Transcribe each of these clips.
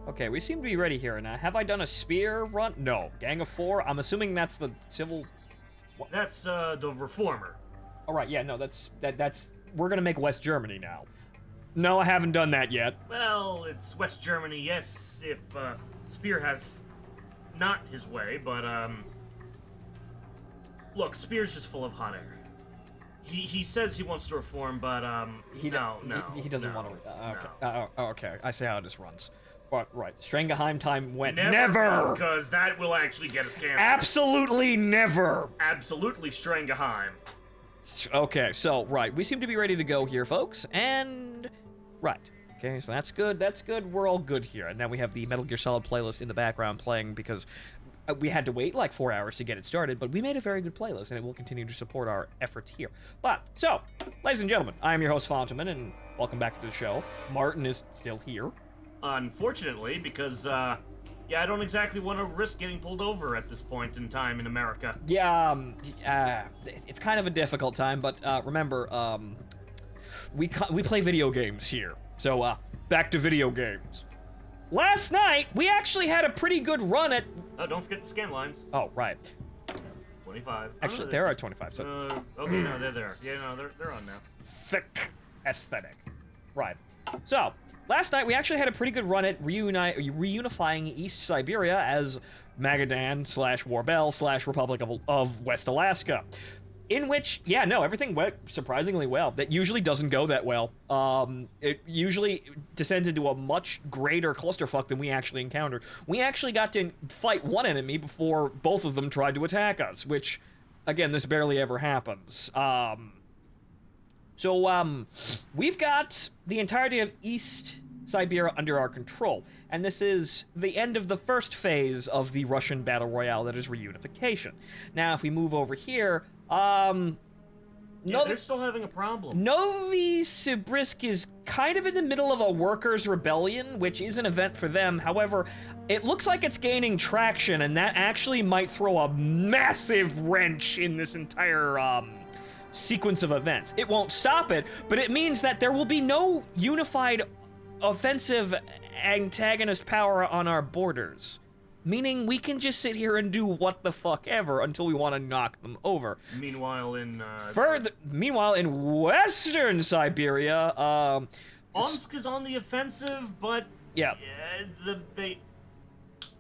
Okay, we seem to be ready here. Now, have I done a spear run? No. Gang of Four? I'm assuming that's the civil... What? That's, the Reformer. Alright, yeah, no, that's... We're gonna make West Germany now. No, I haven't done that yet. Well, it's West Germany, yes, if, Spear has not his way, but, look, Spear's just full of hot air. He says he wants to reform, but, He doesn't want to... okay. Okay, I see how this runs. But, right, Strangeheim time went... Never! Because that will actually get us canceled. Absolutely never! Absolutely Strangeheim. Okay, so, right, we seem to be ready to go here, folks, and... Right. Okay, so that's good, we're all good here. And now we have the Metal Gear Solid playlist in the background playing because we had to wait like 4 hours to get it started, but we made a very good playlist, and it will continue to support our efforts here. But, so, ladies and gentlemen, I am your host, Phontomen, and welcome back to the show. Martin is still here. Unfortunately, because, yeah, I don't exactly want to risk getting pulled over at this point in time in America. Yeah, it's kind of a difficult time, but, remember, we play video games here. So, back to video games. Last night, we actually had a pretty good run at... Oh, don't forget the scan lines. Oh, right. 25. Actually, there are 25, so... okay, no, they're there. Yeah, no, they're on now. Thick aesthetic. Right. So, last night, we actually had a pretty good run at reunifying East Siberia as Magadan / Warbel / Republic of West Alaska. In which, yeah, no, everything went surprisingly well. That usually doesn't go that well. It usually descends into a much greater clusterfuck than we actually encountered. We actually got to fight one enemy before both of them tried to attack us, which, again, this barely ever happens. We've got the entirety of East Siberia under our control, and this is the end of the first phase of the Russian battle royale that is reunification. Now, if we move over here, they're still having a problem. Novosibirsk is kind of in the middle of a workers' rebellion, which is an event for them. However, it looks like it's gaining traction, and that actually might throw a massive wrench in this entire, sequence of events. It won't stop it, but it means that there will be no unified offensive antagonist power on our borders. Meaning we can just sit here and do what the fuck ever until we want to knock them over. Meanwhile, in meanwhile, in Western Siberia, Omsk is on the offensive, but yeah,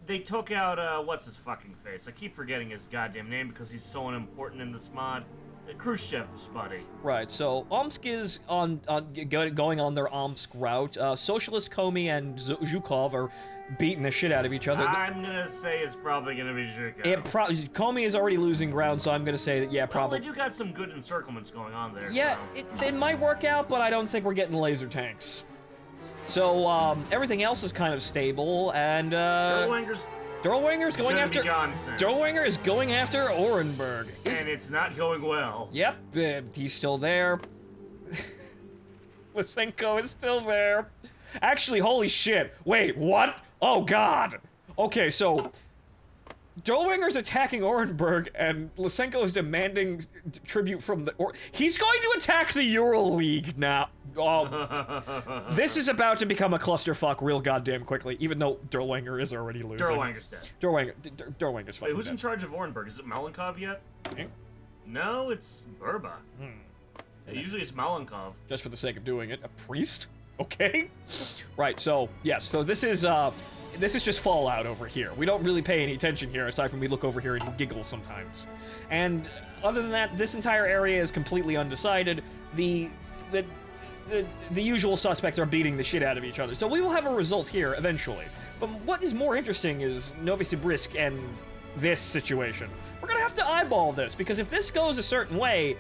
they took out what's his fucking face? I keep forgetting his goddamn name because he's so unimportant in this mod. Khrushchev's buddy. Right, so Omsk is going on their Omsk route. Socialist Komi and Zhukov are beating the shit out of each other. I'm gonna say it's probably gonna be Zhukov. Komi is already losing ground, so I'm gonna say that, yeah, probably. Well, they do got some good encirclements going on there. Yeah, so. It might work out, but I don't think we're getting laser tanks. So, everything else is kind of stable, and, Derlwanger's going after... Derlwanger is going after Orenburg. And it's not going well. Yep, he's still there. Lysenko is still there. Actually, holy shit. Wait, what? Oh, God. Okay, so... Derlwanger's attacking Orenburg, and Lysenko is demanding tribute from the... He's going to attack the Ural League now. This is about to become a clusterfuck real goddamn quickly, even though Derlwanger is already losing. Derlwanger's dead. Derlwanger's fucking Wait, who's dead. in charge of Orenburg? Is it Malenkov yet? Eh? No, it's Burba. Usually it's Malenkov. Just for the sake of doing it. A priest? Okay. Right, so, yes, so this is just Fallout over here. We don't really pay any attention here, aside from we look over here and giggle sometimes. And other than that, this entire area is completely undecided. The usual suspects are beating the shit out of each other. So we will have a result here eventually. But what is more interesting is Novosibirsk and this situation. We're gonna have to eyeball this, because if this goes a certain way,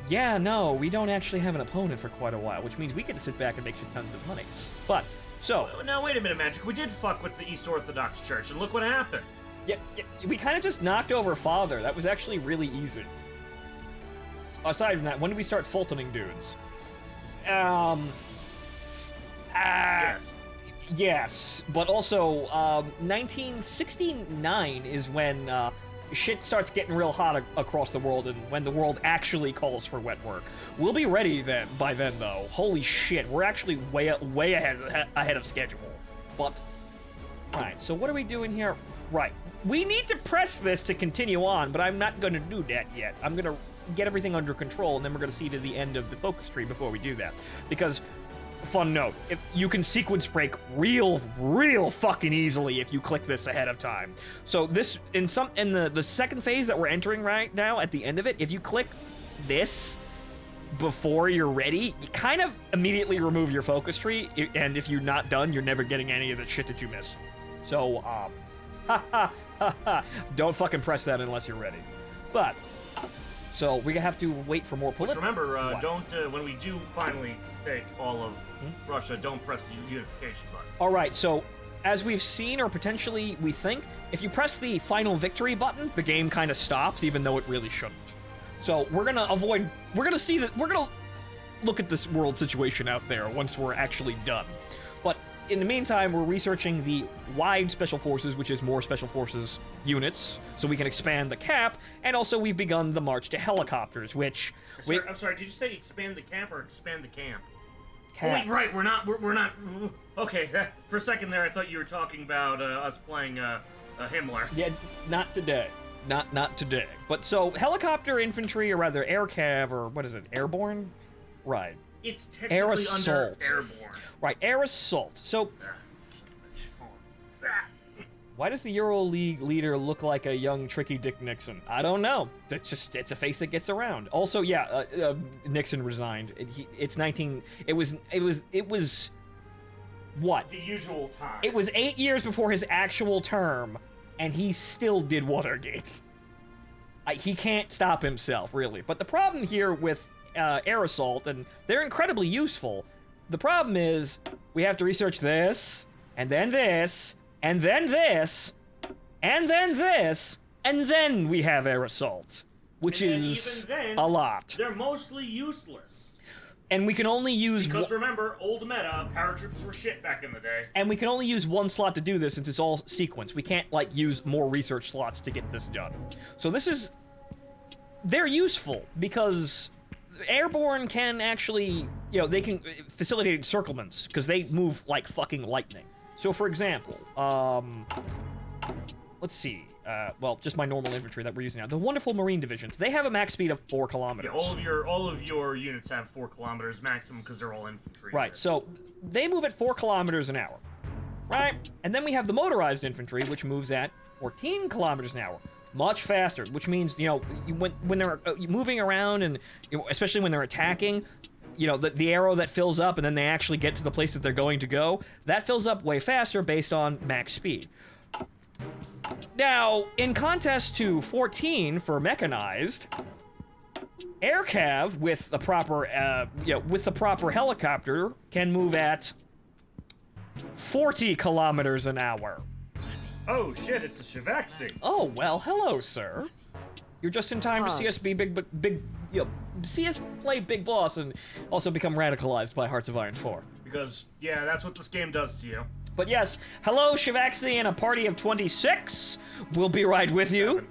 yeah, no, we don't actually have an opponent for quite a while, which means we get to sit back and make shit tons of money. But, so... Now, wait a minute, Magic. We did fuck with the East Orthodox Church, and look what happened. Yeah, we kind of just knocked over Father. That was actually really easy. Aside from that, when did we start Phontomen dudes? Yes. Yes, but also, 1969 is when, shit starts getting real hot across the world, and when the world actually calls for wet work. We'll be ready by then, though. Holy shit, we're actually way ahead of schedule. But Alright, so what are we doing here? Right. We need to press this to continue on, but I'm not gonna do that yet. I'm gonna get everything under control, and then we're gonna see to the end of the focus tree before we do that. Because, fun note, if you can sequence break real fucking easily if you click this ahead of time. So this, in the second phase that we're entering right now, at the end of it, if you click this before you're ready, you kind of immediately remove your focus tree, and if you're not done, you're never getting any of the shit that you missed. So, don't fucking press that unless you're ready. But, so we have to wait for more Which remember, don't, when we do finally take all of Russia, don't press the unification button. Alright, so, as we've seen, or potentially we think, if you press the final victory button, the game kind of stops, even though it really shouldn't. So, we're gonna look at this world situation out there once we're actually done. But, in the meantime, we're researching the wide special forces, which is more special forces units, so we can expand the cap, and also we've begun the march to helicopters, which... I'm sorry, did you say expand the camp or expand the camp? Cap. Oh, wait, right, we're not... Okay, for a second there, I thought you were talking about us playing Himmler. Yeah, not today. Not today. But so, helicopter infantry, or rather air cav, or what is it, airborne? Right. It's technically Air under assault. airborne. Right, air assault. So, why does the Euro League leader look like a young, tricky Dick Nixon? I don't know. It's a face that gets around. Also, yeah, Nixon resigned. It was, what? The usual time. It was 8 years before his actual term, and he still did Watergate. He can't stop himself, really. But the problem here with air assault, and they're incredibly useful, the problem is we have to research this, and then this, and then this, and then this, and then we have air assault, which is even then, a lot. They're mostly useless. And we can only use... Because remember, old meta, paratroopers were shit back in the day. And we can only use one slot to do this since it's all sequence. We can't, like, use more research slots to get this done. So this is... They're useful, because airborne can actually... You know, they can facilitate encirclements, because they move like fucking lightning. So, for example, let's see. Well, just my normal infantry that we're using now. The wonderful Marine divisions. They have a max speed of 4 kilometers. Yeah, all of your units have 4 kilometers maximum because they're all infantry. Right. Units. So they move at 4 kilometers an hour. Right. And then we have the motorized infantry, which moves at 14 kilometers an hour. Much faster. Which means, you know, when they're moving around, and especially when they're attacking, you know, the arrow that fills up and then they actually get to the place that they're going to go, that fills up way faster based on max speed. Now, in contrast to 14 for mechanized, air cav with the proper, with the proper helicopter can move at 40 kilometers an hour. Oh shit! It's a Shivaxi. Oh well, hello, sir. You're just in time to see us be see us play Big Boss and also become radicalized by Hearts of Iron 4. Because yeah, that's what this game does to you. But yes, hello, Shivaxi and a party of 26. We'll be right with you.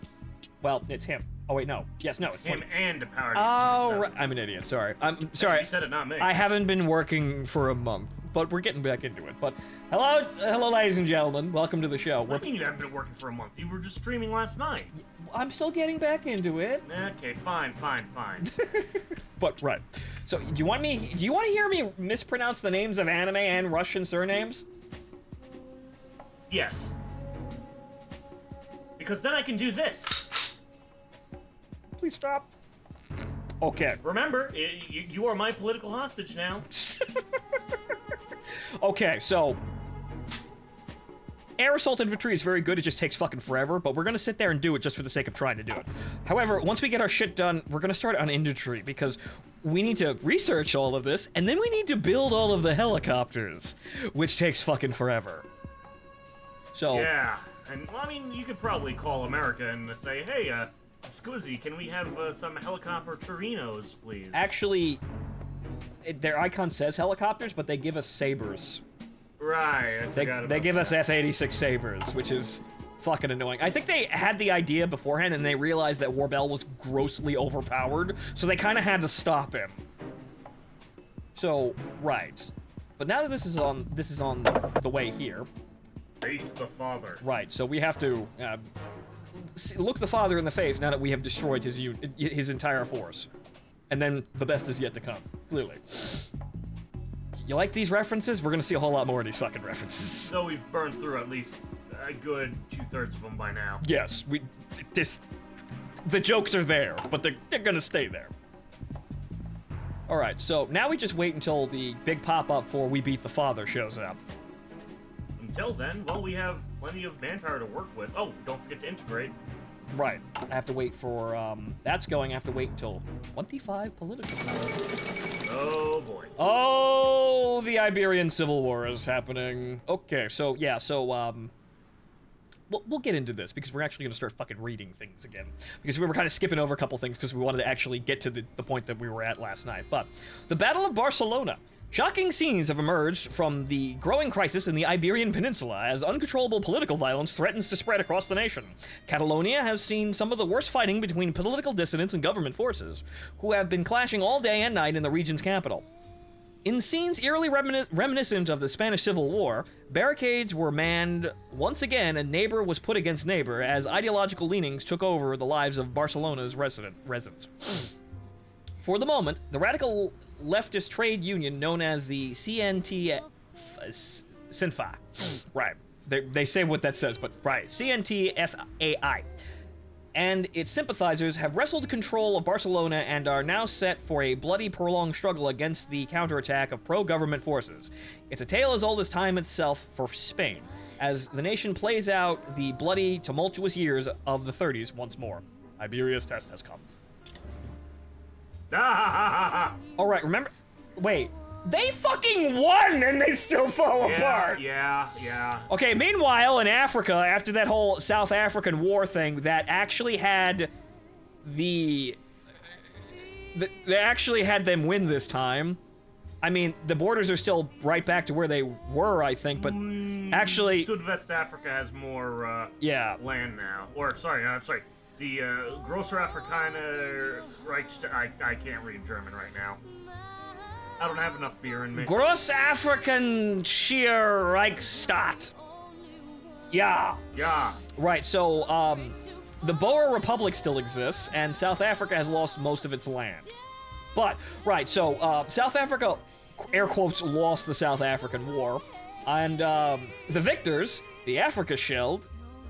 Well, it's him. Oh, wait, no. Yes, no, it's him 20. and a power. Oh, right. I'm an idiot. Sorry. I'm sorry. You said it, not me. I haven't been working for a month, but we're getting back into it. But hello, ladies and gentlemen. Welcome to the show. What do you mean you haven't been working for a month? You were just streaming last night. I'm still getting back into it. Okay, fine. But right. So, do you want to hear me mispronounce the names of anime and Russian surnames? Yes. Because then I can do this. Please stop. Okay. Remember, you are my political hostage now. Okay, so air assault infantry is very good. It just takes fucking forever, but we're gonna sit there and do it just for the sake of trying to do it. However, once we get our shit done, we're gonna start on infantry because we need to research all of this, and then we need to build all of the helicopters, which takes fucking forever. So yeah, and well, I mean, you could probably call America and say, hey, Scusi, can we have some helicopter Torinos, please? Actually, their icon says helicopters, but they give us sabers. Right, I forgot about They give us that. F-86 sabers, which is fucking annoying. I think they had the idea beforehand, and they realized that Warbell was grossly overpowered, so they kind of had to stop him. So, right. But now that this is on the way here, Face the father. Right, so we have to look the father in the face now that we have destroyed his entire force. And then the best is yet to come, clearly. You like these references? We're gonna see a whole lot more of these fucking references. So we've burned through at least a good 2/3 of them by now. Yes, the jokes are there, but they're gonna stay there. Alright, so now we just wait until the big pop-up for We Beat the Father shows up. Until then, well, we have plenty of manpower to work with. Oh, don't forget to integrate. Right. I have to wait for, that's going, I have to wait until 25 political. Oh, boy. Oh, the Iberian Civil War is happening. Okay, so, yeah, so, we'll get into this, because we're actually going to start fucking reading things again. Because we were kind of skipping over a couple things, because we wanted to actually get to the point that we were at last night. But, the Battle of Barcelona. Shocking scenes have emerged from the growing crisis in the Iberian Peninsula as uncontrollable political violence threatens to spread across the nation. Catalonia has seen some of the worst fighting between political dissidents and government forces, who have been clashing all day and night in the region's capital. In scenes eerily reminiscent of the Spanish Civil War, barricades were manned once again and neighbor was put against neighbor as ideological leanings took over the lives of Barcelona's residents. For the moment, the radical leftist trade union known as the CNT... Sinfa. Right. They say what that says, but right. CNTFAI. And its sympathizers have wrestled control of Barcelona and are now set for a bloody, prolonged struggle against the counterattack of pro-government forces. It's a tale as old as time itself for Spain, as the nation plays out the bloody, tumultuous years of the 30s once more. Iberia's test has come. All right, remember? Wait, they fucking won and they still fall apart. Yeah. Okay, meanwhile, in Africa, after that whole South African war thing, that actually had they actually had them win this time. I mean, the borders are still right back to where they were, I think, but actually... Sud-West Africa has more land now. Or, sorry. The Grosser Afrikaner Reichs... I can't read German right now. I don't have enough beer in me. Gross African Sheer Reichsstaat. Yeah. Right, so, the Boer Republic still exists, and South Africa has lost most of its land. But, right, so, South Africa, air quotes, lost the South African War, and, the victors, the Afrika Shield,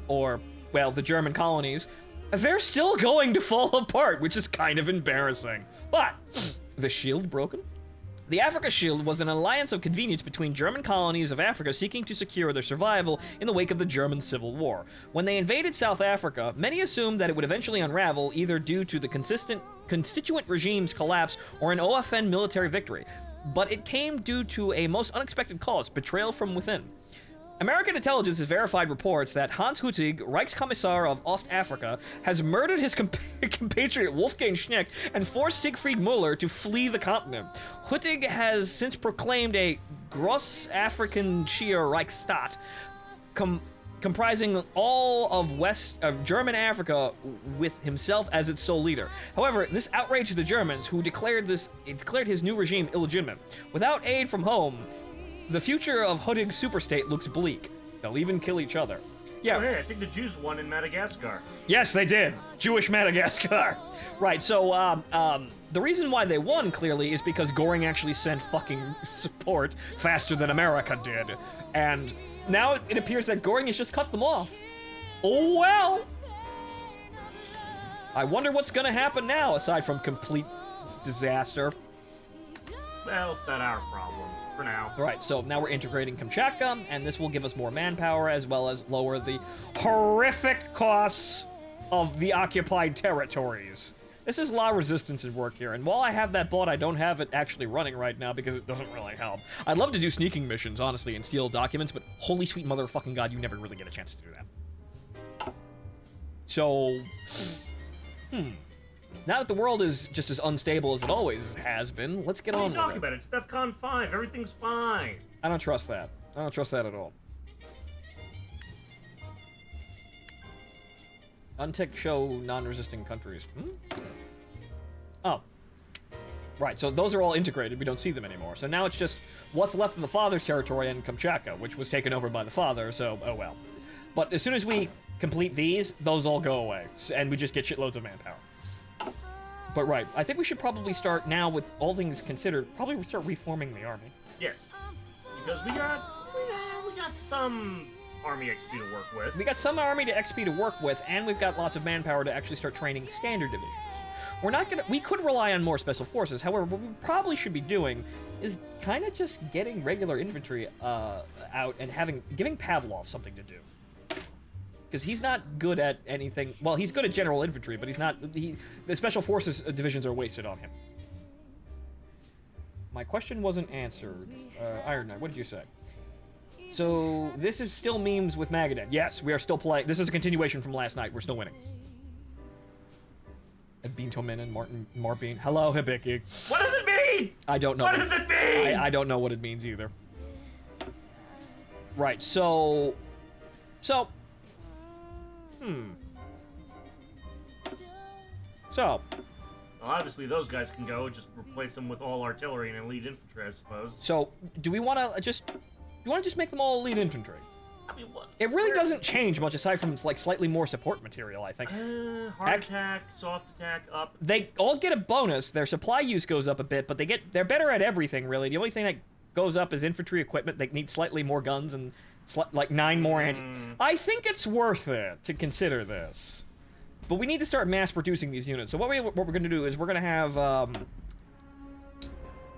or, well, the German colonies, they're still going to fall apart, which is kind of embarrassing. But, the shield broken? The Afrika Shield was an alliance of convenience between German colonies of Africa seeking to secure their survival in the wake of the German Civil War. When they invaded South Africa, many assumed that it would eventually unravel, either due to the constituent regime's collapse or an OFN military victory. But it came due to a most unexpected cause, betrayal from within. American intelligence has verified reports that Hans Hüttig, Reichskommissar of Ostafrika, has murdered his compatriot Wolfgang Schneck and forced Siegfried Müller to flee the continent. Hüttig has since proclaimed a Gross African Sheer Reichsstaat, comprising all of German Africa with himself as its sole leader. However, this outraged the Germans, who declared his new regime illegitimate. Without aid from home, the future of Hüttig's superstate looks bleak. They'll even kill each other. Yeah. Oh, hey, I think the Jews won in Madagascar. Yes, they did. Jewish Madagascar. Right, so, the reason why they won, clearly, is because Göring actually sent fucking support faster than America did. And now it appears that Göring has just cut them off. Oh, well. I wonder what's gonna happen now, aside from complete disaster. Well, it's not our problem. For now. Right, so now we're integrating Kamchatka, and this will give us more manpower as well as lower the horrific costs of the occupied territories. This is La Resistance at work here, and while I have that bot, I don't have it actually running right now because it doesn't really help. I'd love to do sneaking missions, honestly, and steal documents, but holy sweet motherfucking god, you never really get a chance to do that. So, now that the world is just as unstable as it always has been, let's get on with it. What are you talking about? It's DEFCON 5. Everything's fine. I don't trust that. I don't trust that at all. Untick show non-resisting countries. Oh. Right, so those are all integrated. We don't see them anymore. So now it's just what's left of the father's territory and Kamchatka, which was taken over by the father, so oh well. But as soon as we complete these, those all go away, and we just get shitloads of manpower. But right, I think we should probably start now, with all things considered, probably start reforming the army. Yes, because we got some army XP to work with. We got some army to XP to work with, and we've got lots of manpower to actually start training standard divisions. We could rely on more special forces. However, what we probably should be doing is kind of just getting regular infantry out and giving Pavlov something to do. Because he's not good at anything. Well, he's good at general infantry, but he's not. The special forces divisions are wasted on him. My question wasn't answered. Iron Knight, what did you say? So this is still memes with Magadan. Yes, we are still playing. This is a continuation from last night. We're still winning. Phontomen and Marbine. Hello, Hibiki. What does it mean? I don't know. What does it mean? I don't know what it means either. Right, so... So, well, obviously, those guys can go. Just replace them with all artillery and elite infantry, I suppose. So, do we want to just... You want to just make them all elite infantry? I mean, what? It really doesn't change much aside from like slightly more support material, I think. Hard attack, soft attack, up. They all get a bonus. Their supply use goes up a bit, but they're better at everything really. The only thing that goes up is infantry equipment. They need slightly more guns and like 9 more I think it's worth it to consider this. But we need to start mass producing these units. So what we're going to do is we're going to have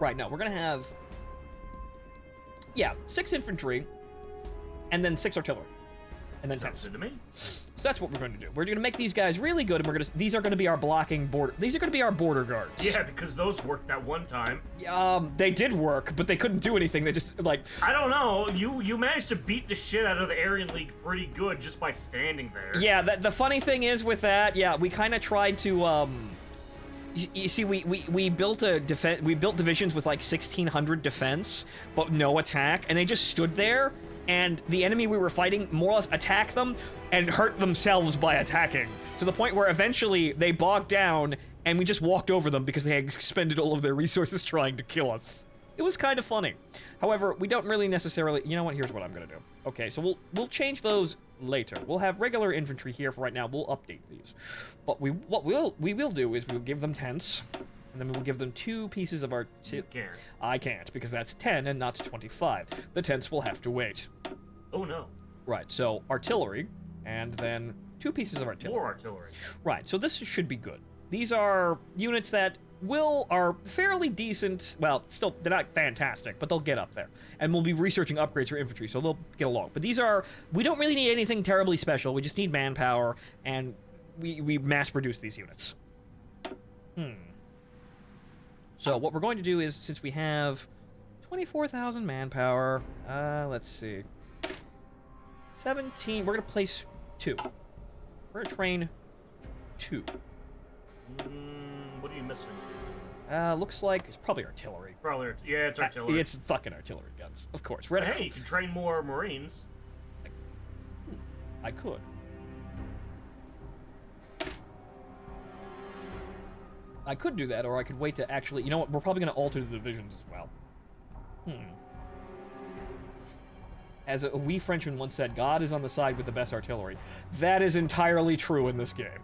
we're going to have 6 infantry and then 6 artillery, and then 10. Sounds good to me. So that's what we're going to do. We're going to make these guys really good, and these are going to be our blocking border. These are going to be our border guards. Yeah, because those worked that one time. They did work, but they couldn't do anything. They just like. I don't know. You managed to beat the shit out of the Aryan League pretty good just by standing there. Yeah. The funny thing is with that, we kind of tried to. You see, we built divisions with like 1,600 defense, but no attack, and they just stood there. And the enemy we were fighting more or less attacked them and hurt themselves by attacking. To the point where eventually they bogged down and we just walked over them because they had expended all of their resources trying to kill us. It was kind of funny. However, we don't really necessarily... You know what? Here's what I'm going to do. Okay, so we'll change those later. We'll have regular infantry here for right now. We'll update these. But what we will do is we'll give them tents. And then we'll give them 2 pieces of You can't. I can't, because that's 10 and not 25. The tents will have to wait. Oh, no. Right, so artillery, and then 2 pieces of artillery. More artillery. Right, so this should be good. These are units that are fairly decent. Well, still, they're not fantastic, but they'll get up there. And we'll be researching upgrades for infantry, so they'll get along. But these are... We don't really need anything terribly special. We just need manpower, and we mass-produce these units. So what we're going to do is, since we have 24,000 manpower, let's see, 17, we're going to place 2. We're going to train 2. What are you missing? Looks like it's probably artillery. Probably, yeah, it's artillery. It's fucking artillery guns, of course. Hey, you can train more Marines. I could. I could do that, or I could wait to actually... You know what? We're probably going to alter the divisions as well. As a wee Frenchman once said, God is on the side with the best artillery. That is entirely true in this game.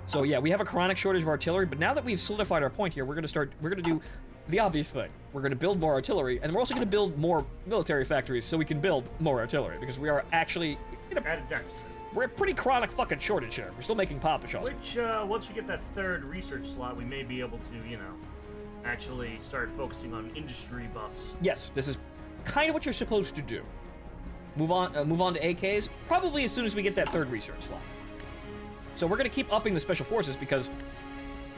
So yeah, we have a chronic shortage of artillery, but now that we've solidified our point here, we're going to do the obvious thing. We're going to build more artillery, and we're also going to build more military factories so we can build more artillery, because we are actually... At a deficit. We're a pretty chronic fucking shortage here. We're still making papa shots. Which, once we get that 3rd research slot, we may be able to, actually start focusing on industry buffs. Yes, this is kind of what you're supposed to do. Move on to AKs, probably as soon as we get that 3rd research slot. So we're going to keep upping the special forces, because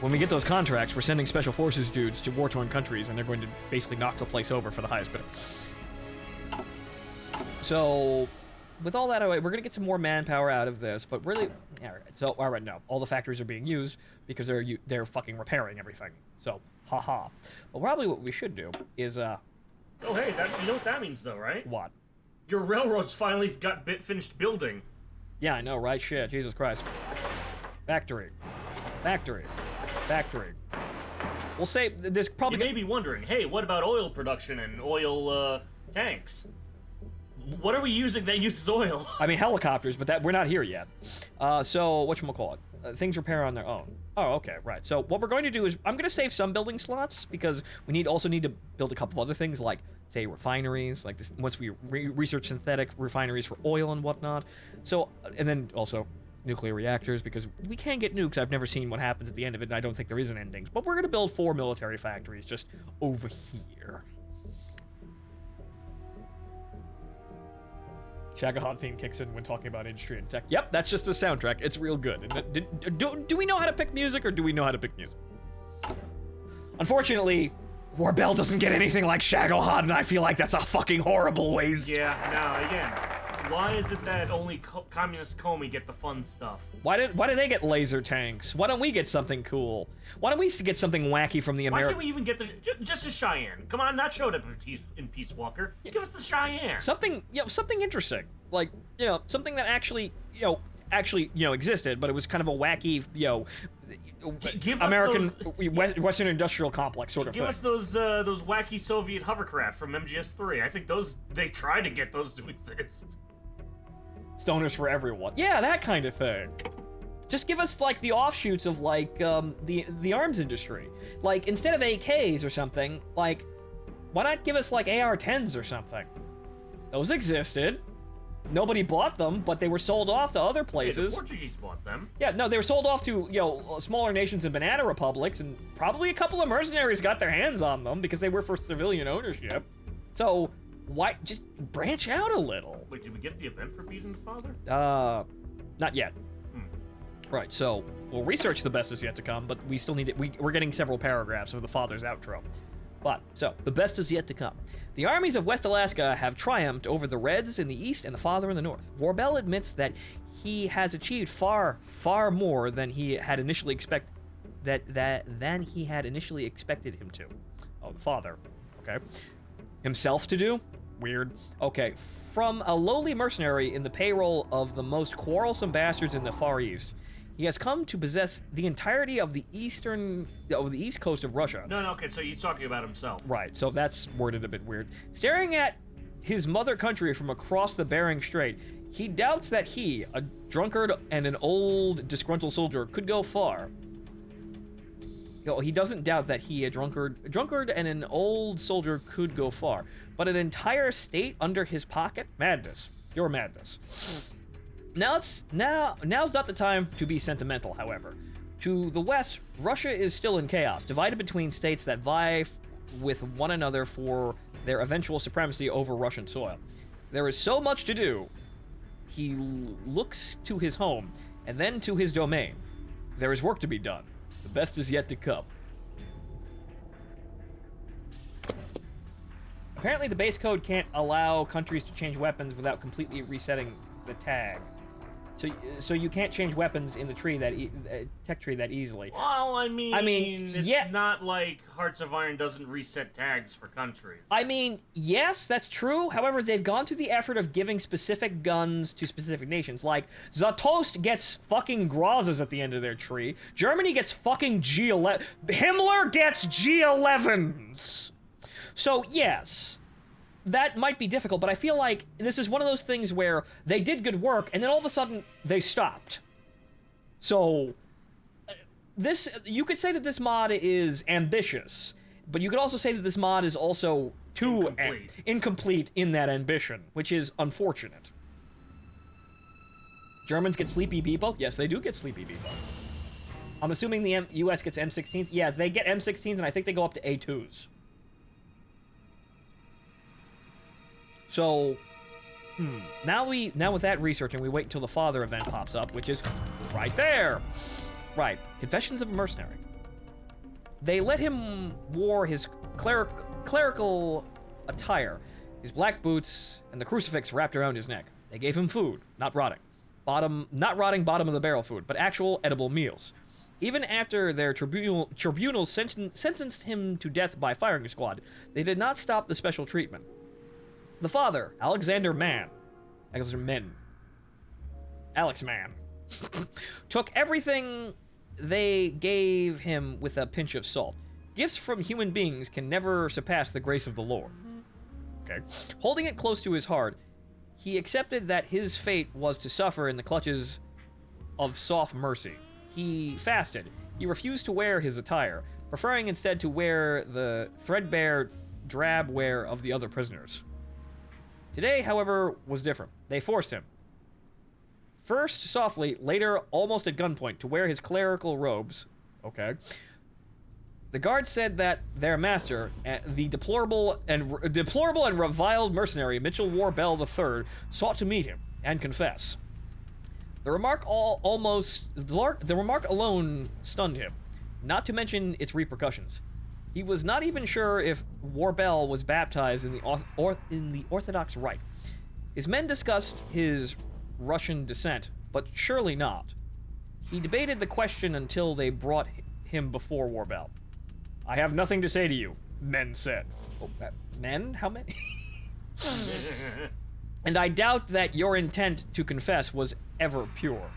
when we get those contracts, we're sending special forces dudes to war-torn countries, and they're going to basically knock the place over for the highest bidder. So... With all that away, we're gonna get some more manpower out of this, but really, all right, no, all the factories are being used because they're fucking repairing everything. So, haha. But probably what we should do is Oh hey, you know what that means though, right? What? Your railroads finally got finished building. Yeah, I know, right? Shit, Jesus Christ. Factory, factory, factory. We'll say there's probably... You may be wondering, hey, what about oil production and oil tanks? What are we using that uses oil? I mean, helicopters, but we're not here yet. So, whatchamacallit? Things repair on their own. Oh, okay, right. So what we're going to do is, I'm going to save some building slots, because we also need to build a couple of other things, like, say, refineries, like this, once we research synthetic refineries for oil and whatnot. So, and then also nuclear reactors, because we can get nukes. I've never seen what happens at the end of it, and I don't think there is an ending. But we're going to build 4 military factories just over here. Shagahan theme kicks in when talking about industry and tech. Yep, that's just the soundtrack. It's real good. And do we know how to pick music, or do we know how to pick music? Unfortunately, Warbell doesn't get anything like Shagahan, and I feel like that's a fucking horrible waste. Yeah, now again, why is it that only Communist Comey get the fun stuff? Why do they get laser tanks? Why don't we get something cool? Why don't we get something wacky from the American... Why can't we even get just a Cheyenne? Come on, that showed up in Peace Walker. Give us the Cheyenne. Something interesting. Like, something that actually existed, but it was kind of a wacky, American Western industrial complex sort of thing. Give us those wacky Soviet hovercraft from MGS3. I think they tried to get those to exist. Stoners for everyone. Yeah, that kind of thing. Just give us, like, the offshoots of, like, the arms industry. Like, instead of AKs or something, like, why not give us, like, AR-10s or something? Those existed. Nobody bought them, but they were sold off to other places. Hey, the Portuguese bought them. Yeah, no, they were sold off to, smaller nations and banana republics, and probably a couple of mercenaries got their hands on them because they were for civilian ownership. So, why just branch out a little? Wait, did we get the event for beating the father? Not yet. Right, so we'll research the best is yet to come, but we still need it. We're getting several paragraphs of the father's outro. But, so, the best is yet to come. The armies of West Alaska have triumphed over the Reds in the east and the father in the north. Warbell admits that he has achieved far, far more than he had initially expected him to. Oh, the father. Okay. Himself to do? Weird. Okay, from a lowly mercenary in the payroll of the most quarrelsome bastards in the Far East, he has come to possess the entirety of the east coast of Russia. No, okay, so he's talking about himself. Right, so that's worded a bit weird. Staring at his mother country from across the Bering Strait, he doubts that he, a drunkard and an old disgruntled soldier, could go far. He doesn't doubt that he, a drunkard and an old soldier, could go far. But an entire state under his pocket? Madness. Pure madness. Now's not the time to be sentimental, however. To the west, Russia is still in chaos, divided between states that vie with one another for their eventual supremacy over Russian soil. There is so much to do. He looks to his home, and then to his domain. There is work to be done. The best is yet to come. Apparently the base code can't allow countries to change weapons without completely resetting the tag. So you can't change weapons in the tree tech tree that easily. Well, I mean, it's not like Hearts of Iron doesn't reset tags for countries. I mean, yes, that's true. However, they've gone through the effort of giving specific guns to specific nations. Like, Zatost gets fucking Grozas at the end of their tree. Germany gets fucking G11. Himmler gets G11s. So, yes. That might be difficult, but I feel like this is one of those things where they did good work, and then all of a sudden, they stopped. So, you could say that this mod is ambitious, but you could also say that this mod is also too incomplete in that ambition, which is unfortunate. Germans get Sleepy Beepo? Yes, they do get Sleepy Beepo. I'm assuming the US gets M16s? Yeah, they get M16s, and I think they go up to A2s. So, now with that research, and we wait until the father event pops up, which is right there. Right, Confessions of a Mercenary. They let him wear his clerical attire, his black boots, and the crucifix wrapped around his neck. They gave him food, not rotting bottom of the barrel food, but actual edible meals. Even after their tribunals sentenced him to death by firing squad, they did not stop the special treatment. The father, Alex Mann, took everything they gave him with a pinch of salt. Gifts from human beings can never surpass the grace of the Lord. Okay. Holding it close to his heart, he accepted that his fate was to suffer in the clutches of soft mercy. He fasted. He refused to wear his attire, preferring instead to wear the threadbare drab wear of the other prisoners. Today, however, was different. They forced him. First softly, later almost at gunpoint, to wear his clerical robes. Okay. The guards said that their master, the deplorable and reviled mercenary Mitchell Warbell III, sought to meet him and confess. The remark alone stunned him, not to mention its repercussions. He was not even sure if Warbell was baptized in the Orthodox rite. His men discussed his Russian descent, but surely not. He debated the question until they brought him before Warbell. I have nothing to say to you, men said. Oh, men? How many? And I doubt that your intent to confess was ever pure.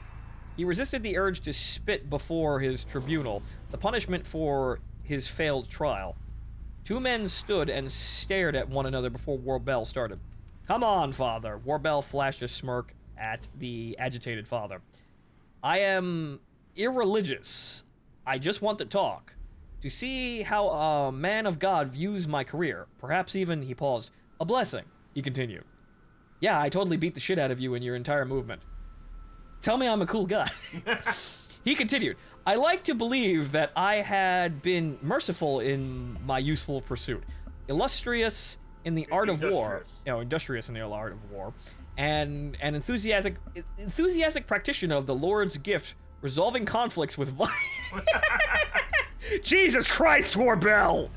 He resisted the urge to spit before his tribunal, the punishment for his failed trial. Two men stood and stared at one another before Warbell started. Come on, father. Warbell flashed a smirk at the agitated father. I am irreligious. I just want to talk. To see how a man of God views my career. Perhaps even, he paused, a blessing, he continued. Yeah, I totally beat the shit out of you in your entire movement. Tell me I'm a cool guy. He continued, I like to believe that I had been merciful in my useful pursuit. Illustrious in the art of war. Industrious in the art of war. And an enthusiastic practitioner of the Lord's gift, resolving conflicts with violence. Jesus Christ, Warbell!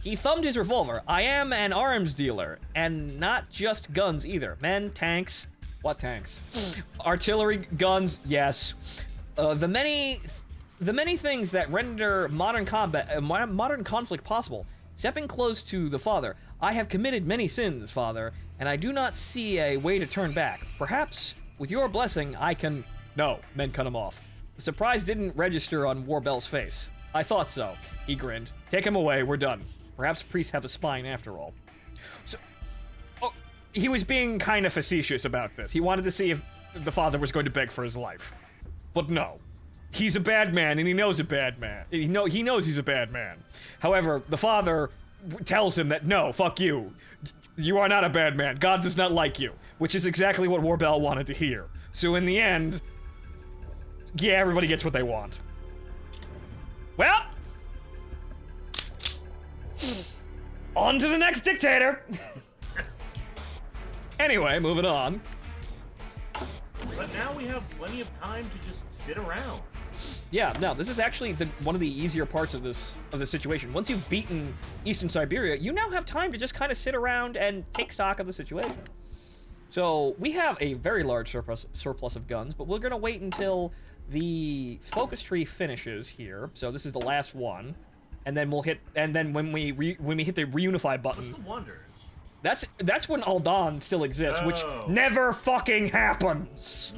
He thumbed his revolver. I am an arms dealer, and not just guns either. Men, tanks. What tanks? Artillery, guns, yes. The many things that render modern conflict possible. Stepping close to the father. I have committed many sins, father, and I do not see a way to turn back. Perhaps, with your blessing, I can... No, men cut him off. The surprise didn't register on Warbell's face. I thought so. He grinned. Take him away, we're done. Perhaps priests have a spine after all. So, he was being kind of facetious about this. He wanted to see if the father was going to beg for his life. But no. He's a bad man, and he knows a bad man. He knows he's a bad man. However, the father tells him that, no, fuck you. You are not a bad man. God does not like you. Which is exactly what Warbell wanted to hear. So in the end... yeah, everybody gets what they want. Well, on to the next dictator. Anyway, moving on. But now we have plenty of time to just sit around. Yeah, no, this is actually one of the easier parts of this situation. Once you've beaten Eastern Siberia, you now have time to just kind of sit around and take stock of the situation. So we have a very large surplus of guns, but we're gonna wait until the focus tree finishes here. So this is the last one, and then we'll hit. And then when we hit the reunify button, what's the wonders? That's when Aldan still exists, which never fucking happens.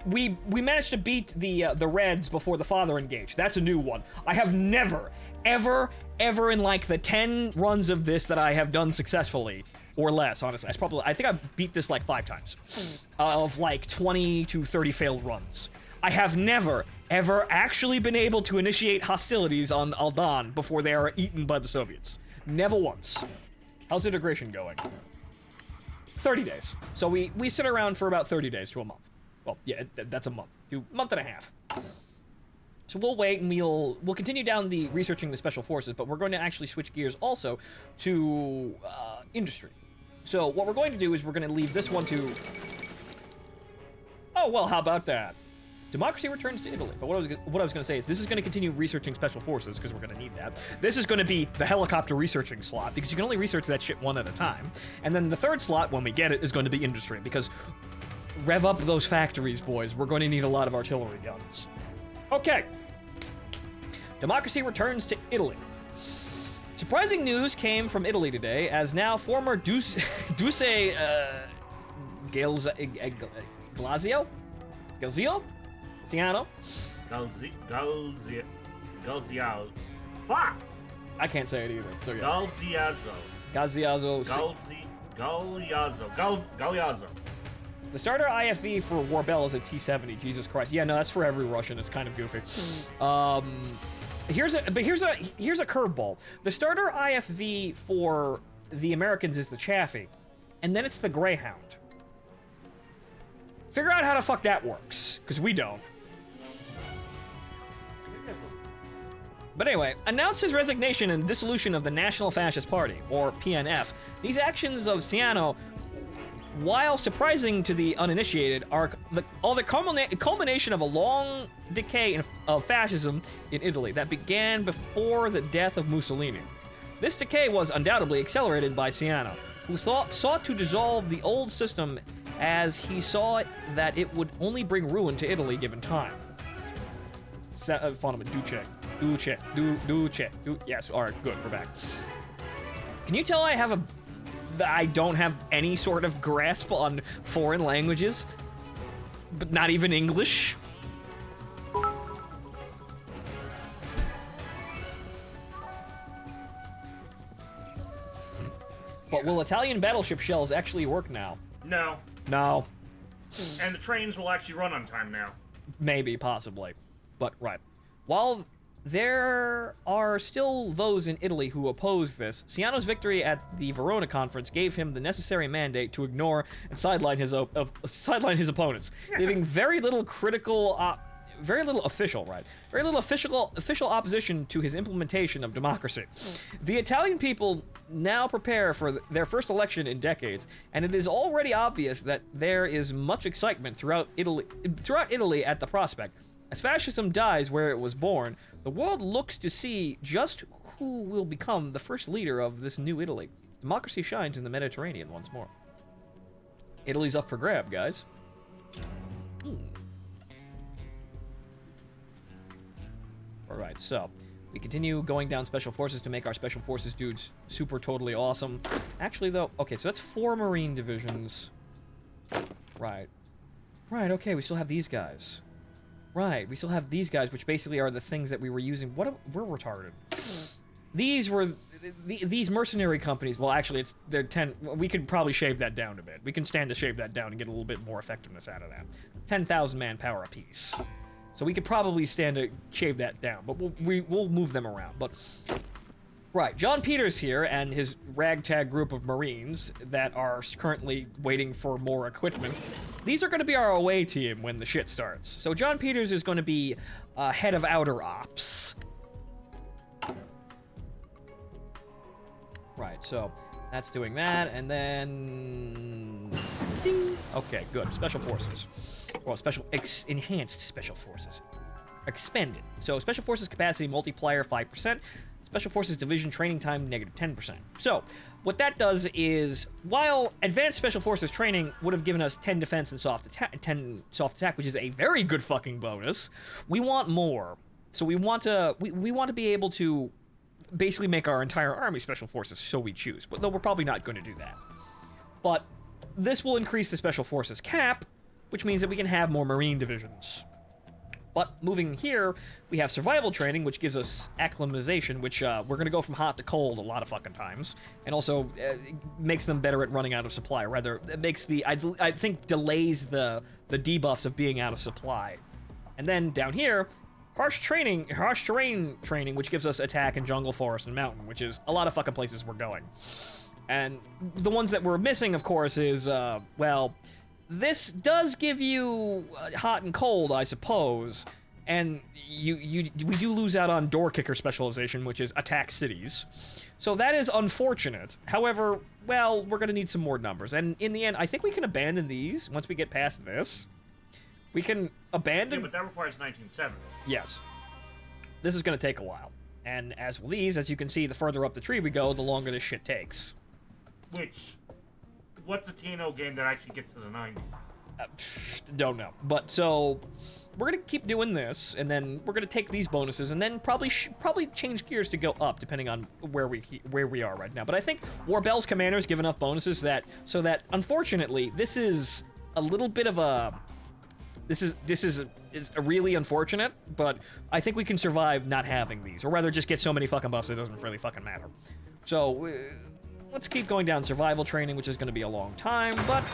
We managed to beat the Reds before the father engaged. That's a new one. I have never, ever in like the 10 runs of this that I have done successfully. Or less, honestly. I think I beat this like 5 times. Of like 20 to 30 failed runs. I have never, ever actually been able to initiate hostilities on Aldan before they are eaten by the Soviets. Never once. How's integration going? 30 days. So we sit around for about 30 days to a month. Well, yeah, that's a month. Month and a half. So we'll wait and we'll continue down the researching the special forces, but we're going to actually switch gears also to industry. So what we're going to do is we're going to leave this one to... Oh, well, how about that? Democracy returns to Italy. But what I was going to say is this is going to continue researching special forces, because we're going to need that. This is going to be the helicopter researching slot, because you can only research that shit one at a time. And then the third slot, when we get it, is going to be industry, because rev up those factories, boys. We're going to need a lot of artillery guns. Okay. Democracy returns to Italy. Surprising news came from Italy today, as now former Duce Glazio? Galzio? Ciano? Galzio. Galziao. Fuck! I can't say it either. So yeah. Galziazo. Galiazo. The starter IFV for Warbell is a T70. Jesus Christ. Yeah, no, that's for every Russian. It's kind of goofy. Here's a curveball. The starter IFV for the Americans is the Chaffee, and then it's the Greyhound. Figure out how the fuck that works, because we don't. But anyway, announced his resignation and dissolution of the National Fascist Party, or PNF. These actions of Ciano, while surprising to the uninitiated, are the culmination of a long decay of fascism in Italy that began before the death of Mussolini. This decay was undoubtedly accelerated by Ciano, who sought to dissolve the old system as he saw that it would only bring ruin to Italy given time. Phontomen, yes, alright, good, we're back. Can you tell I don't have any sort of grasp on foreign languages? But not even English? But will Italian battleship shells actually work now? No. No. And the trains will actually run on time now. Maybe, possibly. But, right. While there are still those in Italy who oppose this, Ciano's victory at the Verona conference gave him the necessary mandate to ignore and sideline his opponents, leaving very little official opposition to his implementation of democracy. The Italian people now prepare for their first election in decades, and it is already obvious that there is much excitement throughout Italy at the prospect. As fascism dies where it was born, the world looks to see just who will become the first leader of this new Italy. Democracy shines in the Mediterranean once more. Italy's up for grab, guys. Alright, so we continue going down Special Forces to make our Special Forces dudes super totally awesome. Actually, though, okay, so that's 4 Marine divisions. Right. Right, okay, we still have these guys. Right, we still have these guys, which basically are the things that we were using. We're retarded. These were these mercenary companies. Well, actually, they're 10. We could probably shave that down a bit. We can stand to shave that down and get a little bit more effectiveness out of that. 10,000 manpower apiece. So we could probably stand to shave that down, but we'll move them around. But right, John Peters here and his ragtag group of Marines that are currently waiting for more equipment. These are going to be our away team when the shit starts. So John Peters is going to be head of outer ops. Right, so that's doing that, and then... Ding. Okay, good. Special Forces. Well, enhanced Special Forces. Expended. So Special Forces capacity multiplier 5%. Special Forces division training time -10%. So, what that does is, while Advanced Special Forces training would have given us 10 defense and 10 soft attack, which is a very good fucking bonus, we want more. So we want to be able to basically make our entire army Special Forces, so we choose. But though we're probably not going to do that. But this will increase the Special Forces cap, which means that we can have more Marine divisions. But moving here, we have survival training, which gives us acclimatization, which we're going to go from hot to cold a lot of fucking times, and also makes them better at running out of supply. Rather, it makes I think delays the debuffs of being out of supply. And then down here, harsh terrain training, which gives us attack in jungle, forest, and mountain, which is a lot of fucking places we're going. And the ones that we're missing, of course, is well. This does give you hot and cold, I suppose, and we do lose out on door kicker specialization, which is attack cities. So that is unfortunate. However, well, we're going to need some more numbers, and in the end, I think we can abandon these once we get past this. We can abandon... Yeah, but that requires 1970. Yes. This is going to take a while. And as will these, as you can see, the further up the tree we go, the longer this shit takes. Which... What's a TNO game that actually gets to the 90s? Don't know. But so we're gonna keep doing this, and then we're gonna take these bonuses, and then probably change gears to go up, depending on where we are right now. But I think Warbell's commanders give enough bonuses so that unfortunately this is a little bit of a This is really unfortunate, but I think we can survive not having these, or rather just get so many fucking buffs it doesn't really fucking matter. So let's keep going down survival training, which is going to be a long time, but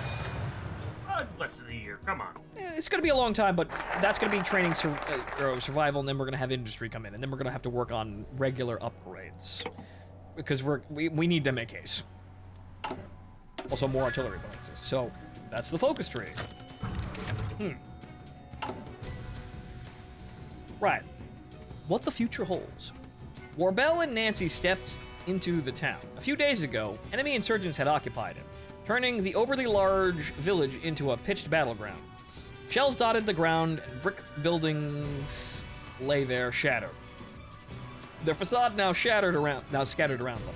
less than a year. Come on. it's going to be a long time, but that's going to be training survival, and then we're going to have industry come in, and then we're going to have to work on regular upgrades because we need them in case. Also, more artillery bonuses. So that's the focus tree. Right. What the future holds. Warbell and Nancy stepped into the town. A few days ago, enemy insurgents had occupied it, turning the overly large village into a pitched battleground. Shells dotted the ground, and brick buildings lay there, shattered. Their facade now scattered around them.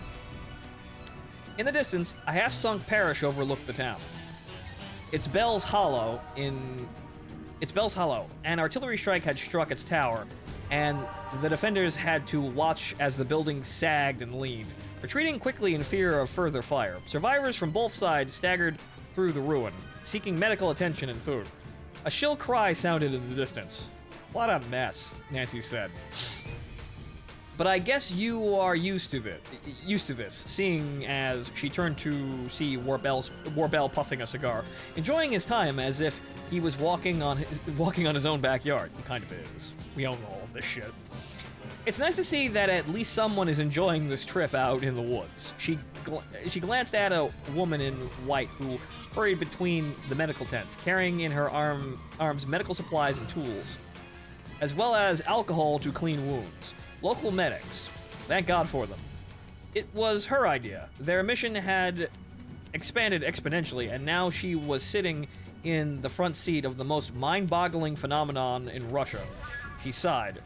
In the distance, a half-sunk parish overlooked the town. Its bells hollow. An artillery strike had struck its tower, and the defenders had to watch as the building sagged and leaned, retreating quickly in fear of further fire. Survivors from both sides staggered through the ruin, seeking medical attention and food. A shrill cry sounded in the distance. What a mess, Nancy said. But I guess you are used to this, seeing as she turned to see Warbell puffing a cigar, enjoying his time as if he was walking on his own backyard. He kind of is. We own all of this shit. It's nice to see that at least someone is enjoying this trip out in the woods. She glanced at a woman in white who hurried between the medical tents, carrying in her arms medical supplies and tools, as well as alcohol to clean wounds. Local medics. Thank God for them. It was her idea. Their mission had expanded exponentially, and now she was sitting in the front seat of the most mind-boggling phenomenon in Russia. She sighed.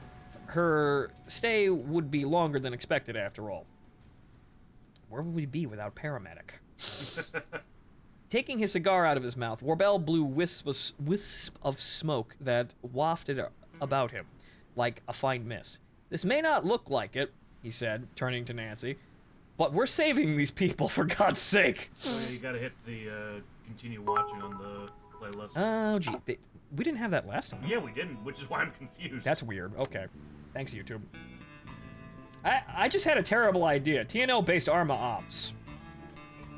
Her stay would be longer than expected, after all. Where would we be without paramedic? Taking his cigar out of his mouth, Warbell blew wisps of smoke that wafted about him, like a fine mist. This may not look like it, he said, turning to Nancy, but we're saving these people, for God's sake. Oh, yeah, you gotta hit the continue watching on the playlist. Oh, gee. We didn't have that last time. Yeah, we didn't, which is why I'm confused. That's weird. Okay. Thanks, YouTube. I just had a terrible idea. TNO-based Arma Ops.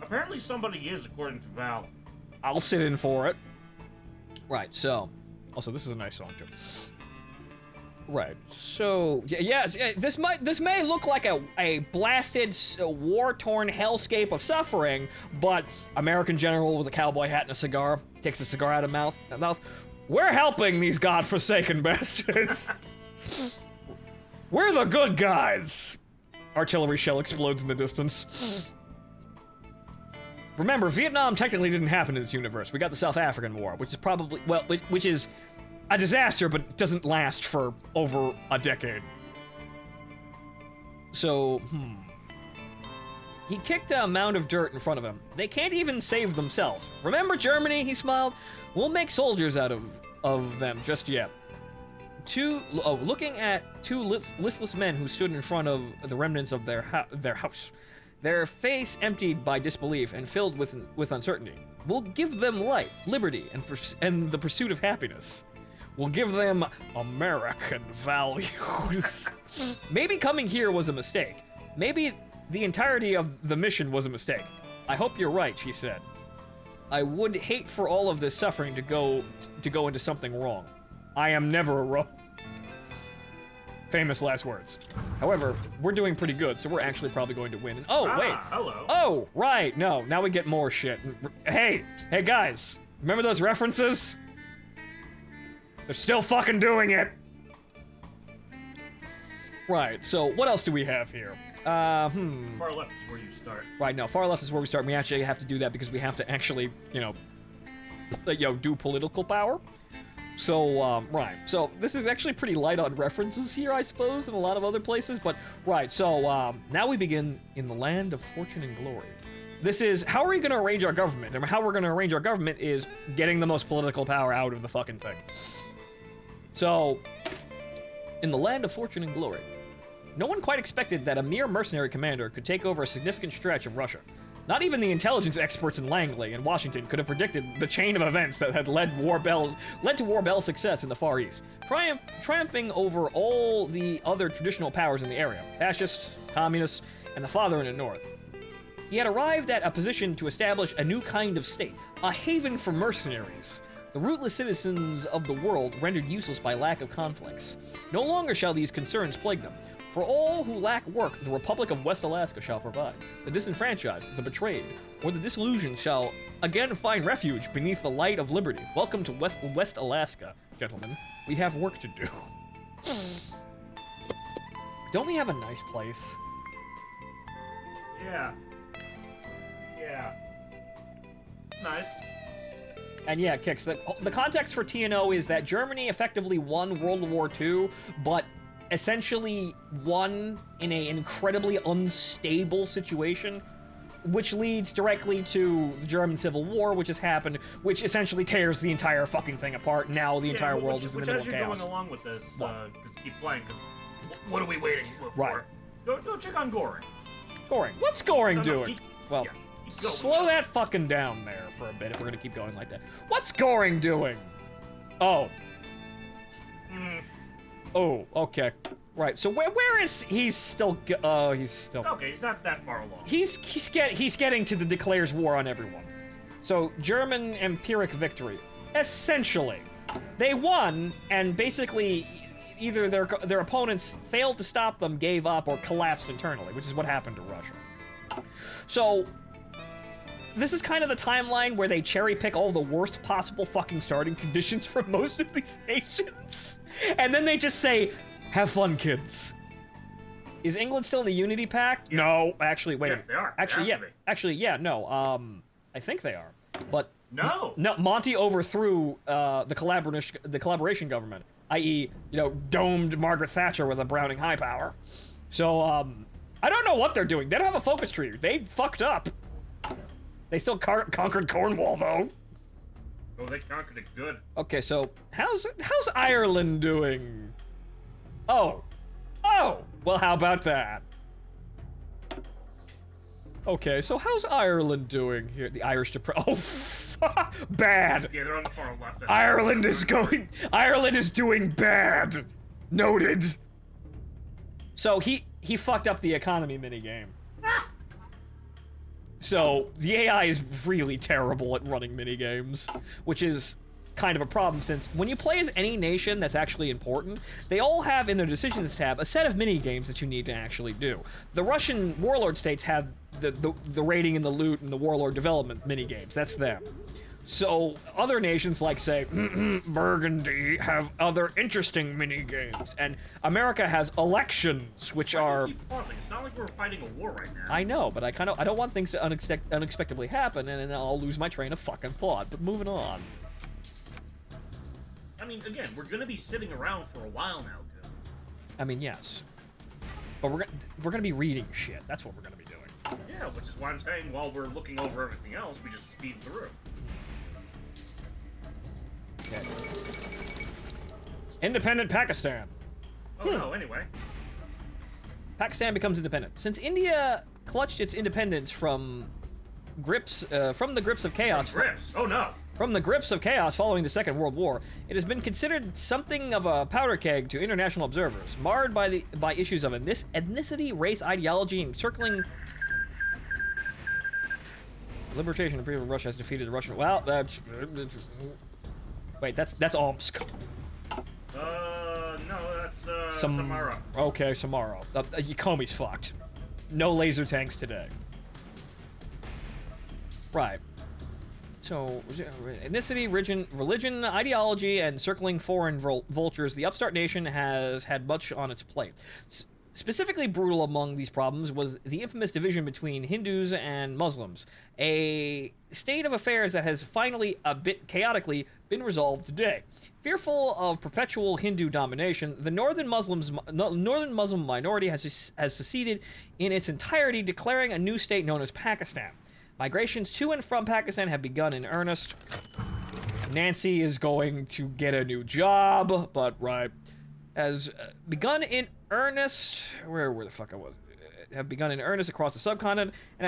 Apparently somebody is, according to Val. I'll sit in for it. Right, so... Also, this is a nice song, too. Right, so... Yes, this may look like a blasted, war-torn hellscape of suffering, but American general with a cowboy hat and a cigar takes a cigar out of mouth. We're helping these godforsaken bastards. We're the good guys. Artillery shell explodes in the distance. Remember, Vietnam technically didn't happen in this universe. We got the South African War, which is probably, well, which is a disaster, but doesn't last for over a decade. So, He kicked a mound of dirt in front of him. They can't even save themselves. Remember Germany? He smiled. We'll make soldiers out of them just yet. Looking at two listless men who stood in front of the remnants of their house, their face emptied by disbelief and filled with uncertainty. We'll give them life, liberty, and the pursuit of happiness. We'll give them American values. Maybe coming here was a mistake. Maybe the entirety of the mission was a mistake. I hope you're right, she said. I would hate for all of this suffering to go into something wrong. I am never wrong. Famous last words. However, we're doing pretty good, so we're actually probably going to win. And, oh, wait. Hello. Oh, right. No, now we get more shit. Hey guys. Remember those references? They're still fucking doing it. Right, so what else do we have here? Far left is where you start. Right, no, far left is where we start. We actually have to do that because we have to actually, do political power. So, right. So, this is actually pretty light on references here, I suppose, in a lot of other places. But, right, so, now we begin in the land of fortune and glory. This is, how are we going to arrange our government? And how we're going to arrange our government is getting the most political power out of the fucking thing. So, in the land of fortune and glory, no one quite expected that a mere mercenary commander could take over a significant stretch of Russia. Not even the intelligence experts in Langley and Washington could have predicted the chain of events that had led to War Bell's success in the Far East, triumphing over all the other traditional powers in the area, fascists, communists, and the Father in the North. He had arrived at a position to establish a new kind of state, a haven for mercenaries, the rootless citizens of the world rendered useless by lack of conflicts. No longer shall these concerns plague them. For all who lack work, the Republic of West Alaska shall provide. The disenfranchised, the betrayed, or the disillusioned shall again find refuge beneath the light of liberty. Welcome to West Alaska, gentlemen. We have work to do. Don't we have a nice place? Yeah. Yeah. It's nice. And yeah, Kix, the context for TNO is that Germany effectively won World War II, but essentially won in an incredibly unstable situation, which leads directly to the German Civil War, which has happened, which essentially tears the entire fucking thing apart. Now the entire world is in the middle of chaos. Which, as you're going along with this, keep playing, because what are we waiting for? Right. Go check on Goring. Goring. What's Goring doing? Well, slow that fucking down there for a bit if we're gonna keep going like that. What's Goring doing? Oh. Oh, okay. Right, so where is he's still okay, he's not that far along. He's getting to the declares war on everyone. So German empiric victory. Essentially. They won, and basically either their opponents failed to stop them, gave up, or collapsed internally, which is what happened to Russia. So this is kind of the timeline where they cherry pick all the worst possible fucking starting conditions for most of these nations. And then they just say, have fun, kids. Is England still in the Unity Pact? Yes. No, actually, wait. Yes, they are. Actually, yeah. Actually, yeah, no. I think they are. But no. Monty overthrew the collaboration government, i.e., domed Margaret Thatcher with a Browning high power. So, I don't know what they're doing. They don't have a focus tree. They fucked up. They still conquered Cornwall, though. Oh, they conquered it good. Okay, so how's Ireland doing? Oh, well, how about that? Okay, so how's Ireland doing here? The Irish bad. Yeah, they're on the far left. Ireland is doing bad. Noted. So he fucked up the economy minigame. So the AI is really terrible at running minigames, which is kind of a problem, since when you play as any nation that's actually important, they all have in their decisions tab a set of mini-games that you need to actually do. The Russian warlord states have the raiding and the loot and the warlord development mini-games. That's them. So other nations like, say, Burgundy have other interesting mini-games, and America has elections, which are... Keep pausing. It's not like we're fighting a war right now. I know, but I don't want things to unexpectedly happen, and then I'll lose my train of fucking thought. But moving on. I mean, again, we're gonna be sitting around for a while now, dude. I mean, yes. But we're gonna be reading shit. That's what we're gonna be doing. Yeah, which is why I'm saying while we're looking over everything else, we just speed through. Okay. Independent Pakistan. Oh no, anyway. Pakistan becomes independent. Since India clutched its independence from the grips of chaos. From the grips of chaos following the Second World War, it has been considered something of a powder keg to international observers, marred by issues of ethnicity, race, ideology, and circling. Liberation of freedom of Russia has defeated the Russian. Well, wait, that's Omsk. No, that's Samara. Okay, Samara. Yakomi's fucked. No laser tanks today. Right. So, ethnicity, religion, ideology, and circling foreign vultures, the upstart nation has had much on its plate. Specifically brutal among these problems was the infamous division between Hindus and Muslims, a state of affairs that has finally, a bit chaotically, been resolved today. Fearful of perpetual Hindu domination, the northern Muslim minority has seceded in its entirety, declaring a new state known as Pakistan. Migrations to and from Pakistan have begun in earnest. Nancy is going to get a new job, but right. Has begun in earnest. Where the fuck I was? have begun in earnest across the subcontinent and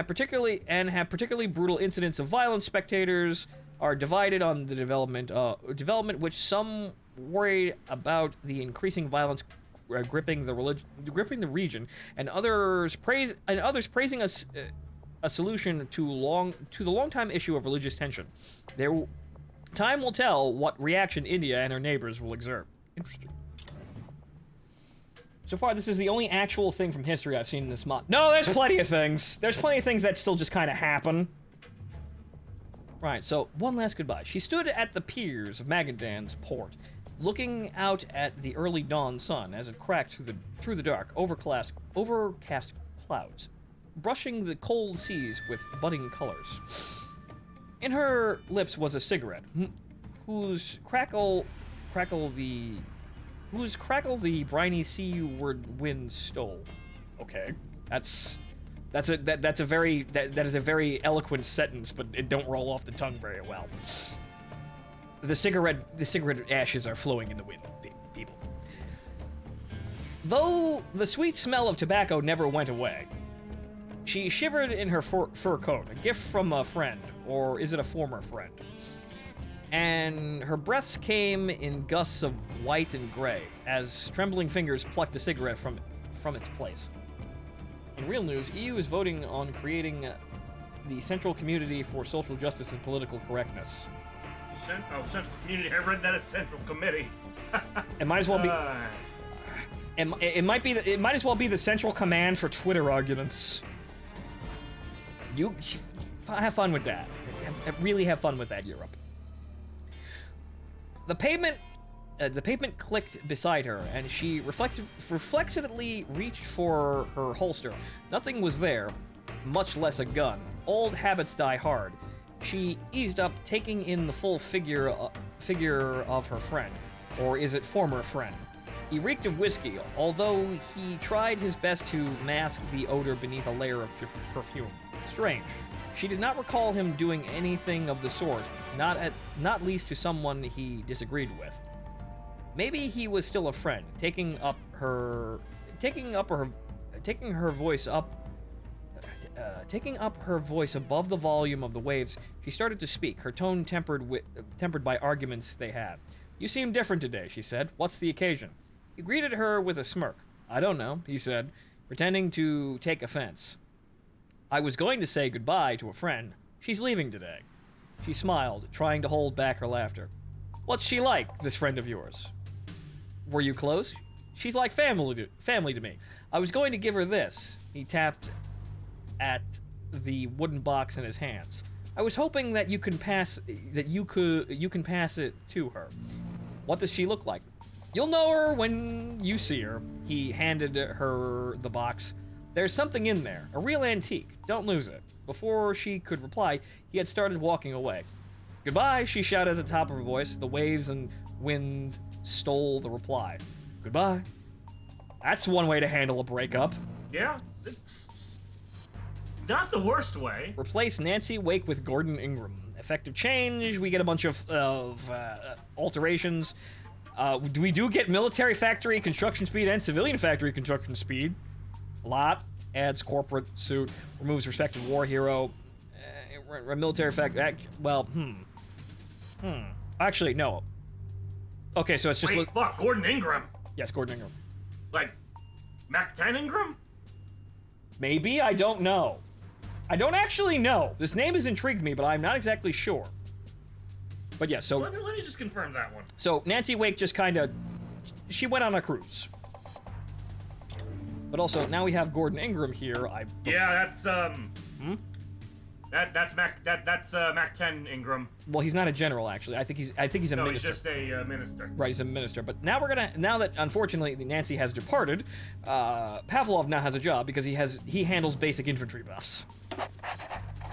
have particularly brutal incidents of violence. Spectators are divided on the development which some worry about the increasing violence gripping the region, and others praising a solution to the long-time issue of religious tension. Time will tell what reaction India and her neighbors will exert. Interesting. So far, this is the only actual thing from history I've seen in this mod. No, there's plenty of things. There's plenty of things that still just kind of happen. Right, so one last goodbye. She stood at the piers of Magadan's port, looking out at the early dawn sun as it cracked through the dark, overcast clouds, brushing the cold seas with budding colors. In her lips was a cigarette, whose crackle the briny seaward wind stole. Okay, that is a very eloquent sentence, but it don't roll off the tongue very well. The cigarette ashes are flowing in the wind, people. Though the sweet smell of tobacco never went away, she shivered in her fur coat, a gift from a friend, or is it a former friend? And her breaths came in gusts of white and gray, as trembling fingers plucked the cigarette from its place. In real news, EU is voting on creating the Central Community for Social Justice and Political Correctness. Central Community. I read that as Central Committee. It might as well be. It might as well be the Central Command for Twitter arguments. You have fun with that. Really have fun with that, Europe. The pavement clicked beside her, and she reflexively reached for her holster. Nothing was there, much less a gun. Old habits die hard. She eased up, taking in the full figure of her friend, or is it former friend? He reeked of whiskey, although he tried his best to mask the odor beneath a layer of perfume. Strange. She did not recall him doing anything of the sort, not least to someone he disagreed with. Maybe he was still a friend, taking her voice above the volume of the waves. She started to speak, her tone tempered by arguments they had. "You seem different today," she said. "What's the occasion?" He greeted her with a smirk. "I don't know," he said, pretending to take offense. "I was going to say goodbye to a friend. She's leaving today." She smiled, trying to hold back her laughter. "What's she like, this friend of yours?" "Were you close?" "She's like family to me. I was going to give her this." He tapped at the wooden box in his hands. "I was hoping that you can pass it to her." "What does she look like?" "You'll know her when you see her." He handed her the box. "There's something in there, a real antique. Don't lose it." Before she could reply, he had started walking away. "Goodbye," she shouted at the top of her voice. The waves and wind stole the reply. "Goodbye." That's one way to handle a breakup. Yeah, it's not the worst way. Replace Nancy Wake with Gordon Ingram. Effective change. We get a bunch of alterations. We do get military factory construction speed and civilian factory construction speed. A lot. Adds corporate suit. Removes respected war hero. Military factory. Well, Actually, no. Okay, so it's just. Wait, fuck, Gordon Ingram. Yes, Gordon Ingram. Like, Mac 10 Ingram? Maybe, I don't know. I don't actually know. This name has intrigued me, but I'm not exactly sure. But yeah, so... Let me just confirm that one. So, Nancy Wake just kind of... She went on a cruise. But also, now we have Gordon Ingram here. Yeah, that's, That's Mac 10 Ingram. Well, he's not a general, actually. I think he's a minister. No, he's just a minister. Right, he's a minister. But now now that unfortunately Nancy has departed, Pavlov now has a job because he handles basic infantry buffs.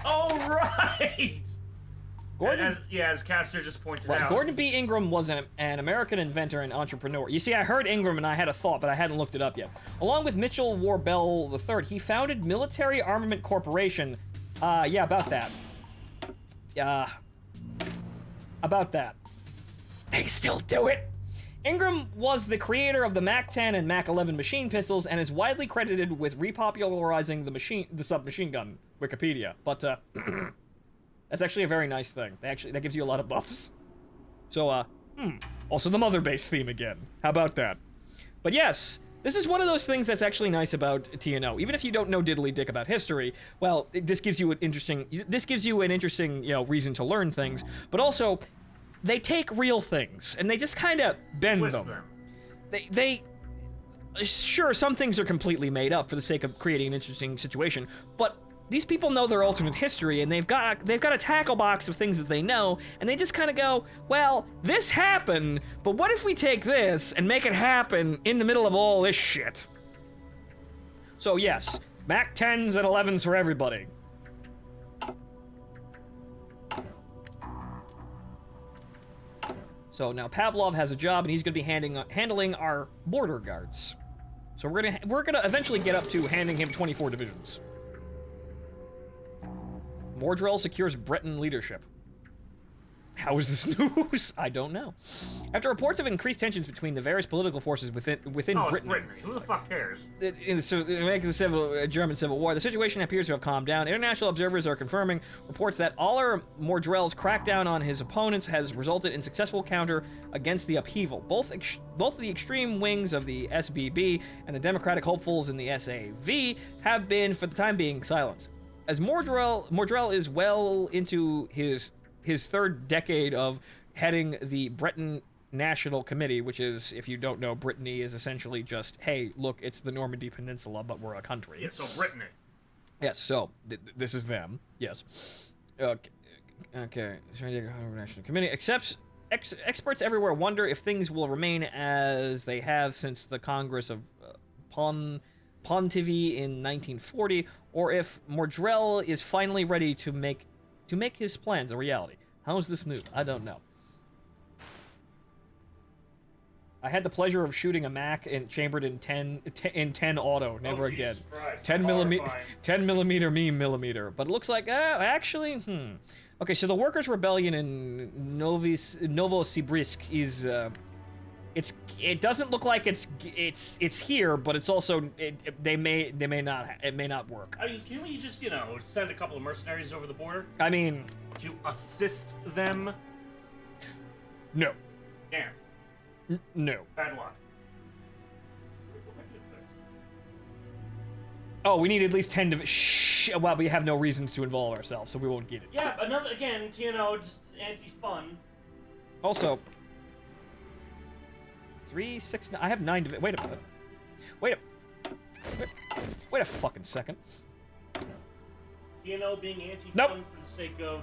Oh right. Gordon, as Caster just pointed out. Gordon B. Ingram was an American inventor and entrepreneur. You see, I heard Ingram and I had a thought, but I hadn't looked it up yet. Along with Mitchell Warbell III, he founded Military Armament Corporation. Yeah, about that. About that. They still do it. Ingram was the creator of the MAC-10 and MAC-11 machine pistols and is widely credited with repopularizing the submachine gun. Wikipedia, but that's actually a very nice thing. That gives you a lot of buffs. So, also the Mother Base theme again. How about that? But yes, this is one of those things that's actually nice about TNO. Even if you don't know diddly dick about history, well, this gives you an interesting, reason to learn things. But also, they take real things and they just kind of bend them. Sure, some things are completely made up for the sake of creating an interesting situation, but these people know their alternate history, and they've got a tackle box of things that they know, and they just kind of go, well, this happened, but what if we take this and make it happen in the middle of all this shit? So yes, Mac 10s and 11s for everybody. So now Pavlov has a job, and he's going to be handling our border guards. So we're gonna eventually get up to handing him 24 divisions. Mordrell secures Breton leadership. How is this news? I don't know. After reports of increased tensions between the various political forces within Britain. Who the fuck cares? In the German Civil War, the situation appears to have calmed down. International observers are confirming reports that Aller Mordrell's crackdown on his opponents has resulted in successful counter against the upheaval. Both the extreme wings of the SBB and the democratic hopefuls in the SAV have been, for the time being, silenced. As Mordrell is well into his third decade of heading the Breton National Committee, which is, if you don't know, Brittany is essentially just, hey, look, it's the Normandy Peninsula, but we're a country. Yeah, so Brittany. Yes, so this is them. Yes. Okay. National Committee. Experts everywhere wonder if things will remain as they have since the Congress of Pontivy in 1940, or if Mordrell is finally ready to make his plans a reality. How is this new? I don't know. I had the pleasure of shooting a Mac and chambered in 10 auto. Never again. 10 millimeter millimeter. But it looks like actually. Okay, so the Workers' Rebellion in Novosibirsk is it doesn't look like it's here, but it's also it may not work. I mean, can we just send a couple of mercenaries over the border? I mean, to assist them? No. Damn. No. Bad luck. Oh, we need at least 10 well, we have no reasons to involve ourselves, so we won't get it. Yeah, again, TNO, just anti-fun. Also, 3, 6, 9, I have 9 divisions. Wait a minute. Wait a fucking second. TNO being anti-fun for the sake of,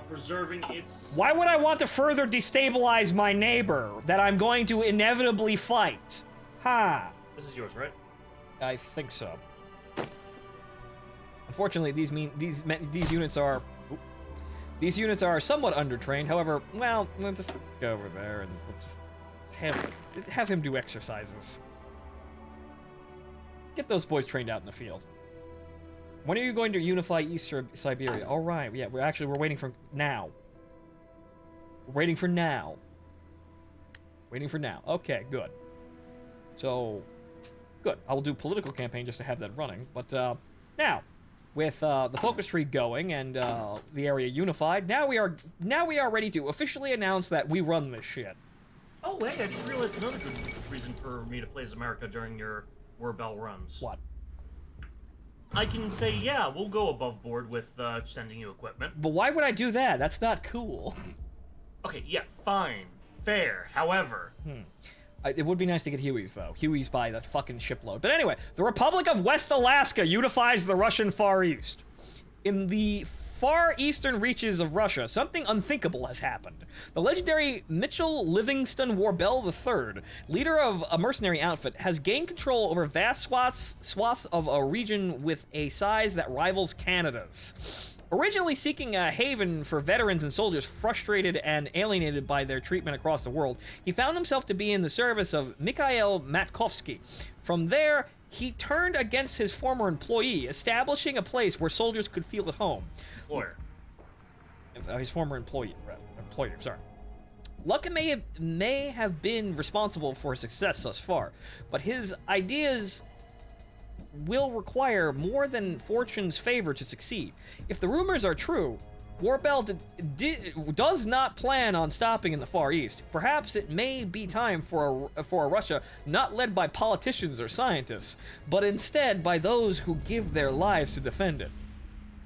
preserving its... Why would I want to further destabilize my neighbor that I'm going to inevitably fight? Ha! This is yours, right? I think so. Unfortunately, these units are... These units are somewhat undertrained. However, well, let's just go over there and let's just have him do exercises. Get those boys trained out in the field. When are you going to unify East Siberia? All right, yeah, we're waiting for now. We're waiting for now. Waiting for now. Okay, good. So, good. I will do political campaign just to have that running. But now, with the focus tree going and the area unified, now we are ready to officially announce that we run this shit. Oh, hey, I just realized another good reason for me to play as America during your Warbell runs. What? I can say, yeah, we'll go above board with sending you equipment. But why would I do that? That's not cool. Okay, yeah, fine. Fair. However... It would be nice to get Hueys, though. Hueys by the fucking shipload. But anyway, the Republic of West Alaska unifies the Russian Far East. In the far eastern reaches of Russia, something unthinkable has happened. The legendary Mitchell Livingston Warbell III, leader of a mercenary outfit, has gained control over vast swaths of a region with a size that rivals Canada's. Originally seeking a haven for veterans and soldiers frustrated and alienated by their treatment across the world, he found himself to be in the service of Mikhail Matkovsky. From there, he turned against his former employee, establishing a place where soldiers could feel at home. Employer. His former employer, sorry. Luck may have been responsible for his success thus far, but his ideas will require more than fortune's favor to succeed. If the rumors are true, Warbell does not plan on stopping in the Far East. Perhaps it may be time for a Russia not led by politicians or scientists, but instead by those who give their lives to defend it.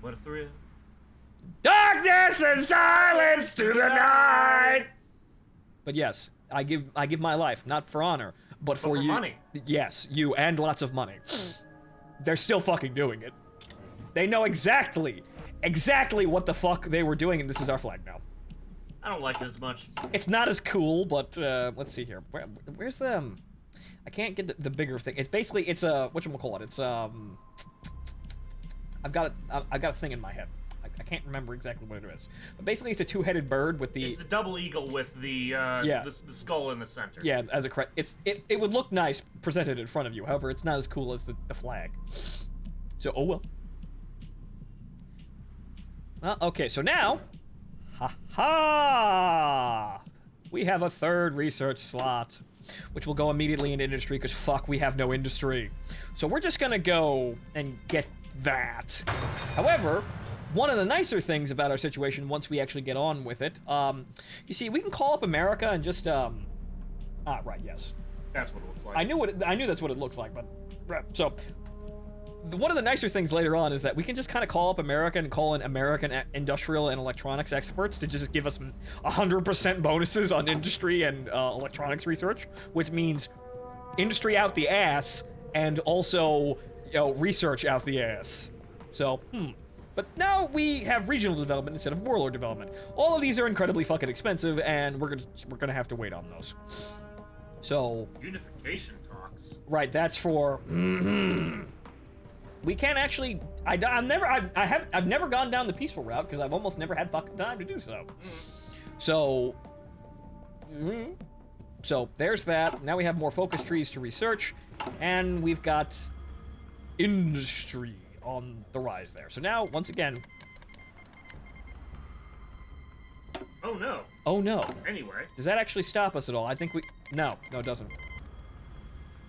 What a thrill. Darkness and silence to the night! But yes, I give my life, not for honor, but for you. Money. Yes, you, and lots of money. They're still fucking doing it. They know exactly what the fuck they were doing, and this is our flag now. I don't like it as much. It's not as cool, but let's see here. Where's the? I can't get the bigger thing. It's basically a whatchamacallit. It's I've got a thing in my head. I can't remember exactly what it is, but basically it's a two-headed bird with the. It's the double eagle with the the skull in the center. Yeah, as a it would look nice presented in front of you. However, it's not as cool as the flag. So oh well. Okay, so now, we have a third research slot, which will go immediately into industry, because fuck, we have no industry. So we're just gonna go and get that. However, one of the nicer things about our situation, once we actually get on with it, you see, we can call up America and just, right, yes. That's what it looks like. I knew that's what it looks like, but, right, so. One of the nicer things later on is that we can just kind of call up America and call in American industrial and electronics experts to just give us 100% bonuses on industry and electronics research, which means industry out the ass and also, research out the ass. So, But now we have regional development instead of warlord development. All of these are incredibly fucking expensive, and we're gonna have to wait on those. So unification talks. Right, that's for. We can't actually. I've never gone down the peaceful route because I've almost never had fucking time to do so. So. So there's that. Now we have more focus trees to research, and we've got industry on the rise there. So now, once again. Oh no. Oh no. Anyway. Does that actually stop us at all? I think we. No, it doesn't.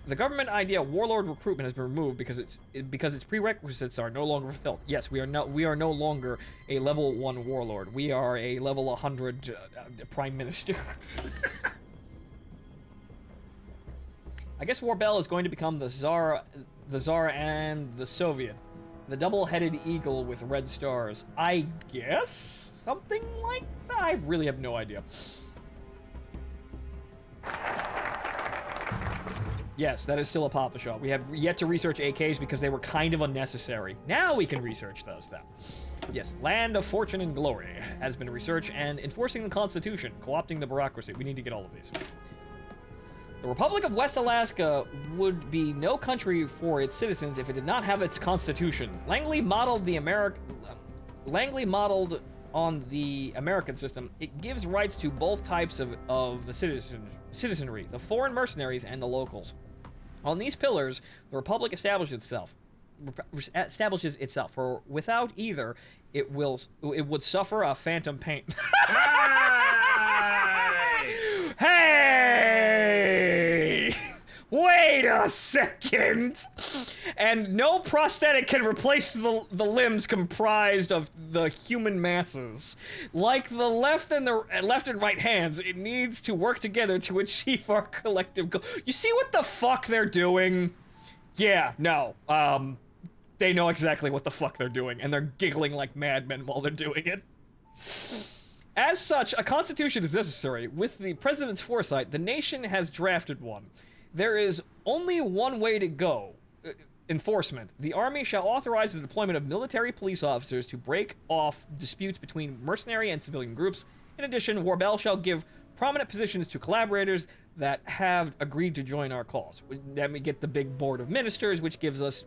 The government idea warlord recruitment has been removed because its prerequisites are no longer fulfilled. Yes, we are no longer a level 1 warlord. We are a level 100 prime minister. I guess Warbell is going to become the Tsar and the Soviet, the double-headed eagle with red stars. I guess something like that. I really have no idea. Yes, that is still a Papa Shot. We have yet to research AKs because they were kind of unnecessary. Now we can research those, though. Yes, Land of Fortune and Glory has been researched, and enforcing the Constitution, co-opting the bureaucracy. We need to get all of these. The Republic of West Alaska would be no country for its citizens if it did not have its constitution. Langley modeled on the American system. It gives rights to both types of the citizenry, the foreign mercenaries and the locals. On these pillars, the Republic establishes itself. For without either, it would suffer a phantom pain. Hey! Wait a second! And no prosthetic can replace the limbs comprised of the human masses. Like the left and right hands, it needs to work together to achieve our collective goal. You see what the fuck they're doing? Yeah, no. They know exactly what the fuck they're doing, and they're giggling like madmen while they're doing it. As such, a constitution is necessary. With the president's foresight, the nation has drafted one. There is only one way to go. Enforcement. The army shall authorize the deployment of military police officers to break off disputes between mercenary and civilian groups. In addition, Warbell shall give prominent positions to collaborators that have agreed to join our cause. Then we get the big board of ministers, which gives us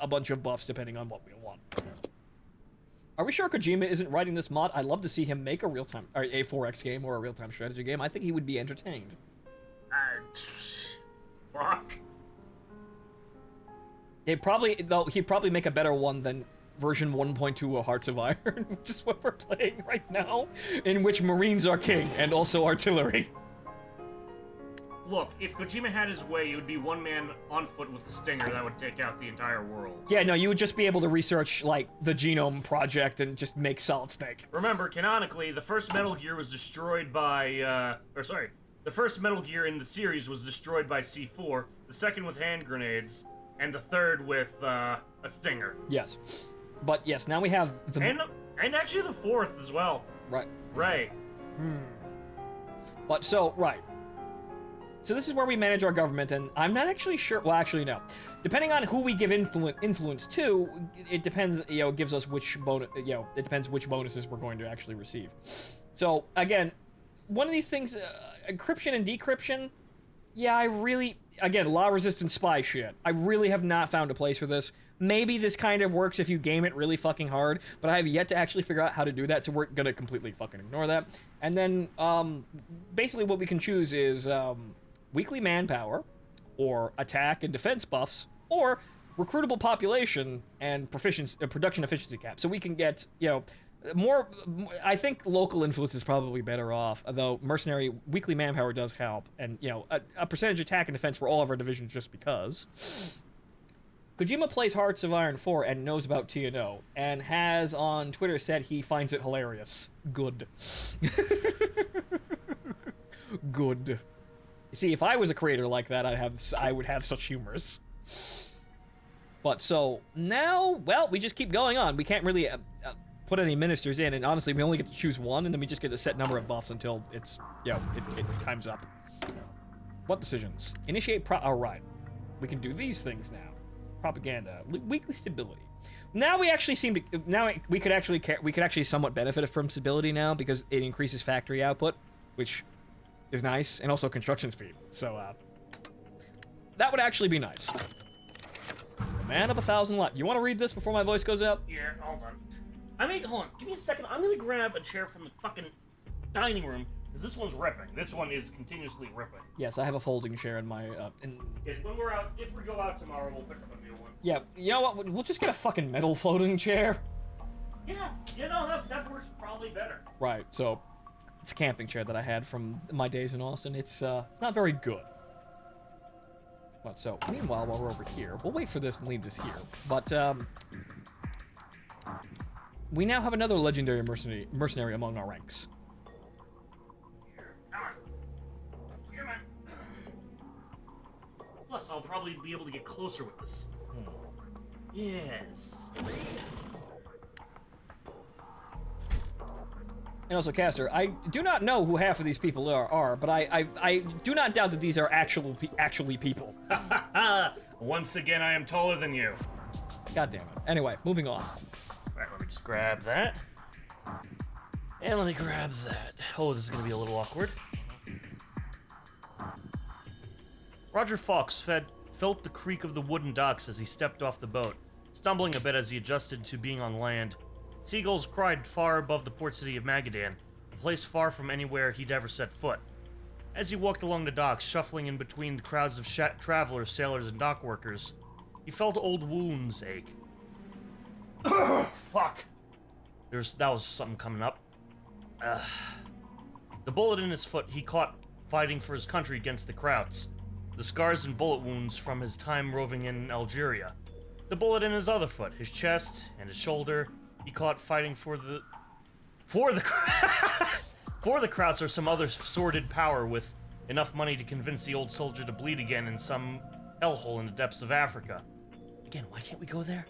a bunch of buffs depending on what we want. Are we sure Kojima isn't writing this mod? I'd love to see him make a real-time, or a 4X game or a real-time strategy game. I think he would be entertained. Fuck. He'd probably make a better one than version 1.2 of Hearts of Iron, which is what we're playing right now, in which Marines are king and also artillery. Look, if Kojima had his way, it would be one man on foot with a stinger that would take out the entire world. Yeah, no, you would just be able to research, like, the Genome Project and just make Solid Snake. Remember, canonically, the first Metal Gear was destroyed by, the first Metal Gear in the series was destroyed by C4, the second with hand grenades, and the third with, a stinger. Yes. But, yes, now we have the... And actually the fourth as well. Right. Right. But, so, right. So this is where we manage our government, and I'm not actually sure. Well, actually, no. Depending on who we give influence to, it depends. It gives us which bonus. It depends which bonuses we're going to actually receive. So again, one of these things, encryption and decryption. Yeah, again, law-resistant spy shit. I really have not found a place for this. Maybe this kind of works if you game it really fucking hard, but I have yet to actually figure out how to do that, so we're gonna completely fucking ignore that. And then, basically what we can choose is, weekly manpower, or attack and defense buffs, or recruitable population and production efficiency cap. So we can get, more. I think local influence is probably better off, although mercenary weekly manpower does help, and a percentage attack and defense for all of our divisions just because. Kojima plays Hearts of Iron 4 and knows about TNO, and has on Twitter said he finds it hilarious. Good. Good. See, if I was a creator like that, I would have such humors. But so now, well, we just keep going on. We can't really put any ministers in, and honestly, we only get to choose one, and then we just get a set number of buffs until it's, it time's up. What decisions? Initiate all right. We can do these things now. Propaganda, weekly stability. Now we actually seem to. Now we could actually somewhat benefit from stability now because it increases factory output, which is nice, and also construction speed. So, that would actually be nice. The man of 1,000 lives. You want to read this before my voice goes out? Yeah, hold on. Hold on. Give me a second. I'm gonna grab a chair from the fucking dining room, because this one's ripping. This one is continuously ripping. Yes, I have a folding chair in my, Yeah, when we're out, if we go out tomorrow, we'll pick up a new one. Yeah, you know what? We'll just get a fucking metal floating chair. Yeah, no, that works probably better. Right, so... It's a camping chair that I had from my days in Austin. It's not very good. But so, meanwhile, while we're over here, we'll wait for this and leave this here. But, we now have another legendary mercenary among our ranks. Come on. Plus, I'll probably be able to get closer with this. Yes. And also, Caster, I do not know who half of these people are, but I do not doubt that these are actually people. Once again, I am taller than you. God damn it. Anyway, moving on. Alright, let me just grab that. And let me grab that. Oh, this is gonna be a little awkward. Roger Fox felt the creak of the wooden docks as he stepped off the boat, stumbling a bit as he adjusted to being on land. Seagulls cried far above the port city of Magadan, a place far from anywhere he'd ever set foot. As he walked along the docks, shuffling in between the crowds of travelers, sailors, and dock workers, he felt old wounds ache. Fuck! That was something coming up. The bullet in his foot he caught fighting for his country against the Krauts. The scars and bullet wounds from his time roving in Algeria. The bullet in his other foot, his chest, and his shoulder, he caught fighting for the Krauts or some other sordid power with enough money to convince the old soldier to bleed again in some hellhole in the depths of Africa. Again, why can't we go there?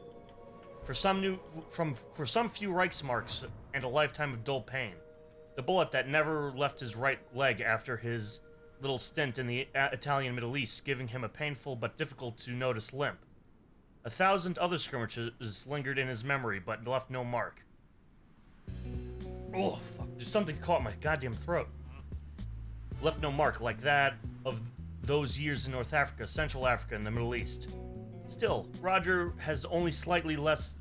For some few Reichsmarks and a lifetime of dull pain. The bullet that never left his right leg after his little stint in the Italian Middle East, giving him a painful but difficult to notice limp. 1,000 other skirmishes lingered in his memory, but left no mark. Oh, fuck. There's something caught my goddamn throat. Left no mark like that of those years in North Africa, Central Africa, and the Middle East. Still, Roger has only slightly less...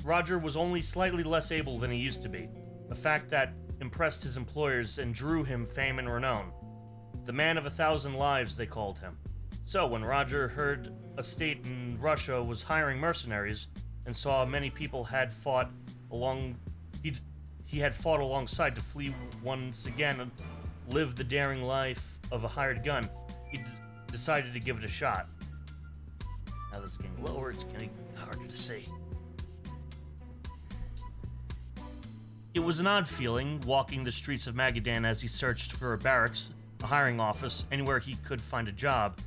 Roger was only slightly less able than he used to be. A fact that impressed his employers and drew him fame and renown. The man of 1,000 lives, they called him. So, when Roger heard a state in Russia was hiring mercenaries and saw many people had fought he had fought alongside to flee once again and live the daring life of a hired gun, he decided to give it a shot. Now this is getting lower, it's getting harder to see. It was an odd feeling, walking the streets of Magadan as he searched for a barracks, a hiring office, anywhere he could find a job.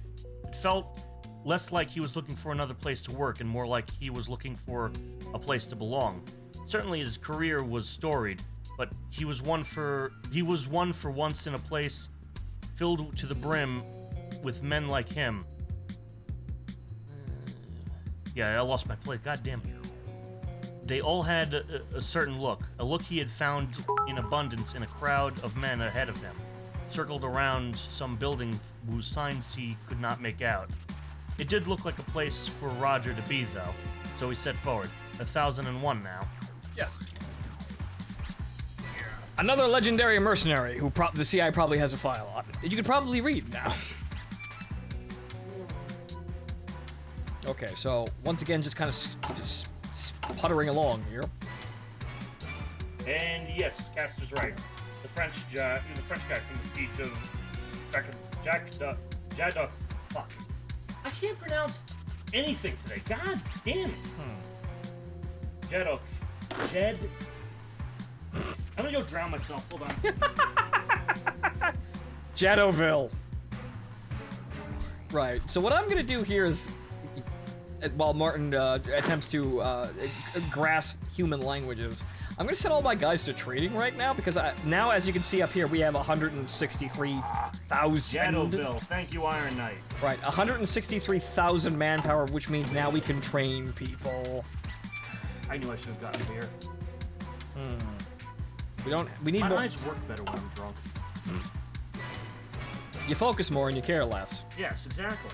It felt less like he was looking for another place to work and more like he was looking for a place to belong. Certainly his career was storied, but he was one for once in a place filled to the brim with men like him. Yeah, I lost my place. God damn it. They all had a certain look, a look he had found in abundance in a crowd of men ahead of him, circled around some building whose signs he could not make out. It did look like a place for Roger to be, though, so he set forward. 1001 now. Yes. Another legendary mercenary who the CI probably has a file on. You could probably read now. Okay, so once again, just kind of just puttering along here. And yes, Caster's right. The French guy from the siege of Jadok. Fuck. I can't pronounce anything today. God damn it. Jed. I'm gonna go drown myself. Hold on. Jadoville. Right. So what I'm gonna do here is, while Martin attempts to grasp human languages, I'm gonna send all my guys to trading right now because now, as you can see up here, we have 163,000. Jadoville. Thank you, Iron Knight. Right, 163,000 manpower, which means now we can train people. I knew I should have gotten beer. We need more. My eyes work better when I'm drunk. You focus more and you care less. Yes, exactly.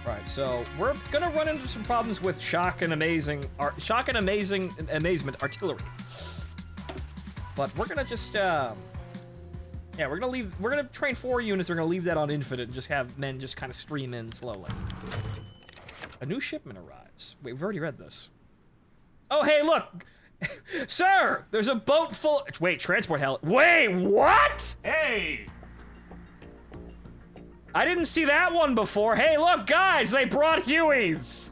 Right, so we're gonna run into some problems with shock and amazement artillery. But we're gonna just we're gonna train 4 units, we're gonna leave that on infinite and just have men just kind of stream in slowly. A new shipment arrives. Wait, we've already read this. Oh, hey, look! Sir! There's a boat full... Wait, transport hell... Wait, what?! Hey! I didn't see that one before. Hey, look, guys! They brought Hueys!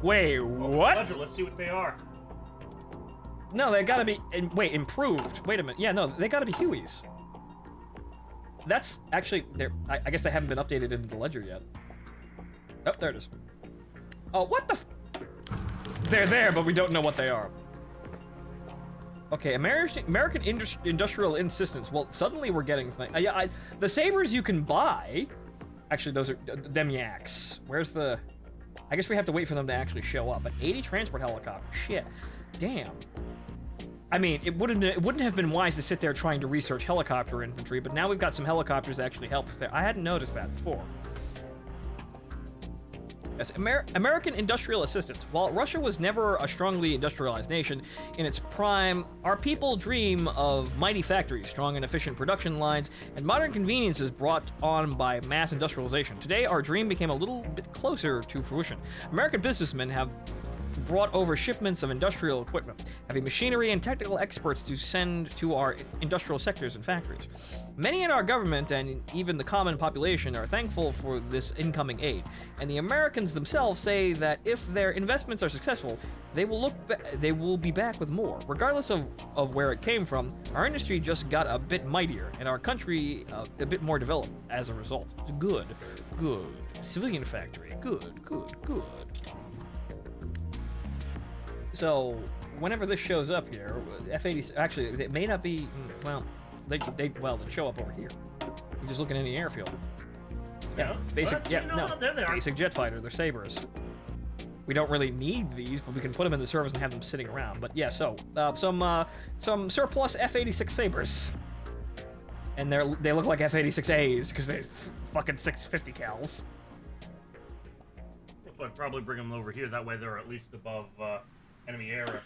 Wait, what? Ledger, let's see what they are. No, they gotta be... Wait, improved. Wait a minute. Yeah, no, they gotta be Hueys. That's actually... I guess they haven't been updated into the ledger yet. Oh, there it is. Oh, what the... They're there, but we don't know what they are. Okay, American Industrial Insistence. Well, suddenly we're getting things. The sabers you can buy. Actually, those are Demyaks. Where's the? I guess we have to wait for them to actually show up. But 80 transport helicopters. Shit. Damn. I mean, it wouldn't have been wise to sit there trying to research helicopter infantry. But now we've got some helicopters that actually help us there. I hadn't noticed that before. Yes, American industrial assistance. While Russia was never a strongly industrialized nation, in its prime, our people dream of mighty factories, strong and efficient production lines, and modern conveniences brought on by mass industrialization. Today, our dream became a little bit closer to fruition. American businessmen have brought over shipments of industrial equipment, having machinery and technical experts to send to our industrial sectors and factories. Many in our government and even the common population are thankful for this incoming aid, and the Americans themselves say that if their investments are successful, they will be back with more. Regardless of where it came from, our industry just got a bit mightier, and our country a bit more developed as a result. Good. Civilian factory. Good. So, whenever this shows up here, F-80... Actually, it may not be... Well, they show up over here. You just look at any airfield. Yeah, basic... What? Yeah, no, there they are. Basic jet fighter. They're Sabres. We don't really need these, but we can put them in the service and have them sitting around. But yeah, so, some surplus F-86 Sabres. And they look like F-86As, because they're fucking 650 cals. So I'd probably bring them over here, that way they're at least above, enemy area.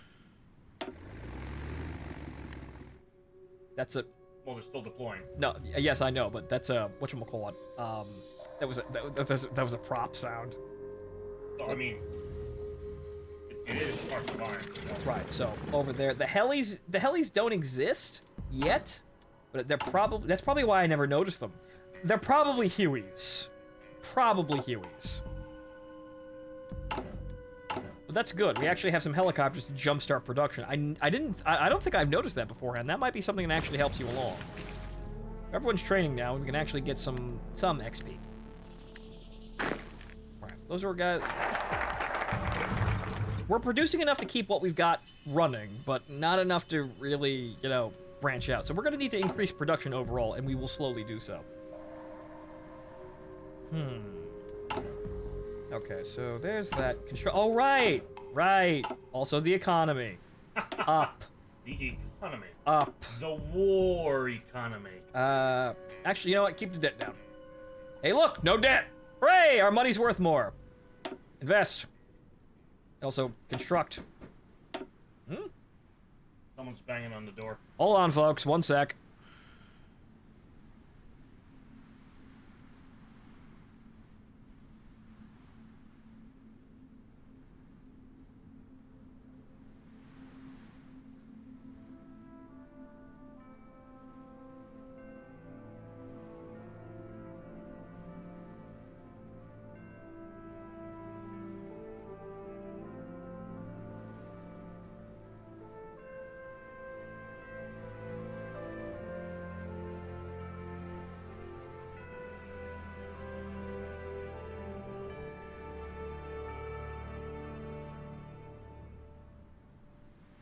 That's a... Well, they're still deploying. No, yes, I know, but that's whatchamacallit. That was a prop sound. So, I mean, it is hard to find. Right. So over there, the helis don't exist yet, but that's probably why I never noticed them. They're probably Hueys. Probably Hueys. But that's good. We actually have some helicopters to jumpstart production. I don't think I've noticed that beforehand. That might be something that actually helps you along. Everyone's training now, and we can actually get some XP. Alright, those are guys. We're producing enough to keep what we've got running, but not enough to really, branch out. So we're going to need to increase production overall, and we will slowly do so. Okay, so there's that oh, right. Also the economy. Up. The economy. Up. The war economy. Actually, you know what? Keep the debt down. Hey, look, no debt. Hooray! Our money's worth more. Invest. Also, construct. Someone's banging on the door. Hold on, folks. 1 sec.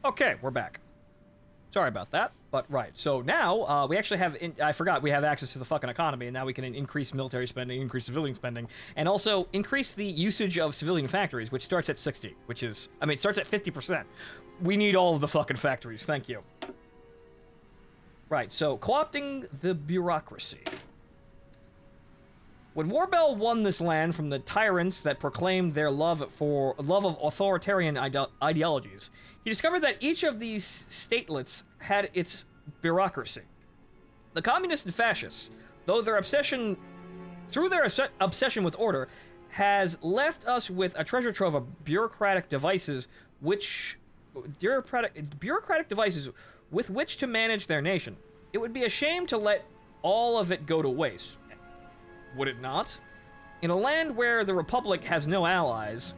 Okay, we're back. Sorry about that, but right. So now, we actually have, I forgot, we have access to the fucking economy, and now we can increase military spending, increase civilian spending, and also increase the usage of civilian factories, which starts at 60, which is, it starts at 50%. We need all of the fucking factories, thank you. Right, so, co-opting the bureaucracy. When Warbell won this land from the tyrants that proclaimed their love of authoritarian ideologies, he discovered that each of these statelets had its bureaucracy. The communists and fascists, through their obsession with order, has left us with a treasure trove of bureaucratic devices with which to manage their nation. It would be a shame to let all of it go to waste. Would it not? In a land where the Republic has no allies,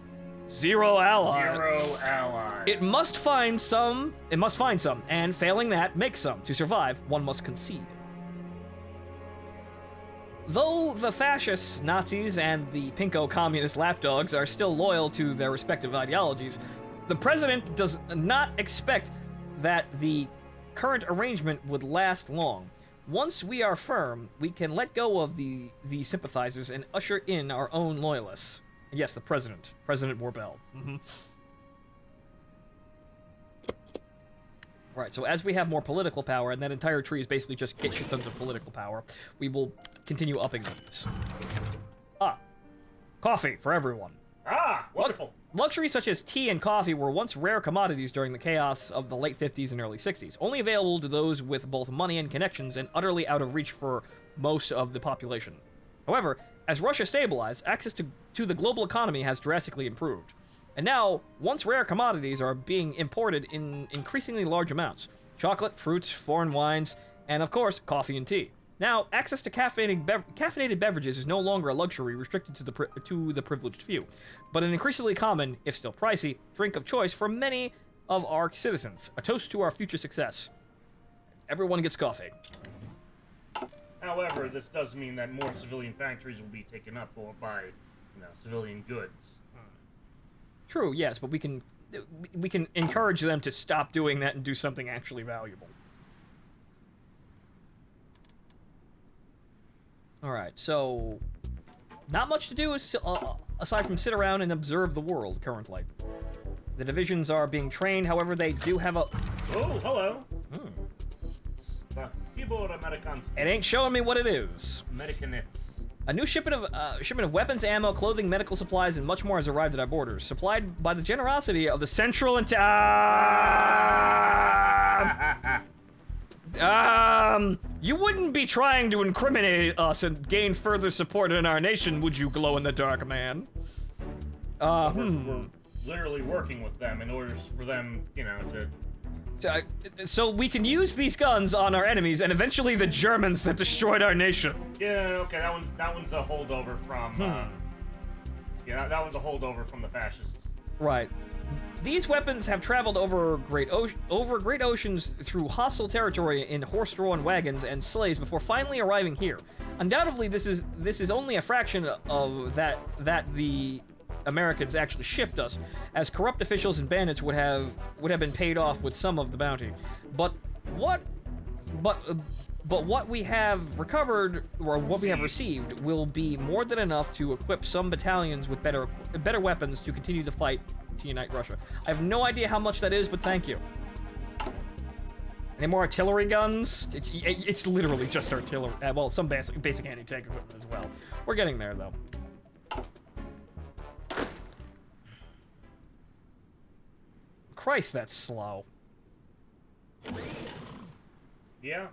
zero allies, it must find some, and failing that, make some. To survive, one must concede. Though the fascists, Nazis, and the pinko communist lapdogs are still loyal to their respective ideologies, the president does not expect that the current arrangement would last long. Once we are firm, we can let go of the sympathizers and usher in our own loyalists. Yes, the President Warbell. Right, so as we have more political power, and that entire tree is basically just shit tons of political power, we will continue upping these. Coffee for everyone. Wonderful. Luxuries such as tea and coffee were once rare commodities during the chaos of the late 50s and early 60s, only available to those with both money and connections, and utterly out of reach for most of the population. However, as Russia stabilized, access to the global economy has drastically improved. And now, once rare commodities are being imported in increasingly large amounts. Chocolate, fruits, foreign wines, and of course, coffee and tea. Now, access to caffeinated beverages is no longer a luxury restricted to the privileged few, but an increasingly common, if still pricey, drink of choice for many of our citizens. A toast to our future success. Everyone gets coffee. However, this does mean that more civilian factories will be taken up by, civilian goods. True, yes, but we can encourage them to stop doing that and do something actually valuable. Alright, so not much to do aside from sit around and observe the world currently. The divisions are being trained, however, they do have a... Oh, hello. It ain't showing me what it is. Medicanets. A new shipment of weapons, ammo, clothing, medical supplies, and much more has arrived at our borders, supplied by the generosity of the Central and You wouldn't be trying to incriminate us and gain further support in our nation, would you, glow-in-the-dark man? We're literally working with them in order for them, you know, to... So we can use these guns on our enemies and eventually the Germans that destroyed our nation. Yeah, okay, that one's a holdover from, yeah, that one's a holdover from the fascists. Right. These weapons have traveled over great oceans through hostile territory in horse-drawn wagons and sleighs before finally arriving here. Undoubtedly, this is only a fraction of that the Americans actually shipped us, as corrupt officials and bandits would have been paid off with some of the bounty. But what we have recovered, or what we have received, will be more than enough to equip some battalions with better weapons to continue the fight to unite Russia. I have no idea how much that is, but thank you. Any more artillery guns? It's literally just artillery. Well, some basic anti-tank equipment as well. We're getting there, though. Christ, that's slow. Yeah.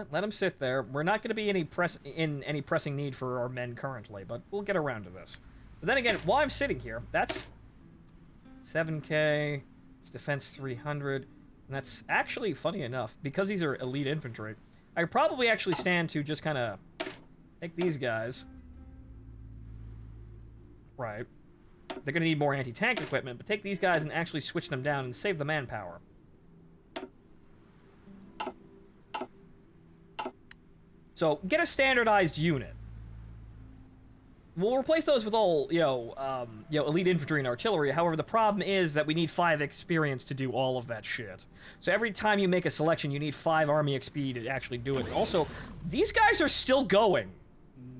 Let him sit there. We're not going to be in any pressing need for our men currently, but we'll get around to this. But then again, while I'm sitting here, that's 7K, it's defense 300, and that's actually, funny enough, because these are elite infantry, I probably actually stand to just kind of take these guys. Right. They're going to need more anti-tank equipment, but take these guys and actually switch them down and save the manpower. So, get a standardized unit. We'll replace those with all, elite infantry and artillery. However, the problem is that we need 5 experience to do all of that shit. So every time you make a selection, you need 5 army XP to actually do it. Also, these guys are still going.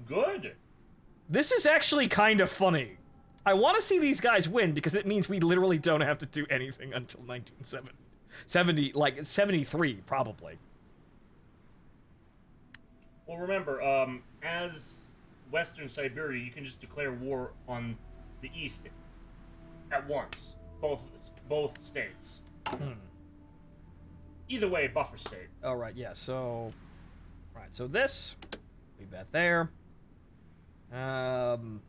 Good. This is actually kind of funny. I want to see these guys win because it means we literally don't have to do anything until 73, probably. Well, remember, as Western Siberia, you can just declare war on the East at once. Both states. Either way, buffer state. Oh, right, yeah, so... Right, so this, leave that there.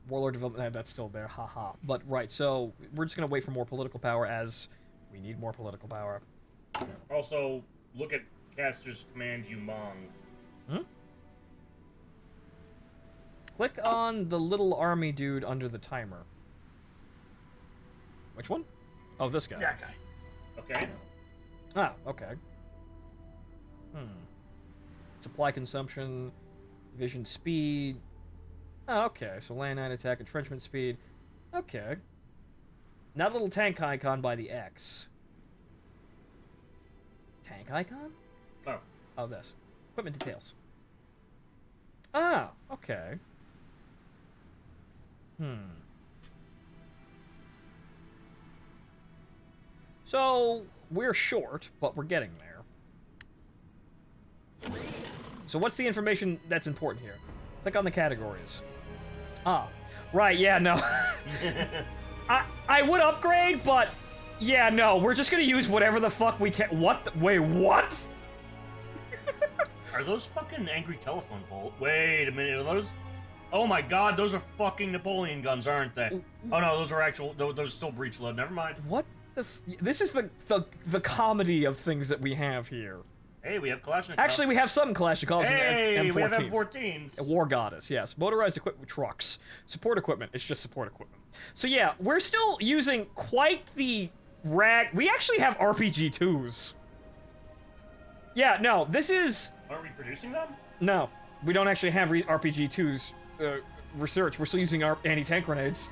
Warlord development, that's still there, haha. But, right, so we're just gonna wait for more political power as we need more political power. Also, look at Caster's command, Umang. Click on the little army dude under the timer. Which one? Oh, this guy. That guy. Okay. Ah, okay. Supply consumption, vision speed. Oh, okay, so land 9 attack, entrenchment speed. Okay. Now the little tank icon by the X. Tank icon? Oh. Oh, this. Equipment details. Ah, okay. So, we're short, but we're getting there. So what's the information that's important here? Click on the categories. Ah, right, yeah, no. I would upgrade, but yeah, no, we're just gonna use whatever the fuck we can. Wait, what? Are those fucking angry telephone poles? Wait a minute, are those... Oh my god, those are fucking Napoleon guns, aren't they? Oh no, those are actual... Those are still breech load, never mind. What the This is the comedy of things that we have here. Hey, we have Kalashnikovs. Actually, we have some Kalashnikovs and M14s. We have M14s. War Goddess, yes. Motorized equipment trucks. Support equipment. It's just support equipment. So yeah, we're still using quite the rag... We actually have RPG-2s. Yeah, no, this is... Aren't we producing them? No, we don't actually have RPG-2s research. We're still using our anti-tank grenades.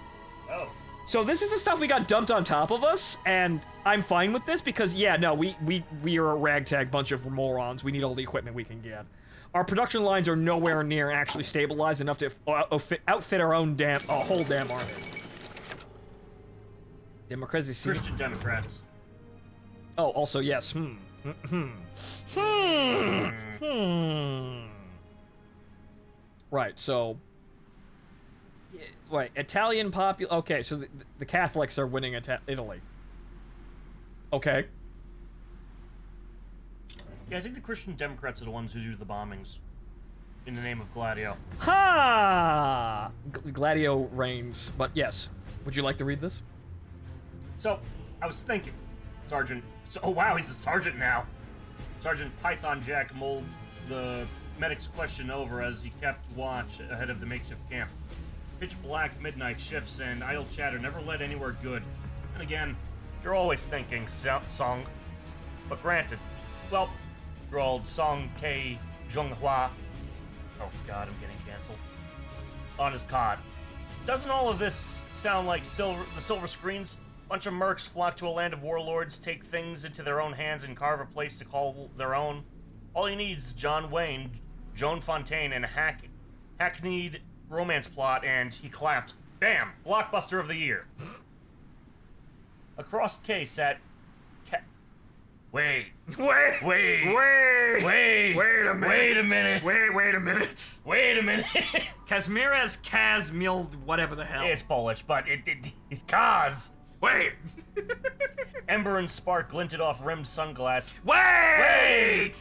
Oh. So this is the stuff we got dumped on top of us, and I'm fine with this because, yeah, no, we are a ragtag bunch of morons. We need all the equipment we can get. Our production lines are nowhere near actually stabilized enough to outfit our own whole damn army. Democracy. Christian Democrats. Oh, also, yes. Right, so... Wait, Italian okay, so the Catholics are winning Italy. Okay. Yeah, I think the Christian Democrats are the ones who do the bombings in the name of Gladio. Ha! Gladio reigns. But yes, would you like to read this? So, I was thinking, Sergeant... oh wow, he's a sergeant now. Sergeant Python Jack mulled the medic's question over as he kept watch ahead of the makeshift camp. Pitch black midnight shifts and idle chatter never led anywhere good. And again, you're always thinking, Song. But granted. Well, drawled Song K. Zhonghua. Oh god, I'm getting cancelled. On his cot. Doesn't all of this sound like the silver screens? Bunch of mercs flock to a land of warlords, take things into their own hands, and carve a place to call their own. All he needs is John Wayne, Joan Fontaine, and a hackneyed romance plot, and he clapped. Bam! Blockbuster of the year. Across K sat... Wait a minute. Kazmierz Kazmil, whatever the hell. It's Polish, but it's Kaz. Wait! Ember and spark glinted off rimmed sunglass. Wait!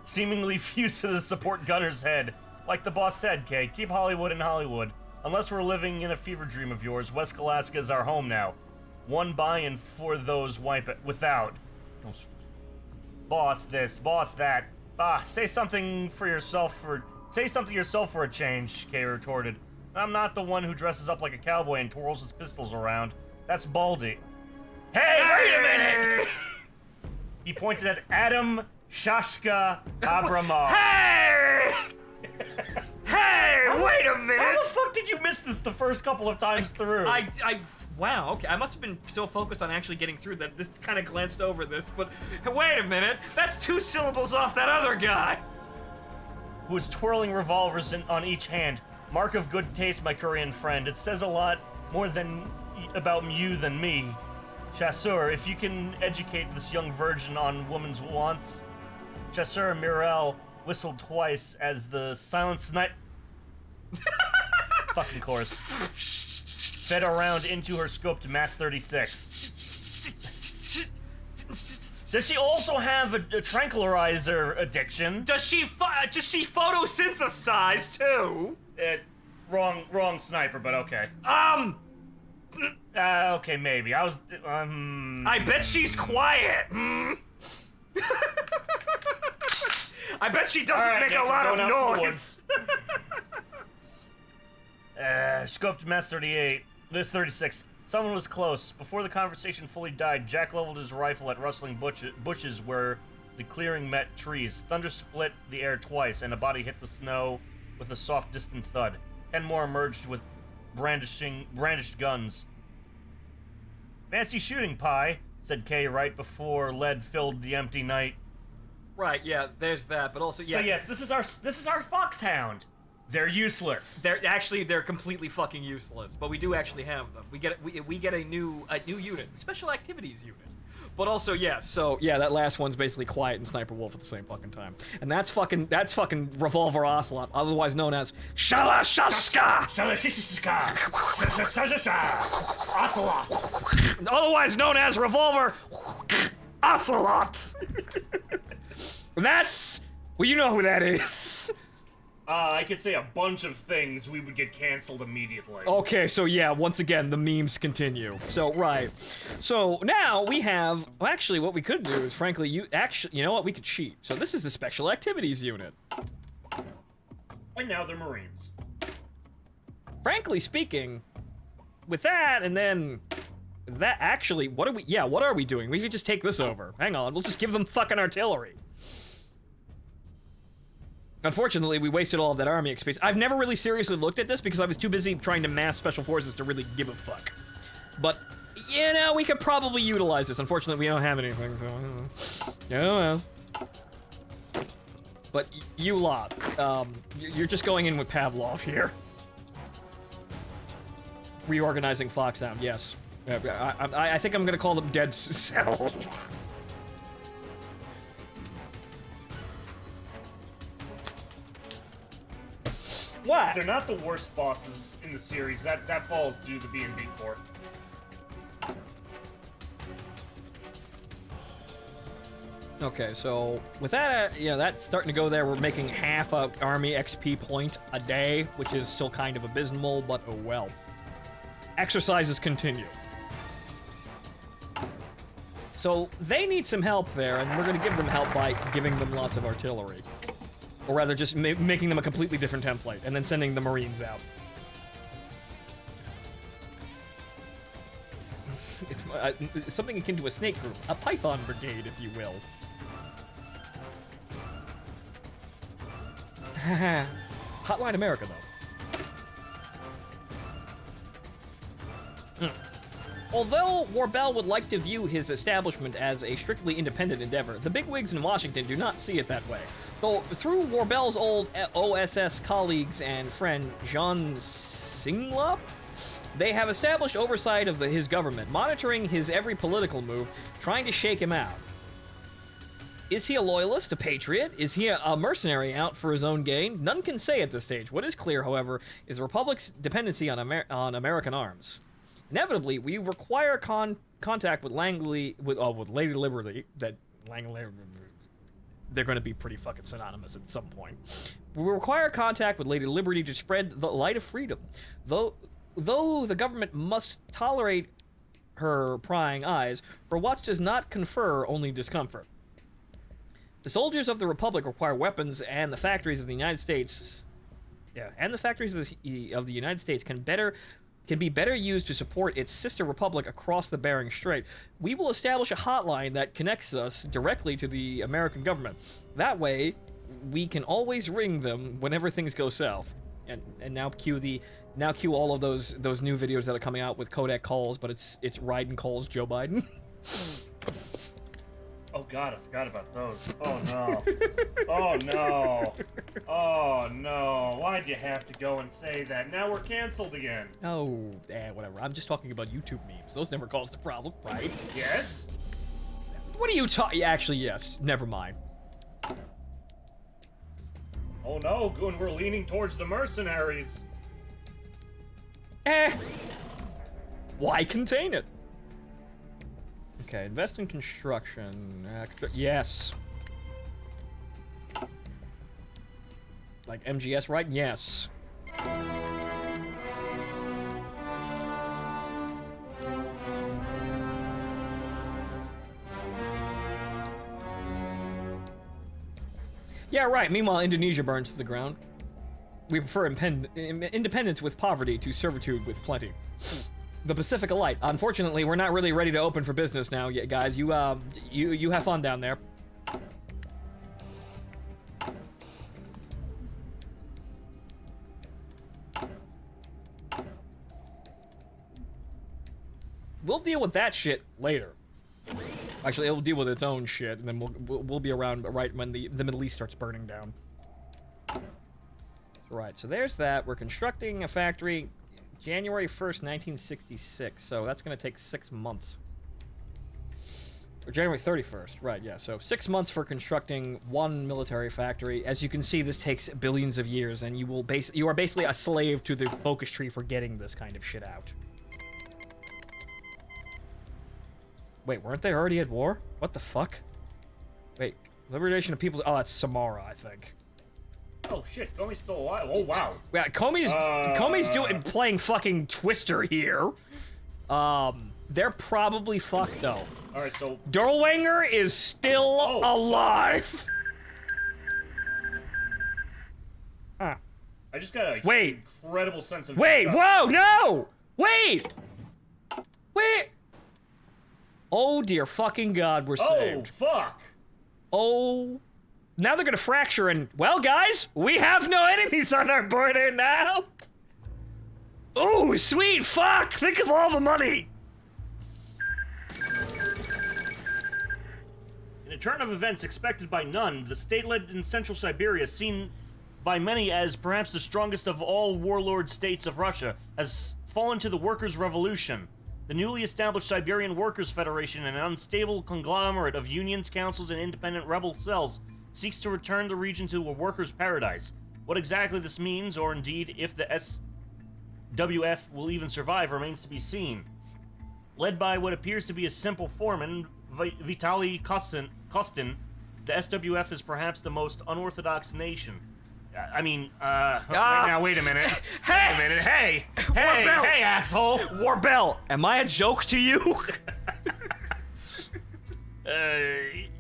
Seemingly fused to the support gunner's head. Like the boss said, Kay, keep Hollywood in Hollywood. Unless we're living in a fever dream of yours, West Alaska is our home now. One buy-in for those without. Boss this, boss that. Say something yourself for a change, Kay retorted. I'm not the one who dresses up like a cowboy and twirls his pistols around. That's Baldy. Hey, wait a minute! He pointed at Adam Shashka Abramov. Hey! Hey, wait a minute! How the fuck did you miss this the first couple of times through? Wow, okay, I must have been so focused on actually getting through that this kind of glanced over this, but wait a minute, that's 2 syllables off that other guy! Who was twirling revolvers on each hand. Mark of good taste, my Korean friend. It says a lot more about you than me. Chasseur, if you can educate this young virgin on woman's wants. Chasseur Mirel whistled twice as the silent snipe... fucking course. Fed around into her scoped Mass 36. Does she also have a tranquilizer addiction? Does she photosynthesize too? Wrong sniper, but okay. Okay, maybe. I bet she's quiet. I bet she doesn't make a lot of noise. Scoped Mass 38. This 36. Someone was close. Before the conversation fully died, Jack leveled his rifle at rustling bushes where the clearing met trees. Thunder split the air twice, and a body hit the snow with a soft, distant thud. 10 more emerged with brandished guns. Fancy shooting, Pie, said Kay right before lead filled the empty night. Right, yeah, there's that, but also, yeah. So yes, this is our foxhound. They're useless. They're completely fucking useless, but we do actually have them. We get a new unit, special activities unit. But also, yes, so yeah, that last one's basically Quiet and Sniper Wolf at the same fucking time. And that's fucking Revolver Ocelot, otherwise known as Shalashaska! Ocelot! Otherwise known as Revolver Ocelot! That's... well, you know who that is. I could say a bunch of things, we would get canceled immediately. Okay, so yeah, once again, the memes continue. So, right. So, now we have... well, actually, what we could do is, frankly, you know what? We could cheat. So this is the Special Activities Unit. And now they're Marines. Frankly speaking, with that, and then... that, actually, what are we doing? We could just take this over. Hang on, we'll just give them fucking artillery. Unfortunately, we wasted all of that army space. I've never really seriously looked at this because I was too busy trying to mass special forces to really give a fuck. But, you know, we could probably utilize this. Unfortunately, we don't have anything, so, oh well. But you lot, you're just going in with Pavlov here. Reorganizing Foxhound, yes. I think I'm gonna call them Dead Cell. What? They're not the worst bosses in the series. That falls to the B&B Corps. Okay, so with that, that's starting to go there. We're making half a army XP point a day, which is still kind of abysmal, but oh well. Exercises continue. So they need some help there, and we're going to give them help by giving them lots of artillery. Or rather, just making them a completely different template, and then sending the Marines out. It's something akin to a snake group, a python brigade, if you will. Hotline America, though. Although Warbell would like to view his establishment as a strictly independent endeavor, the bigwigs in Washington do not see it that way. Though through Warbell's old OSS colleagues and friend Jean Singlop, they have established oversight of his government, monitoring his every political move, trying to shake him out. Is he a loyalist, a patriot? Is he a mercenary out for his own gain? None can say at this stage. What is clear, however, is the Republic's dependency on American arms. Inevitably, we require contact with Lady Liberty. They're going to be pretty fucking synonymous at some point. We require contact with Lady Liberty to spread the light of freedom. Though the government must tolerate her prying eyes, her watch does not confer only discomfort. The soldiers of the Republic require weapons, and the factories of the United States, can be better used to support its sister republic across the Bering Strait. We will establish a hotline that connects us directly to the American government. That way, we can always ring them whenever things go south. And now cue all of those new videos that are coming out with Kodak calls, but it's Ryden calls Joe Biden. Oh god, I forgot about those. Oh no. Oh no. Oh no. Why'd you have to go and say that? Now we're canceled again. Oh, whatever. I'm just talking about YouTube memes. Those never caused a problem, right? Yes? What are you talking? Actually, yes. Never mind. Oh no, Goon, we're leaning towards the mercenaries. Why contain it? Okay, invest in construction. Yes. Like MGS, right? Yes. Yeah, right. Meanwhile, Indonesia burns to the ground. We prefer independence with poverty to servitude with plenty. The Pacific Allight. Unfortunately, we're not really ready to open for business now yet, guys. You have fun down there. We'll deal with that shit later. Actually, it'll deal with its own shit, and then we'll be around right when the Middle East starts burning down. Right, so there's that. We're constructing a factory. January 1st, 1966, so that's going to take 6 months. Or January 31st, right, yeah, so 6 months for constructing one military factory. As you can see, this takes billions of years, and you are basically a slave to the focus tree for getting this kind of shit out. Wait, weren't they already at war? What the fuck? Wait, liberation of peoples... Oh, that's Samara, I think. Oh shit, Comey's still alive. Oh wow. Yeah, Comey's playing fucking Twister here. They're probably fucked though. Alright, so Durlwanger is still alive. Huh. I just got a incredible sense of whoa, no! Wait! Oh dear fucking god, we're saved. Oh fuck. Oh. Now they're gonna fracture and, well, guys, we have no enemies on our border now! Ooh, sweet fuck! Think of all the money! In a turn of events expected by none, the state-led in Central Siberia, seen by many as perhaps the strongest of all warlord states of Russia, has fallen to the workers' revolution. The newly established Siberian Workers' Federation, an unstable conglomerate of unions, councils, and independent rebel cells, seeks to return the region to a workers' paradise. What exactly this means, or indeed if the SWF will even survive, remains to be seen. Led by what appears to be a simple foreman, Vitaly Kostin, the SWF is perhaps the most unorthodox nation. Now wait a minute. Hey! Wait a minute. Hey, Warbell! hey, asshole! Warbell, am I a joke to you?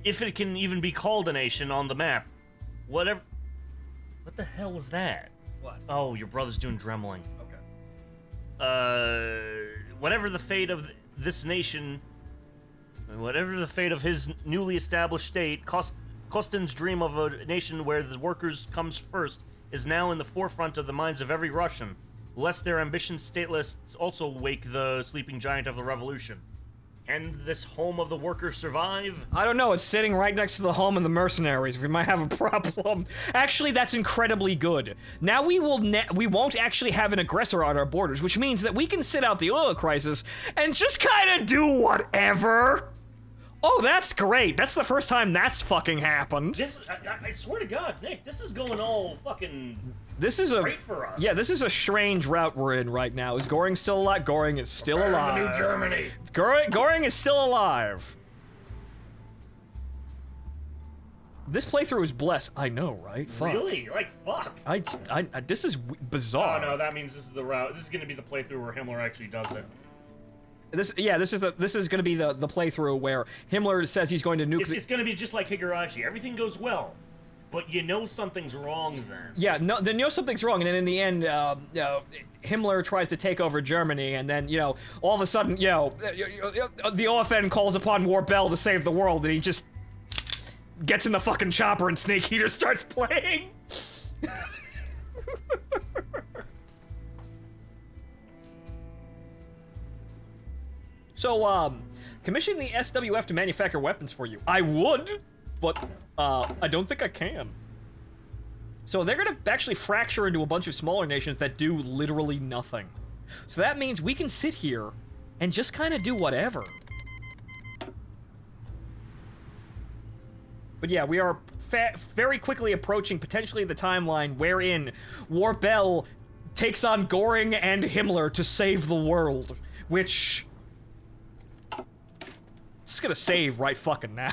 If it can even be called a nation on the map, whatever. What the hell was that? What? Oh, your brother's doing dremeling. Okay. Whatever the fate of this nation, whatever the fate of his newly established state, Kostin's dream of a nation where the workers comes first is now in the forefront of the minds of every Russian, lest their ambitious stateless also wake the sleeping giant of the revolution. Can this home of the workers survive? I don't know, it's sitting right next to the home of the mercenaries. We might have a problem. Actually, that's incredibly good. Now we won't actually have an aggressor on our borders, which means that we can sit out the oil crisis and just kind of do whatever. Oh, that's great. That's the first time that's fucking happened. This, I swear to God, Nick, this is going all fucking great for us. Yeah, this is a strange route we're in right now. Is Goring still alive? Goring is still alive. New Germany. Goring is still alive. This playthrough is blessed. I know, right? Fuck. Really? Like, fuck. This is bizarre. Oh no, that means this is the route. This is gonna be the playthrough where Himmler actually does it. This is going to be the playthrough where Himmler says he's going to nuke. It's going to be just like Higurashi. Everything goes well, but you know something's wrong then. Yeah, no, then you know something's wrong, and then in the end, Himmler tries to take over Germany, and then all of a sudden, the OFN calls upon Warbell to save the world, and he just gets in the fucking chopper, and Snake Eater starts playing. So, commission the SWF to manufacture weapons for you. I would, but, I don't think I can. So they're gonna actually fracture into a bunch of smaller nations that do literally nothing. So that means we can sit here and just kind of do whatever. But yeah, we are very quickly approaching potentially the timeline wherein Warbell takes on Goring and Himmler to save the world, which... just gonna save right fucking now.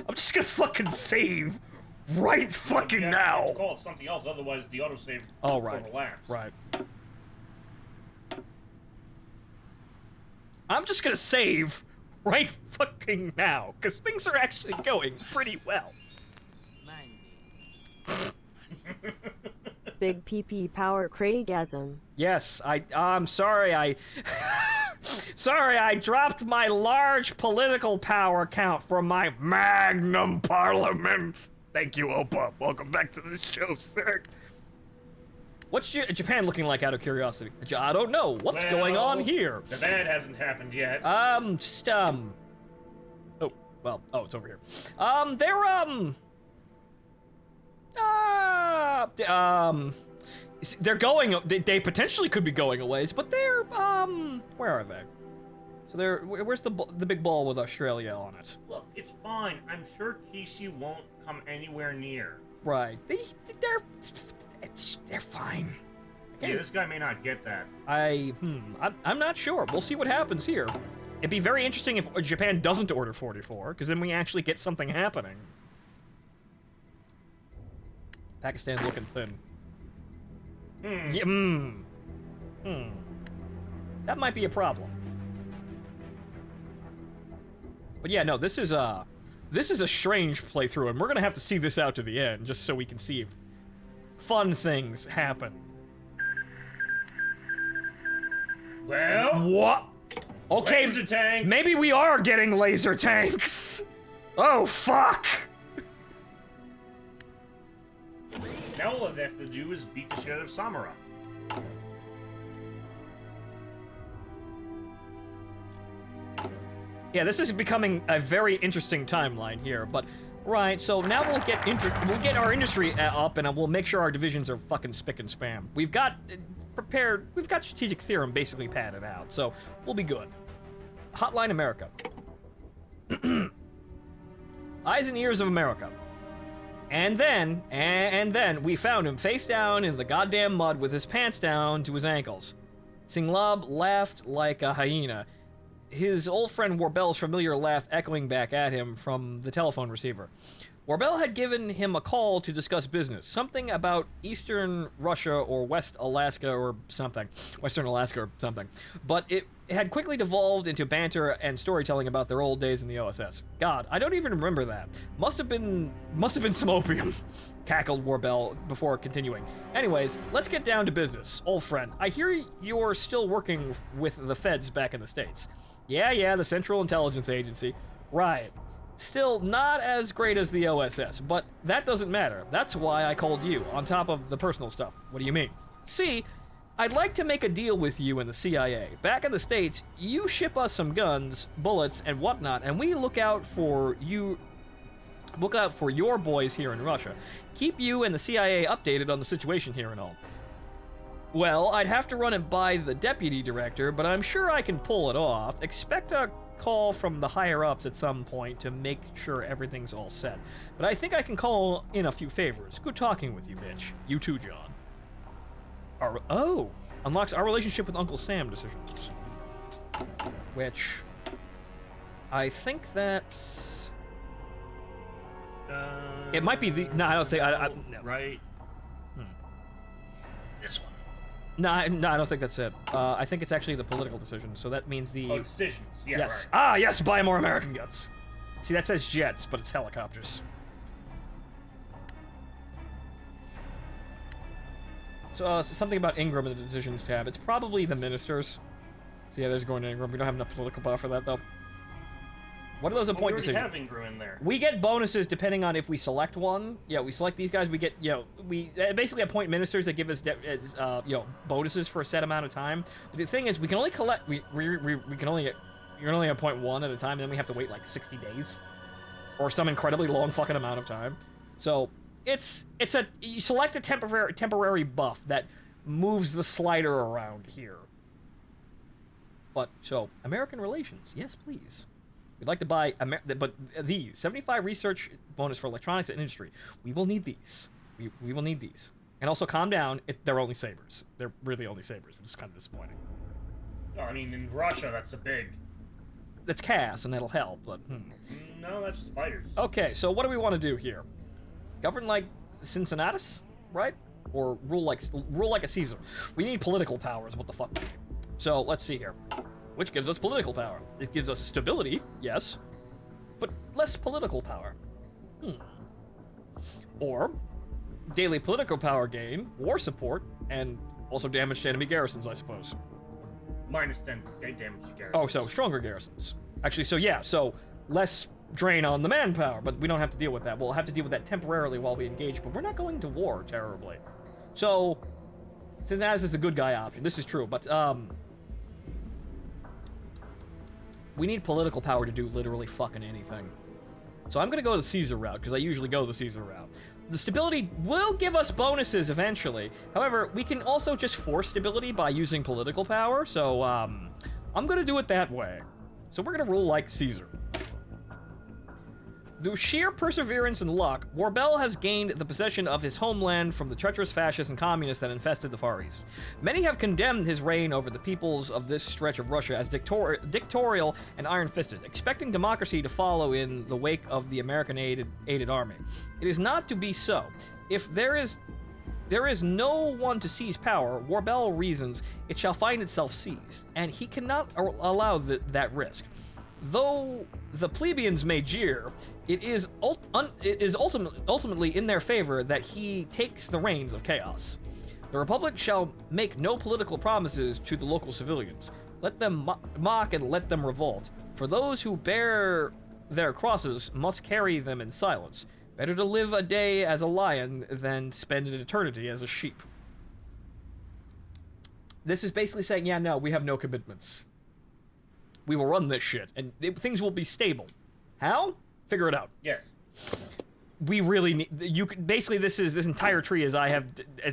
I'm just gonna fucking save right fucking now. You can call it something else, otherwise the autosave overlaps. Right. I'm just gonna save right fucking now, because things are actually going pretty well. Big PP power Craigasm. Yes, I'm sorry, sorry, I dropped my large political power count from my magnum parliament. Thank you, Opa. Welcome back to the show, sir. What's Japan looking like, out of curiosity? I don't know. What's going on here? The bad hasn't happened yet. Oh, it's over here. They're going, they potentially could be going a ways, but they're, where are they? So where's the big ball with Australia on it? Look, it's fine. I'm sure Kishi won't come anywhere near. Right. They're fine. Yeah, this guy may not get that. I'm not sure. We'll see what happens here. It'd be very interesting if Japan doesn't order 44, because then we actually get something happening. Pakistan looking thin. Yeah, that might be a problem. But yeah, no, this is a strange playthrough, and we're gonna have to see this out to the end, just so we can see if fun things happen. Well, what? Okay, laser tanks. Maybe we are getting laser tanks. Oh fuck! Now all they have to do is beat the shit out of Samura. Yeah, this is becoming a very interesting timeline here, but right, so now we'll get our industry up, and we'll make sure our divisions are fucking spick and spam. We've got strategic theorem basically padded out, so we'll be good. Hotline America. Eyes and ears of America. And then we found him face down in the goddamn mud with his pants down to his ankles. Singlab laughed like a hyena, his old friend Warbell's familiar laugh echoing back at him from the telephone receiver. Warbel had given him a call to discuss business, something about Eastern Russia or West Alaska or something. Western Alaska or something. But it had quickly devolved into banter and storytelling about their old days in the OSS. God, I don't even remember that. Must have been some opium, cackled Warbel before continuing. Anyways, let's get down to business. Old friend, I hear you're still working with the feds back in the States. Yeah, the Central Intelligence Agency. Right. Still not as great as the OSS, but that doesn't matter. That's why I called you, on top of the personal stuff. What do you mean? See, I'd like to make a deal with you and the CIA. Back in the States, you ship us some guns, bullets, and whatnot, and we look out for your boys here in Russia. Keep you and the CIA updated on the situation here and all. Well, I'd have to run it by the deputy director, but I'm sure I can pull it off. Expect a call from the higher-ups at some point to make sure everything's all set. But I think I can call in a few favors. Good talking with you, bitch. You too, John. Unlocks our relationship with Uncle Sam decisions. Which, I think that's... it might be the... No, I don't think... no. Right. This one. No, I don't think that's it. I think it's actually the political decision, so that means the... Oh, decisions. Yeah, yes. right. Ah, yes, buy more American guns. See, that says jets, but it's helicopters. So, something about Ingram in the decisions tab. It's probably the ministers. So yeah, there's going to Ingram. We don't have enough political power for that, though. What are those appoint decisions? We already have Ingram in there. We get bonuses depending on if we select one. Yeah, we select these guys. We get, we basically appoint ministers that give us, bonuses for a set amount of time. But the thing is, we can only collect, you can only appoint one at a time, and then we have to wait like 60 days, or some incredibly long fucking amount of time. So you select a temporary buff that moves the slider around here. But so American relations, yes, please. We'd like to buy, but these 75 research bonus for electronics and industry. We will need these. We will need these. And also, calm down. They're only sabers. They're really only sabers, which is kind of disappointing. Oh, I mean, in Russia, that's a big. That's CAS, and that'll help. But no, that's just fighters. Okay, so what do we want to do here? Govern like Cincinnatus, right? Or rule like a Caesar. We need political powers. What the fuck? So let's see here. Which gives us political power. It gives us stability, yes, but less political power. Or daily political power gain, war support, and also damage to enemy garrisons, I suppose. Minus 10 damage to garrisons. Oh, so stronger garrisons. Actually, so less drain on the manpower, but we don't have to deal with that. We'll have to deal with that temporarily while we engage, but we're not going to war terribly. So, Cincinnatus is a good guy option. This is true, but, we need political power to do literally fucking anything. So I'm gonna go the Caesar route, because I usually go the Caesar route. The stability will give us bonuses eventually. However, we can also just force stability by using political power, so, I'm gonna do it that way. So we're gonna rule like Caesar. Through sheer perseverance and luck, Warbel has gained the possession of his homeland from the treacherous fascists and communists that infested the Far East. Many have condemned his reign over the peoples of this stretch of Russia as dictatorial and iron-fisted, expecting democracy to follow in the wake of the American-aided army. It is not to be so. If there is no one to seize power, Warbel reasons it shall find itself seized, and he cannot allow that risk. Though the plebeians may jeer, it is ultimately in their favor that he takes the reins of chaos. The Republic shall make no political promises to the local civilians. Let them mock and let them revolt. For those who bear their crosses must carry them in silence. Better to live a day as a lion than spend an eternity as a sheep. This is basically saying, yeah, no, we have no commitments. We will run this shit, and things will be stable. How? Figure it out. Yes. We really need... basically, this entire tree, as I have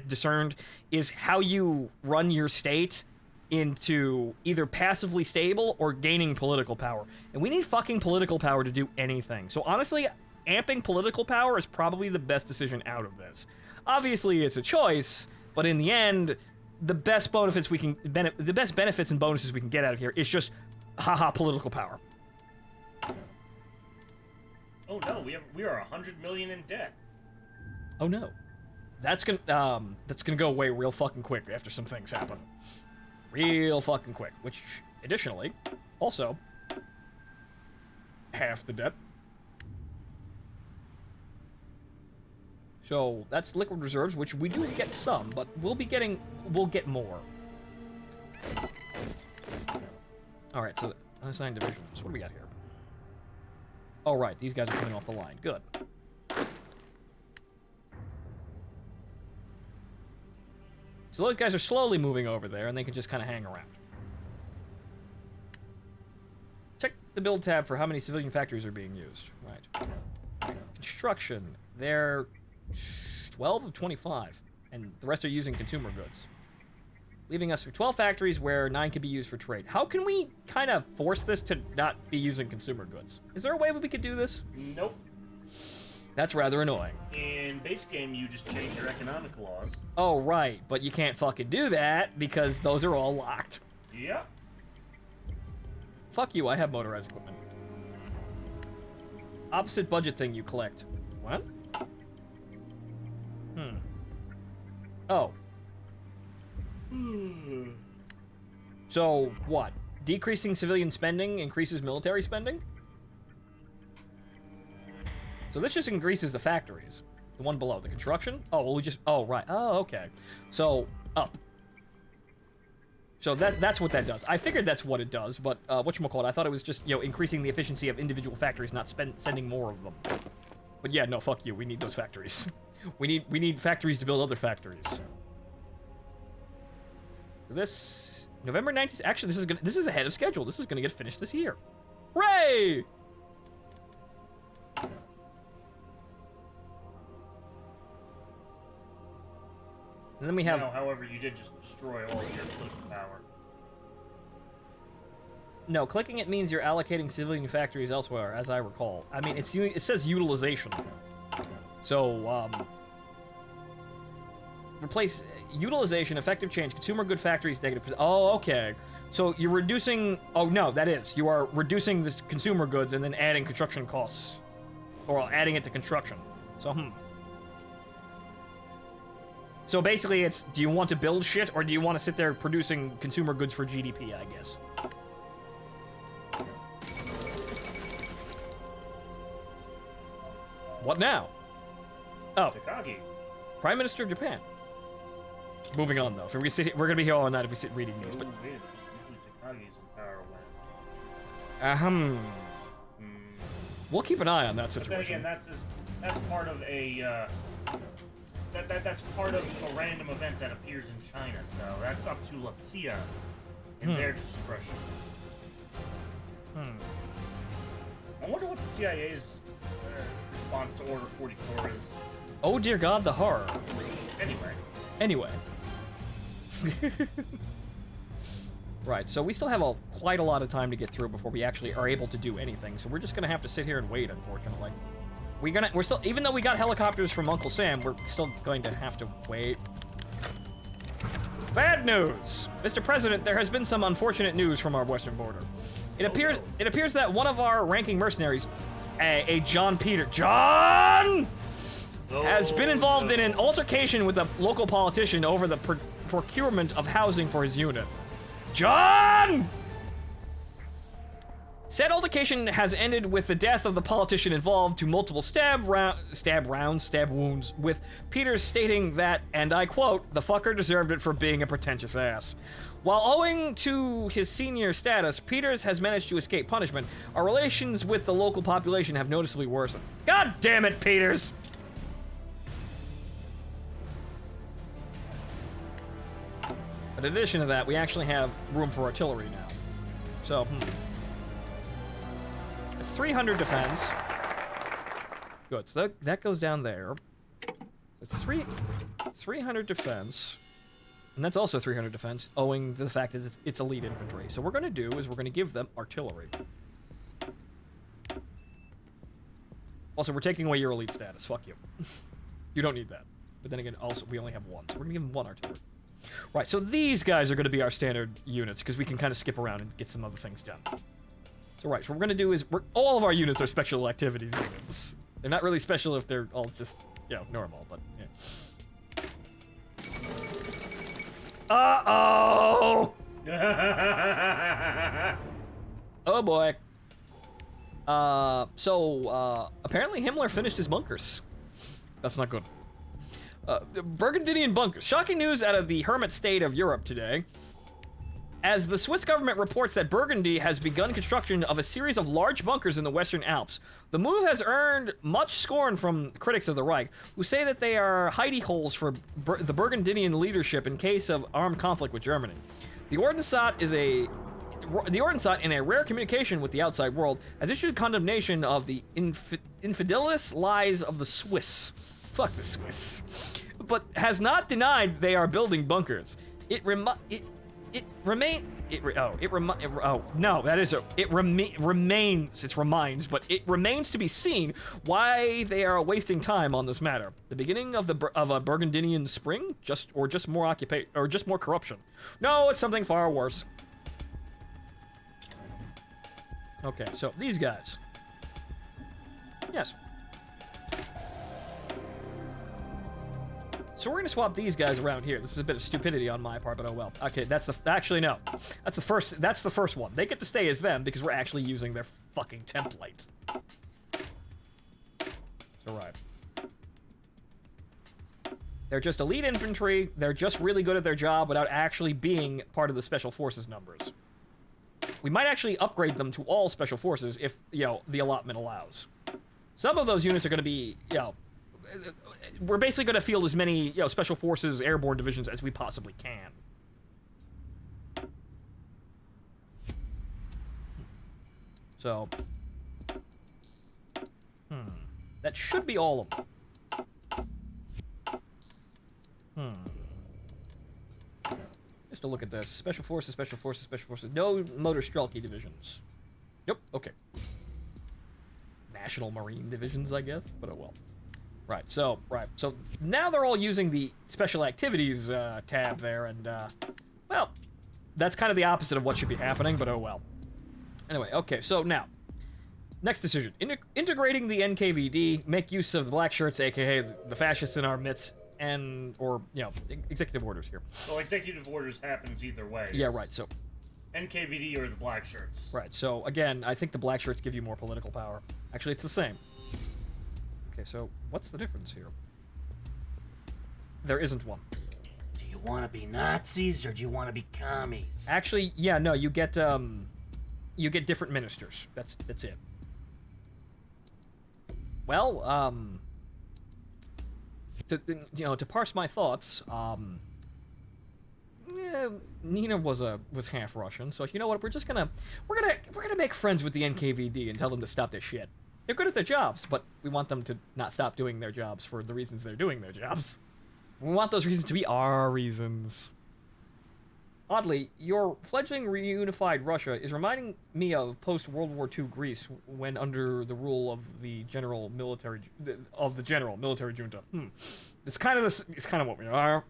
discerned, is how you run your state into either passively stable or gaining political power. And we need fucking political power to do anything. So honestly, amping political power is probably the best decision out of this. Obviously, it's a choice, but in the end, the best benefits and bonuses we can get out of here is just haha political power. Oh no, we are 100 million in debt. Oh no. That's gonna go away real fucking quick after some things happen. Real fucking quick. Which, additionally, also, half the debt. So, that's liquid reserves, which we do get some, but we'll get more. Alright, so, unassigned divisions. What do we got here? Oh, right, these guys are coming off the line. Good. So those guys are slowly moving over there, and they can just kind of hang around. Check the build tab for how many civilian factories are being used. Right. Construction. They're 12 of 25, and the rest are using consumer goods. Leaving us with 12 factories where 9 can be used for trade. How can we kind of force this to not be using consumer goods? Is there a way we could do this? Nope. That's rather annoying. In base game, you just change your economic laws. Oh, right, but you can't fucking do that because those are all locked. Yep. Fuck you, I have motorized equipment. Opposite budget thing you collect. What? Oh. So, what? Decreasing civilian spending increases military spending? So this just increases the factories. The one below, the construction? Oh, well, we just... Oh, right. Oh, okay. So, up. So that's what that does. I figured that's what it does, but whatchamacallit, I thought it was just, increasing the efficiency of individual factories, not sending more of them. But yeah, no, fuck you. We need those factories. we need factories to build other factories. This... November 19th... Actually, this is ahead of schedule. This is gonna get finished this year. Hooray! And then we have... No, however, you did just destroy all of your political power. No, clicking it means you're allocating civilian factories elsewhere, as I recall. I mean, it says utilization. So, replace utilization, effective change, consumer good factories, negative... Oh, okay. So you're reducing... Oh, no, that is. You are reducing the consumer goods and then adding construction costs. Or adding it to construction. So, So basically it's, do you want to build shit, or do you want to sit there producing consumer goods for GDP, I guess? What now? Oh. Takagi. Prime Minister of Japan. Moving on, though. If we sit here, we're gonna be here all night if we sit reading these, but... Usually Takagi's in power when... We'll keep an eye on that But then situation. again, that's part of a, that's part of a random event that appears in China, so that's up to La CIA in their discretion. I wonder what the CIA's response to Order 44 is. Oh dear God, the horror. Anyway. Right, so we still have quite a lot of time to get through before we actually are able to do anything, so we're just gonna have to sit here and wait, unfortunately. We're still, even though we got helicopters from Uncle Sam, we're still going to have to wait. Bad news! Mr. President, there has been some unfortunate news from our western border. It appears that one of our ranking mercenaries, a John Peter... John! Has been involved in an altercation with a local politician over the procurement of housing for his unit. John! Said altercation has ended with the death of the politician involved to multiple stab wounds, with Peters stating that, and I quote, "The fucker deserved it for being a pretentious ass." While owing to his senior status, Peters has managed to escape punishment. Our relations with the local population have noticeably worsened. God damn it, Peters! But in addition to that, we actually have room for artillery now. So, It's 300 defense. Good, so that goes down there. It's 300 defense. And that's also 300 defense, owing to the fact that it's elite infantry. So what we're going to do is we're going to give them artillery. Also, we're taking away your elite status. Fuck you. You don't need that. But then again, also, we only have one. So we're going to give them one artillery. Right, so these guys are going to be our standard units, because we can kind of skip around and get some other things done. So right, so what we're gonna do is, all of our units are special activities units. They're not really special if they're all just, you know, normal, but yeah. Uh-oh! Oh boy. Apparently Himmler finished his bunkers. That's not good. Burgundian bunkers. Shocking news out of the hermit state of Europe today. As the Swiss government reports that Burgundy has begun construction of a series of large bunkers in the Western Alps. The move has earned much scorn from critics of the Reich, who say that they are hidey holes for the Burgundian leadership in case of armed conflict with Germany. The Ordnungsrat in a rare communication with the outside world, has issued condemnation of the infidelous lies of the Swiss. Fuck the Swiss. But has not denied they are building bunkers. It remains, but it remains to be seen why they are wasting time on this matter. The beginning of a Burgundian spring? Just more corruption. No, it's something far worse. Okay, so these guys. Yes. So we're gonna swap these guys around here. This is a bit of stupidity on my part, but oh well. Okay, actually no. That's the first one. They get to stay as them because we're actually using their fucking template. So right. They're just elite infantry. They're just really good at their job without actually being part of the special forces numbers. We might actually upgrade them to all special forces if, you know, the allotment allows. Some of those units are going to be, you know, we're basically going to field as many, you know, special forces airborne divisions as we possibly can. So, that should be all of them. Just to look at this. Special forces, special forces, special forces. No motor Strelke divisions. Yep, okay. National Marine divisions, I guess, but oh well. Right, so now they're all using the special activities tab there, and, well, that's kind of the opposite of what should be happening, but oh well. Anyway, okay, so now, next decision. Integrating the NKVD, make use of the black shirts, aka the fascists in our midst, or, you know, executive orders here. Well, executive orders happens either way. Yeah, right, so. NKVD or the black shirts. Right, so, again, I think the black shirts give you more political power. Actually, it's the same. Okay, so what's the difference here? There isn't one. Do you want to be Nazis or do you want to be commies? Actually, yeah, no, you get different ministers. That's it. Well, to parse my thoughts, Nina was half Russian, so you know what? We're gonna make friends with the NKVD and tell them to stop their shit. They're good at their jobs, but we want them to not stop doing their jobs for the reasons they're doing their jobs. We want those reasons to be our reasons. Oddly, your fledgling reunified Russia is reminding me of post-World War II Greece when under the rule of the general military junta. It's kind of what we are.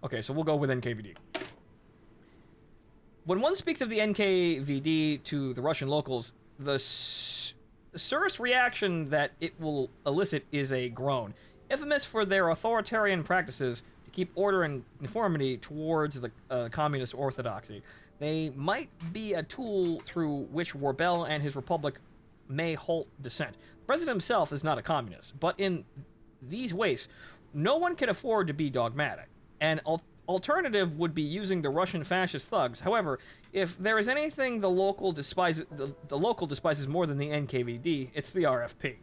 Okay, so we'll go with NKVD. When one speaks of the NKVD to the Russian locals, the surest reaction that it will elicit is a groan. Infamous for their authoritarian practices to keep order and uniformity towards the communist orthodoxy, they might be a tool through which Warbel and his republic may halt dissent. The president himself is not a communist, but in these ways, no one can afford to be dogmatic. An alternative would be using the Russian fascist thugs. However, if there is anything the local despises more than the NKVD, it's the RFP.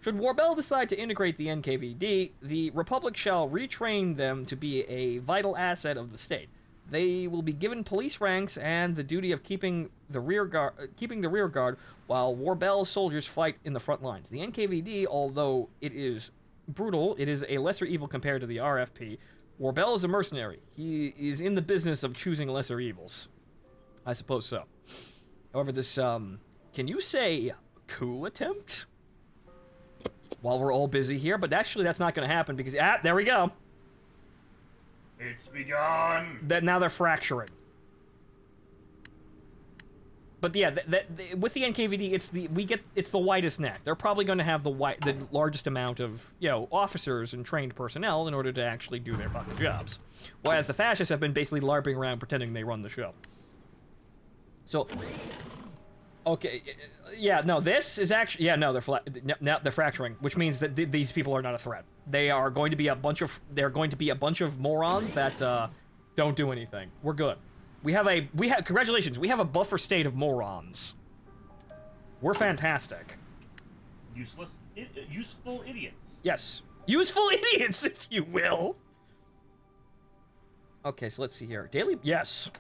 Should Warbel decide to integrate the NKVD, the Republic shall retrain them to be a vital asset of the state. They will be given police ranks and the duty of keeping the rear guard while Warbel's soldiers fight in the front lines. The NKVD, although it is brutal, it is a lesser evil compared to the RFP. Warbel is a mercenary. He is in the business of choosing lesser evils. I suppose so. However, this, can you say coup attempt? While we're all busy here, but actually that's not going to happen because, there we go. It's begun. Now they're fracturing. But yeah, with the NKVD, it's the widest net. They're probably going to have the largest amount of officers and trained personnel in order to actually do their fucking jobs. Whereas the fascists have been basically larping around pretending they run the show. So, okay, yeah, no, this is actually they're fracturing, which means that these people are not a threat. They are going to be a bunch of morons that don't do anything. We're good. Congratulations, we have a buffer state of morons. We're fantastic. Useful idiots. Yes. Useful idiots, if you will. Okay, so let's see here. Yes.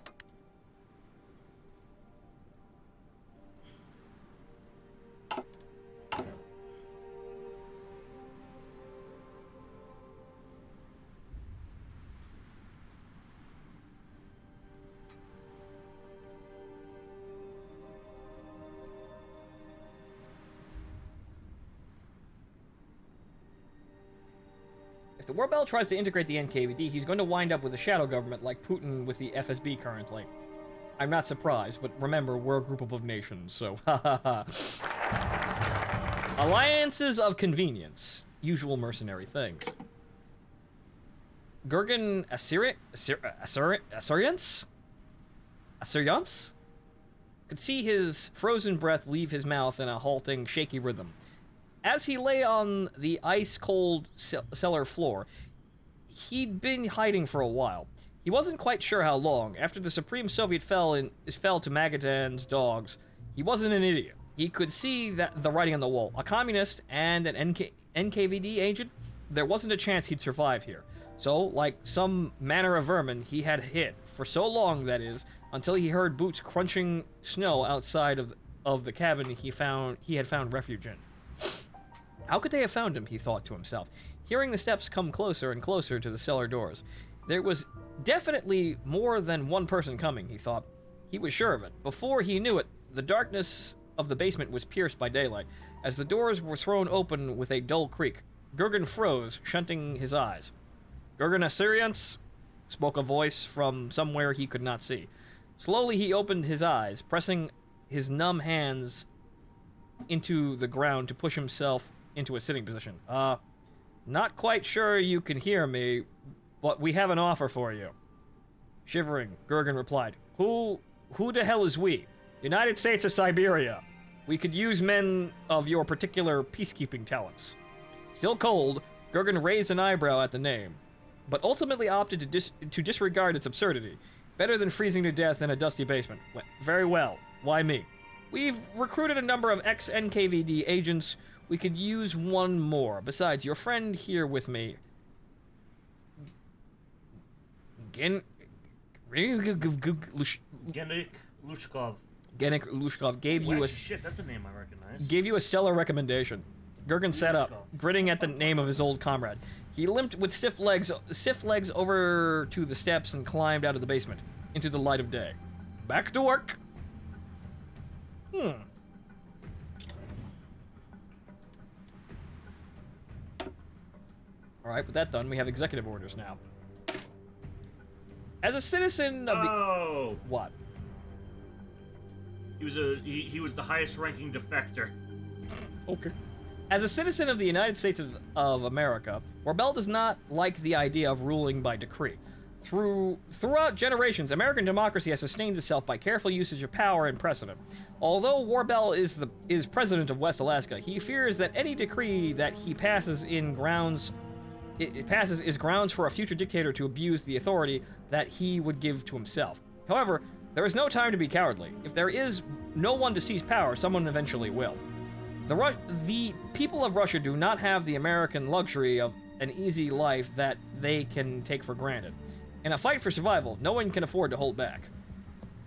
If the Warbell tries to integrate the NKVD, he's going to wind up with a shadow government like Putin with the FSB currently. I'm not surprised, but remember, we're a group of nations, so alliances of convenience. Usual mercenary things. Gurgen Assyrians? Could see his frozen breath leave his mouth in a halting, shaky rhythm. As he lay on the ice-cold cellar floor, he'd been hiding for a while. He wasn't quite sure how long. After the Supreme Soviet fell to Magadan's dogs, he wasn't an idiot. He could see the writing on the wall. A communist and an NKVD agent, there wasn't a chance he'd survive here. So, like some manner of vermin, he had hid. For so long, that is, until he heard boots crunching snow outside of the cabin he had found refuge in. How could they have found him, he thought to himself, hearing the steps come closer and closer to the cellar doors. There was definitely more than one person coming, he thought. He was sure of it. Before he knew it, the darkness of the basement was pierced by daylight. As the doors were thrown open with a dull creak, Gurgen froze, shunting his eyes. Gurgen Assyrians? Spoke a voice from somewhere he could not see. Slowly he opened his eyes, pressing his numb hands into the ground to push himself into a sitting position. Not quite sure you can hear me, but we have an offer for you. Shivering, Gurgen replied, Who the hell is we? United States of Siberia. We could use men of your particular peacekeeping talents. Still cold, Gurgen raised an eyebrow at the name, but ultimately opted to disregard its absurdity. Better than freezing to death in a dusty basement. Very well. Why me? We've recruited a number of ex-NKVD agents. We could use one more. Besides, your friend here with me... Genik Lushkov gave you a... Shit, that's a name I recognize. Gave you a stellar recommendation. Gurgen sat up, grinning at the name of his old comrade. He limped with stiff legs over to the steps and climbed out of the basement, into the light of day. Back to work. Alright, with that done, we have executive orders now. As a citizen of the... Oh! What? He was the highest ranking defector. Okay. As a citizen of the United States of America, Warbell does not like the idea of ruling by decree. Throughout generations, American democracy has sustained itself by careful usage of power and precedent. Although Warbell is president of West Alaska, he fears that any decree that he passes is grounds for a future dictator to abuse the authority that he would give to himself. However, there is no time to be cowardly. If there is no one to seize power, someone eventually will. The people of Russia do not have the American luxury of an easy life that they can take for granted. In a fight for survival, no one can afford to hold back.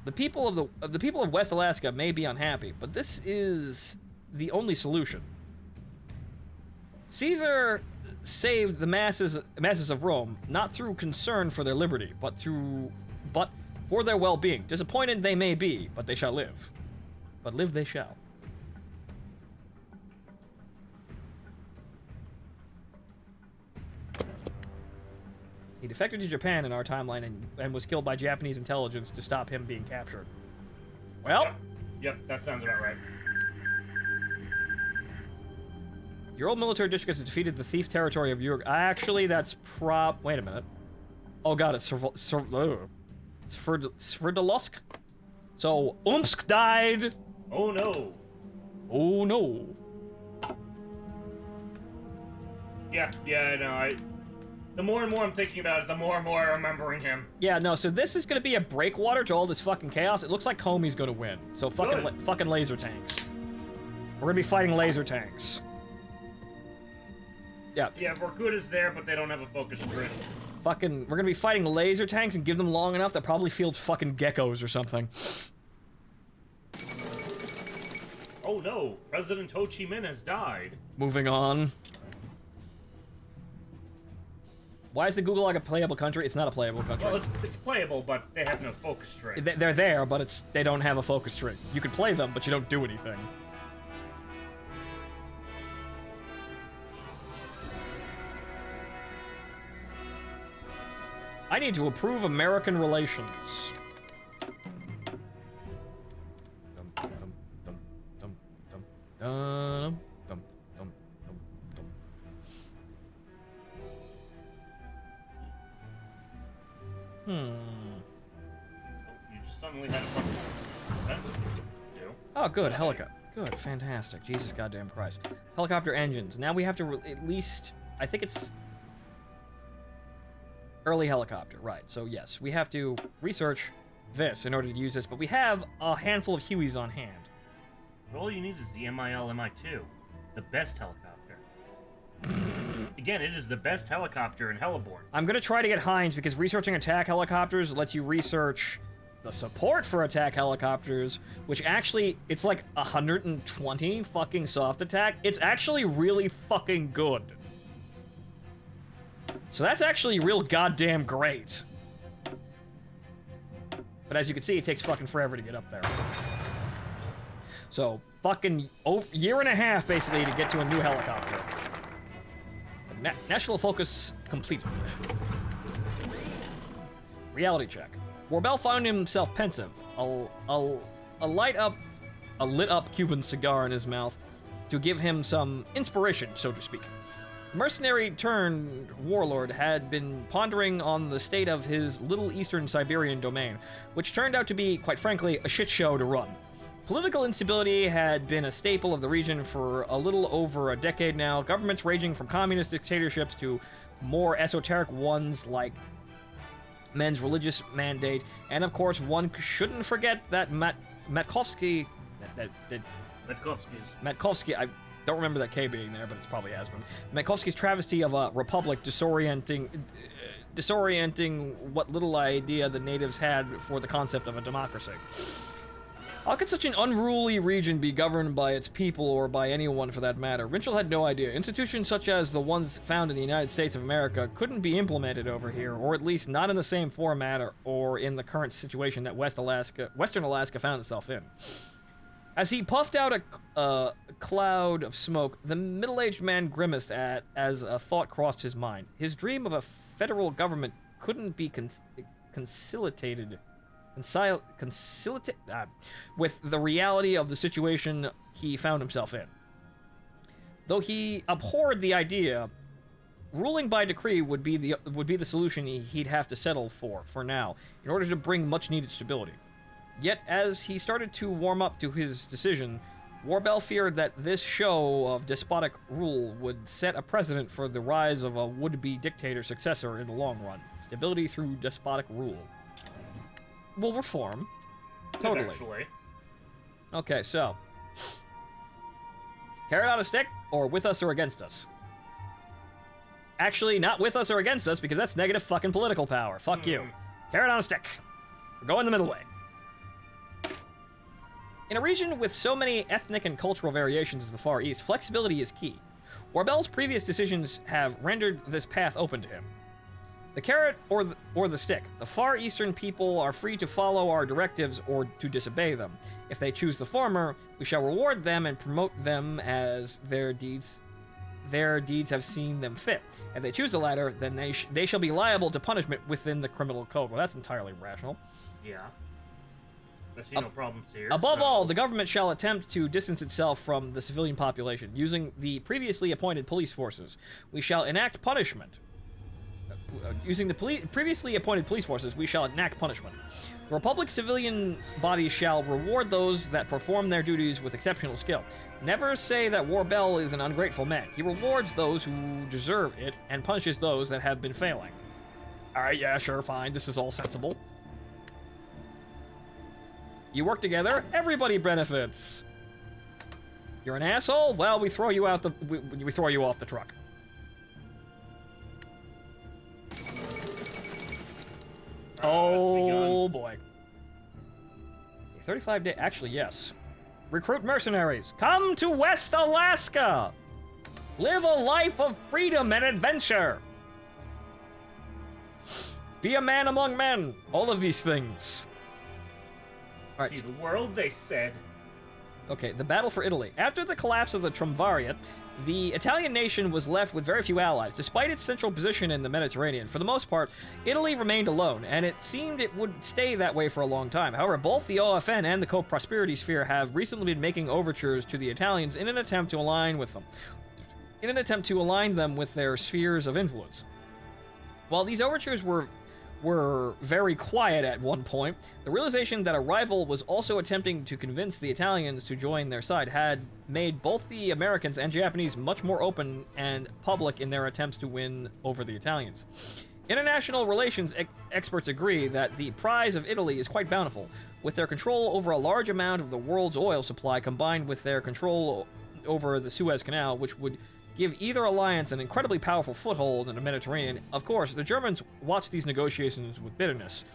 The people of West Alaska may be unhappy, but this is the only solution. Caesar saved the masses of Rome not through concern for their liberty, but for their well-being. Disappointed they may be, but they shall live. But live they shall. He defected to Japan in our timeline and was killed by Japanese intelligence to stop him being captured. Well, Yep, that sounds about right. Your old military district has defeated the thief territory of your... Actually, that's Wait a minute. Oh god, it's Sverdlovsk? So, Omsk died! Oh no. Oh no. Yeah, I know. The more and more I'm thinking about it, the more and more I'm remembering him. Yeah, no, so this is gonna be a breakwater to all this fucking chaos. It looks like Comey's gonna win. So fucking laser tanks. We're gonna be fighting laser tanks. Yeah. Yeah, Vorkut is there, but they don't have a focus grid. We're gonna be fighting laser tanks and give them long enough that probably field fucking geckos or something. Oh no, President Ho Chi Minh has died. Moving on. Why is the Google like a playable country? It's not a playable country. Well, it's playable, but they have no focus tree. They're there, but they don't have a focus tree. You can play them, but you don't do anything. I need to approve American relations. You just suddenly had a fucking... Oh, good. Helicopter. Good. Fantastic. Jesus goddamn Christ. Helicopter engines. Now we have to at least... I think it's... Early helicopter. Right. So, yes. We have to research this in order to use this, but we have a handful of Hueys on hand. All you need is the MIL-MI2. The best helicopter. Again, it is the best helicopter in Helleborn. I'm gonna try to get Heinz because researching attack helicopters lets you research the support for attack helicopters, which actually, it's like 120 fucking soft attack. It's actually really fucking good. So that's actually real goddamn great. But as you can see, it takes fucking forever to get up there. So, fucking year and a half, basically, to get to a new helicopter. National focus completed. Reality check. Warbell found himself pensive. A lit up Cuban cigar in his mouth to give him some inspiration, so to speak. The mercenary turned warlord had been pondering on the state of his little eastern Siberian domain, which turned out to be, quite frankly, a shit show to run. Political instability had been a staple of the region for a little over a decade now, governments ranging from communist dictatorships to more esoteric ones like men's religious mandate, and of course one shouldn't forget that Matkovsky, I don't remember that K being there, but it's probably has been. Matkovsky's travesty of a republic disorienting what little idea the natives had for the concept of a democracy. How could such an unruly region be governed by its people, or by anyone for that matter? Rinchel had no idea. Institutions such as the ones found in the United States of America couldn't be implemented over here, or at least not in the same format or in the current situation that Western Alaska found itself in. As he puffed out a cloud of smoke, the middle-aged man grimaced as a thought crossed his mind. His dream of a federal government couldn't be conciliated with the reality of the situation he found himself in. Though he abhorred the idea, ruling by decree would be the solution he'd have to settle for now, in order to bring much-needed stability. Yet, as he started to warm up to his decision, Warbell feared that this show of despotic rule would set a precedent for the rise of a would-be dictator successor in the long run. Stability through despotic rule. Will reform. Totally. Eventually. Okay, so. Carrot on a stick, or with us or against us? Actually, not with us or against us, because that's negative fucking political power. Fuck you. Carrot on a stick. We're going the middle way. In a region with so many ethnic and cultural variations as the Far East, flexibility is key. Warbell's previous decisions have rendered this path open to him. The carrot or the stick. The Far Eastern people are free to follow our directives or to disobey them. If they choose the former, we shall reward them and promote them as their deeds have seen them fit. If they choose the latter, then they shall be liable to punishment within the criminal code. Well, that's entirely rational. Yeah. I see no problems here. Above all, the government shall attempt to distance itself from the civilian population, using the previously appointed police forces. We shall enact punishment. Using the previously appointed police forces, we shall enact punishment. The Republic's civilian bodies shall reward those that perform their duties with exceptional skill. Never say that Warbell is an ungrateful man. He rewards those who deserve it and punishes those that have been failing. Alright, yeah, sure, fine. This is all sensible. You work together, everybody benefits. You're an asshole? Well, we throw you out we throw you off the truck. Oh boy. 35 day. Actually, yes. Recruit mercenaries. Come to West Alaska. Live a life of freedom and adventure. Be a man among men. All of these things. All right. See the world, they said. Okay, the battle for Italy. After the collapse of the Triumvirate, the Italian nation was left with very few allies. Despite its central position in the Mediterranean, for the most part, Italy remained alone, and it seemed it would stay that way for a long time. However, both the OFN and the Co-Prosperity Sphere have recently been making overtures to the Italians in an attempt to align with them. With their spheres of influence. While these overtures were very quiet at one point, the realization that a rival was also attempting to convince the Italians to join their side had made both the Americans and Japanese much more open and public in their attempts to win over the Italians. International relations experts agree that the prize of Italy is quite bountiful, with their control over a large amount of the world's oil supply combined with their control over the Suez Canal, which would give either alliance an incredibly powerful foothold in the Mediterranean. Of course, the Germans watch these negotiations with bitterness,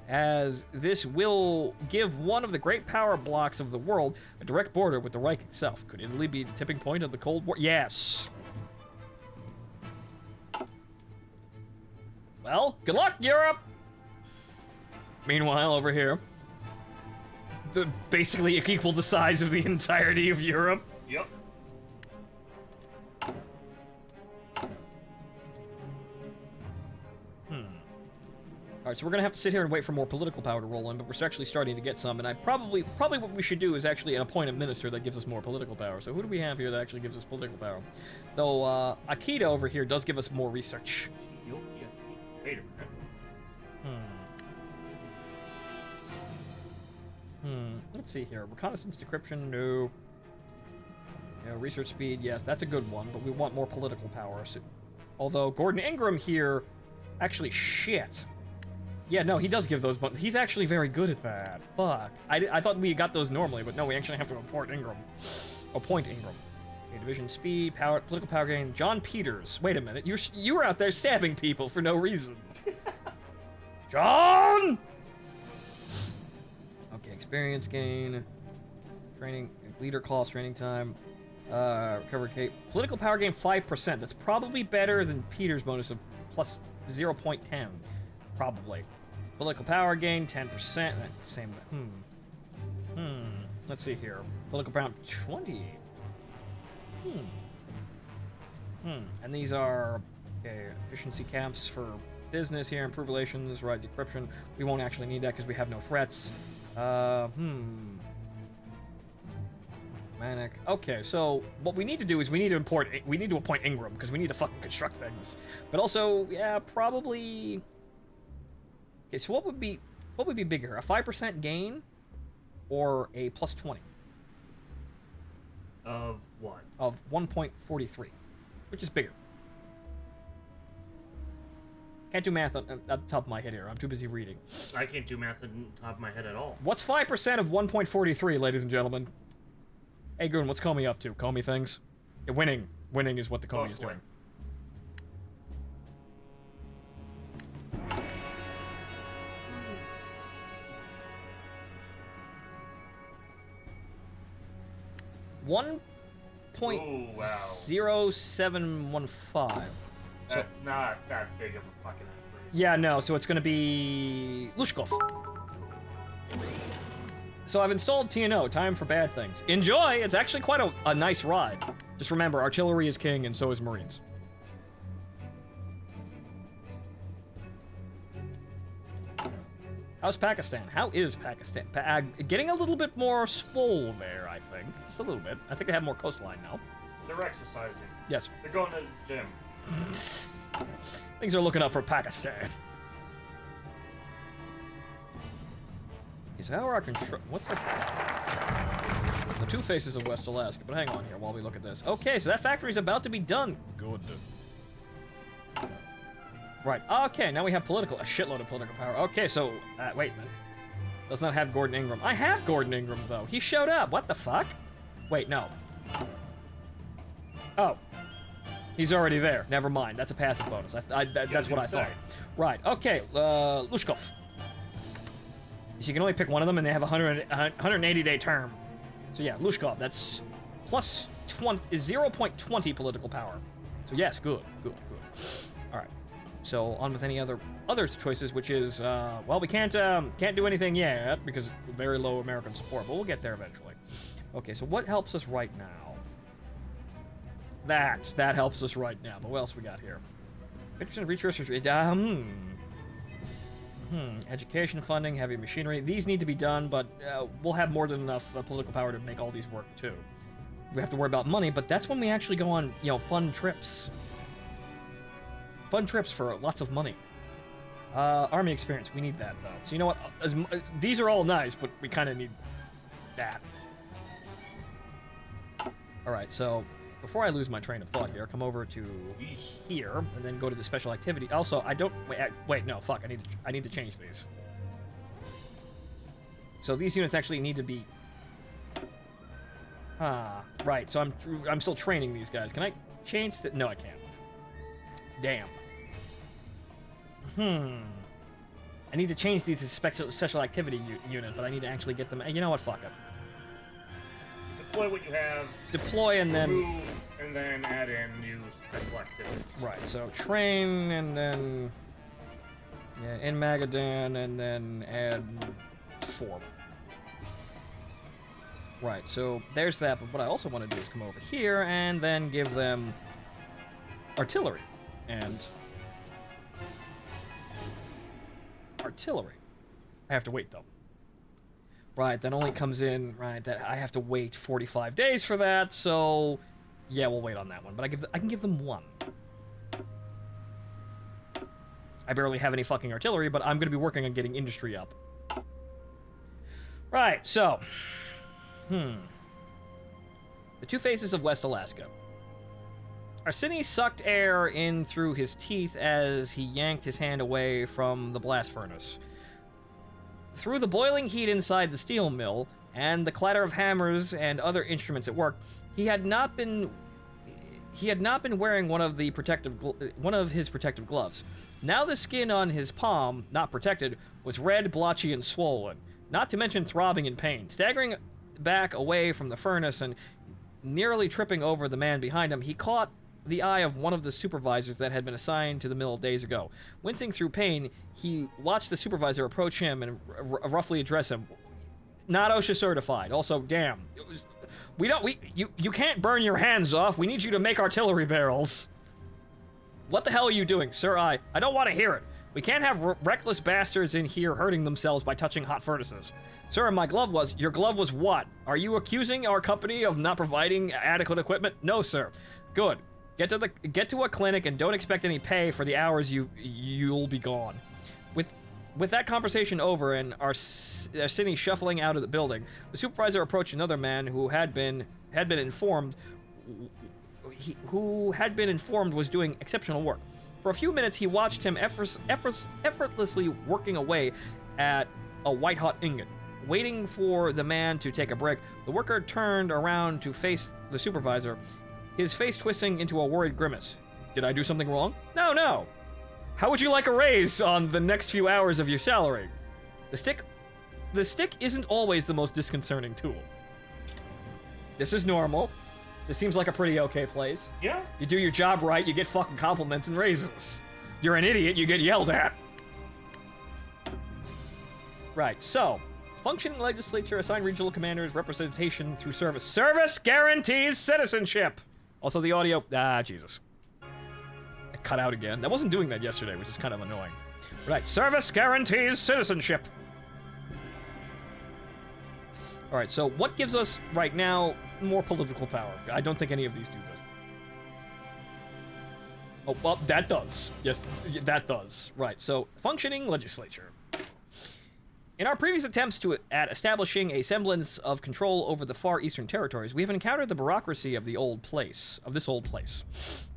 as this will give one of the great power blocks of the world a direct border with the Reich itself. Could Italy be the tipping point of the Cold War? Yes. Well, good luck, Europe! Meanwhile, over here, basically equal the size of the entirety of Europe. Yep. Alright, so we're gonna have to sit here and wait for more political power to roll in, but we're actually starting to get some, and probably what we should do is actually appoint a minister that gives us more political power. So who do we have here that actually gives us political power? Though, Akita over here does give us more research. Wait a minute. Let's see here. Reconnaissance decryption, no. Yeah, research speed, yes, that's a good one, but we want more political power. So, although Gordon Ingram here, actually, shit. Yeah, no, he does give those, but he's actually very good at that. Fuck. I thought we got those normally, but no, we actually have to appoint Ingram. Okay, division speed, power, political power gain. John Peters. Wait a minute, you were out there stabbing people for no reason. John! Okay, experience gain. Training, leader cost, training time. Recover cape. Political power gain 5%. That's probably better than Peters' bonus of plus 0.10. Probably. Political power gain, 10%. Same. Let's see here. Political power, 20. And these are, okay, efficiency caps for business here, improve relations, right, decryption. We won't actually need that because we have no threats. Manic. Okay, so what we need to do is we need to appoint Ingram because we need to fucking construct things. But also, yeah, probably. Okay, so what would be bigger, a 5% gain, or a plus 20? Of what? Of 1.43, which is bigger. Can't do math on the top of my head here. I'm too busy reading. I can't do math on the top of my head at all. What's 5% of 1.43, ladies and gentlemen? Hey, Goon, what's Comey up to? Comey things? Yeah, winning. Winning is what the Comey is doing. 1.0715. That's not that big of a fucking increase. Yeah, no, so it's going to be Lushkov. So I've installed TNO, time for bad things. Enjoy! It's actually quite a nice ride. Just remember, artillery is king and so is Marines. How's Pakistan? How is Pakistan? Getting a little bit more swole there, I think. Just a little bit. I think they have more coastline now. They're exercising. Yes. They're going to the gym. Things are looking up for Pakistan. Is our control? What's the two faces of West Alaska? But hang on here while we look at this. Okay, so that factory's about to be done. Good. Right. Okay, now we have a shitload of political power. Okay, so wait a minute. Does not have Gordon Ingram. I have Gordon Ingram though. He showed up. What the fuck? Wait, no. Oh. He's already there. Never mind. That's a passive bonus. That's what I thought. Right. Okay. Lushkov. So you can only pick one of them, and they have a 180-day term. So yeah, Lushkov. That's plus 0.20 political power. So yes, good. All right. So on with any other choices, which is well, we can't do anything yet because very low American support, but we'll get there eventually. Okay. So what helps us right now? That helps us right now. But what else we got here? 50% resources. Education funding, heavy machinery. These need to be done, but we'll have more than enough political power to make all these work too. We have to worry about money, but that's when we actually go on, fun trips. Fun trips for lots of money. Army experience. We need that though. So you know what? These are all nice, but we kind of need that. All right. So. Before I lose my train of thought here, come over to here and then go to the special activity. Also, I don't wait. No, fuck. I need to change these. So these units actually need to be. Right. So I'm still training these guys. Can I change that? No, I can't. Damn. I need to change these to special activity unit, but I need to actually get them. You know what? Fuck it. Deploy what you have. Deploy and then. Move, and then add in new special activities. Right. So train and then. Yeah, in Magadan and then add 4. Right. So there's that. But what I also want to do is come over here and then give them artillery and artillery. I have to wait though. Right, that only comes in, right, that I have to wait 45 days for that, so yeah, we'll wait on that one. But I can give them 1. I barely have any fucking artillery, but I'm going to be working on getting industry up. Right, so, the two faces of West Alaska. Arsini sucked air in through his teeth as he yanked his hand away from the blast furnace. Through the boiling heat inside the steel mill and the clatter of hammers and other instruments at work, he had not been wearing one of his protective gloves. Now the skin on his palm, not protected, was red, blotchy, and swollen, not to mention throbbing in pain. Staggering back away from the furnace and nearly tripping over the man behind him, he caught the eye of one of the supervisors that had been assigned to the mill days ago. Wincing through pain, he watched the supervisor approach him and roughly address him. Not OSHA certified. Also, damn. You can't burn your hands off. We need you to make artillery barrels. What the hell are you doing, sir? I don't want to hear it. We can't have reckless bastards in here hurting themselves by touching hot furnaces. Sir, your glove was what? Are you accusing our company of not providing adequate equipment? No, sir. Good. Get to a clinic and don't expect any pay for the hours you'll be gone. With that conversation over and Arsini shuffling out of the building, the supervisor approached another man who had been informed was doing exceptional work. For a few minutes, he watched him effortlessly working away at a white-hot ingot. Waiting for the man to take a break, the worker turned around to face the supervisor, his face twisting into a worried grimace. Did I do something wrong? No. How would you like a raise on the next few hours of your salary? The stick isn't always the most disconcerting tool. This is normal. This seems like a pretty okay place. Yeah. You do your job right, you get fucking compliments and raises. You're an idiot, you get yelled at. Right, so, functioning legislature assign regional commanders representation through service. Service guarantees citizenship! Also the audio, Jesus. It cut out again. That wasn't doing that yesterday, which is kind of annoying. Right, service guarantees citizenship. All right, so what gives us, right now, more political power? I don't think any of these do this. Oh, well, that does. Yes, that does. Right, so functioning legislature. In our previous attempts at establishing a semblance of control over the far eastern territories, we have encountered the bureaucracy of this old place.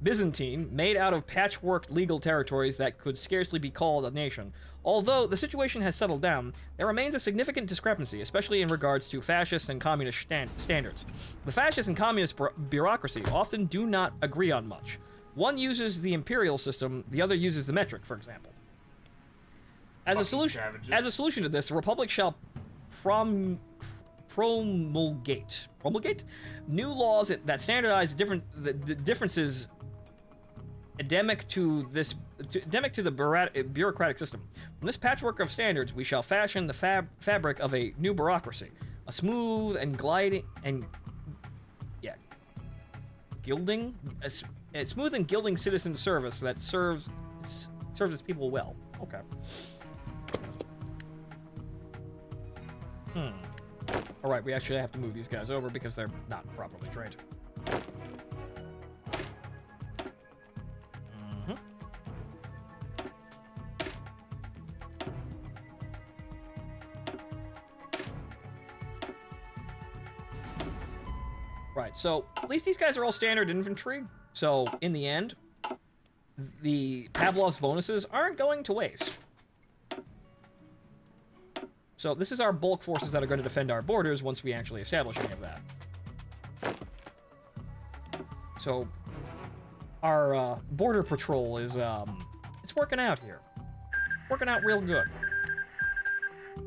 Byzantine, made out of patchwork legal territories that could scarcely be called a nation. Although the situation has settled down, there remains a significant discrepancy, especially in regards to fascist and communist standards. The fascist and communist bureaucracy often do not agree on much. One uses the imperial system, the other uses the metric, for example. As a solution to this, the Republic shall promulgate new laws that standardize the differences endemic to the bureaucratic system. From this patchwork of standards, we shall fashion the fabric of a new bureaucracy, a smooth and gilding citizen service that serves its people well. Okay. All right, we actually have to move these guys over because they're not properly trained. Right, so at least these guys are all standard infantry. So in the end, the Pavlov's bonuses aren't going to waste. So this is our bulk forces that are going to defend our borders once we actually establish any of that. So our border patrol is it's working out here. Working out real good.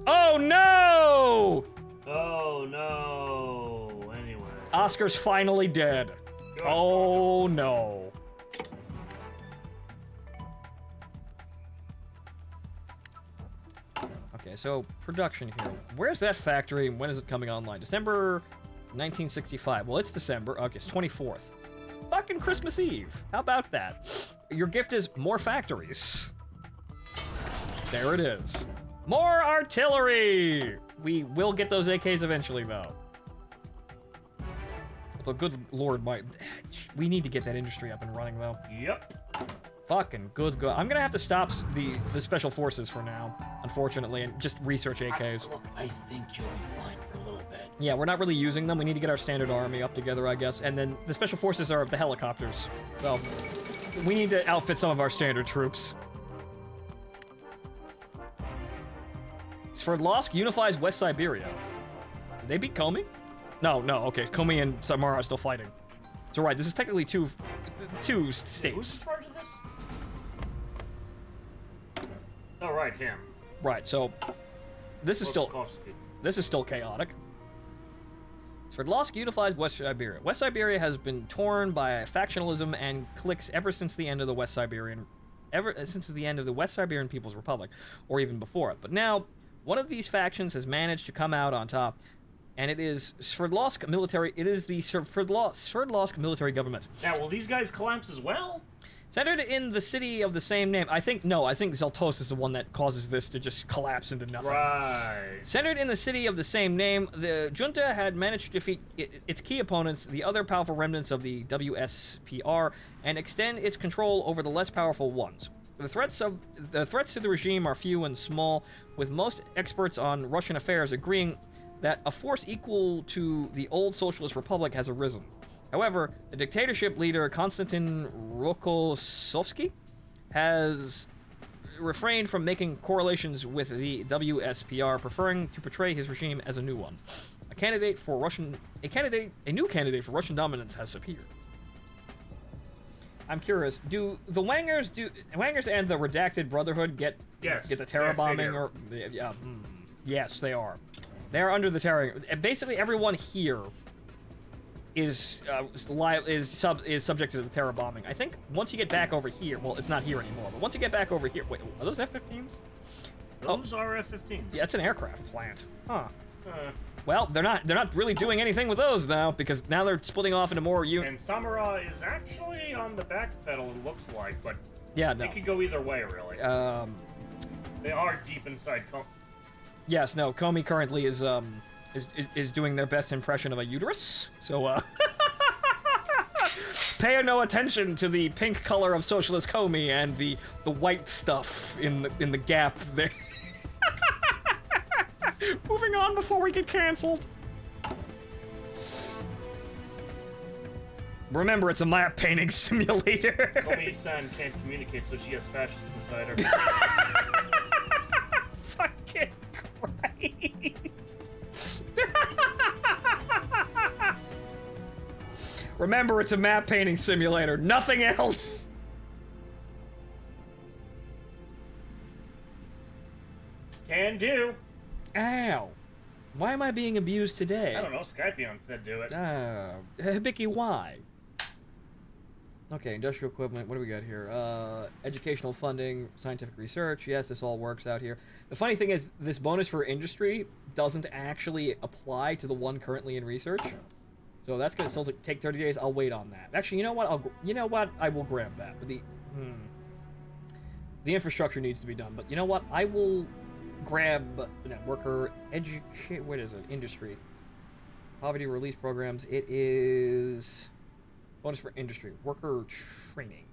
Oh no! Oh no. Anyway. Oscar's finally dead. Good. Oh no. Okay, so production here. Where's that factory and when is it coming online? December 1965. Well, it's December. Okay, it's 24th. Fucking Christmas Eve. How about that? Your gift is more factories. There it is. More artillery! We will get those AKs eventually, though. Although, good lord, we need to get that industry up and running, though. Yep. Fucking good. I'm gonna have to stop the special forces for now, unfortunately, and just research AKs. Look, I think you'll be fine for a little bit. Yeah, we're not really using them. We need to get our standard army up together, I guess. And then the special forces are the helicopters. So we need to outfit some of our standard troops. Sverdlovsk unifies West Siberia. Did they beat Komi? No, okay. Komi and Samara are still fighting. So right, this is technically two states. Who's in charge of this? Oh, right, him. Right, so this is still chaotic. Sverdlovsk unifies West Siberia. West Siberia has been torn by factionalism and cliques ever since the end of the West Siberian People's Republic, or even before it. But now, one of these factions has managed to come out on top, and it is Sverdlovsk military. It is the Sverdlovsk military government. Now, will these guys collapse as well? Centered in the city of the same name. I think Zeltos is the one that causes this to just collapse into nothing. Right. Centered in the city of the same name, the junta had managed to defeat its key opponents, the other powerful remnants of the WSPR, and extend its control over the less powerful ones. The threats to the regime are few and small, with most experts on Russian affairs agreeing that a force equal to the old Socialist Republic has arisen. However, the dictatorship leader Konstantin Rokossovsky has refrained from making correlations with the WSPR, preferring to portray his regime as a new one. A new candidate for Russian dominance has appeared. I'm curious, do the Wangers and the Redacted Brotherhood get the terror bombing or yes, they are. They are under the terror. Basically, everyone here is subject to the terror bombing. I think once you get back over here, well, it's not here anymore, but once you get back over here, wait, are those F-15s? Those are F-15s. Yeah, it's an aircraft plant. Huh. Well, they're not really doing anything with those now, because now they're splitting off into more units. And Samara is actually on the back pedal, it looks like, but yeah, no. It could go either way, really. They are deep inside Yes, no, Komi currently is is doing their best impression of a uterus. So, pay no attention to the pink color of Socialist Comey and the white stuff in the gap there. Moving on before we get canceled. Remember, it's a map painting simulator. Comey-san can't communicate, so she has fascists inside her. Fucking Christ. Remember, it's a map painting simulator, nothing else. Can do. Ow. Why am I being abused today? I don't know, Skypeon said do it. Hibiki, why? Okay, industrial equipment, what do we got here? Educational funding, scientific research, yes, this all works out here. The funny thing is, this bonus for industry doesn't actually apply to the one currently in research. So that's gonna still take 30 days, I'll wait on that. Actually, you know what, I will grab that. But the infrastructure needs to be done, but you know what, I will grab worker educate, what is it, industry. Poverty release programs, it is... bonus for industry, worker training,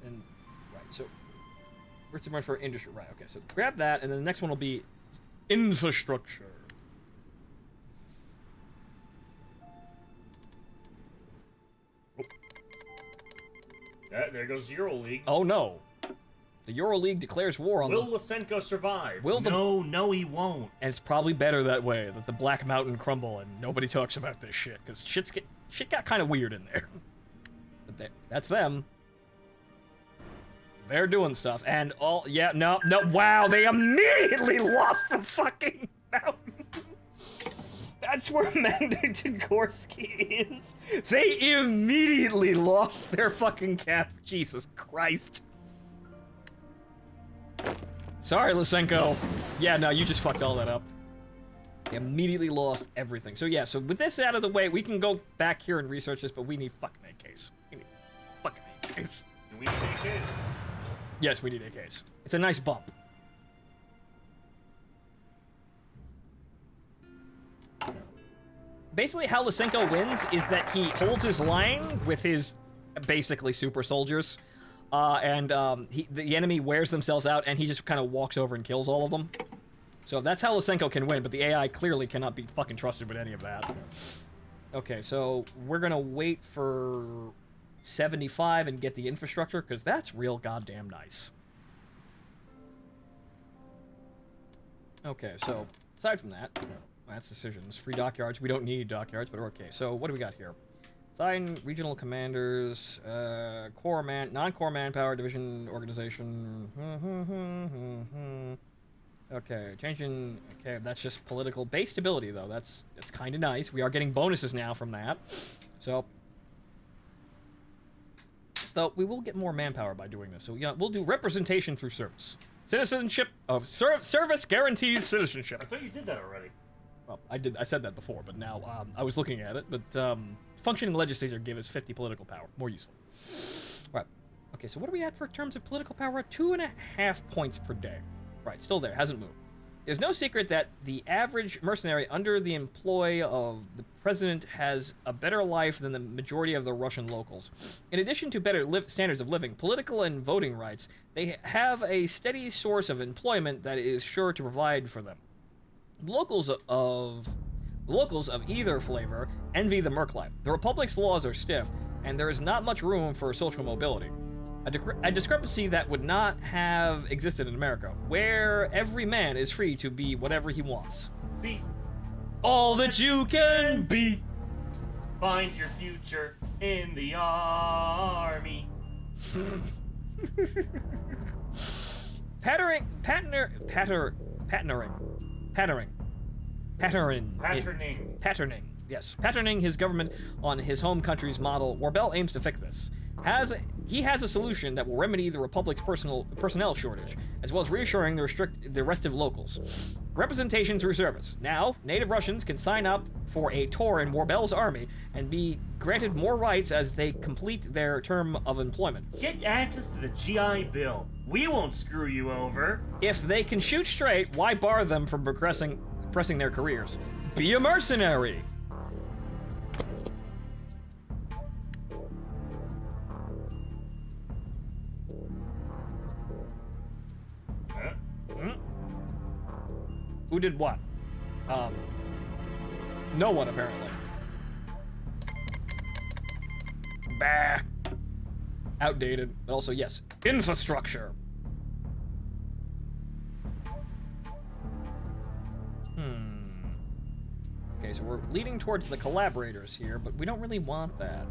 and right. So, where's the bonus for industry? Right. Okay. So grab that, and then the next one will be infrastructure. There goes EuroLeague. Oh no! The EuroLeague declares war on. Will Lysenko survive? No, he won't. And it's probably better that way, that the Black Mountain crumble and nobody talks about this shit, because shit got kind of weird in there. But that's them. They're doing stuff, and no, wow, they immediately lost the fucking mountain. That's where Magnitogorski is. They immediately lost their fucking cap. Jesus Christ. Sorry, Lysenko. Yeah, no, you just fucked all that up. They immediately lost everything. So yeah, so with this out of the way, we can go back here and research this, but we need fucking AKs. We need fucking AKs. Do we need AKs? Yes, we need AKs. It's a nice bump. Basically, how Lysenko wins is that he holds his line with his basically super soldiers, and the enemy wears themselves out, and he just kind of walks over and kills all of them. So that's how Lysenko can win, but the AI clearly cannot be fucking trusted with any of that. Okay, so we're gonna wait for 75 and get the infrastructure, because that's real goddamn nice. Okay, so aside from that, that's decisions. Free dockyards. We don't need dockyards, but okay. So what do we got here? Assign regional commanders, non-core manpower, division organization. Okay, changing. Okay, that's just political base stability, though. That's kind of nice. We are getting bonuses now from that. So, though we will get more manpower by doing this. So yeah, we'll do representation through service. Citizenship of service guarantees citizenship. I thought you did that already. Well, I did. I said that before, but now I was looking at it. But functioning legislature gave us 50 political power. More useful. Right. Okay. So what are we at for terms of political power? 2.5 points per day. Right. Still there. Hasn't moved. It's no secret that the average mercenary under the employ of the president has a better life than the majority of the Russian locals. In addition to better standards of living, political and voting rights, they have a steady source of employment that is sure to provide for them. Locals of either flavor envy the merc life. The Republic's laws are stiff, and there is not much room for social mobility. A discrepancy that would not have existed in America, where every man is free to be whatever he wants. Be all that you can be. Find your future in the army. Patterning. Yes, patterning his government on his home country's model. Warbel aims to fix this. He has a solution that will remedy the Republic's personnel shortage, as well as reassuring the rest of locals. Representation through service. Now, native Russians can sign up for a tour in Warbel's army and be granted more rights as they complete their term of employment. Get access to the GI Bill. We won't screw you over. If they can shoot straight, why bar them from pressing their careers? Be a mercenary. Who did what? No one, apparently. Bah. Outdated. But also, yes, infrastructure. Okay, so we're leading towards the collaborators here, but we don't really want that.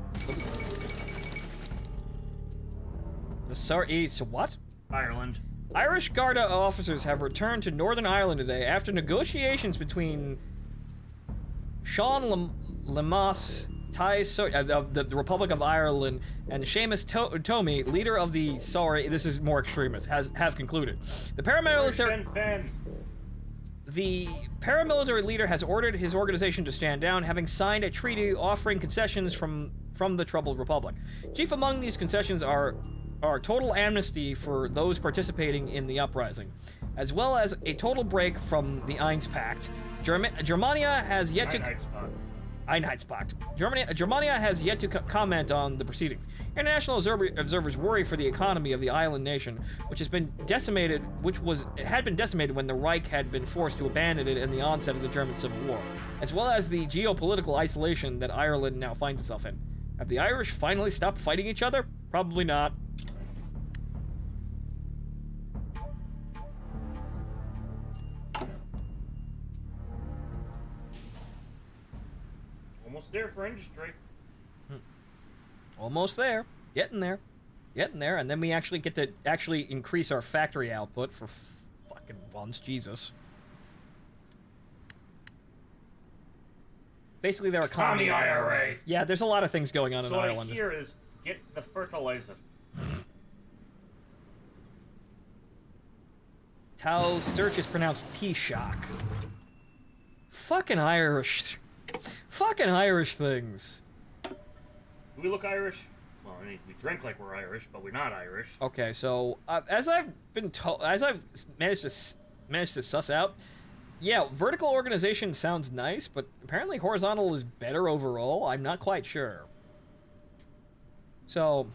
So what? Ireland. Irish Garda officers have returned to Northern Ireland today after negotiations between Sean Lemass, the Republic of Ireland, and Seamus Tomey, leader of the this is more extremist, have concluded. The paramilitary leader has ordered his organization to stand down, having signed a treaty offering concessions from the troubled republic. Chief among these concessions are total amnesty for those participating in the uprising, as well as a total break from the Einheitspact. Germania has yet to... Einheitspact. Germania has yet to comment on the proceedings. International observers worry for the economy of the island nation, which had been decimated when the Reich had been forced to abandon it in the onset of the German Civil War, as well as the geopolitical isolation that Ireland now finds itself in. Have the Irish finally stopped fighting each other? Probably not. Almost there for industry. Almost there. Getting there. And then we actually get to increase our factory output for fucking once. Jesus. Basically, they're a commie IRA. Yeah, there's a lot of things going on in Ireland. So here is get the fertilizer. Tau search is pronounced T-shock. Fucking Irish. Fucking Irish things. Do we look Irish? Well, I mean, we drink like we're Irish, but we're not Irish. Okay, so as I've managed to suss out, yeah, vertical organization sounds nice, but apparently horizontal is better overall. I'm not quite sure. So,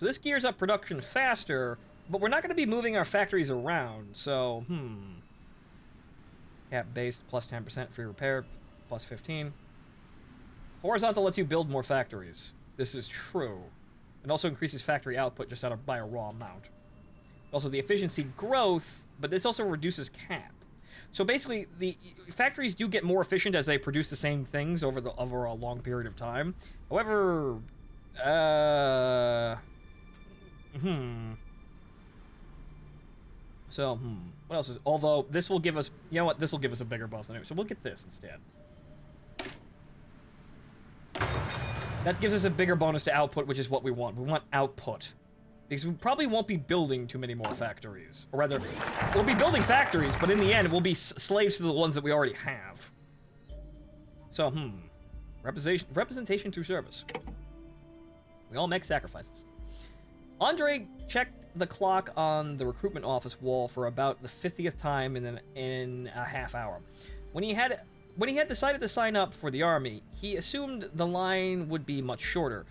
So this gears up production faster, but we're not going to be moving our factories around. So, Cap based plus 10% free repair, plus 15. Horizontal lets you build more factories. This is true. It also increases factory output just by a raw amount. Also, the efficiency growth, but this also reduces cap. So basically, the factories do get more efficient as they produce the same things over a long period of time. However, So, what else is... Although, this will give us... You know what? This will give us a bigger buff than it. So we'll get this instead. That gives us a bigger bonus to output, which is what we want. We want output. Because we probably won't be building too many more factories. Or rather, we'll be building factories, but in the end, we'll be slaves to the ones that we already have. So, representation through service. We all make sacrifices. Andre checked the clock on the recruitment office wall for about the 50th time in a half hour. When he had decided to sign up for the army, he assumed the line would be much shorter,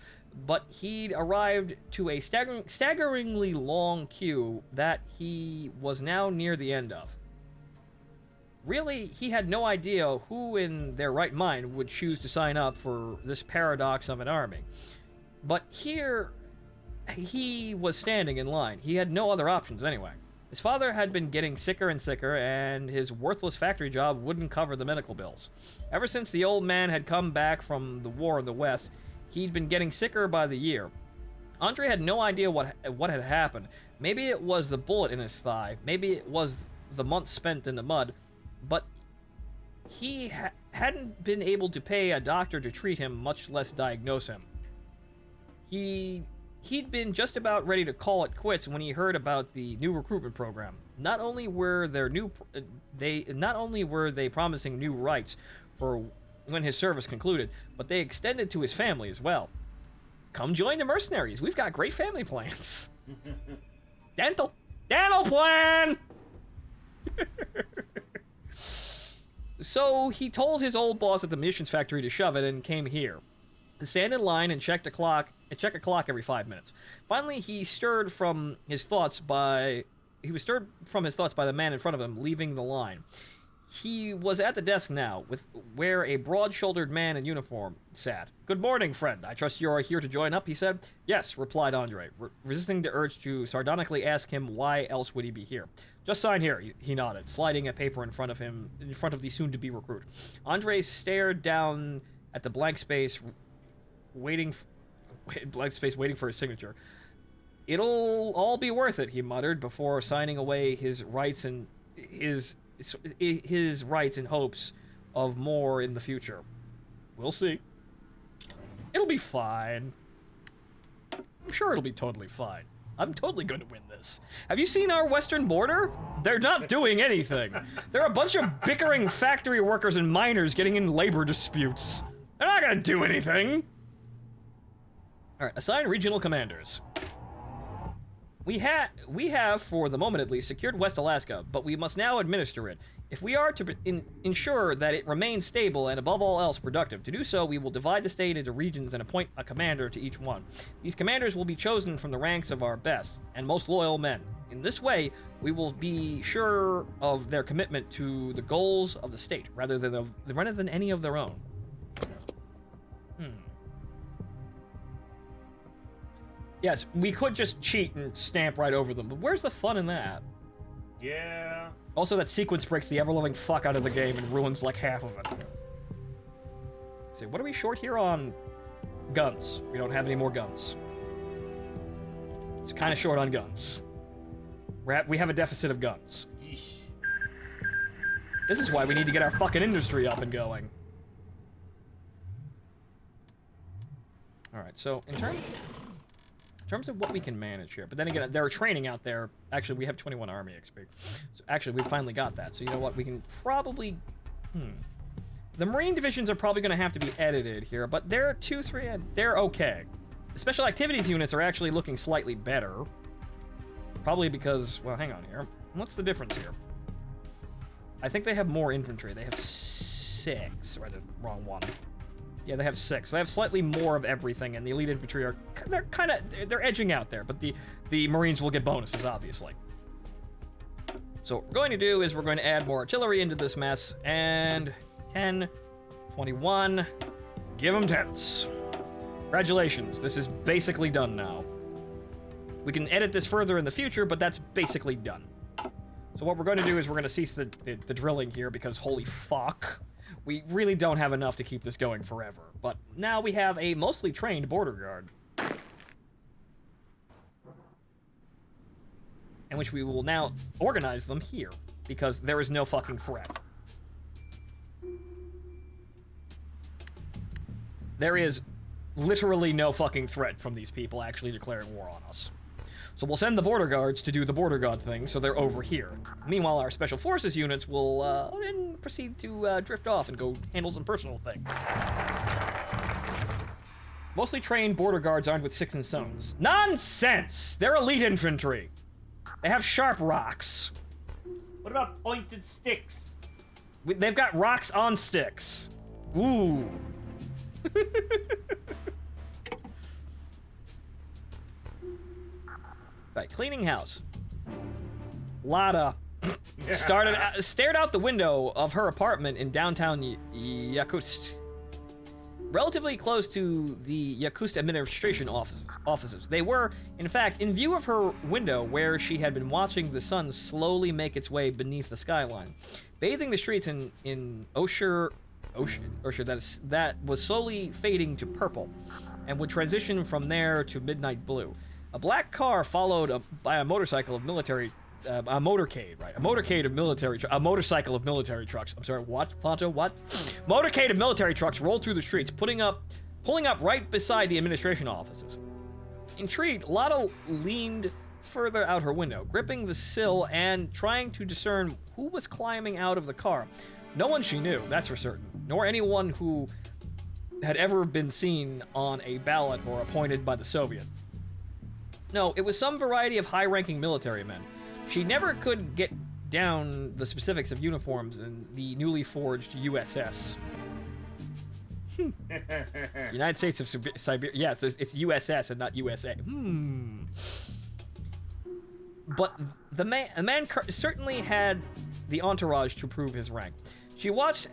but he'd arrived to a staggeringly long queue that he was now near the end of. Really, he had no idea who in their right mind would choose to sign up for this paradox of an army. But here, he was standing in line. He had no other options anyway. His father had been getting sicker and sicker, and his worthless factory job wouldn't cover the medical bills. Ever since the old man had come back from the war in the West, he'd been getting sicker by the year. Andre had no idea what had happened. Maybe it was the bullet in his thigh. Maybe it was the months spent in the mud. But he hadn't been able to pay a doctor to treat him, much less diagnose him. He'd been just about ready to call it quits when he heard about the new recruitment program. Not only were they promising new rights for when his service concluded, but they extended to his family as well. Come join the mercenaries. We've got great family plans. Dental plan. So he told his old boss at the munitions factory to shove it and came here. To stand in line and check a clock every 5 minutes. Finally, he was stirred from his thoughts by the man in front of him, leaving the line. He was at the desk now, where a broad-shouldered man in uniform sat. "Good morning, friend. I trust you are here to join up," he said. "Yes," replied Andre, resisting the urge to sardonically ask him why else would he be here. "Just sign here," he nodded, sliding a paper in front of the soon-to-be recruit. Andre stared down at the blank space, waiting for his signature. "It'll all be worth it," he muttered before signing away his rights in hopes of more in the future. We'll see. It'll be fine. I'm sure it'll be totally fine. I'm totally going to win this. Have you seen our western border? They're not doing anything. They're a bunch of bickering factory workers and miners getting in labor disputes. They're not going to do anything. All right, assign regional commanders. We have, for the moment at least, secured West Alaska, but we must now administer it. If we are to ensure that it remains stable and, above all else, productive, to do so, we will divide the state into regions and appoint a commander to each one. These commanders will be chosen from the ranks of our best and most loyal men. In this way, we will be sure of their commitment to the goals of the state, rather than any of their own. Yes, we could just cheat and stamp right over them, but where's the fun in that? Yeah. Also, that sequence breaks the ever-loving fuck out of the game and ruins like half of it. So, what are we short here on? Guns. We don't have any more guns. It's kind of short on guns. We have a deficit of guns. Yeesh. This is why we need to get our fucking industry up and going. Alright, so in terms of what we can manage here, but then again, there are training out there. Actually, we have 21 Army XP. So actually, we finally got that. So you know what? We can probably... The Marine divisions are probably going to have to be edited here, but they're they're okay. The Special Activities units are actually looking slightly better. Probably because... Well, hang on here. What's the difference here? I think they have more infantry. They have 6. Or the wrong one. Yeah, they have 6. They have slightly more of everything, and the elite infantry are... They're edging out there, but the Marines will get bonuses, obviously. So what we're going to do is we're going to add more artillery into this mess, and 10, 21, give them 10s. Congratulations, this is basically done now. We can edit this further in the future, but that's basically done. So what we're going to do is we're going to cease the drilling here, because holy fuck... We really don't have enough to keep this going forever, but now we have a mostly trained border guard. In which we will now organize them here, because there is no fucking threat. There is literally no fucking threat from these people actually declaring war on us. So we'll send the border guards to do the border guard thing, so they're over here. Meanwhile, our special forces units will then proceed to drift off and go handle some personal things. Mostly trained border guards armed with sticks and stones. Nonsense! They're elite infantry. They have sharp rocks. What about pointed sticks? They've got rocks on sticks. Ooh. Right, cleaning house. Lada stared out the window of her apartment in downtown Yakutsk. Relatively close to the Yakutsk administration offices. They were, in fact, in view of her window where she had been watching the sun slowly make its way beneath the skyline. Bathing the streets in Oshur that was slowly fading to purple and would transition from there to midnight blue. A black car followed by a motorcycle of military, a motorcade, right? A motorcycle of military trucks. I'm sorry, what? Phonto, what? Motorcade of military trucks rolled through the streets, pulling up right beside the administration offices. Intrigued, Lotto leaned further out her window, gripping the sill and trying to discern who was climbing out of the car. No one she knew, that's for certain, nor anyone who had ever been seen on a ballot or appointed by the Soviet. No, it was some variety of high-ranking military men. She never could get down the specifics of uniforms in the newly forged USS. United States of Siberia. Yeah, it's USS and not USA. But the man certainly had the entourage to prove his rank. She watched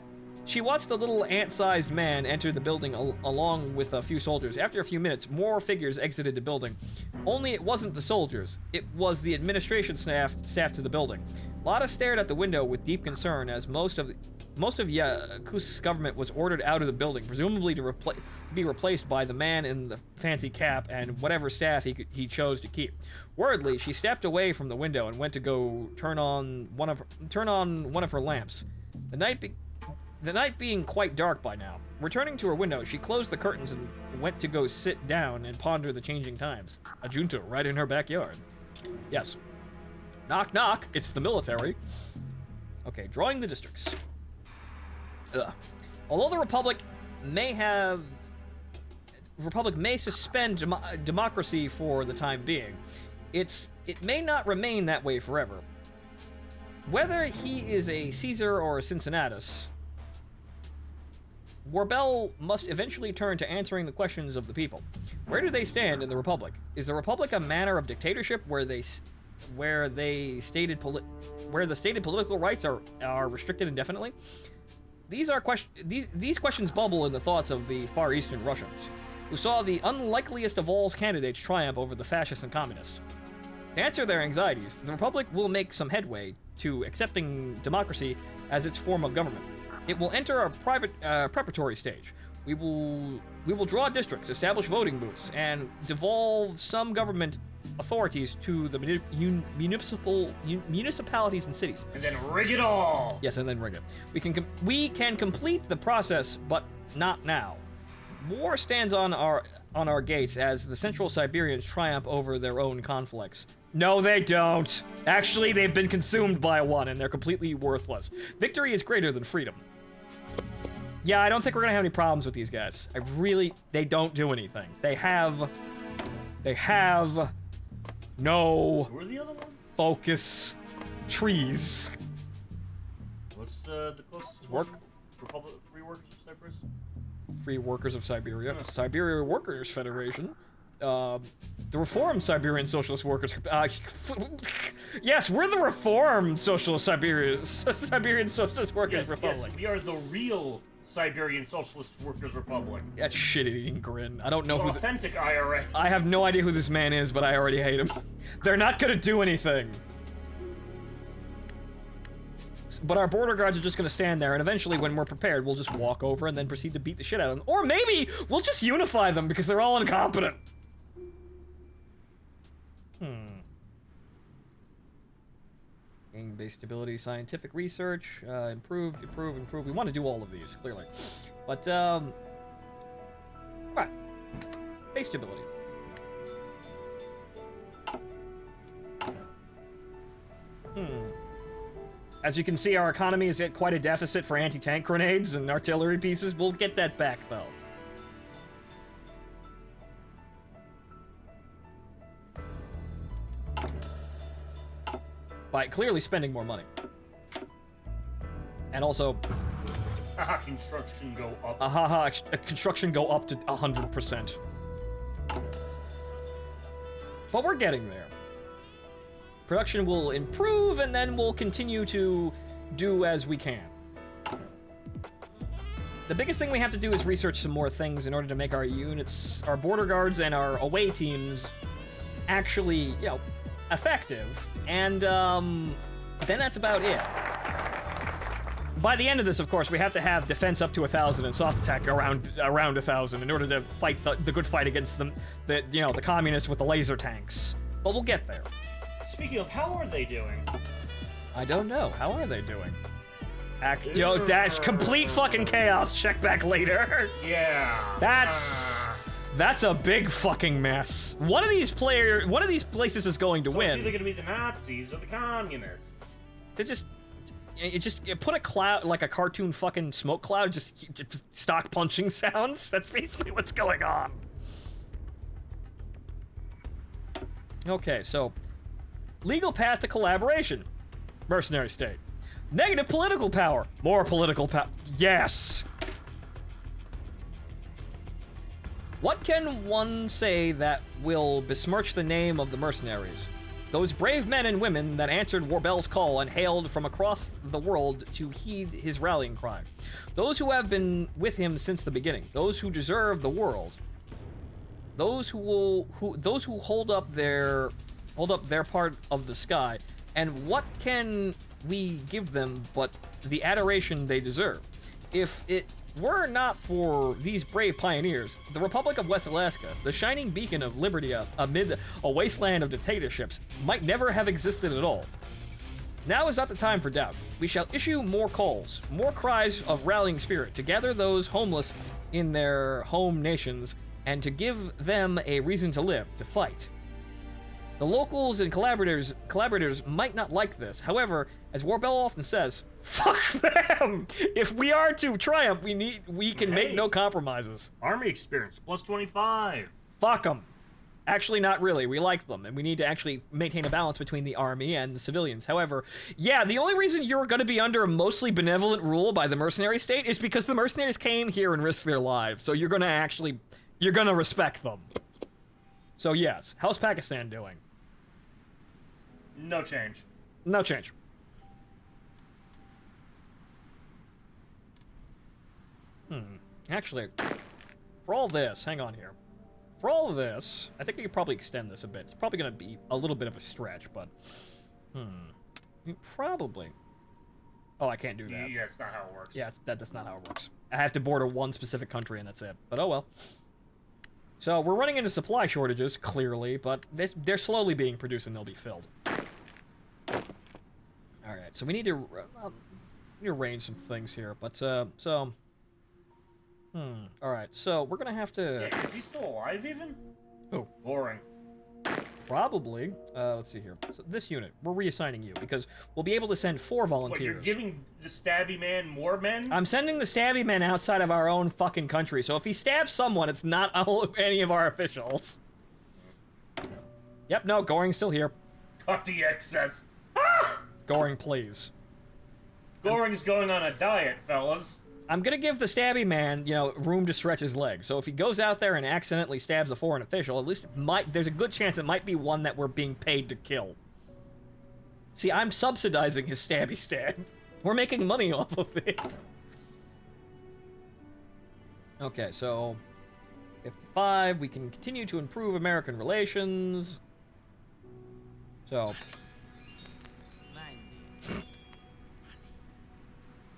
the little ant-sized man enter the building along with a few soldiers. After a few minutes, more figures exited the building. Only it wasn't the soldiers. It was the administration staff to the building. Lada stared at the window with deep concern as most of Yaku's government was ordered out of the building, presumably to be replaced by the man in the fancy cap and whatever staff he chose to keep. Worriedly, she stepped away from the window and went to go turn on one of her lamps. The night being quite dark by now. Returning to her window, she closed the curtains and went to go sit down and ponder the changing times. A junta right in her backyard. Yes. Knock, knock. It's the military. Okay, drawing the districts. Although the Republic may suspend democracy for the time being, it may not remain that way forever. Whether he is a Caesar or a Cincinnatus, Warbel must eventually turn to answering the questions of the people. Where do they stand in the Republic? Is the Republic a manner of dictatorship where the stated political rights are restricted indefinitely? These questions bubble in the thoughts of the Far Eastern Russians, who saw the unlikeliest of all candidates triumph over the fascists and communists. To answer their anxieties, the Republic will make some headway to accepting democracy as its form of government. It will enter a preparatory stage. We will draw districts, establish voting booths, and devolve some government authorities to the municipalities and cities. And then rig it all! Yes, and then rig it. We can complete the process, but not now. War stands on our gates as the Central Siberians triumph over their own conflicts. No, they don't. Actually, they've been consumed by one, and they're completely worthless. Victory is greater than freedom. Yeah, I don't think we're gonna have any problems with these guys. They don't do anything. They have no Who are the other one? focus trees. What's the closest Republic Free Workers of Cyprus? Free Workers of Siberia. Siberia Workers Federation. The Reformed Siberian Socialist Workers. Yes, we're the Reformed Siberian Socialist Workers Republic. Yes, we are the real Siberian Socialist Workers Republic. That shit-eating grin. I don't know who. Authentic IRA. I have no idea who this man is, but I already hate him. They're not gonna do anything. But our border guards are just gonna stand there, and eventually, when we're prepared, we'll just walk over and then proceed to beat the shit out of them. Or maybe we'll just unify them because they're all incompetent. Gain-based stability, scientific research, improve. We want to do all of these, clearly. But, right. Base stability. As you can see, our economy is at quite a deficit for anti-tank grenades and artillery pieces. We'll get that back, though. By clearly spending more money. And also... construction go up. Construction go up to 100%. But we're getting there. Production will improve, and then we'll continue to do as we can. The biggest thing we have to do is research some more things in order to make our units, our border guards, and our away teams actually, effective. And, then that's about it. By the end of this, of course, we have to have defense up to 1,000 and soft attack around 1,000 in order to fight the good fight against the communists with the laser tanks. But we'll get there. Speaking of, how are they doing? I don't know. How are they doing? Dash complete fucking chaos. Check back later. Yeah. That's a big fucking mess. One of these places is going to win. It's either gonna be the Nazis or the communists. You put a cloud, like a cartoon fucking smoke cloud, just stock punching sounds. That's basically what's going on. Okay, so legal path to collaboration. Mercenary state. Negative political power. More political power. Yes! What can one say that will besmirch the name of the mercenaries? Those brave men and women that answered Warbell's call and hailed from across the world to heed his rallying cry. Those who have been with him since the beginning. Those who deserve the world. Those who hold up their part of the sky. And what can we give them but the adoration they deserve? If it were not for these brave pioneers, the Republic of West Alaska, the shining beacon of liberty amid a wasteland of dictatorships, might never have existed at all. Now is not the time for doubt. We shall issue more calls, more cries of rallying spirit to gather those homeless in their home nations and to give them a reason to live, to fight. The locals and collaborators might not like this. However, as Warbell often says, fuck them! If we are to triumph, we can make no compromises. Army experience, plus 25. Fuck them. Actually, not really. We like them, and we need to actually maintain a balance between the army and the civilians. However, yeah, the only reason you're going to be under a mostly benevolent rule by the mercenary state is because the mercenaries came here and risked their lives. So you're going to respect them. So yes, how's Pakistan doing? No change. No change. Actually, for all this, hang on here. For all of this, I think we could probably extend this a bit. It's probably going to be a little bit of a stretch, but... Probably. Oh, I can't do that. Yeah, that's not how it works. Yeah, that's not how it works. I have to border one specific country and that's it. But oh well. So, we're running into supply shortages, clearly, but they're slowly being produced and they'll be filled. Alright, so we need to arrange some things here, but, alright, so we're gonna have to... Yeah, is he still alive, even? Oh. Boring. Probably. Let's see here. So this unit, we're reassigning you, because we'll be able to send 4 volunteers. What, you're giving the stabby man more men? I'm sending the stabby man outside of our own fucking country, so if he stabs someone, it's not any of our officials. Yep, no, Goring's still here. Cut the excess. Goring, please. Goring's going on a diet, fellas. I'm gonna give the stabby man, room to stretch his legs. So if he goes out there and accidentally stabs a foreign official, at least there's a good chance it might be one that we're being paid to kill. See, I'm subsidizing his stabby stab. We're making money off of it. Okay, so 55, we can continue to improve American relations. So...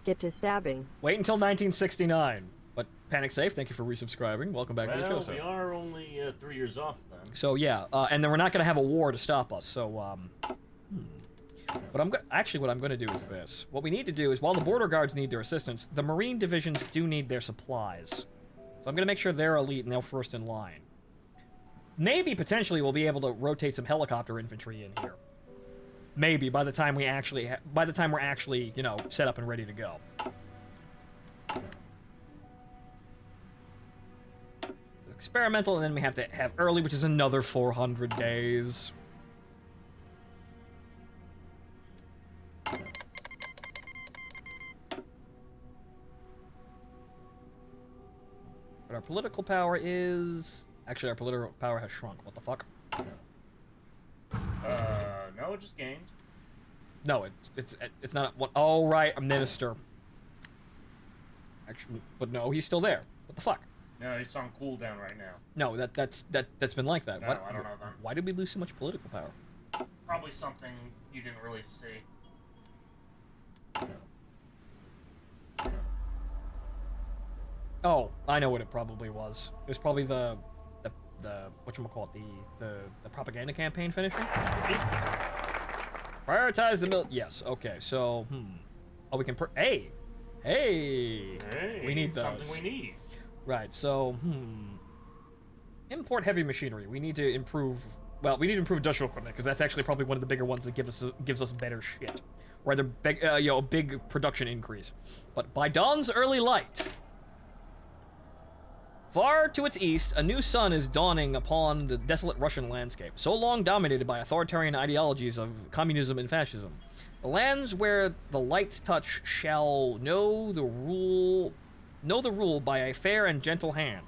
Get to stabbing. Wait until 1969. But Panic Safe, thank you for resubscribing. Welcome back to the show. Well, we are only 3 years off then. So yeah, and then we're not going to have a war to stop us. So what I'm going to do is this. What we need to do is, while the border guards need their assistance, the Marine divisions do need their supplies. So I'm going to make sure they're elite and they're first in line. Maybe potentially we'll be able to rotate some helicopter infantry in here. Maybe by the time we're actually, set up and ready to go. It's experimental, and then we have to have early, which is another 400 days. But our political power is... Actually, our political power has shrunk. What the fuck? No, it just gained. No, it's not one. Oh, right, a minister. Actually, but no, he's still there. What the fuck? No, it's on cooldown right now. No, that's been like that. No, what? I don't know that. Why did we lose so much political power? Probably something you didn't really see. Oh, I know what it probably was. It was probably the whatchamacallit, the propaganda campaign finisher? Prioritize the yes, okay, so, Oh, we can hey! We need those. Something we need. Right, so, Import heavy machinery. We need to improve, well, we need to improve industrial equipment, because that's actually probably one of the bigger ones that gives us better shit. Or rather, a big production increase. But by dawn's early light, far to its east, a new sun is dawning upon the desolate Russian landscape, so long dominated by authoritarian ideologies of communism and fascism. The lands where the lights touch shall know the rule by a fair and gentle hand,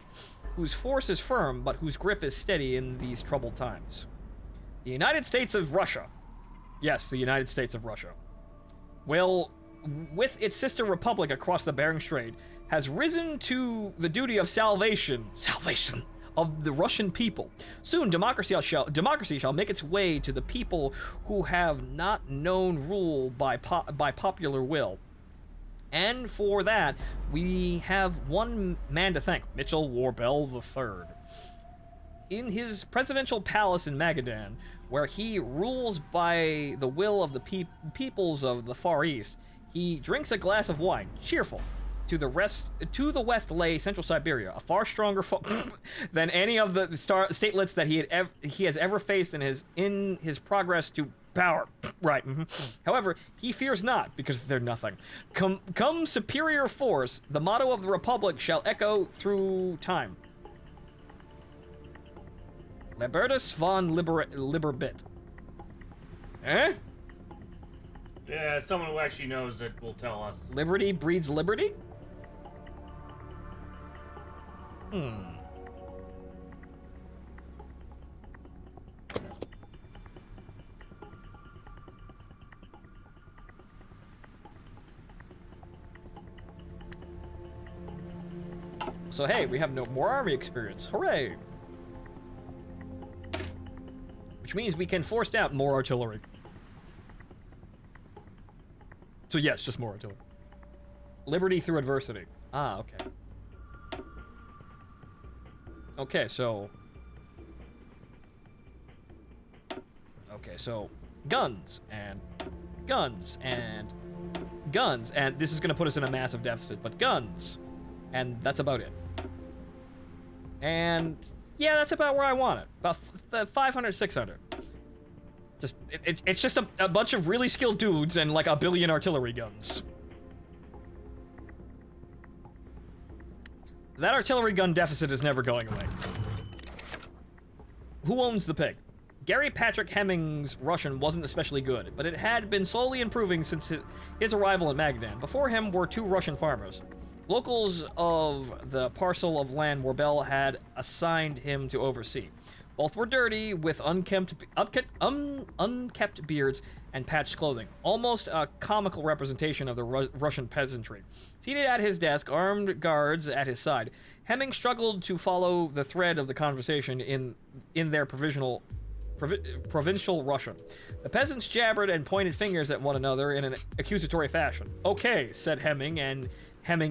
whose force is firm, but whose grip is steady in these troubled times. The United States of Russia. Yes, the United States of Russia. Will, with its sister republic across the Bering Strait, has risen to the duty of salvation of the Russian people. Soon, democracy shall make its way to the people who have not known rule by popular will. And for that, we have one man to thank, Mitchell Warbell III. In his presidential palace in Magadan, where he rules by the will of the peoples of the Far East, he drinks a glass of wine, cheerful. To the west lay Central Siberia, a far stronger foe than any of the statelets that he has ever faced in his progress to power. Right. However, he fears not, because they're nothing. Come superior force, the motto of the Republic shall echo through time. Libertas von Liberbit. Eh? Yeah, someone who actually knows it will tell us. Liberty breeds liberty? So hey, we have no more army experience. Hooray! Which means we can force out more artillery. So yes, just more artillery. Liberty through adversity. Ah, okay. Okay, so... Okay, so... Guns, and... Guns, and... Guns, and this is gonna put us in a massive deficit, but guns! And that's about it. And... Yeah, that's about where I want it. About 500, 600. Just, it's just a bunch of really skilled dudes and like 1 billion artillery guns. That artillery gun deficit is never going away. Who owns the pig? Gary Patrick Hemming's Russian wasn't especially good, but it had been slowly improving since his arrival in Magadan. Before him were 2 Russian farmers. Locals of the parcel of land Warbell had assigned him to oversee. Both were dirty, with unkept beards and patched clothing, almost a comical representation of the Russian peasantry. Seated at his desk, armed guards at his side, Hemming struggled to follow the thread of the conversation in their provincial Russian. The peasants jabbered and pointed fingers at one another in an accusatory fashion. Okay, said Hemming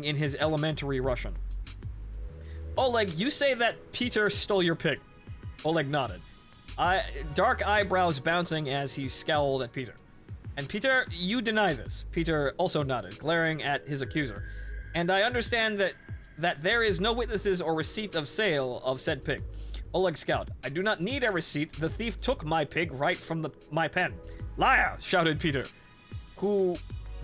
in his elementary Russian. Oleg, you say that Peter stole your pig. Oleg nodded. Dark eyebrows bouncing as he scowled at Peter. And Peter, you deny this. Peter also nodded, glaring at his accuser. And I understand that there is no witnesses or receipt of sale of said pig. Oleg scowled. I do not need a receipt. The thief took my pig right from my pen. Liar! Shouted Peter, who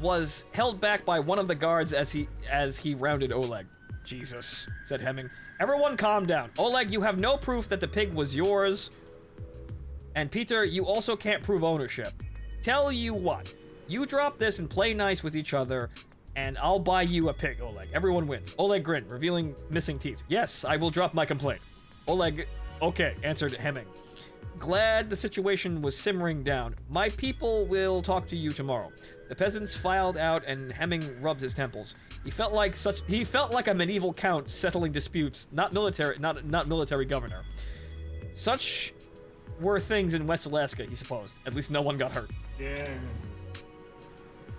was held back by one of the guards as he rounded Oleg. Jesus, said Hemming. Everyone calm down. Oleg, you have no proof that the pig was yours. And Peter, you also can't prove ownership. Tell you what, you drop this and play nice with each other, and I'll buy you a pig, Oleg. Everyone wins. Oleg grinned, revealing missing teeth. Yes, I will drop my complaint. Oleg, okay, answered Hemming. Glad the situation was simmering down. My people will talk to you tomorrow. The peasants filed out and Hemming rubbed his temples. He felt like a medieval count settling disputes, not military governor. Such were things in West Alaska, he supposed. At least no one got hurt. Yeah.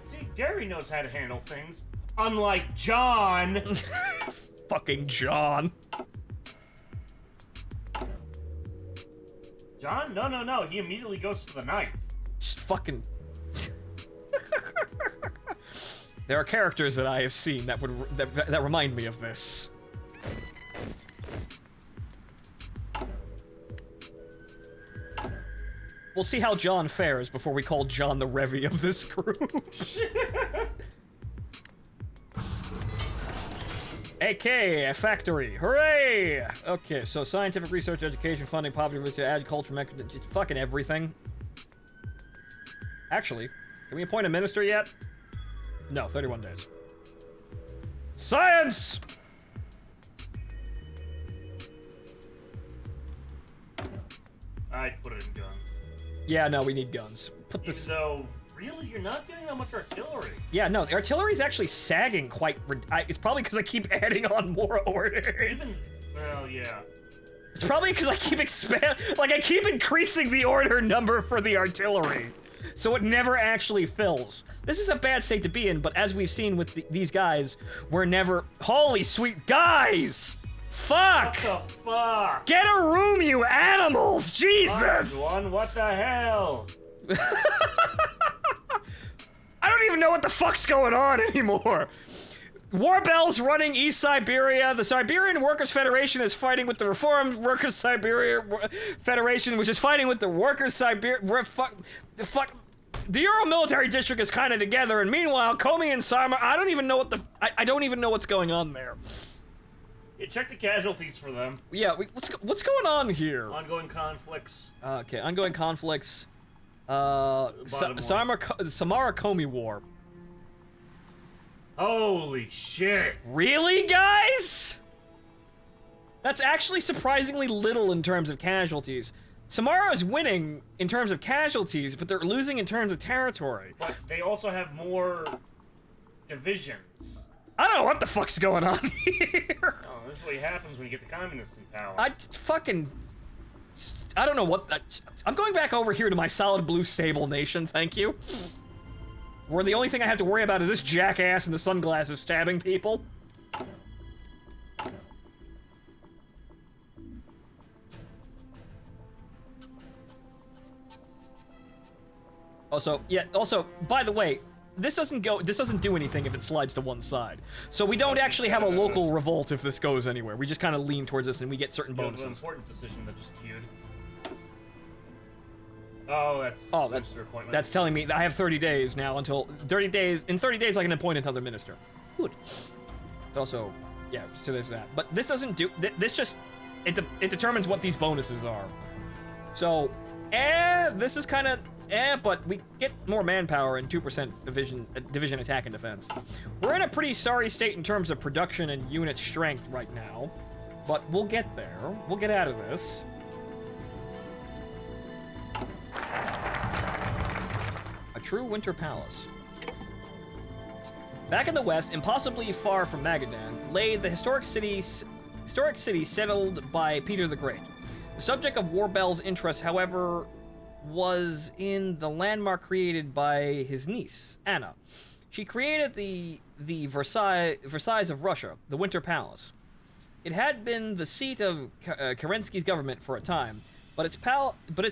See, Gary knows how to handle things. Unlike John. Fucking John. John? No. He immediately goes for the knife. Just fucking... There are characters that I have seen that remind me of this. We'll see how John fares before we call John the Revy of this group. AK, a factory. Hooray! Okay, so scientific research, education, funding, poverty, agriculture, fucking everything. Actually, Can we appoint a minister yet? No, 31 days. Science! I'd put it in guns. Yeah, no, we need guns. Put this. So, really, you're not getting that much artillery. Yeah, no, the artillery's actually sagging quite. It's probably because I keep adding on more orders. Well, yeah. It's probably because I keep I keep increasing the order number for the artillery, so it never actually fills. This is a bad state to be in, but as we've seen with these guys, we're never. Holy sweet guys! Fuck! What the fuck? Get a room, you animals! Jesus! One, what the hell? I don't even know what the fuck's going on anymore. Warbell's running East Siberia. The Siberian Workers' Federation is fighting with the Reformed Workers' Siberia Federation, which is fighting with the Workers' Siberia. Fuck. The Euro Military District is kind of together, and meanwhile, Comey and Sama. I don't even know what the. I don't even know what's going on there. Yeah, check the casualties for them. Yeah, let's go. What's going on here? Ongoing conflicts. Okay, ongoing conflicts. Samara Comey War. Holy shit! Really, guys? That's actually surprisingly little in terms of casualties. Samara is winning in terms of casualties, but they're losing in terms of territory. But they also have more divisions. I don't know what the fuck's going on here. Oh, this is what happens when you get the communists in power. I don't know what that. I'm going back over here to my solid blue stable nation, thank you. Where the only thing I have to worry about is this jackass in the sunglasses stabbing people. Also, by the way, this doesn't do anything if it slides to one side. So we don't actually have a local revolt if this goes anywhere. We just kind of lean towards this and we get certain bonuses. An important decision that just queued. Oh, that's telling me that I have 30 days now until 30 days. In 30 days, I can appoint another minister. Good. Also, yeah. So there's that. But this doesn't do. This just it determines what these bonuses are. So, this is kind of but we get more manpower and 2% division attack and defense. We're in a pretty sorry state in terms of production and unit strength right now, but we'll get there. We'll get out of this. A true winter palace. Back in the west, impossibly far from Magadan, lay the historic city settled by Peter the Great. The subject of Warbell's interest, however, was in the landmark created by his niece, Anna. She created the Versailles of Russia, the Winter Palace. It had been the seat of Kerensky's government for a time, but its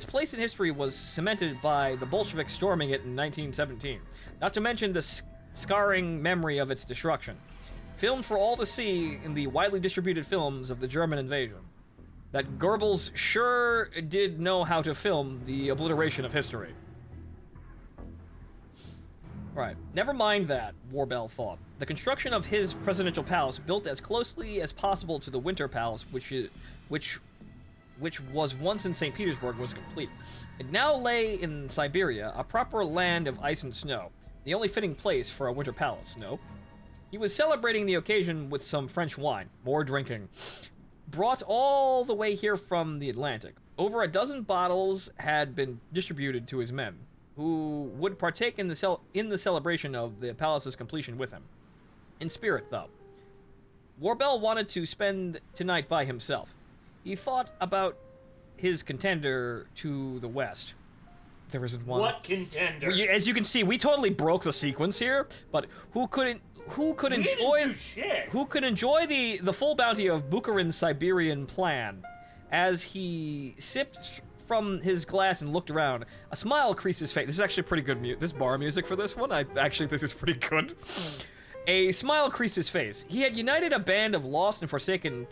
place in history was cemented by the Bolsheviks storming it in 1917, not to mention the scarring memory of its destruction, filmed for all to see in the widely distributed films of the German invasion. That Goebbels sure did know how to film the obliteration of history. Right, never mind that, Warbell thought. The construction of his presidential palace, built as closely as possible to the Winter Palace, which was once in St. Petersburg, was complete. It now lay in Siberia, a proper land of ice and snow, the only fitting place for a winter palace, no? He was celebrating the occasion with some French wine, more drinking, brought all the way here from the Atlantic. Over a dozen bottles had been distributed to his men, who would partake in the celebration of the palace's completion with him. In spirit, though. Warbell wanted to spend tonight by himself. He thought about his contender to the west. There isn't one. What contender? As you can see, we totally broke the sequence here, but who could enjoy the full bounty of Bukharin's Siberian plan? As he sipped from his glass and looked around, a smile creased his face. This is actually pretty good this bar music for this one. This is pretty good. A smile creased his face. He had united a band of lost and forsaken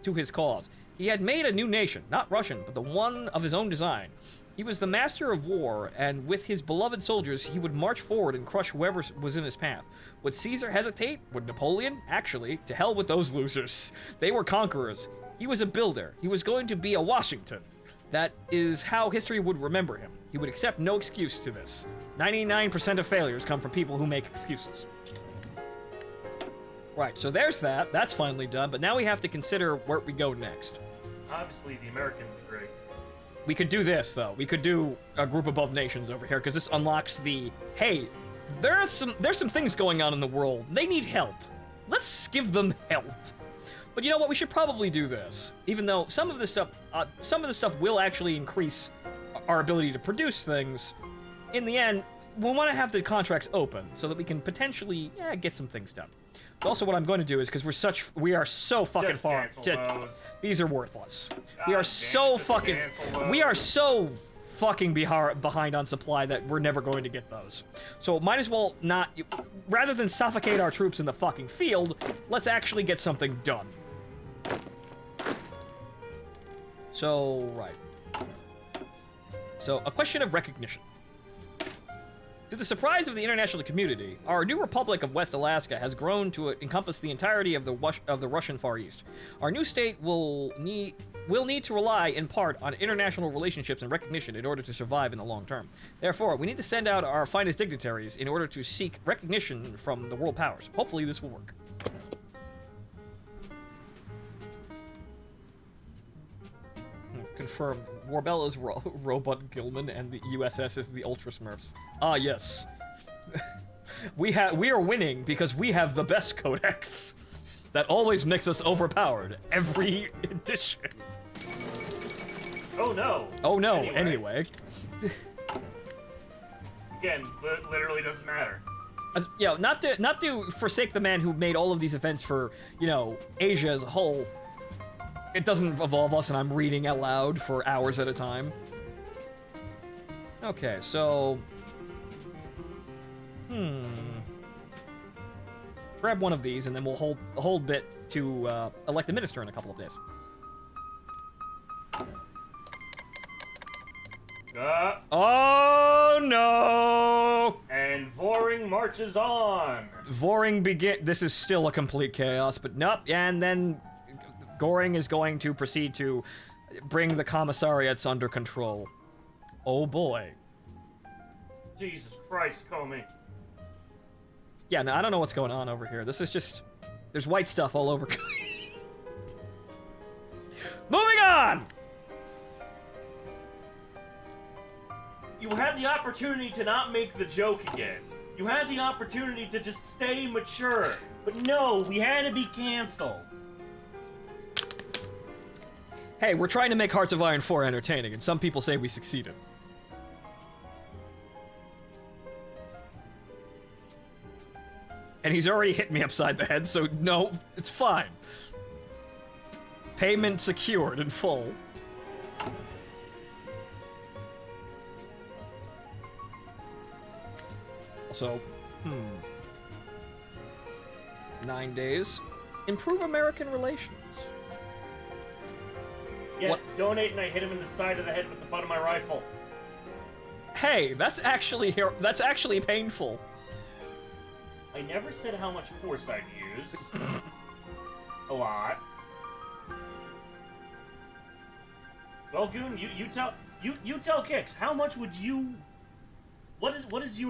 to his cause. He had made a new nation, not Russian, but the one of his own design. He was the master of war, and with his beloved soldiers, he would march forward and crush whoever was in his path. Would Caesar hesitate? Would Napoleon? Actually, to hell with those losers. They were conquerors. He was a builder. He was going to be a Washington. That is how history would remember him. He would accept no excuse to this. 99% of failures come from people who make excuses. Right, so there's that. That's finally done, but now we have to consider where we go next. Obviously, the American trade. We could do this, though. We could do a group above nations over here, because this unlocks the, hey, there's some things going on in the world. They need help. Let's give them help. But you know what? We should probably do this, even though some of this stuff will actually increase our ability to produce things. In the end, we'll want to have the contracts open so that we can potentially get some things done. But also, what I'm going to do is because we are so fucking Just far. cancel those. These are worthless. God We are damn so it, just fucking. cancel We are those. so fucking behind on supply that we're never going to get those. So might as well not. Rather than suffocate our troops in the fucking field, let's actually get something done. So right. So a question of recognition. To the surprise of the international community, our new Republic of West Alaska has grown to encompass the entirety of the Russian Far East. Our new state will need to rely in part on international relationships and recognition in order to survive in the long term. Therefore, we need to send out our finest dignitaries in order to seek recognition from the world powers. Hopefully this will work. Confirmed. Warbell is Robot Gilman and the USS is the Ultra Smurfs. Ah, yes. We are winning because we have the best codex. That always makes us overpowered every edition. Oh no. Oh no, anyway. Again, literally doesn't matter. Not to forsake the man who made all of these events for, Asia as a whole. It doesn't involve us, and I'm reading out loud for hours at a time. Okay, so... Grab one of these, and then we'll hold bit to elect a minister in a couple of days. Oh no! And Voring marches on. Voring This is still a complete chaos, but nope. And then Goring is going to proceed to bring the commissariats under control. Oh boy. Jesus Christ, Comey. Yeah, no, I don't know what's going on over here. This is just... There's white stuff all over. Moving on! You had the opportunity to not make the joke again. You had the opportunity to just stay mature. But no, we had to be canceled. Hey, we're trying to make Hearts of Iron 4 entertaining, and some people say we succeeded. And he's already hit me upside the head, so no, it's fine. Payment secured in full. Also, 9 days. Improve American relations. Yes, What? donate and I hit him in the side of the head with the butt of my rifle. Hey, that's actually painful. I never said how much force I'd use. A lot. Well, Goon, you tell Kix, how much would you... What is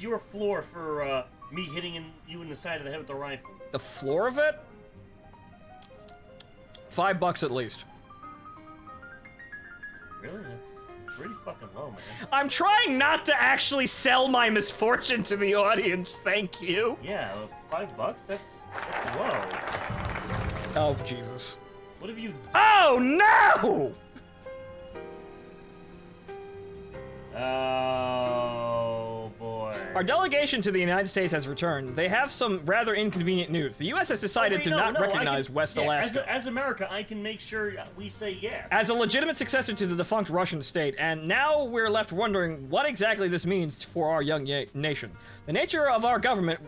your floor for me hitting you in the side of the head with the rifle? The floor of it? $5 at least. Really? That's pretty fucking low, man. I'm trying not to actually sell my misfortune to the audience, thank you. Yeah, $5? That's low. Oh, Jesus. What have you... Oh, no! Oh, boy. Our delegation to the United States has returned. They have some rather inconvenient news. The U.S. has decided to not recognize West Alaska. As America, I can make sure we say yes. As a legitimate successor to the defunct Russian state, and now we're left wondering what exactly this means for our young nation. The nature of our government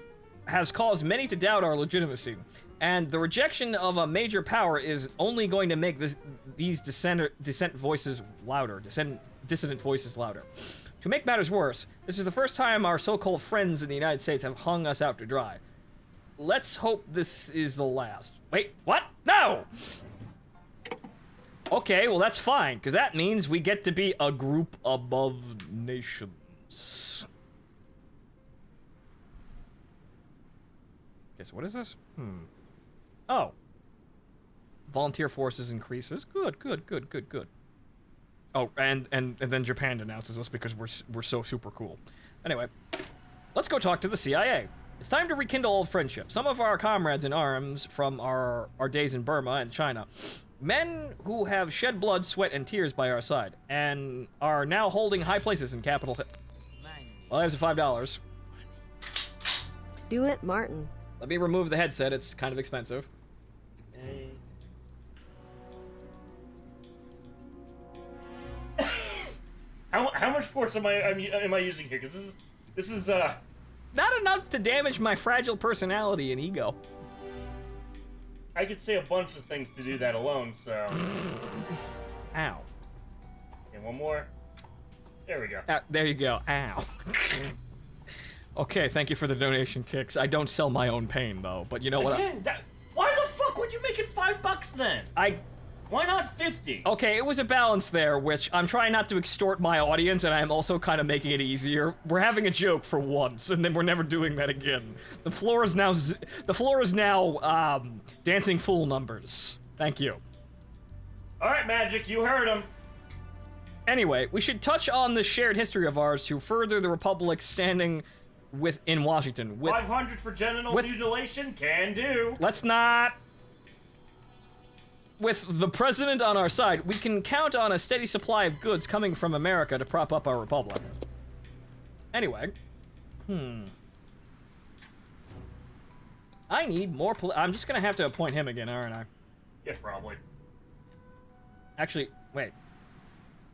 has caused many to doubt our legitimacy, and the rejection of a major power is only going to make these dissident voices louder. To make matters worse, this is the first time our so-called friends in the United States have hung us out to dry. Let's hope this is the last. Wait, what? No! Okay, well that's fine, because that means we get to be a group above nations. Okay, so what is this? Oh. Volunteer forces increases. Good. Oh, and then Japan denounces us because we're so super cool. Anyway, let's go talk to the CIA. It's time to rekindle old friendship. Some of our comrades in arms from our days in Burma and China, men who have shed blood, sweat, and tears by our side, and are now holding high places in capital. Well, there's the $5. Do it, Martin. Let me remove the headset. It's kind of expensive. How much force am I using here? Because this is not enough to damage my fragile personality and ego. I could say a bunch of things to do that alone. So. Ow. And one more. There we go. There you go. Ow. Okay, thank you for the donation, Kicks. I don't sell my own pain, though, but you know what? Again, why the fuck would you make it $5 then? Why not 50? Okay, it was a balance there, which I'm trying not to extort my audience, and I'm also kind of making it easier. We're having a joke for once, and then we're never doing that again. The floor is now dancing fool numbers. Thank you. All right, Magic, you heard him. Anyway, we should touch on the shared history of ours to further the Republic's standing in Washington. 500 for genital mutilation? Can do. Let's not. With the president on our side, we can count on a steady supply of goods coming from America to prop up our republic. Anyway. I need more I'm just gonna have to appoint him again, aren't I? Yeah, probably. Actually, wait.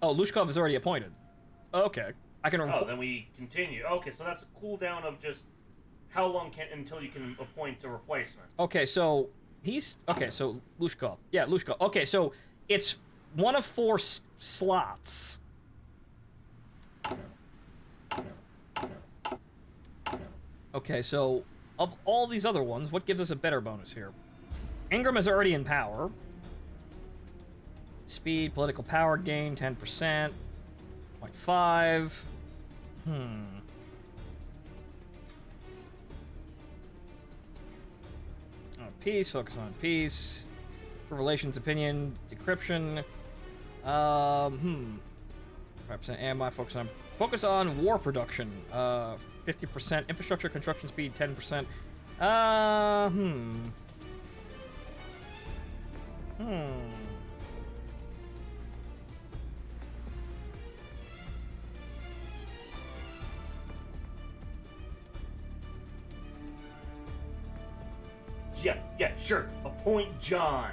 Oh, Lushkov is already appointed. Okay. I can. Oh, then we continue. Okay, so that's a cooldown of just how long until you can appoint a replacement. Okay, so so Lushkov. Yeah, Lushkov. Okay, so it's one of 4 slots. Okay, so of all these other ones, what gives us a better bonus here? Ingram is already in power. Speed, political power gain, 10%. 0.5. Peace, focus on peace. Relations, opinion, decryption. 5% AMI, focus on war production. 50%. Infrastructure, construction speed, 10%. Yeah, sure. Appoint John.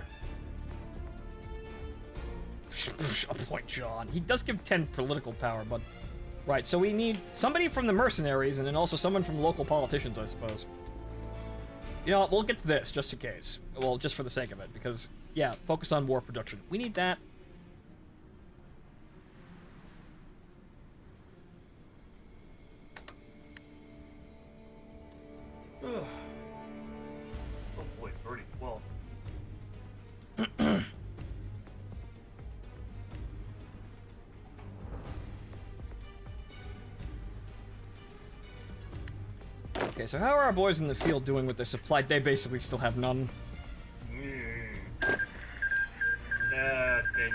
Appoint John. He does give 10 political power, but... Right, so we need somebody from the mercenaries, and then also someone from local politicians, I suppose. You know what, we'll get to this, just in case. Well, just for the sake of it, because, yeah, focus on war production. We need that. Already 12. Okay, so how are our boys in the field doing with their supply? They basically still have none. Okay,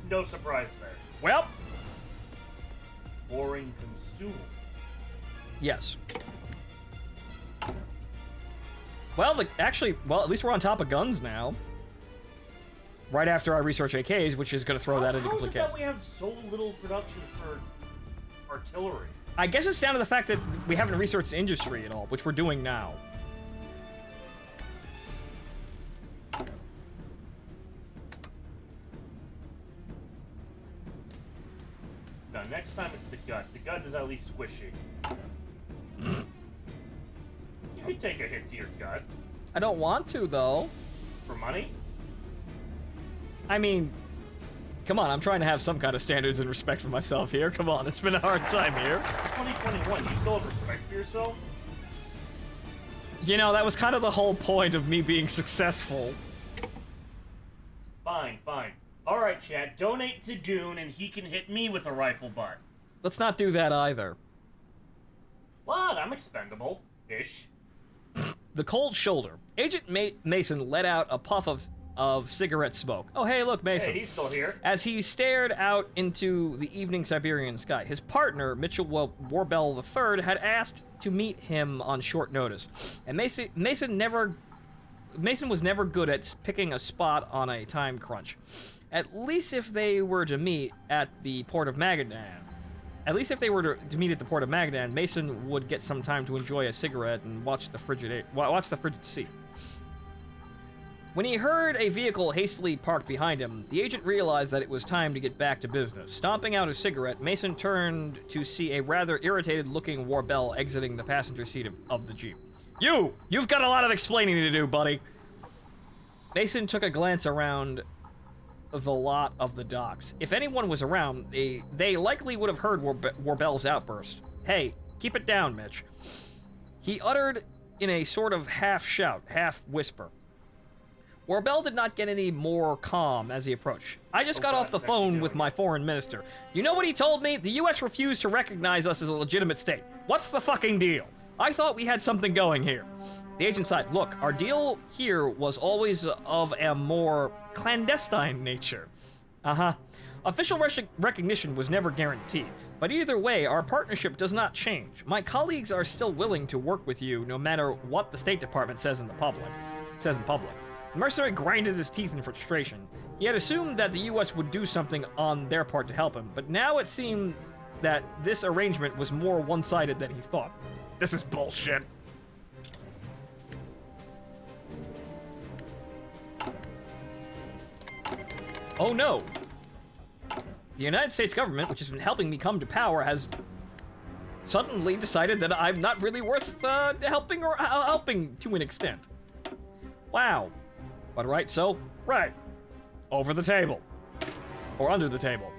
no surprise there. Well, boring consumable. Yes. Well, at least we're on top of guns now. Right after I research AKs, which is going to throw that into complete chaos. How is it that we have so little production for artillery? I guess it's down to the fact that we haven't researched industry at all, which we're doing now. Now, next time it's the gut. The gut is at least squishy. You could take a hit to your gut. I don't want to, though. For money? I mean, come on, I'm trying to have some kind of standards and respect for myself here. Come on, it's been a hard time here. It's 2021. You still have respect for yourself? You know, that was kind of the whole point of me being successful. Fine. Fine. All right, Chad. Donate to Goon, and he can hit me with a rifle butt. Let's not do that either. What? I'm expendable. Ish. The cold shoulder. Agent Mason let out a puff of cigarette smoke. Oh, hey, look, Mason. Hey, he's still here. As he stared out into the evening Siberian sky, his partner, Mitchell Warbell III, had asked to meet him on short notice. And Mason was never good at picking a spot on a time crunch. At least if they were to meet at the port of Magadan. Mason would get some time to enjoy a cigarette and watch the frigid sea. When he heard a vehicle hastily parked behind him, the agent realized that it was time to get back to business. Stomping out his cigarette, Mason turned to see a rather irritated-looking Warbell exiting the passenger seat of the Jeep. You've got a lot of explaining to do, buddy. Mason took a glance around the lot of the docks. If anyone was around, they likely would have heard Warbell's outburst. Hey, keep it down, Mitch. He uttered in a sort of half-shout, half-whisper. Warbell did not get any more calm as he approached. I just got off the phone with my foreign minister. You know what he told me? The U.S. refused to recognize us as a legitimate state. What's the fucking deal? I thought we had something going here. The agent sighed. Look, our deal here was always of a more clandestine nature. Official recognition was never guaranteed. But either way, our partnership does not change. My colleagues are still willing to work with you no matter what the State Department says in public. The mercenary grinded his teeth in frustration. He had assumed that the U.S. would do something on their part to help him, but now it seemed that this arrangement was more one-sided than he thought. This is bullshit. Oh no. The United States government, which has been helping me come to power, has suddenly decided that I'm not really worth helping to an extent. Wow. But right, so, right. Over the table. Or under the table.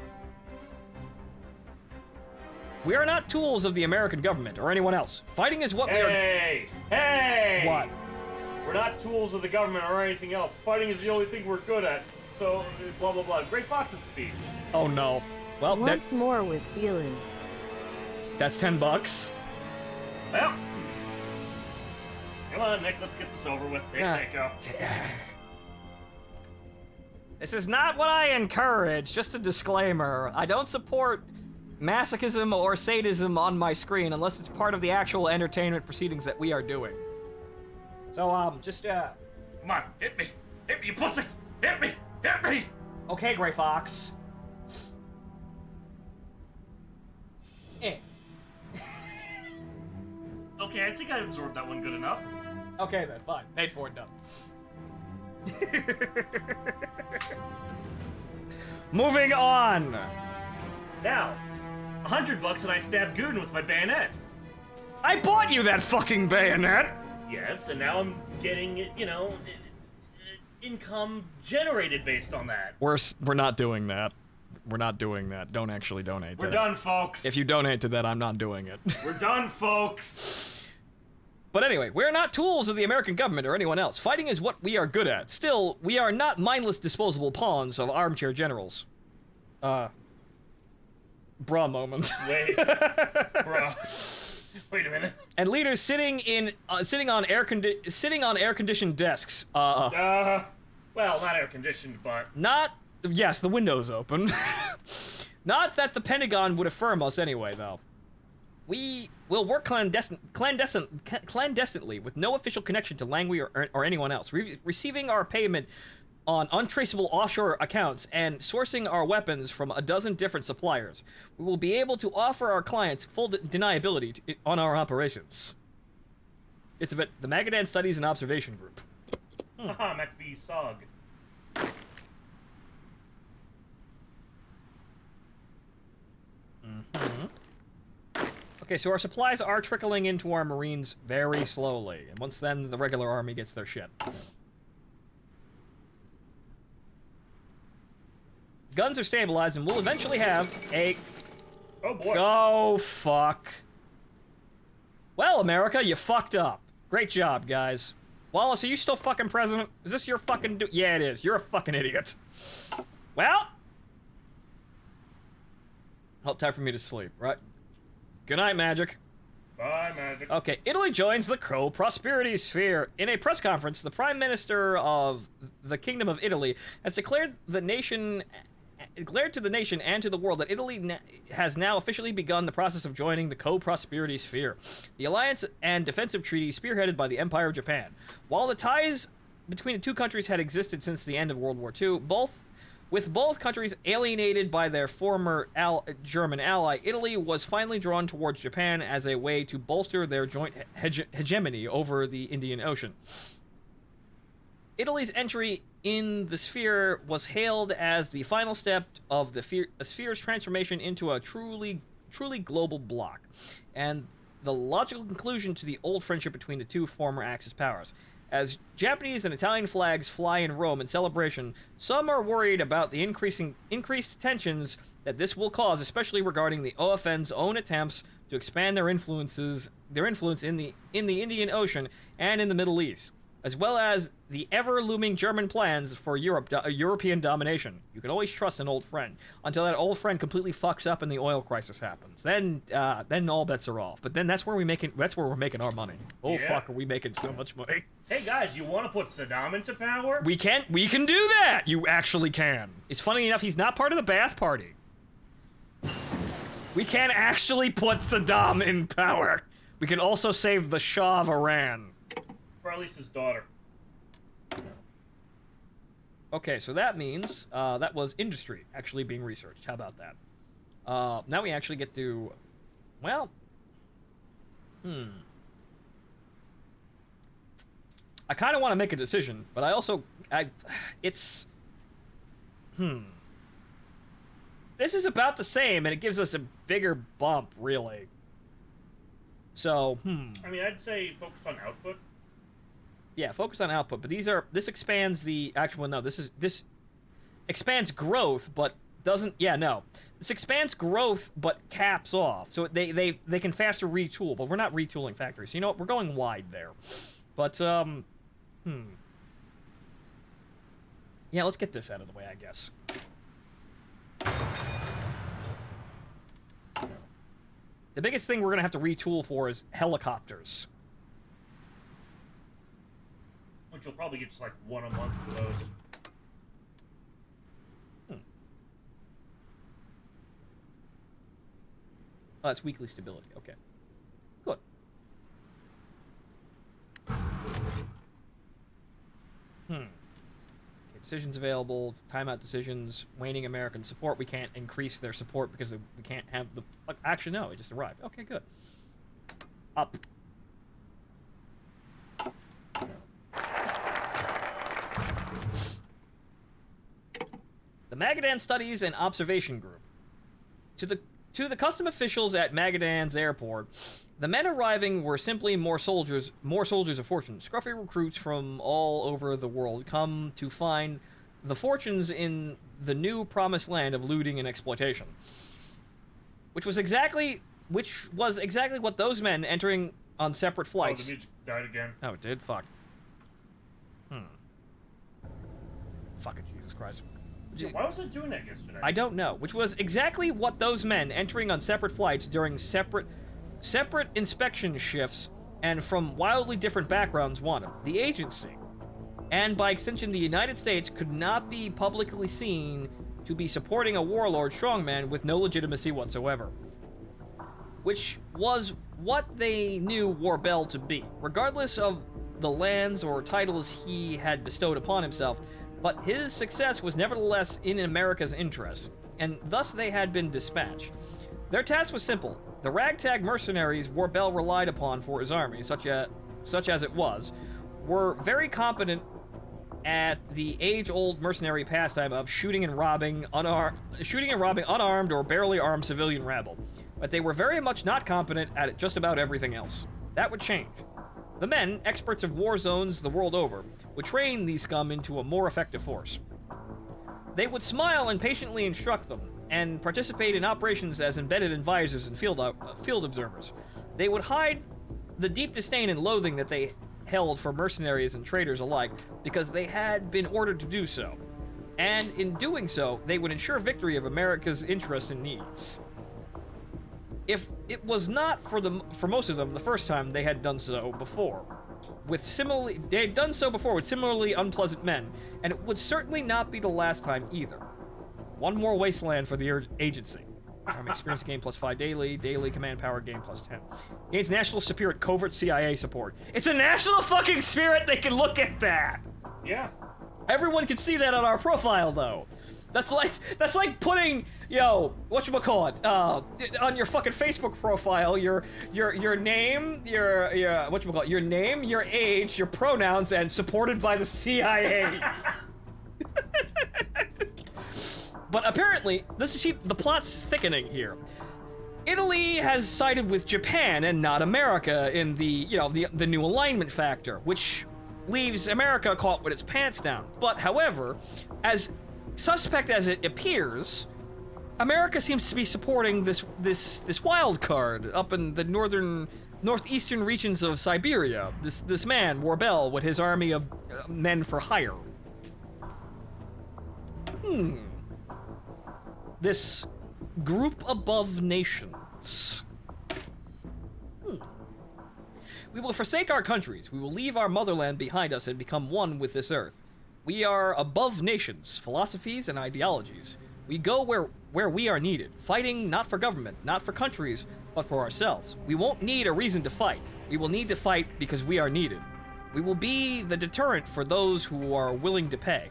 We are not tools of the American government or anyone else. Fighting is what we are... Hey! What? We're not tools of the government or anything else. Fighting is the only thing we're good at. So, blah, blah, blah. Gray Fox's speech. Oh, no. Well, Once more with feeling. That's $10. Well. Come on, Nick. Let's get this over with. Take go. This is not what I encourage. Just a disclaimer. I don't support masochism or sadism on my screen unless it's part of the actual entertainment proceedings that we are doing. So, Come on, hit me. Hit me, you pussy. Hit me. Hit me. Okay, Gray Fox. Okay, I think I absorbed that one good enough. Okay then, fine. Paid for it, done. Moving on. Now, $100 and I stabbed Goon with my bayonet. I bought you that fucking bayonet. Yes, and now I'm getting, income generated based on that. We're not doing that. We're not doing that. Don't actually donate. We're done, folks. If you donate to that, I'm not doing it. We're done, folks. But anyway, we're not tools of the American government or anyone else. Fighting is what we are good at. Still, we are not mindless disposable pawns of armchair generals. Bruh moment. Wait. Bruh. Wait a minute. And leaders sitting on air-conditioned desks. Well, not air-conditioned, but... Yes, the window's open. Not that the Pentagon would affirm us anyway, though. We will work clandestinely with no official connection to Langley or anyone else, receiving our payment on untraceable offshore accounts and sourcing our weapons from a dozen different suppliers. We will be able to offer our clients full deniability on our operations. It's the Magadan Studies and Observation Group. Haha, MacV Sog. Okay, so our supplies are trickling into our Marines very slowly, and once then, the regular army gets their shit. Guns are stabilized, and we'll eventually have a... Oh, boy. Oh, fuck. Well, America, you fucked up. Great job, guys. Wallace, are you still fucking president? Is this your fucking yeah, it is. You're a fucking idiot. Well. Oh, time for me to sleep, right? Good night, Magic. Bye, Magic. Okay, Italy joins the co-prosperity sphere. In a press conference, the Prime Minister of the Kingdom of Italy has declared to the nation and to the world that Italy has now officially begun the process of joining the co-prosperity sphere, the alliance and defensive treaty spearheaded by the Empire of Japan. While the ties between the two countries had existed since the end of World War II, with both countries alienated by their former German ally, Italy was finally drawn towards Japan as a way to bolster their joint hegemony over the Indian Ocean. Italy's entry in the sphere was hailed as the final step of the sphere's transformation into a truly global bloc, and the logical conclusion to the old friendship between the two former Axis powers. As Japanese and Italian flags fly in Rome in celebration, some are worried about the increased tensions that this will cause, especially regarding the OFN's own attempts to expand their influence in the Indian Ocean and in the Middle East, as well as the ever-looming German plans for European domination. You can always trust an old friend until that old friend completely fucks up and the oil crisis happens. Then all bets are off. But then that's where we're making our money. Oh yeah. Fuck, are we making so much money? Hey guys, you want to put Saddam into power? We can do that. You actually can. It's funny enough, he's not part of the Ba'ath Party. We can actually put Saddam in power. We can also save the Shah of Iran. Or at least his daughter. Okay, so that means that was industry actually being researched. How about that? Now we actually get to, well, I kind of want to make a decision, but I also, this is about the same, and it gives us a bigger bump, really. So, I mean, I'd say focused on output. Yeah, focus on output, but this expands the actual, no, this expands growth, but doesn't, yeah, no. This expands growth, but caps off, so they can faster retool, but we're not retooling factories. So you know what, we're going wide there. But, yeah, let's get this out of the way, I guess. The biggest thing we're gonna have to retool for is helicopters. Which you'll probably get just like one a month for those. Oh, it's weekly stability. Okay. Good. Okay, decisions available, timeout decisions, waning American support. We can't increase their support because we can't have the... Actually, no, it just arrived. Okay, good. Up. The Magadan Studies and Observation Group. To the custom officials at Magadan's airport, the men arriving were simply more soldiers of fortune. Scruffy recruits from all over the world come to find the fortunes in the new promised land of looting and exploitation. Which was exactly what those men entering on separate flights... Oh, the music died again. Oh, it did? Fuck. Fucking Jesus Christ. Why was it doing that yesterday? I don't know. Which was exactly what those men entering on separate flights during separate inspection shifts and from wildly different backgrounds wanted. The agency, and by extension the United States, could not be publicly seen to be supporting a warlord strongman with no legitimacy whatsoever. Which was what they knew Warbell to be, regardless of the lands or titles he had bestowed upon himself. But his success was nevertheless in America's interest, and thus they had been dispatched. Their task was simple. The ragtag mercenaries Warbell relied upon for his army, such as it was, were very competent at the age-old mercenary pastime of shooting and robbing unarmed or barely armed civilian rabble. But they were very much not competent at just about everything else. That would change. The men, experts of war zones the world over, would train these scum into a more effective force. They would smile and patiently instruct them, and participate in operations as embedded advisors and field observers. They would hide the deep disdain and loathing that they held for mercenaries and traders alike because they had been ordered to do so. And in doing so, they would ensure victory of America's interests and needs. If it was not for most of them the first time they had done so before. They had done so before with similarly unpleasant men, and it would certainly not be the last time either. One more wasteland for the agency. Experience gain +5 daily, daily command power gain +10. Gains national spirit covert CIA support. It's a national fucking spirit, they can look at that! Yeah. Everyone can see that on our profile, though. That's like putting, whatchamacallit, on your fucking Facebook profile, your name, your name, your age, your pronouns, and supported by the CIA. But apparently, the plot's thickening here. Italy has sided with Japan and not America in the new alignment factor, which leaves America caught with its pants down. But however, as suspect as it appears, America seems to be supporting this wild card up in the northeastern regions of Siberia. This man, Warbel, with his army of men for hire. This group above nations. We will forsake our countries. We will leave our motherland behind us and become one with this earth. We are above nations, philosophies, and ideologies. We go where we are needed, fighting not for government, not for countries, but for ourselves. We won't need a reason to fight. We will need to fight because we are needed. We will be the deterrent for those who are willing to pay.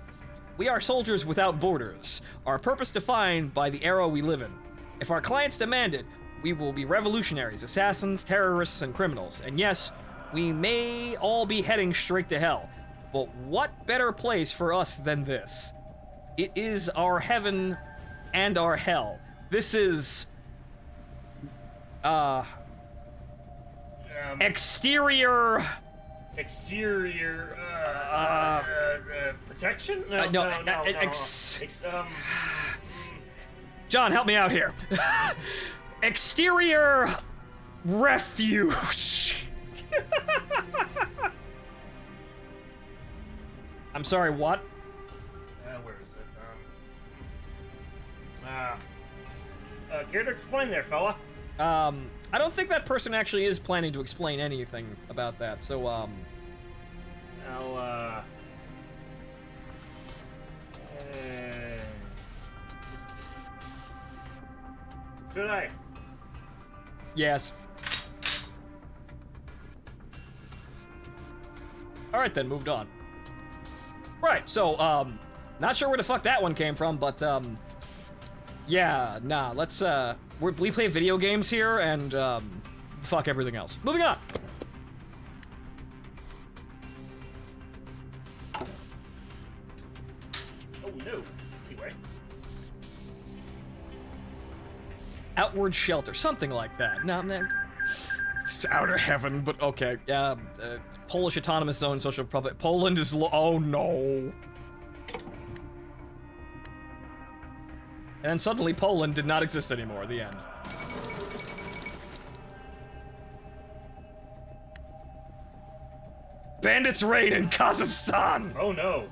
We are soldiers without borders, our purpose defined by the era we live in. If our clients demand it, we will be revolutionaries, assassins, terrorists, and criminals. And yes, we may all be heading straight to hell. But what better place for us than this? It is our heaven and our hell. This is... exterior... Exterior, protection? John, help me out here. Exterior refuge. I'm sorry, what? Where is it? Care to explain there, fella? I don't think that person actually is planning to explain anything about that, so, I'll, should I? Yes. Alright then, moved on. Right, so, not sure where the fuck that one came from, but, yeah, nah, let's, we play video games here, and, fuck everything else. Moving on! Oh, no. Anyway. Outward shelter, something like that. No, man. It's outer heaven, but okay. Polish autonomous zone, social profit. Poland is oh no. And then suddenly Poland did not exist anymore, the end. Bandits raid in Kazakhstan! Oh no.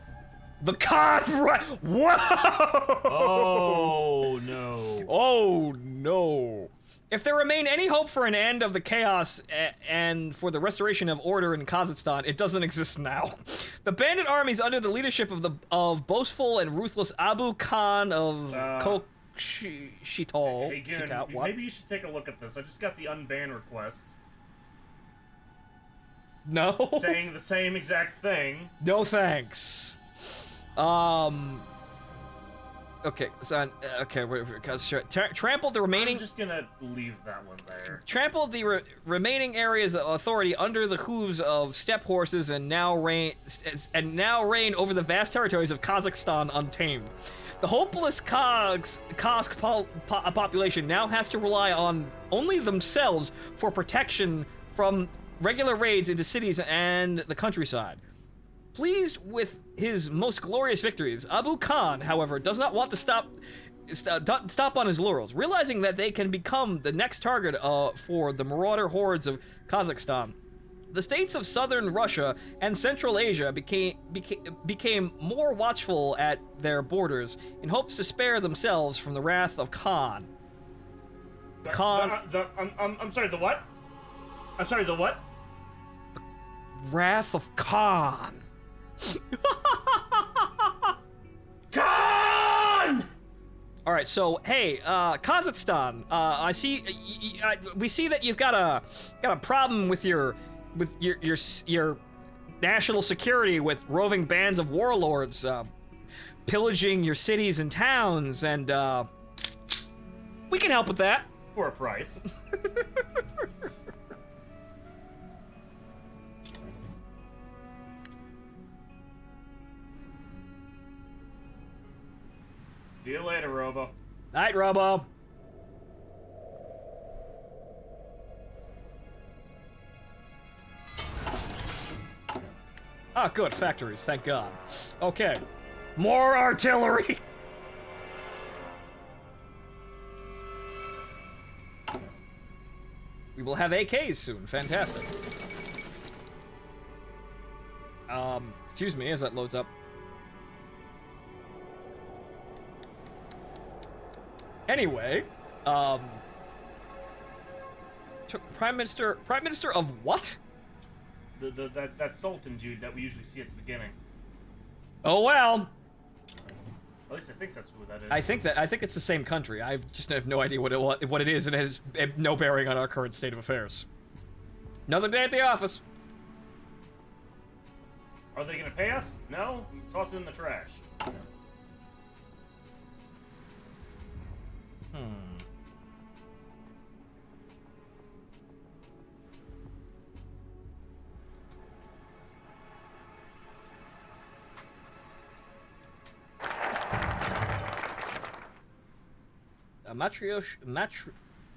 The card whoa! Oh no. Oh no. If there remain any hope for an end of the chaos and for the restoration of order in Kazakhstan, it doesn't exist now. The bandit armies under the leadership of boastful and ruthless Abu Khan of Kokshetau. Hey, Garen, maybe you should take a look at this. I just got the unban request. No. Saying the same exact thing. No thanks. Okay, so, trampled the remaining... I'm just gonna leave that one there. Trampled the remaining areas of authority under the hooves of steppe horses and now reign over the vast territories of Kazakhstan untamed. The hopeless Kazakh population now has to rely on only themselves for protection from regular raids into cities and the countryside. Pleased with his most glorious victories, Abu Khan, however, does not want to stop on his laurels, realizing that they can become the next target for the marauder hordes of Kazakhstan. The states of southern Russia and Central Asia became more watchful at their borders in hopes to spare themselves from the wrath of Khan. I'm sorry, the what? I'm sorry, the what? Wrath of Khan. Khan! All right, so hey, Kazakhstan, I see, we see that you've got a problem with your national security with roving bands of warlords, pillaging your cities and towns, and we can help with that. For a price. See you later, Robo. Night, Robo. Ah, good. Factories, thank God. Okay. More artillery! We will have AKs soon. Fantastic. Excuse me as that loads up. Anyway, Prime Minister of what? That Sultan dude that we usually see at the beginning. Oh well. At least I think that's who that is. I think it's the same country. I just have no idea what it is, and it has no bearing on our current state of affairs. Another day at the office. Are they gonna pay us? No? Toss it in the trash.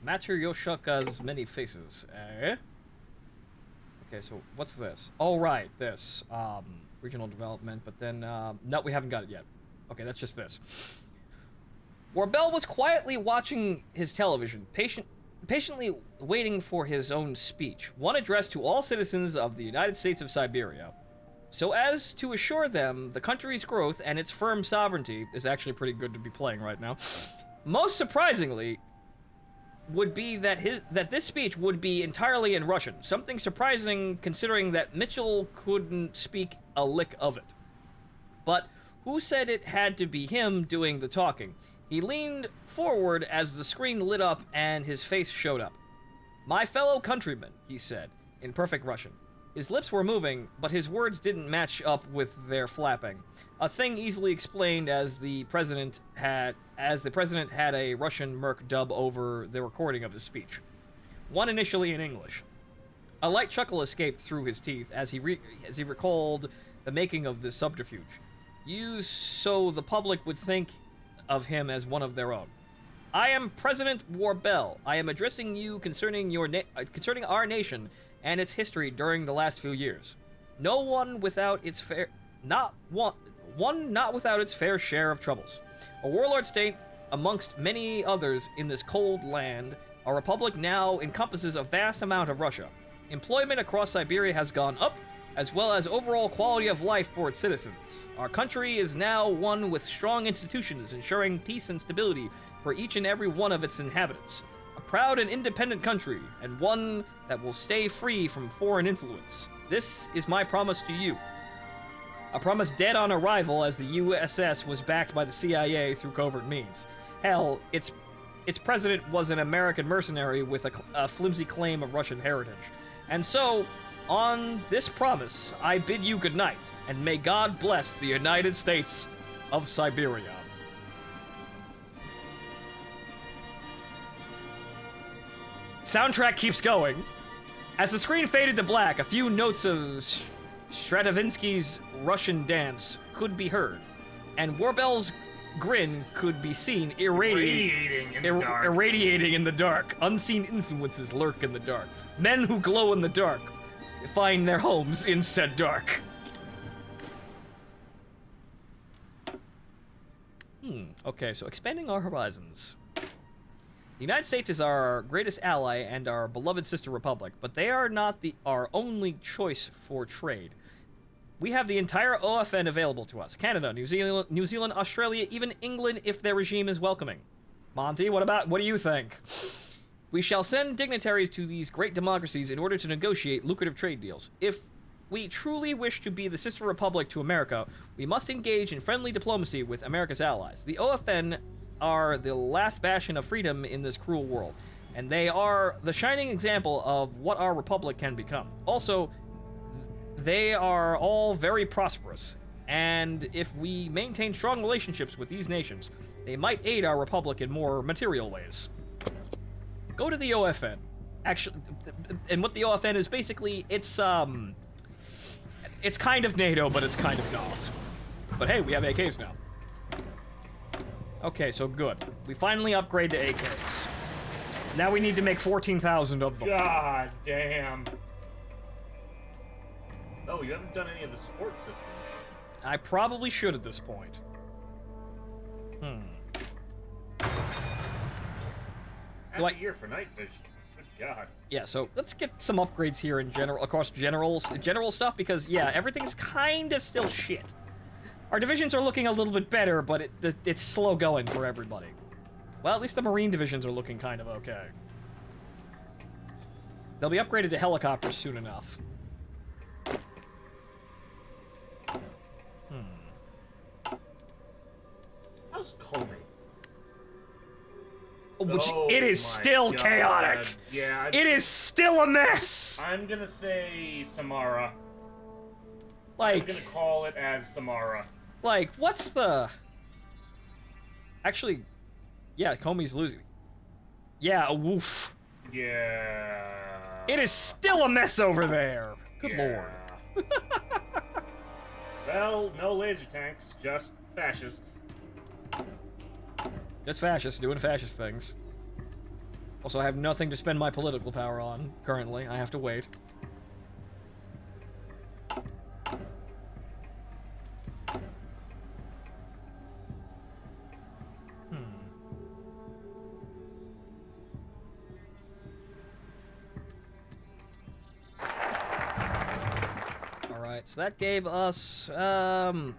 Matryoshka's many faces. Eh? Okay, so what's this? Oh, right, this. Regional development, but then, no, we haven't got it yet. Okay, that's just this. Warbel was quietly watching his television, patiently waiting for his own speech, one addressed to all citizens of the United States of Siberia, so as to assure them the country's growth and its firm sovereignty is actually pretty good to be playing right now. Most surprisingly would be that this speech would be entirely in Russian, something surprising considering that Mitchell couldn't speak a lick of it. But who said it had to be him doing the talking? He leaned forward as the screen lit up and his face showed up. "My fellow countrymen," he said, in perfect Russian. His lips were moving, but his words didn't match up with their flapping. A thing easily explained as the president had a Russian merc dub over the recording of his speech. One initially in English. A light chuckle escaped through his teeth as he recalled the making of this subterfuge, used so the public would think of him as one of their own. "I am President Warbel. I am addressing you concerning our nation and its history during the last few years. Not one without its fair share of troubles. A warlord state amongst many others in this cold land, our republic now encompasses a vast amount of Russia. Employment across Siberia has gone up, as well as overall quality of life for its citizens. Our country is now one with strong institutions ensuring peace and stability for each and every one of its inhabitants. A proud and independent country, and one that will stay free from foreign influence. This is my promise to you." A promise dead on arrival, as the USS was backed by the CIA through covert means. Hell, its president was an American mercenary with a flimsy claim of Russian heritage. And so, on this promise, I bid you good night, and may God bless the United States of Siberia. Soundtrack keeps going. As the screen faded to black, a few notes of Stravinsky's Russian dance could be heard, and Warbel's grin could be seen irradiating in the dark. Unseen influences lurk in the dark. Men who glow in the dark find their homes in said dark. Okay, so expanding our horizons. The United States is our greatest ally and our beloved sister republic, but they are not our only choice for trade. We have the entire OFN available to us. Canada, New Zealand, Australia, even England if their regime is welcoming. Monty, what do you think? We shall send dignitaries to these great democracies in order to negotiate lucrative trade deals. If we truly wish to be the sister republic to America, we must engage in friendly diplomacy with America's allies. The OFN are the last bastion of freedom in this cruel world, and they are the shining example of what our republic can become. Also, they are all very prosperous, and if we maintain strong relationships with these nations, they might aid our republic in more material ways. Go to the OFN. Actually, and what the OFN is basically, it's kind of NATO, but it's kind of not. But hey, we have AKs now. Okay, so good. We finally upgrade to AKs. Now we need to make 14,000 of them. God damn. Oh, you haven't done any of the support systems. I probably should at this point. Half a year for night vision. Good God. Yeah, so let's get some upgrades here in general, across general stuff, because, yeah, everything's kind of still shit. Our divisions are looking a little bit better, but it's slow going for everybody. Well, at least the Marine divisions are looking kind of okay. They'll be upgraded to helicopters soon enough. How's Comey? It is still chaotic. Yeah. It is still a mess. I'm gonna say Samara. Like, I'm gonna call it as Samara. Like, what's the... Actually, yeah, Comey's losing. Yeah, woof. Yeah. It is still a mess over there. Good lord. Well, no laser tanks, just fascists. Just fascists doing fascist things. Also, I have nothing to spend my political power on currently. I have to wait. Alright, so that gave us, We're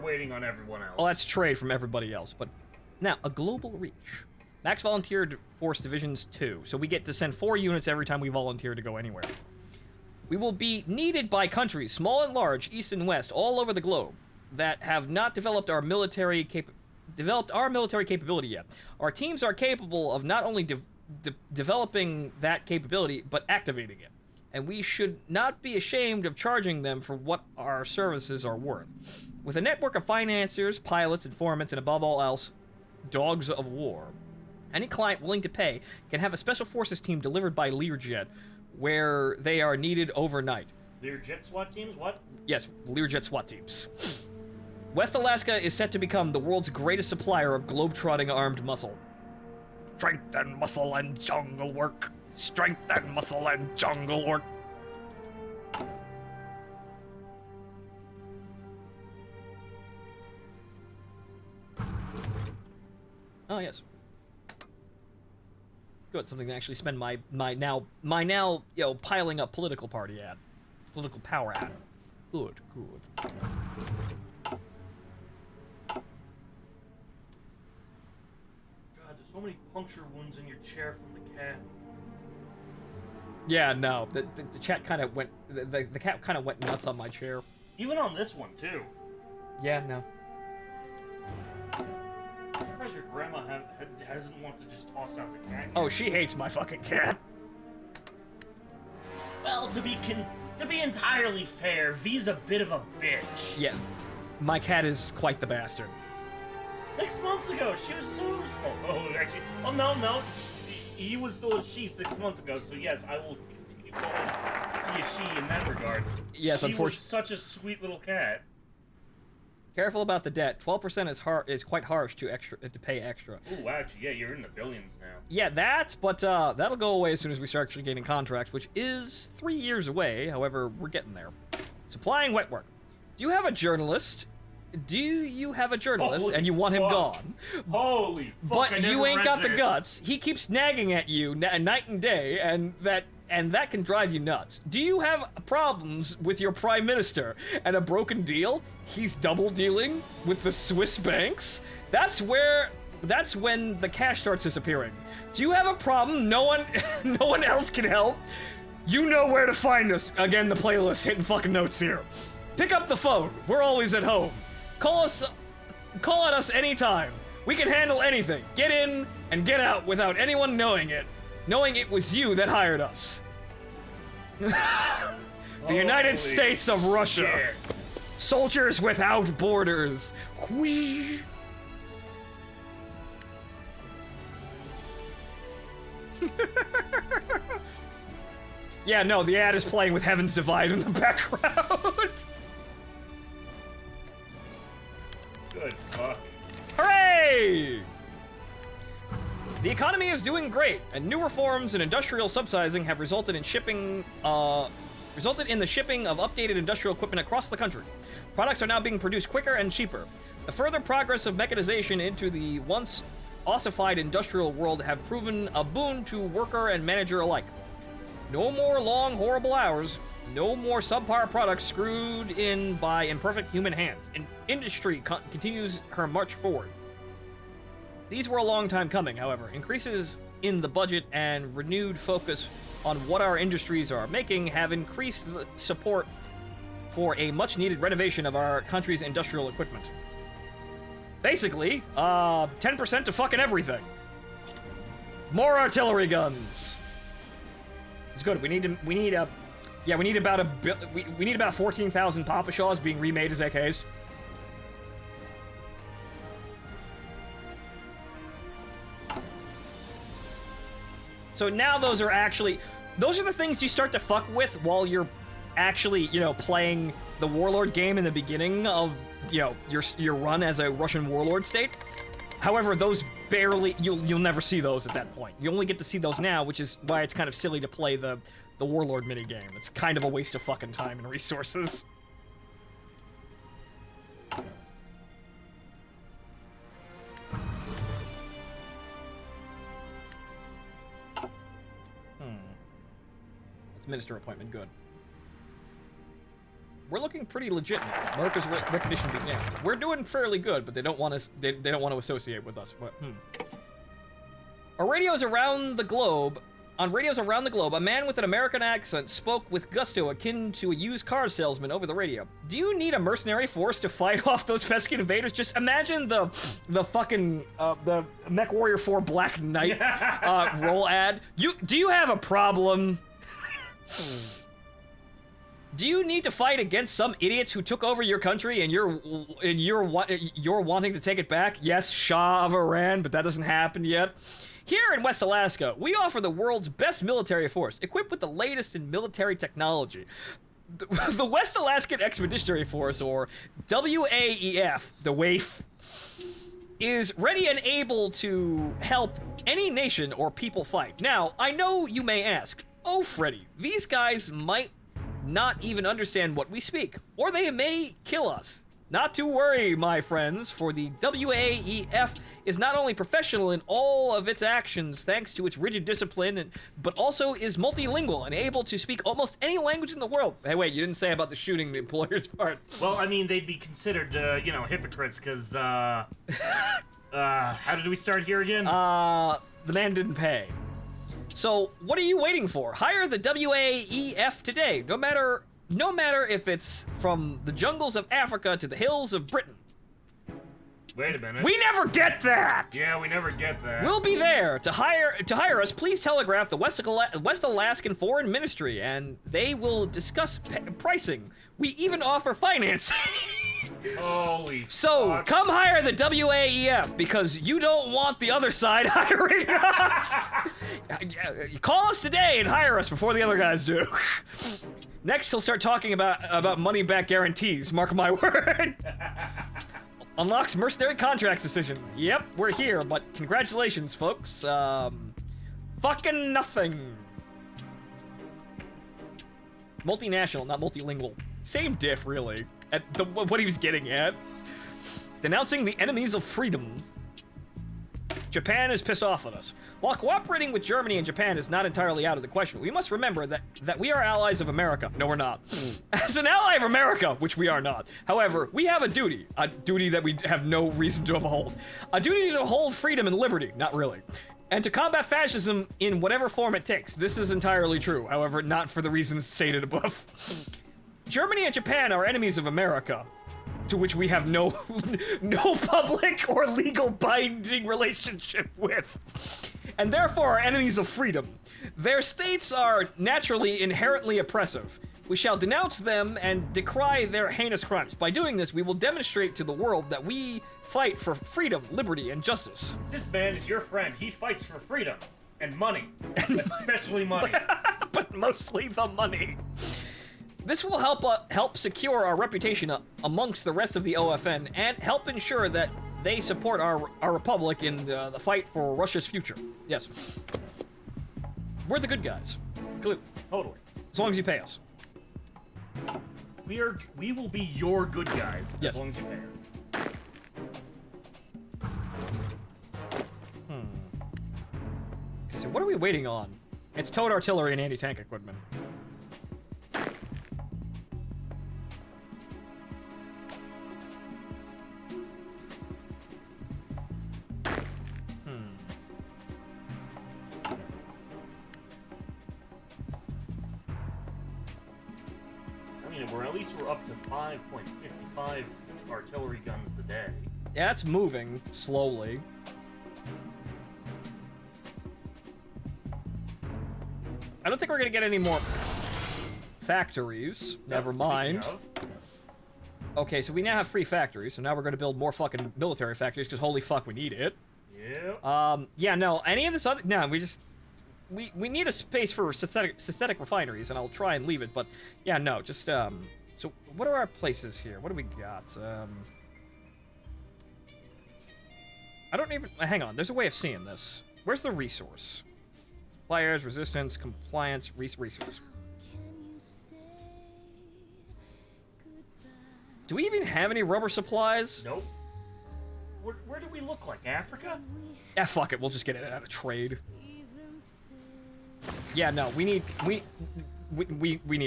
waiting on everyone else. well, that's trade from everybody else, but now, a global reach. Max Volunteer Force Divisions 2, so we get to send 4 units every time we volunteer to go anywhere. We will be needed by countries, small and large, east and west, all over the globe, that have not developed our military capability yet. Our teams are capable of not only developing that capability, but activating it. And we should not be ashamed of charging them for what our services are worth. With a network of financiers, pilots, informants, and above all else, dogs of war, any client willing to pay can have a special forces team delivered by Learjet, where they are needed overnight. Learjet SWAT teams? What? Yes, Learjet SWAT teams. West Alaska is set to become the world's greatest supplier of globe-trotting armed muscle. Strength and muscle and jungle work. Strength and muscle and jungle work. Oh, yes. Good, something to actually spend my now, you know, piling up political party at. Political power at. Good, good. God, there's so many puncture wounds in your chair from the cat. Yeah, no, the chat kind of went, the cat kind of went nuts on my chair. Even on this one, too. Yeah, no. I'm surprised your grandma hasn't wanted to just toss out the cat. Oh, she hates my fucking cat. Well, to be entirely fair, V's a bit of a bitch. Yeah, my cat is quite the bastard. 6 months ago, she was so... actually... Oh, no. He was still a she 6 months ago, so yes, I will continue calling he a she in that regard. Yes, she was such a sweet little cat. Careful about the debt. 12% is quite harsh to pay extra. Ooh, actually, yeah, you're in the billions now. Yeah, but that'll go away as soon as we start actually gaining contracts, which is 3 years away. However, we're getting there. Supplying wet work. Do you have a journalist do you have a journalist Holy and you want him fuck. gone? Holy fuck! But you ain't got the guts. He keeps nagging at you night and day, and that can drive you nuts. Do you have problems with your prime minister and a broken deal? He's double dealing with the Swiss banks? That's when the cash starts disappearing. Do you have a problem no one else can help? You know where to find us. Again, the playlist hitting fucking notes here. Pick up the phone. We're always at home. Call at us anytime. We can handle anything. Get in and get out without anyone knowing it was you that hired us. The United States of Russia. Shit. Soldiers without borders. Whee. Yeah, no, the ad is playing with Heaven's Divide in the background. Good fuck. Hooray! The economy is doing great, and new reforms in industrial subsidizing have resulted in the shipping of updated industrial equipment across the country. Products are now being produced quicker and cheaper. The further progress of mechanization into the once ossified industrial world have proven a boon to worker and manager alike. No more long, horrible hours. No more subpar products screwed in by imperfect human hands. Industry continues her march forward. These were a long time coming, however. Increases in the budget and renewed focus on what our industries are making have increased the support for a much-needed renovation of our country's industrial equipment. Basically, 10% to fucking everything. More artillery guns. It's good. We need about 14,000 Papashaws being remade as AKs. So now those are the things you start to fuck with while you're actually, playing the Warlord game in the beginning of, your run as a Russian warlord state. However, those you'll never see those at that point. You only get to see those now, which is why it's kind of silly to play the Warlord minigame. It's kind of a waste of fucking time and resources. It's minister appointment, good. We're looking pretty legit now. America's recognition began. We're doing fairly good, but they don't want us. They don't want to associate with us. But On radios around the globe, a man with an American accent spoke with gusto akin to a used car salesman over the radio. Do you need a mercenary force to fight off those pesky invaders? Just imagine the fucking the Mech Warrior 4 Black Knight roll ad. Do you have a problem? Do you need to fight against some idiots who took over your country and you're wanting to take it back? Yes, Shah of Iran, but that doesn't happen yet. Here in West Alaska, we offer the world's best military force, equipped with the latest in military technology. The West Alaskan Expeditionary Force, or WAEF, the WAIF, is ready and able to help any nation or people fight. Now, I know you may ask, oh, Freddy, these guys might not even understand what we speak, or they may kill us. Not to worry, my friends, for the WAEF is not only professional in all of its actions thanks to its rigid discipline, but also is multilingual and able to speak almost any language in the world. Hey, wait, you didn't say about the shooting the employer's part. Well, I mean, they'd be considered, hypocrites, because, how did we start here again? The man didn't pay. So, what are you waiting for? Hire the WAEF today, no matter if it's from the jungles of Africa to the hills of Britain. Wait a minute. We never get that! Yeah, we never get that. We'll be there. To hire us, please telegraph the West Alaskan Foreign Ministry, and they will discuss pricing. We even offer financing. Holy So, fuck. come hire the WAEF, because you don't want the other side hiring us. Call us today and hire us before the other guys do. Next, he'll start talking about money-back guarantees, mark my word. Unlocks mercenary contracts decision. Yep, we're here, but congratulations, folks. Fucking nothing. Multinational, not multilingual. Same diff, really. What he was getting at. denouncing the enemies of freedom. Japan is pissed off at us. While cooperating with Germany and Japan is not entirely out of the question, we must remember that we are allies of America. No, we're not. As an ally of America, which we are not, however, we have a duty that we have no reason to uphold. A duty to hold freedom and liberty, not really. And to combat fascism in whatever form it takes. This is entirely true, however, not for the reasons stated above. Germany and Japan are enemies of America, to which we have no public or legal binding relationship with, and therefore are enemies of freedom. Their states are naturally inherently oppressive. We shall denounce them and decry their heinous crimes. By doing this, we will demonstrate to the world that we fight for freedom, liberty, and justice. This man is your friend. He fights for freedom and money, especially money. But mostly the money. This will help secure our reputation amongst the rest of the OFN and help ensure that they support our republic in the fight for Russia's future. Yes. We're the good guys. Totally. As long as you pay us. We will be your good guys yes. as long as you pay us. Okay, so what are we waiting on? It's towed artillery and anti-tank equipment. At least we're up to 5.55 artillery guns a day. Yeah, it's moving slowly. I don't think we're gonna get any more factories. Never mind. Okay, so we now have free factories, so now we're gonna build more fucking military factories, because holy fuck, we need it. Yeah. Yeah, no, any of this other... No, we need a space for synthetic refineries, and I'll try and leave it, but yeah, no, just, so what are our places here? What do we got? I don't even, hang on, there's a way of seeing this. Where's the resource? Suppliers, resistance, compliance, resource. Do we even have any rubber supplies? Nope. Where do we look like? Africa? Yeah, fuck it, we'll just get it out of trade. Yeah, no, we need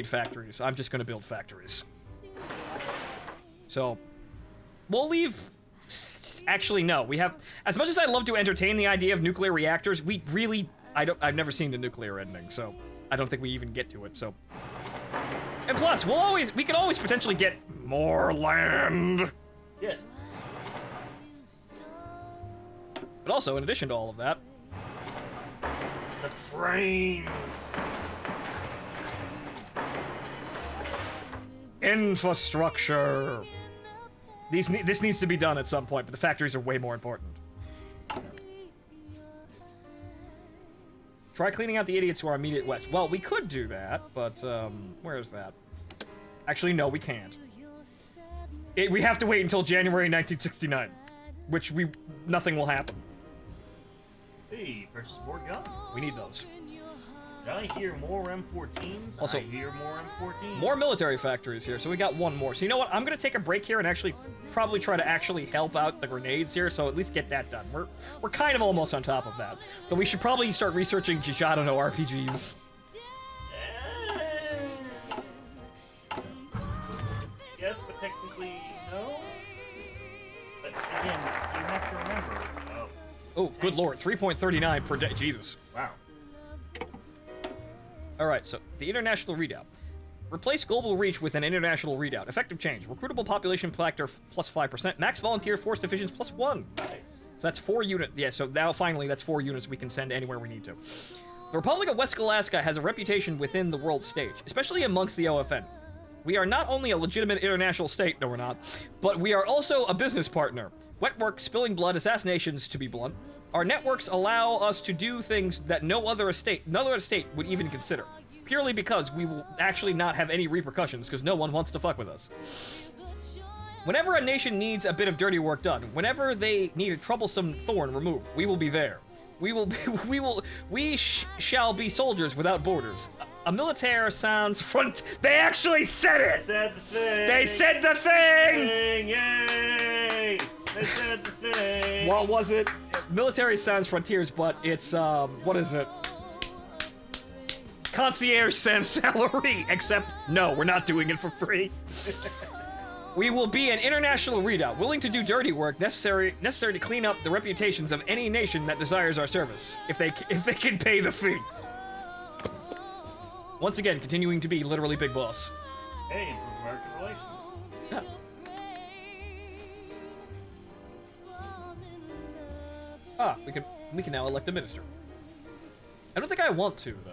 factories. I'm just gonna build factories. So, we'll leave... Actually, no, we have... As much as I love to entertain the idea of nuclear reactors, we really... I've never seen the nuclear ending, so I don't think we even get to it, so... And plus, we can always potentially get more land! Yes. But also, in addition to all of that... The trains! Infrastructure! This needs to be done at some point, but the factories are way more important. Try cleaning out the idiots to our immediate west. Well, we could do that, but, where is that? Actually, no, we can't. We have to wait until January 1969, which nothing will happen. Hey, purchase more guns. We need those. Did I hear more M14s? Also, I hear more M14s. More military factories here, so we got one more. So you know what? I'm gonna take a break here and actually probably try to help out the grenades here, so at least get that done. We're kind of almost on top of that. Though we should probably start researching Jijado RPGs. Yes, but technically, no. But again, you have to remember. Oh, good lord, 3.39 per day. Jesus. Wow. Alright, so the international readout. Replace global reach with an international readout. Effective change. Recruitable population factor plus 5%. Max volunteer force divisions plus 1. Nice. So that's 4 units. Yeah, so now finally that's 4 units we can send anywhere we need to. The Republic of West Alaska has a reputation within the world stage, especially amongst the OFN. We are not only a legitimate international state, no we're not, but we are also a business partner. Wet work, spilling blood, assassinations, to be blunt. Our networks allow us to do things that no other state would even consider. Purely because we will actually not have any repercussions, because no one wants to fuck with us. Whenever a nation needs a bit of dirty work done, whenever they need a troublesome thorn removed, we will be there. We shall be soldiers without borders. A militaire sans front. They actually said it! Said the thing. They said the thing! Yay! I said the thing. What was it? Military Sans Frontiers, but it's, what is it? Concierge Sans Salary, except, no, we're not doing it for free. We will be an international redoubt, willing to do dirty work necessary to clean up the reputations of any nation that desires our service, if they can pay the fee. Once again, continuing to be literally Big Boss. Hey, improve American relations. Yeah. Ah, we can now elect a minister. I don't think I want to though.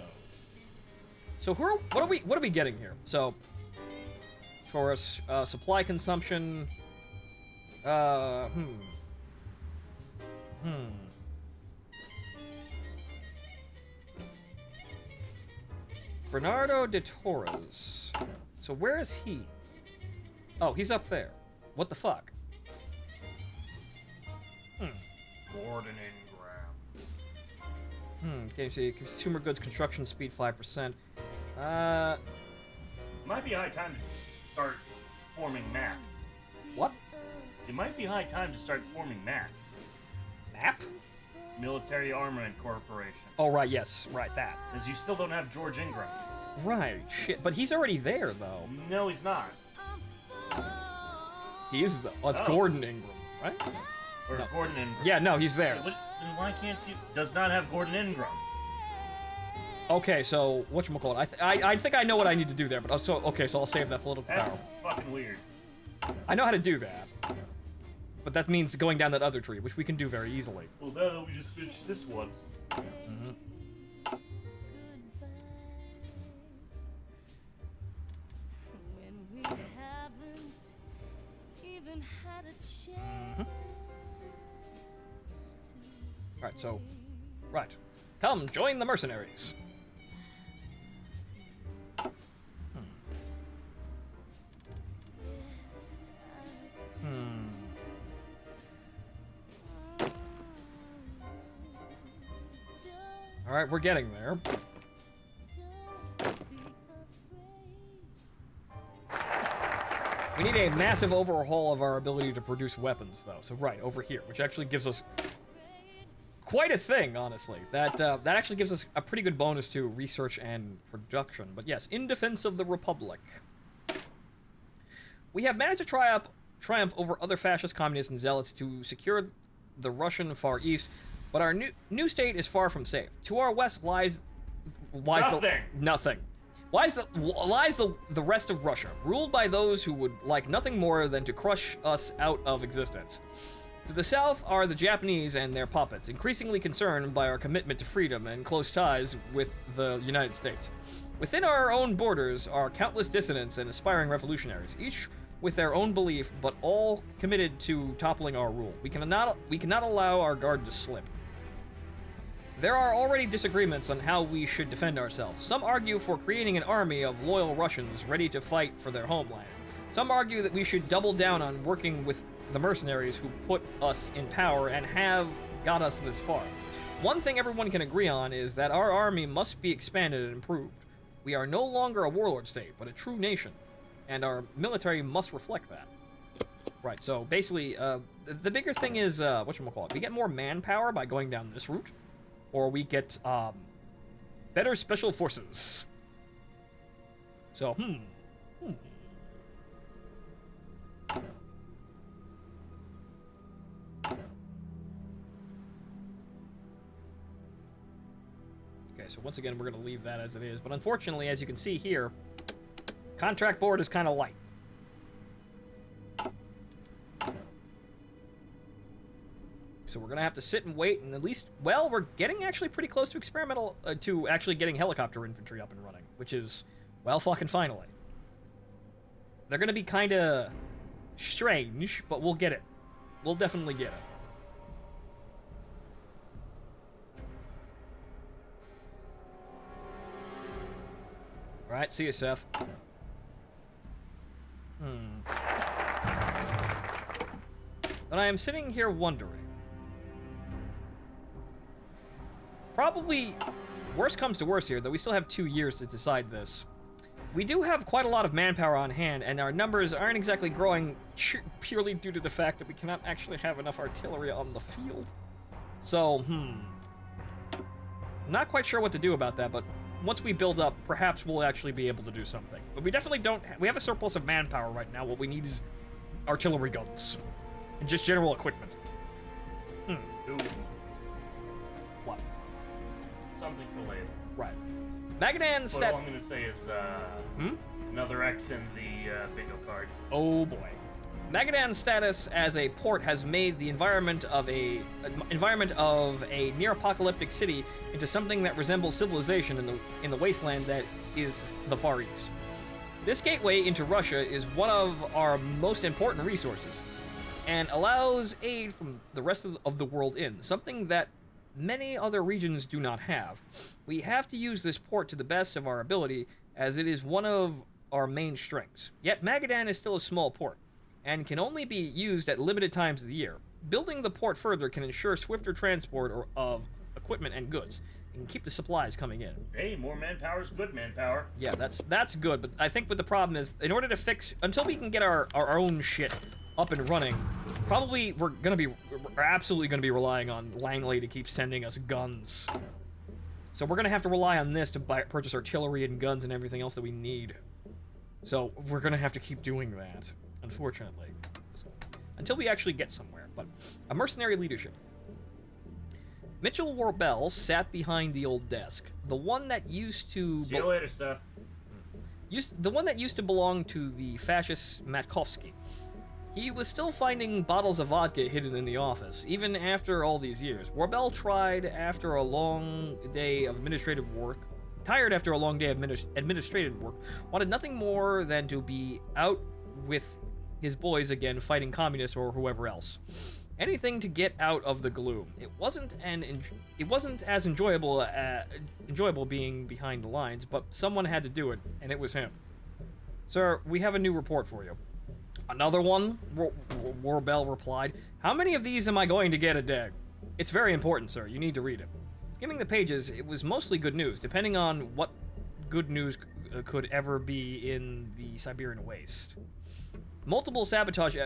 So what are we getting here? So for us, supply consumption. Bernardo de Torres. So where is he? Oh, he's up there. What the fuck? Gordon Ingram. Okay, so consumer goods construction speed 5%. Might be high time to start forming MAC. What? It might be high time to start forming MAC. MAP? Military Armament Corporation. Oh, right, yes. Right, that. Because you still don't have George Ingram. Right, shit. But he's already there, though. No, he's not. He is, though. Oh, it's Gordon Ingram, right? Or No. Gordon Ingram. Yeah, no, he's there. Then why can't you... Does not have Gordon Ingram. Okay, so, whatchamacallit? I think I know what I need to do there, but so I'll save that political That's power. fucking weird. I know how to do that. But that means going down that other tree, which we can do very easily. Well, now that we just finished this one. Alright, so... Right. Come, join the mercenaries. Alright, we're getting there. We need a massive overhaul of our ability to produce weapons, though. So, right, over here, which actually gives us quite a thing, honestly. That actually gives us a pretty good bonus to research and production. But yes, in defense of the Republic. We have managed to triumph over other fascist communists and zealots to secure the Russian Far East, but our new state is far from safe. To our west lies nothing. Lies the rest of Russia, ruled by those who would like nothing more than to crush us out of existence. To the south are the Japanese and their puppets, increasingly concerned by our commitment to freedom and close ties with the United States. Within our own borders are countless dissidents and aspiring revolutionaries, each with their own belief, but all committed to toppling our rule. We cannot allow our guard to slip. There are already disagreements on how we should defend ourselves. Some argue for creating an army of loyal Russians ready to fight for their homeland. Some argue that we should double down on working with the mercenaries who put us in power and have got us this far. One thing everyone can agree on is that our army must be expanded and improved. We are no longer a warlord state, but a true nation, and our military must reflect that. Right, so basically, the bigger thing is, whatchamacallit, we get more manpower by going down this route, or we get, better special forces. So, Okay, so once again, we're going to leave that as it is. But unfortunately, as you can see here, contract board is kind of light. So we're going to have to sit and wait, and at least, well, we're getting actually pretty close to experimental, to actually getting helicopter infantry up and running, which is, well, fucking finally. They're going to be kind of strange, but we'll get it. We'll definitely get it. Alright, see you, Seth. But I am sitting here wondering. Probably, worst comes to worst here, though we still have 2 years to decide this. We do have quite a lot of manpower on hand, and our numbers aren't exactly growing purely due to the fact that we cannot actually have enough artillery on the field. So, not quite sure what to do about that, but once we build up, perhaps we'll actually be able to do something. But we definitely don't... We have a surplus of manpower right now. What we need is artillery guns. And just general equipment. Ooh. What? Something for later. Right. Magadan But all I'm gonna say is, another X in the bingo card. Oh boy. Magadan's status as a port has made the environment of a near-apocalyptic city into something that resembles civilization in the wasteland that is the Far East. This gateway into Russia is one of our most important resources, and allows aid from the rest of the world in, something that many other regions do not have. We have to use this port to the best of our ability, as it is one of our main strengths. Yet Magadan is still a small port, and can only be used at limited times of the year. Building the port further can ensure swifter transport of equipment and goods, and keep the supplies coming in. Hey, more manpower is good manpower. Yeah, that's good, but I think what the problem is, in order to fix... Until we can get our own shit up and running, probably we're absolutely gonna be relying on Langley to keep sending us guns. So we're gonna have to rely on this to purchase artillery and guns and everything else that we need. So we're gonna have to keep doing that, unfortunately. Until we actually get somewhere. But a mercenary leadership. Mitchell Warbell sat behind the old desk. The one that used to... See you later, Steph. The one that used to belong to the fascist Matkovsky. He was still finding bottles of vodka hidden in the office, even after all these years. Warbell tried after a long day of administrative work, tired after a long day of administrative work, wanted nothing more than to be out with his boys again fighting communists or whoever else. Anything to get out of the gloom. It wasn't as enjoyable being behind the lines, but someone had to do it, and it was him. Sir, we have a new report for you. Another one? Warbell replied. How many of these am I going to get a day? It's very important, sir. You need to read it. Skimming the pages, it was mostly good news, depending on what good news could ever be in the Siberian waste. Multiple sabotage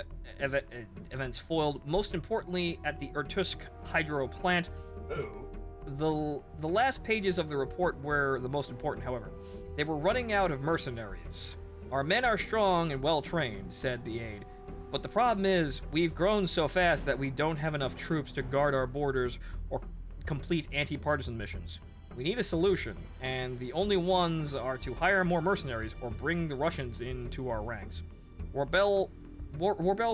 events foiled, most importantly at the Irkutsk hydro plant. Ooh. The last pages of the report were the most important, however. They were running out of mercenaries. Our men are strong and well-trained, said the aide. But the problem is, we've grown so fast that we don't have enough troops to guard our borders or complete anti-partisan missions. We need a solution, and the only ones are to hire more mercenaries or bring the Russians into our ranks. Warbell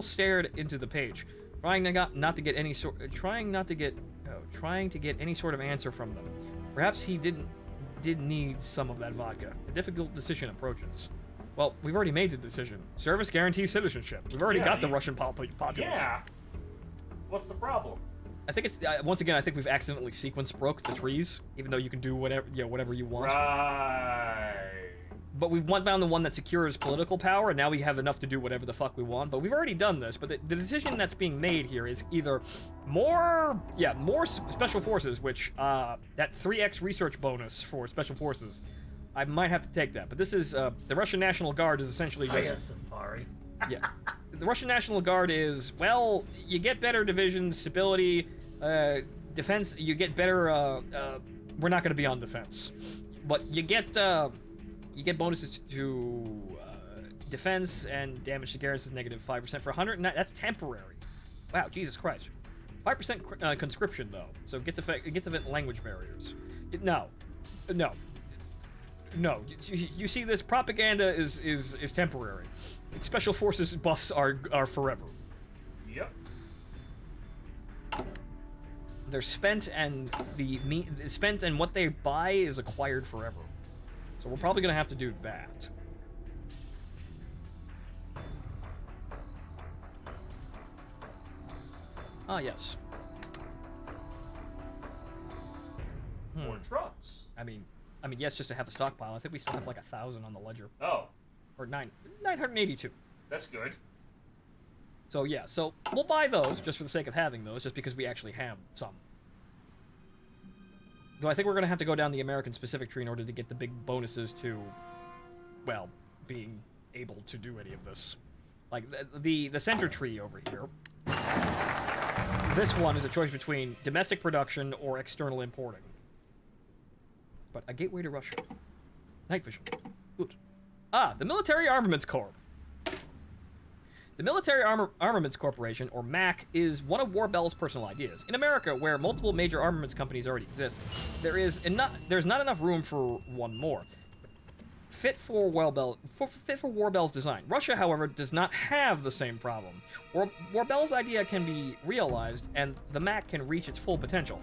stared into the page, trying to get any sort of answer from them. Perhaps he did need some of that vodka. A difficult decision approaches. Well, we've already made the decision. Service guarantees citizenship. We've already got the Russian populace. Yeah. What's the problem? I think it's once again. I think we've accidentally sequence broke the trees, even though you can do whatever you want. Right. But we went down the one that secures political power, and now we have enough to do whatever the fuck we want. But we've already done this. But the decision that's being made here is either more special forces, which that 3x research bonus for special forces. I might have to take that. But this is the Russian National Guard is essentially just Hiya, Safari. yeah. The Russian National Guard is, well, you get better divisions, stability, defense. You get better. We're not going to be on defense, but you get bonuses to defense and damage to garrisons -5% for 100. That's temporary. Wow, Jesus Christ. 5% conscription though, so it gets event language barriers. No. You see, this propaganda is temporary. Special forces buffs are forever. Yep. They're spent, and what they buy is acquired forever. So we're probably gonna have to do that. Ah, yes. More trucks. I mean, yes, just to have a stockpile. I think we still have like 1,000 on the ledger. Oh. Or 982. That's good. So yeah, so we'll buy those just for the sake of having those, just because we actually have some. Though I think we're gonna have to go down the American specific tree in order to get the big bonuses to well, being able to do any of this. Like, the center tree over here, this one is a choice between domestic production or external importing. But a gateway to Russia. Night vision. Good. Ah, the Military Armaments Corp. The Military Armaments Corporation, or MAC, is one of Warbell's personal ideas. In America, where multiple major armaments companies already exist, there's not enough room for one more. Fit for Warbell's design. Russia, however, does not have the same problem. Warbell's idea can be realized, and the MAC can reach its full potential,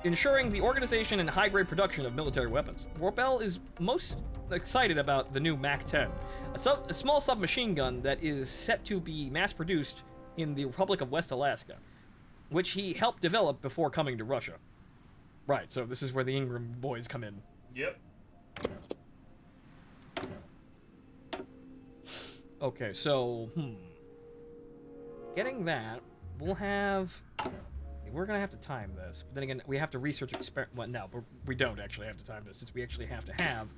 ensuring the organization and high-grade production of military weapons. Warbell is most excited about the new MAC-10, a small submachine gun that is set to be mass-produced in the Republic of West Alaska, which he helped develop before coming to Russia. Right, so this is where the Ingram boys come in. Yep. Okay, so, getting that, we're gonna have to time this, but then again, we have to research well, no, but we don't actually have to time this, since we actually have to have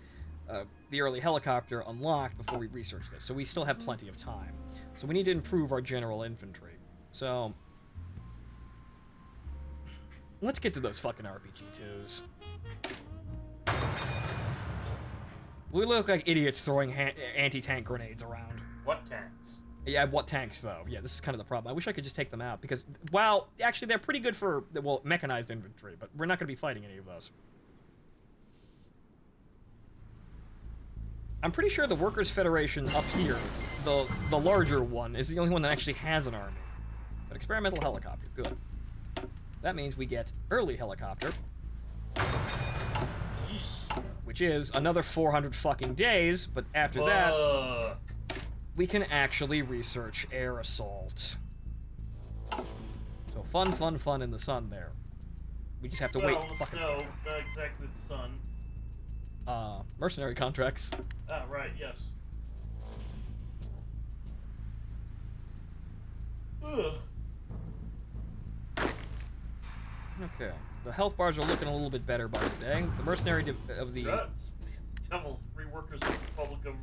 the early helicopter unlocked before we research this, so we still have plenty of time. So we need to improve our general infantry. So, let's get to those fucking RPG-2s. We look like idiots throwing anti-tank grenades around. What tanks? Yeah, what tanks, though? Yeah, this is kind of the problem. I wish I could just take them out, because, well, actually, they're pretty good for, well, mechanized infantry, but we're not going to be fighting any of those. I'm pretty sure the Workers' Federation up here, the larger one, is the only one that actually has an army. But experimental helicopter, good. That means we get early helicopter, which is another 400 fucking days, but after that, we can actually research air assault. So fun in the sun there. We just have to wait. The snow, not exactly the sun. Mercenary contracts. Ah, right, yes. Ugh. Okay, the health bars are looking a little bit better by the day. The mercenary of the... Devil Reworkers of the Republic of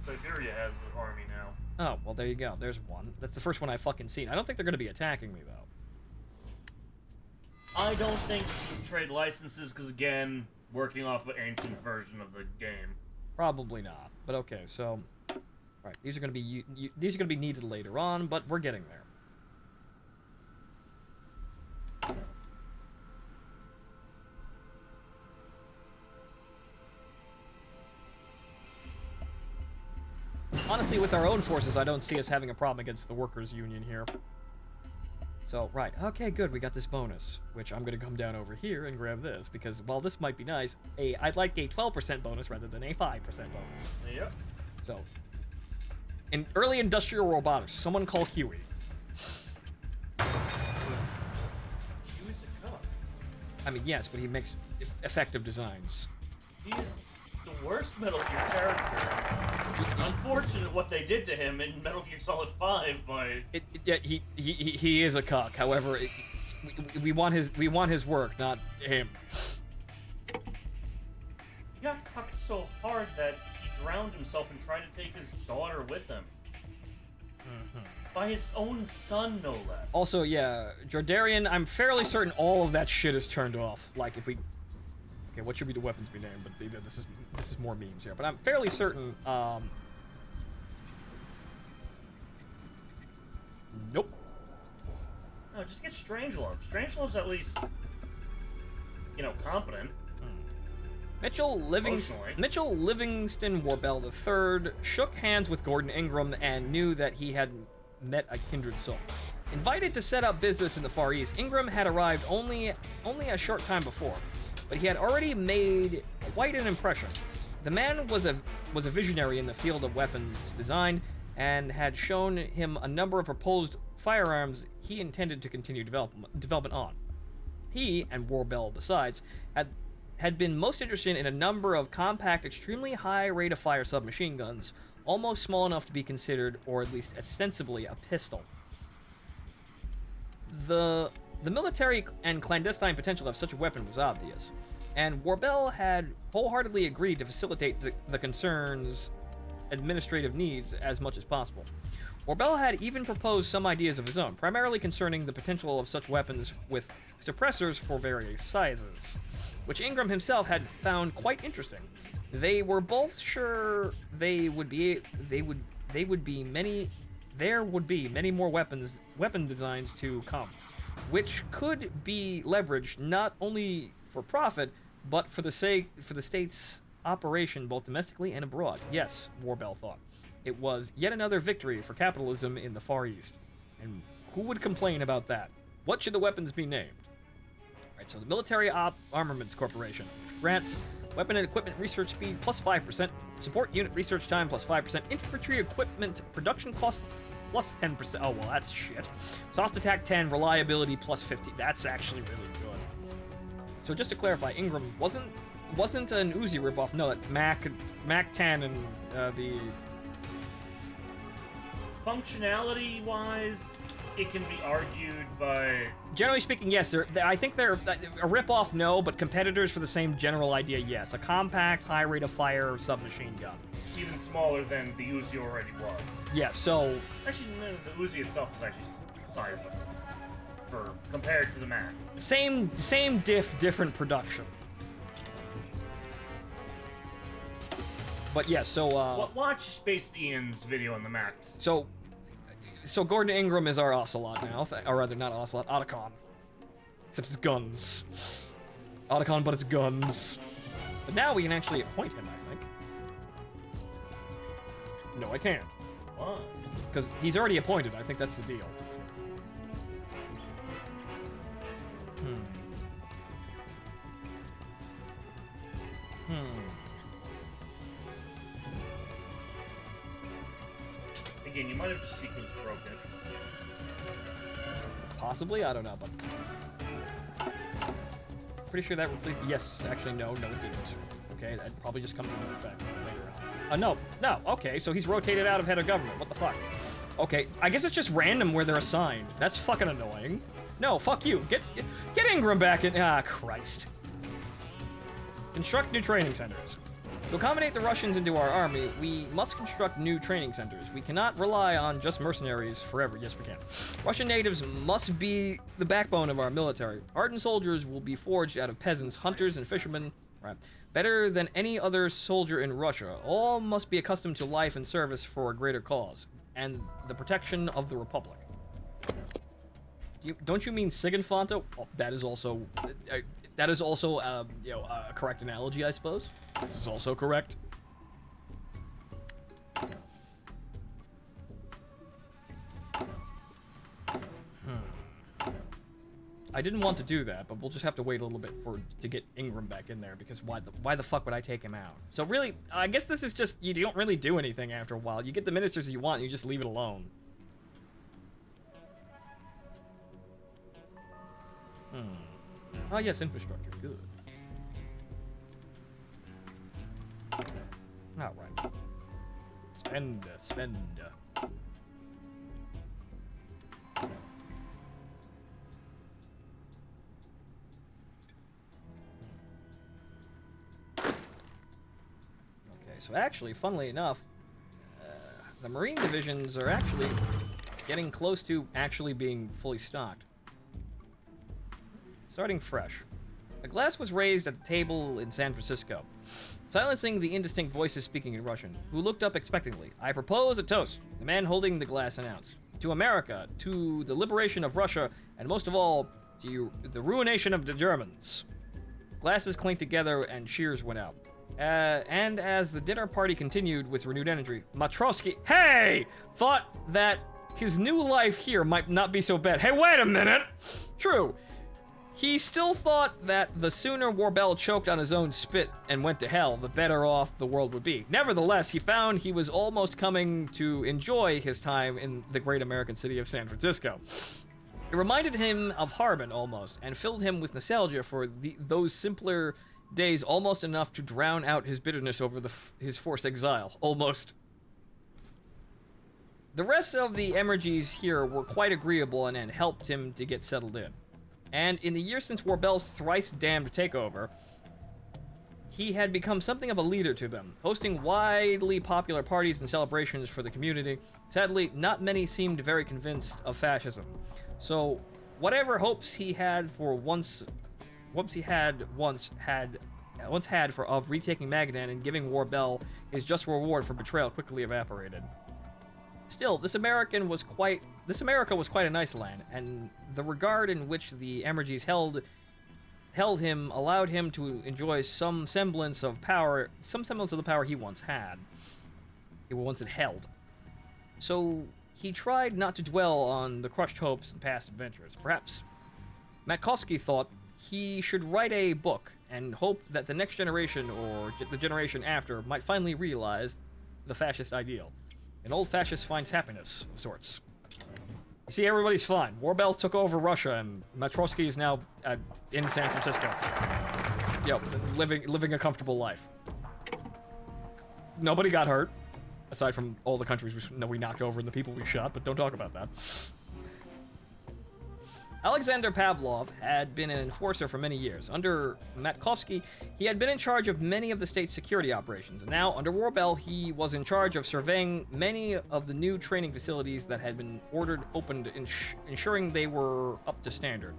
Siberia has an army now. Oh, well, there you go. There's one. That's the first one I've fucking seen. I don't think they're going to be attacking me, though. I don't think you can trade licenses, because, again, working off an ancient version of the game. Probably not. But okay, so... Right, these are going to be these are going to be needed later on, but we're getting there. Honestly, with our own forces, I don't see us having a problem against the Workers' Union here. So, right. Okay, good. We got this bonus, which I'm going to come down over here and grab this, because while this might be nice, I'd like a 12% bonus rather than a 5% bonus. Yep. So, in early industrial robotics, someone call Huey. Huey's a cop. I mean, yes, but he makes effective designs. He's the worst Metal Gear character. Unfortunate what they did to him in Metal Gear Solid 5, but yeah, he is a cuck. However, we want his work, not him. He got cucked so hard that he drowned himself and tried to take his daughter with him. By his own son, no less. Also, yeah, Jordarian, I'm fairly certain all of that shit is turned off. Like, if we... Okay, what should be the weapons be named? But this is more memes here. But I'm fairly certain, Nope. No, just get Strangelove. Strangelove's at least, you know, competent. Mitchell Livingston Warbell III shook hands with Gordon Ingram and knew that he had met a kindred soul. Invited to set up business in the Far East, Ingram had arrived only a short time before, but he had already made quite an impression. The man was a visionary in the field of weapons design and had shown him a number of proposed firearms he intended to continue development on. He, and Warbell besides, had been most interested in a number of compact, extremely high rate of fire submachine guns, almost small enough to be considered, or at least ostensibly, a pistol. The military and clandestine potential of such a weapon was obvious, and Warbell had wholeheartedly agreed to facilitate the concerns administrative needs as much as possible. Warbel had even proposed some ideas of his own, primarily concerning the potential of such weapons with suppressors for various sizes, which Ingram himself had found quite interesting. They were both sure there would be many more weapon designs to come, which could be leveraged not only for profit, but for the state's operation both domestically and abroad. Yes, Warbel thought. It was yet another victory for capitalism in the Far East. And who would complain about that? What should the weapons be named? Alright, so the Military Armaments Corporation, which grants weapon and equipment research speed plus 5%, support unit research time plus 5%, infantry equipment production cost plus 10%. Oh, well, that's shit. Soft attack 10, reliability plus 50. That's actually really good. So just to clarify, Ingram wasn't an Uzi ripoff. No, that Mac 10 and the... Functionality-wise, it can be argued, but... Generally speaking, yes. I think they're a ripoff, no, but competitors for the same general idea, yes. A compact, high rate of fire submachine gun. Even smaller than the Uzi already was. Yeah, so... Actually, no, the Uzi itself is actually sizable compared to the Mac. Same diff, different production. But yeah, so watch Space Ian's video on the Macs. So Gordon Ingram is our Ocelot now, or rather not Ocelot, Otacon. Except it's guns. Otacon, but it's guns. But now we can actually appoint him, I think. No, I can't. Why? Because he's already appointed. I think that's the deal. Again, you might have just sequence broken. Possibly, I don't know, but pretty sure that replaced. Yes, actually, no, it didn't. Okay, that probably just comes into effect later on. No. Okay, so he's rotated out of head of government. What the fuck? Okay, I guess it's just random where they're assigned. That's fucking annoying. No, fuck you. Get Ingram back in. Ah, Christ. Construct new training centers. To accommodate the Russians into our army, we must construct new training centers. We cannot rely on just mercenaries forever. Yes, we can. Russian natives must be the backbone of our military. Hardened soldiers will be forged out of peasants, hunters, and fishermen. Right. Better than any other soldier in Russia. All must be accustomed to life and service for a greater cause, and the protection of the Republic. Don't you mean Sigenfonto? Oh, that is also... a correct analogy, I suppose. This is also correct. I didn't want to do that, but we'll just have to wait a little bit to get Ingram back in there, because why the fuck would I take him out? So really, I guess this is just, you don't really do anything after a while. You get the ministers you want, and you just leave it alone. Oh yes, infrastructure, good. Alright. Spend. Okay, so actually, funnily enough, the Marine divisions are actually getting close to actually being fully stocked. Starting fresh. A glass was raised at the table in San Francisco, silencing the indistinct voices speaking in Russian, who looked up expectantly. I propose a toast, the man holding the glass announced. To America, to the liberation of Russia, and most of all, to the ruination of the Germans. Glasses clinked together and cheers went out. And as the dinner party continued with renewed energy, Matrosky, hey! Thought that his new life here might not be so bad. Hey, wait a minute! True. He still thought that the sooner Warbel choked on his own spit and went to hell, the better off the world would be. Nevertheless, he found he was almost coming to enjoy his time in the great American city of San Francisco. It reminded him of Harbin almost, and filled him with nostalgia for those simpler days, almost enough to drown out his bitterness over his forced exile. Almost. The rest of the Emergies here were quite agreeable and helped him to get settled in. And in the year since Warbel's thrice-damned takeover, he had become something of a leader to them, hosting widely popular parties and celebrations for the community. Sadly, not many seemed very convinced of fascism. So, whatever hopes he had for once had of retaking Magadan and giving Warbel his just reward for betrayal quickly evaporated. Still, this America was quite a nice land, and the regard in which the Emergies held him allowed him to enjoy some semblance of the power he once had held. So he tried not to dwell on the crushed hopes and past adventures. Perhaps Matkowski thought he should write a book and hope that the next generation, or the generation after, might finally realize the fascist ideal. An old fascist finds happiness, of sorts. You see, everybody's fine. Warbells took over Russia, and Matrosky is now in San Francisco. Living a comfortable life. Nobody got hurt, aside from all the countries we knocked over and the people we shot, but don't talk about that. Alexander Pavlov had been an enforcer for many years. Under Matkowski, he had been in charge of many of the state's security operations, and now, under Warbel, he was in charge of surveying many of the new training facilities that had been opened, ensuring they were up to standard.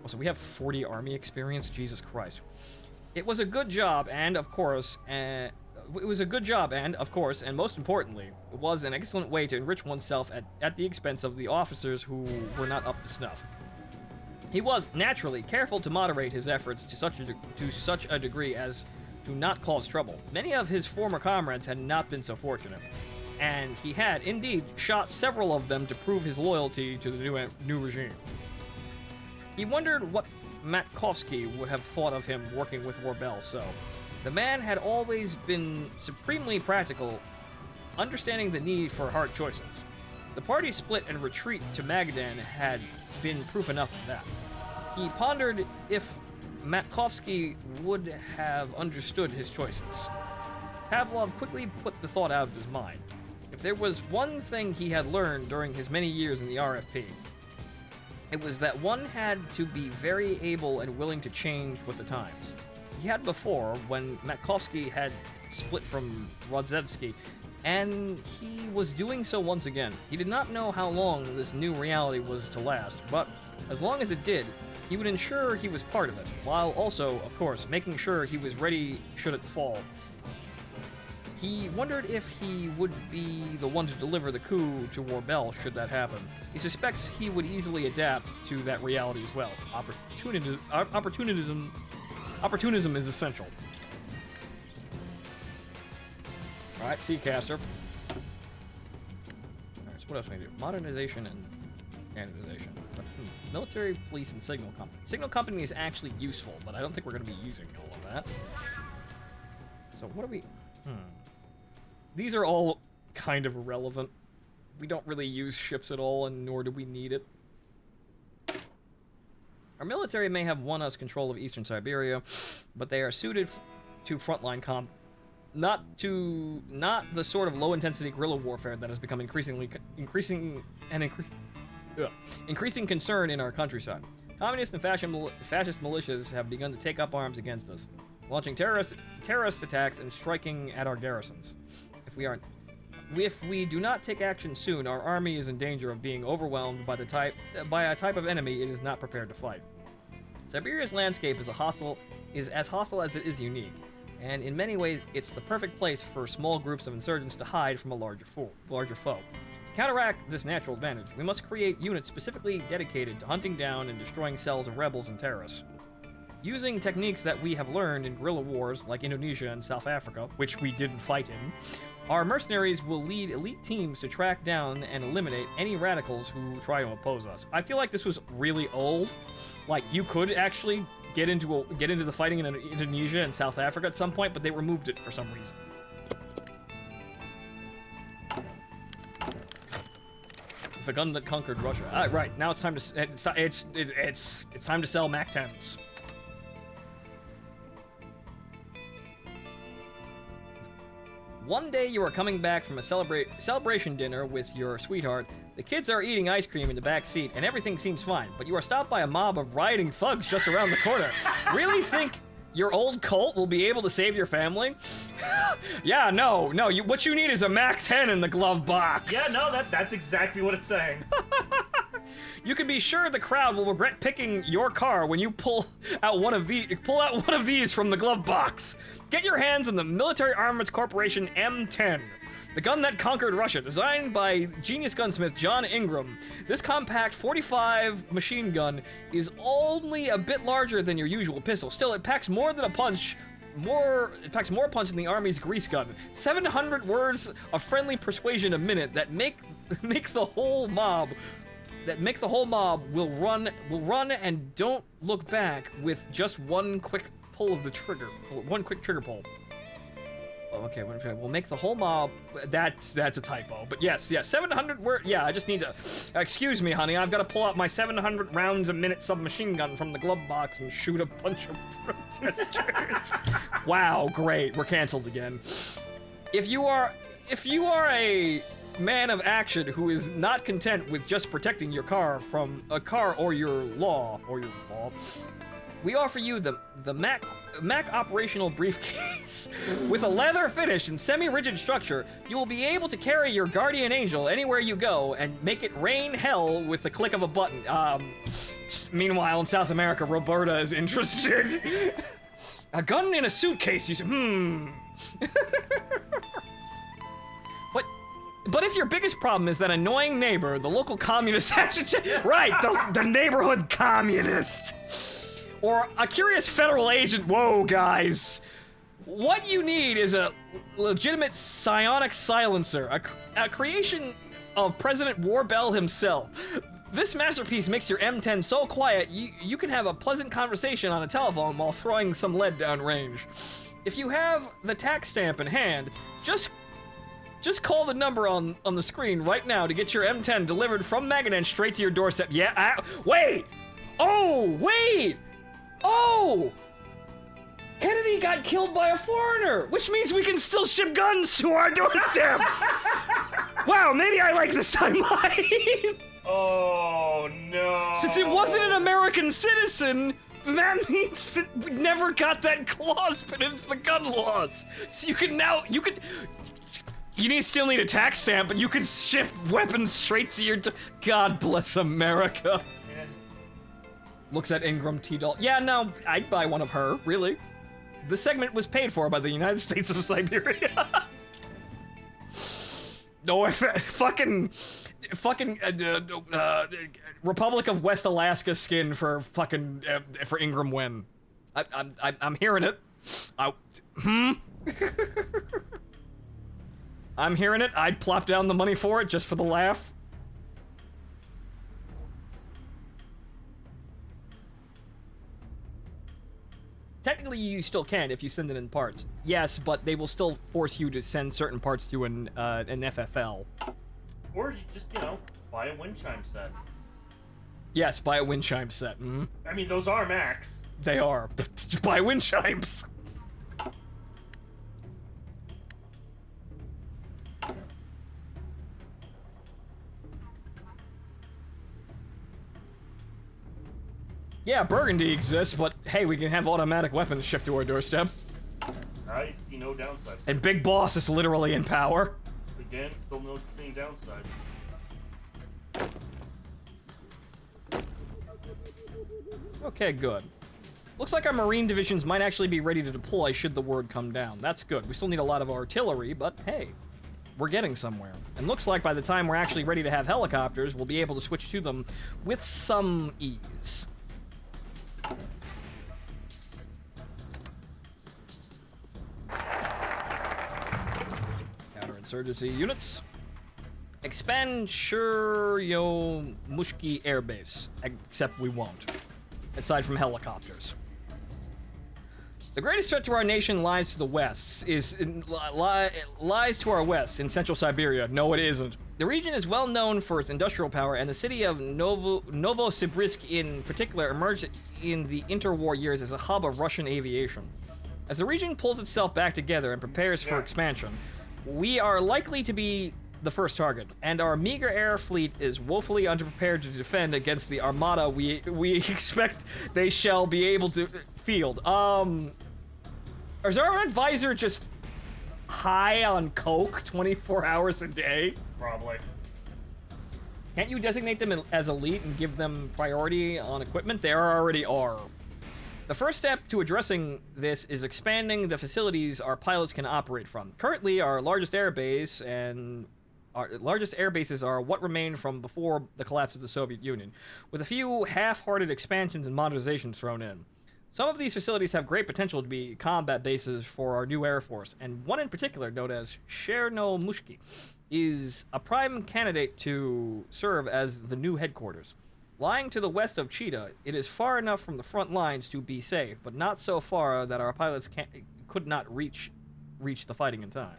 Also, we have 40 army experience? Jesus Christ. It was a good job, and of course, and most importantly, it was an excellent way to enrich oneself at the expense of the officers who were not up to snuff. He was, naturally, careful to moderate his efforts to such a degree as to not cause trouble. Many of his former comrades had not been so fortunate, and he had, indeed, shot several of them to prove his loyalty to the new regime. He wondered what Matkowski would have thought of him working with Warbel, so the man had always been supremely practical, understanding the need for hard choices. The party split and retreat to Magadan had been proof enough of that. He pondered if Matkowski would have understood his choices. Pavlov quickly put the thought out of his mind. If there was one thing he had learned during his many years in the RFP, it was that one had to be very able and willing to change with the times. He had before, when Matkowski had split from Rodzewski, and he was doing so once again. He did not know how long this new reality was to last, but as long as it did, he would ensure he was part of it, while also, of course, making sure he was ready should it fall. He wondered if he would be the one to deliver the coup to Warbel should that happen. He suspects he would easily adapt to that reality as well. Opportunism is essential. Alright, Seacaster. Alright, so what else can we do? Modernization and standardization. Military, police, and signal company. Signal company is actually useful, but I don't think we're going to be using all of that. So what are we... These are all kind of irrelevant. We don't really use ships at all, and nor do we need it. Our military may have won us control of eastern Siberia, but they are suited to frontline combat. Not the sort of low-intensity guerrilla warfare that has become increasing concern in our countryside. Communist and fascist militias have begun to take up arms against us, launching terrorist attacks and striking at our garrisons. If we do not take action soon, our army is in danger of being overwhelmed by a type of enemy it is not prepared to fight. Siberia's landscape is as hostile as it is unique, and in many ways, it's the perfect place for small groups of insurgents to hide from a larger foe. To counteract this natural advantage, we must create units specifically dedicated to hunting down and destroying cells of rebels and terrorists. Using techniques that we have learned in guerrilla wars like Indonesia and South Africa, which we didn't fight in, our mercenaries will lead elite teams to track down and eliminate any radicals who try to oppose us. I feel like this was really old. Like, you could actually get into the fighting in Indonesia and South Africa at some point, but they removed it for some reason. The gun that conquered Russia. Right, now it's time to it's time to sell MAC-10s. One day you are coming back from a celebration dinner with your sweetheart. The kids are eating ice cream in the back seat, and everything seems fine. But you are stopped by a mob of rioting thugs just around the corner. Really think Your old Colt will be able to save your family? Yeah, no, what you need is a MAC-10 in the glove box. Yeah, no, that's exactly what it's saying. You can be sure the crowd will regret picking your car when you pull out one of these from the glove box. Get your hands on the Military Armaments Corporation M10. The gun that conquered Russia, designed by genius gunsmith John Ingram. This compact 45 machine gun is only a bit larger than your usual pistol. Still, it packs more than a punch. It packs more punch than the Army's grease gun. 700 words of friendly persuasion a minute that make the whole mob will run and don't look back with just one quick pull of the trigger. One quick trigger pull. Oh, okay, we'll make the whole mob. That's a typo. But yes, 700 words. Yeah, I just need to. Excuse me, honey. I've got to pull out my 700 rounds a minute submachine gun from the glove box and shoot a bunch of protesters. Wow, great. We're canceled again. If you are a man of action who is not content with just protecting your car from a car or your law, we offer you the Mac operational briefcase. With a leather finish and semi-rigid structure, you will be able to carry your guardian angel anywhere you go and make it rain hell with the click of a button. Meanwhile, in South America, Roberta is interested. A gun in a suitcase, you say, But if your biggest problem is that annoying neighbor, the local communist, right, the neighborhood communist, or a curious federal agent, whoa, guys. What you need is a legitimate psionic silencer, a creation of President Warbell himself. This masterpiece makes your M10 so quiet, you can have a pleasant conversation on a telephone while throwing some lead down range. If you have the tax stamp in hand, just call the number on the screen right now to get your M10 delivered from Magadan straight to your doorstep. Yeah, wait! Oh! Kennedy got killed by a foreigner, which means we can still ship guns to our doorsteps! Wow, maybe I like this timeline! Oh, no. Since it wasn't an American citizen, that means that we never got that clause put into the gun laws. So you still need a tax stamp, but you can ship weapons straight to your God bless America. Yeah. Looks at Ingram T. Doll. Yeah, no, I'd buy one of her, really. The segment was paid for by the United States of Siberia. No, fucking Republic of West Alaska skin for fucking for Ingram Wen. I'm hearing it. I'm hearing it. I'd plop down the money for it just for the laugh. Technically, you still can if you send it in parts. Yes, but they will still force you to send certain parts to an FFL. Or you just, buy a wind chime set. Yes, buy a wind chime set. Mm-hmm. I mean, those are Macs. They are. Buy wind chimes. Yeah, Burgundy exists, but hey, we can have automatic weapons shipped to our doorstep. I see no downside. And Big Boss is literally in power. Again, still no seeing downside. Okay, good. Looks like our Marine divisions might actually be ready to deploy should the word come down. That's good. We still need a lot of artillery, but hey, we're getting somewhere. And looks like by the time we're actually ready to have helicopters, we'll be able to switch to them with some ease. Counterinsurgency units. Expand Shuryo Mushki Air Base. Except we won't. Aside from helicopters. The greatest threat to our nation lies to the west. Lies to our west in central Siberia. No, it isn't. The region is well known for its industrial power, and the city of Novosibirsk in particular emerged in the interwar years as a hub of Russian aviation. As the region pulls itself back together and prepares for expansion, we are likely to be the first target, and our meager air fleet is woefully underprepared to defend against the armada we expect they shall be able to field. Is our advisor just high on coke 24 hours a day? Probably. Can't you designate them as elite and give them priority on equipment? They already are. The first step to addressing this is expanding the facilities our pilots can operate from. Currently, our largest air bases are what remained from before the collapse of the Soviet Union, with a few half-hearted expansions and modernizations thrown in. Some of these facilities have great potential to be combat bases for our new Air Force, and one in particular, known as Chernomushki, is a prime candidate to serve as the new headquarters. Lying to the west of Cheetah, it is far enough from the front lines to be safe, but not so far that our pilots could not reach the fighting in time.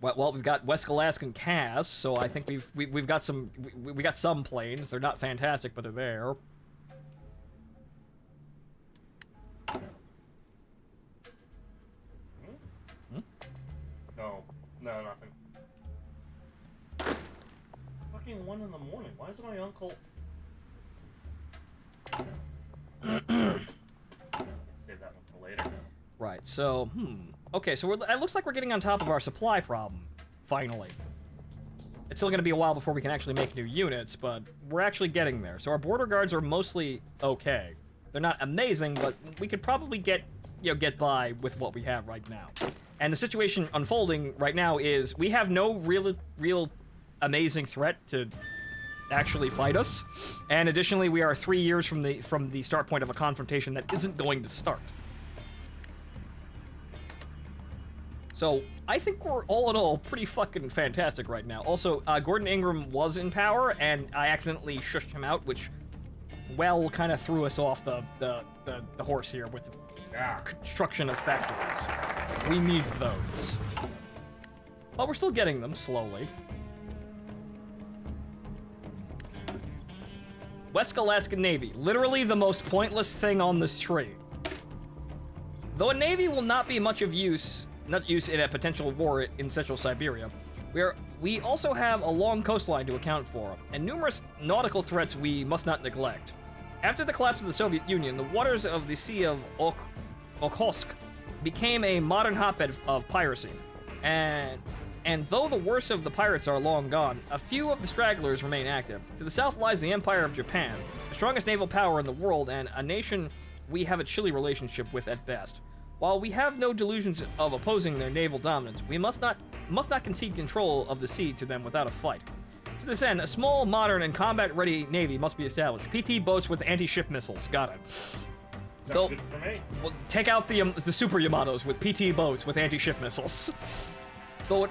Well, we've got West Alaskan CAS, so I think we've got some we got some planes. They're not fantastic, but they're there. No, nothing. Fucking 1 in the morning. Why is my uncle? Save that one for later. Right. So, okay. So it looks like we're getting on top of our supply problem. Finally. It's still going to be a while before we can actually make new units, but we're actually getting there. So our border guards are mostly okay. They're not amazing, but we could probably get by with what we have right now. And the situation unfolding right now is we have no real amazing threat to actually fight us. And additionally, we are 3 years from the start point of a confrontation that isn't going to start. So I think we're all in all pretty fucking fantastic right now. Also, Gordon Ingram was in power, and I accidentally shushed him out, which, well, kind of threw us off the horse here with construction of factories. We need those. But we're still getting them slowly. West Alaskan Navy, literally the most pointless thing on this tree. Though a navy will not be much of use in a potential war in Central Siberia, we also have a long coastline to account for, and numerous nautical threats we must not neglect. After the collapse of the Soviet Union, the waters of the Sea of Okhotsk became a modern hotbed of piracy, and though the worst of the pirates are long gone, a few of the stragglers remain active. To the south lies the Empire of Japan, the strongest naval power in the world and a nation we have a chilly relationship with at best. While we have no delusions of opposing their naval dominance, we must not concede control of the sea to them without a fight. To this end, a small, modern, and combat-ready navy must be established. PT boats with anti-ship missiles. Got it. That's good for me. Well, take out the Super Yamatos with PT boats with anti-ship missiles. Though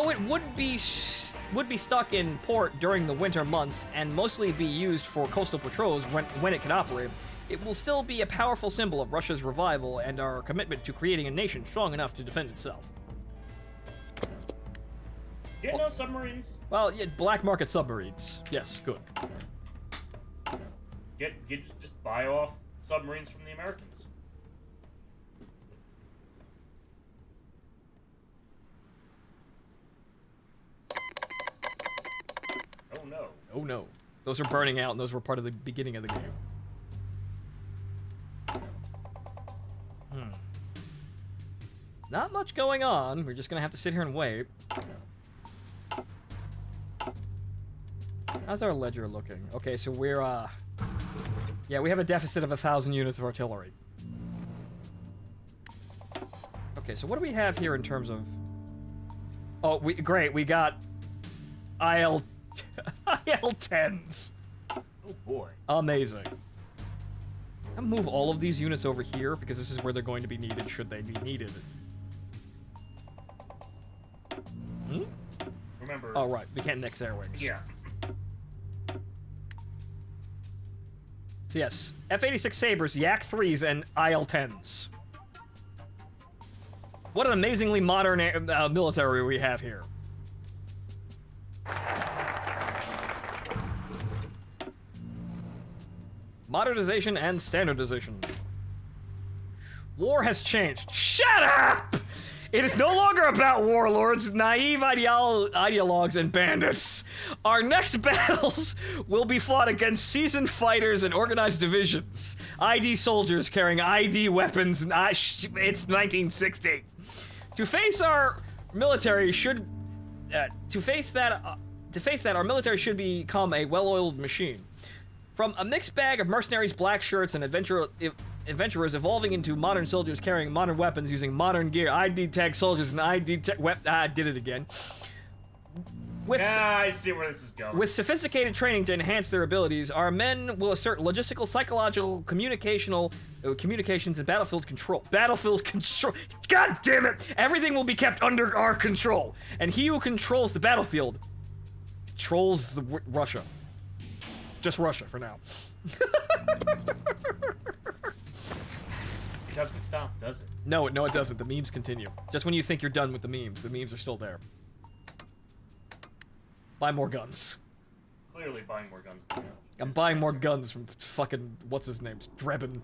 it would be stuck in port during the winter months and mostly be used for coastal patrols when it can operate, it will still be a powerful symbol of Russia's revival and our commitment to creating a nation strong enough to defend itself. No submarines. Well, yeah, black market submarines. Yes, good. Just buy off submarines from the Americans. Oh no. Oh no. Those are burning out, and those were part of the beginning of the game. Not much going on. We're just gonna have to sit here and wait. How's our ledger looking? Okay, so we're, yeah, we have a deficit of 1,000 units of artillery. Okay, so what do we have here in terms of... Oh, great, we got IL-10s. Oh boy. Amazing. I'll move all of these units over here, because this is where they're going to be needed, should they be needed. Remember... Oh, right, we can't nix air wings. Yeah. So yes, F-86 Sabres, Yak-3s, and IL-10s. What an amazingly modern military we have here. Modernization and standardization. War has changed. Shut up! It is no longer about warlords, naive ideologues, and bandits. Our next battles will be fought against seasoned fighters and organized divisions. ID soldiers carrying ID weapons, and it's 1960. To face our military should... to face that, our military should become a well-oiled machine. From a mixed bag of mercenaries, black shirts, and adventurers evolving into modern soldiers carrying modern weapons using modern gear, ID tag soldiers and ID tag I did it again. I see where this is going. With sophisticated training to enhance their abilities, our men will assert logistical, psychological, communications, and battlefield control. Battlefield control. God damn it! Everything will be kept under our control, and he who controls the battlefield controls Russia. Just Russia for now. It doesn't stop, does it? No, it doesn't. The memes continue. Just when you think you're done with the memes are still there. Buy more guns. Clearly buying more guns. I'm buying more guns from fucking, what's his name? Drebin.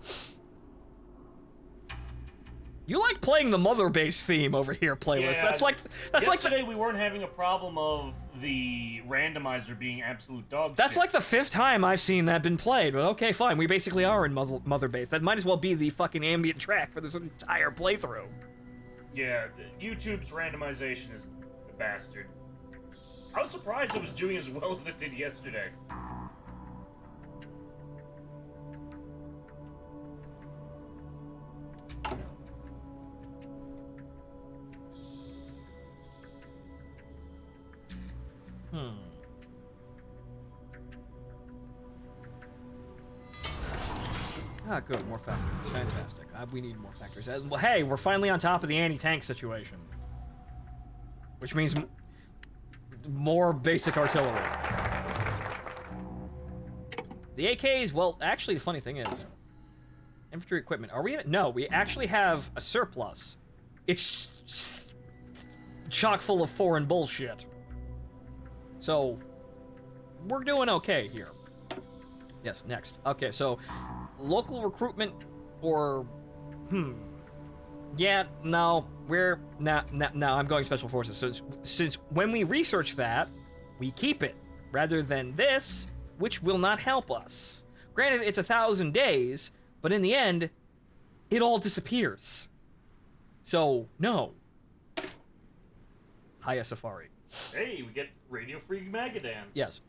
You like playing the Mother Base theme over here, playlist. Yeah, that's like yesterday we weren't having a problem of the randomizer being absolute dog That's shit. like the 5th time I've seen that been played, but okay, fine. We basically are in Mother Base. That might as well be the fucking ambient track for this entire playthrough. Yeah, YouTube's randomization is a bastard. I was surprised it was doing as well as it did yesterday. Ah, good. More factories. Fantastic. We need more factories. Well, hey, we're finally on top of the anti-tank situation. Which means more basic artillery. The AKs, well, actually, the funny thing is, infantry equipment, are we in it? No, we actually have a surplus. It's chock full of foreign bullshit. So, we're doing okay here. Yes, next. Okay, so, local recruitment, or, yeah, no, I'm going special forces. So, since when we research that, we keep it, rather than this, which will not help us. Granted, it's 1,000 days, but in the end, it all disappears. So, no. Hiya, Safari. Hey, we get Radio Free Magadan. Yes.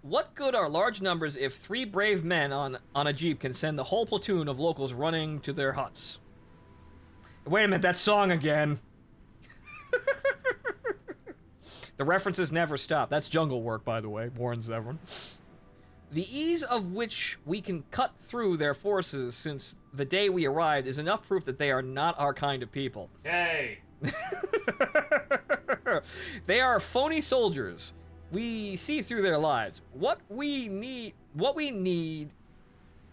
What good are large numbers if 3 brave men on a jeep can send the whole platoon of locals running to their huts? Wait a minute, that song again. The references never stop. That's jungle work, by the way, warns everyone. The ease of which we can cut through their forces since the day we arrived is enough proof that they are not our kind of people. Hey! They are phony soldiers. We see through their lives. What we need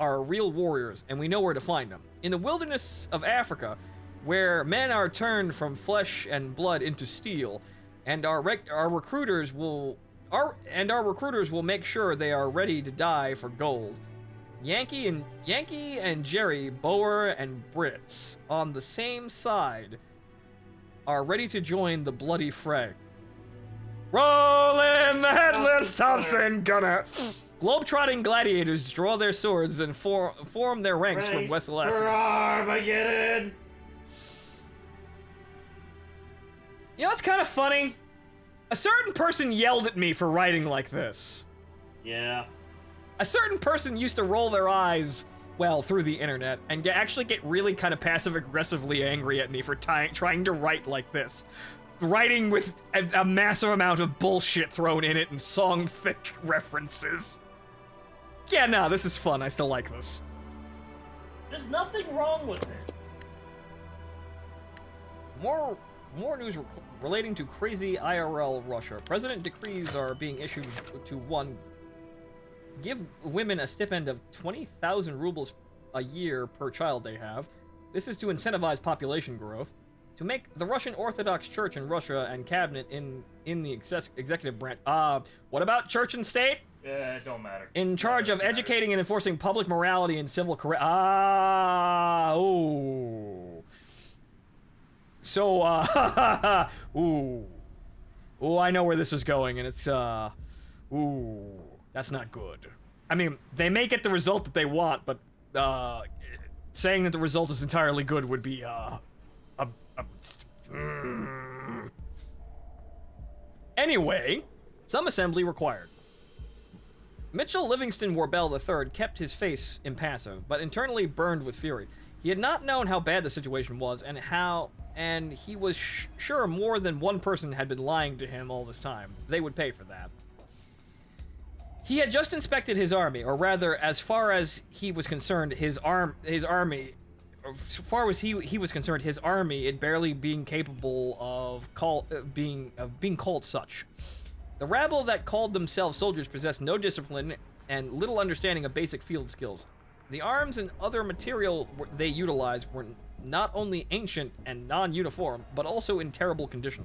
are real warriors, and we know where to find them. In the wilderness of Africa, where men are turned from flesh and blood into steel, and our recruiters will make sure they are ready to die for gold. Yankee and Jerry, Boer and Brits on the same side are ready to join the bloody fray. Roll in the headless Thompson gunner. Globetrotting gladiators draw their swords and form their ranks from West For Alaska. Armageddon! You know what's kind of funny? A certain person yelled at me for writing like this. Yeah. A certain person used to roll their eyes, well, through the internet, and actually get really kind of passive-aggressively angry at me for trying to write like this. Writing with a massive amount of bullshit thrown in it and song-thick references. Yeah, no, this is fun. I still like this. There's nothing wrong with it. More news relating to crazy IRL Russia. President decrees are being issued to 1. Give women a stipend of 20,000 rubles a year per child they have. This is to incentivize population growth. To make the Russian Orthodox Church in Russia and cabinet in the executive branch. What about church and state? Yeah, it don't matter. In charge of educating and enforcing public morality and civil So, ooh. Ooh, I know where this is going, and it's, ooh, that's not good. I mean, they may get the result that they want, but, saying that the result is entirely good would be, Anyway, some assembly required. Mitchell Livingston Warbell III kept his face impassive, but internally burned with fury. He had not known how bad the situation was, and he was sure more than one person had been lying to him all this time. They would pay for that. He had just inspected his army, or rather, as far as he was concerned, his army, as far as he was concerned, his army, it barely being capable of being called such. The rabble that called themselves soldiers possessed no discipline and little understanding of basic field skills. The arms and other material they utilized were not only ancient and non-uniform, but also in terrible condition.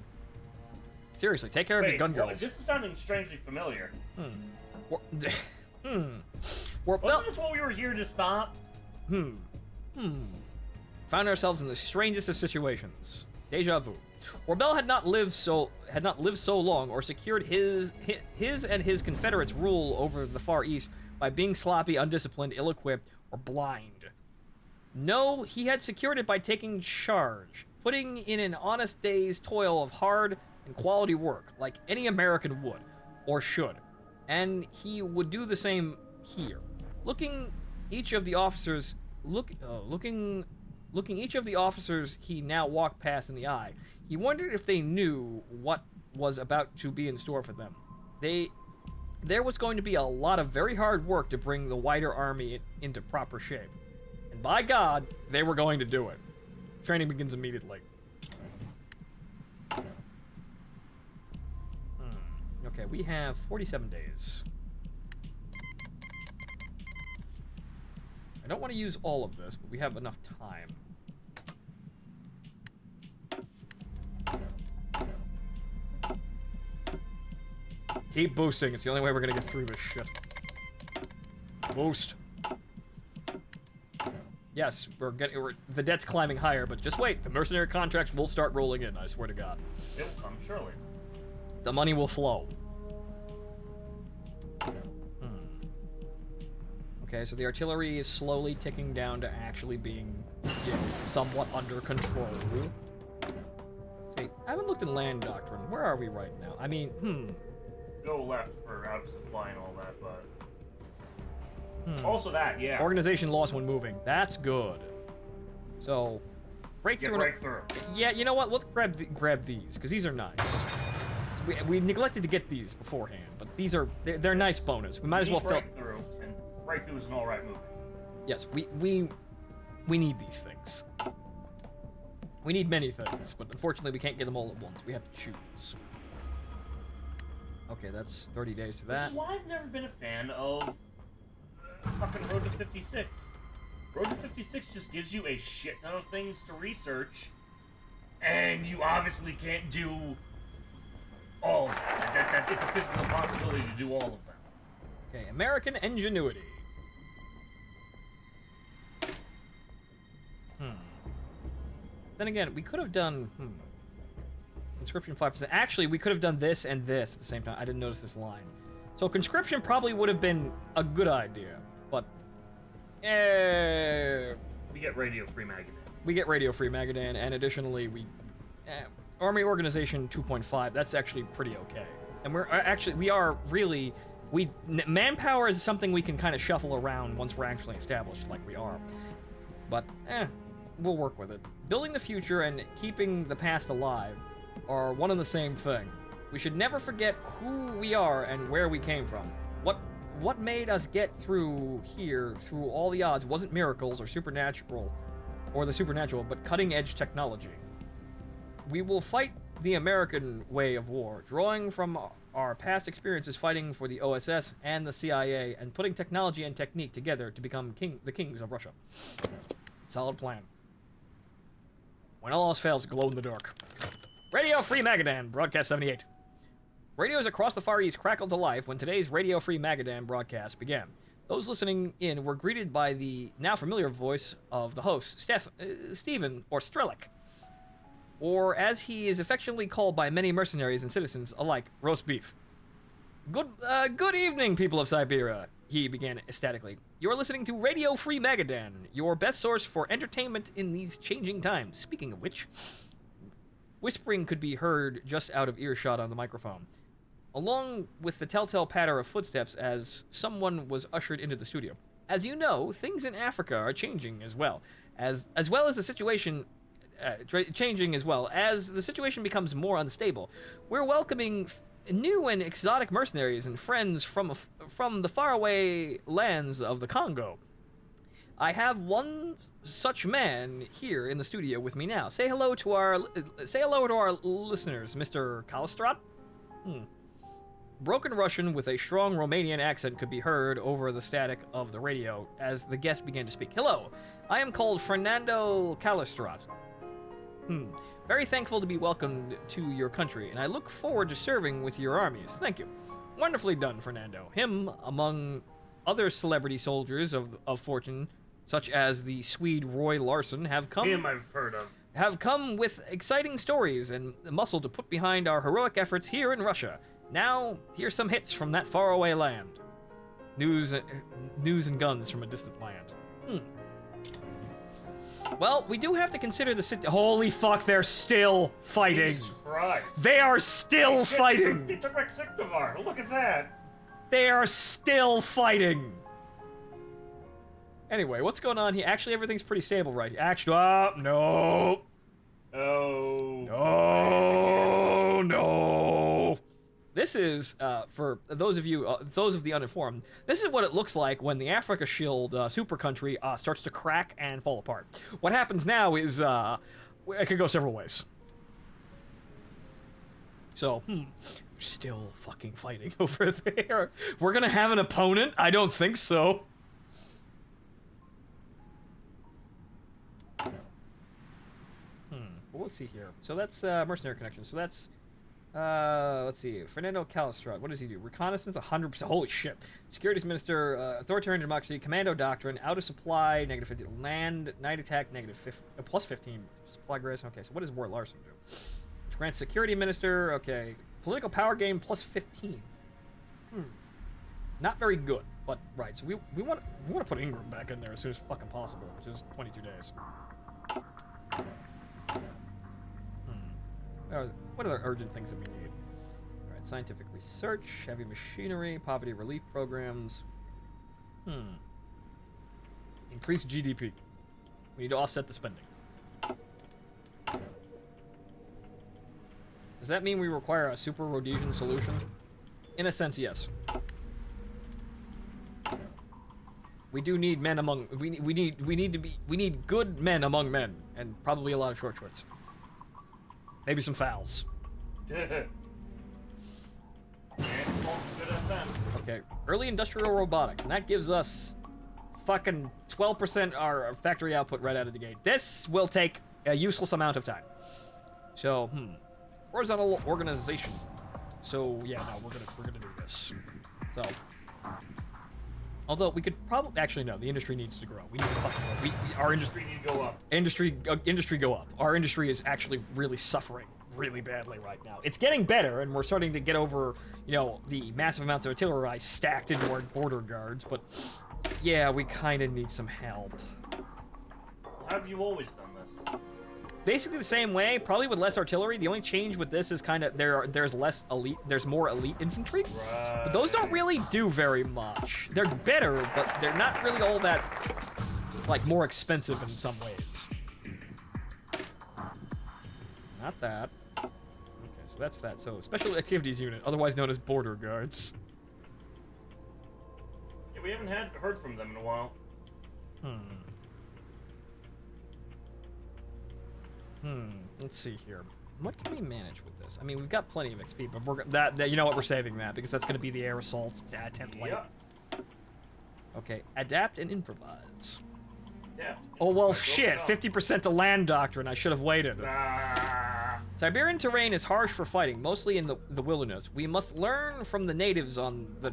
Seriously, take care of your gun girls. This is sounding strangely familiar. Wasn't this what we were here to stop? Found ourselves in the strangest of situations. Deja vu. Warbell had not lived so long, or secured his and his Confederates' rule over the Far East by being sloppy, undisciplined, ill-equipped, or blind. No, he had secured it by taking charge, putting in an honest day's toil of hard and quality work, like any American would, or should, and he would do the same here. Looking each of the officers he now walked past in the eye, he wondered if they knew what was about to be in store for them. There was going to be a lot of very hard work to bring the wider army into proper shape. And by God, they were going to do it. Training begins immediately. Okay, we have 47 days. I don't want to use all of this, but we have enough time. Keep boosting. It's the only way we're gonna get through this shit. Boost. Yes, the debt's climbing higher, but just wait. The mercenary contracts will start rolling in, I swear to God. It will come, surely. The money will flow. Okay, so the artillery is slowly ticking down to actually being, somewhat under control. See, I haven't looked in land doctrine. Where are we right now? I mean, Go left for out of supply and all that, but... Also that, yeah. Organization lost when moving. That's good. So, breakthrough. Yeah, breakthrough. Yeah, you know what? Let's grab these, because these are nice. We neglected to get these beforehand, but these are they're nice bonus. We might as well fill. And breakthrough is an all right move. Yes, we need these things. We need many things, but unfortunately we can't get them all at once. We have to choose. Okay, that's 30 days to that. This is why I've never been a fan of fucking Road to 56. Road to 56 just gives you a shit ton of things to research, and you obviously can't do all of that. It's a physical impossibility to do all of them. Okay, American ingenuity. Then again, we could have done... Conscription 5%. Actually, we could have done this and this at the same time. I didn't notice this line. So conscription probably would have been a good idea, but... We get Radio Free Magadan. We get Radio Free Magadan, and additionally, Army Organization 2.5, that's actually pretty okay. And we are really... manpower is something we can kind of shuffle around once we're actually established, like we are. But, we'll work with it. Building the future and keeping the past alive are one and the same thing. We should never forget who we are and where we came from. What made us get through here, through all the odds, wasn't miracles or the supernatural, but cutting-edge technology. We will fight the American way of war, drawing from our past experiences fighting for the OSS and the CIA, and putting technology and technique together to become the kings of Russia. Solid plan. When all else fails, glow in the dark. Radio Free Magadan, broadcast 78. Radios across the Far East crackled to life when today's Radio Free Magadan broadcast began. Those listening in were greeted by the now familiar voice of the host, Stephen, or Strelick. or as he is affectionately called by many mercenaries and citizens alike, roast beef. Good evening, people of Siberia, he began ecstatically. You're listening to Radio Free Magadan, your best source for entertainment in these changing times. Speaking of which, whispering could be heard just out of earshot on the microphone, along with the telltale patter of footsteps as someone was ushered into the studio. As you know, things in Africa are changing as well as the situation changing as well as the situation becomes more unstable. We're welcoming new and exotic mercenaries and friends from the faraway lands of the Congo. I have one such man here in the studio with me now. Say hello to our listeners, Mr. Kalistrat. Broken Russian with a strong Romanian accent could be heard over the static of the radio as the guest began to speak. Hello, I am called Fernando Kalistrat. Very thankful to be welcomed to your country, and I look forward to serving with your armies. Thank you. Wonderfully done, Fernando. Him, among other celebrity soldiers of fortune, such as the Swede Roy Larson, have come... Him I've heard of. Have come with exciting stories and muscle to put behind our heroic efforts here in Russia. Now, here's some hits from that faraway land. News and guns from a distant land. Well, we do have to consider the Holy fuck, they're still fighting. Jesus Christ. They are still fighting. They took my Siktavar. Look at that. They are still fighting. Anyway, what's going on here? Actually, everything's pretty stable, right? Actually, no. No. This is, for those of you, those of the uninformed, this is what it looks like when the Africa Shield super country starts to crack and fall apart. What happens now is, it could go several ways. So, still fucking fighting over there. We're gonna have an opponent? I don't think so. Well, let's see here. So that's mercenary connection. So that's let's see. Fernando Kalistrat. What does he do? Reconnaissance, 100%. Holy shit. Securities Minister, Authoritarian Democracy, Commando Doctrine, Out of Supply, -50. Land, Night Attack, plus 15. Supply Grace. Okay, so what does War Larson do? Grant Security Minister. Okay. Political Power Game, plus 15. Not very good, but right. So we want to put Ingram back in there as soon as fucking possible, which is 22 days. What other urgent things that we need? All right, scientific research, heavy machinery, poverty relief programs. Increase GDP. We need to offset the spending. Does that mean we require a super Rhodesian solution? In a sense, yes. We do need men among. We need good men among men, and probably a lot of short shorts. Maybe some fouls. Okay, early industrial robotics, and that gives us fucking 12% our factory output right out of the gate. This will take a useless amount of time. So, horizontal organization. So yeah, no, we're gonna do this. So, although we could probably actually no, the industry needs to grow. We need to fucking grow. Our industry need to go up. Industry go up. Our industry is actually really suffering really badly right now. It's getting better, and we're starting to get over, you know, the massive amounts of artillery stacked into our border guards. But yeah, we kind of need some help. How have you always done this? Basically the same way, probably with less artillery. The only change with this is kind of there's less elite, there's more elite infantry. Right. But those don't really do very much. They're better, but they're not really all that, like, more expensive in some ways. Not that. Okay, so that's that. So Special Activities Unit, otherwise known as Border Guards. Yeah, we haven't heard from them in a while. Let's see here. What can we manage with this? I mean, we've got plenty of XP, but we're that you know what, we're saving that because that's going to be the air assault template. Yep. Okay, adapt and improvise. Yeah. Oh well, shit. 50% to land doctrine. I should have waited. Siberian terrain is harsh for fighting, mostly in the wilderness. We must learn from the natives on the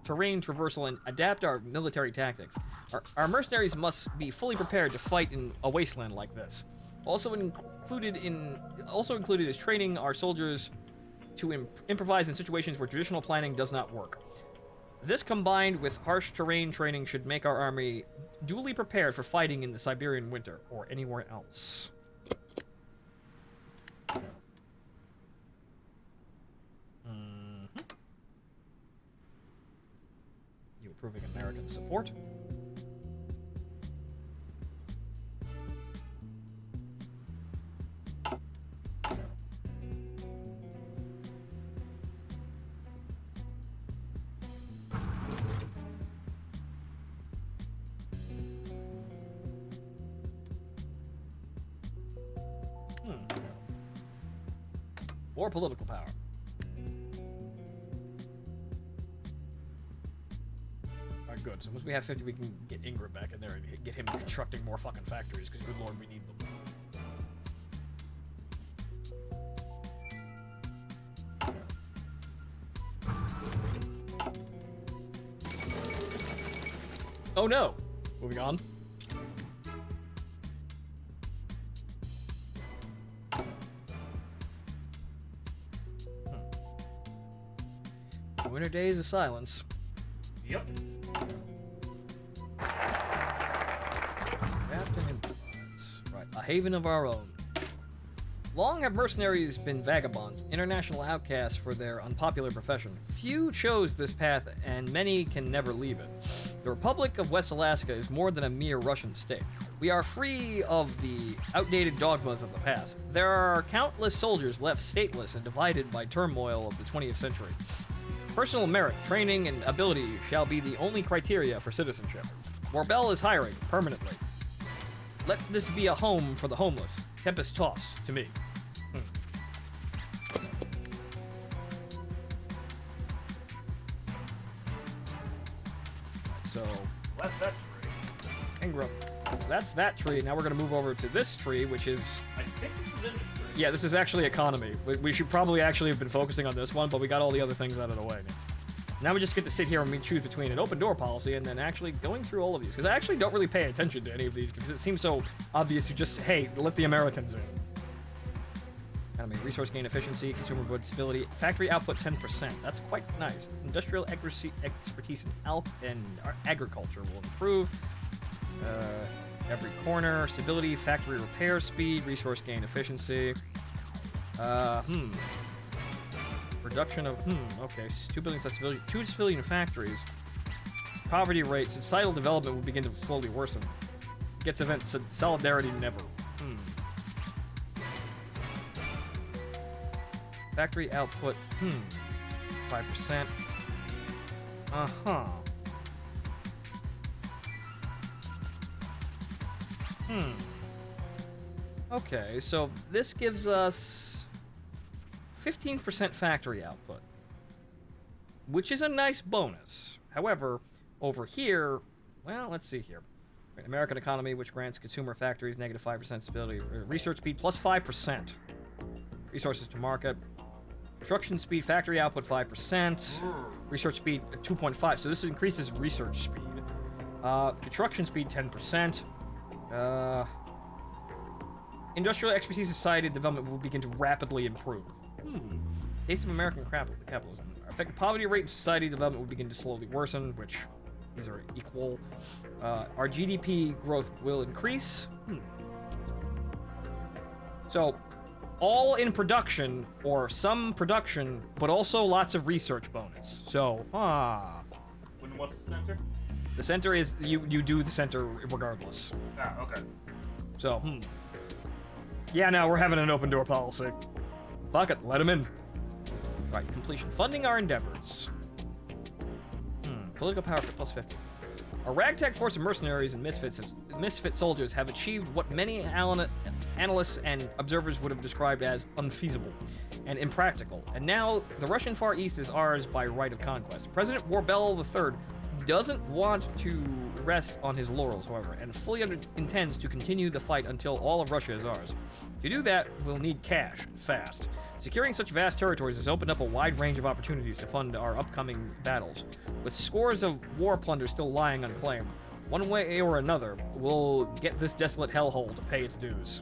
terrain traversal and adapt our military tactics. Our mercenaries must be fully prepared to fight in a wasteland like this. Also included is training our soldiers to improvise in situations where traditional planning does not work. This combined with harsh terrain training should make our army duly prepared for fighting in the Siberian winter or anywhere else. You approving American support? Or political power. Alright, good. So once we have 50, we can get Ingram back in there and get him constructing more fucking factories, because good lord, we need them. Oh no! Moving on. Winter days of silence. Yep. Captain Improvise. Right, a haven of our own. Long have mercenaries been vagabonds, international outcasts for their unpopular profession. Few chose this path, and many can never leave it. The Republic of West Alaska is more than a mere Russian state. We are free of the outdated dogmas of the past. There are countless soldiers left stateless and divided by turmoil of the 20th century. Personal merit, training, and ability shall be the only criteria for citizenship. Morbel is hiring, permanently. Let this be a home for the homeless. Tempest tossed to me. So, That's that tree. Ingram. So that's that tree. Now we're going to move over to this tree, which is... I think this is industry. Yeah, this is actually economy. We should probably actually have been focusing on this one, but we got all the other things out of the way. Now we just get to sit here and we choose between an open door policy and then actually going through all of these. Because I actually don't really pay attention to any of these because it seems so obvious to just, hey, let the Americans in. Economy, resource gain efficiency, consumer goods stability, factory output 10%. That's quite nice. Industrial expertise in agriculture will improve. Every corner, stability, factory repair speed, resource gain efficiency. Reduction of, okay, 2 billion stability, 2 civilian factories. Poverty rate, societal development will begin to slowly worsen. Gets event, solidarity never. Factory output, 5%. Okay, so this gives us 15% factory output, which is a nice bonus. However, over here, well, let's see here. American economy, which grants consumer factories negative 5% stability. Research speed plus 5%. Resources to market. Construction speed, factory output 5%. Research speed 2.5. So this increases research speed. Construction speed 10%. Industrial expertise society development will begin to rapidly improve. Taste of American capitalism. Effective poverty rate in society development will begin to slowly worsen, which these are equal. Our GDP growth will increase. So, all in production, or some production, but also lots of research bonus. So, What's the center? The center is, you do the center regardless. Okay. So, yeah, no, we're having an open door policy. Fuck it, let them in. Right, completion. Funding our endeavors. Political power for plus 50. A ragtag force of mercenaries and misfit soldiers have achieved what many analysts and observers would have described as unfeasible and impractical. And now, the Russian Far East is ours by right of conquest. President Warbel III doesn't want to rest on his laurels, however, and fully intends to continue the fight until all of Russia is ours. To do that, we'll need cash, fast. Securing such vast territories has opened up a wide range of opportunities to fund our upcoming battles. With scores of war plunder still lying unclaimed, one way or another, we'll get this desolate hellhole to pay its dues.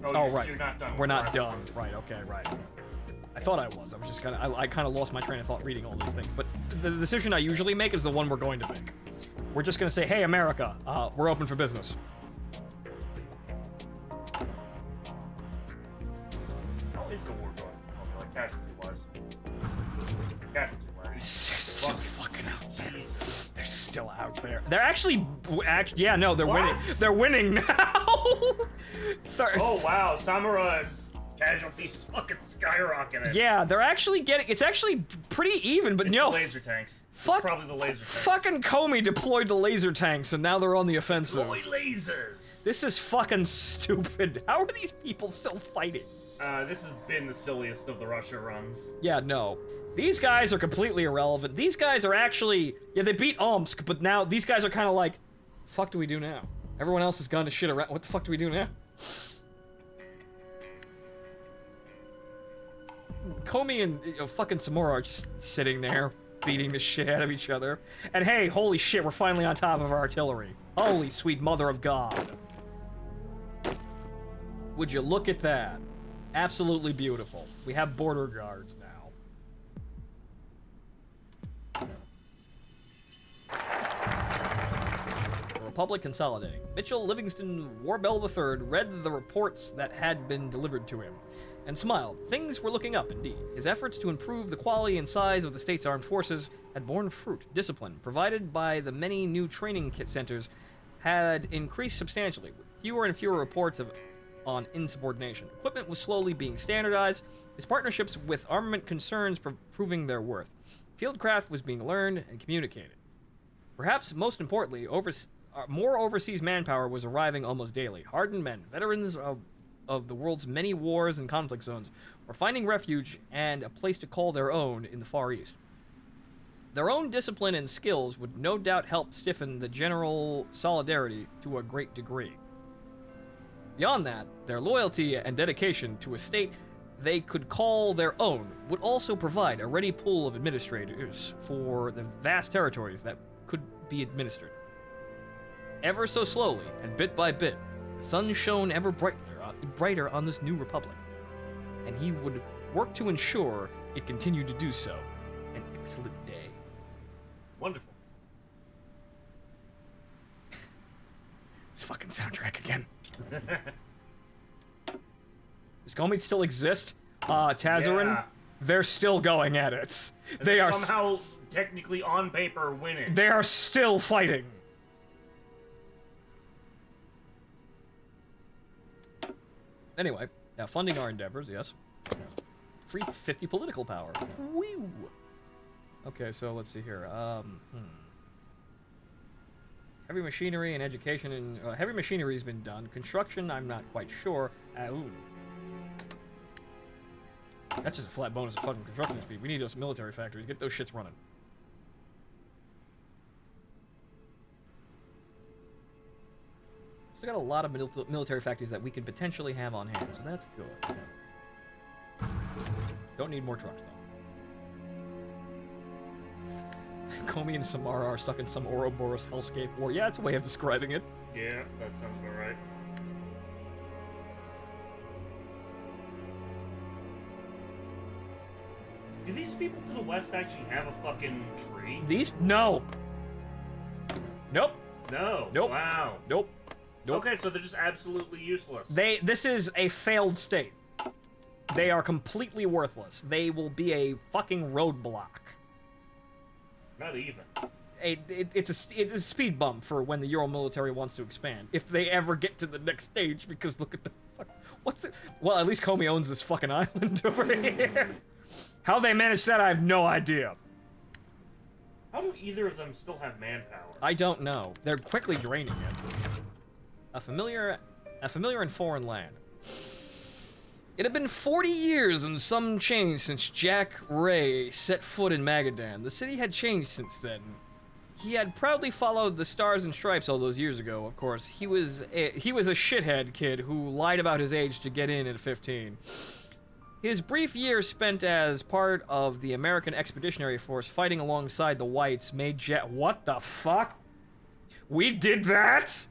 Oh, right. You're not done. We're not done. Right, okay, right. I thought I was. I was just kind of... I kind of lost my train of thought reading all these things. But the decision I usually make is the one we're going to make. We're just going to say, hey, America, we're open for business. How is the war going? Oh, like casualty-wise. Casualty-wise. They're still fucking out there. Jesus. They're still out there. They're actually... yeah, no, they're winning. What? They're winning now! Oh, wow. Samura's casualties is fucking skyrocketing. Yeah, they're actually getting... It's actually pretty even, but It's no... the laser tanks. Fuck... It's probably the laser tanks. Fucking Comey deployed the laser tanks, and now they're on the offensive. Boy lasers! This is fucking stupid. How are these people still fighting? This has been the silliest of the Russia runs. Yeah, no. These guys are completely irrelevant. These guys are actually... Yeah, they beat Omsk, but now these guys are kind of like... Fuck do we do now? Everyone else has gone to shit around. What the fuck do we do now? Comey and fucking Samora are just sitting there, beating the shit out of each other. And hey, holy shit, we're finally on top of our artillery. Holy sweet mother of God. Would you look at that? Absolutely beautiful. We have border guards now. The Republic consolidating. Mitchell Livingston Warbell III read the reports that had been delivered to him and smiled. Things were looking up, indeed. His efforts to improve the quality and size of the state's armed forces had borne fruit. Discipline, provided by the many new training kit centers, had increased substantially, with fewer and fewer reports on insubordination. Equipment was slowly being standardized, his partnerships with armament concerns proving their worth. Fieldcraft was being learned and communicated. Perhaps most importantly, more overseas manpower was arriving almost daily. Hardened men, veterans of the world's many wars and conflict zones, were finding refuge and a place to call their own in the Far East. Their own discipline and skills would no doubt help stiffen the general solidarity to a great degree. Beyond that, their loyalty and dedication to a state they could call their own would also provide a ready pool of administrators for the vast territories that could be administered. Ever so slowly, and bit by bit, the sun shone ever brighter on this new republic, and he would work to ensure it continued to do so. An excellent day. Wonderful. This fucking soundtrack again. Does Comey still exist? Tazarin? Yeah. They're still going at it. And They are somehow technically on paper winning. They are still fighting. Anyway, now funding our endeavors, yes. Free 50 political power. Woo! Okay, so let's see here. Heavy machinery and education and heavy machinery has been done. Construction, I'm not quite sure. Ooh. That's just a flat bonus of fucking construction speed. We need those military factories. Get those shits running. Still got a lot of military factories that we could potentially have on hand, so that's good. Don't need more trucks, though. Comey and Samara are stuck in some Ouroboros hellscape war. Yeah, it's a way of describing it. Yeah, that sounds about right. Do these people to the west actually have a fucking tree? No. Nope. No. Nope. Wow. Nope. Nope. Okay, so they're just absolutely useless. This is a failed state. They are completely worthless. They will be a fucking roadblock. Not even. It's a speed bump for when the Euro military wants to expand. If they ever get to the next stage, because look at the fuck. What's it? Well, at least Comey owns this fucking island over here. How they managed that, I have no idea. How do either of them still have manpower? I don't know. They're quickly draining it. A familiar and foreign land. It had been 40 years and some change since Jack Ray set foot in Magadan. The city had changed since then. He had proudly followed the Stars and Stripes all those years ago, of course. He was a shithead kid who lied about his age to get in at 15. His brief years spent as part of the American Expeditionary Force fighting alongside the Whites made Jack... What the fuck? We did that?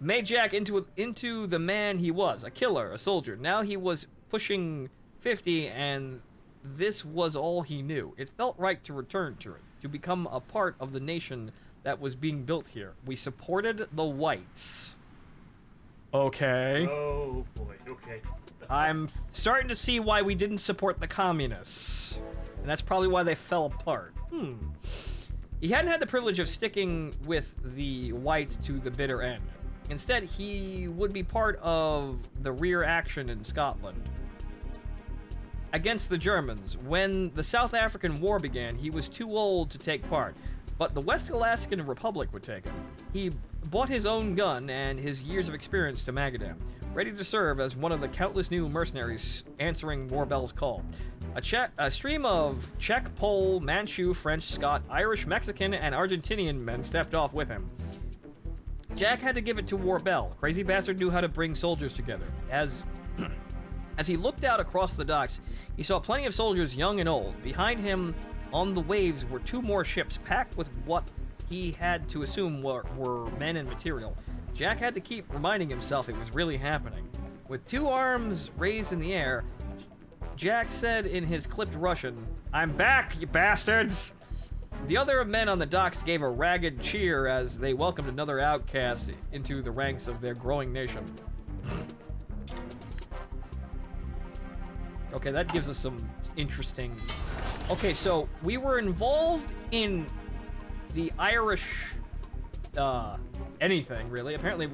Made Jack into the man he was, a killer, a soldier. Now he was pushing 50, and this was all he knew. It felt right to return to it, to become a part of the nation that was being built here. We supported the whites. Okay. Oh boy, okay. I'm starting to see why we didn't support the communists. And that's probably why they fell apart. He hadn't had the privilege of sticking with the whites to the bitter end. Instead, he would be part of the rear action in Scotland against the Germans. When the South African War began, he was too old to take part, but the West Alaskan Republic would take him. He bought his own gun and his years of experience to Magadan, ready to serve as one of the countless new mercenaries answering Warbell's call. A stream of Czech, Pole, Manchu, French, Scot, Irish, Mexican, and Argentinian men stepped off with him. Jack had to give it to Warbell. Crazy bastard knew how to bring soldiers together. As he looked out across the docks, he saw plenty of soldiers, young and old. Behind him, on the waves, were 2 more ships packed with what he had to assume were men and material. Jack had to keep reminding himself it was really happening. With 2 arms raised in the air, Jack said in his clipped Russian, "I'm back, you bastards!" The other men on the docks gave a ragged cheer as they welcomed another outcast into the ranks of their growing nation. Okay, that gives us some interesting... Okay, so we were involved in the Irish... anything, really. Apparently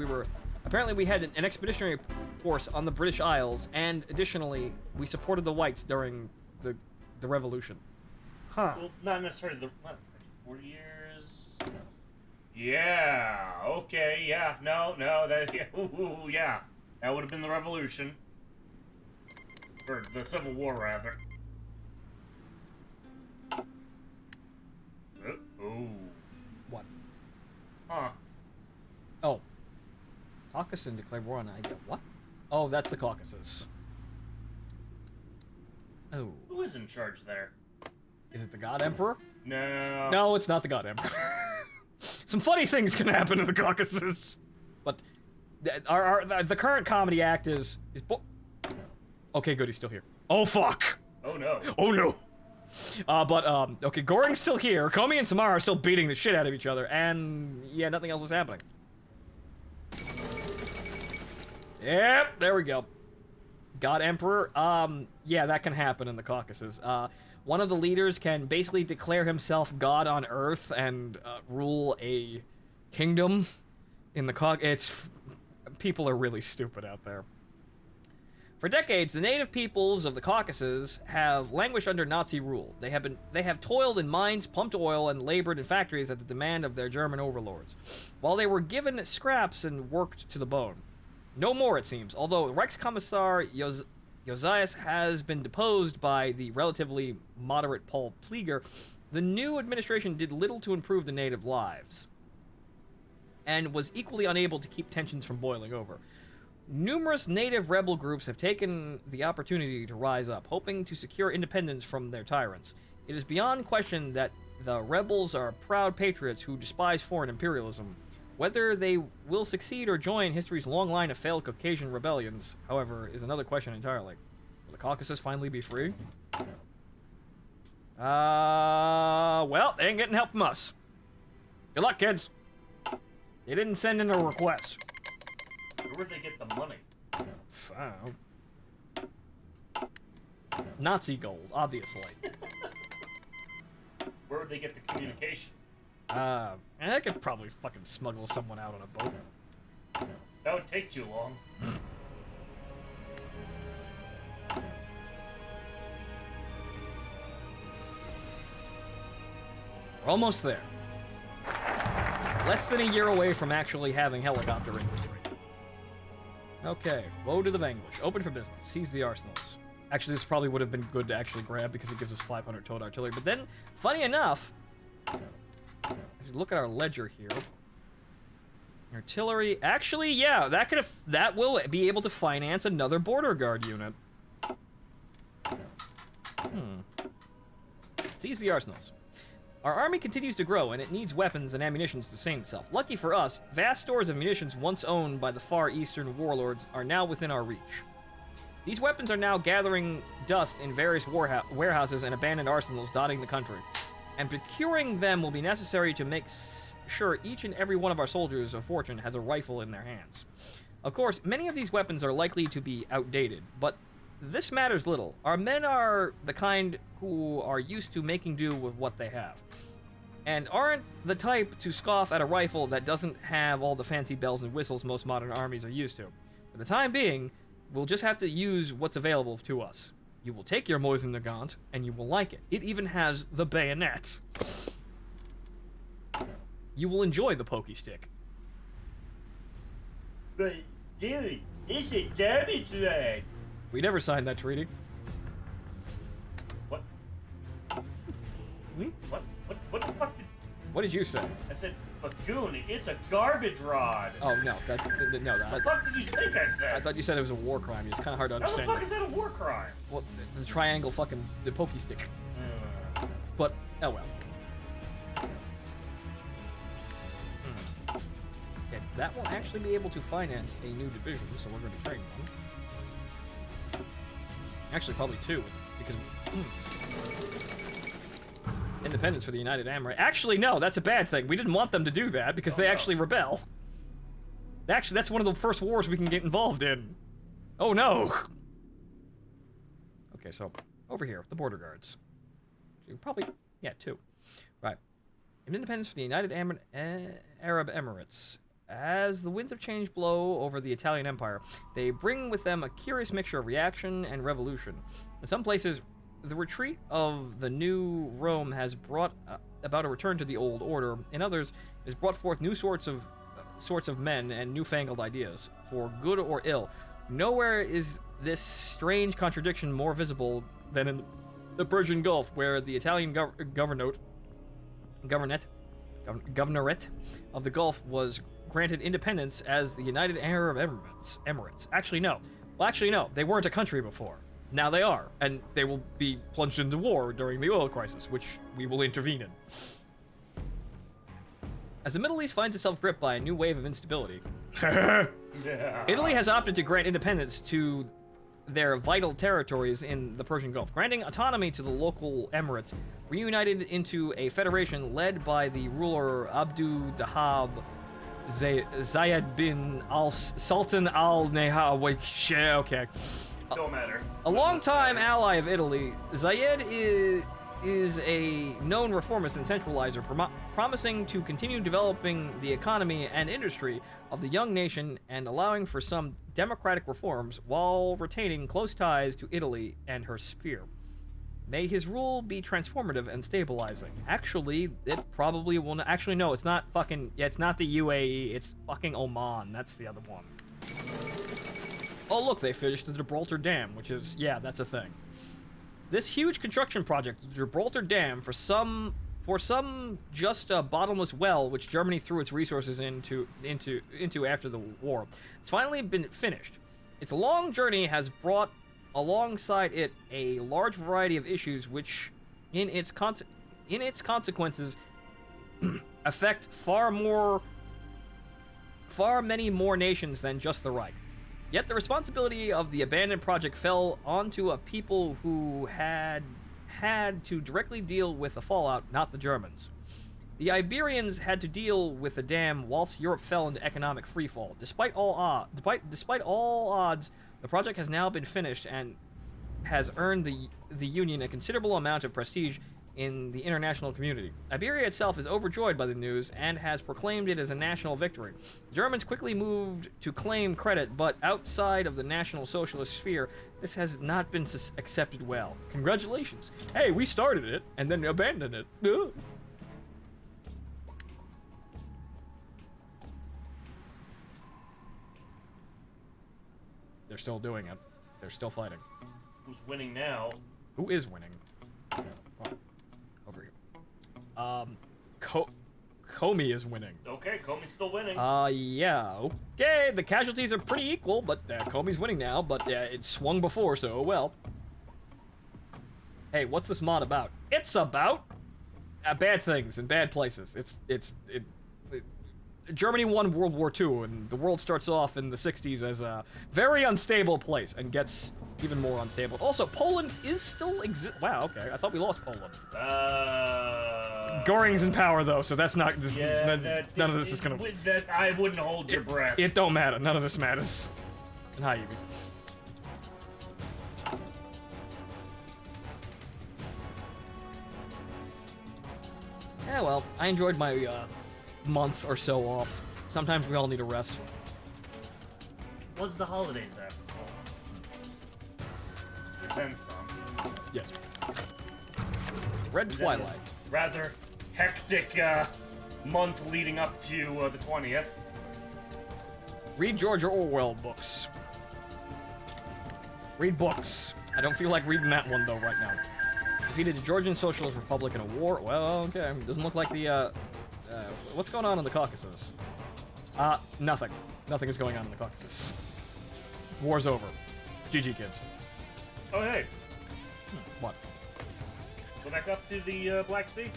we had an expeditionary force on the British Isles, and additionally, we supported the whites during the revolution. Huh. Well, not necessarily the... What, 40 years? Yeah, okay, yeah, no, that... Yeah, ooh, yeah. That would have been the revolution. Or the Civil War, rather. Oh. What? Huh. Oh. Caucasus declared war on India. What? Oh, that's the Caucasus. Oh. Who is in charge there? Is it the God Emperor? No. No, it's not the God Emperor. Some funny things can happen in the Caucasus. But the current comedy act is okay, good, he's still here. Oh, fuck! Oh, no. Oh, no. Okay, Goring's still here. Comey and Samara are still beating the shit out of each other, and yeah, nothing else is happening. Yep, there we go. God Emperor, yeah, that can happen in the Caucasus. One of the leaders can basically declare himself God on Earth and rule a kingdom in the Caucasus. People are really stupid out there. For decades, the native peoples of the Caucasus have languished under Nazi rule. They have toiled in mines, pumped oil, and labored in factories at the demand of their German overlords, while they were given scraps and worked to the bone. No more, it seems. Although Reichskommissar Josias has been deposed by the relatively moderate Paul Pleger, the new administration did little to improve the native lives, and was equally unable to keep tensions from boiling over. Numerous native rebel groups have taken the opportunity to rise up, hoping to secure independence from their tyrants. It is beyond question that the rebels are proud patriots who despise foreign imperialism. Whether they will succeed or join history's long line of failed Caucasian rebellions, however, is another question entirely. Will the Caucasus finally be free? Well, they ain't getting help from us. Good luck, kids. They didn't send in a request. Where'd they get the money? Nazi gold, obviously. Where would they get the communication? I could probably fucking smuggle someone out on a boat. That would take too long. We're almost there. Less than a year away from actually having helicopter infantry. Okay, Woe to the Vanquish. Open for business. Seize the arsenals. Actually, this probably would have been good to actually grab because it gives us 500 towed artillery. But then, funny enough, if you look at our ledger here, artillery. Actually, yeah, that will be able to finance another border guard unit. Seize the arsenals. Our army continues to grow, and it needs weapons and ammunition to sustain itself. Lucky for us, vast stores of munitions once owned by the Far Eastern warlords are now within our reach. These weapons are now gathering dust in various warehouses and abandoned arsenals dotting the country, and procuring them will be necessary to make sure each and every one of our soldiers of fortune has a rifle in their hands. Of course, many of these weapons are likely to be outdated, but this matters little. Our men are the kind who are used to making do with what they have, and aren't the type to scoff at a rifle that doesn't have all the fancy bells and whistles most modern armies are used to. For the time being, we'll just have to use what's available to us. You will take your Mosin Nagant, and you will like it. It even has the bayonets. You will enjoy the pokey stick. But, dude, it's a garbage lad. We never signed that treaty. What? What the fuck did... What did you say? I said, Fagoon, it's a garbage rod. Oh, no. What the fuck did you think I said? I thought you said it was a war crime. It's kind of hard to How the understand. fuck is that a war crime? Well, the triangle fucking... the pokey stick. But, oh well. Okay, that will actually be able to finance a new division, so we're going to train one. Actually, probably two, because... Independence for the United Emirates. Actually, no, that's a bad thing. We didn't want them to do that, because they actually rebel. Actually, that's one of the first wars we can get involved in. Oh, no! Okay, so, over here, the border guards. Probably, yeah, two. Right. Independence for the United Arab Emirates. As the winds of change blow over the Italian Empire, they bring with them a curious mixture of reaction and revolution. In some places, the retreat of the new Rome has brought about a return to the old order. In others, it has brought forth new sorts of men and newfangled ideas, for good or ill. Nowhere is this strange contradiction more visible than in the Persian Gulf, where the Italian governorate of the Gulf was granted independence as the United Arab Emirates. Actually, no. Well, actually, no. They weren't a country before. Now they are, and they will be plunged into war during the oil crisis, which we will intervene in. As the Middle East finds itself gripped by a new wave of instability, Italy has opted to grant independence to their vital territories in the Persian Gulf, granting autonomy to the local emirates, reunited into a federation led by the ruler Abdu Dahab Zayed bin Sultan al-Nahyan. Okay. Don't matter. A long-time ally of Italy, Zayed is a known reformist and centralizer, promising to continue developing the economy and industry of the young nation and allowing for some democratic reforms while retaining close ties to Italy and her sphere. May his rule be transformative and stabilizing. Actually, it probably will not. Actually, no, it's not fucking... Yeah, it's not the UAE, it's fucking Oman. That's the other one. Oh, look, they finished the Gibraltar Dam, which is... Yeah, that's a thing. This huge construction project, the Gibraltar Dam, for some just a bottomless well, which Germany threw its resources into after the war, it's finally been finished. Its long journey has brought alongside it a large variety of issues, which, in its consequences, affect far many more nations than just the Reich. Yet the responsibility of the abandoned project fell onto a people who had to directly deal with the fallout, not the Germans. The Iberians had to deal with the dam whilst Europe fell into economic freefall. Despite all odds, the project has now been finished and has earned the Union a considerable amount of prestige in the international community. Iberia itself is overjoyed by the news and has proclaimed it as a national victory. The Germans quickly moved to claim credit, but outside of the National Socialist sphere, this has not been accepted well. Congratulations. Hey, we started it and then abandoned it. Ugh. They're still doing it. They're still fighting. Who's winning now? Who is winning? Over here. Comey is winning. Okay, Comey's still winning. Yeah. Okay, the casualties are pretty equal, but Comey's winning now, but it swung before, so well. Hey, what's this mod about? It's about bad things in bad places. Germany won World War II, and the world starts off in the 60s as a very unstable place and gets even more unstable. Also, Poland is still Wow, okay. I thought we lost Poland. Göring's in power, though, so that's not... none of this is gonna... I wouldn't hold your breath. It don't matter. None of this matters. And hi, Evie. Yeah, well, I enjoyed my, month or so off. Sometimes we all need a rest. What's the holidays after all? Depends on. Yes. Red Twilight. Rather hectic month leading up to the 20th. Read George Orwell books. Read books. I don't feel like reading that one, though, right now. Defeated the Georgian Socialist Republic in a war. Well, okay. Doesn't look like the, what's going on in the Caucasus? Nothing. Nothing is going on in the Caucasus. War's over. GG, kids. Oh, hey. What? Go back up to the Black Sea.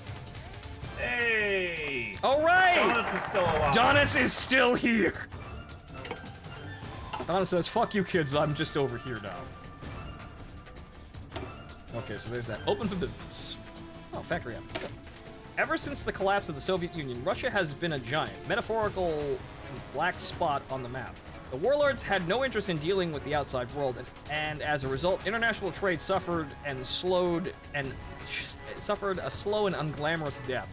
Hey! All right! Donitz is still alive. Donitz is still here! Donitz says, fuck you, kids, I'm just over here now. Okay, so there's that. Open for business. Oh, factory up. Good. Ever since the collapse of the Soviet Union, Russia has been a giant, metaphorical black spot on the map. The warlords had no interest in dealing with the outside world, and as a result, international trade suffered a slow and unglamorous death.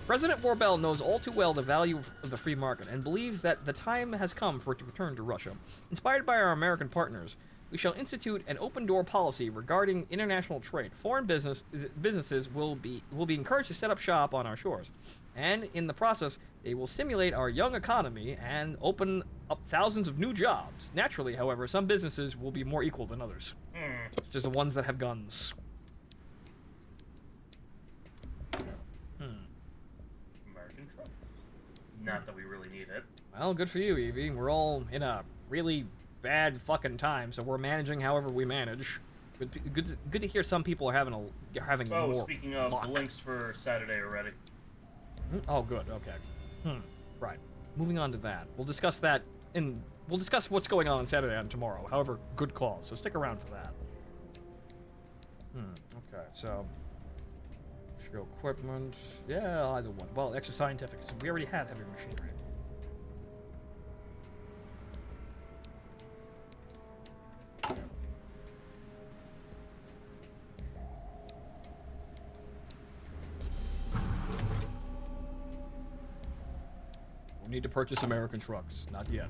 President Vorbel knows all too well the value of the free market and believes that the time has come for it to return to Russia. Inspired by our American partners, we shall institute an open-door policy regarding international trade. Foreign businesses will be encouraged to set up shop on our shores, and in the process, they will stimulate our young economy and open up thousands of new jobs. Naturally, however, some businesses will be more equal than others. Just the ones that have guns. American truck. Not that we really need it. Well, good for you, Evie. We're all in a really bad fucking time, so we're managing however we manage. Good to hear some people are having more. Speaking of, luck. the links for Saturday are ready. Oh, good. Okay. Right. Moving on to that. We'll discuss that we'll discuss what's going on Saturday and tomorrow. However, good call. So stick around for that. Okay. So show equipment. Yeah, either one. Well, extra scientific. So we already have heavy machinery. Need to purchase American trucks. Not yet.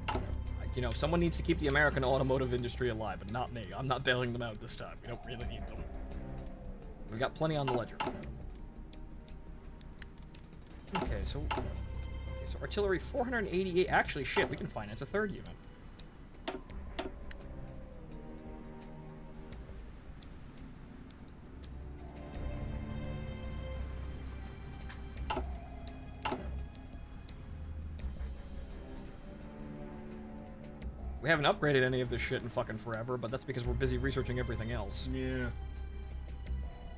Like, you know, someone needs to keep the American automotive industry alive, but not me. I'm not bailing them out this time. We don't really need them. We got plenty on the ledger. Okay, so artillery 488. Actually, shit, we can finance a third unit. We haven't upgraded any of this shit in fucking forever, but that's because we're busy researching everything else. Yeah.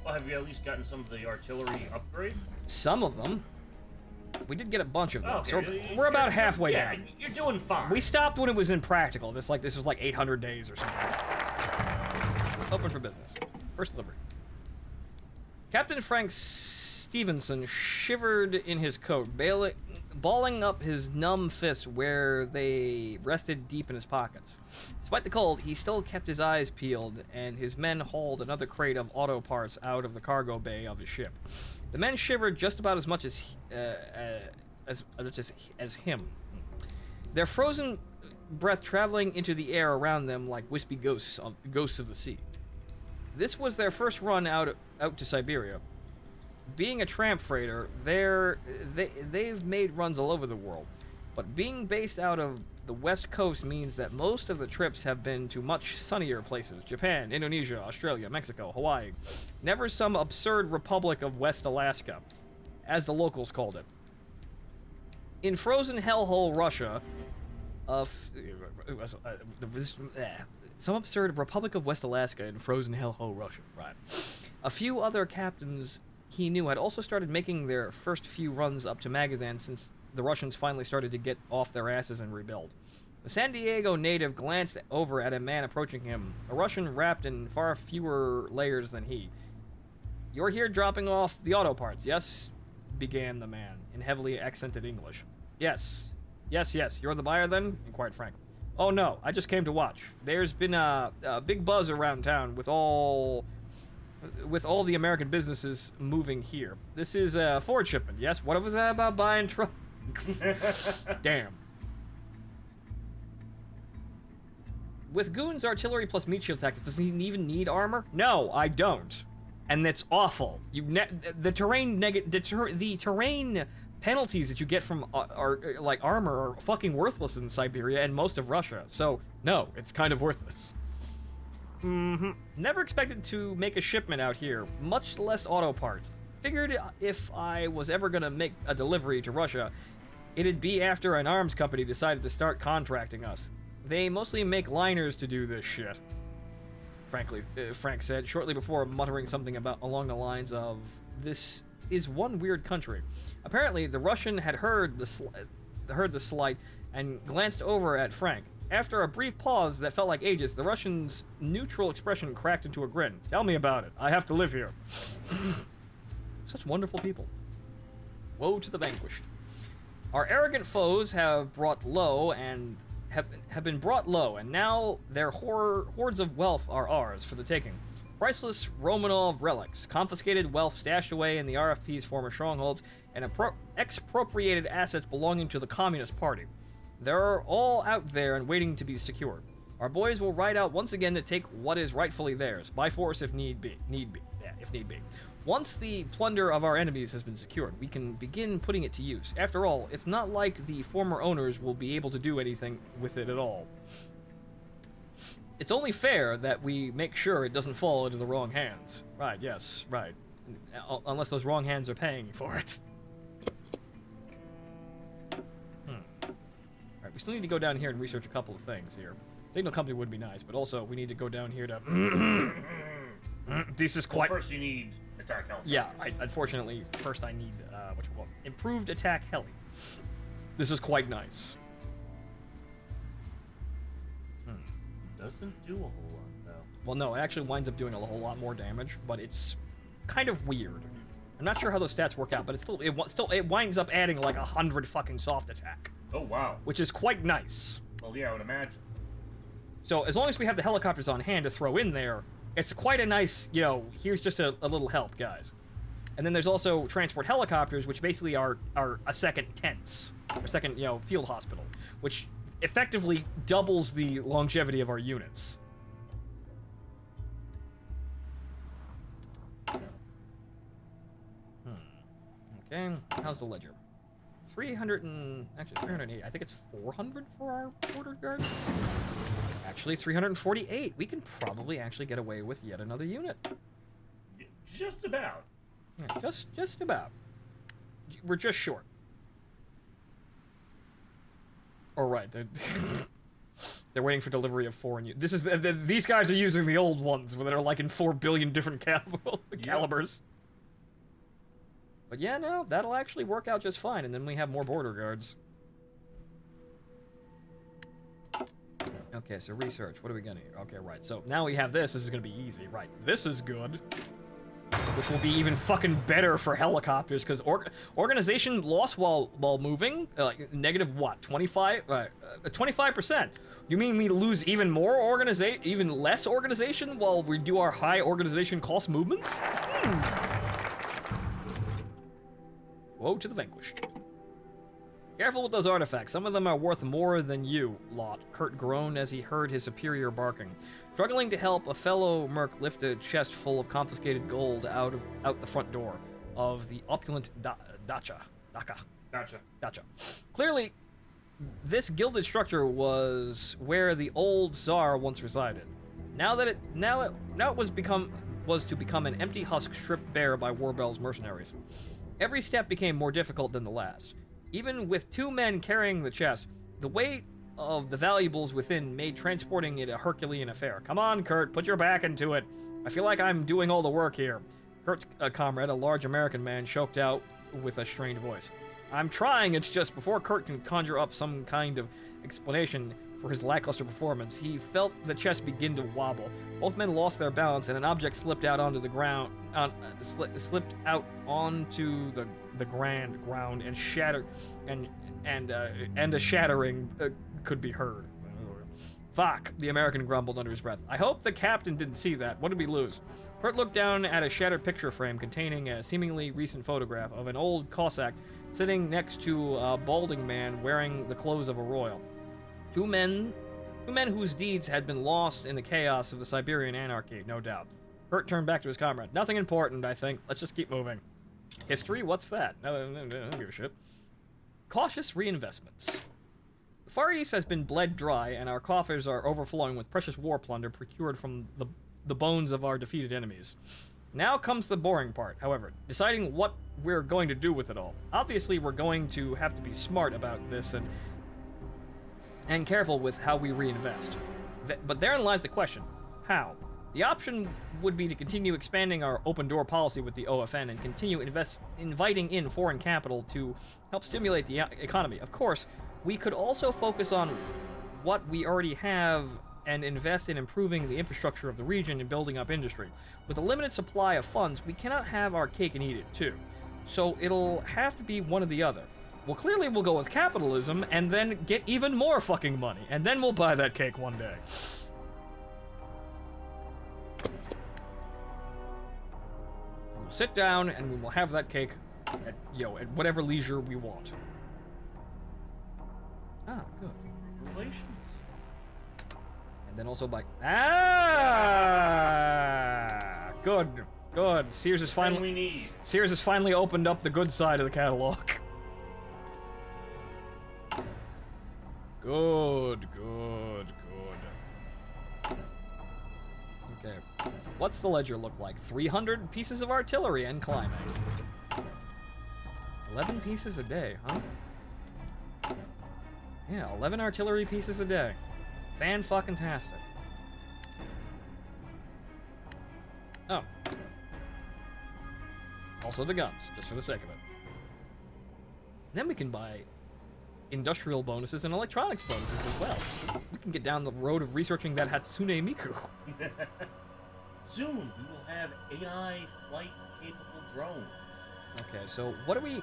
Well, have you at least gotten some of the artillery upgrades? Some of them. We did get a bunch of them, Okay, so we're about halfway yeah, down. You're doing fine. We stopped when it was impractical. This was like 800 days or something. Open for business. First delivery. Captain Frank Stevenson shivered in his coat, balling up his numb fists where they rested deep in his pockets. Despite the cold, he still kept his eyes peeled, and his men hauled another crate of auto parts out of the cargo bay of his ship. The men shivered just about as much as him. Their frozen breath traveling into the air around them like wispy ghosts of the sea. This was their first run out to Siberia. Being a tramp freighter, they've made runs all over the world, but being based out of the West Coast means that most of the trips have been to much sunnier places: Japan, Indonesia, Australia, Mexico, Hawaii. Never some absurd Republic of West Alaska, as the locals called it. In frozen hellhole Russia, some absurd Republic of West Alaska in frozen hellhole Russia, right. A few other captains he knew had also started making their first few runs up to Magadan since the Russians finally started to get off their asses and rebuild. The San Diego native glanced over at a man approaching him, a Russian wrapped in far fewer layers than he. "You're here dropping off the auto parts, yes?" began the man, in heavily accented English. Yes. Yes, you're the buyer then?" inquired Frank. "Oh no, I just came to watch. There's been a big buzz around town with all the American businesses moving here. This is a Ford shipment, yes? What was that about buying trucks?" Damn. "With Goon's artillery plus meat shield tactics, does he even need armor?" "No, I don't. And that's awful. The terrain penalties that you get from like armor are fucking worthless in Siberia and most of Russia. So no, it's kind of worthless." "Never expected to make a shipment out here, much less auto parts. Figured if I was ever gonna make a delivery to Russia, it'd be after an arms company decided to start contracting us. They mostly make liners to do this shit." Frank said, shortly before muttering something along the lines of, "This is one weird country." Apparently, the Russian had heard the slight and glanced over at Frank. After a brief pause that felt like ages, the Russian's neutral expression cracked into a grin. "Tell me about it. I have to live here." Such wonderful people. Woe to the vanquished. "Our arrogant foes have been brought low, and now their hordes of wealth are ours for the taking. Priceless Romanov relics, confiscated wealth stashed away in the RFP's former strongholds, and expropriated assets belonging to the Communist Party. They're all out there and waiting to be secured. Our boys will ride out once again to take what is rightfully theirs, by force if need be. Once the plunder of our enemies has been secured, we can begin putting it to use. After all, it's not like the former owners will be able to do anything with it at all. It's only fair that we make sure it doesn't fall into the wrong hands." Right, yes, right. Unless those wrong hands are paying for it. Alright, we still need to go down here and research a couple of things here. Signal company would be nice, but also we need to go down here to... This is quite... Well, first you need attack heli. Yeah, unfortunately, first I need, improved attack heli. This is quite nice. Doesn't do a whole lot, though. Well, no, it actually winds up doing a whole lot more damage, but it's kind of weird. I'm not sure how those stats work out, but it winds up adding like 100 fucking soft attack. Oh, wow. Which is quite nice. Well, yeah, I would imagine. So as long as we have the helicopters on hand to throw in there, it's quite a nice, here's just a little help, guys. And then there's also transport helicopters, which basically are a second tents, or second, field hospital, which effectively doubles the longevity of our units. Okay, how's the ledger? 308. I think it's 400 for our border guards. Actually, 348. We can probably actually get away with yet another unit. Just about. Yeah, just about. We're just short. All right, they're waiting for delivery of 4 new. This is these guys are using the old ones, where they're like in 4 billion different calibers. But yeah, no, that'll actually work out just fine, and then we have more border guards. Okay, so research. What are we gonna? Okay, right. So now we have this. This is gonna be easy, right? This is good. Which will be even fucking better for helicopters, because organization loss while moving, negative what? 25%. You mean we lose even more even less organization while we do our high organization cost movements? Woe to the vanquished. Careful with those artifacts. Some of them are worth more than you, lot. Kurt groaned as he heard his superior barking. Struggling to help, a fellow merc lift a chest full of confiscated gold out the front door of the opulent dacha. Clearly, this gilded structure was where the old Tsar once resided. Now it was to become an empty husk stripped bare by Warbell's mercenaries. Every step became more difficult than the last. Even with 2 men carrying the chest, the weight of the valuables within made transporting it a Herculean affair. Come on, Kurt, put your back into it. I feel like I'm doing all the work here. Kurt's comrade, a large American man, choked out with a strained voice. I'm trying, it's just before Kurt can conjure up some kind of explanation for his lackluster performance, he felt the chest begin to wobble. Both men lost their balance, and an object slipped out onto the ground, slipped out onto the ground and shattered, and a shattering could be heard. Fuck, the American grumbled under his breath. I hope the captain didn't see that. What did we lose? Kurt looked down at a shattered picture frame containing a seemingly recent photograph of an old Cossack sitting next to a balding man wearing the clothes of a royal. Two men whose deeds had been lost in the chaos of the Siberian anarchy, no doubt. Kurt turned back to his comrade. Nothing important, I think. Let's just keep moving. History? What's that? No, I don't give a shit. Cautious reinvestments. The Far East has been bled dry, and our coffers are overflowing with precious war plunder procured from the bones of our defeated enemies. Now comes the boring part, however, deciding what we're going to do with it all. Obviously, we're going to have to be smart about this and careful with how we reinvest. But therein lies the question. How? The option would be to continue expanding our open door policy with the OFN and continue inviting in foreign capital to help stimulate the economy. Of course, we could also focus on what we already have and invest in improving the infrastructure of the region and building up industry. With a limited supply of funds, we cannot have our cake and eat it too. So it'll have to be one or the other. Well, clearly we'll go with capitalism and then get even more fucking money, and then we'll buy that cake one day. We'll sit down and we will have that cake at whatever leisure we want. Ah, good. Relations. And then also buy. Good. Sears has finally opened up the good side of the catalog. Good. Okay. What's the ledger look like? 300 pieces of artillery and climbing. 11 pieces a day, huh? Yeah, 11 artillery pieces a day. Fan-fucking-tastic. Oh. Also the guns, just for the sake of it. Then we can buy industrial bonuses and electronics bonuses as well. We can get down the road of researching that Hatsune Miku. Soon, we will have AI flight-capable drones. Okay, so what do we...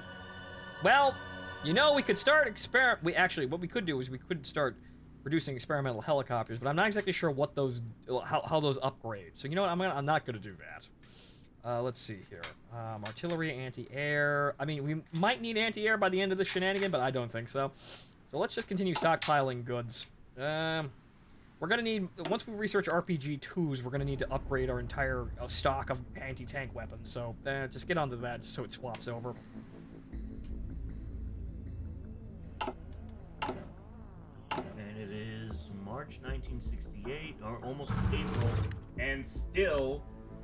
Well, we could start what we could do is we could start producing experimental helicopters, but I'm not exactly sure what those... how those upgrade. So you know what? I'm not going to do that. Let's see here. Artillery, anti-air. I mean, we might need anti-air by the end of the shenanigan, but I don't think so. So let's just continue stockpiling goods. We're gonna need, once we research RPG-2s, we're gonna need to upgrade our entire stock of anti-tank weapons. So just get onto that just so it swaps over. And it is March 1968, or almost April, and still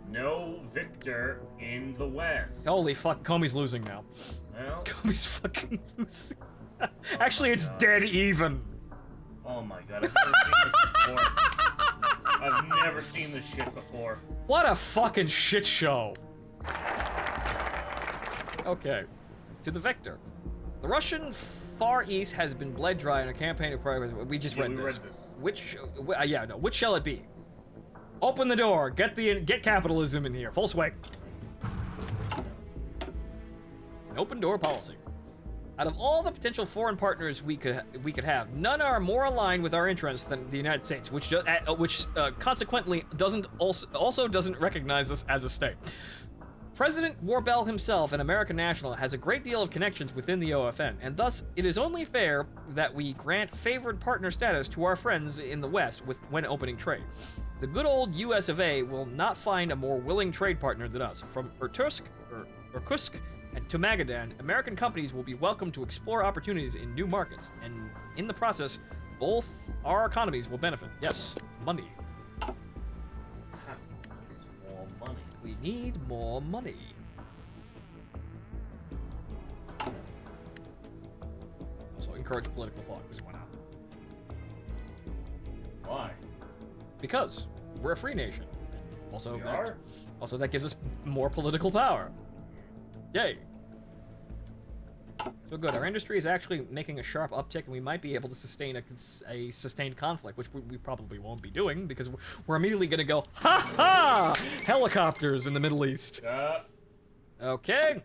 no victor in the West. Holy fuck, Comey's losing now. Well, Comey's fucking losing. Actually, it's dead even. Oh my god, I've never seen this before. I've never seen this shit before. What a fucking shit show. Okay, to the victor. The Russian Far East has been bled dry in a campaign of progress. We just read this. Which shall it be? Open the door. Get capitalism in here. Full swing. An open door policy. Out of all the potential foreign partners we could have, none are more aligned with our interests than the United States, which consequently also doesn't recognize us as a state. President Warbell himself, an American national, has a great deal of connections within the OFN, and thus it is only fair that we grant favored partner status to our friends in the West when opening trade. The good old US of A will not find a more willing trade partner than us. From Irkutsk and to Magadan, American companies will be welcome to explore opportunities in new markets, and in the process, both our economies will benefit. Yes, money. More money. We need more money. Also, encourage political thought, because why not? Why? Because we're a free nation. Also, We are? that gives us more political power. Yay. So good. Our industry is actually making a sharp uptick, and we might be able to sustain a sustained conflict, which we probably won't be doing, because we're immediately going to go, ha ha! Helicopters in the Middle East. Okay.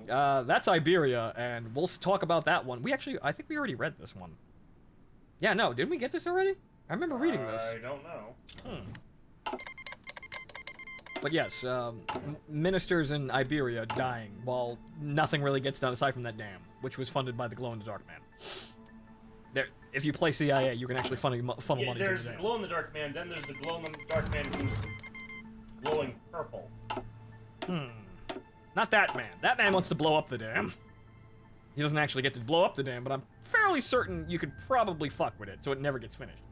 That's Iberia, and we'll talk about that one. I think we already read this one. Yeah, no, didn't we get this already? I remember reading this. I don't know. But yes, ministers in Iberia dying while nothing really gets done aside from that dam, which was funded by the glow-in-the-dark man. If you play CIA, you can actually funnel money to the There's the dam. glow-in-the-dark man, then there's the glow-in-the-dark man who's glowing purple. Not that man. That man wants to blow up the dam. He doesn't actually get to blow up the dam, but I'm fairly certain you could probably fuck with it, so it never gets finished.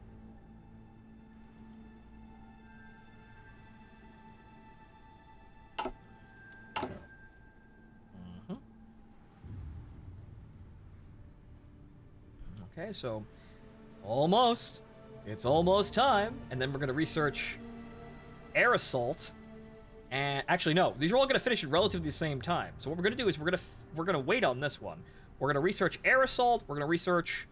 Okay, so almost. It's almost time, and then we're gonna research air assault. And actually, no, these are all gonna finish at relatively the same time. So what we're gonna do is we're gonna wait on this one. We're gonna research air assault. We're gonna research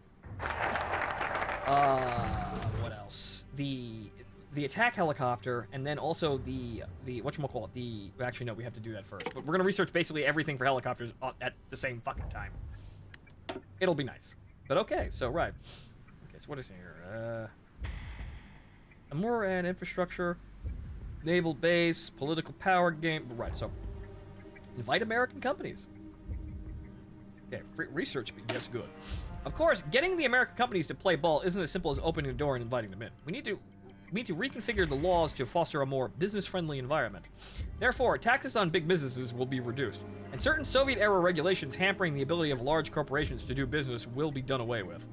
what else? The attack helicopter, and then also the whatchamacallit, actually no, we have to do that first. But we're gonna research basically everything for helicopters at the same fucking time. It'll be nice. But okay, so right. Okay, so what is here? More and infrastructure, naval base, political power game. Right, so invite American companies. Okay, free research. Yes, good. Of course, getting the American companies to play ball isn't as simple as opening the door and inviting them in. We need to reconfigure the laws to foster a more business-friendly environment. Therefore, taxes on big businesses will be reduced, and certain Soviet-era regulations hampering the ability of large corporations to do business will be done away with.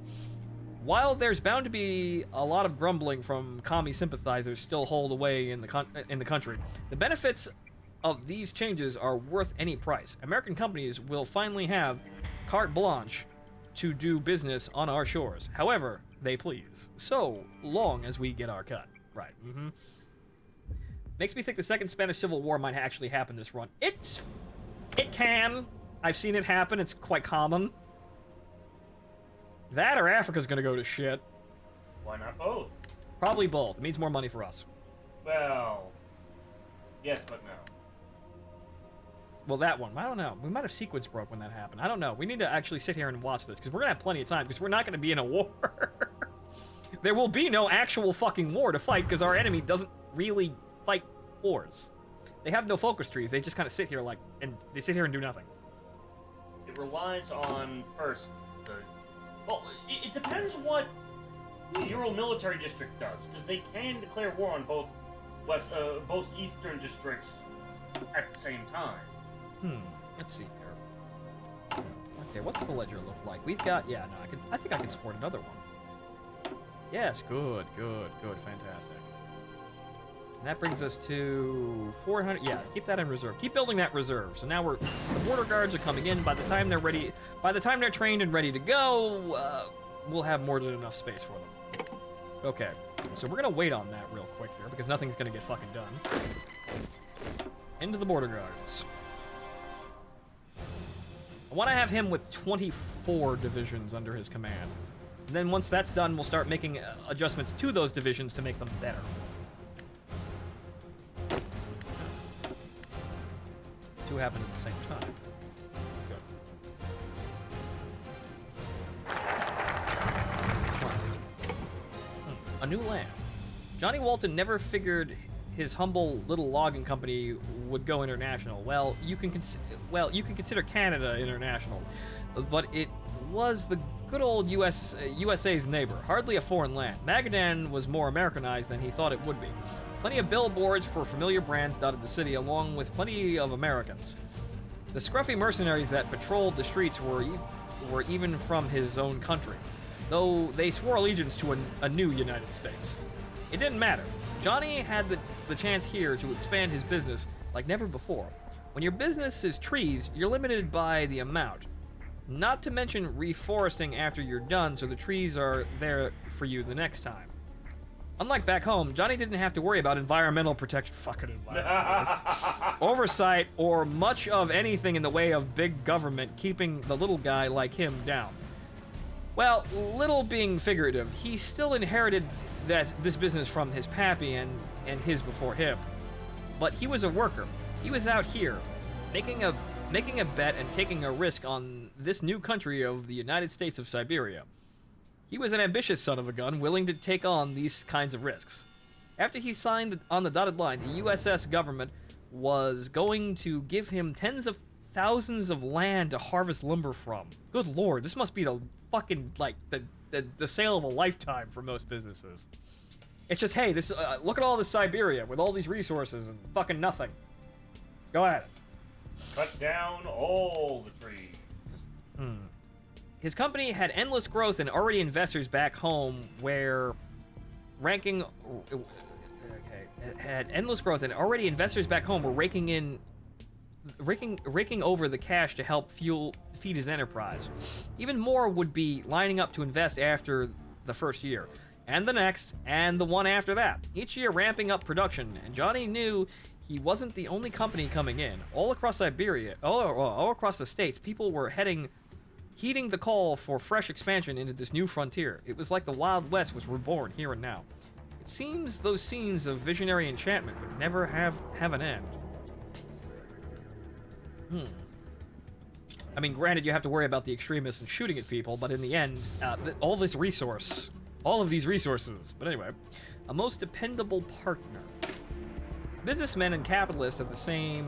While there's bound to be a lot of grumbling from commie sympathizers still hold away in the country, the benefits of these changes are worth any price. American companies will finally have carte blanche to do business on our shores, however they please, so long as we get our cut. Right. Makes me think the Second Spanish Civil War might actually happen this run. It can. I've seen it happen. It's quite common. That or Africa's gonna go to shit. Why not both? Probably both. It means more money for us. Well, yes, but no. Well, that one, I don't know. We might have sequence broke when that happened. I don't know. We need to actually sit here and watch this, because we're going to have plenty of time, because we're not going to be in a war. There will be no actual fucking war to fight, because our enemy doesn't really fight wars. They have no focus trees. They just kind of sit here and they sit here and do nothing. It relies on, first, it depends what the Ural Military District does, because they can declare war on both eastern districts at the same time. Let's see here. Okay, what's the ledger look like? We've got, I think I can support another one. Yes, good, fantastic. And that brings us to 400, yeah, keep that in reserve. Keep building that reserve. So now the border guards are coming in. By the time they're ready, by the time they're trained and ready to go, we'll have more than enough space for them. Okay, so we're gonna wait on that real quick here, because nothing's gonna get fucking done. Into the border guards. I want to have him with 24 divisions under his command. And then once that's done, we'll start making adjustments to those divisions to make them better. Two happen at the same time. Good. A new land. Johnny Walton never figured his humble little logging company would go international. Well, you can consider Canada international, but it was the good old USA's neighbor, hardly a foreign land. Magadan was more Americanized than he thought it would be. Plenty of billboards for familiar brands dotted the city, along with plenty of Americans. The scruffy mercenaries that patrolled the streets were even from his own country, though they swore allegiance to a new United States. It didn't matter. Johnny had the chance here to expand his business like never before. When your business is trees, you're limited by the amount. Not to mention reforesting after you're done, so the trees are there for you the next time. Unlike back home, Johnny didn't have to worry about environmental protection, oversight, or much of anything in the way of big government keeping the little guy like him down. Well, little being figurative, he still inherited this business from his pappy and his before him. But he was a worker. He was out here, making a bet and taking a risk on this new country of the United States of Siberia. He was an ambitious son of a gun, willing to take on these kinds of risks. After he signed on the dotted line, the USS government was going to give him tens of thousands of land to harvest lumber from. Good lord, this must be the fucking, like, the sale of a lifetime for most businesses. It's just, hey, this look at all this Siberia with all these resources and fucking nothing. Go ahead. Cut down all the trees. His company had endless growth and already investors back home were raking over the cash to help feed his enterprise. Even more would be lining up to invest after the first year, and the next, and the one after that. Each year ramping up production, and Johnny knew he wasn't the only company coming in. All across Siberia, all across the states, people were heeding the call for fresh expansion into this new frontier. It was like the Wild West was reborn here and now. It seems those scenes of visionary enchantment would never have an end. I mean, granted, you have to worry about the extremists and shooting at people, but in the end, all of these resources. But anyway, a most dependable partner. Businessmen and capitalists are the same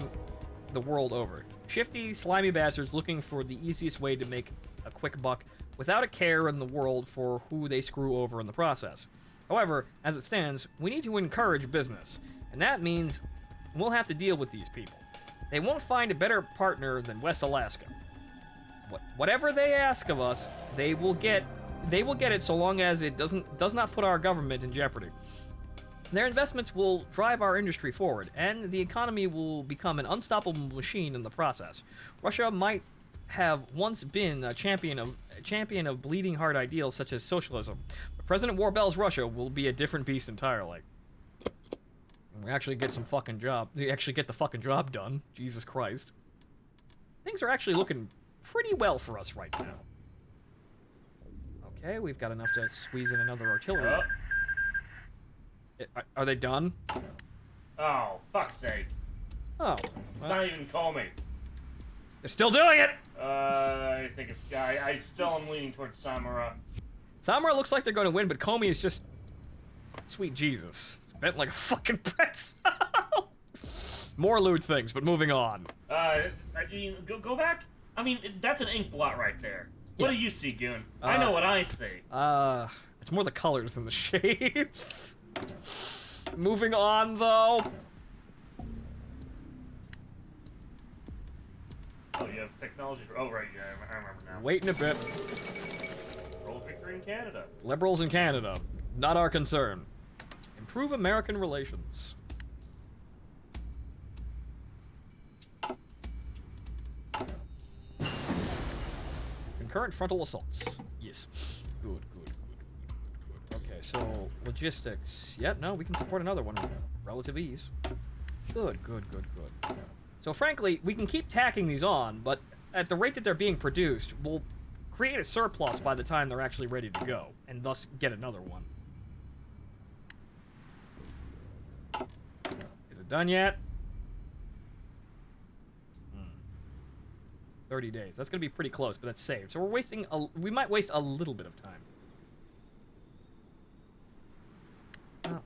the world over. Shifty, slimy bastards looking for the easiest way to make a quick buck without a care in the world for who they screw over in the process. However, as it stands, we need to encourage business, and that means we'll have to deal with these people. They won't find a better partner than West Alaska. Whatever they ask of us, they will get it so long as it does not put our government in jeopardy. Their investments will drive our industry forward, and the economy will become an unstoppable machine in the process. Russia might have once been a champion of bleeding heart ideals such as socialism, but President Warbell's Russia will be a different beast entirely. And we actually get the fucking job done. Jesus Christ. Things are actually looking pretty well for us right now. Okay, we've got enough to squeeze in another artillery. Are they done? Oh, fuck's sake. Oh. It's not even Comey. They're still doing it! I think it's... I still am leaning towards Samara. Samara looks like they're going to win, but Comey is just... Sweet Jesus. It's bent like a fucking pretzel. More lewd things, but moving on. Go back? I mean, that's an ink blot right there. What do you see, Goon? I know what I see. It's more the colors than the shapes. Moving on, though. Oh, you have technology. Oh, right, yeah, I remember now. Waiting a bit. Roll victory in Canada. Liberals in Canada. Not our concern. Improve American relations. Concurrent frontal assaults. Yes. Good. Okay, so logistics. Yeah, no, we can support another one with relative ease. Good. So frankly, we can keep tacking these on, but at the rate that they're being produced, we'll create a surplus by the time they're actually ready to go, and thus get another one. Is it done yet? 30 days. That's going to be pretty close, but that's saved. So we might waste a little bit of time.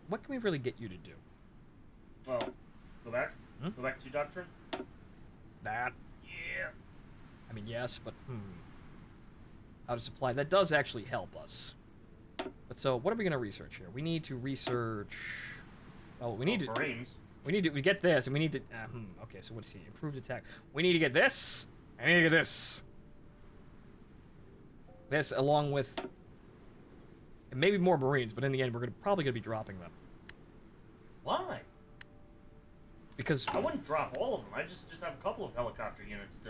What can we really get you to do? Well, go back. Go back to Doctrine. That. Yeah. I mean, yes, but out of supply. That does actually help us. But so, what are we going to research here? We need to research... Oh, we need to... Marines. We get this, and we need to... Okay, so what's he? Improved attack. We need to get this, and we need to get this. This, along with... And maybe more Marines, but in the end, we're probably going to be dropping them. Why? Because... I wouldn't drop all of them. I just have a couple of helicopter units to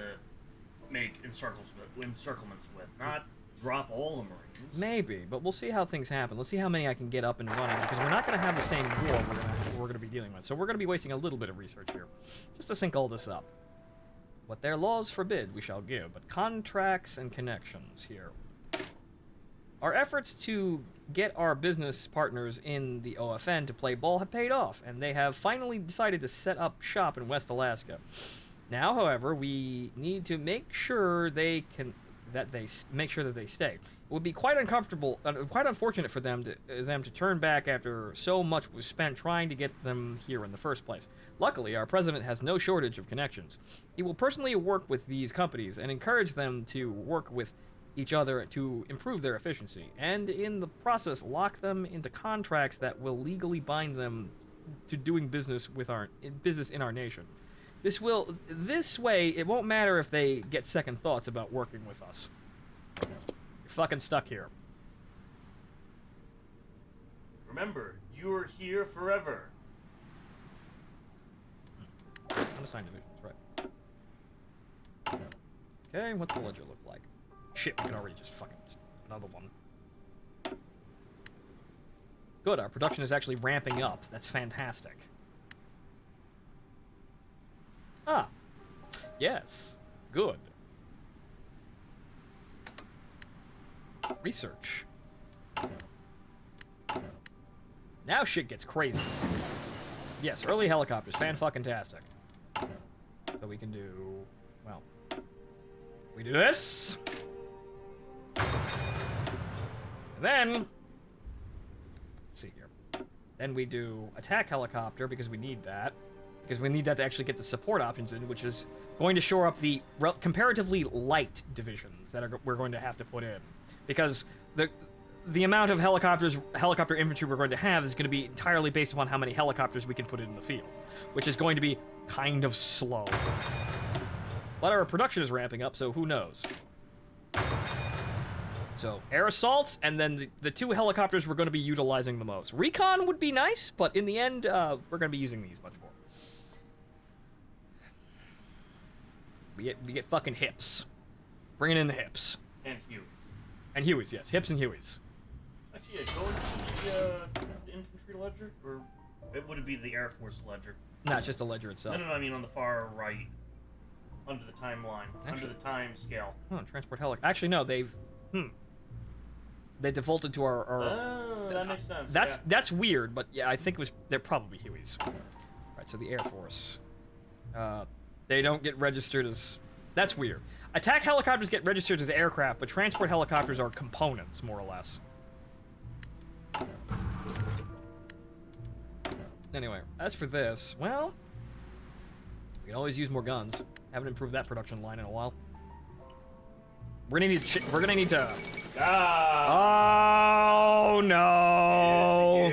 make encirclements with. Not drop all the Marines. Maybe, but we'll see how things happen. Let's see how many I can get up and running, because we're not going to have the same war we're going to be dealing with. So we're going to be wasting a little bit of research here, just to sync all this up. What their laws forbid, we shall give, but contracts and connections here. Our efforts to get our business partners in the OFN to play ball have paid off, and they have finally decided to set up shop in West Alaska. Now, however, we need to make sure they stay. It would be quite uncomfortable, quite unfortunate for them to turn back after so much was spent trying to get them here in the first place. Luckily, our president has no shortage of connections. He will personally work with these companies and encourage them to work with each other to improve their efficiency, and in the process lock them into contracts that will legally bind them to doing business in our nation. This way, it won't matter if they get second thoughts about working with us. You're fucking stuck here. Remember, you are here forever. Unassigned divisions, right. Okay, what's the ledger look like? Shit, we can already just fucking... another one. Good, our production is actually ramping up. That's fantastic. Ah. Yes. Good. Research. Now shit gets crazy. Yes, early helicopters. Fan-fucking-tastic. So we can do... well... we do this... and then... let's see here. Then we do attack helicopter, because we need that. Because we need that to actually get the support options in, which is going to shore up the comparatively light divisions that we're going to have to put in. Because the amount of helicopter infantry we're going to have is going to be entirely based upon how many helicopters we can put in the field, which is going to be kind of slow. But our production is ramping up, so who knows? So, air assaults, and then the two helicopters we're going to be utilizing the most. Recon would be nice, but in the end, we're going to be using these much more. We get fucking hips. Bringing in the hips. And Hueys. And Hueys, yes. Hips and Hueys. Actually, yeah, go into the infantry ledger, or would it be the Air Force ledger? No, it's just the ledger itself. No, I mean on the far right. Under the timeline. Under the time scale. Oh, transport helicopter. Actually, no, they've... they defaulted to our oh, that makes sense. That's weird, but yeah, I think they're probably Hueys. Right, so the Air Force. They don't get registered as... that's weird. Attack helicopters get registered as aircraft, but transport helicopters are components, more or less. Anyway, as for this, well... we can always use more guns. Haven't improved that production line in a while. We're gonna need to... oh, no!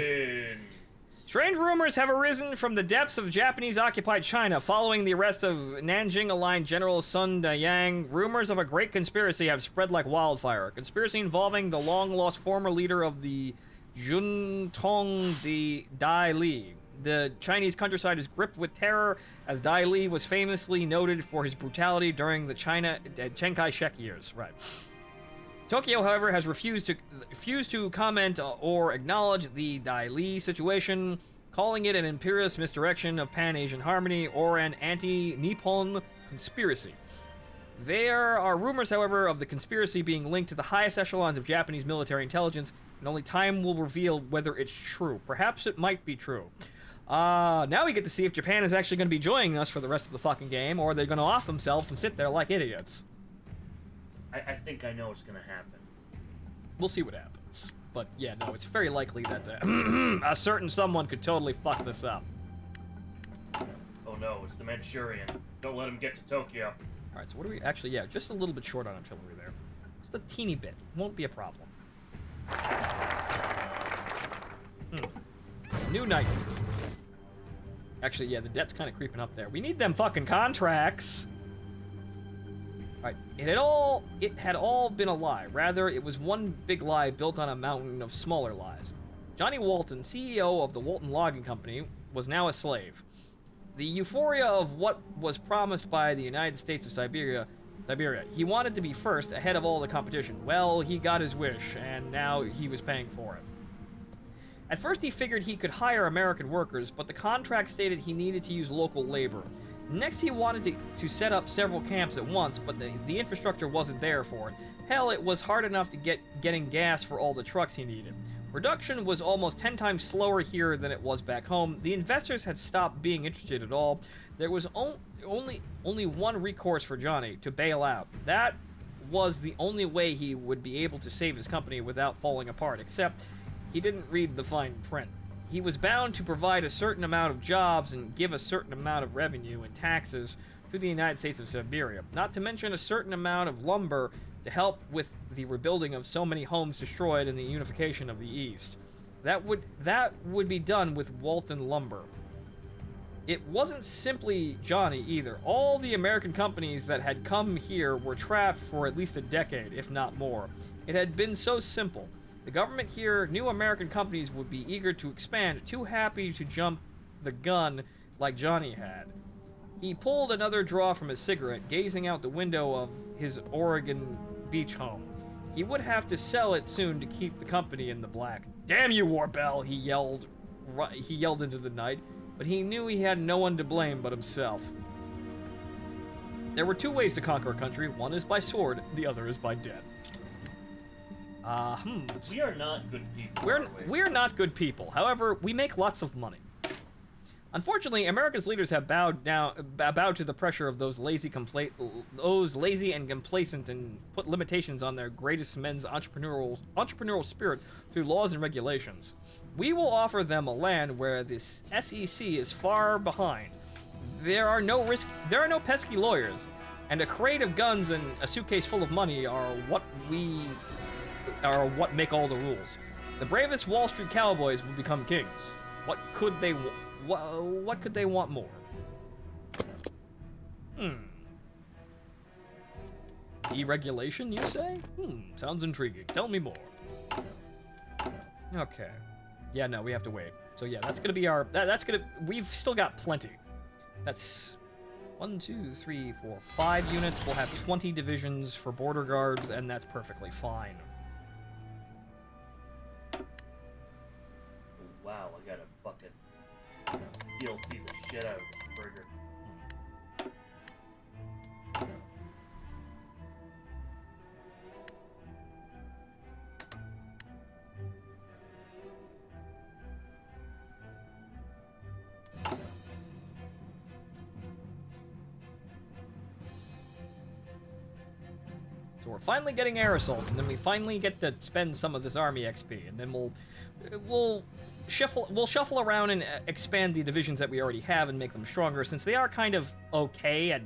Strange rumors have arisen from the depths of Japanese-occupied China following the arrest of Nanjing-aligned General Sun Dayang. Rumors of a great conspiracy have spread like wildfire. A conspiracy involving the long-lost former leader of the Juntong Dai Li. The Chinese countryside is gripped with terror, as Dai Li was famously noted for his brutality during the Chiang Kai-shek years. Right. Tokyo, however, has refused to comment or acknowledge the Dai Li situation, calling it an imperious misdirection of Pan-Asian harmony or an anti-Nippon conspiracy. There are rumors, however, of the conspiracy being linked to the highest echelons of Japanese military intelligence, and only time will reveal whether it's true. Perhaps it might be true. Now we get to see if Japan is actually going to be joining us for the rest of the fucking game, or they're going to off themselves and sit there like idiots. I think I know what's going to happen. We'll see what happens. But yeah, no, it's very likely that a certain someone could totally fuck this up. Oh no, it's the Manchurian. Don't let him get to Tokyo. Alright, so what do we... actually, yeah, just a little bit short on artillery there. Just a teeny bit. Won't be a problem. New night. Actually, yeah, the debt's kind of creeping up there. We need them fucking contracts! Alright, it had all been a lie. Rather, it was one big lie built on a mountain of smaller lies. Johnny Walton, CEO of the Walton Logging Company, was now a slave. The euphoria of what was promised by the United States of Siberia Siberia. He wanted to be first, ahead of all the competition. Well, he got his wish, and now he was paying for it. At first, he figured he could hire American workers, but the contract stated he needed to use local labor. Next, he wanted to set up several camps at once, but the infrastructure wasn't there for it. Hell, it was hard enough to getting gas for all the trucks he needed. Production was almost 10 times slower here than it was back home. The investors had stopped being interested at all. There was only one recourse for Johnny, to bail out. That was the only way he would be able to save his company without falling apart, except he didn't read the fine print. He was bound to provide a certain amount of jobs and give a certain amount of revenue and taxes to the United States of Siberia, not to mention a certain amount of lumber to help with the rebuilding of so many homes destroyed and the unification of the East. That would be done with Walton Lumber. It wasn't simply Johnny either. All the American companies that had come here were trapped for at least a decade, if not more. It had been so simple. The government here knew American companies would be eager to expand, too happy to jump the gun like Johnny had. He pulled another draw from his cigarette, gazing out the window of his Oregon beach home. He would have to sell it soon to keep the company in the black. "Damn you, Warbell!" he yelled into the night, but he knew he had no one to blame but himself. There were two ways to conquer a country. One is by sword, the other is by debt. We are not good people. We're not good people. However, we make lots of money. Unfortunately, America's leaders have bowed to the pressure of those lazy and complacent, and put limitations on their greatest men's entrepreneurial spirit through laws and regulations. We will offer them a land where this SEC is far behind. There are no pesky lawyers, and a crate of guns and a suitcase full of money are what make all the rules. The bravest Wall Street cowboys will become kings. What could they want more? Deregulation, you say? Sounds intriguing. Tell me more. Okay. Yeah, no, we have to wait. So yeah, that's gonna be our... We've still got plenty. That's 1, 2, 3, 4, 5 units. We'll have 20 divisions for border guards, and that's perfectly fine. Wow, I got a fucking steel piece of shit out of this burger. So we're finally getting air assault, and then we finally get to spend some of this army XP, and then we'll shuffle around and expand the divisions that we already have and make them stronger, since they are kind of okay,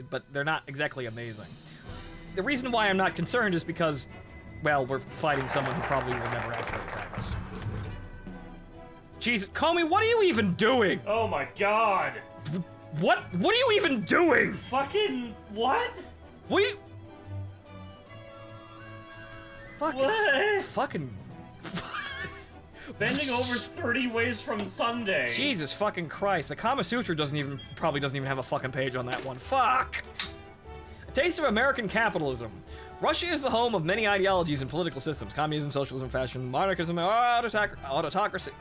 but they're not exactly amazing. The reason why I'm not concerned is because, well, we're fighting someone who probably will never actually attack us. Jesus, Comey, what are you even doing? Oh my god! What are you even doing? Fucking what? What are you... What? Fucking... Bending over 30 ways from Sunday. Jesus fucking Christ. The Kama Sutra probably doesn't even have a fucking page on that one. Fuck! A taste of American capitalism. Russia is the home of many ideologies and political systems. Communism, socialism, fascism, monarchism, autocracy.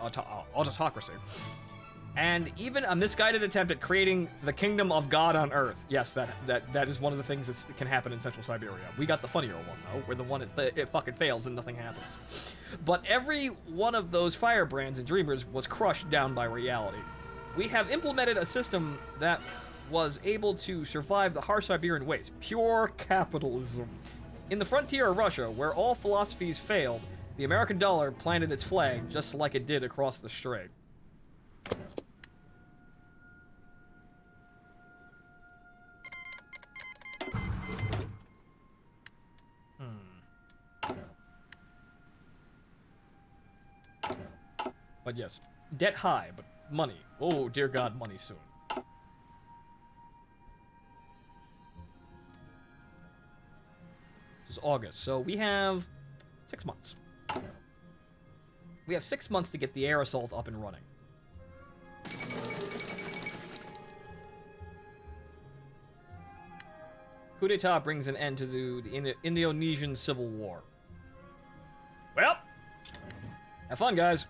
And even a misguided attempt at creating the kingdom of God on Earth. Yes, that is one of the things that can happen in Central Siberia. We got the funnier one, though, where the one it fucking fails and nothing happens. But every one of those firebrands and dreamers was crushed down by reality. We have implemented a system that was able to survive the harsh Siberian waste. Pure capitalism. In the frontier of Russia, where all philosophies failed, the American dollar planted its flag just like it did across the strait. But yes, debt high, but money. Oh, dear God, money soon. This is August, so we have 6 months. We have 6 months to get the air assault up and running. Coup d'etat brings an end to the Indonesian Civil War. Well, have fun, guys.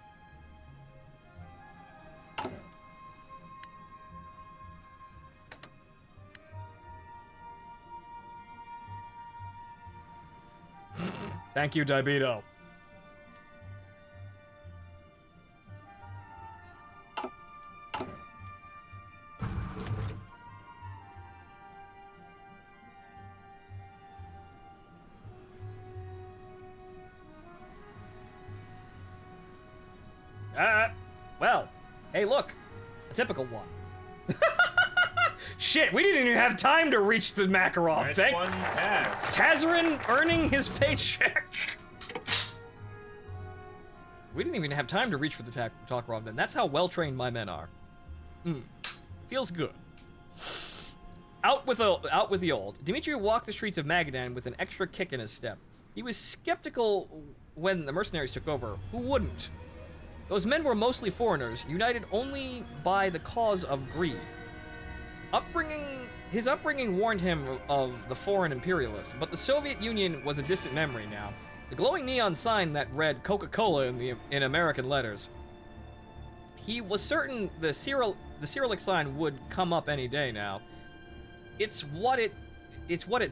Thank you, Dibedo. Well, hey, look, a typical one. Shit, we didn't even have time to reach the Makarov. Nice one, Taz. Tazarin earning his paycheck. We didn't even have time to reach for the Tokarov then. That's how well-trained my men are. Feels good. Out with the old. Dimitri walked the streets of Magadan with an extra kick in his step. He was skeptical when the mercenaries took over. Who wouldn't? Those men were mostly foreigners, united only by the cause of greed. His upbringing warned him of the foreign imperialist, but the Soviet Union was a distant memory now. The glowing neon sign that read Coca-Cola in American letters. He was certain the Cyrillic sign would come up any day now. It's what it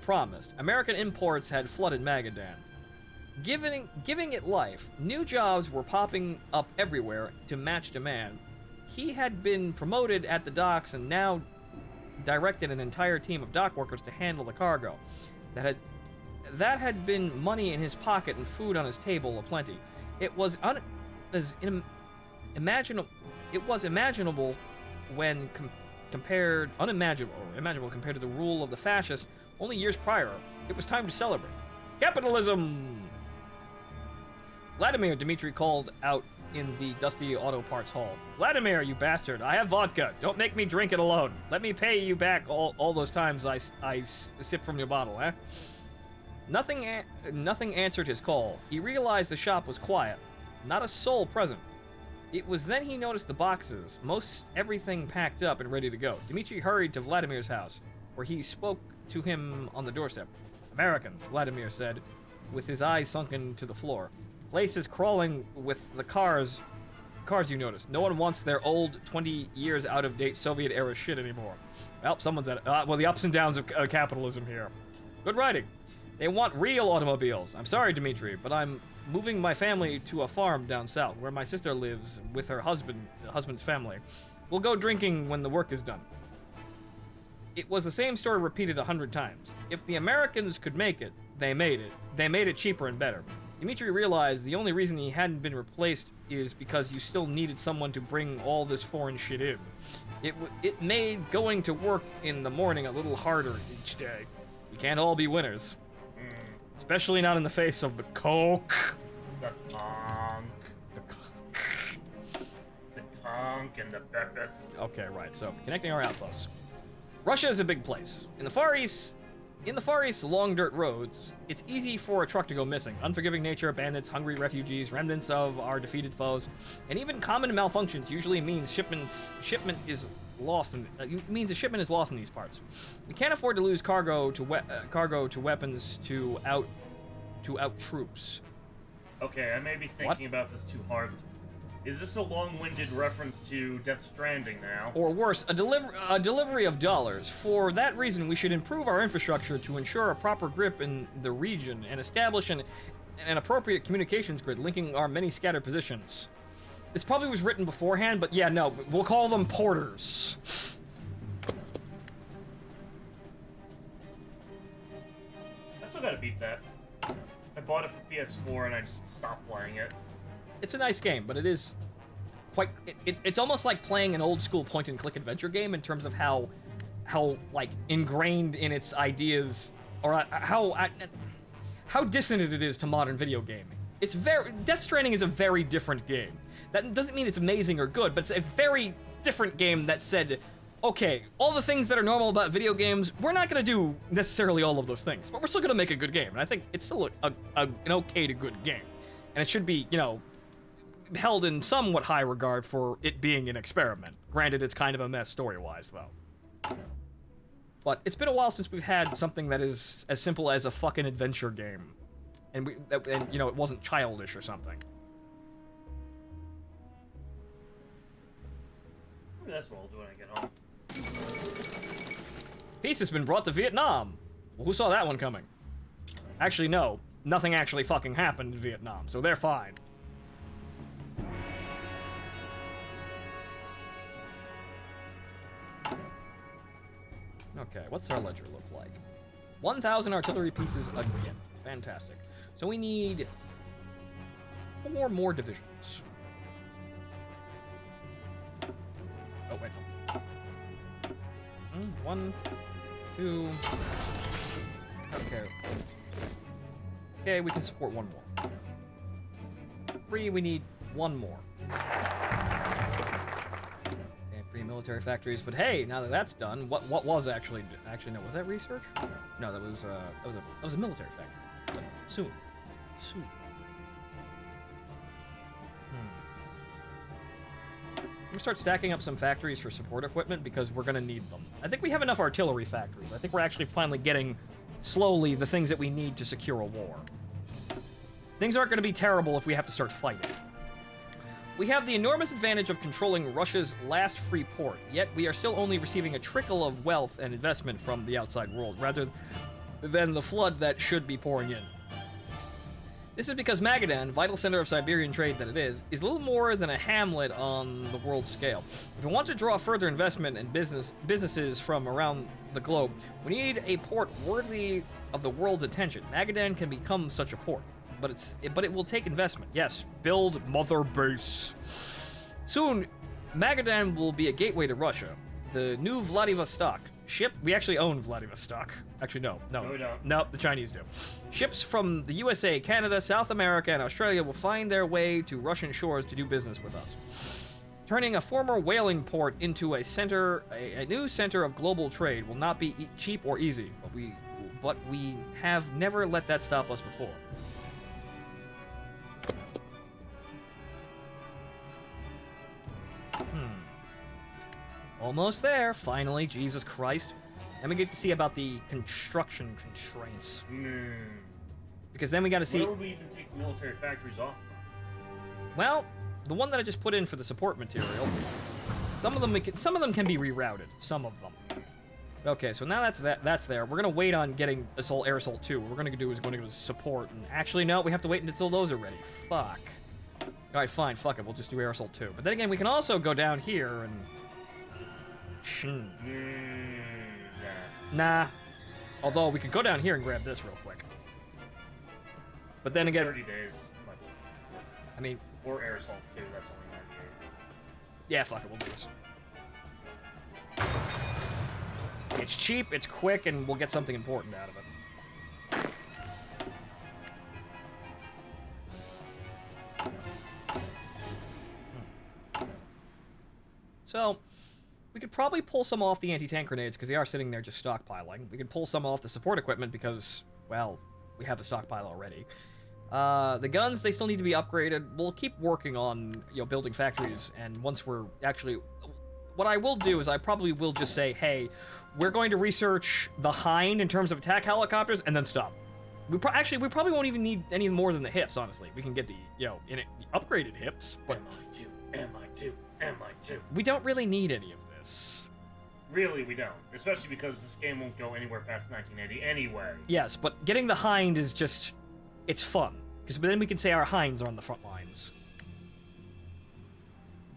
promised. American imports had flooded Magadan. Giving it life, new jobs were popping up everywhere to match demand. He had been promoted at the docks and now directed an entire team of dock workers to handle the cargo. That had been money in his pocket and food on his table aplenty. It was imaginable when unimaginable compared to the rule of the fascists only years prior. It was time to celebrate. Capitalism! Vladimir, Dimitri called out in the dusty auto parts hall. Vladimir, you bastard, I have vodka. Don't make me drink it alone. Let me pay you back all those times I sipped from your bottle, eh? Nothing answered his call. He realized the shop was quiet. Not a soul present. It was then he noticed the boxes, most everything packed up and ready to go. Dimitri hurried to Vladimir's house, where he spoke to him on the doorstep. Americans, Vladimir said, with his eyes sunken to the floor. Place is crawling with the cars you noticed. No one wants their old, 20 years out-of-date Soviet-era shit anymore. Well, someone's at it. Well, the ups and downs of capitalism here. Good writing. They want real automobiles. I'm sorry, Dimitri, but I'm moving my family to a farm down south, where my sister lives with her husband's family. We'll go drinking when the work is done. It was the same story repeated 100 times. If the Americans could make it, they made it. They made it cheaper and better. Dimitri realized the only reason he hadn't been replaced is because you still needed someone to bring all this foreign shit in. It made going to work in the morning a little harder each day. You can't all be winners. Especially not in the face of the coke. The conch. The conch and the purpose. Okay, right, so connecting our outposts. Russia is a big place. In the Far East, long dirt roads, it's easy for a truck to go missing. Unforgiving nature, bandits, hungry refugees, remnants of our defeated foes, and even common malfunctions usually means shipment is lost in these parts. We can't afford to lose cargo to weapons to out troops. Okay, I may be thinking about this too hard. Is this a long-winded reference to Death Stranding now? Or worse, a delivery of dollars. For that reason, we should improve our infrastructure to ensure a proper grip in the region and establish an appropriate communications grid linking our many scattered positions. This probably was written beforehand, but yeah, no, we'll call them porters. I still gotta beat that. I bought it for PS4 and I just stopped playing it. It's a nice game, but it is quite... It's almost like playing an old-school point-and-click adventure game in terms of how like, ingrained in its ideas, or how dissonant it is to modern video gaming. It's Death Stranding is a very different game. That doesn't mean it's amazing or good, but it's a very different game that said, okay, all the things that are normal about video games, we're not going to do necessarily all of those things, but we're still going to make a good game. And I think it's still an okay to good game. And it should be, you know, held in somewhat high regard for it being an experiment. Granted, it's kind of a mess story-wise, though. But it's been a while since we've had something that is as simple as a fucking adventure game. And you know, it wasn't childish or something. That's what I'll do when I get home. Peace has been brought to Vietnam. Well, who saw that one coming? Actually, no. Nothing actually fucking happened in Vietnam, so they're fine. Okay, what's our ledger look like? 1,000 artillery pieces again. Fantastic. So we need 4 more divisions. Oh, wait, no. 1, 2... Okay. Okay, we can support 1 more. 3, we need 1 more. Okay, 3 military factories, but hey, now that that's done, what was actually no, was that research? No, that was a military factory. But soon. I'm gonna start stacking up some factories for support equipment because we're gonna need them. I think we have enough artillery factories. I think we're actually finally getting, slowly, the things that we need to secure a war. Things aren't gonna be terrible if we have to start fighting. We have the enormous advantage of controlling Russia's last free port, yet we are still only receiving a trickle of wealth and investment from the outside world, rather than the flood that should be pouring in. This is because Magadan, vital center of Siberian trade that it is little more than a hamlet on the world scale. If we want to draw further investment and businesses from around the globe, we need a port worthy of the world's attention. Magadan can become such a port, but it will take investment. Yes, build mother base. Soon, Magadan will be a gateway to Russia. The new Vladivostok ship, we actually own Vladivostok. Actually, no, we don't. No, the Chinese do. Ships from the USA, Canada, South America, and Australia will find their way to Russian shores to do business with us, turning a former whaling port into a new center of global trade will not be cheap or easy, but we have never let that stop us before. Almost there, finally, Jesus Christ. Then we get to see about the construction constraints. Because then we gotta see... Where would we even take military factories off from? Well, the one that I just put in for the support material, some of them can be rerouted. Some of them. Okay, so now that's there. We're gonna wait on getting Air Assault 2. What we're gonna do is go to support, and actually, no, we have to wait until those are ready. Fuck. Alright, fine, fuck it, we'll just do Air Assault 2. But then again, we can also go down here and... Nah. Although, we can go down here and grab this real quick. But then again... 30 days. I mean... Or Air Assault 2, that's only 98. Yeah, fuck it, we'll do this. It's cheap, it's quick, and we'll get something important out of it. So, we could probably pull some off the anti-tank grenades, because they are sitting there just stockpiling. We can pull some off the support equipment, because, well, we have a stockpile already. The guns, they still need to be upgraded. We'll keep working on, building factories, and once we're actually... What I will do is I probably will just say, hey, we're going to research the Hind in terms of attack helicopters, and then stop. We probably won't even need any more than the hips, honestly. We can get the, upgraded hips, but... MI2. We don't really need any of this. Really, we don't. Especially because this game won't go anywhere past 1980 anyway. Yes, but getting the Hind is just... It's fun. Because then we can say our Hinds are on the front lines.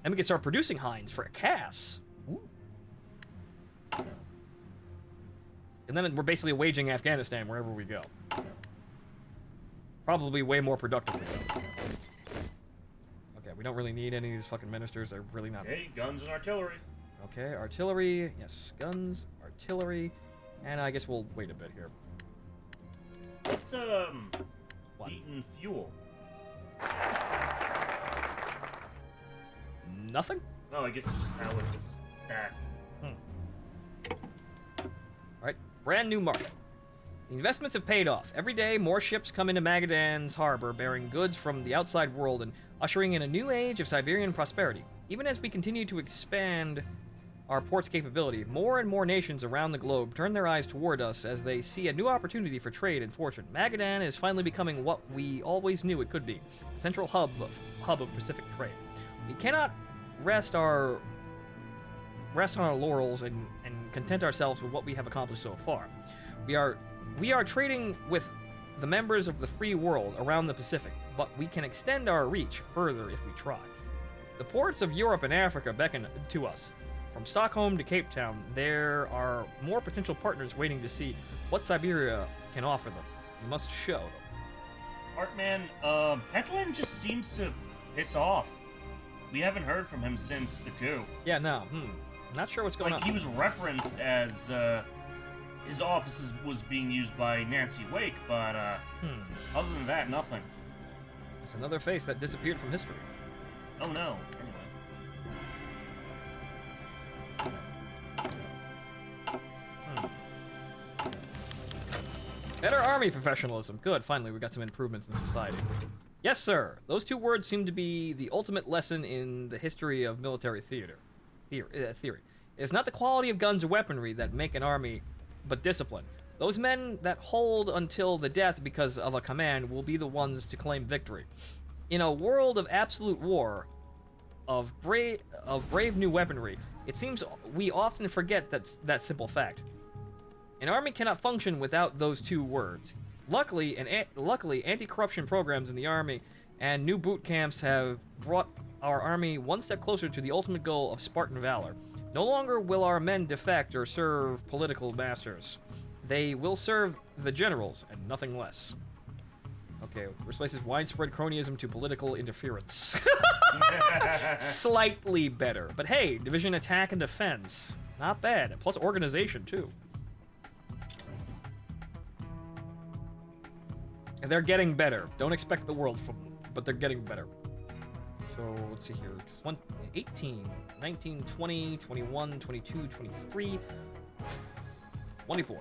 And we can start producing Hinds for a CAS. Ooh. And then we're basically waging Afghanistan wherever we go. Probably way more productively. Okay, we don't really need any of these fucking ministers. They're really not... Hey, guns and artillery. Okay, artillery. Yes, guns, artillery. And I guess we'll wait a bit here. What's, eating fuel? Nothing? No, I guess it's just how it's stacked. Alright, brand new market. The investments have paid off. Every day, more ships come into Magadan's harbor bearing goods from the outside world and ushering in a new age of Siberian prosperity. Even as we continue to expand our port's capability, more and more nations around the globe turn their eyes toward us as they see a new opportunity for trade and fortune. Magadan is finally becoming what we always knew it could be, a central hub of Pacific trade. We cannot rest on our laurels and content ourselves with what we have accomplished so far. We are trading with the members of the free world around the Pacific, but we can extend our reach further if we try. The ports of Europe and Africa beckon to us. From Stockholm to Cape Town, there are more potential partners waiting to see what Siberia can offer them. We must show them. Artman, Petlin just seems to piss off. We haven't heard from him since the coup. Yeah, no, not sure what's going on. He was referenced as, his office was being used by Nancy Wake, but, other than that, nothing. It's another face that disappeared from history. Oh no. Better army professionalism. Good, finally we got some improvements in society. Yes, sir. Those two words seem to be the ultimate lesson in the history of military theory. It is not the quality of guns or weaponry that make an army, but discipline. Those men that hold until the death because of a command will be the ones to claim victory. In a world of absolute war, of brave new weaponry, it seems we often forget that simple fact. An army cannot function without those two words. Luckily, anti-corruption programs in the army and new boot camps have brought our army one step closer to the ultimate goal of Spartan valor. No longer will our men defect or serve political masters. They will serve the generals and nothing less. Okay, replaces widespread cronyism to political interference. Slightly better. But hey, division attack and defense. Not bad. Plus organization, too. And they're getting better. Don't expect the world from them, but they're getting better. So, let's see here. 18, 19, 20, 21, 22, 23, 24.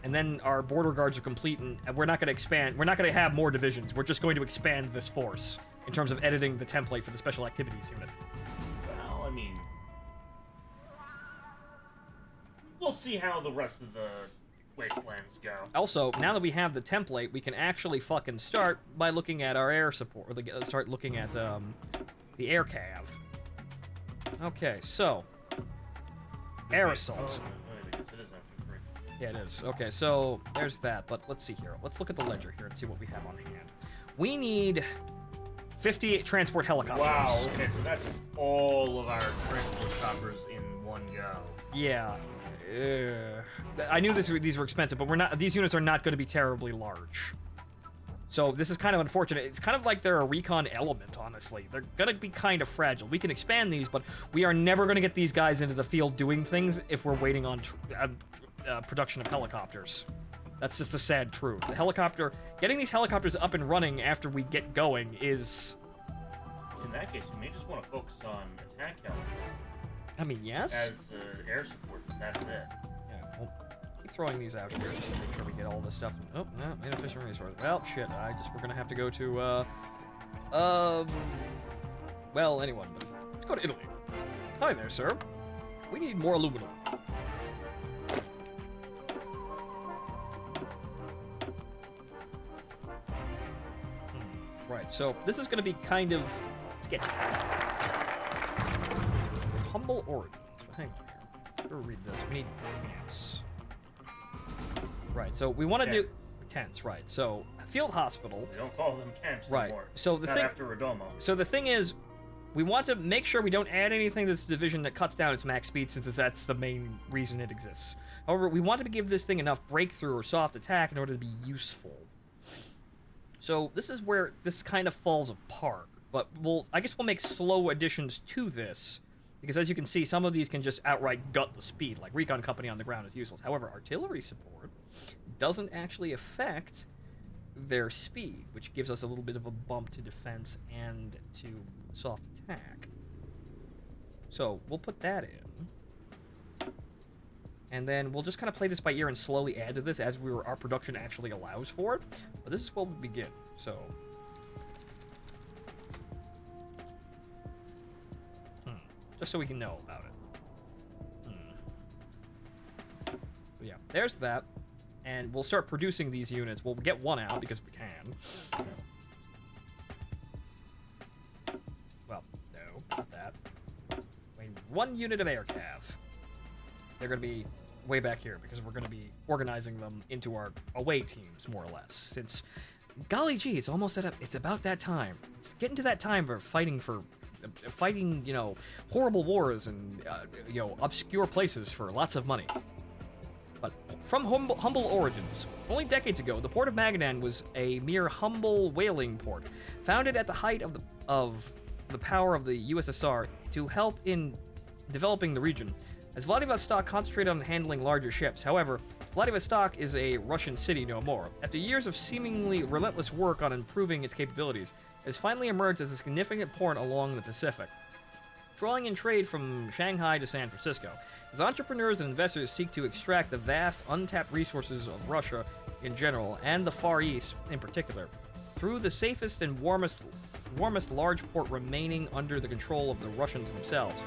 And then our border guards are complete, and we're not going to expand. We're not going to have more divisions. We're just going to expand this force in terms of editing the template for the special activities unit. Well, I mean, we'll see how the rest of the wastelands go. Also, now that we have the template, we can actually fucking start by looking at our air support. Or start looking at the air cav. Okay, so air assault. Yeah, it is. Okay, so there's that, but let's see here. Let's look at the ledger here and see what we have on hand. We need 50 transport helicopters. Wow, okay, so that's all of our transport choppers in one go. Yeah. I knew these were expensive, but these units are not going to be terribly large. So this is kind of unfortunate. It's kind of like they're a recon element, honestly. They're going to be kind of fragile. We can expand these, but we are never going to get these guys into the field doing things if we're waiting on production of helicopters. That's just a sad truth. Getting these helicopters up and running after we get going is... In that case, we may just want to focus on attack helicopters. I mean, yes? As air support, that's it. Yeah, we'll keep throwing these out here just to make sure we get all this stuff. Oh, no, inefficient resource. Well, shit, we're gonna have to go to, well, anyone, but let's go to Italy. Hi there, sir. We need more aluminum. Right, so this is gonna be kind of sketchy. Humble origins. But hang on here. We'll read this. We need maps. Right, so we want to do tents, right? So field hospital. We don't call them camps anymore. So the Not thing after Radomo. So the thing is, we want to make sure we don't add anything to this division that cuts down its max speed, since that's the main reason it exists. However, we want to give this thing enough breakthrough or soft attack in order to be useful. So this is where this kind of falls apart. But I guess we'll make slow additions to this. Because as you can see, some of these can just outright gut the speed, like Recon Company on the ground is useless. However, artillery support doesn't actually affect their speed, which gives us a little bit of a bump to defense and to soft attack. So we'll put that in. And then we'll just kind of play this by ear and slowly add to this as our production actually allows for it. But this is where we begin, so... just so we can know about it. So yeah, there's that. And we'll start producing these units. We'll get one out because we can. Well, no, not that. We need 1 unit of air cav. They're going to be way back here because we're going to be organizing them into our away teams, more or less. Since, golly gee, it's almost it's about that time. It's getting to that time for fighting, you know, horrible wars and, you know, obscure places for lots of money. But from humble origins, only decades ago, the port of Magadan was a mere humble whaling port, founded at the height of the power of the USSR to help in developing the region. As Vladivostok concentrated on handling larger ships, however, Vladivostok is a Russian city no more. After years of seemingly relentless work on improving its capabilities, it has finally emerged as a significant port along the Pacific, drawing in trade from Shanghai to San Francisco. As entrepreneurs and investors seek to extract the vast, untapped resources of Russia in general, and the Far East in particular, through the safest and warmest large port remaining under the control of the Russians themselves,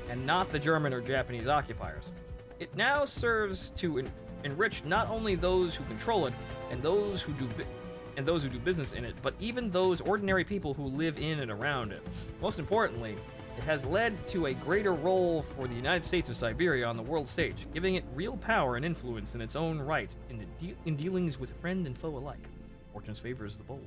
and not the German or Japanese occupiers. It now serves to enrich not only those who control it and those who do business in it, but even those ordinary people who live in and around it. Most importantly, it has led to a greater role for the United States of Siberia on the world stage, giving it real power and influence in its own right in dealings with friend and foe alike. Fortune's favors the bold.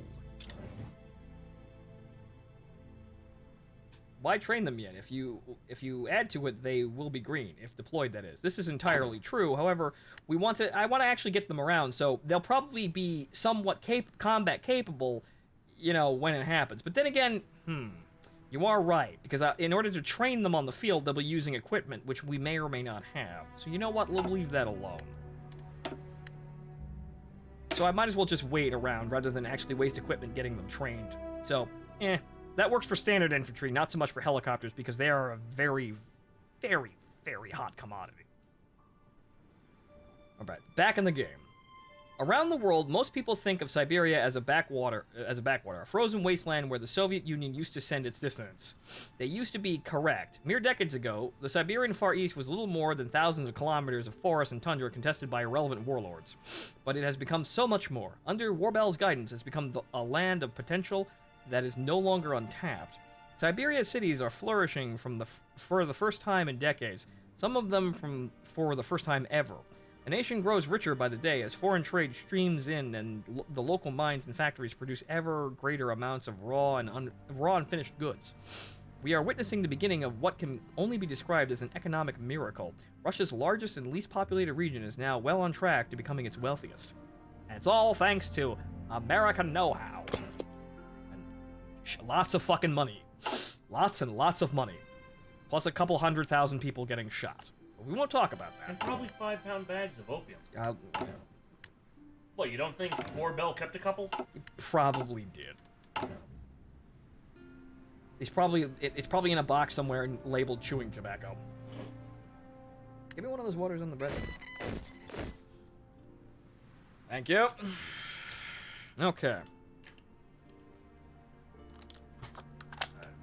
Why train them yet? If you add to it, they will be green, if deployed, that is. This is entirely true. However, I want to actually get them around, so they'll probably be somewhat combat capable, you know, when it happens. But then again, you are right, because in order to train them on the field, they'll be using equipment which we may or may not have. So you know what? We'll leave that alone. So I might as well just wait around rather than actually waste equipment getting them trained. So, that works for standard infantry, not so much for helicopters, because they are a very, very, very hot commodity. Alright, back in the game. Around the world, most people think of Siberia as a backwater, a frozen wasteland where the Soviet Union used to send its dissidents. They used to be correct. Mere decades ago, the Siberian Far East was little more than thousands of kilometers of forest and tundra contested by irrelevant warlords. But it has become so much more. Under Warbel's guidance, it's become a land of potential that is no longer untapped. Siberia's cities are flourishing for the first time in decades, some of them for the first time ever. A nation grows richer by the day as foreign trade streams in and the local mines and factories produce ever greater amounts of raw and finished goods. We are witnessing the beginning of what can only be described as an economic miracle. Russia's largest and least populated region is now well on track to becoming its wealthiest. And it's all thanks to American know-how. And lots of fucking money. Lots and lots of money. Plus a couple 100,000 people getting shot. We won't talk about that. And probably 5-pound bags of opium. What, you don't think Warbel kept a couple? He probably did. It's probably in a box somewhere and labeled chewing tobacco. Give me one of those waters on the bread. Thank you. Okay.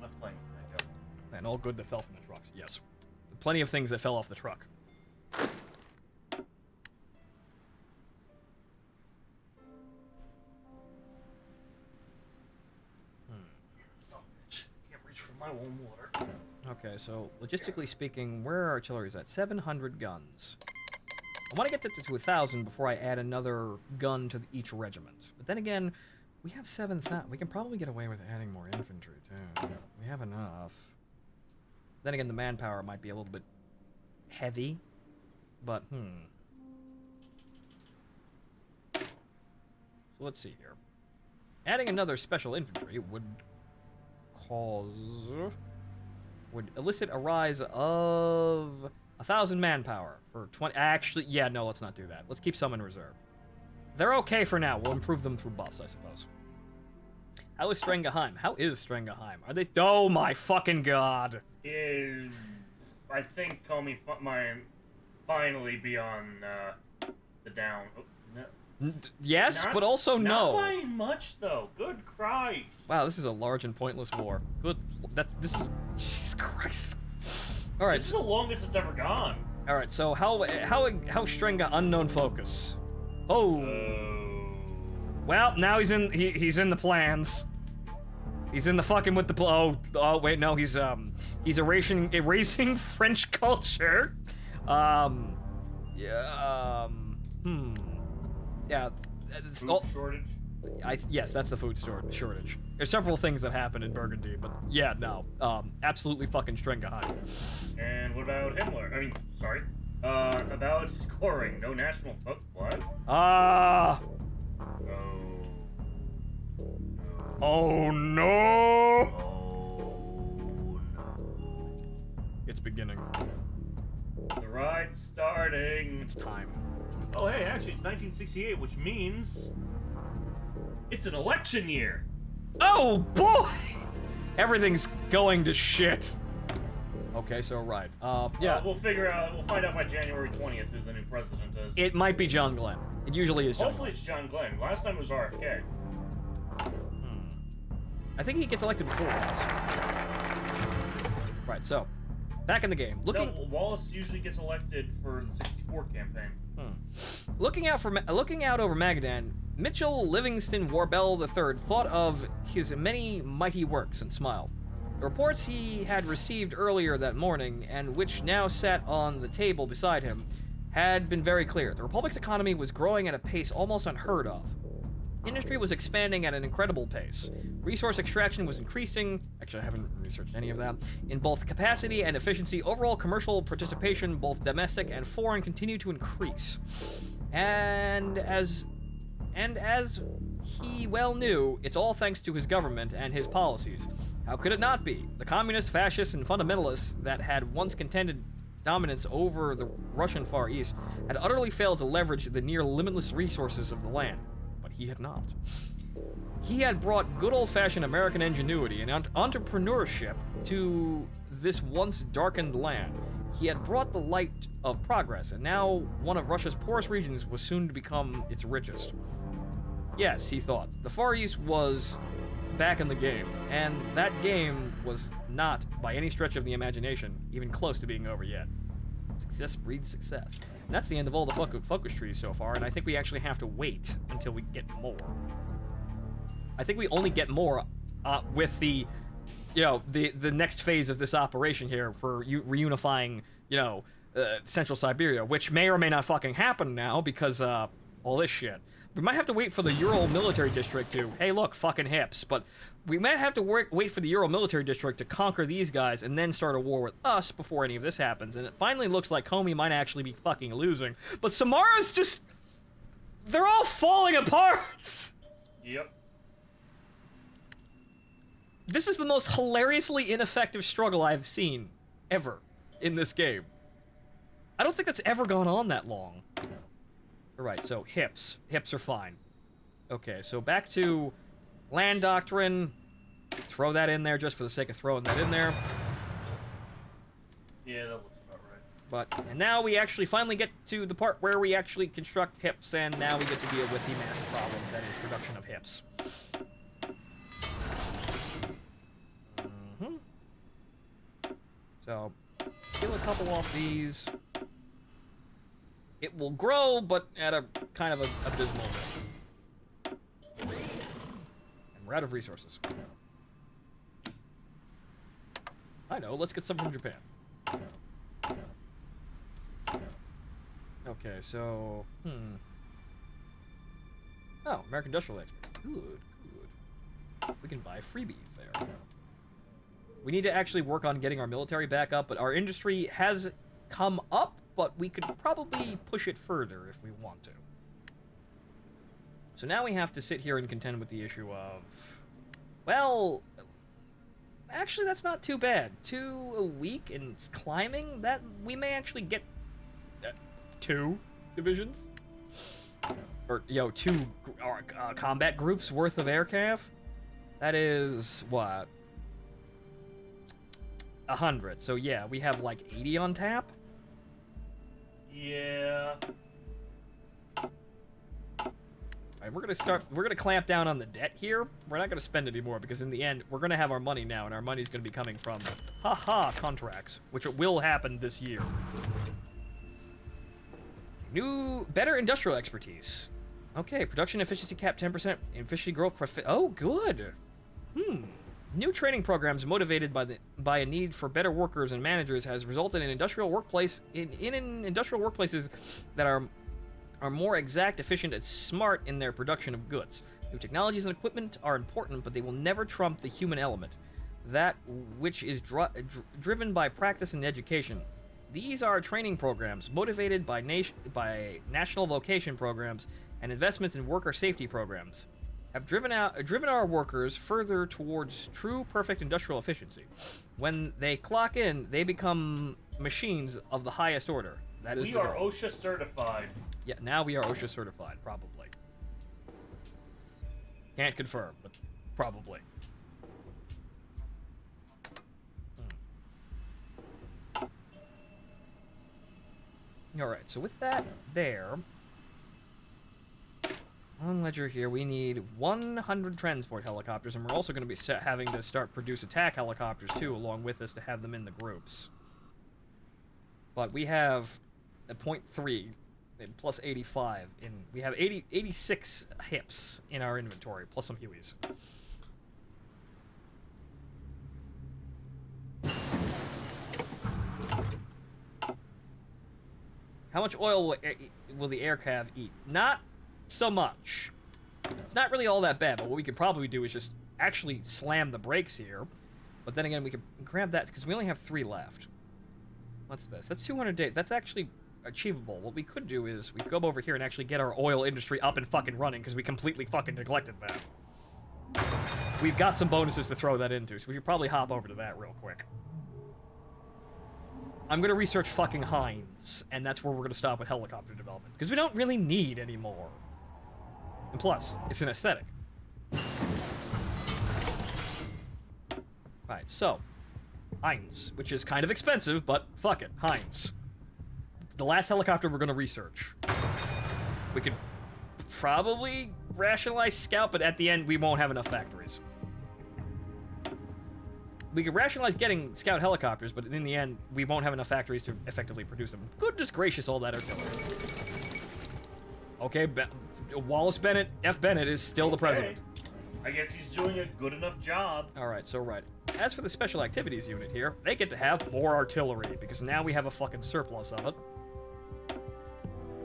Left playing. And all good that fell from the trucks. Yes. Plenty of things that fell off the truck. Can't reach for my own water. Okay, so logistically speaking, where are artillery's at? 700 guns. I want to get to 1,000 before I add another gun to each regiment. But then again, we have 7,000. We can probably get away with adding more infantry, too. We have enough. Then again, the manpower might be a little bit heavy, but So let's see here. Adding another special infantry would elicit a rise of 1,000 manpower for 20. Actually, yeah, no, let's not do that. Let's keep some in reserve. They're okay for now. We'll improve them through buffs, I suppose. How is Strengaheim? How is Strengaheim? Are they? Oh my fucking god! I think Call Me Mine finally be on the down. Oh, no. Yes, but also no. Not by much though. Good Christ! Wow, this is a large and pointless war. This is Jesus Christ. All right. This is the longest it's ever gone. All right, so how Strenga unknown focus? Oh. Well, now he's in the plans. He's in the fucking with the oh wait, no, he's erasing French culture. Yeah. Food shortage. Yes, that's the food shortage. There's several things that happen in Burgundy, but yeah, no, absolutely fucking Strenga. And what about Himmler? I mean, sorry. About Goring, no national what? Oh no! Oh no. It's beginning. The ride's starting. It's time. Oh hey, actually it's 1968, which means it's an election year. Oh boy! Everything's going to shit. Okay, so right. Yeah. We'll find out by January 20th who the new president is. It might be John Glenn. It usually is John Hopefully it's John Glenn. Last time it was RFK. I think he gets elected before Wallace. Right, so, back in the game. No, Wallace usually gets elected for the 64 campaign. Looking out over Magadan, Mitchell Livingston Warbell III thought of his many mighty works and smiled. The reports he had received earlier that morning, and which now sat on the table beside him, had been very clear. The Republic's economy was growing at a pace almost unheard of. Industry was expanding at an incredible pace. Resource extraction was increasing. Actually, I haven't researched any of that. In both capacity and efficiency, overall commercial participation, both domestic and foreign, continued to increase. And as he well knew, it's all thanks to his government and his policies. How could it not be? The communists, fascists, and fundamentalists that had once contended dominance over the Russian Far East had utterly failed to leverage the near limitless resources of the land. He had not. He had brought good old-fashioned American ingenuity and entrepreneurship to this once darkened land. He had brought the light of progress, and now one of Russia's poorest regions was soon to become its richest. Yes, he thought, the Far East was back in the game, and that game was not, by any stretch of the imagination, even close to being over yet. Success breeds success. And that's the end of all the focus trees so far, and I think we actually have to wait until we get more. I think we only get more with the, the next phase of this operation here for reunifying, Central Siberia, which may or may not fucking happen now because all this shit. We might have to wait for the Ural Military District to, hey look, fucking hips, but we might have to wait for the Ural Military District to conquer these guys and then start a war with us before any of this happens, and it finally looks like Comey might actually be fucking losing. But Samara's just... they're all falling apart! Yep. This is the most hilariously ineffective struggle I've seen, ever, in this game. I don't think that's ever gone on that long. Alright, so hips. Hips are fine. Okay, so back to land doctrine. Throw that in there just for the sake of throwing that in there. Yeah, that looks about right. And now we actually finally get to the part where we actually construct hips, and now we get to deal with the massive problems that is production of hips. So, kill a couple off these. It will grow, but at a kind of a abysmal rate. And we're out of resources. I know, let's get some from Japan. Okay, so... Oh, American Industrial Export. Good. We can buy freebies there. We need to actually work on getting our military back up, but our industry has come up, but we could probably push it further if we want to. So now we have to sit here and contend with the issue of... Well... Actually, that's not too bad. 2 a week and climbing, that we may actually get 2 divisions? Or, 2 combat groups worth of aircraft? That is, what? 100. So yeah, we have like 80 on tap? Yeah. Alright, we're gonna clamp down on the debt here. We're not gonna spend any more because in the end, we're gonna have our money now, and our money's gonna be coming from, contracts, which will happen this year. Better industrial expertise. Okay, production efficiency cap 10%, efficiency growth oh, good. New training programs motivated by a need for better workers and managers has resulted in industrial industrial workplaces that are more exact, efficient, and smart in their production of goods. New technologies and equipment are important, but they will never trump the human element, that which is driven by practice and education. These are training programs motivated by national vocation programs and investments in worker safety programs, have driven our workers further towards true perfect industrial efficiency. When they clock in, they become machines of the highest order. That is we are OSHA certified. Yeah, now we are OSHA certified, probably. Can't confirm, but probably. Alright, so with that there, on ledger here, we need 100 transport helicopters, and we're also going to be having to start produce attack helicopters too, along with us to have them in the groups. But we have a 0.3 plus 85 in. We have 86 hips in our inventory, plus some Hueys. How much oil will the air cav eat? Not so much. It's not really all that bad, but what we could probably do is just actually slam the brakes here. But then again, we could grab that, because we only have 3 left. What's this? That's 200 days. That's actually achievable. What we could do is we could go over here and actually get our oil industry up and fucking running, because we completely fucking neglected that. We've got some bonuses to throw that into, so we should probably hop over to that real quick. I'm gonna research fucking Heinz, and that's where we're gonna stop with helicopter development, because we don't really need any more. And plus, it's an aesthetic. Right, so, Heinz, which is kind of expensive, but fuck it, Heinz. It's the last helicopter we're gonna research. We could probably rationalize Scout, but at the end, we won't have enough factories. We could rationalize getting Scout helicopters, but in the end, we won't have enough factories to effectively produce them. Goodness gracious, all that artillery. Okay, Wallace Bennett, F. Bennett is still the president. I guess he's doing a good enough job. Alright, so right. As for the special activities unit here, they get to have more artillery, because now we have a fucking surplus of it.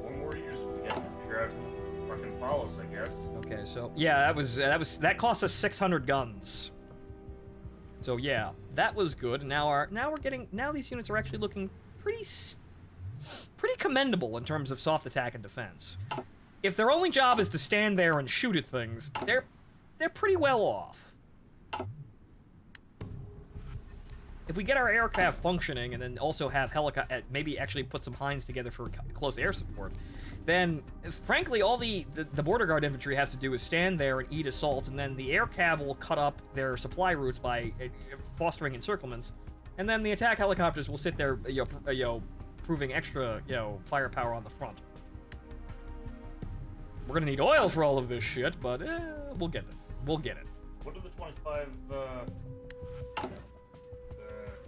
4 more years we get to figure out who fucking follows, I guess. Okay, so yeah, that cost us 600 guns. So yeah, that was good. Now these units are actually looking pretty commendable in terms of soft attack and defense. If their only job is to stand there and shoot at things, they're pretty well off. If we get our aircraft functioning and then also have maybe actually put some Heinz together for close air support, then frankly all the border guard infantry has to do is stand there and eat assaults, and then the air cav will cut up their supply routes by fostering encirclements, and then the attack helicopters will sit there, proving extra, firepower on the front. We're gonna need oil for all of this shit, but we'll get it. We'll get it. What are the 25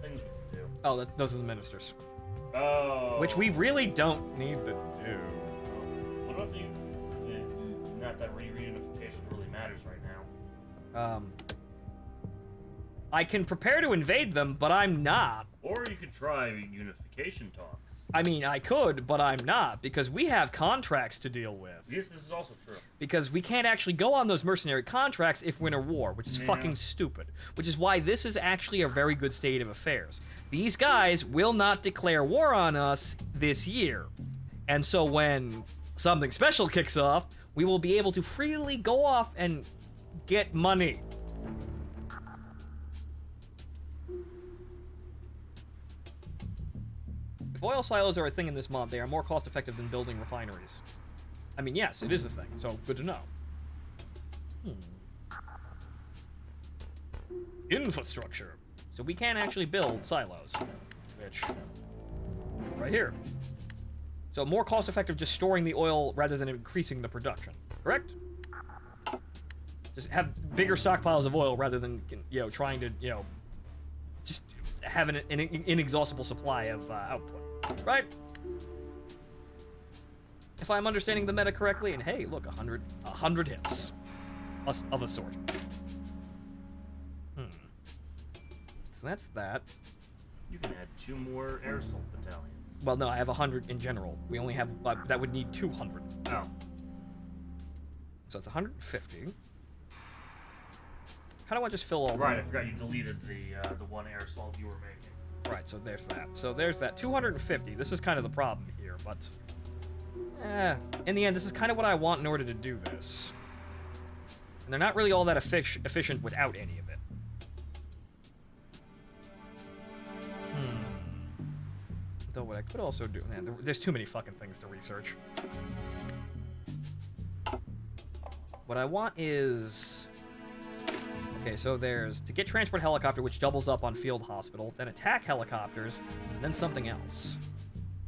things we can do? Oh, those are the ministers. Oh. Which we really don't need to do. What about the... Not that reunification really matters right now. I can prepare to invade them, but I'm not. Or you could try unification talks. I mean, I could, but I'm not, because we have contracts to deal with. Yes, this is also true. Because we can't actually go on those mercenary contracts if we're in a war, which is fucking stupid. Which is why this is actually a very good state of affairs. These guys will not declare war on us this year. And so when something special kicks off, we will be able to freely go off and get money. If oil silos are a thing in this mod, they are more cost-effective than building refineries. I mean, yes, it is a thing, so good to know. Infrastructure. So we can actually build silos, which... right here. So more cost-effective just storing the oil rather than increasing the production, correct? Just have bigger stockpiles of oil rather than, trying to, just have an inexhaustible supply of output. Right? if I'm understanding the meta correctly. And hey, look, 100 hits. Of a sort. So that's that. You can add 2 more air assault battalions. Well, no, I have 100 in general. We only have, that would need 200. Oh. So it's 150. How do I just fill all Right, I forgot you deleted the 1 air assault you were making. Right, so there's that. So there's that. 250. This is kind of the problem here, but... in the end, this is kind of what I want in order to do this. And they're not really all that efficient without any of it. Though what I could also do... Man, there's too many fucking things to research. What I want is... Okay, so there's to get transport helicopter, which doubles up on field hospital, then attack helicopters, and then something else.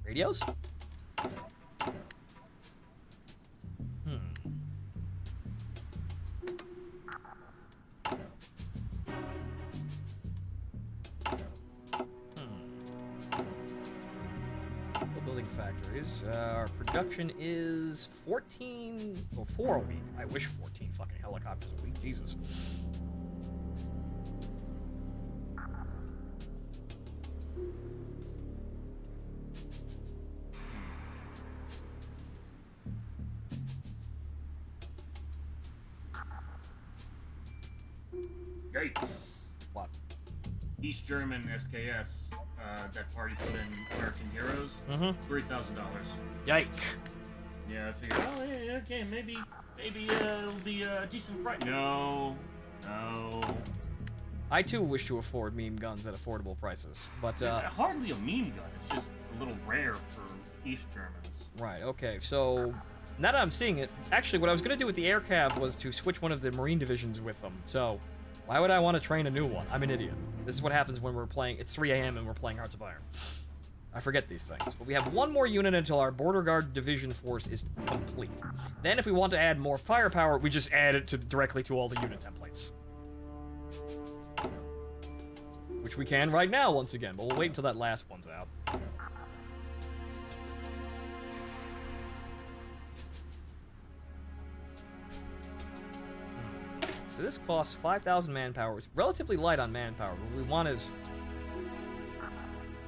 Radios? Building factories. Our production is 14... Well, 4 a week. I wish 14 fucking helicopters a week. Jesus. Yikes. What? East German SKS, that party put in American Heroes, $3,000. Yike. Yeah, I figured, oh, yeah, okay, maybe it'll be a decent price. No. I too wish to afford meme guns at affordable prices, but hardly a meme gun. It's just a little rare for East Germans. Right. Okay. So now that I'm seeing it, actually, what I was gonna do with the air cab was to switch one of the Marine divisions with them. So why would I want to train a new one? I'm an idiot. This is what happens when we're playing. It's 3 a.m. and we're playing Hearts of Iron. I forget these things. But we have one more unit until our border guard division force is complete. Then, if we want to add more firepower, we just add it directly to all the unit templates. Which we can right now, once again, but we'll wait until that last one's out. So this costs 5,000 manpower. It's relatively light on manpower. What we want is...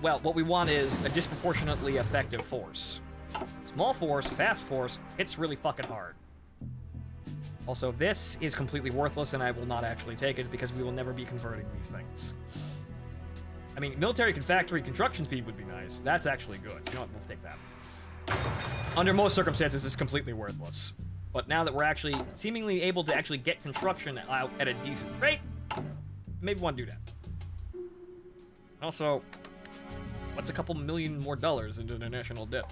Well, what we want is a disproportionately effective force. Small force, fast force, hits really fucking hard. Also, this is completely worthless, and I will not actually take it because we will never be converting these things. I mean, military factory construction speed would be nice. That's actually good. You know what? Let's take that. Under most circumstances, it's completely worthless. But now that we're actually seemingly able to actually get construction out at a decent rate, maybe want to do that. Also, what's a couple million more dollars into the national debt?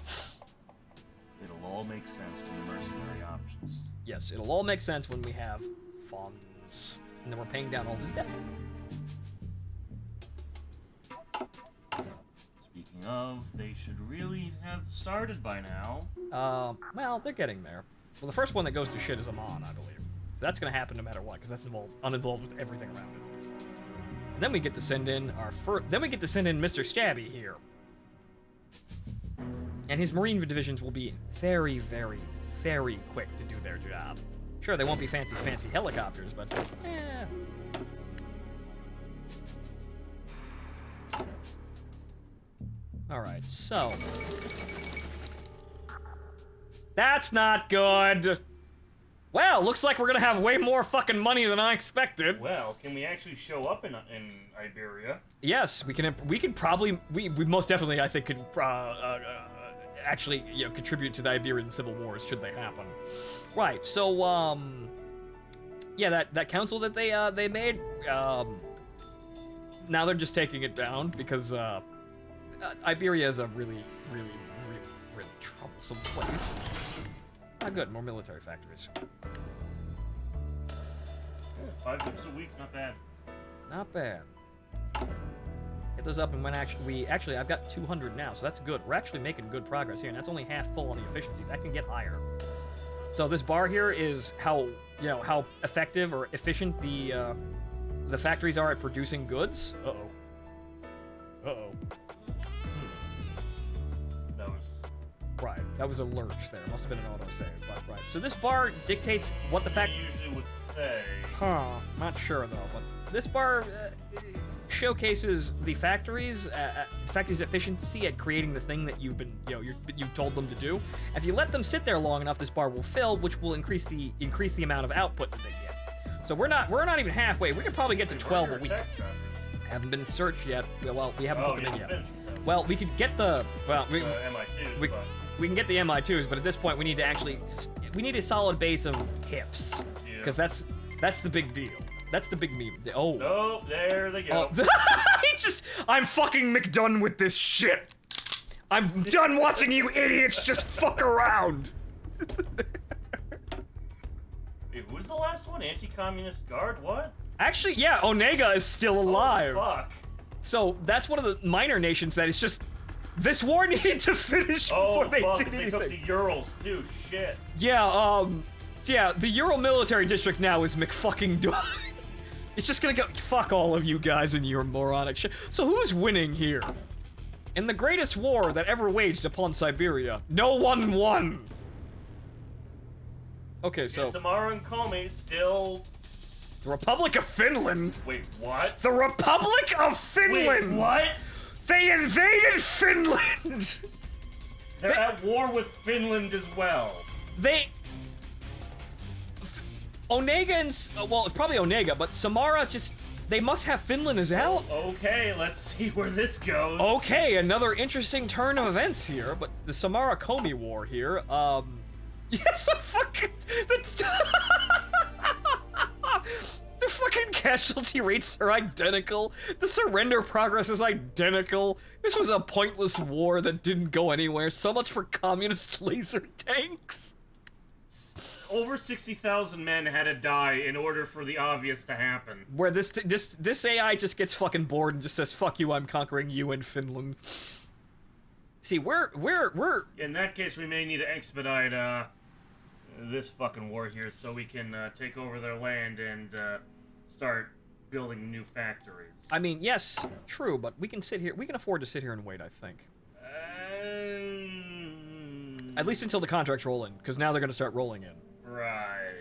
It'll all make sense with mercenary options. Yes, it'll all make sense when we have funds. And then we're paying down all this debt. Speaking of, they should really have started by now. Well, they're getting there. Well, the first one that goes to shit is Amon, I believe. So that's going to happen no matter what, because that's uninvolved with everything around it. And then we get to send in Then we get to send in Mr. Stabby here. And his Marine divisions will be very, very, very quick to do their job. Sure, they won't be fancy helicopters, but Alright, so... That's not good! Well, looks like we're gonna have way more fucking money than I expected. Well, can we actually show up in Iberia? Yes, we can probably... We most definitely, I think, could actually, you know, contribute to the Iberian Civil Wars, should they happen. Right, so, yeah, that council that they made, now they're just taking it down, because, Iberia is a really, really, really, really troublesome place. Ah, good, more military factories. Yeah, 5 trips a week, not bad. Not bad. Get those up, and when actually, I've got 200 now, so that's good. We're actually making good progress here, and that's only half full on the efficiency. That can get higher. So this bar here is how effective or efficient the factories are at producing goods. Right, that was a lurch there. Must have been an autosave, but right. So this bar dictates what the fact... You usually would say... Huh, not sure though, but this bar showcases the factory's efficiency at creating the thing that you've been, you've told them to do. If you let them sit there long enough, this bar will fill, which will increase the amount of output that they get. So we're not even halfway. We could probably get to 12 a week. Haven't been searched yet. Well, we haven't put them in yet. Well, we could get the MI2s. We can get the MI2s, but at this point we need a solid base of hips, because that's the big deal. That's the big meme. Oh. Oh, there they go. Oh. I'm fucking McDone with this shit. I'm done watching you idiots just fuck around. Wait, who's the last one? Anti-communist guard? What? Actually, yeah, Onega is still alive. Oh, fuck. So that's one of the minor nations that is just. This war needed to finish before they did anything. They took the Urals too. Shit. Yeah, yeah, the Ural military district now is McFucking done. It's just gonna go, fuck all of you guys and your moronic shit. So who's winning here? In the greatest war that ever waged upon Siberia, no one won. Okay, so... Yeah, Samara and Komi still... The Republic of Finland? Wait, what? The Republic of Finland! Wait, what? They invaded Finland! They're at war with Finland as well. Onega and... well, it's probably Onega, but Samara just... They must have Finland as ally. Okay, let's see where this goes. Okay, another interesting turn of events here, but the Samara-Komi war here, yes, the fucking... The fucking casualty rates are identical. The surrender progress is identical. This was a pointless war that didn't go anywhere. So much for communist laser tanks. Over 60,000 men had to die in order for the obvious to happen. Where this AI just gets fucking bored and just says, "Fuck you, I'm conquering you in Finland." See, we're... In that case, we may need to expedite, this fucking war here so we can, take over their land and, start building new factories. I mean, yes, true, but we can sit here... We can afford to sit here and wait, I think. At least until the contracts roll in, because now they're going to start rolling in. Right.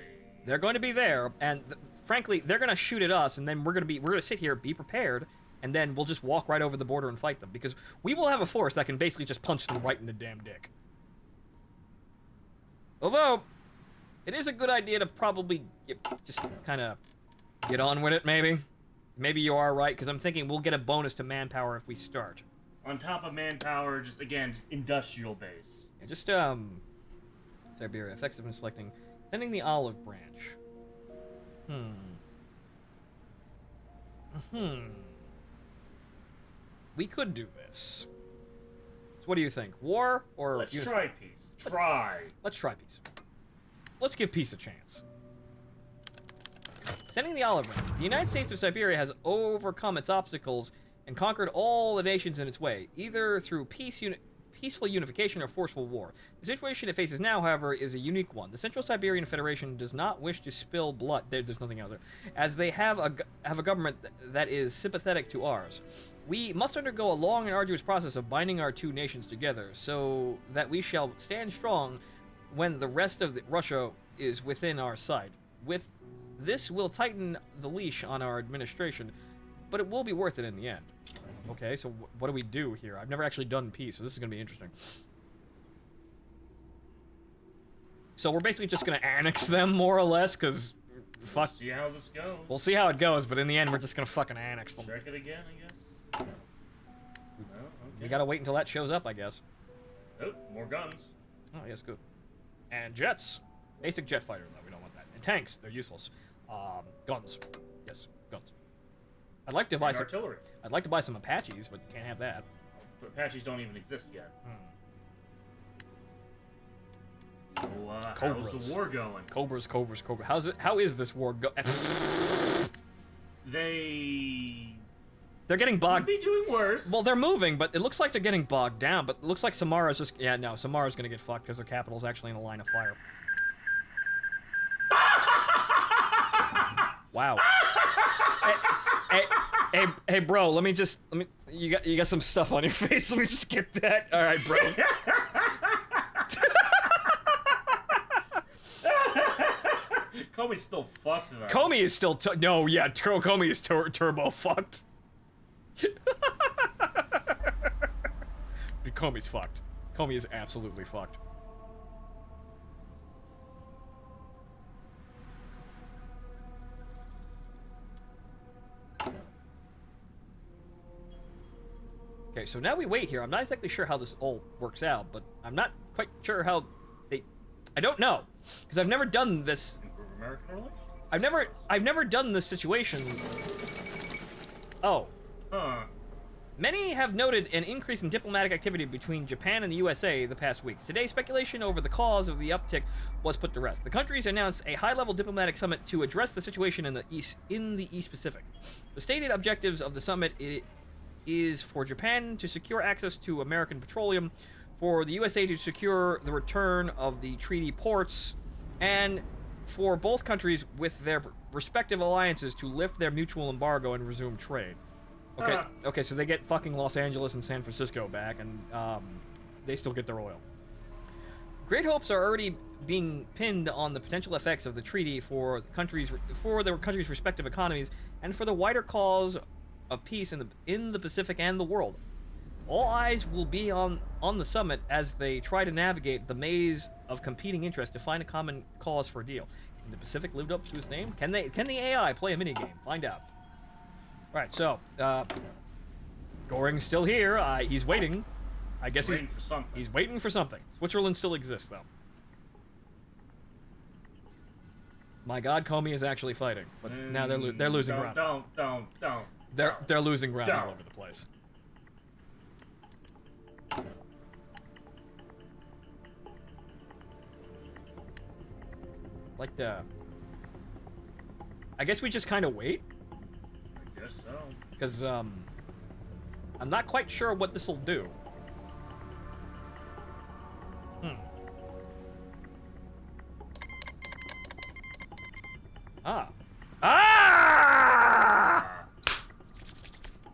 They're going to be there, and frankly, they're going to shoot at us, and then we're going to sit here, be prepared, and then we'll just walk right over the border and fight them, because we will have a force that can basically just punch them right in the damn dick. Although, it is a good idea to probably just kind of get on with it, maybe. Maybe you are right, because I'm thinking we'll get a bonus to manpower if we start. On top of manpower, just, again, just industrial base. Yeah, just, Siberia, effective in selecting... Sending the olive branch. We could do this. So what do you think? War or... Let's try peace. Let's try peace. Let's give peace a chance. Sending the olive branch. The United States of Siberia has overcome its obstacles and conquered all the nations in its way, either through peaceful unification or forceful war. The situation it faces now, however, is a unique one. The Central Siberian Federation does not wish to spill blood. There's nothing out there, as they have a government that is sympathetic to ours. We must undergo a long and arduous process of binding our two nations together, so that we shall stand strong when the rest of Russia is within our sight. With this, will tighten the leash on our administration, but it will be worth it in the end. Okay, so what do we do here? I've never actually done peace, so this is going to be interesting. So we're basically just going to annex them, more or less, because... Fuck. We'll see how this goes. We'll see how it goes, but in the end, we're just going to fucking annex them. Check it again, I guess? No? Okay. We got to wait until that shows up, I guess. Oh, more guns. Oh, yes, good. And jets. Basic jet fighter, though. We don't want that. And tanks. They're useless. Guns. Yes, guns. I'd like to buy some artillery. I'd like to buy some Apaches, but you can't have that. Apaches don't even exist yet. So, Cobras. how's the war going? Cobras. How is this war go? They're getting bogged. Could be doing worse. Well, they're moving, but it looks like they're getting bogged down. But it looks like Samara's just... Yeah, no, Samara's gonna get fucked because their capital's actually in a line of fire. Wow. Hey, bro. You got some stuff on your face. Let me just get that. All right, bro. Comey's still fucked though. Comey is still no, yeah, Comey is turbo fucked. Comey's fucked. Comey is absolutely fucked. Okay, so now we wait here. I'm not exactly sure how this all works out, but I'm not quite sure how they... I don't know, because I've never done this... Improve American relations? I've never done this situation. Oh. Huh. Many have noted an increase in diplomatic activity between Japan and the USA the past weeks. Today, speculation over the cause of the uptick was put to rest. The countries announced a high-level diplomatic summit to address the situation in the East Pacific. The stated objectives of the summit is for Japan to secure access to American petroleum, for the USA to secure the return of the treaty ports, and for both countries with their respective alliances to lift their mutual embargo and resume trade. Okay, okay, so they get fucking Los Angeles and San Francisco back, and they still get their oil. Great hopes are already being pinned on the potential effects of the treaty for their countries' respective economies and for the wider cause of peace in the Pacific and the world. All eyes will be on the summit as they try to navigate the maze of competing interests to find a common cause for a deal. Can the Pacific lived up to its name? Can the AI play a minigame? Find out. Right, so, Goring's still here. He's waiting. I guess he's waiting for something. Switzerland still exists, though. My God, Comey is actually fighting, but now they're losing ground. Don't. They're losing ground all over the place. Like I guess we just kind of wait. I guess so. Because, I'm not quite sure what this'll do.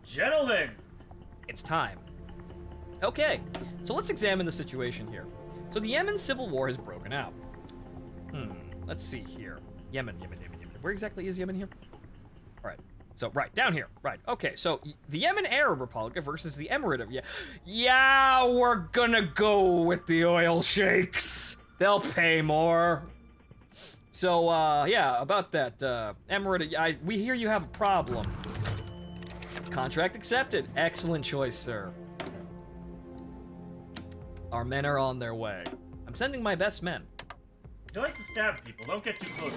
Gentlemen! It's time. Okay, so let's examine the situation here. So the Yemen civil war has broken out. Let's see here. Yemen. Where exactly is Yemen here? All right. So, right, down here. Right, okay, so the Yemen Arab Republic versus the Emirate of Yeah, we're gonna go with the oil sheiks. They'll pay more. So, yeah, about that, Emirate, we hear you have a problem. Contract accepted. Excellent choice, sir. Our men are on their way. I'm sending my best men. He likes to stab people. Don't get too close.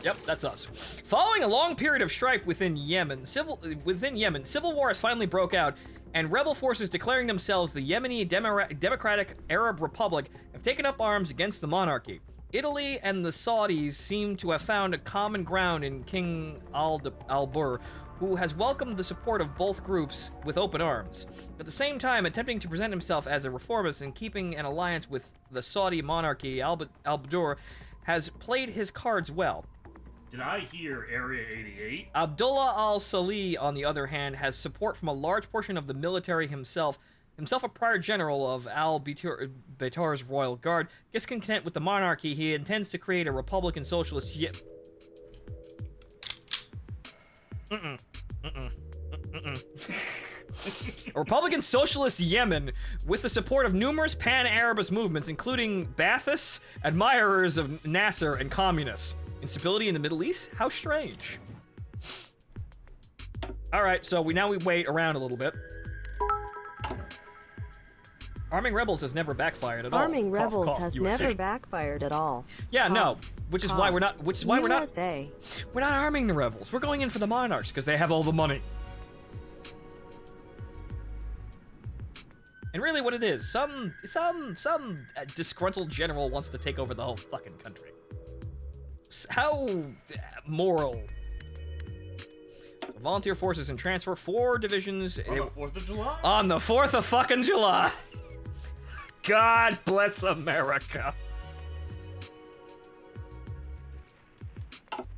Yep, that's us. Following a long period of strife within Yemen, civil war has finally broke out, and rebel forces declaring themselves the Yemeni Democratic Arab Republic have taken up arms against the monarchy. Italy and the Saudis seem to have found a common ground in King al-Bur, who has welcomed the support of both groups with open arms. At the same time, attempting to present himself as a reformist and keeping an alliance with the Saudi monarchy, al-Bur has played his cards well. Did I hear Area 88? Abdullah al-Salih, on the other hand, has support from a large portion of the military himself a prior general of al-Baitar's royal guard. Discontent with the monarchy, he intends to create a Republican Socialist A Republican Socialist Yemen with the support of numerous pan-Arabist movements, including Ba'athist, admirers of Nasser, and communists. Instability in the Middle East? How strange. Alright, so we wait around a little bit. Arming rebels has never backfired at all. Arming rebels cough, has USA. never backfired at all. Yeah, no. Which is why we're not USA. we're not arming the rebels. We're going in for the monarchs because they have all the money. And really what it is, some disgruntled general wants to take over the whole fucking country. How moral. Volunteer forces and transfer 4 divisions On the 4th of July? on the 4th of fucking July. God bless America.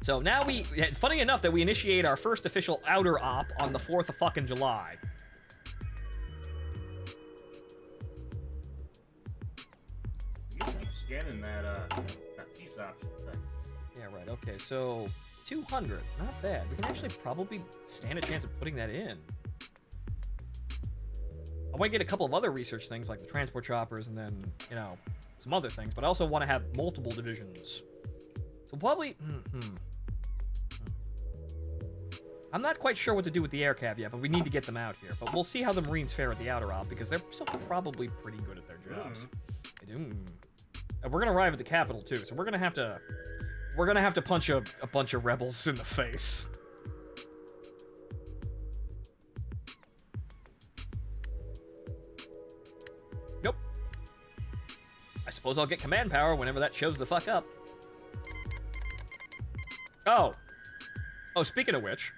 So now funny enough that we initiate our first official outer op on the 4th of fucking July. You keep scanning that peace option thing. Okay, so 200, not bad. We can actually probably stand a chance of putting that in. I want to get a couple of other research things like the transport choppers and then, you know, some other things, but I also want to have multiple divisions. So probably, I'm not quite sure what to do with the air cav yet, but we need to get them out here. But we'll see how the Marines fare at the outer op, because they're still probably pretty good at their jobs. And we're gonna arrive at the capital too, so we're gonna have to punch a bunch of rebels in the face. Nope. I suppose I'll get command power whenever that shows the fuck up. Oh, speaking of which,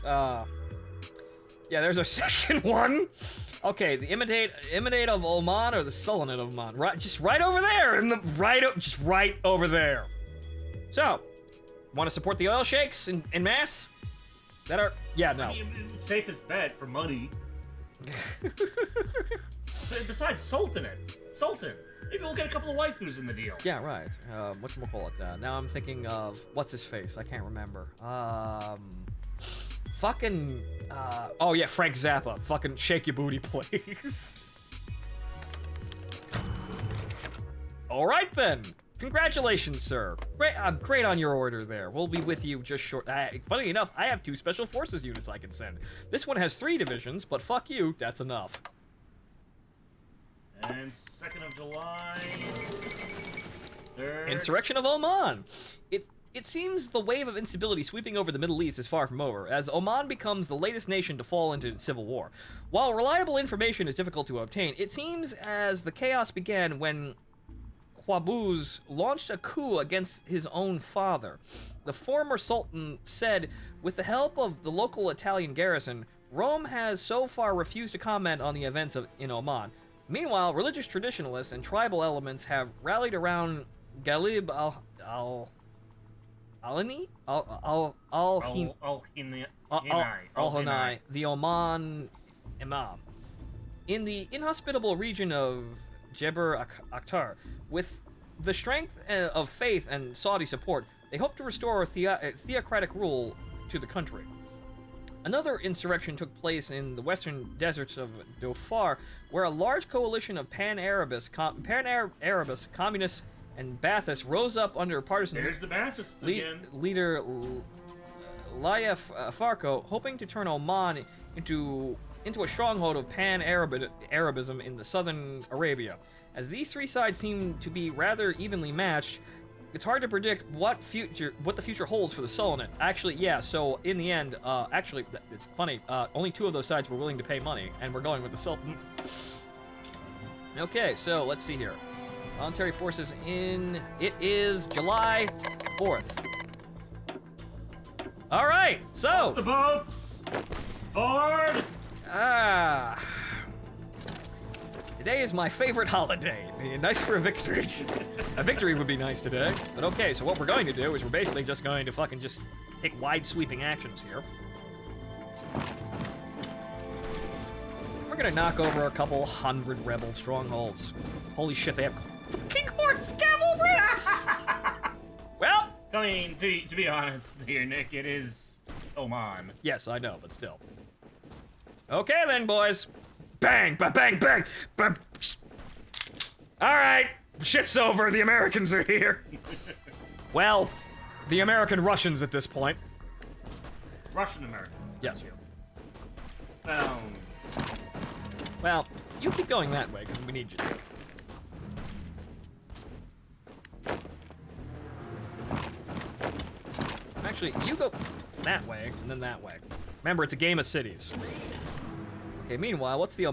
yeah, there's our second one. Okay, the Emirate of Oman or the Sultanate of Oman, right, just right over there, just right over there. So, want to support the oil sheikhs in mass? That are, yeah, no. I mean, safest bet for money. Besides Sultan, maybe we'll get a couple of waifus in the deal. Yeah, right. Whatchamacallit? Now I'm thinking of what's his face. I can't remember. Fucking. Oh yeah, Frank Zappa. Fucking shake your booty, please. All right then. Congratulations, sir. Great on your order there. We'll be with you just short. Funny enough, I have 2 special forces units I can send. This one has 3 divisions, but fuck you, that's enough. And 2nd of July. 3rd. Insurrection of Oman. It seems the wave of instability sweeping over the Middle East is far from over, as Oman becomes the latest nation to fall into civil war. While reliable information is difficult to obtain, it seems as the chaos began when Qaboos launched a coup against his own father. The former sultan said, with the help of the local Italian garrison, Rome has so far refused to comment on the events in Oman. Meanwhile, religious traditionalists and tribal elements have rallied around Ghalib al-Hinai, the Oman Imam, in the inhospitable region of Jebel Akhtar. With the strength of faith and Saudi support, they hope to restore theocratic rule to the country. Another insurrection took place in the western deserts of Dhofar, where a large coalition of Pan-Arabist communists and Baathists rose up under partisan leader Laya Farko, hoping to turn Oman into a stronghold of Pan-Arabism in the southern Arabia. As these 3 sides seem to be rather evenly matched, it's hard to predict what the future holds for the Sultanate. Actually, yeah, so in the end, it's funny, only 2 of those sides were willing to pay money, and we're going with the Sultan. Okay, so let's see here. Military forces in, it is July 4th. All right, so. Off the boats! Forward! Today is my favorite holiday. Nice for a victory. A victory would be nice today. But okay, so what we're going to do is we're basically just going to fucking just take wide sweeping actions here. We're gonna knock over a couple hundred rebel strongholds. Holy shit, they have fucking horse cavalry! Well, I mean, to be honest here, Nick, it is Oman. Yes, I know, but still. Okay then, boys. Bang, bang, bang, bang. All right, shit's over. The Americans are here. Well, the American-Russians at this point. Russian-Americans. Yes. Well, you keep going that way, because we need you to. Actually, you go that way, and then that way. Remember, it's a game of cities. Okay, meanwhile, what's the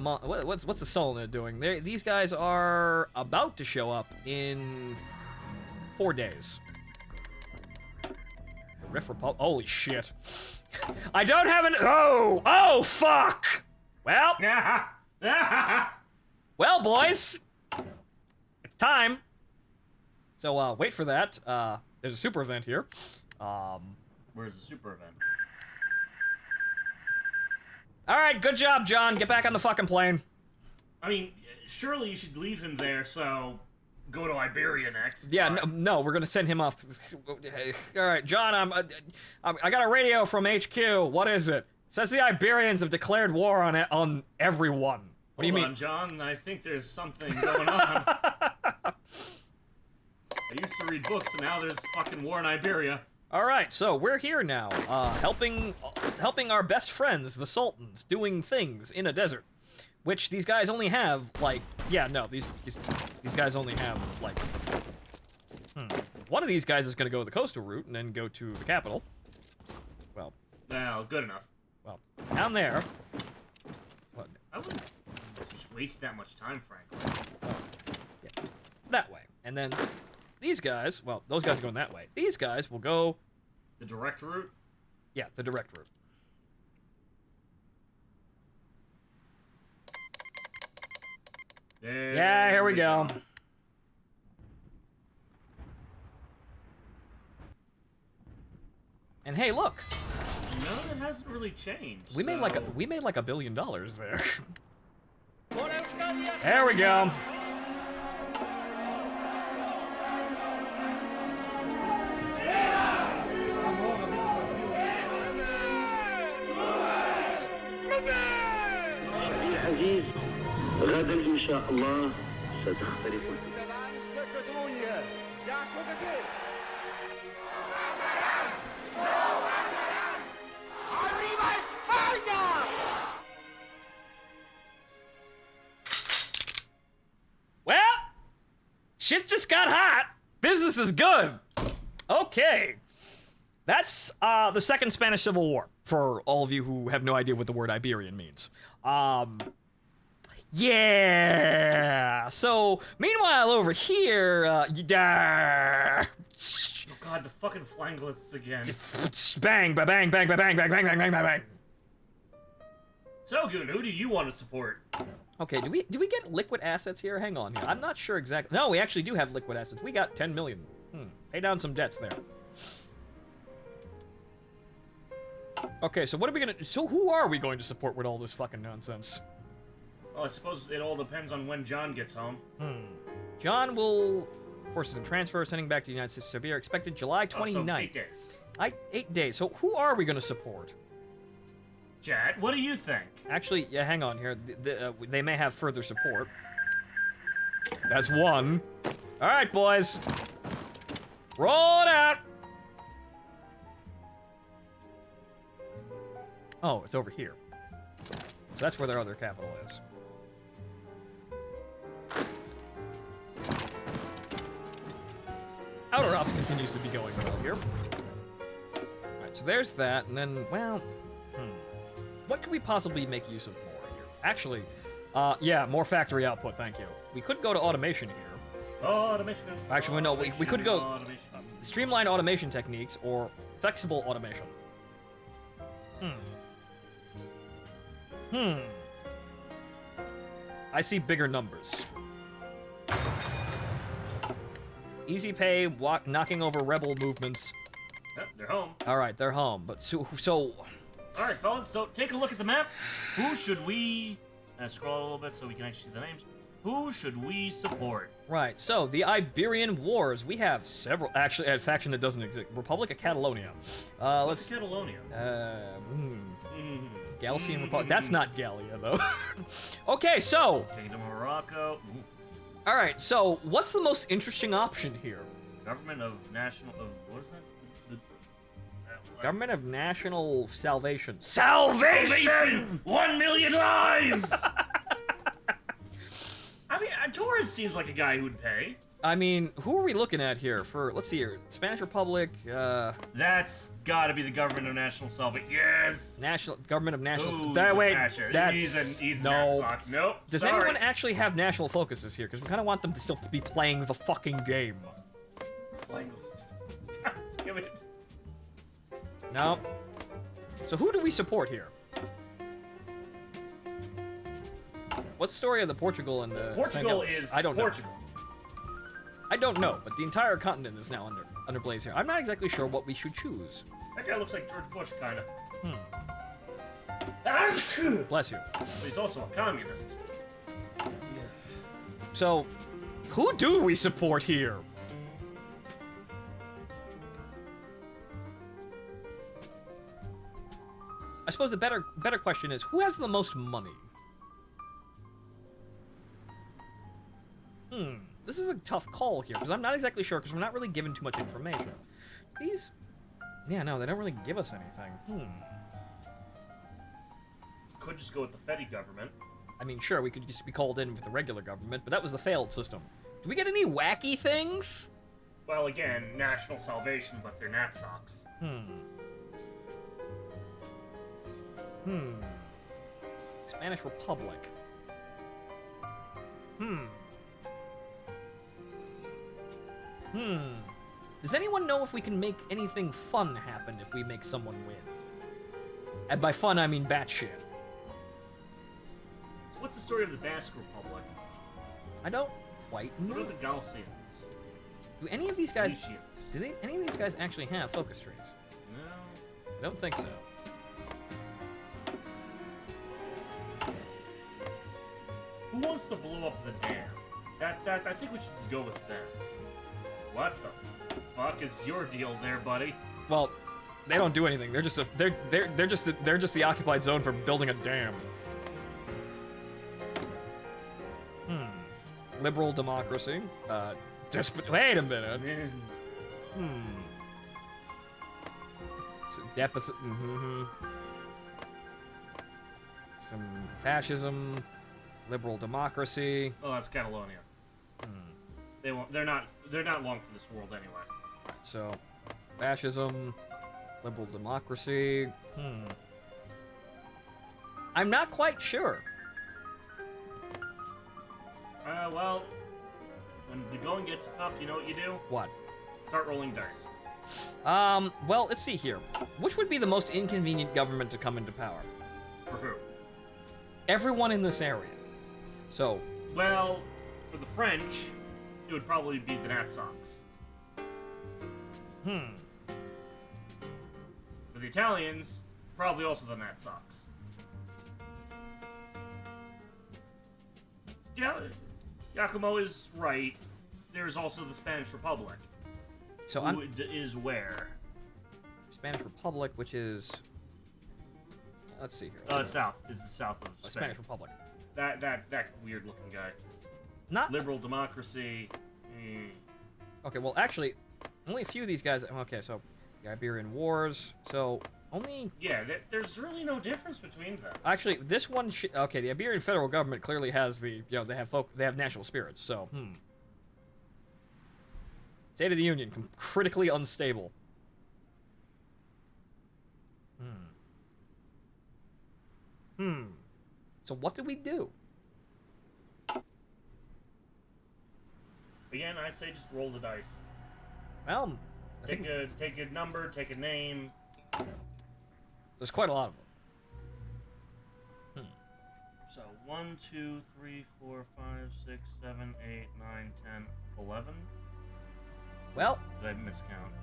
Sultanate doing? These guys are about to show up in 4 days. Riff Republic. Holy shit. I don't have an. Oh, fuck! Well. Well, boys. It's time. So, wait for that. There's a super event here. Where's the super event? All right, good job, John. Get back on the fucking plane. I mean, surely you should leave him there so go to Iberia next. Yeah, no, we're gonna send him off. All right, John, I got a radio from HQ. What is it? It says the Iberians have declared war on everyone. What do you mean? Hold on, John. I think there's something going on. I used to read books, and now there's fucking war in Iberia. All right, so we're here now, helping our best friends, the Sultans, doing things in a desert, which these guys only have like, yeah, no, these guys only have like, one of these guys is gonna go the coastal route and then go to the capital. Well, good enough. Well, down there. What? I wouldn't just waste that much time, frankly. Yeah, that way, and then these guys. Well, those guys are going that way. These guys will go. The direct route? Yeah, the direct route. Yeah, here we go. And hey, look. No, it hasn't really changed. We made like $1 billion there. There we go. غدا إن شاء الله ستختلف. Well, shit just got hot. Business is good. Okay. That's the Second Spanish Civil War, for all of you who have no idea what the word Iberian means. Yeah. So, meanwhile, over here, Oh god, the fucking flanglists again. bang, ba bang, bang, ba bang, bang, bang, bang, bang, bang, bang. So, Goon, who do you want to support? Okay, do we get liquid assets here? Hang on here. I'm not sure exactly. No, we actually do have liquid assets. We got 10 million. Pay down some debts there. Okay, so what are we gonna... So who are we going to support with all this fucking nonsense? Well, I suppose it all depends on when John gets home. John will... Forces and transfer, sending back to the United States of Siberia, expected July 29th. So 8 days. 8 days. So who are we going to support? Chad, what do you think? Actually, yeah, hang on here. They may have further support. That's one. All right, boys. Roll it out. Oh, it's over here. So that's where their other capital is. Outer Ops continues to be going well here. Alright, so there's that, and then, well... What could we possibly make use of more here? Actually, yeah, more factory output, thank you. We could go to automation here. Automation. Actually, no, we could go... Streamline automation techniques, or flexible automation. I see bigger numbers. Easy pay, knocking over rebel movements. Yep, they're home. All right, they're home. But so. All right, fellas. So take a look at the map. Who should we? Scroll a little bit so we can actually see the names. Who should we support? Right. So the Iberian Wars. We have several. Actually, a faction that doesn't exist. Republic of Catalonia. What's Catalonia? Galician Republic. That's not Gallia though. Okay, so. Kingdom of Morocco. All right. So what's the most interesting option here? Government of National of what is that? Government of National Salvation. Salvation! 1 million lives! I mean, Torres seems like a guy who would pay. I mean, who are we looking at here? For, let's see here, Spanish Republic, That's gotta be the Government of National Salvation. Yes! Government of National... Wait, that's... he's no. Nope, Does anyone actually have national focuses here? Because we kind of want them to still be playing the fucking game. God damn it. No. So who do we support here? What's the story of the Portugal and the Portugal Vangelis? is I don't know. Portugal. I don't know, but the entire continent is now under blaze here. I'm not exactly sure what we should choose. That guy looks like George Bush, kind of. Bless you. But he's also a communist. So, Who do we support here? I suppose the better question is, who has the most money? This is a tough call here, because I'm not exactly sure, because we're not really given too much information. These... Yeah, no, they don't really give us anything. Could just go with the Fedi government. I mean, sure, we could just be called in with the regular government, but that was the failed system. Do we get any wacky things? Well, again, national salvation, but they're nat socks. Spanish Republic. Does anyone know if we can make anything fun happen if we make someone win? And by fun, I mean batshit. So what's the story of the Basque Republic? I don't quite know. What about the Galicians? Do any of these guys... Galicians? Any of these guys actually have focus trees? No. I don't think so. Who wants to blow up the dam? I think we should go with them. What the fuck is your deal there, buddy? Well, they don't do anything. They're just they're just the occupied zone for building a dam. Liberal democracy. Wait a minute. Some deficit. Some fascism. Liberal democracy. Oh, that's Catalonia. They won't. They're not long for this world anyway. So, fascism, liberal democracy. I'm not quite sure. Well, when the going gets tough, you know what you do? What? Start rolling dice. Well, let's see here. Which would be the most inconvenient government to come into power? For who? Everyone in this area. So. Well, for the French, it would probably be the Nat Sox. For the Italians, probably also the Nat Sox. Yeah, Giacomo is right. There's also the Spanish Republic. So who is where? Spanish Republic, which is... Let's see here. South. Is the south of Spain. Spanish Republic. That weird-looking guy. Not... Liberal democracy. Okay, well, actually, only a few of these guys... Okay, so, the Iberian Wars, so... Only... Yeah, there's really no difference between them. Actually, this one... Okay, the Iberian federal government clearly has the... You know, they have national spirits, so... State of the Union, critically unstable. So what do we do? Again, I say just roll the dice. Well, take a number, take a name. There's quite a lot of them. So 1, 2, 3, 4, 5, 6, 7, 8, 9, 10, 11. Well, did I miscount?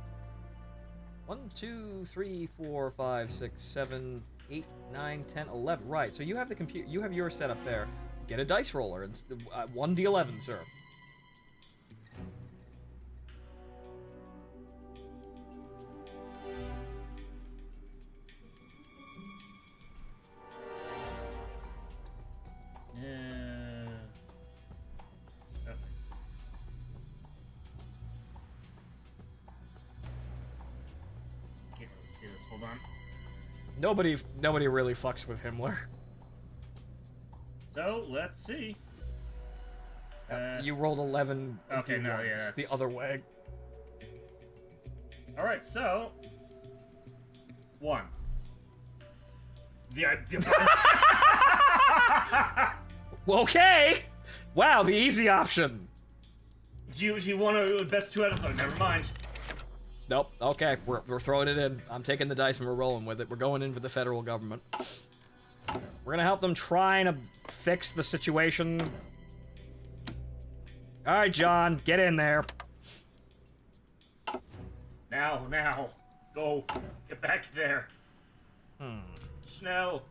1, 2, 3, 4, 5, 6, 7, 8, 9, 10, 11. Right. So you have the computer. You have yours set up there. Get a dice roller. It's 1d11, sir. Hold on. Nobody really fucks with Himmler. So let's see. You rolled 11. Okay, no, yeah, it's the other way. All right, so 1. Okay. Wow, the easy option. Do you want to best 2 out of 3? Never mind. Nope. Okay, we're throwing it in. I'm taking the dice and we're rolling with it. We're going in for the federal government. We're gonna help them trying to fix the situation. All right, John, get in there. Now, go. Get back there. Schnell.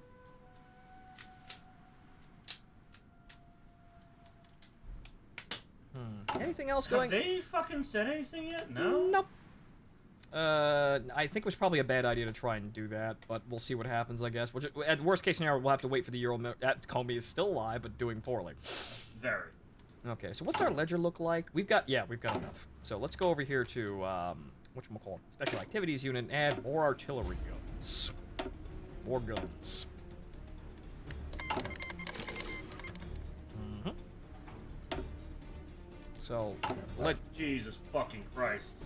Anything else Have going? they fucking said anything yet? No? Nope. I think it was probably a bad idea to try and do that, but we'll see what happens, I guess. At the worst case scenario, we'll have to wait for the Euro... Comey is still alive, but doing poorly. Very. Okay, so what's our ledger look like? We've got enough. So let's go over here to, whatchamacallit, Special Activities Unit, and add more artillery guns. More guns. So, Jesus fucking Christ.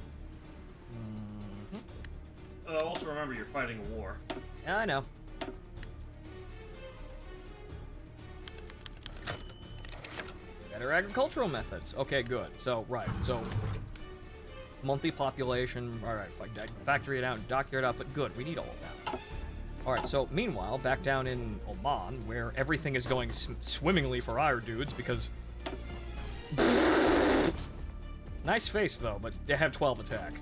Also remember, you're fighting a war. Yeah, I know. Better agricultural methods. Okay, good. So, right. So, monthly population. All right, factory it out, dockyard out, but good. We need all of that. All right, so meanwhile, back down in Oman, where everything is going swimmingly for our dudes, because... Nice face, though, but they have 12 attack.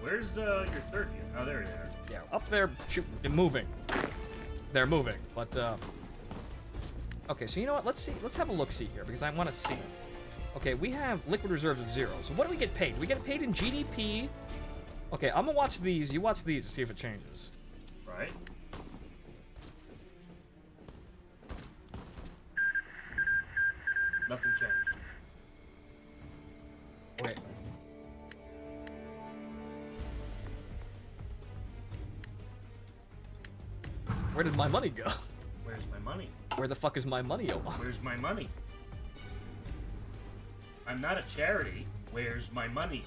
Where's your third unit? Oh, there you are. Yeah, up there, moving. They're moving, but, Okay, so you know what? Let's see. Let's have a look-see here, because I want to see. Okay, we have liquid reserves of 0. So what do we get paid? We get paid in GDP. Okay, I'm gonna watch these. You watch these to see if it changes. Right. Nothing changed. Okay. Where did my money go? Where's my money? Where the fuck is my money, Omar? Where's my money? I'm not a charity. Where's my money?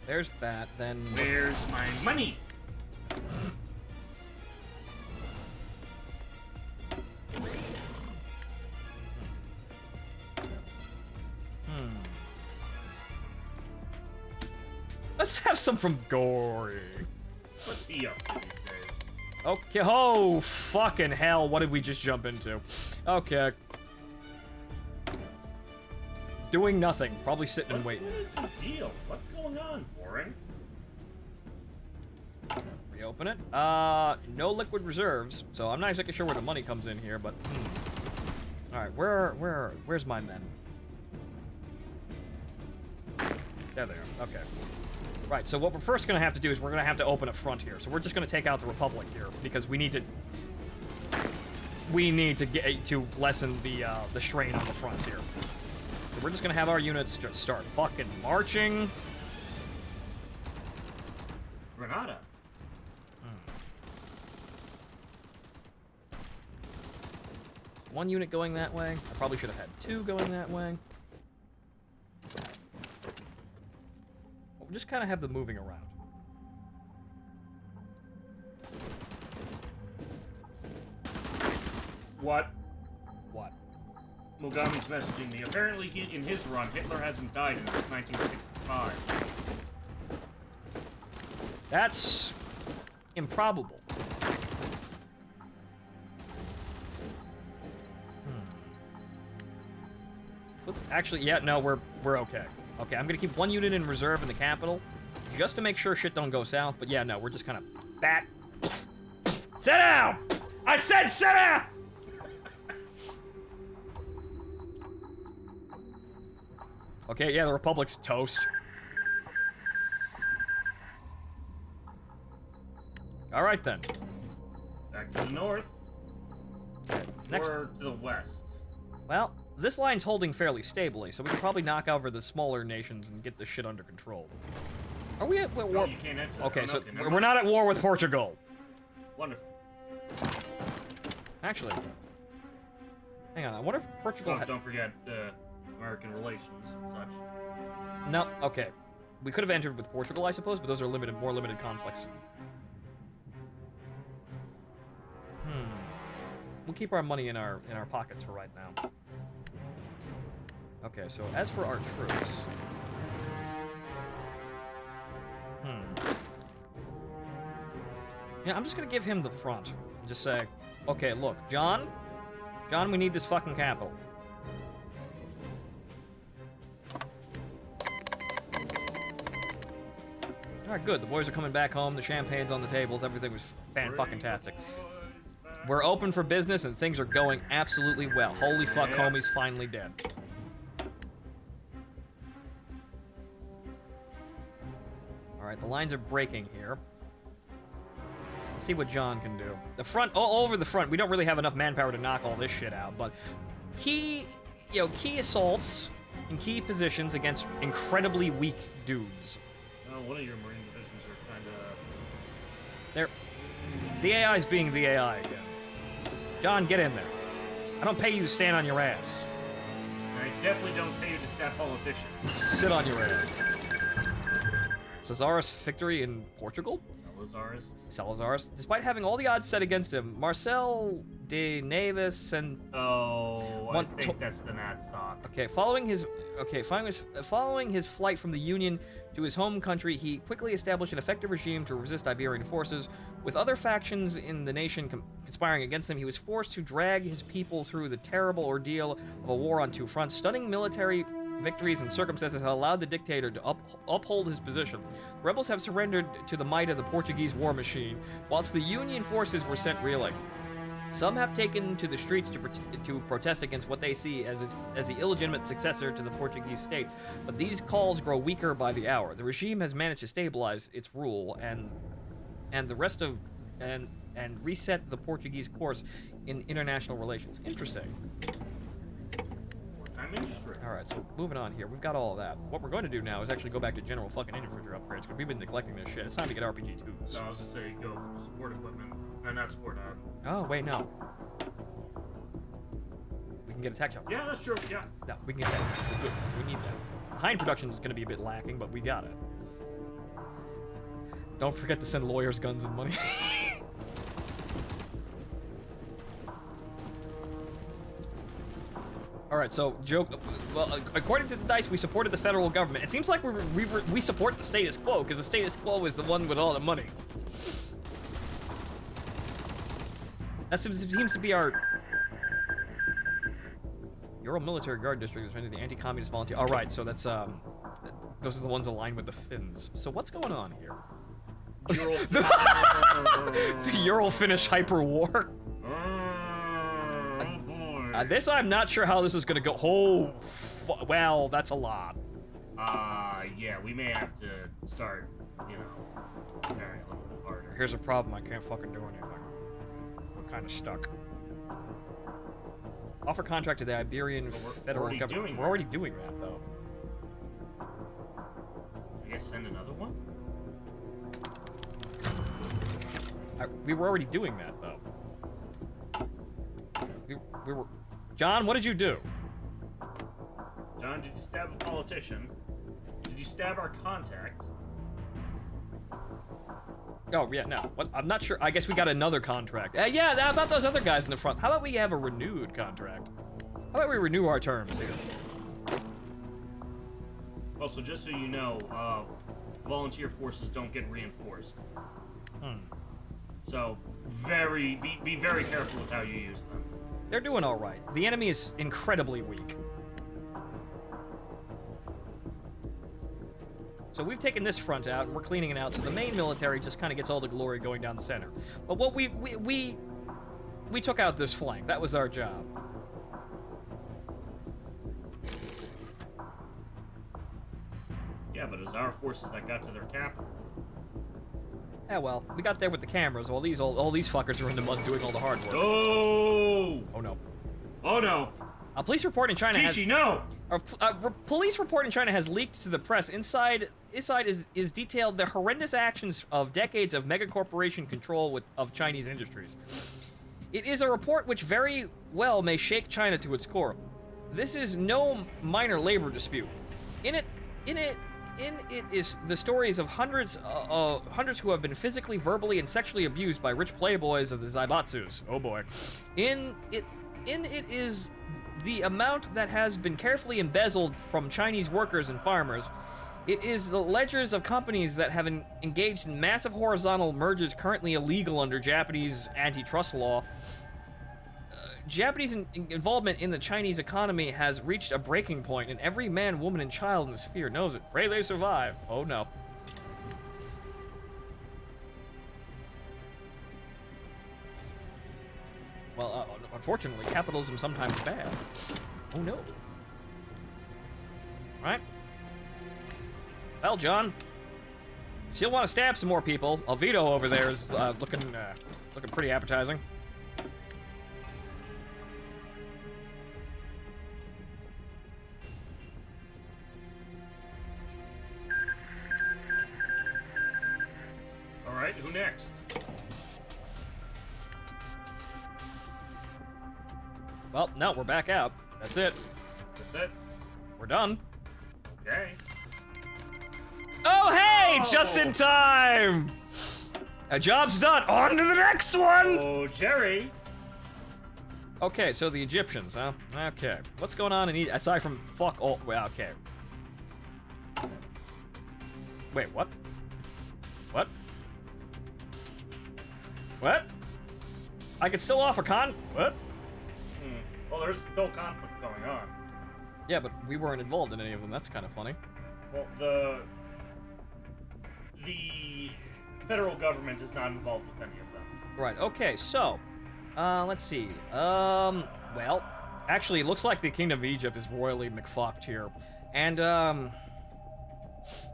There's that, then... Where's my money? Let's have some from Gory. What's he up to these days? Okay, oh, fucking hell, what did we just jump into? Okay. Doing nothing, probably sitting and waiting. What is his deal? What's going on, Warren? Reopen it. No liquid reserves, so I'm not exactly sure where the money comes in here, but... Alright, where's my men? There they are, okay. Right, so what we're first going to have to do is we're going to have to open a front here. So we're just going to take out the Republic here, because we need to get to lessen the strain on the fronts here. So we're just going to have our units just start fucking marching. Granada. One unit going that way. I probably should have had 2 going that way. We'll just kind of have them moving around. What? What? Mogami's messaging me. Apparently, in his run, Hitler hasn't died since 1965. That's improbable. So let's actually, yeah, no, we're okay. Okay, I'm gonna keep 1 unit in reserve in the capital, just to make sure shit don't go south. But yeah, no, we're just kind of sit down. I said sit down. Okay, yeah, the Republic's toast. All right then. Back to the north. Okay, next. Or to the west. Well, this line's holding fairly stably, so we can probably knock over the smaller nations and get this shit under control. Are we at war? No, you can't enter. Okay, Oh, no, so okay, never we're not at war with Portugal. Wonderful. Actually, hang on. I wonder if Portugal. Oh, don't forget American relations and such. No. Okay, we could have entered with Portugal, I suppose, but those are more limited conflicts. We'll keep our money in our pockets for right now. Okay, so as for our troops... Yeah, I'm just gonna give him the front. Just say, okay, look, John, we need this fucking capital. Alright, good. The boys are coming back home, the champagne's on the tables, everything was fan-fucking-tastic. We're open for business and things are going absolutely well. Holy fuck, Yeah. homie's finally dead. Alright, the lines are breaking here. Let's see what John can do. The front, all over the front, we don't really have enough manpower to knock all this shit out, but key assaults in key positions against incredibly weak dudes. Oh, one of your marine divisions are kind of... They're... The AI's being the AI again. John, get in there. I don't pay you to stand on your ass. I definitely don't pay you to stab politicians. Sit on your ass. Cesar's victory in Portugal? Salazar's. Despite having all the odds set against him, Marcel de Neves and... Oh, I think that's the Nat sock. Okay, following his flight from the Union to his home country, he quickly established an effective regime to resist Iberian forces. With other factions in the nation conspiring against him, he was forced to drag his people through the terrible ordeal of a war on two fronts. Stunning military victories and circumstances have allowed the dictator to uphold his position. The rebels have surrendered to the might of the Portuguese war machine, whilst the Union forces were sent reeling. Some have taken to the streets to protest against what they see as the illegitimate successor to the Portuguese state, but these calls grow weaker by the hour. The regime has managed to stabilize its rule and the rest of and reset the Portuguese course in international relations. Interesting. I'm industry. All right, so moving on here, we've got all of that. What we're going to do now is actually go back to general fucking infantry upgrades because we've been neglecting this shit. It's time to get RPG 2s. No, I was gonna say go for support equipment. Not support. Oh wait, no. We can get a tech shop. Yeah, that's true. Yeah. No, we can get that. Good. We need that. Hind production is going to be a bit lacking, but we got it. Don't forget to send lawyers guns and money. All right, so well, according to the dice, we supported the federal government. It seems like we support the status quo because the status quo is the one with all the money. That seems to be our Ural Military Guard District is running the anti-communist volunteer. All right, so that's those are the ones aligned with the Finns. So what's going on here? The Ural-Finnish hyper war. This I'm not sure how this is gonna go. Oh, well, that's a lot. Yeah, we may have to start, preparing a little bit harder. Here's a problem, I can't fucking do anything. We're kind of stuck. Offer contract to the Iberian federal government. We're already doing that, though. I guess send another one? We were already doing that, though. We were... John, what did you do? John, did you stab a politician? Did you stab our contact? Oh, yeah, no. What? I'm not sure. I guess we got another contract. Yeah, how about those other guys in the front? How about we have a renewed contract? How about we renew our terms here? Also, just so you know, volunteer forces don't get reinforced. So, be very careful with how you use them. They're doing all right. The enemy is incredibly weak. So we've taken this front out, and we're cleaning it out, so the main military just kind of gets all the glory going down the center. But what we took out this flank. That was our job. Yeah, but it was our forces that got to their capital. Yeah, well, we got there with the cameras. While all these fuckers are in the mud doing all the hard work. Oh! Oh no. Oh no! A police report in China Kishi, no! Police report in China has leaked to the press. Inside is detailed the horrendous actions of decades of megacorporation control of Chinese industries. It is a report which very well may shake China to its core. This is no minor labor dispute. In it is the stories of hundreds who have been physically, verbally, and sexually abused by rich playboys of the Zaibatsus. Oh boy. In it is the amount that has been carefully embezzled from Chinese workers and farmers. It is the ledgers of companies that have engaged in massive horizontal mergers currently illegal under Japanese antitrust law. Japanese involvement in the Chinese economy has reached a breaking point, and every man, woman, and child in the sphere knows it. Pray they survive. Oh no. Unfortunately, capitalism sometimes bad. Oh no. Right? Well, John, still want to stab some more people. Alvito over there is looking pretty appetizing. All right, who next? Well, no, we're back out. That's it. That's it. We're done. Okay. Oh, hey! Oh. Just in time! A job's done. On to the next one! Oh, Jerry. Okay, so the Egyptians, huh? Okay. What's going on in Egypt? Aside from fuck all... Well, okay. Wait, what? What? What? I could still offer What? Well, there's still conflict going on. Yeah, but we weren't involved in any of them. That's kind of funny. Well, the federal government is not involved with any of them. Right, okay, so... let's see. Well... Actually, it looks like the Kingdom of Egypt is royally McFucked here. And,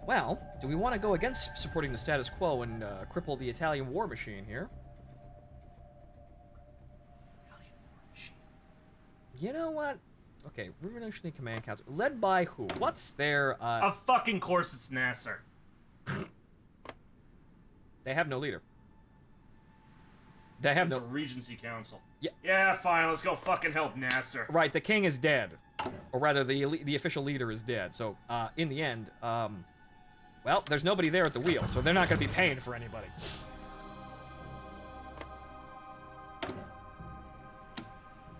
well, do we want to go against supporting the status quo and, cripple the Italian war machine here? You know what? Okay, Revolutionary Command Council. Led by who? What's their, Of fucking course it's Nasser. They have no leader. They have It's a no... Regency Council. Yeah. Yeah, fine, let's go fucking help Nasser. Right, the king is dead. Or rather, the official leader is dead. So, in the end, well, there's nobody there at the wheel, so they're not going to be paying for anybody.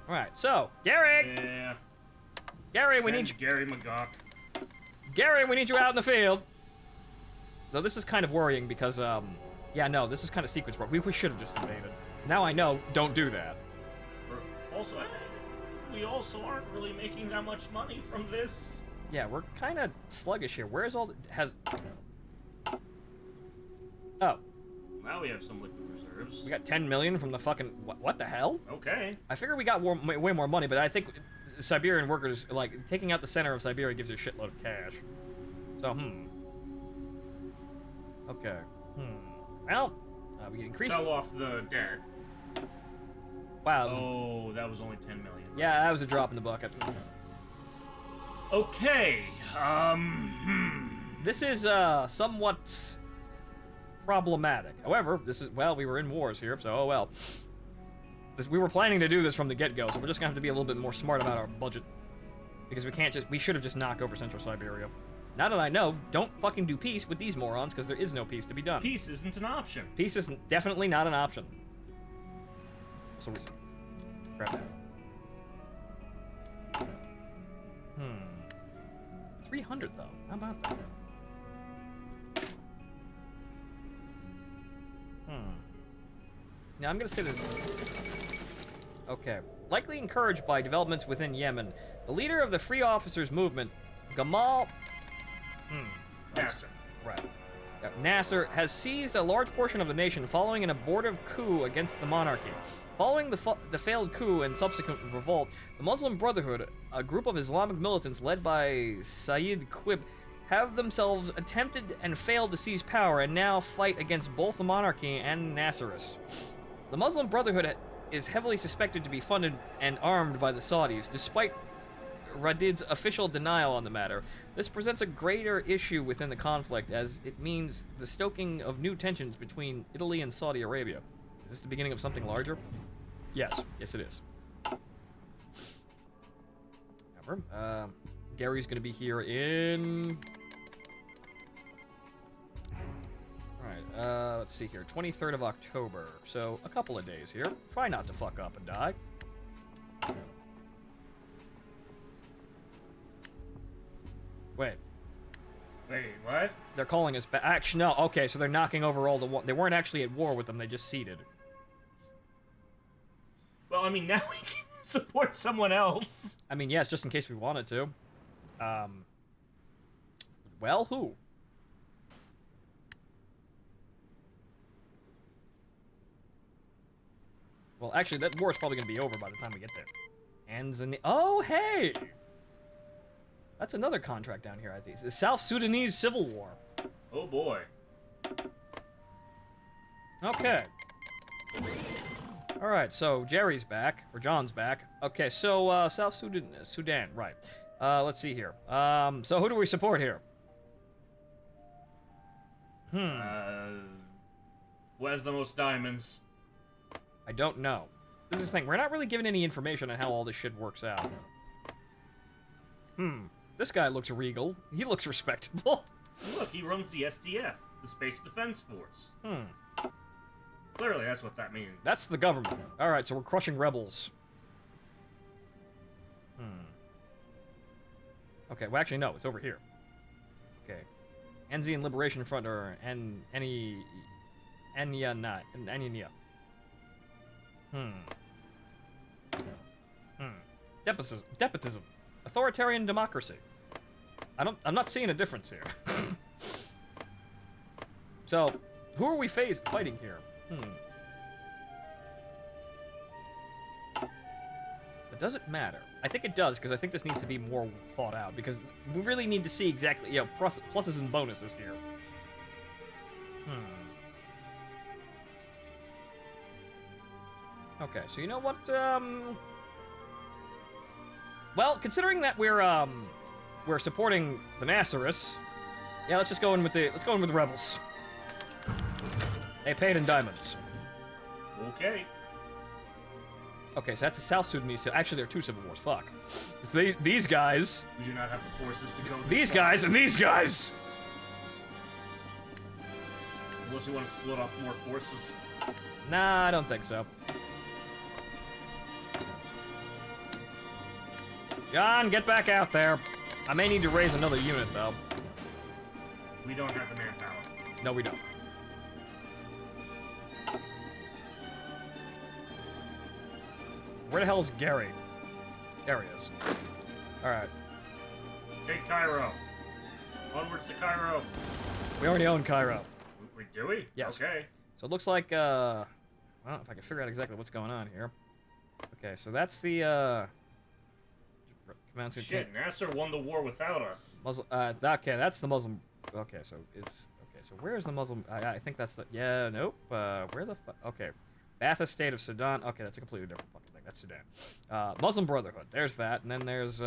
Alright, so, Gary! Yeah. Gary, we need you... Gary McGawk. Gary, we need you out in the field! Though this is kind of worrying because, yeah, no, this is kind of sequence work. We should have just invaded. Now I know, don't do that. Also, we also aren't really making that much money from this. Yeah, we're kind of sluggish here. Where's all the... Oh. Now we have some liquid reserves. We got 10 million from the fucking... What the hell? Okay. I figure we got way more money, but I think Siberian workers, like, taking out the center of Siberia gives you a shitload of cash. So, Okay. Well, we can increase... Sell off the debt. Wow. Oh, that was only 10 million. Yeah, that was a drop in the bucket. Okay. This is, somewhat problematic. However, this is... Well, we were in wars here, so oh well. We were planning to do this from the get-go, so we're just gonna have to be a little bit more smart about our budget. Because we can't just... We should have just knocked over Central Siberia. Now that I know, don't fucking do peace with these morons, because there is no peace to be done. Peace isn't an option. Peace is definitely not an option. So grab that. 300 though. How about that? Now I'm gonna say that. Okay. Likely encouraged by developments within Yemen, the leader of the Free Officers Movement, Gamal. Nasser. Right. Nasser has seized a large portion of the nation following an abortive coup against the monarchy. Following the failed coup and subsequent revolt, the Muslim Brotherhood, a group of Islamic militants led by Sayyid Qutb, have themselves attempted and failed to seize power and now fight against both the monarchy and Nasserists. The Muslim Brotherhood is heavily suspected to be funded and armed by the Saudis, despite Radid's official denial on the matter. This presents a greater issue within the conflict, as it means the stoking of new tensions between Italy and Saudi Arabia. Is this the beginning of something larger? Yes. Yes, it is. Remember, Gary's gonna be here in... Alright, let's see here. 23rd of October. So, a couple of days here. Try not to fuck up and die. Wait. Wait, what? They're calling us back. Actually, no. Okay, so they're knocking over all the... They weren't actually at war with them. They just ceded. Well, I mean, now we can support someone else. I mean, yes, just in case we wanted to. Well, who? Well, actually, that war is probably going to be over by the time we get there. Oh, hey! That's another contract down here, I think. The South Sudanese Civil War. Oh boy. Okay. Alright, so Jerry's back, or John's back. Okay, so, South Sudan, right. Let's see here. So who do we support here? Who has the most diamonds? I don't know. This is the thing, we're not really given any information on how all this shit works out. This guy looks regal. He looks respectable. Look, he runs the SDF, the Space Defense Force. Clearly, that's what that means. That's the government. Alright, so we're crushing rebels. Okay, well actually no, it's over here. Okay. Enzian Liberation Front, or Enya. Despotism. Authoritarian democracy. I'm not seeing a difference here. So, who are we fighting here? But does it matter? I think it does, because I think this needs to be more thought out, because we really need to see exactly, you know, pluses and bonuses here. Okay, so you know what, well, considering that we're supporting the Nasseris, yeah, let's go in with the rebels. They paid in diamonds. Okay. Okay, so that's the South Sudanese. So actually, there are two civil wars. Fuck. So these guys. We do not have the forces to go. These guys and these guys. Unless you want to split off more forces. Nah, I don't think so. John, get back out there. I may need to raise another unit, though. We don't have the manpower. No, we don't. Where the hell is Gary? There he is. Alright. Take Cairo. Onwards to Cairo. We already own Cairo. Do we? Yes. Okay. So it looks like, I don't know if I can figure out exactly what's going on here. Okay, so that's the, Shit, Nasser won the war without us. Muslim, okay, that's the Muslim, okay, so where's the Muslim, I think that's the, yeah, nope, where the fuck, okay. Ba'ath State of Sudan, okay, that's a completely different fucking thing, that's Sudan. Muslim Brotherhood, there's that, and then there's,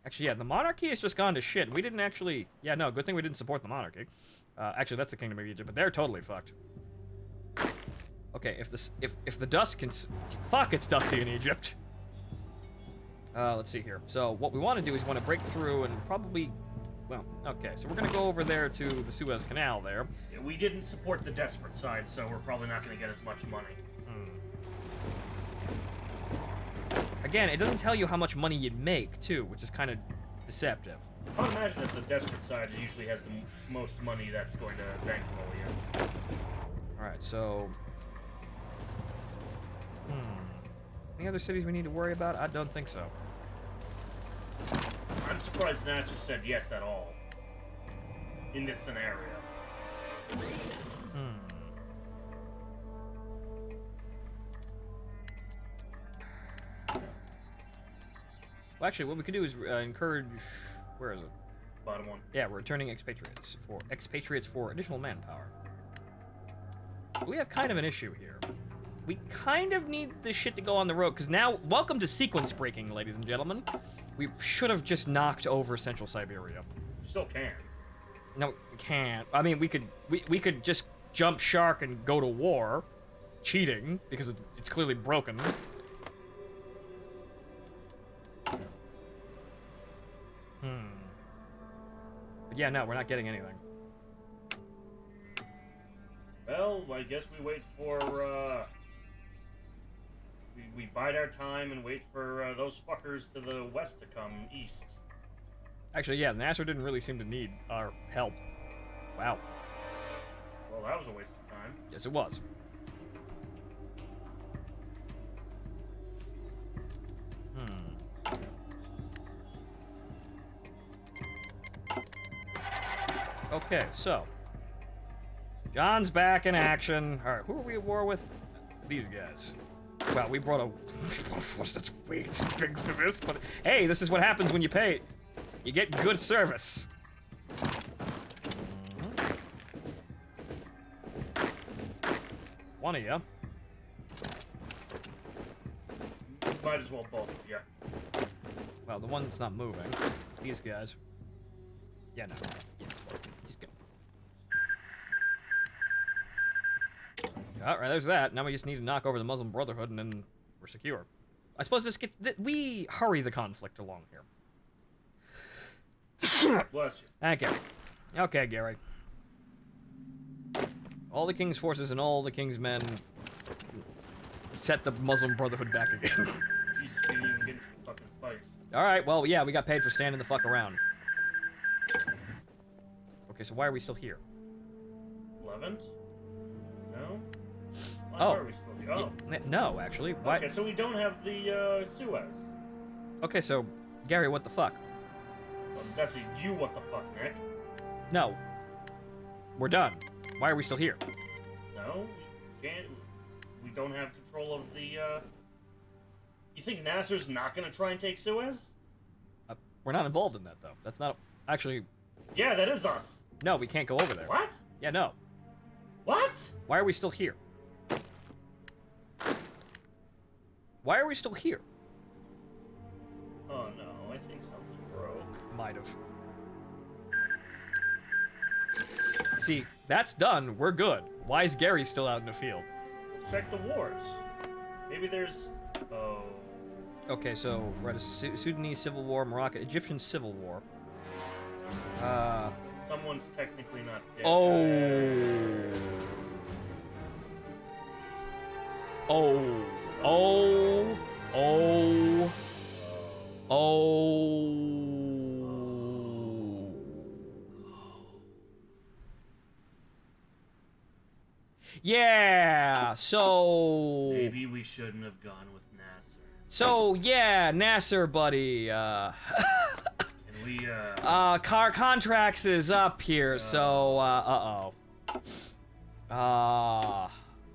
actually, yeah, the monarchy has just gone to shit. We didn't actually, yeah, no, good thing we didn't support the monarchy. Actually, that's the Kingdom of Egypt, but they're totally fucked. Okay, if the dust can, fuck, it's dusty in Egypt. Let's see here. So what we want to do is we want to break through and probably, well, okay, so we're gonna go over there to the Suez Canal there. Yeah, we didn't support the desperate side, so we're probably not gonna get as much money. Again, it doesn't tell you how much money you'd make, too, which is kind of deceptive. I would imagine that the desperate side usually has the most money that's going to bankroll you. Alright, so... Any other cities we need to worry about? I don't think so. I'm surprised Nasser said yes at all. In this scenario. Well, actually, what we could do is encourage... Where is it? Bottom one. Yeah, we're returning expatriates for additional manpower. We have kind of an issue here. We kind of need this shit to go on the road, because now, welcome to sequence breaking, ladies and gentlemen. We should have just knocked over Central Siberia. Still can. No, we can't. I mean, we could just jump shark and go to war. Cheating, because it's clearly broken. But yeah, no, we're not getting anything. Well, I guess we wait for, we bide our time and wait for, those fuckers to the west to come east. Actually, yeah, Nasser didn't really seem to need our help. Wow. Well, that was a waste of time. Yes, it was. Okay, so John's back in action. All right, who are we at war with? These guys. Wow, we brought a force that's way too big for this, but hey, this is what happens when you pay. You get good service. One of you. Might as well both, yeah. Well, the one that's not moving. These guys. Yeah, no. Yeah, just go. Alright, there's that. Now we just need to knock over the Muslim Brotherhood and then we're secure. I suppose this gets... we hurry the conflict along here. Bless you. Thank you. Okay, Gary. All the king's forces and all the king's men set the Muslim Brotherhood back again. Jesus, we didn't even get into the fucking fight. Alright, well, yeah, we got paid for standing the fuck around. Okay, so why are we still here? 11th? No? Why Oh. are we still here? Oh. No, actually. Why? Okay, so we don't have the Suez. Okay, so, Gary, what the fuck? Well, that's a you what the fuck, Nick. No. We're done. Why are we still here? No, we can't. We don't have control of the, You think Nasser's not gonna try and take Suez? We're not involved in that, though. That's not... Actually, Yeah, that is us. no, we can't go over there. What? Yeah, no. What? Why are we still here? Why are we still here? Oh no, I think something broke. Might have. See, that's done. We're good. Why is Gary still out in the field? Check the wars. Maybe there's... Oh... Okay, so we're at a Sudanese civil war, Moroccan, Egyptian civil war. Someone's technically not dead. Oh. Oh. Oh. Oh. Oh. Yeah, so... Maybe we shouldn't have gone with Nasser. So, yeah, Nasser, buddy, Can we, car contracts is up here, so,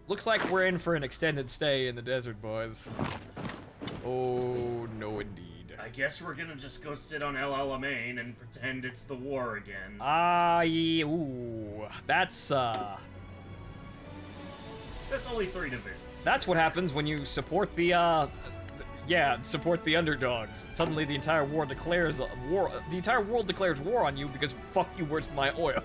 looks like we're in for an extended stay in the desert, boys. Oh, no indeed. I guess we're gonna just go sit on El Alamein and pretend it's the war again. Yeah, ooh, that's only 3 divisions. that's what happens when you support the, support the underdogs. Suddenly the entire war declares war. The entire world declares war on you because fuck you, where's my oil?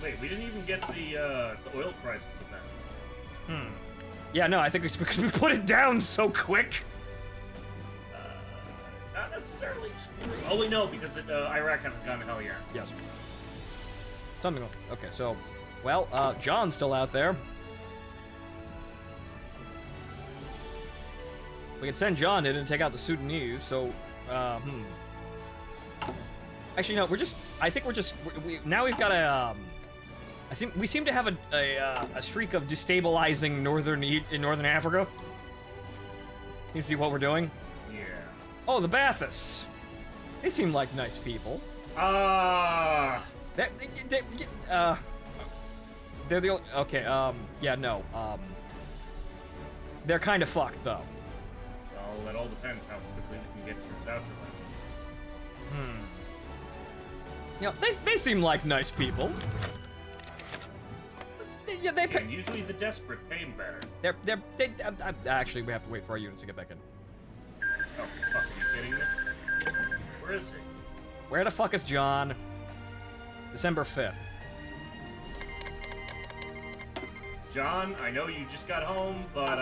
Wait, we didn't even get the oil crisis event. Yeah, no, I think it's because we put it down so quick. Not necessarily true. Oh, wait, no, because Iraq hasn't gone to hell yet. Yes. Something. Okay, so, well, John's still out there. We can send John in and take out the Sudanese. So, Actually, no. I think we're just. Now we've got a. We seem to have a streak of destabilizing northern Africa. Seems to be what we're doing. Yeah. Oh, the Baathists. They seem like nice people. They're the only, okay, yeah, no, they're kind of fucked, though. Well, it all depends how quickly we can get troops out to them. You know, they seem like nice people. Yeah, they pay. And usually the desperate pay better. Actually, we have to wait for our units to get back in. Oh, fuck, are you kidding me? Where is he? Where the fuck is John? December 5th. John, I know you just got home, but,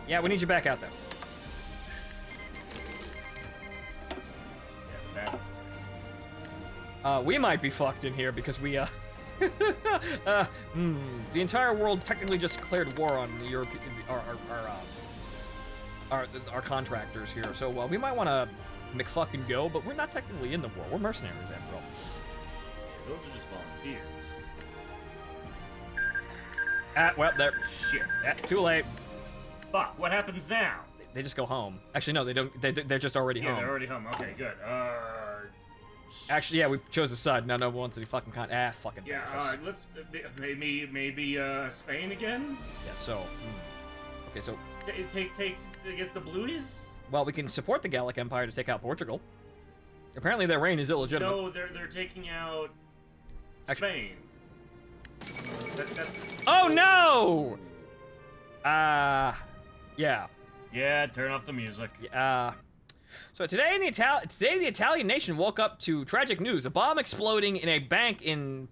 Yeah, we need you back out there. Yeah, that's... We might be fucked in here because we, the entire world technically just declared war on the European, our contractors here. So we might want to McFucking go, but we're not technically in the war. We're mercenaries after all. Those are just volunteers. Well, they're Shit. too late. Fuck, what happens now? They just go home. Actually, no, they don't. They're just already Yeah, home. they're already home. Okay, good. Actually, yeah, we chose a side. Now no one wants any fucking fucking Yeah, Memphis. let's maybe Spain again. Yeah, so okay, so Take against the Blueies. well, we can support the Gallic Empire to take out Portugal. Apparently, their reign is illegitimate. No, they're taking out Spain. That's... Oh no! Yeah. Yeah, turn off the music. So today the Italian nation woke up to tragic news: a bomb exploding in a bank in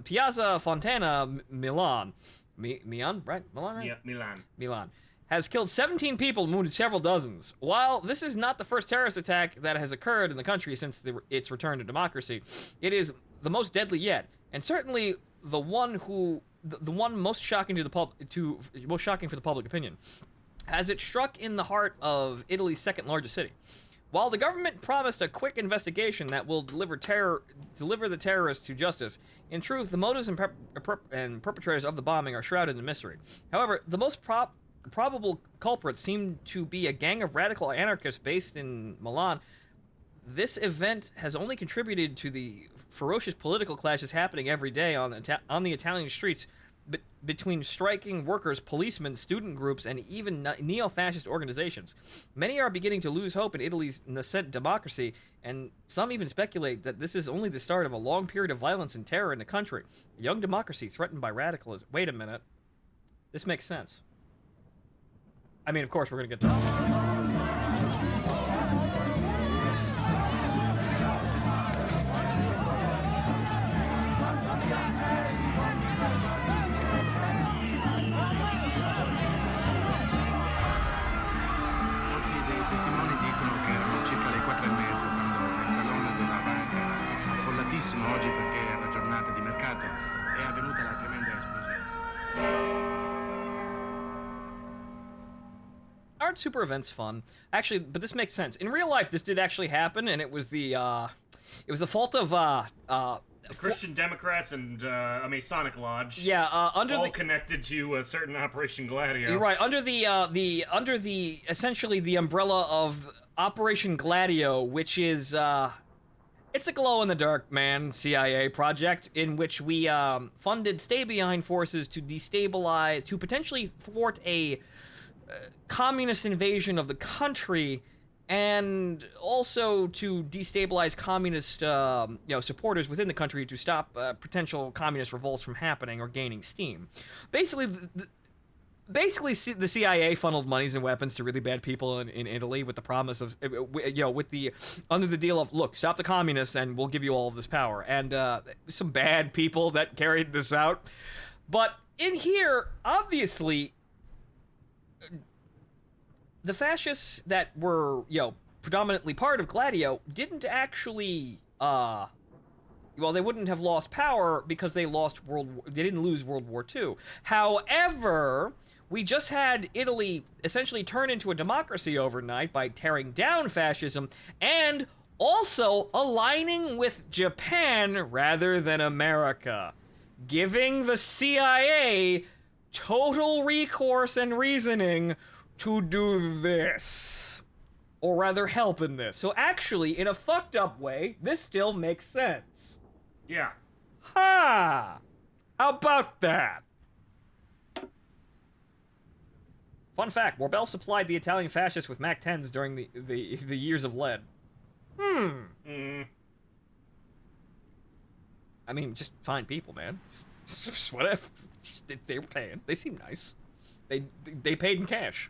Piazza Fontana, Milan. Milan, right? Milan, right? Yeah, Milan. Milan has killed 17 people and wounded several dozens. While this is not the first terrorist attack that has occurred in the country since its return to democracy, it is the most deadly yet, and certainly the one most shocking most shocking for the public opinion, as it struck in the heart of Italy's second largest city. While the government promised a quick investigation that will deliver the terrorists to justice, in truth, the motives and perpetrators of the bombing are shrouded in mystery. However, the most probable culprits seem to be a gang of radical anarchists based in Milan. This event has only contributed to the ferocious political clashes happening every day on the Italian streets between striking workers, policemen, student groups, and even neo-fascist organizations. Many are beginning to lose hope in Italy's nascent democracy, and some even speculate that this is only the start of a long period of violence and terror in the country. A young democracy threatened by radicalism. Wait a minute. This makes sense. I mean, of course, we're gonna get that. Oggi perché era giornata di mercato è avvenuta la tremenda esplosione. Aren't super events fun? Actually, but this makes sense. In real life, this did actually happen, and it was the fault of the Christian Democrats and a Masonic lodge. Yeah, all connected to a certain Operation Gladio. You're right. Under the essentially the umbrella of Operation Gladio, which is it's a glow-in-the-dark, man, CIA project in which we funded stay-behind forces to potentially thwart a communist invasion of the country, and also to destabilize communist, supporters within the country to stop potential communist revolts from happening or gaining steam. Basically, the CIA funneled monies and weapons to really bad people in Italy with the promise of, under the deal of, look, stop the communists and we'll give you all of this power. And some bad people that carried this out. But in here, obviously, the fascists that were, predominantly part of Gladio didn't actually, they wouldn't have lost power because they didn't lose World War II. However, we just had Italy essentially turn into a democracy overnight by tearing down fascism and also aligning with Japan rather than America, giving the CIA total recourse and reasoning to do this. Or rather, help in this. So actually, in a fucked up way, this still makes sense. Yeah. Ha! How about that? Fun fact, Warbel supplied the Italian fascists with MAC-10s during the years of lead. I mean, just fine people, man. Just whatever. They were paying. They seem nice. They paid in cash.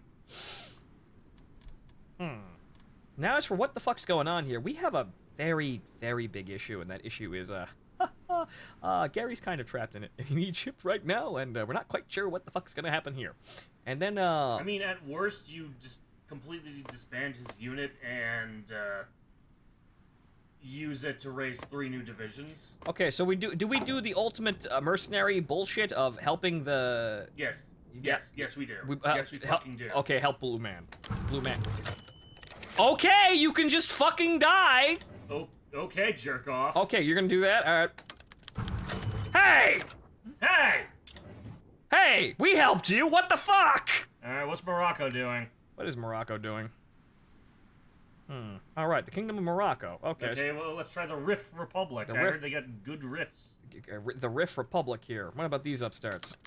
Now as for what the fuck's going on here, we have a very, very big issue, and that issue is, Gary's kind of trapped in Egypt right now, and we're not quite sure what the fuck's gonna happen here. And then, I mean, at worst, you just completely disband his unit and, use it to raise 3 new divisions. Okay, so do we do the ultimate mercenary bullshit of helping the... Yes. Yes, we do. Yes, we fucking do. Okay, help Blue Man. Blue Man. Okay, you can just fucking die! Oh, okay, jerk off. Okay, you're gonna do that? Alright. Hey! Hey! Hey! We helped you! What the fuck? Alright, what's Morocco doing? What is Morocco doing? All right, the Kingdom of Morocco. Okay. Okay, well, let's try the Riff Republic. I heard they got good riffs. The Riff Republic here. What about these upstarts?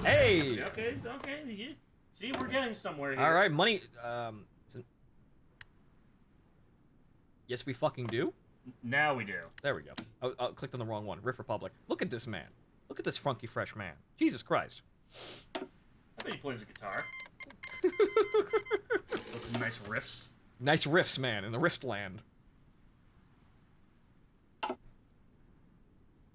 Hey! Okay. See, we're getting somewhere here. All right, money. Yes, we fucking do. Now we do. There we go. I clicked on the wrong one. Riff Republic. Look at this man. Look at this funky fresh man. Jesus Christ. I bet he plays a guitar. With some nice riffs. Nice riffs, man, in the Riftland.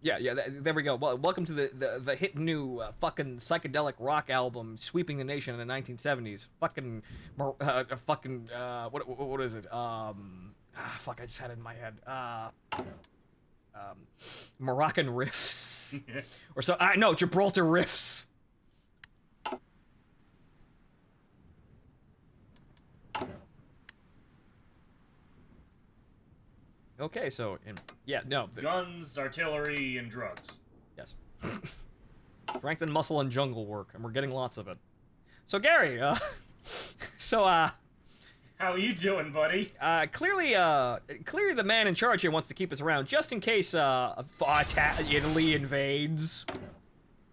Yeah, there we go. Well, welcome to the hit new fucking psychedelic rock album sweeping the nation in the 1970s. Fucking, what is it? Fuck, I just had it in my head. Moroccan riffs. Or so, no, Gibraltar riffs. Okay, so, guns, artillery, and drugs. Yes. Strength and muscle and jungle work, and we're getting lots of it. So, Gary, how are you doing, buddy? Clearly the man in charge here wants to keep us around, just in case, Italy invades.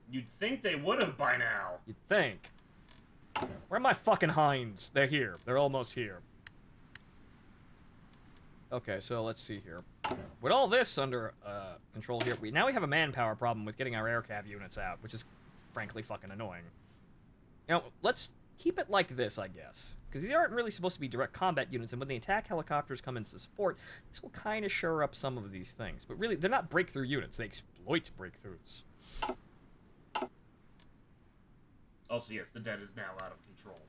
You'd think they would have by now. You'd think. Where are my fucking hinds? They're here. They're almost here. Okay, so let's see here. With all this under control here, now we have a manpower problem with getting our air cav units out, which is frankly fucking annoying. You know, let's keep it like this, I guess. Because these aren't really supposed to be direct combat units, and when the attack helicopters come into support, this will kind of shore up some of these things. But really, they're not breakthrough units. They exploit breakthroughs. Also, yes, the debt is now out of control.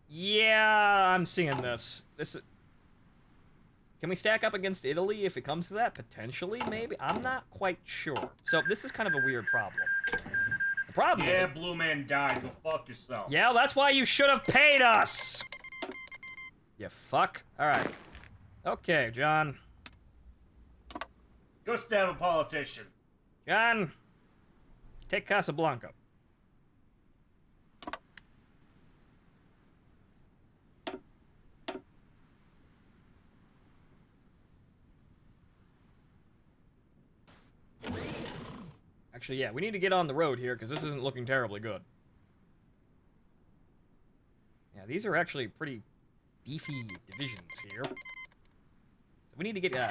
Yeah, I'm seeing this. Can we stack up against Italy if it comes to that? Potentially, maybe? I'm not quite sure. So this is kind of a weird problem. The problem is... is... Blue Man died. Go fuck yourself. Yeah, that's why you should have paid us! You fuck. Alright. Okay, John. Go stab a politician. John, take Casablanca. Actually, yeah, we need to get on the road here, because this isn't looking terribly good. Yeah, these are actually pretty beefy divisions here. So we need to get a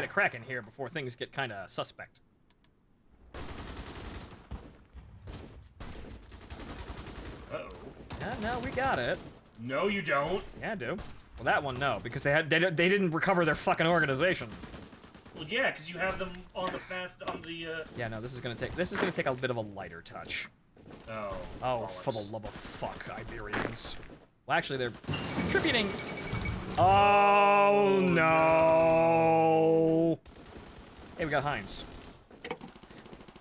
crack in here before things get kind of suspect. Uh-oh. No, we got it. No, you don't. Yeah, I do. Well, that one, no, because they didn't recover their fucking organization. Well, yeah, because you have them on the Yeah, no, this is gonna take a bit of a lighter touch. Oh. Oh, for the love of fuck, Iberians. Well, actually, they're contributing. Oh no! Hey, we got Heinz.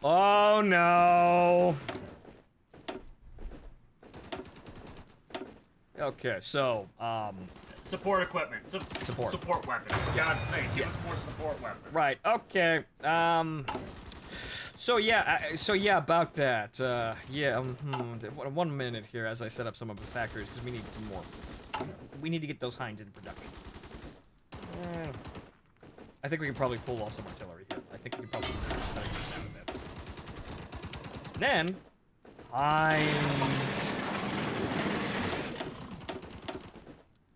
Oh no! Okay, so support equipment. Support weapons. For God's sake, give us more support weapons. Right. Okay. So yeah, about that. Yeah. 1 minute here as I set up some of the factories because we need some more. We need to get those Hinds in production. I think we can probably pull off some artillery here. I think we can probably cut it down a bit. And then Hinds.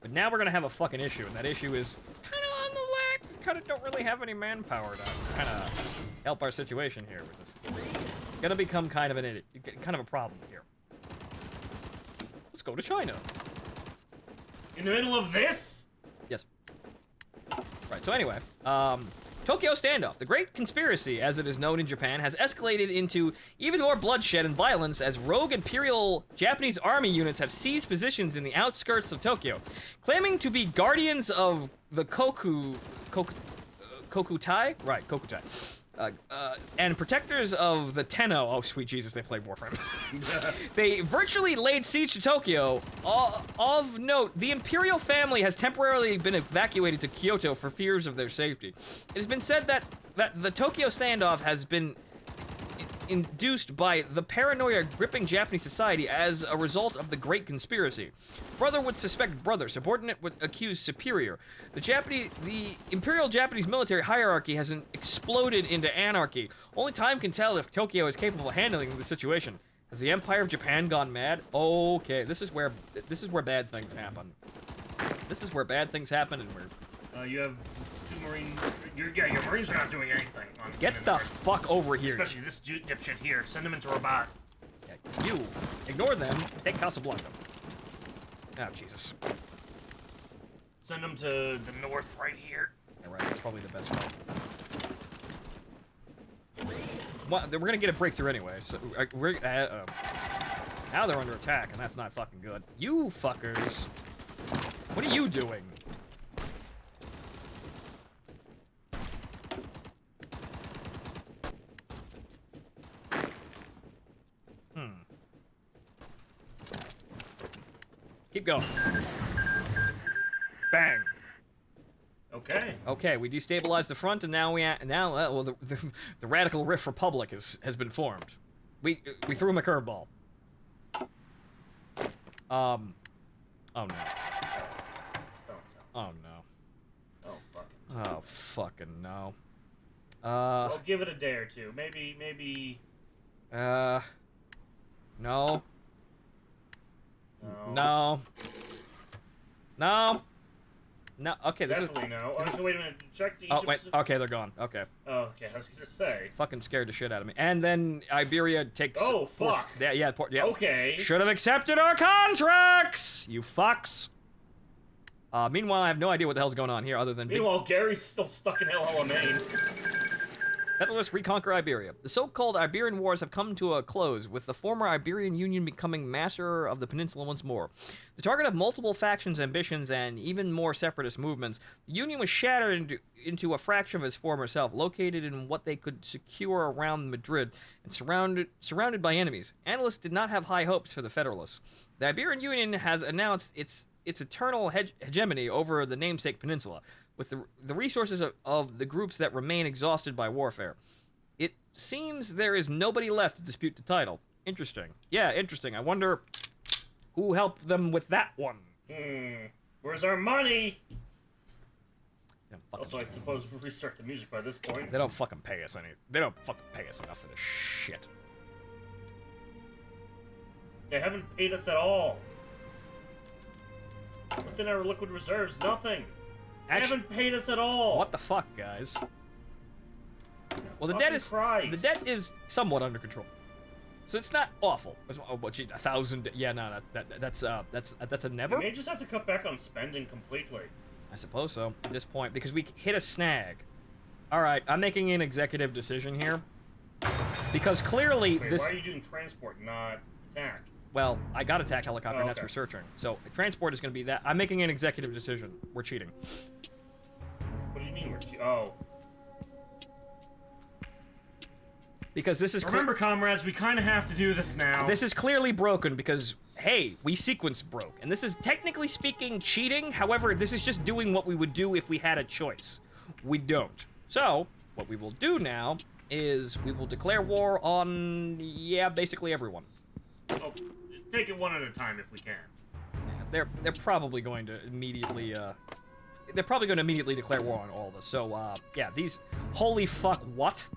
But now we're gonna have a fucking issue, and that issue is kind of on the lack. We kind of don't really have any manpower to kind of help our situation here with this. It's gonna become kind of a problem here. Let's go to China. In the middle of this? Yes. Right. So anyway, Tokyo standoff. The Great Conspiracy, as it is known in Japan, has escalated into even more bloodshed and violence as rogue Imperial Japanese army units have seized positions in the outskirts of Tokyo, claiming to be guardians of the Kokutai? Right, Kokutai. And protectors of the TNO. Oh, sweet Jesus, they play Warframe. They virtually laid siege to Tokyo. Of note, the imperial family has temporarily been evacuated to Kyoto for fears of their safety. It has been said that the Tokyo standoff has been induced by the paranoia gripping Japanese society as a result of the Great Conspiracy. Brother would suspect brother, subordinate would accuse superior. The Imperial Japanese military hierarchy has exploded into anarchy. Only time can tell if Tokyo is capable of handling the situation. Has the Empire of Japan gone mad? Okay, this is where bad things happen. This is where bad things happen, and we're... You have 2 Marines. Your Marines are not doing anything. Get the fuck over here. Especially this dipshit here. Send him into Rabat. Yeah, you ignore them. Take Casablanca. Oh, Jesus. Send him to the north right here. Yeah, right. That's probably the best way. Well, we're gonna get a breakthrough anyway, so now they're under attack, and that's not fucking good. You fuckers. What are you doing? Keep going. Bang. Okay. Okay, we destabilized the front, and now the Radical Rift Republic has been formed. We threw him a curveball. Oh no. Oh no. Oh fuck. Oh fucking no. Well, give it a day or two. Maybe. No. No. No. No. No. Okay, this Definitely is. no. So wait a minute. Check the. Oh wait. Okay, they're gone. Okay. Oh, okay. I was gonna say. Fucking scared the shit out of me. And then Iberia takes. Oh fuck. Yeah. Okay. Should have accepted our contracts. You fucks. Meanwhile, I have no idea what the hell's going on here, other than. Meanwhile, Gary's still stuck in Hell Maine. Federalists reconquer Iberia. The so-called Iberian Wars have come to a close, with the former Iberian Union becoming master of the peninsula once more. The target of multiple factions, ambitions, and even more separatist movements, the Union was shattered into a fraction of its former self, located in what they could secure around Madrid, and surrounded by enemies. Analysts did not have high hopes for the Federalists. The Iberian Union has announced its eternal hegemony over the namesake peninsula, with the resources of the groups that remain exhausted by warfare. It seems there is nobody left to dispute the title. Interesting. Yeah, interesting. I wonder who helped them with that one. Where's our money? Yeah, Also, I suppose we'll restart the music by this point. They don't fucking pay us any. They don't fucking pay us enough for this shit. They haven't paid us at all. What's in our liquid reserves? Nothing. They haven't paid us at all. What the fuck, guys? Well, the Christ. debt is somewhat under control, so it's not awful. Oh, but gee, 1,000. Yeah, no, that's a never. We may just have to cut back on spending completely. I suppose so at this point, because we hit a snag. All right, I'm making an executive decision here, because clearly Wait, this. why are you doing transport, not attack? Well, I got attack helicopter, and that's okay. researching. So transport is going to be that. I'm making an executive decision. We're cheating. What do you mean we're cheating? Oh. Because this is Remember, comrades, we kind of have to do this now. This is clearly broken because, hey, we sequence broke. And this is technically speaking cheating. However, this is just doing what we would do if we had a choice. We don't. So, what we will do now is we will declare war on, yeah, basically everyone. Oh, take it one at a time if we can. They're probably going to immediately, declare war on all of us. So, yeah, these, holy fuck, what?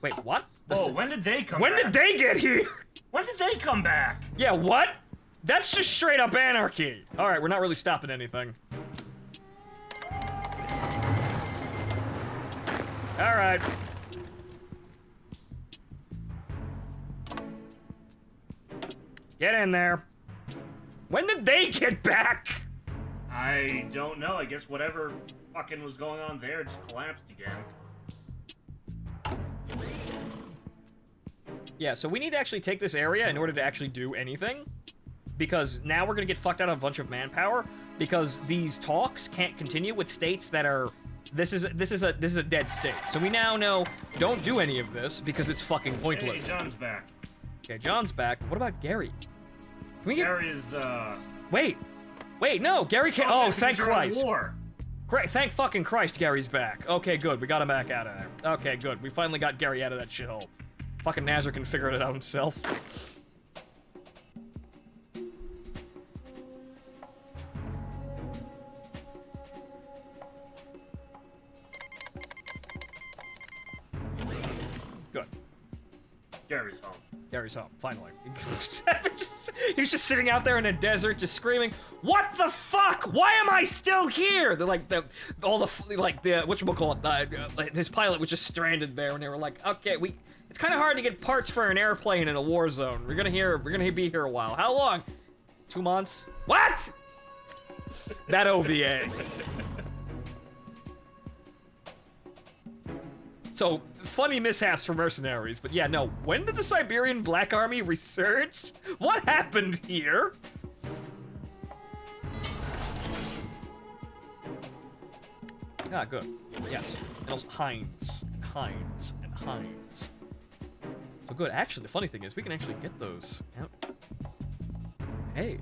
Wait, what? When did they come back? When did they get here? When did they come back? Yeah, what? That's just straight up anarchy. All right, we're not really stopping anything. All right. Get in there. When did they get back? I don't know. I guess whatever fucking was going on there just collapsed again. Yeah, so we need to actually take this area in order to actually do anything, because now we're gonna get fucked out of a bunch of manpower because these talks can't continue with states that are. This is a dead state. So we now know don't do any of this because it's fucking pointless. Hey, John's back. Okay, John's back. What about Gary? Can we get? Gary is Wait, no, Gary can't. Oh, thank Christ. War. Thank fucking Christ, Gary's back. Okay, good. We got him back out of there. Okay, good. We finally got Gary out of that shithole. Fucking Nazar can figure it out himself. Good. Gary's home. Gary's home, finally. He was just sitting out there in the desert, just screaming, "What the fuck? Why am I still here?" They're like, whatchamacallit, his pilot was just stranded there, and they were like, "Okay, it's kind of hard to get parts for an airplane in a war zone. We're gonna be here a while. How long? 2 months? What?" That OVA. So, funny mishaps for mercenaries, but yeah, no. When did the Siberian Black Army resurge? What happened here? Ah, good. Yes. And also Heinz, and Heinz, and Heinz. So good. Actually, the funny thing is, we can actually get those out. Hey.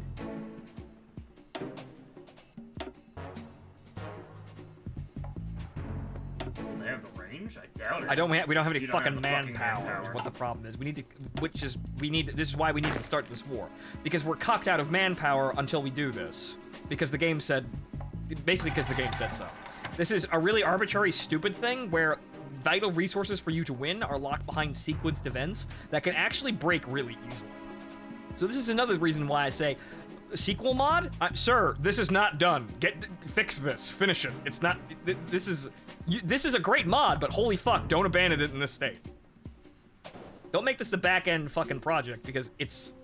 They have the range? I doubt it. We don't have any You don't have fucking the fucking manpower. manpower. Is what the problem is. This is why we need to start this war. Because we're cocked out of manpower until we do this. Because the game said, basically because the game said so. This is a really arbitrary, stupid thing where vital resources for you to win are locked behind sequenced events that can actually break really easily. So this is another reason why I say, sequel mod? Sir, this is not done. Fix this. Finish it. It's not. This is a great mod, but holy fuck, don't abandon it in this state. Don't make this the back end fucking project because it's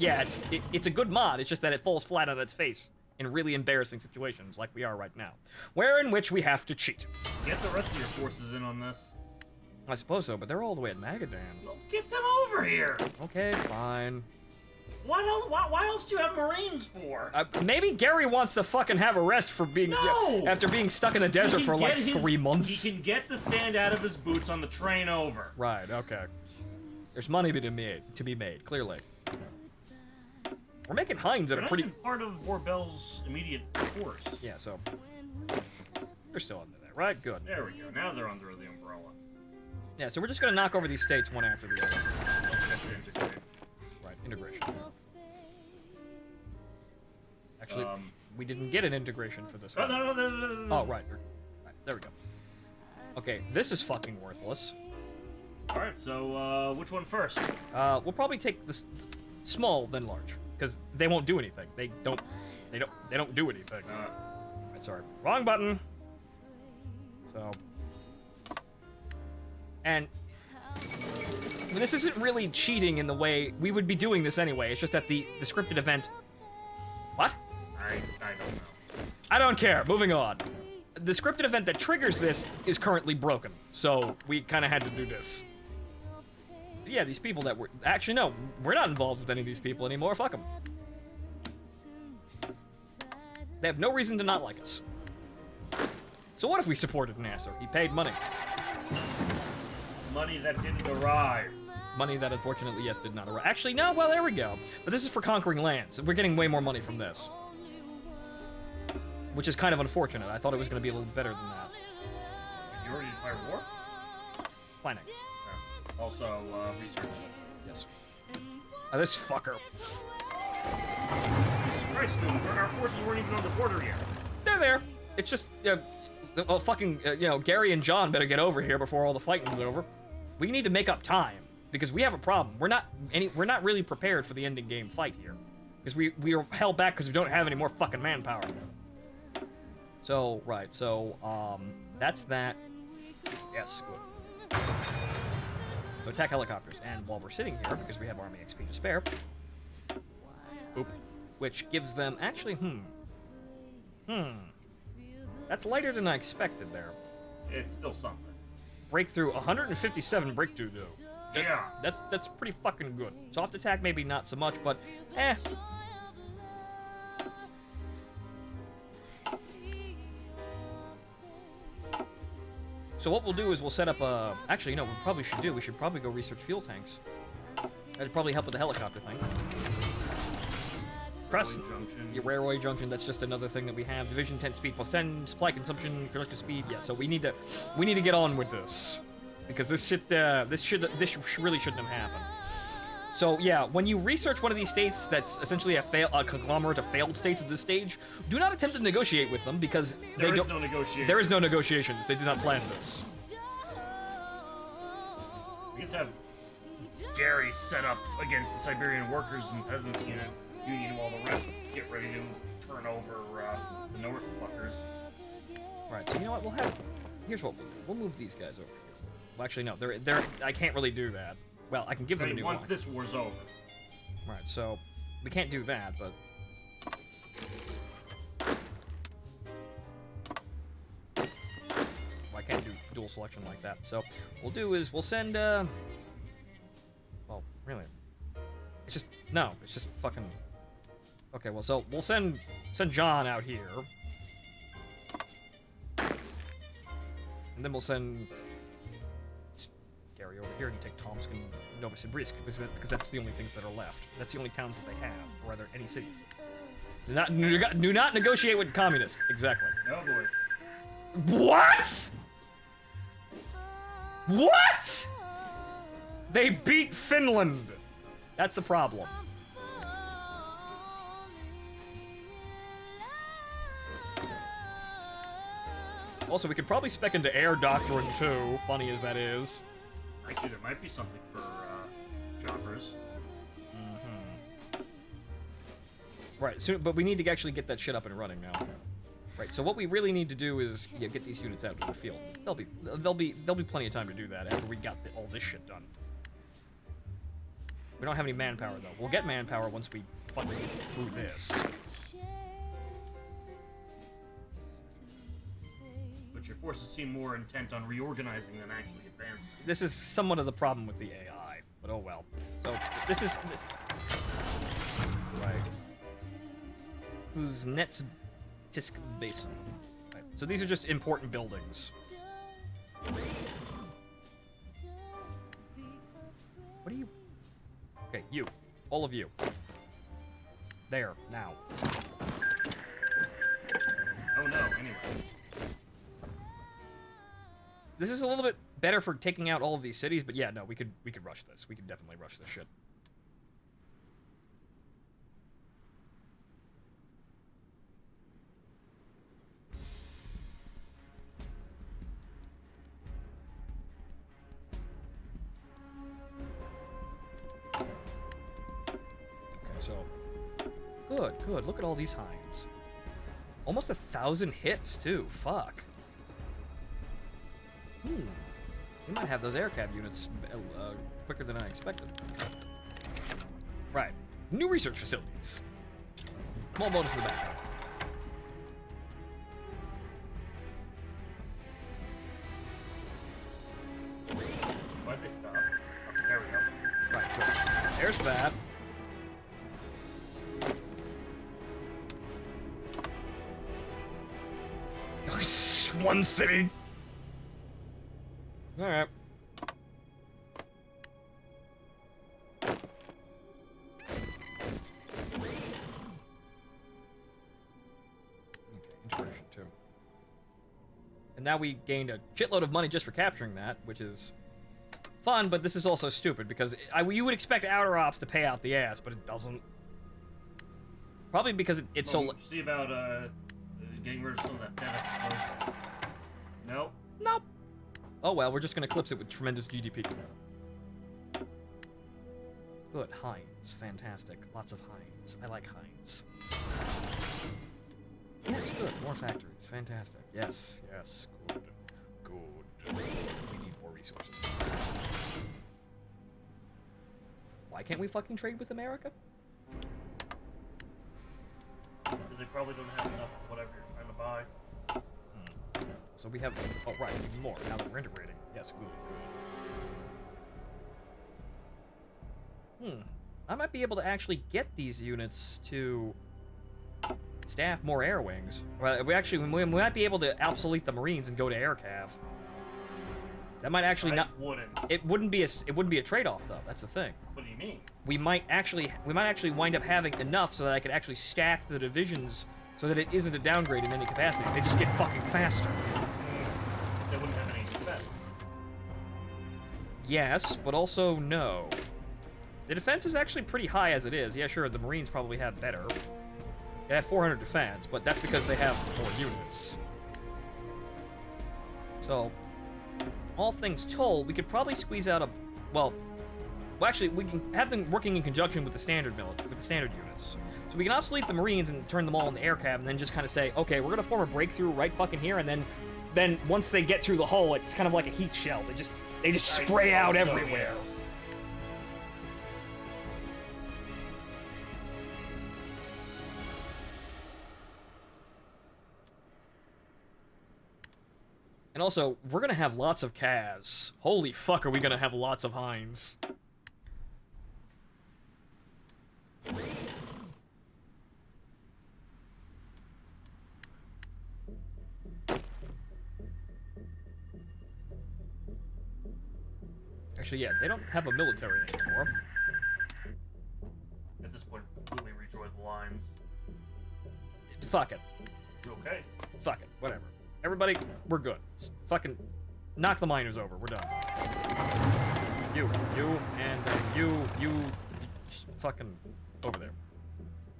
a good mod. It's just that it falls flat on its face in really embarrassing situations like we are right now, in which we have to cheat. Get the rest of your forces in on this. I suppose so, but they're all the way at Magadan. Well, get them over here. Okay, fine. Why else do you have Marines for? Maybe Gary wants to fucking have a rest for being after being stuck in the desert for like 3 months. He can get the sand out of his boots on the train over. Right. Okay. There's money to be made. Clearly. We're making Heinz at a pretty. Part of Warbell's immediate force. Yeah. So they're still under there, right? Good. There we go. Now they're under the umbrella. Yeah. So we're just gonna knock over these states one after the other. Have to integrate. Right. Integration. Actually, we didn't get an integration for this one. Oh, right. There we go. Okay, this is fucking worthless. Alright, so, which one first? We'll probably take this small, then large. Because they won't do anything. They don't do anything. Right, sorry. Wrong button! So... And... this isn't really cheating in the way... we would be doing this anyway. It's just that the scripted event... What? I don't know. I don't care. Moving on. The scripted event that triggers this is currently broken, so we kind of had to do this. Yeah, these people that were... actually, no. We're not involved with any of these people anymore. Fuck them. They have no reason to not like us. So what if we supported Nasser? He paid money. Money that didn't arrive. Money that, unfortunately, yes, did not arrive. Actually, no, well, there we go. But this is for conquering lands. We're getting way more money from this. Which is kind of unfortunate. I thought it was going to be a little better than that. Did you already declare war? Planning. Yeah. Also, research. Yes. This fucker. Jesus Christ, our forces weren't even on the border yet. They're there. It's just, well, fucking, Gary and John better get over here before all the fighting's over. We need to make up time. Because we have a problem. We're not really prepared for the ending game fight here. Because we are held back because we don't have any more fucking manpower. So, right, so, that's that. Yes, good. So attack helicopters. And while we're sitting here, because we have Army XP to spare, oop, which gives them, actually, that's lighter than I expected there. It's still something. Breakthrough, 157 breakthrough, though. Yeah. That's pretty fucking good. Soft attack, maybe not so much, but eh. So what we'll do is we'll set up a... actually, we probably should do. We should probably go research fuel tanks. That'd probably help with the helicopter thing. Press the railway junction. That's just another thing that we have. Division 10 speed plus 10 supply consumption, collective speed. Yeah, so we need to get on with this. because this really shouldn't have happened. So yeah, when you research one of these states that's essentially a conglomerate of failed states at this stage, do not attempt to negotiate with them because there is no negotiation. There is no negotiations. They did not plan this. We just have Gary set up against the Siberian Workers and Peasants Union while the rest get ready to turn over the North fuckers. Right. So you know what? Here's what we'll do. We'll move these guys over here. Well, actually, no. They're. I can't really do that. Well, I can give them a new once line. this war's over. Right, so we can't do that, but well, I can't do dual selection like that. So what we'll do is we'll send well, really. It's just fucking okay, well, so we'll send John out here. And then we'll send Gary over here and take Tomsk and Novosibirsk because that's the only things that are left. That's the only towns that they have, or are there any cities? Do not negotiate with communists. Exactly. Oh boy. What? What? They beat Finland. That's the problem. Also, we could probably spec into air doctrine too, funny as that is. Actually, there might be something for choppers. Right, so, but we need to actually get that shit up and running now. Right, so what we really need to do is get these units out to the field. There'll be plenty of time to do that after we got all this shit done. We don't have any manpower though. We'll get manpower once we fucking get through this. But your forces seem more intent on reorganizing than actually advancing. This is somewhat of the problem with the AI, but oh well. So this right. Kuznets Tisk Basin. Right. So these are just important buildings. What are you? Okay, you. All of you. There, now. Oh no, anyway. This is a little bit better for taking out all of these cities, but yeah, no, we could rush this. We could definitely rush this shit. So, good. Look at all these hinds. Almost 1,000 hits, too. Fuck. We might have those aircab units quicker than I expected. Right. New research facilities. Small bonus in the back. Why'd they stop? Okay, there we go. Right, so there's that. One city. All right. Okay, inspiration too. And now we gained a shitload of money just for capturing that, which is fun, but this is also stupid because you would expect Outer Ops to pay out the ass, but it doesn't. Probably because it's so. See about getting rid of some of that data. Nope. Nope. Oh well, we're just gonna eclipse it with tremendous GDP. Good, Heinz. Fantastic. Lots of Heinz. I like Heinz. Yes, good. More factories. Fantastic. Yes, yes. Good. Good. We need more resources. Why can't we fucking trade with America? Because they probably don't have enough of whatever you're trying to buy. So we have, oh right, even more now that we're integrating. Yes, good. I might be able to actually get these units to staff more air wings. Well, we might be able to obsolete the Marines and go to air cav. That might actually It wouldn't be a trade-off though. That's the thing. What do you mean? We might actually wind up having enough so that I could actually stack the divisions so that it isn't a downgrade in any capacity. They just get fucking faster. They wouldn't have any defense. yes, but also no. The defense is actually pretty high as it is. Yeah, sure, the Marines probably have better. They have 400 defense, but that's because they have more units. So, all things told, we could probably squeeze out a... Well, actually, we can have them working in conjunction with the standard units. So we can obsolete the Marines and turn them all into air cav, and then just kind of say, okay, we're gonna form a breakthrough right fucking here, and then once they get through the hull, it's kind of like a heat shell. They just spray out everywhere. And also, we're gonna have lots of Kaz. Holy fuck, are we gonna have lots of Hinds. Actually, yeah, they don't have a military anymore. At this point, completely rejoin the lines. Fuck it. Okay. Fuck it. Whatever. Everybody, we're good. Just fucking knock the miners over. We're done. You, and you, just fucking over there.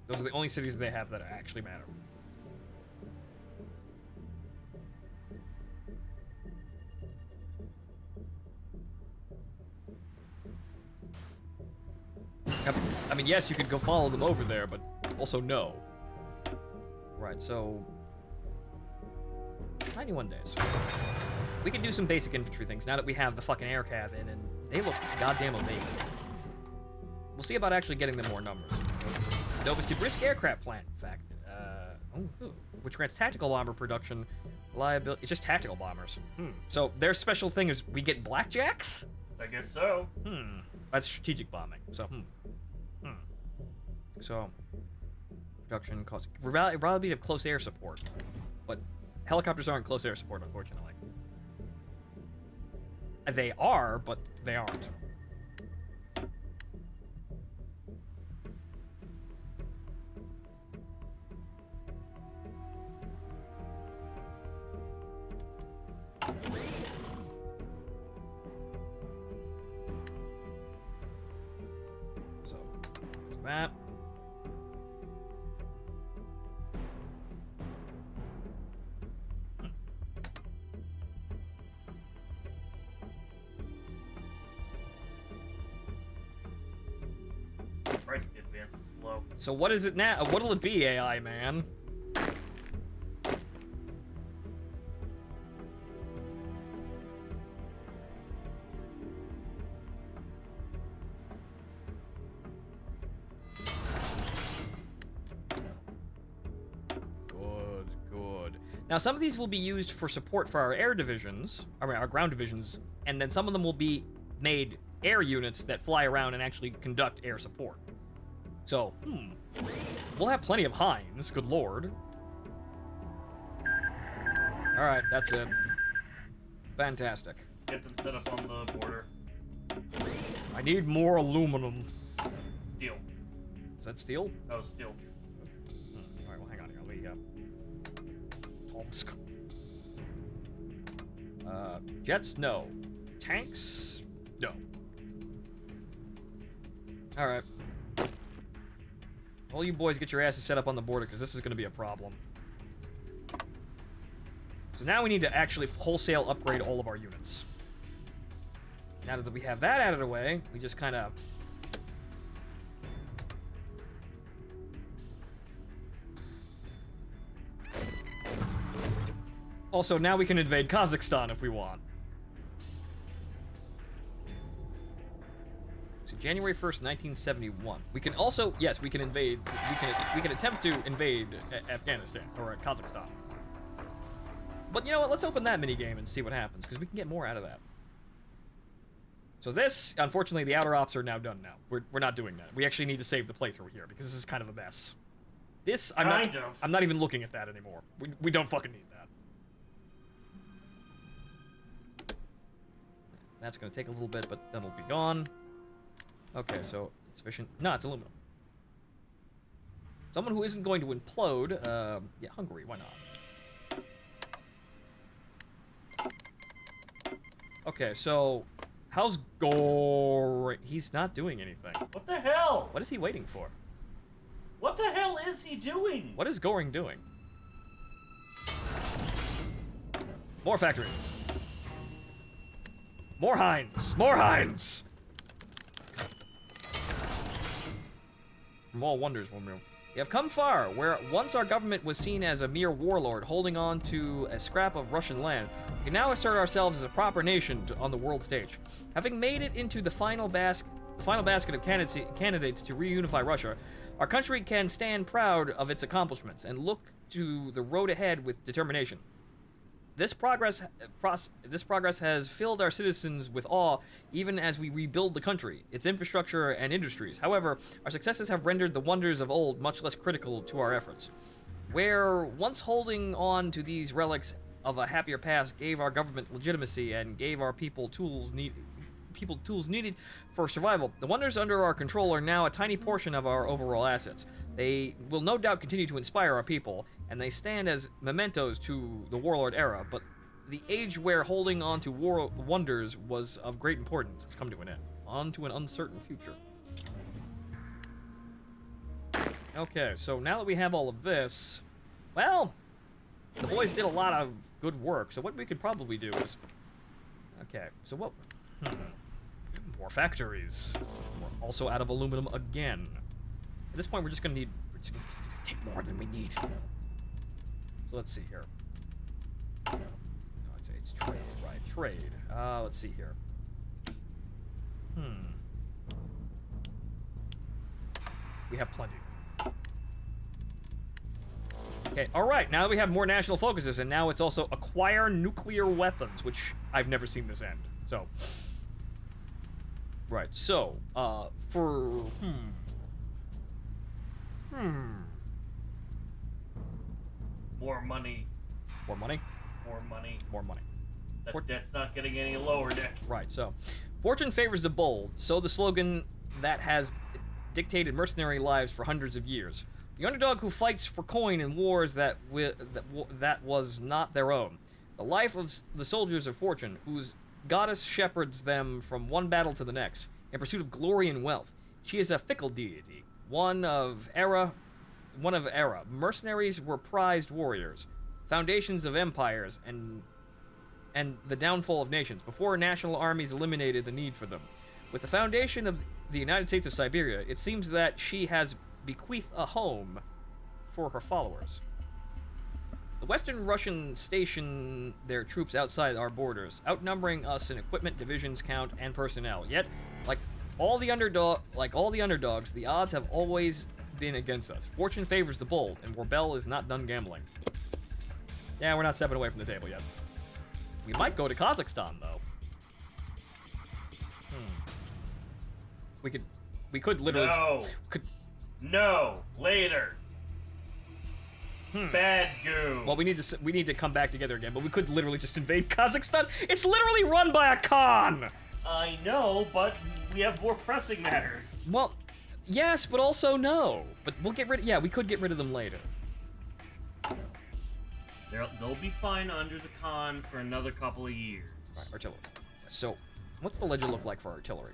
Those are the only cities they have that actually matter. I mean, yes, you could go follow them over there, but also no. Right, so... 91 days. We can do some basic infantry things now that we have the fucking air cav in, and they look goddamn amazing. We'll see about actually getting them more numbers. Novosibirsk aircraft plant, in fact. Which grants tactical bomber production reliability. It's just tactical bombers. So their special thing is we get blackjacks? I guess so. That's strategic bombing. So, So, production cost. Reliability of close air support. But helicopters aren't close air support, unfortunately. They are, but they aren't. So, there's that. Price of the advance is low. So what is it now? What'll it be, AI man? Good. Now some of these will be used for support for our air divisions, our ground divisions, and then some of them will be made air units that fly around and actually conduct air support. So, we'll have plenty of Hinds, good lord. Alright, that's it. Fantastic. Get them set up on the border. I need more aluminum. Steel. Is that steel? Oh, steel. Alright, well, hang on here. I'll let you go. Tomsk. Jets? No. Tanks? No. Alright. All you boys get your asses set up on the border, because this is going to be a problem. So now we need to actually wholesale upgrade all of our units. Now that we have that out of the way, we just kind of... Also, now we can invade Kazakhstan if we want. So January 1st, 1971. We can also, yes, we can invade, we can attempt to invade Afghanistan, or Kazakhstan. But you know what, let's open that minigame and see what happens, because we can get more out of that. So this, unfortunately, the outer ops are now done now. We're not doing that. We actually need to save the playthrough here, because this is kind of a mess. This, I'm not even looking at that anymore. We don't fucking need that. That's going to take a little bit, but then it'll be gone. Okay, so it's sufficient. No, it's aluminum. Someone who isn't going to implode. Yeah, Hungary, why not? Okay, so How's Goring? He's not doing anything. What the hell? What is he waiting for? What the hell is he doing? What is Goring doing? More factories. More Hinds. More Hinds. From all wonders, Romeo. We have come far, where once our government was seen as a mere warlord holding on to a scrap of Russian land, we can now assert ourselves as a proper nation on the world stage. Having made it into the final basket of candidates to reunify Russia, our country can stand proud of its accomplishments and look to the road ahead with determination. This progress has filled our citizens with awe even as we rebuild the country, its infrastructure and industries. However, our successes have rendered the wonders of old much less critical to our efforts. Where once holding on to these relics of a happier past gave our government legitimacy and gave our people tools needed for survival, the wonders under our control are now a tiny portion of our overall assets. They will no doubt continue to inspire our people, and they stand as mementos to the warlord era, but the age where holding on to wonders was of great importance has come to an end. On to an uncertain future. Okay, so now that we have all of this, well, the boys did a lot of good work, so what we could probably do is... Okay, so what... More factories. We're also out of aluminum again. At this point, we're just gonna take more than we need. So let's see here. Oh, it's trade, right? Trade. Let's see here. We have plenty. Okay, alright, now that we have more national focuses, and now it's also acquire nuclear weapons, which I've never seen this end. So... Right, so, for... More money. More money? More money. More money. That debt's not getting any lower, Dick. Right, so... Fortune favors the bold, so the slogan that has dictated mercenary lives for hundreds of years. The underdog who fights for coin in wars that was not their own. The life of the soldiers of fortune, whose goddess shepherds them from one battle to the next, in pursuit of glory and wealth. She is a fickle deity, one of era. Mercenaries were prized warriors, foundations of empires, and the downfall of nations, before national armies eliminated the need for them. With the foundation of the United States of Siberia, it seems that she has bequeathed a home for her followers. The Western Russians station their troops outside our borders, outnumbering us in equipment, divisions, count, and personnel. Yet, like all the underdogs, the odds have always been against us. Fortune favors the bold, and Worbel is not done gambling. Yeah, we're not stepping away from the table yet. We might go to Kazakhstan, though. We could literally... No, later. Bad goo. Well, we need to come back together again, but we could literally just invade Kazakhstan. It's literally run by a Khan. I know, but we have more pressing matters. Well, yes, but also no. But we'll get rid. Yeah, we could get rid of them later. They'll be fine under the Khan for another couple of years. Right, artillery. So, what's the ledger look like for artillery?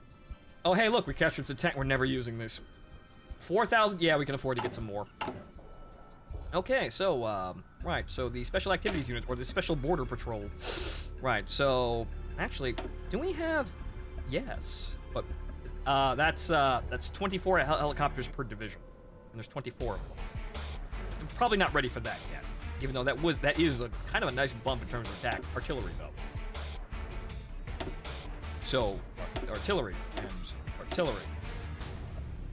Oh, hey, look, we captured the tank. We're never using this. 4,000. Yeah, we can afford to get some more. Okay, so, right, so the Special Activities Unit, or the Special Border Patrol. Right, so, actually, do we have... Yes, but, that's 24 helicopters per division, and there's 24 of them. We're probably not ready for that yet, even though that is a kind of a nice bump in terms of attack. Artillery, though. So, artillery, and artillery.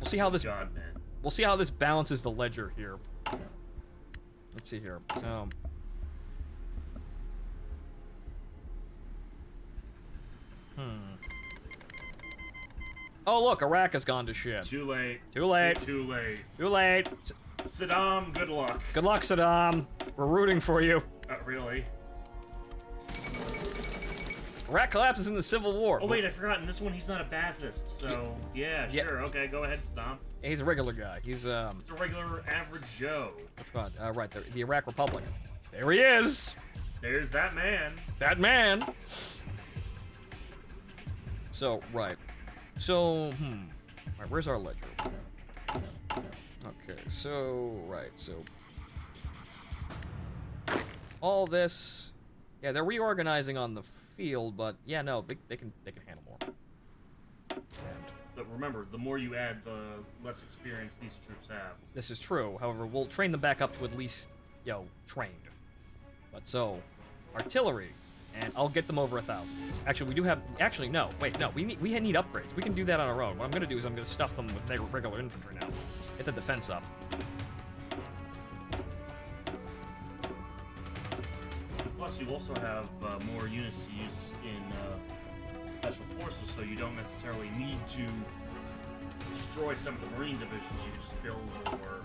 We'll see how this... God, man. We'll see how this balances the ledger here. Let's see here. So, oh look, Iraq has gone to shit. Too late. Too late. Too late. Too late. Saddam, good luck. Good luck, Saddam. We're rooting for you. Not really. Iraq collapses in the Civil War. Oh wait, I forgot. In this one, he's not a Ba'athist, so yeah, sure. Okay, go ahead, Saddam. Yeah, he's a regular guy. He's a regular average Joe. Which one? Right, the Iraq Republic. There he is. There's that man. That man. So, right. So, Right, where's our ledger? Okay, so, right, so... all this... Yeah, they're reorganizing on the field, but yeah, no, they can handle more. But remember, the more you add, the less experience these troops have. This is true. However, we'll train them back up to at least, trained. But so, artillery, and I'll get them over 1,000. Actually, we do have. Actually, no. Wait, no. We need upgrades. We can do that on our own. What I'm gonna do is I'm gonna stuff them with regular infantry now. Get the defense up. Plus, you also have more units to use in special forces, so you don't necessarily need to destroy some of the Marine divisions. You can just build more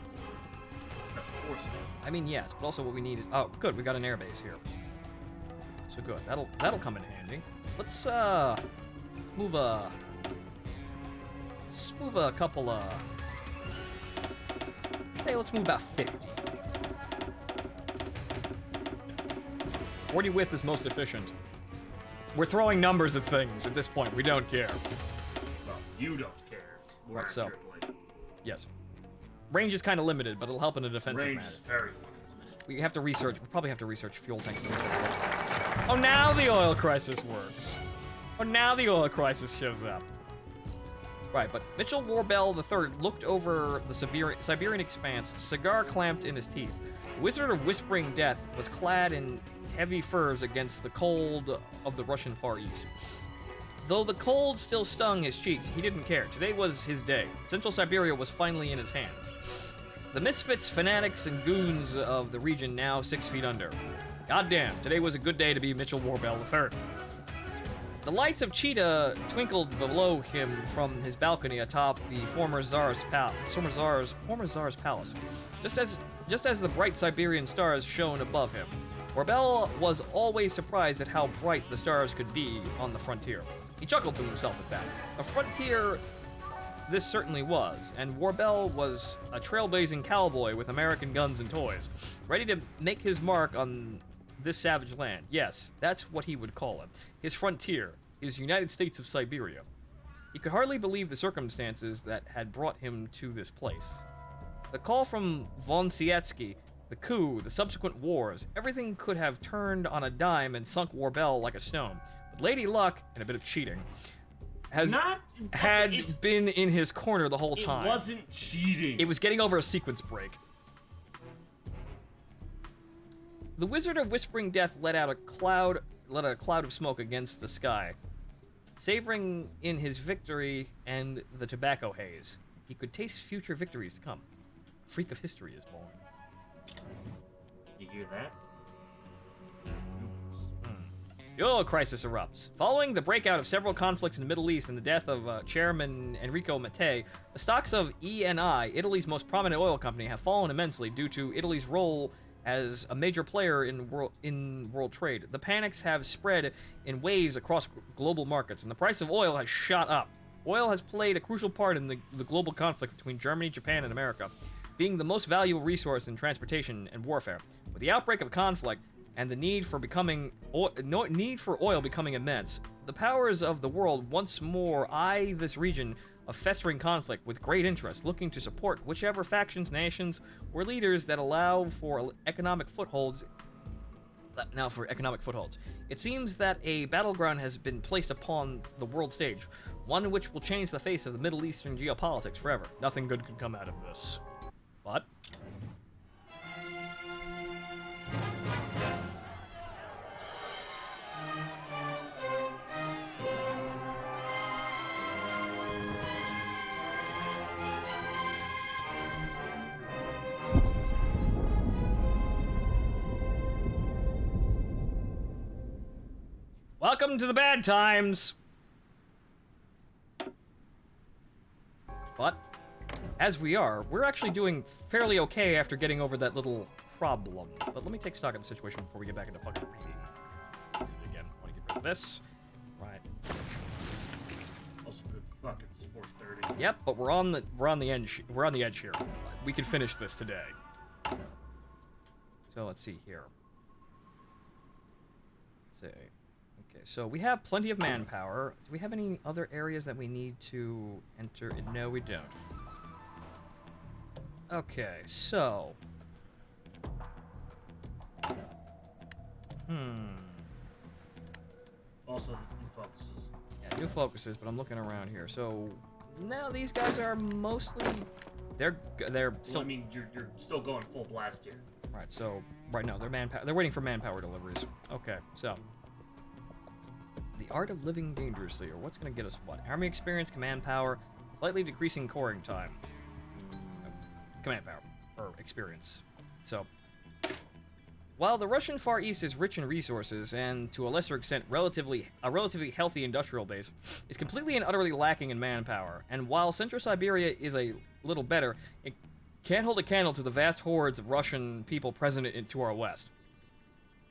special forces. I mean, yes, but also what we need is... Oh, good, we got an airbase here. So good, that'll come in handy. Let's move a couple let's move about 50. 40 width is most efficient. We're throwing numbers at things at this point. We don't care. Well, you don't care. More Right, so... accurately. Yes. Range is kind of limited, but it'll help in a defensive Range matter. is very fucking limited. We have to research. We probably have to research fuel tanks. Oh, now the oil crisis works. Oh, now the oil crisis shows up. Right, but Mitchell Warbell III looked over the Siberian expanse, cigar clamped in his teeth. The Wizard of Whispering Death was clad in heavy furs against the cold of the Russian Far East. Though the cold still stung his cheeks, he didn't care. Today was his day. Central Siberia was finally in his hands. The misfits, fanatics, and goons of the region now 6 feet under. Goddamn, today was a good day to be Mitchell Warbell III. The lights of Cheetah twinkled below him from his balcony atop the former Tsar's palace. Just as the bright Siberian stars shone above him. Warbell was always surprised at how bright the stars could be on the frontier. He chuckled to himself at that. A frontier this certainly was, and Warbell was a trailblazing cowboy with American guns and toys, ready to make his mark on this savage land. Yes, that's what he would call it. His frontier, his United States of Siberia. He could hardly believe the circumstances that had brought him to this place. The call from von Sietsky, the coup, the subsequent wars, everything could have turned on a dime and sunk Warbell like a stone. But Lady Luck, and a bit of cheating, had been in his corner the whole time. It wasn't cheating. It was getting over a sequence break. The Wizard of Whispering Death let out a cloud of smoke against the sky, savoring in his victory and the tobacco haze. He could taste future victories to come. A freak of history is born. You hear that? The oil crisis erupts. Following the breakout of several conflicts in the Middle East and the death of Chairman Enrico Mattei, the stocks of Eni, Italy's most prominent oil company, have fallen immensely due to Italy's role as a major player in world trade. The panics have spread in waves across global markets, and the price of oil has shot up. Oil has played a crucial part in the global conflict between Germany, Japan, and America, being the most valuable resource in transportation and warfare. With the outbreak of conflict and the need for oil becoming immense, the powers of the world once more eye this region of festering conflict with great interest, looking to support whichever factions, nations, or leaders that allow for economic footholds. It seems that a battleground has been placed upon the world stage, one which will change the face of the Middle Eastern geopolitics forever. Nothing good could come out of this. But welcome to the bad times. But as we're actually doing fairly okay after getting over that little problem. But let me take stock of the situation before we get back into fucking reading. Do it again. I want to get rid of this. Right. Also, good fuck, it's 4:30. Yep, but we're on the edge here. We can finish this today. So let's see here. Let's see. Okay, so we have plenty of manpower. Do we have any other areas that we need to enter? No, we don't. Okay, so... Also, new focuses. Yeah, new focuses, but I'm looking around here. So, now these guys are mostly... They're still... Well, I mean, you're still going full blast here. Right, so... Right now, they're waiting for manpower deliveries. Okay, so... The art of living dangerously, or what's going to get us what? Army experience, command power, slightly decreasing coring time. Command power, or experience. So... While the Russian Far East is rich in resources, and to a lesser extent a relatively healthy industrial base, it's completely and utterly lacking in manpower. And while Central Siberia is a little better, it can't hold a candle to the vast hordes of Russian people present to our west.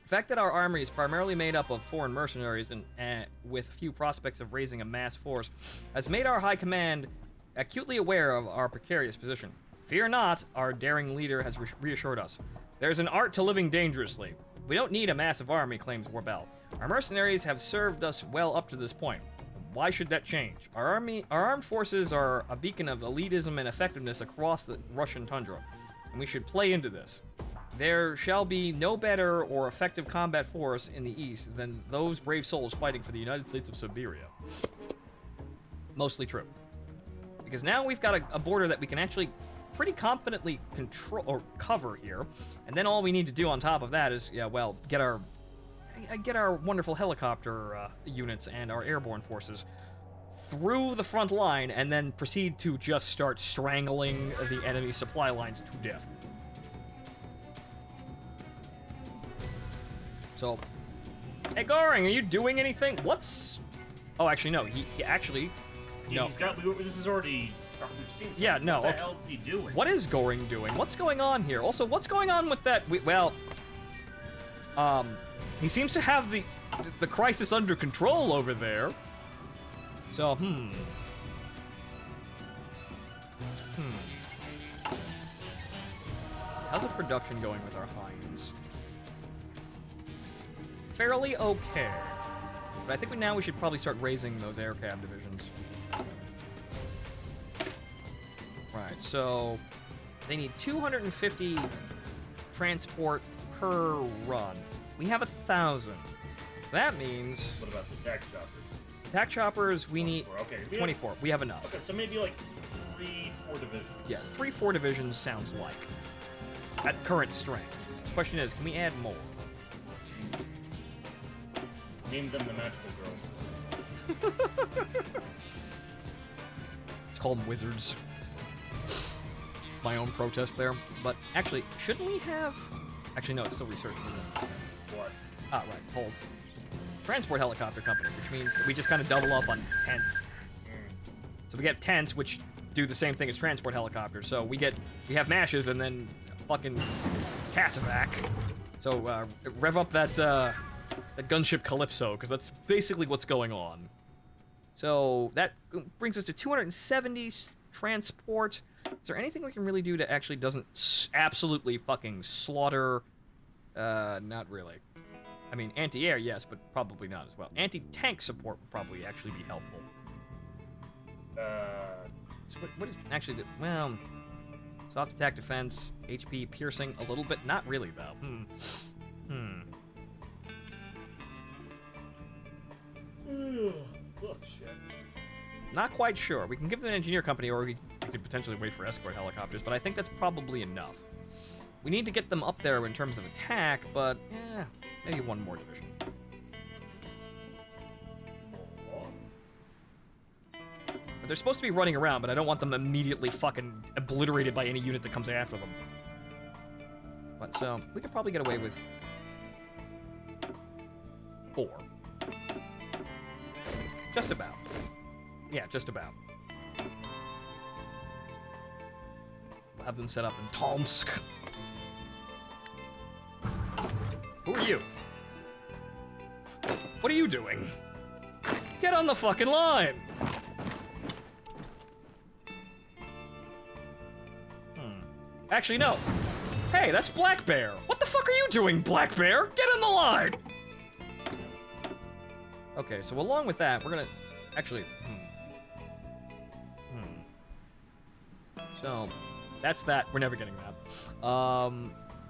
The fact that our army is primarily made up of foreign mercenaries and with few prospects of raising a mass force has made our high command acutely aware of our precarious position. Fear not, our daring leader has reassured us. There's an art to living dangerously. We don't need a massive army, claims Warbel. Our mercenaries have served us well up to this point. Why should that change? Our armed forces are a beacon of elitism and effectiveness across the Russian tundra, and we should play into this. There shall be no better or effective combat force in the East than those brave souls fighting for the United States of Siberia. Mostly true. Because now we've got a border that we can actually pretty confidently control or cover here, and then all we need to do on top of that is, yeah, well, get our wonderful helicopter units and our airborne forces through the front line, and then proceed to just start strangling the enemy supply lines to death. So, hey Goring, are you doing anything? What's? Oh, actually, no. He actually. No. He's got. This is already stuff we've seen. Yeah, no. What the hell is he doing? What is Goring doing? What's going on here? Also, what's going on with that? He seems to have the crisis under control over there. So, How's the production going with our Hinds? Fairly okay. But I think now we should probably start raising those air cab divisions. Right, so they need 250 transport per run. We have 1,000. So that means... What about the attack choppers? Attack choppers, we need 24. We have enough. Okay, so maybe like 3-4 divisions. Yeah, 3-4 divisions sounds like. At current strength. The question is, can we add more? Name them the magical girls. Let's call them wizards. My own protest there. But actually, shouldn't we have... Actually, no, it's still research. What? Ah, right, hold. Transport helicopter company, which means that we just kind of double up on tents. So we get tents, which do the same thing as transport helicopters. So we have mashes and then fucking Casavac. So rev up that gunship Calypso, because that's basically what's going on. So that brings us to 270 transport. Is there anything we can really do to actually doesn't absolutely fucking slaughter? Not really. I mean, anti-air, yes, but probably not as well. Anti-tank support would probably actually be helpful. So what is actually the, well, soft attack defense, HP piercing a little bit, not really though. Oh shit. Not quite sure. We can give them an engineer company, or we could potentially wait for escort helicopters, but I think that's probably enough. We need to get them up there in terms of attack, but yeah, maybe one more division. But they're supposed to be running around, but I don't want them immediately fucking obliterated by any unit that comes after them. But so, we could probably get away with 4. Just about. Yeah, just about. We'll have them set up in Tomsk. Who are you? What are you doing? Get on the fucking line! Actually, no. Hey, that's Black Bear. What the fuck are you doing, Black Bear? Get on the line! Okay, so along with that, we're gonna... Actually, So, that's that. We're never getting that.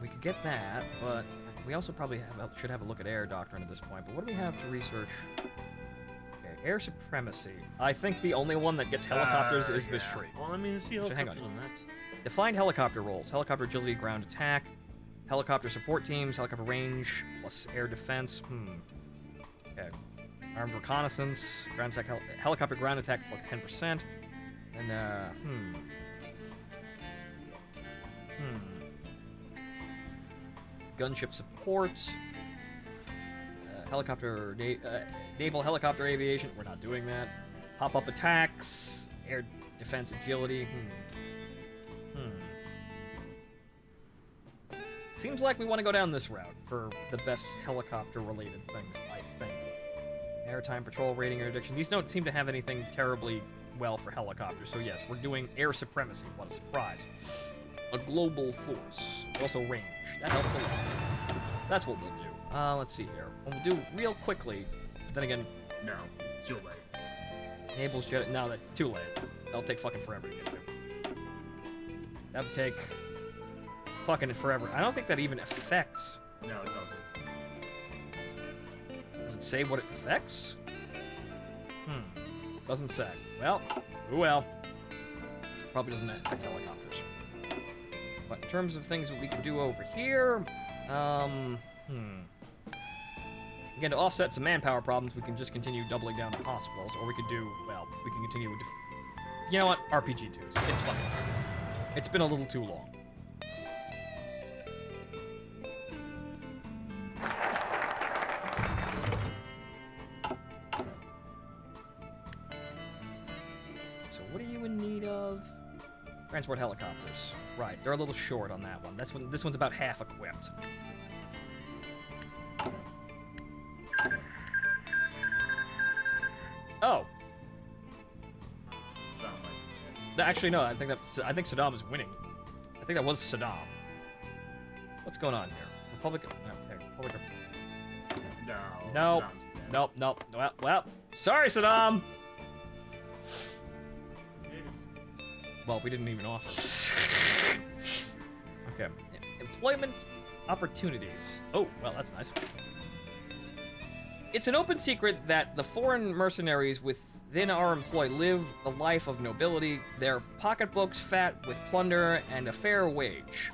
We could get that, but we also probably should have a look at air doctrine at this point. But what do we have to research? Okay, air supremacy. I think the only one that gets helicopters is this tree. Well, I mean, see So hang on. helicopters on that. Defined helicopter roles. Helicopter agility, ground attack. Helicopter support teams, helicopter range, plus air defense. Okay. Armed reconnaissance, ground attack, helicopter ground attack plus 10%. And, gunship support. Naval helicopter aviation. We're not doing that. Pop-up attacks. Air defense agility. Seems like we want to go down this route for the best helicopter-related things, I think. Maritime patrol rating interdiction. These don't seem to have anything terribly well for helicopters, so yes, we're doing air supremacy. What a surprise. A global force. Also range. That helps a lot. That's what we'll do. Let's see here. What we'll do real quickly, but then again... No, it's too late. Enables jet... No, too late. That'll take fucking forever to get to. That'll take... fucking forever. I don't think that even affects... No, it doesn't. Does it say what it affects? Doesn't say. Well, oh well. Probably doesn't affect helicopters. But in terms of things that we can do over here, again, to offset some manpower problems, we can just continue doubling down on hospitals, or we could do, well, we can continue with... You know what? RPG-2s. It's fun. It's been a little too long. So what are you in need of? Transport helicopters. Right, they're a little short on that one. This one's about half equipped. Oh. Actually, no. I think Saddam is winning. I think that was Saddam. What's going on here? Republic. Okay, Republic. No. Nope. Nope. Well. Sorry, Saddam. Well, we didn't even offer. Okay. Employment opportunities. Oh, well, that's nice. It's an open secret that the foreign mercenaries within our employ live the life of nobility, their pocketbooks fat with plunder and a fair wage.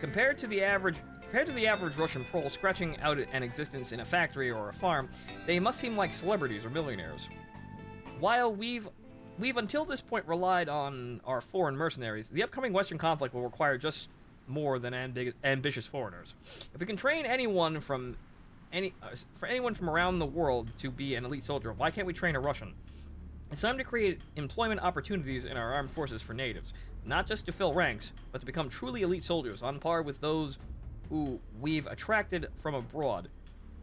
Compared to the average Russian prole scratching out an existence in a factory or a farm, they must seem like celebrities or millionaires. While we've until this point relied on our foreign mercenaries, the upcoming Western conflict will require just more than ambitious foreigners. If we can train anyone from around the world to be an elite soldier, why can't we train a Russian? It's time to create employment opportunities in our armed forces for natives, not just to fill ranks, but to become truly elite soldiers on par with those who we've attracted from abroad.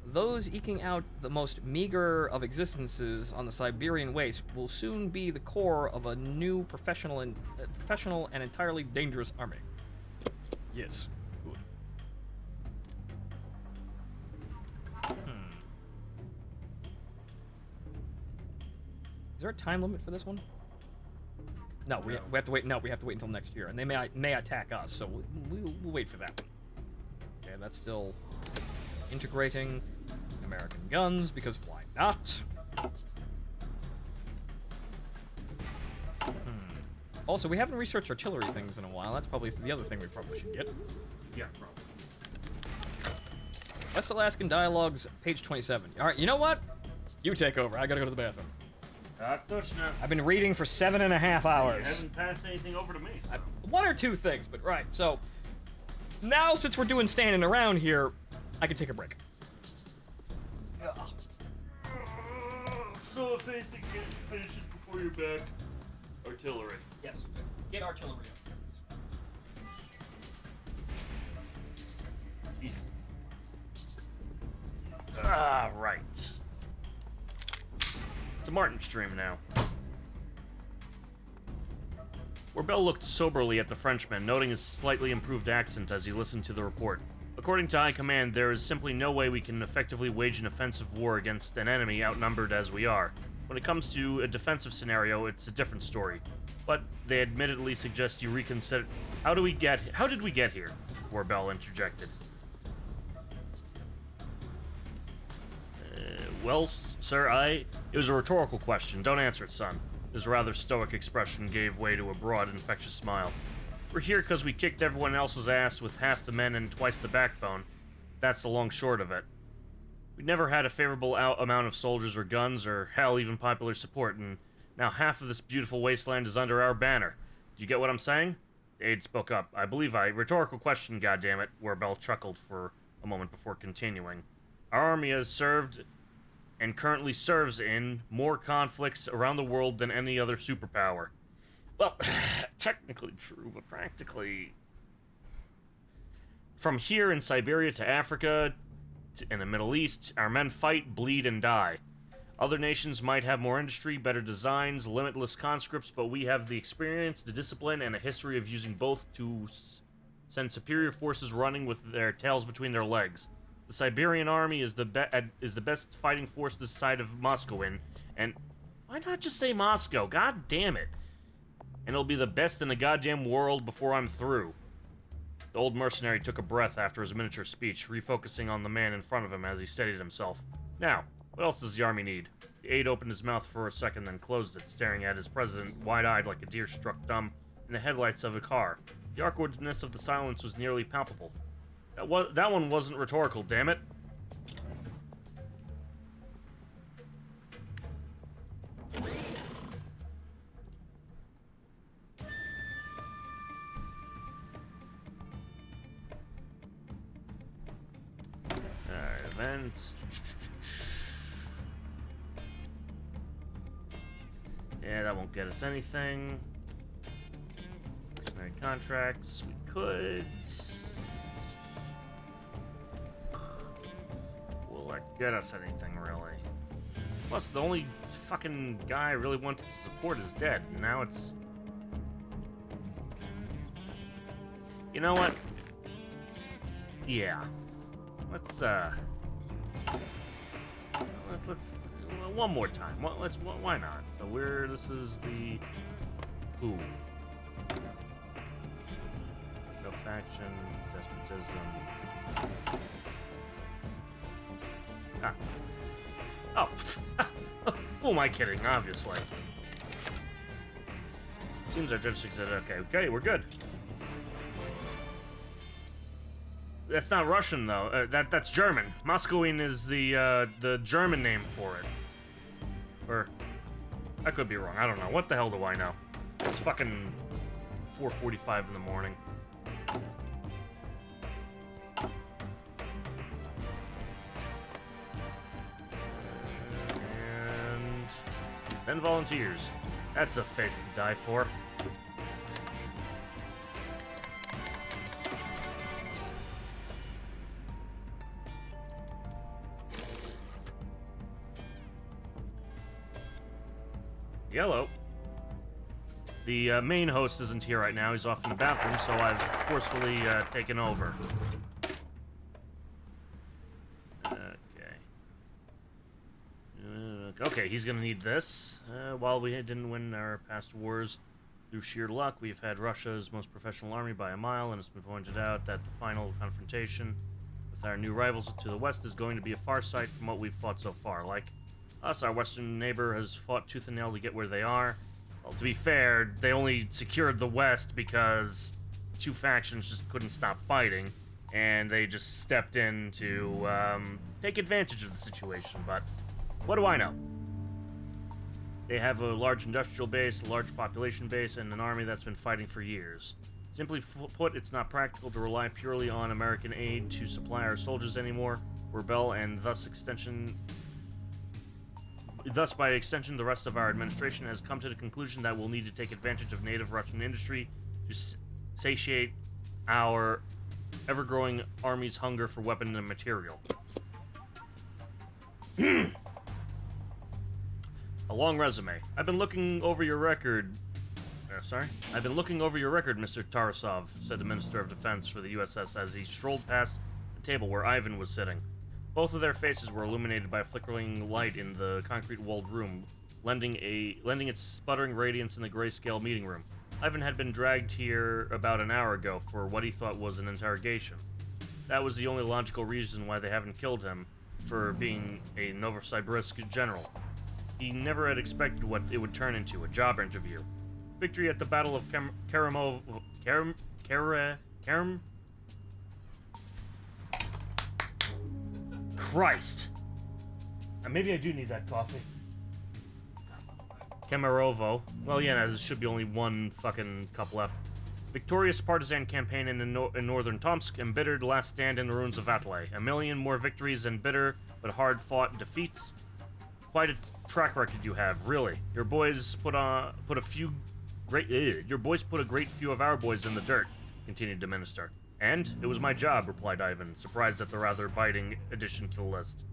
Those eking out the most meager of existences on the Siberian waste will soon be the core of a new professional and entirely dangerous army. Yes. Good. Is there a time limit for this one? No, we have to wait. No, we have to wait until next year, and they may attack us, so we'll wait for that one. Okay, that's still integrating American guns, because why not? Also, we haven't researched artillery things in a while. That's probably the other thing we probably should get. Yeah, probably. West Alaskan Dialogues, page 27. All right, you know what? You take over. I gotta go to the bathroom. I've been reading for 7.5 hours. You haven't passed anything over to me, so. One or two things, but right. So, now since we're doing standing around here, I can take a break. So if anything finishes before you're back, artillery. Yes, get artillery up. Jesus. Right. It's a Martin stream now. Where Bell looked soberly at the Frenchman, noting his slightly improved accent as he listened to the report. A According to High Command, there is simply no way we can effectively wage an offensive war against an enemy outnumbered as we are. When it comes to a defensive scenario, it's a different story. But they admittedly suggest you reconsider... How did we get here? Warbell interjected. Well, sir, It was a rhetorical question. Don't answer it, son. His rather stoic expression gave way to a broad, infectious smile. We're here because we kicked everyone else's ass with half the men and twice the backbone. That's the long short of it. We never had a favorable amount of soldiers or guns, or hell, even popular support, and now half of this beautiful wasteland is under our banner. Do you get what I'm saying? The aide spoke up. Rhetorical question, goddammit, Warbell chuckled for a moment before continuing. Our army has served and currently serves in more conflicts around the world than any other superpower. Well, technically true, but practically... From here in Siberia to Africa, in the Middle East, our men fight, bleed, and die. Other nations might have more industry, better designs, limitless conscripts, but we have the experience, the discipline, and a history of using both to send superior forces running with their tails between their legs. The Siberian army is the best fighting force this side of Moscow and why not just say Moscow? God damn it. And it'll be the best in the goddamn world before I'm through. The old mercenary took a breath after his miniature speech, refocusing on the man in front of him as he steadied himself. Now, what else does the army need? The aide opened his mouth for a second, then closed it, staring at his president, wide-eyed like a deer struck dumb in the headlights of a car. The awkwardness of the silence was nearly palpable. That one wasn't rhetorical, damn it. Alright, events. Yeah, that won't get us anything. Missionary contracts, we could. Will that get us anything, really? Plus, the only fucking guy I really wanted to support is dead. And now it's... You know what? Yeah. Let's one more time. Why not? So this is the... Who? No faction, despotism... Ah. Oh. Who am I kidding? Obviously. Seems our judge said, okay, we're good. That's not Russian, though. That's German. Moskowin is the German name for it. Or, I could be wrong. I don't know. What the hell do I know? It's fucking 4:45 in the morning. And 10 volunteers. That's a face to die for. Yellow. The main host isn't here right now. He's off in the bathroom, so I've forcefully taken over. Okay, he's gonna need this. While we didn't win our past wars through sheer luck, we've had Russia's most professional army by a mile, and it's been pointed out that the final confrontation with our new rivals to the west is going to be a far sight from what we've fought so far. Like us, our western neighbor has fought tooth and nail to get where they are. Well, to be fair, they only secured the west because two factions just couldn't stop fighting, and they just stepped in to take advantage of the situation, but what do I know? They have a large industrial base, a large population base, and an army that's been fighting for years. Simply put, it's not practical to rely purely on American aid to supply our soldiers anymore. Rebel, and thus by extension, the rest of our administration has come to the conclusion that we'll need to take advantage of native Russian industry to satiate our ever-growing army's hunger for weapon and material. A long resume. I've been looking over your record, Mr. Tarasov, said the Minister of Defense for the USS as he strolled past the table where Ivan was sitting. Both of their faces were illuminated by a flickering light in the concrete-walled room, lending its sputtering radiance in the grayscale meeting room. Ivan had been dragged here about an hour ago for what he thought was an interrogation. That was the only logical reason why they haven't killed him, for being a Novosibirsk general. He never had expected what it would turn into, a job interview. Victory at the Battle of Christ! Maybe I do need that coffee. Kemerovo. Well, yeah, there should be only one fucking cup left. Victorious partisan campaign in northern Tomsk, embittered last stand in the ruins of Atlay. 1 million more victories and bitter but hard-fought defeats. Quite a track record you have, really. Your boys put a great few of our boys in the dirt, continued the minister. And it was my job, replied Ivan, surprised at the rather biting addition to the list.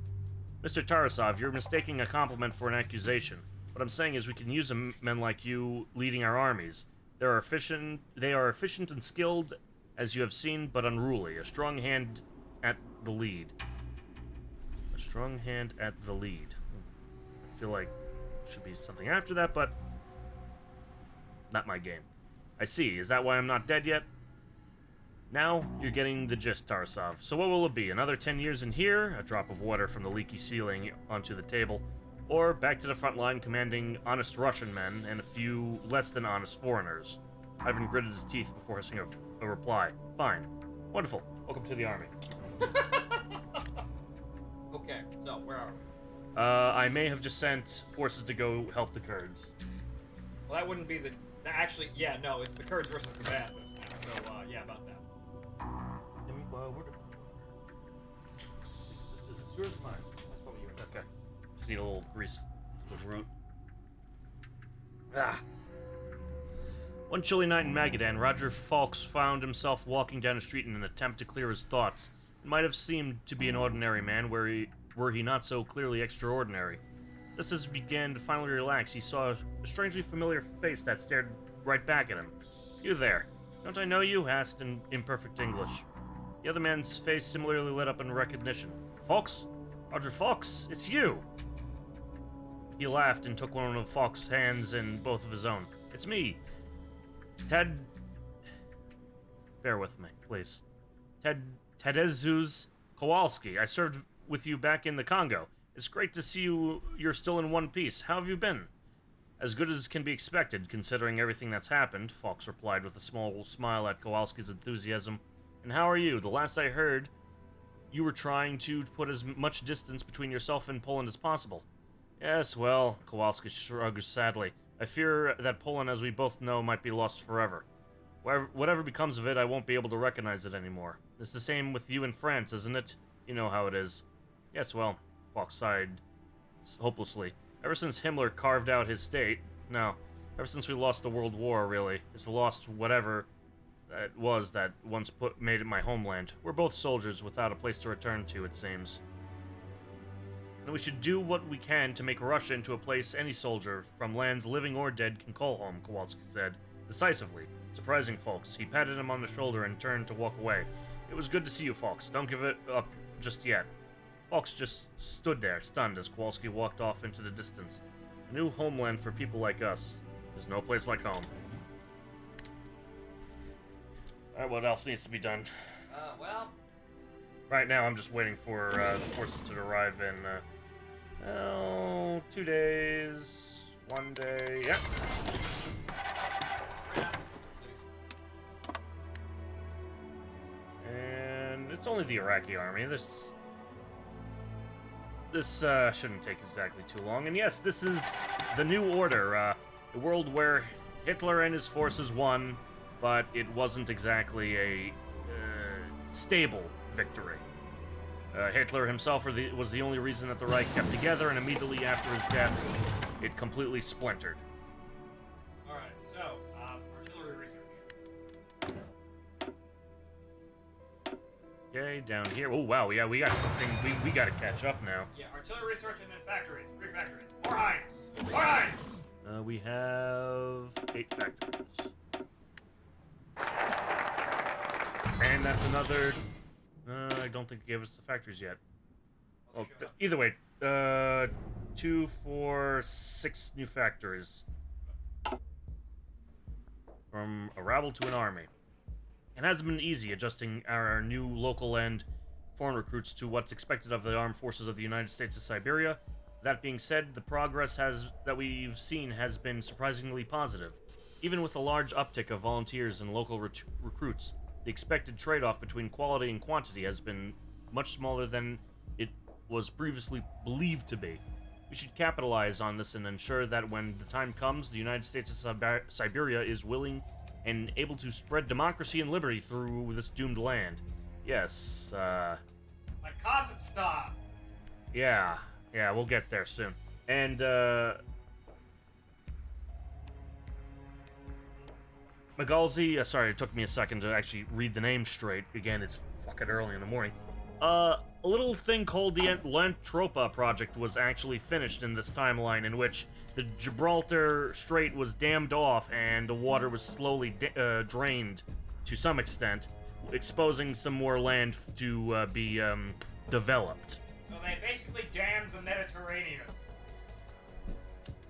Mr. Tarasov, you're mistaking a compliment for an accusation. What I'm saying is we can use men like you leading our armies. They are efficient and skilled, as you have seen, but unruly. A strong hand at the lead. A strong hand at the lead. I feel like it should be something after that, but not my game. I see. Is that why I'm not dead yet? Now, you're getting the gist, Tarasov. So what will it be? Another 10 years in here? A drop of water from the leaky ceiling onto the table. Or back to the front line commanding honest Russian men and a few less than honest foreigners. Ivan gritted his teeth before hissing a reply. Fine. Wonderful. Welcome to the army. Okay, so where are we? I may have just sent forces to go help the Kurds. Well, that wouldn't be the... Actually, yeah, no, it's the Kurds versus the Baptists now, so, yeah, about that. Is this yours or mine? That's probably yours. Okay. Just need a little grease to the root. Ah. One chilly night in Magadan, Roger Fawkes found himself walking down a street in an attempt to clear his thoughts. It might have seemed to be an ordinary man, were he not so clearly extraordinary. Just as he began to finally relax, he saw a strangely familiar face that stared right back at him. You there. Don't I know you? Asked in imperfect English. The other man's face similarly lit up in recognition. Fawkes? Roger Fawkes, it's you! He laughed and took one of Fawkes' hands in both of his own. It's me. Ted... Bear with me, please. Tadeusz Kowalski. I served with you back in the Congo. It's great to see you're still in one piece. How have you been? As good as can be expected, considering everything that's happened, Fawkes replied with a small smile at Kowalski's enthusiasm. And how are you? The last I heard, you were trying to put as much distance between yourself and Poland as possible. Yes, well, Kowalski shrugged sadly. I fear that Poland, as we both know, might be lost forever. Whatever becomes of it, I won't be able to recognize it anymore. It's the same with you in France, isn't it? You know how it is. Yes, well, Fawkes sighed hopelessly. Ever since Himmler carved out his state, no, ever since we lost the World War, really, it's lost whatever that was that once made it my homeland. We're both soldiers without a place to return to, it seems. And we should do what we can to make Russia into a place any soldier, from lands living or dead, can call home, Kowalski said, decisively. Surprising Fawkes. He patted him on the shoulder and turned to walk away. It was good to see you, Fawkes. Don't give it up just yet. Fawkes just stood there, stunned, as Kowalski walked off into the distance. A new homeland for people like us. There's no place like home. Alright, what else needs to be done? Well... Right now, I'm just waiting for the forces to arrive in, 2 days, 1 day, yeah. And it's only the Iraqi army. This shouldn't take exactly too long. And yes, this is the new order, a world where Hitler and his forces won, but it wasn't exactly a stable victory. Hitler himself was the only reason that the Reich kept together, and immediately after his death, it completely splintered. Alright, so, artillery research. Okay, down here. Oh wow, yeah, we got something. We got to catch up now. Yeah, artillery research and then factories. 3 factories. More Heinz! More Heinz! We have 8 factories. And that's another I don't think it gave us the factories yet. Well, either way, 2, 4, 6 new factories. From a rabble to an army. It hasn't been easy adjusting our new local and foreign recruits to what's expected of the armed forces of the United States of Siberia. That being said, the progress that we've seen has been surprisingly positive. Even with a large uptick of volunteers and local recruits, the expected trade-off between quality and quantity has been much smaller than it was previously believed to be. We should capitalize on this and ensure that when the time comes, the United States of Siberia is willing and able to spread democracy and liberty through this doomed land. Yes, My Kazakhstan! Yeah, we'll get there soon. And, Magalzi, sorry, it took me a second to actually read the name straight. Again, it's fucking early in the morning. A little thing called the Lantropa project was actually finished in this timeline, in which the Gibraltar Strait was dammed off and the water was slowly drained to some extent, exposing some more land to be developed. So they basically dammed the Mediterranean.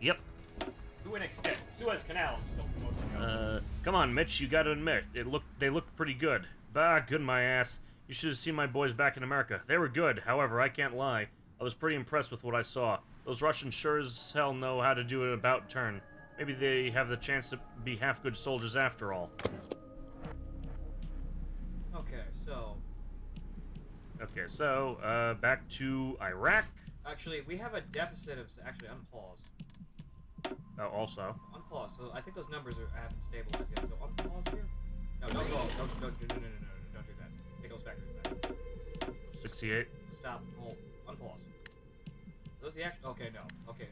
Yep. To an extent. Suez Canal is still the most Come on, Mitch, you gotta admit, they looked pretty good. Bah, good my ass. You should have seen my boys back in America. They were good, however, I can't lie. I was pretty impressed with what I saw. Those Russians sure as hell know how to do an about turn. Maybe they have the chance to be half good soldiers after all. Okay, so, back to Iraq. Actually, we have a deficit of... Actually, unpause. Oh, also. Unpause. So I think those numbers haven't stabilized yet. So unpause here? No, don't go. Don't do that. Take those factors back. 68. Stop. Hold. Unpause. Those the actual... Okay, no. Okay,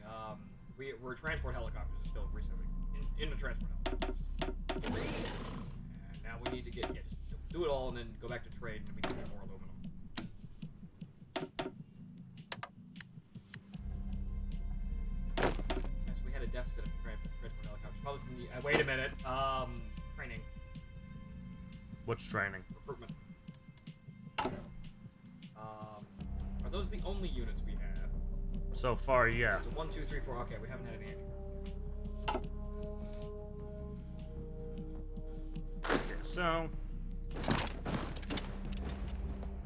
we're transport helicopters are still recently into transport helicopters. And now we need to get... Yeah, just do it all and then go back to trade and we can get more aluminum. Yes, we had a deficit of transport helicopters. Probably from the... wait a minute. Training. What's training? Recruitment. Are those the only units we have? So far, yeah. So 1, 2, 3, 4. Okay, we haven't had any extra. Okay, so...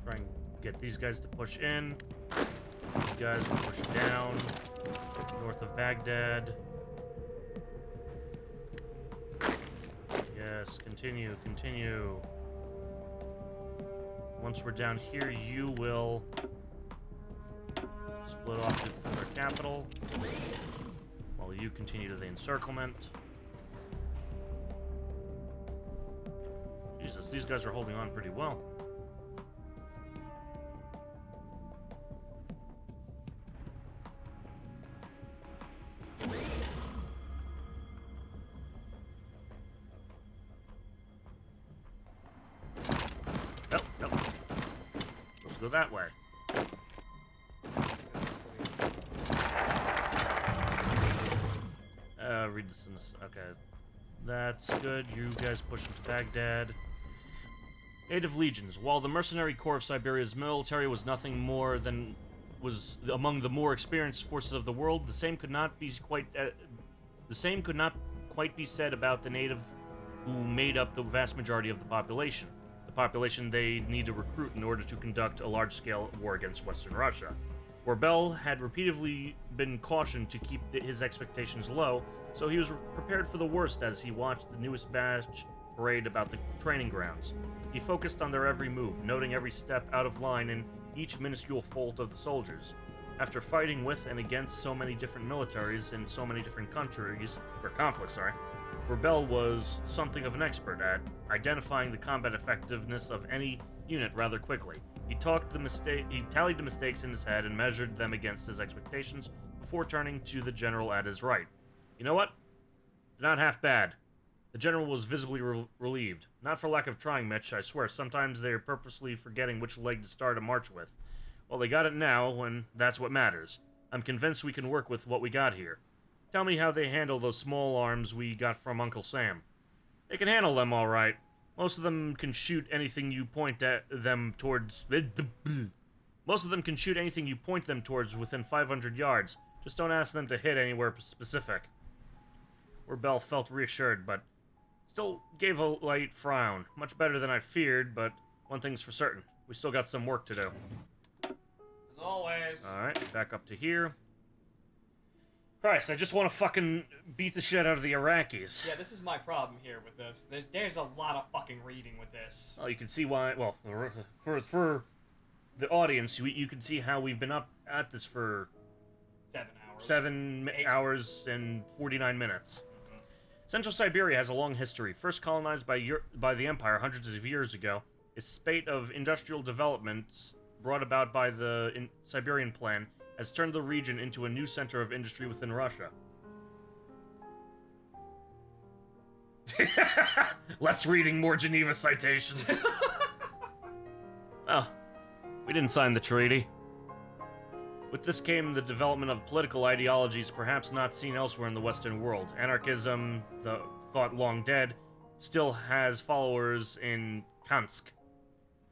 try and get these guys to push in. These guys will push down. North of Baghdad. Yes, continue. Once we're down here, you will split off to their capital while you continue to the encirclement. Jesus, these guys are holding on pretty well. Nope. Let's go that way. Read this in this. Okay. That's good. You guys push into Baghdad. Native legions. While the mercenary corps of Siberia's military was nothing more than was among the more experienced forces of the world, the same could not quite be said about the native who made up the vast majority of the population. The population they need to recruit in order to conduct a large-scale war against Western Russia. Where Bell had repeatedly been cautioned to keep his expectations low, so he was prepared for the worst as he watched the newest batch parade about the training grounds. He focused on their every move, noting every step out of line in each minuscule fold of the soldiers. After fighting with and against so many different militaries in so many different countries, or conflicts, Rebel was something of an expert at identifying the combat effectiveness of any unit rather quickly. He tallied the mistakes in his head and measured them against his expectations before turning to the general at his right. You know what? They're not half bad. The general was visibly relieved. Not for lack of trying, Mitch, I swear. Sometimes they're purposely forgetting which leg to start a march with. Well, they got it now, and that's what matters. I'm convinced we can work with what we got here. Tell me how they handle those small arms we got from Uncle Sam. They can handle them all right. Most of them can shoot anything you point at them towards. Most of them can shoot anything you point them towards within 500 yards. Just don't ask them to hit anywhere specific. Bell felt reassured, but still gave a light frown. Much better than I feared, but one thing's for certain. We still got some work to do. As always. Alright, back up to here. Christ, I just want to fucking beat the shit out of the Iraqis. Yeah, this is my problem here with this. There's a lot of fucking reading with this. Well, you can see why. Well, for the audience, you can see how we've been up at this for 7 hours. 8 hours and 49 minutes. Central Siberia has a long history. First colonized by the Empire hundreds of years ago, a spate of industrial developments brought about by the Siberian Plan has turned the region into a new center of industry within Russia. Less reading, more Geneva citations. Oh, we didn't sign the treaty. With this came the development of political ideologies perhaps not seen elsewhere in the Western world. Anarchism, the thought long dead, still has followers in Kansk.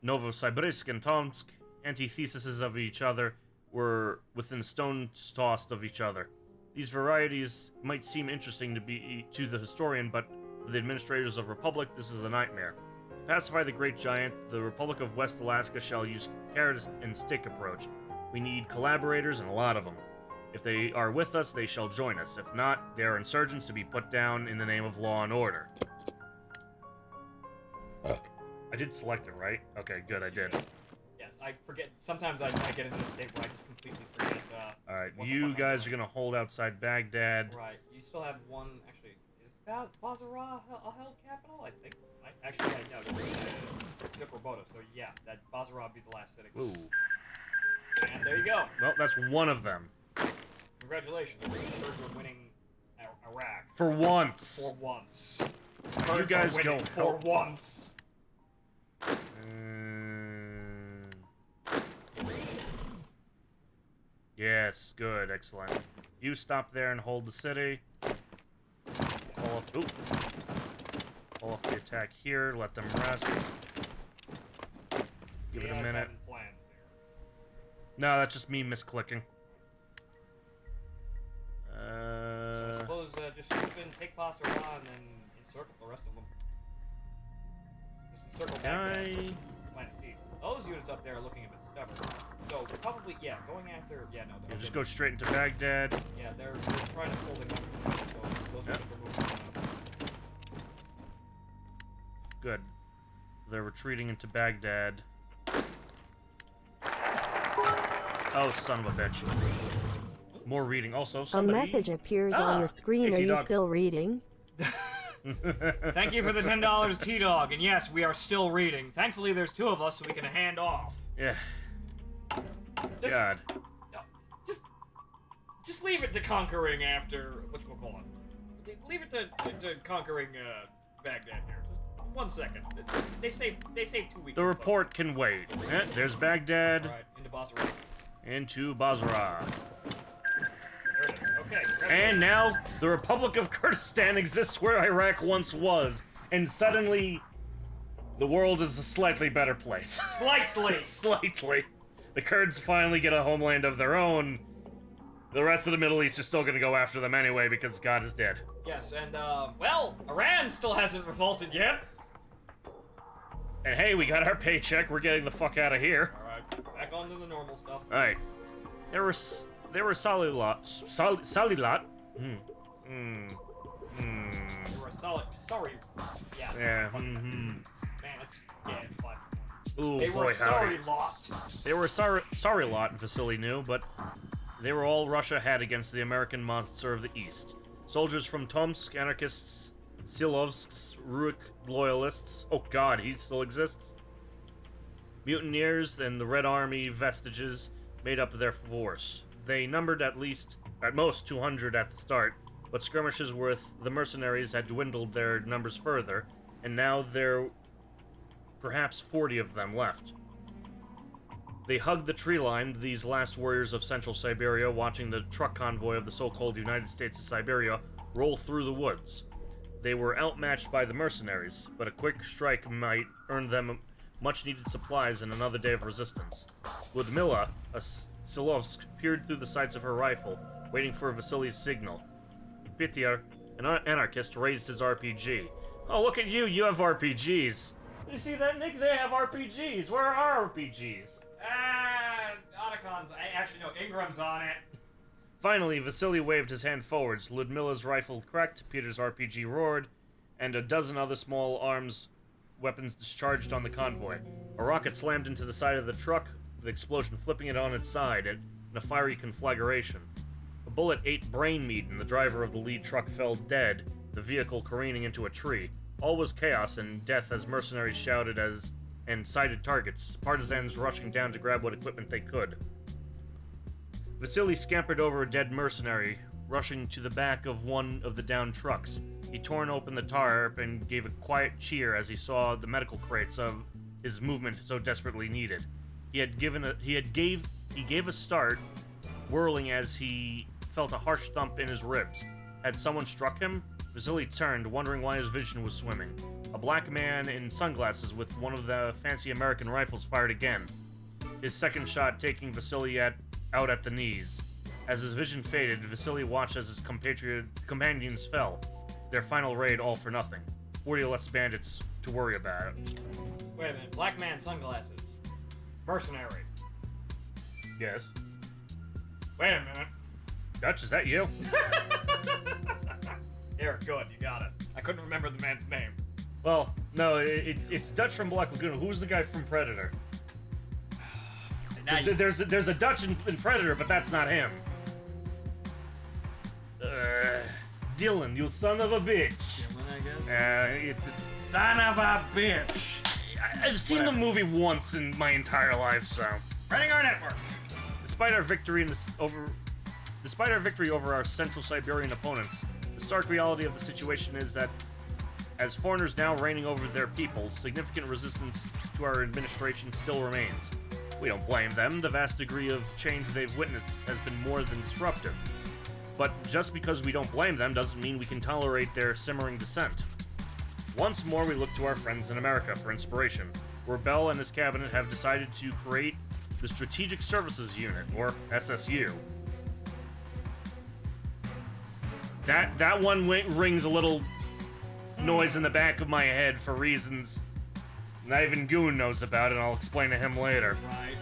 Novosibirsk and Tomsk, antitheses of each other, were within stone's toss of each other. These varieties might seem interesting to the historian, but for the administrators of Republic, this is a nightmare. To pacify the great giant, the Republic of West Alaska shall use carrot and stick approach. We need collaborators, and a lot of them. If they are with us, they shall join us. If not, they are insurgents to be put down in the name of law and order. I did select it, right? Okay, good, I did. Yes, I forget. Sometimes I get into a state where I just completely forget. Alright, you guys are gonna hold outside Baghdad. Right. You still have one. Actually, is Basra a held capital? I think. Actually, I know. Took Roboto, so yeah, that Basra would be the last city. Ooh. And there you go. Well, that's one of them. Congratulations. The Kurds are winning Iraq. For once. For once. You guys are winning don't for once. Yes, good, excellent. You stop there and hold the city. Call off the attack here, let them rest. Give it a minute. Plans here. No, that's just me misclicking. So I suppose just shoot and take Basra and then encircle the rest of them. Just encircle Baghdad. Plant a siege. Those units up there are looking a bit stubborn. So probably, yeah, going after. Yeah, no. Yeah, just go straight into Baghdad. Yeah, they're trying to pull them up. So those units are moving down. Good. They're retreating into Baghdad. Oh, son of a bitch. More reading. Also, somebody... A message appears on the screen. Are you still reading? Thank you for the $10, T-Dog. And yes, we are still reading. Thankfully, there's two of us, so we can hand off. Yeah. God. Just leave it to conquering after whatchamacallit. Leave it to conquering Baghdad here. Just 1 second. They saved 2 weeks. The report can wait. There's Baghdad. Alright, into Basra. Into Basra. There it is. Okay. And now the Republic of Kurdistan exists where Iraq once was, and suddenly the world is a slightly better place. Slightly. Slightly. The Kurds finally get a homeland of their own. The rest of the Middle East are still gonna go after them anyway because God is dead. Yes, and well, Iran still hasn't revolted yet. And hey, we got our paycheck. We're getting the fuck out of here. All right, back on to the normal stuff. All right. There were Salilat. You were sorry. Yeah. Yeah. Man, it's fine. Ooh, They were boy, sorry howdy. lot. They were sorry lot, Vasily knew, but they were all Russia had against the American monster of the East. Soldiers from Tomsk, anarchists, Silovsks, Rurik loyalists. Oh God, he still exists. Mutineers and the Red Army vestiges made up their force. They numbered at most 200 at the start, but skirmishes with the mercenaries had dwindled their numbers further, and now there perhaps 40 of them left. They hugged the tree line, these last warriors of Central Siberia, watching the truck convoy of the so-called United States of Siberia roll through the woods. They were outmatched by the mercenaries, but a quick strike might earn them much-needed supplies and another day of resistance. Ludmilla, a Silovsk, peered through the sights of her rifle, waiting for Vasily's signal. Pitya, an anarchist, raised his RPG. Oh, look at you, you have RPGs. You see that, Nick? They have RPGs. Where are our RPGs? Otacon's. Actually, no, Ingram's on it. Finally, Vasily waved his hand forwards. Ludmilla's rifle cracked, Peter's RPG roared, and a dozen other small arms weapons discharged on the convoy. A rocket slammed into the side of the truck, the explosion flipping it on its side in a fiery conflagration. A bullet ate brain meat, and the driver of the lead truck fell dead, the vehicle careening into a tree. All was chaos and death as mercenaries shouted and sighted targets, partisans rushing down to grab what equipment they could. Vasily scampered over a dead mercenary, rushing to the back of one of the downed trucks. He torn open the tarp and gave a quiet cheer as he saw the medical crates of his movement so desperately needed. He gave a start, whirling as he felt a harsh thump in his ribs. Had someone struck him? Vasily turned, wondering why his vision was swimming. A black man in sunglasses with one of the fancy American rifles fired again, his second shot taking Vasily out at the knees. As his vision faded, Vasily watched as his companions fell, their final raid all for nothing. 40 less bandits to worry about. Wait a minute, black man, sunglasses. Mercenary. Yes. Wait a minute. Dutch, is that you? Here, good, you got it. I couldn't remember the man's name. Well, no, it's Dutch from Black Lagoon. Who's the guy from Predator? There's a Dutch in Predator, but that's not him. Dylan, you son of a bitch. Dylan, I guess. Son of a bitch. I've seen the movie once in my entire life, so. Running our network. Despite our victory over our Central Siberian opponents, the stark reality of the situation is that, as foreigners now reigning over their people, significant resistance to our administration still remains. We don't blame them. The vast degree of change they've witnessed has been more than disruptive. But just because we don't blame them doesn't mean we can tolerate their simmering dissent. Once more, we look to our friends in America for inspiration, where Bell and his cabinet have decided to create the Strategic Services Unit, or SSU. That one rings a little noise in the back of my head for reasons not even Goon knows about, and I'll explain to him later. Right.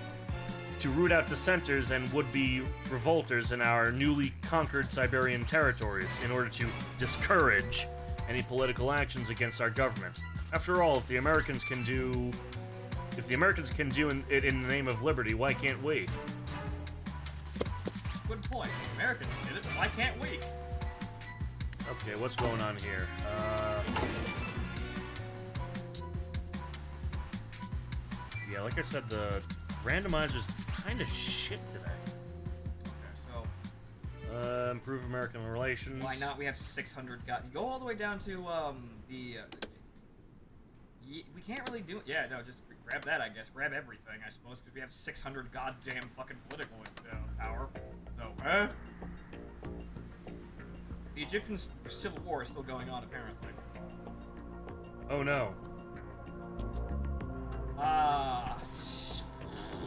To root out dissenters and would-be revolters in our newly conquered Siberian territories in order to discourage any political actions against our government. After all, if the Americans can do it in the name of liberty, why can't we? Good point. The Americans did it, why can't we? Okay, what's going on here? Yeah, like I said, the randomizer's kind of shit today. Okay, so Improve American relations. why not? We have 600 go all the way down to we can't really do it. Yeah, no, just grab that, I guess. Grab everything, I suppose, because we have 600 goddamn fucking political power. So, the Egyptian civil war is still going on, apparently. Oh no.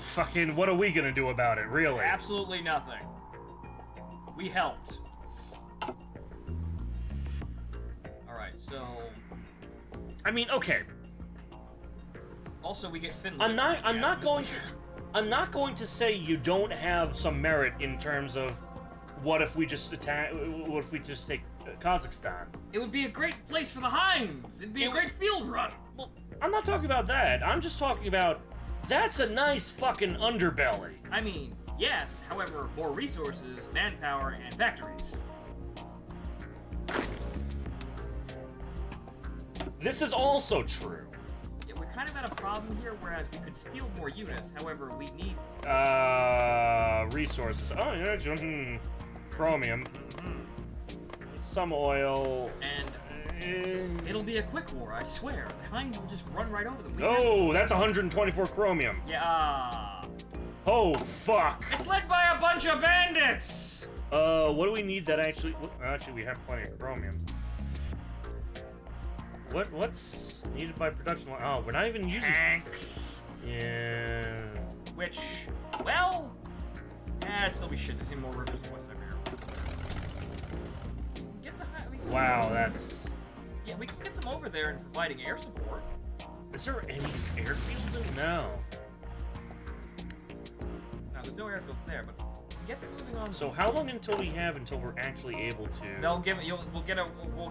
Fucking, what are we gonna do about it, really? Absolutely nothing. We helped. Alright, so... I mean, okay. Also, we get Finland. I'm not going to say you don't have some merit in terms of what if we just take Kazakhstan? It would be a great place for the Hinds! It'd be a great field run! Well, I'm not talking about that. I'm just talking about that's a nice fucking underbelly. I mean, yes, however, more resources, manpower, and factories. This is also true. Yeah, we're kind of at a problem here, whereas we could field more units, however, we need... Resources. Oh, yeah, chromium. Some oil. And it'll be a quick war, I swear. The Hinds will just run right over them. Oh, that's 124 chromium. Yeah. Oh, fuck. It's led by a bunch of bandits! What do we need that actually... Well, actually, we have plenty of chromium. What's needed by production line? Oh, we're not even using tanks. Yeah. Which, well, it'd still be shit. There's even more rivers in West Siberia. Wow, that's... Yeah, we can get them over there and providing air support. Is there any airfields in? No. No, there's no airfields there, but get them moving on. So how long until we have until we're actually able to? They'll give it. We'll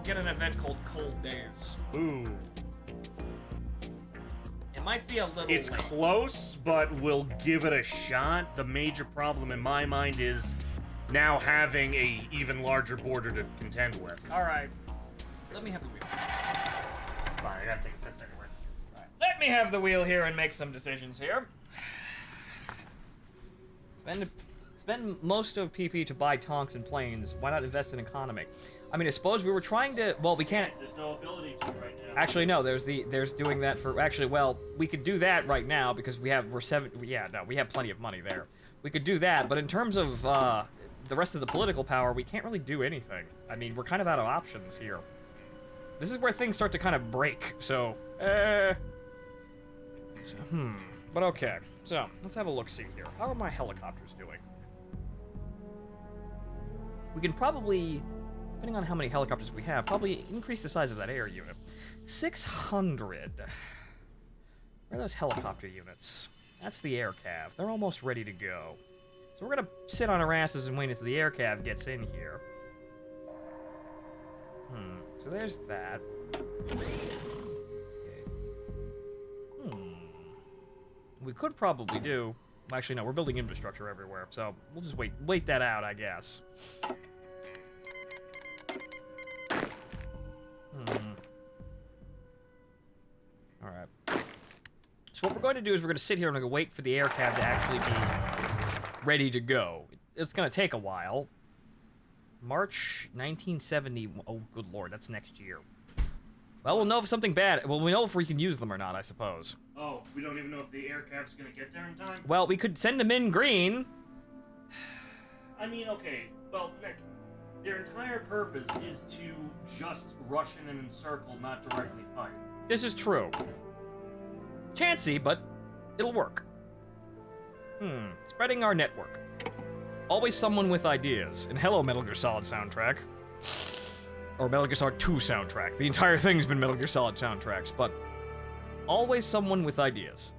get an event called Cold Days. Ooh. It might be a little. It's late. close, but we'll give it a shot. The major problem in my mind is now having a even larger border to contend with. All right. Let me have the wheel. Fine, I gotta take a piss anyway. Right. Let me have the wheel here and make some decisions here. Spend most of PP to buy tanks and planes. Why not invest in economy? I mean, I suppose we were trying to. Well, we can't. There's no ability to right now. Actually, no. There's doing that for. Actually, well, we could do that right now because we have we have plenty of money there. We could do that, but in terms of the rest of the political power, we can't really do anything. I mean, we're kind of out of options here. This is where things start to kind of break. So, But okay. So let's have a look-see here. How are my helicopters doing? We can probably, depending on how many helicopters we have, probably increase the size of that air unit. 600. Where are those helicopter units? That's the air cav. They're almost ready to go. So we're gonna sit on our asses and wait until the air cav gets in here. So there's that. We could probably do... Actually, no, we're building infrastructure everywhere, so we'll just wait that out, I guess. Alright. So what we're going to do is we're going to sit here and we're going to wait for the air cab to actually be ready to go. It's going to take a while. March 1970... Oh, good lord, that's next year. Well, we'll know if something bad... Well, we know if we can use them or not, I suppose. Oh, we don't even know if the air cav's gonna get there in time? Well, we could send them in green. I mean, okay, well, Nick, their entire purpose is to just rush in and encircle, not directly fight. This is true. Chancy, but it'll work. Spreading our network. Always someone with ideas. And hello, Metal Gear Solid soundtrack. Or Metal Gear Solid 2 soundtrack. The entire thing's been Metal Gear Solid soundtracks, but always someone with ideas.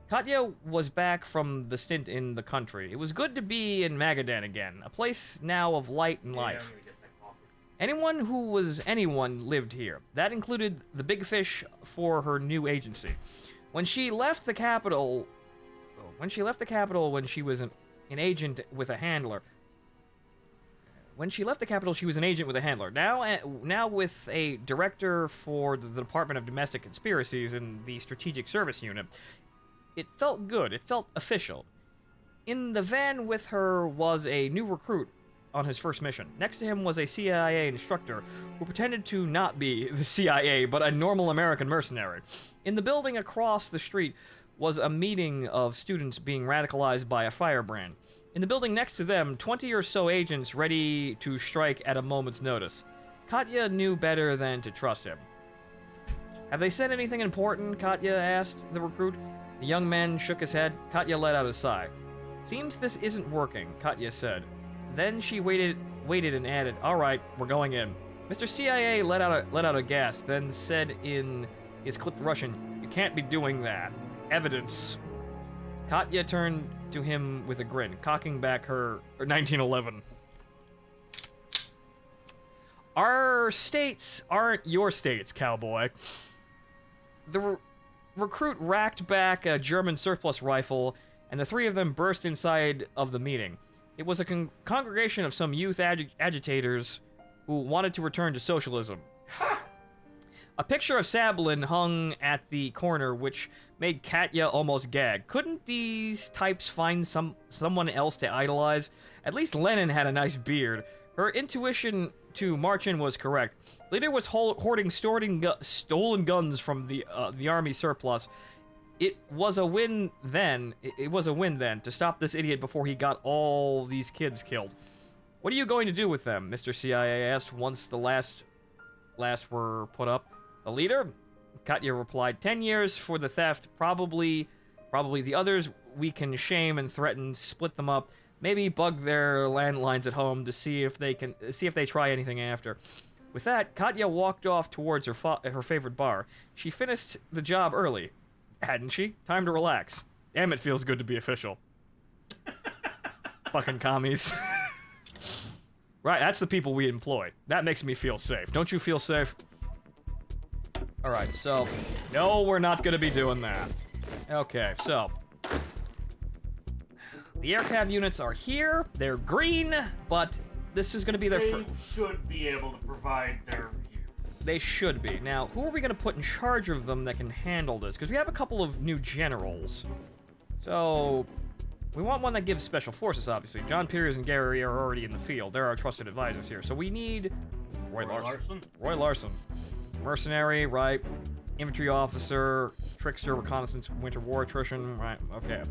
Katya was back from the stint in the country. It was good to be in Magadan again, a place now of light and life. Anyone who was anyone lived here. That included the big fish for her new agency. When she left the capital, when she was an agent with a handler. When she left the capital, she was an agent with a handler. Now with a director for the Department of Domestic Conspiracies in the Strategic Service Unit, it felt good. It felt official. In the van with her was a new recruit on his first mission. Next to him was a CIA instructor who pretended to not be the CIA, but a normal American mercenary. In the building across the street was a meeting of students being radicalized by a firebrand. In the building next to them, 20 or so agents ready to strike at a moment's notice. Katya knew better than to trust him. Have they said anything important? Katya asked the recruit. The young man shook his head. Katya let out a sigh. Seems this isn't working, Katya said. Then she waited and added, all right, we're going in. Mr. CIA let out a gasp, then said in his clipped Russian, you can't be doing that. Evidence. Katya turned to him with a grin, cocking back her 1911. Our states aren't your states, cowboy. The recruit racked back a German surplus rifle, and the three of them burst inside of the meeting. It was a congregation of some youth agitators who wanted to return to socialism. A picture of Sablin hung at the corner, which made Katya almost gag. Couldn't these types find someone else to idolize? At least Lenin had a nice beard. Her intuition to march in was correct. Leader was hoarding stolen guns from the army surplus. It was a win then. It was a win then to stop this idiot before he got all these kids killed. What are you going to do with them? Mr. CIA asked once the last were put up. The leader? Katya replied, 10 years for the theft. Probably the others we can shame and threaten, split them up. Maybe bug their landlines at home to see if they try anything after. With that, Katya walked off towards her favorite bar. She finished the job early, hadn't she? Time to relax. Damn, it feels good to be official. Fucking commies. Right, that's the people we employ. That makes me feel safe. Don't you feel safe? Alright, so... No, we're not gonna be doing that. Okay, so... The aircraft units are here. They're green, but this is gonna be their They should be able to provide their use. They should be. Now, who are we gonna put in charge of them that can handle this? Because we have a couple of new generals. So... We want one that gives special forces, obviously. John Piers and Gary are already in the field. They're our trusted advisors here. So we need... Roy Larson. Roy Larson. Mercenary, right. Infantry officer, trickster, reconnaissance, winter war attrition, right, okay.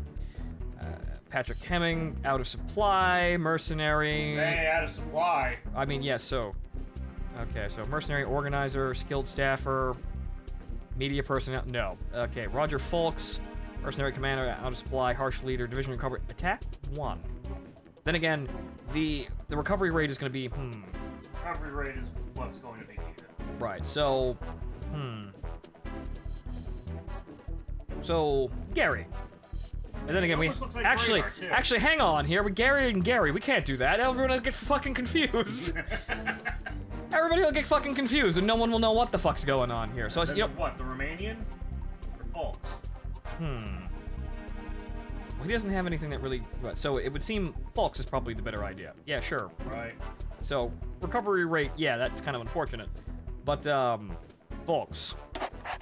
Patrick Hemming, out of supply, mercenary... Hey, out of supply. I mean, yes, so... Okay, so mercenary, organizer, skilled staffer, media personnel, no. Okay, Roger Folks, mercenary commander, out of supply, harsh leader, division recovery, attack 1. Then again, the recovery rate is going to be, Recovery rate is what's going to be needed. Right, so, So, Gary. And then again, like actually, radar, hang on here. With Gary and Gary, we can't do that. Everyone will get fucking confused. Everybody will get fucking confused, and no one will know what the fuck's going on here. So, you know, what, the Romanian? Or Folks? Well, he doesn't have anything that really... So, it would seem Folks is probably the better idea. Yeah, sure. Right. So, recovery rate, yeah, that's kind of unfortunate. But, Folks.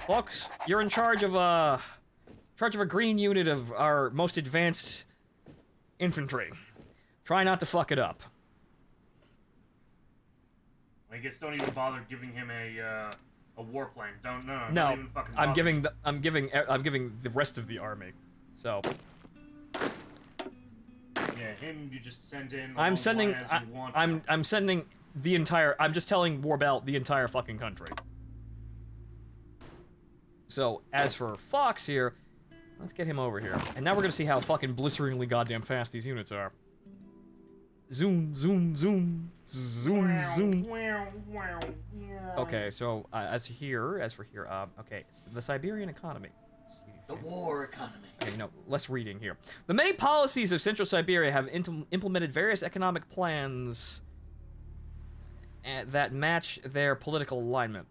Folks, you're in charge of a green unit of our most advanced infantry. Try not to fuck it up. I guess don't even bother giving him a war plan. Don't No, even fucking I'm bother. giving the rest of the army. So yeah, him you just send in. I'm sending I'm sending the entire. I'm just telling Warbell the entire fucking country. So as for Fox here, let's get him over here. And now we're gonna see how fucking blisteringly goddamn fast these units are. Zoom, zoom, zoom, zoom, zoom. Okay, so as for here, okay, so the Siberian economy. The war economy. Okay, no, less reading here. The many policies of Central Siberia have implemented various economic plans that match their political alignment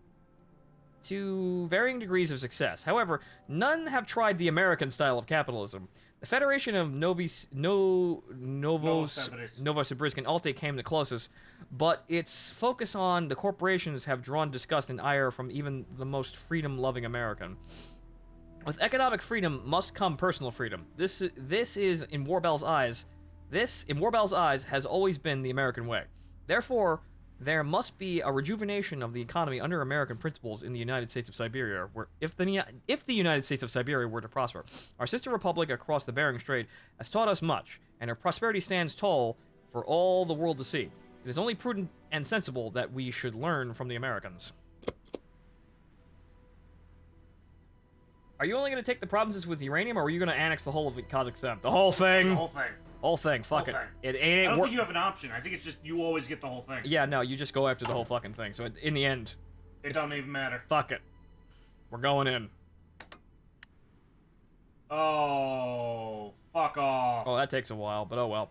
to varying degrees of success. However, none have tried the American style of capitalism. The Federation of Novosibirsk and Alte came the closest, but its focus on the corporations have drawn disgust and ire from even the most freedom-loving American. With economic freedom must come personal freedom. This is in Warbell's eyes, has always been the American way. Therefore, there must be a rejuvenation of the economy under American principles in the United States of Siberia, where if the United States of Siberia were to prosper. Our sister republic across the Bering Strait has taught us much, and her prosperity stands tall for all the world to see. It is only prudent and sensible that we should learn from the Americans. Are you only going to take the provinces with uranium, or are you going to annex the whole of Kazakhstan? The whole thing? The whole thing. Whole thing, fuck it. I don't think you have an option. I think it's just you always get the whole thing. Yeah, no, you just go after the whole fucking thing. So in the end... It don't even matter. Fuck it. We're going in. Oh, fuck off. Oh, that takes a while, but oh well.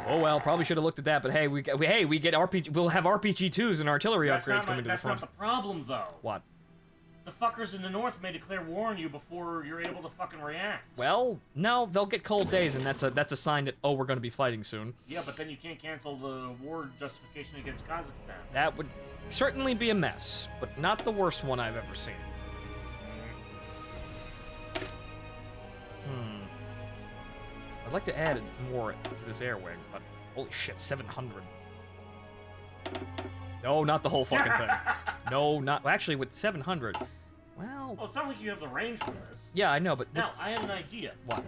Oh well, probably should have looked at that, but hey, we get RPG. We'll have RPG-2s and artillery upgrades coming to the front. That's not the problem, though. What? The fuckers in the north may declare war on you before you're able to fucking react. Well, no, they'll get cold days, and that's a sign that, oh, we're going to be fighting soon. Yeah, but then you can't cancel the war justification against Kazakhstan. That would certainly be a mess, but not the worst one I've ever seen. I'd like to add more to this air wing, but holy shit, 700. No, not the whole fucking thing. No, not... Actually, with 700... Well, it's not like you have the range for this. Yeah, I know, but... Now, I have an idea. What?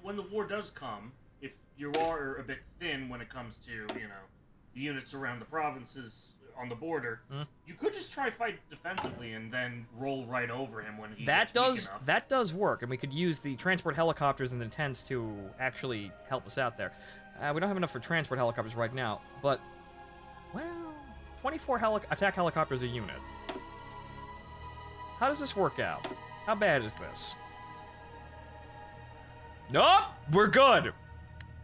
When the war does come, if you are a bit thin when it comes to, the units around the provinces on the border, you could just try fight defensively and then roll right over him when he gets weak enough. That does work, and we could use the transport helicopters and the tents to actually help us out there. We don't have enough for transport helicopters right now, but, well, 24 attack helicopters a unit. How does this work out? How bad is this? Nope! We're good!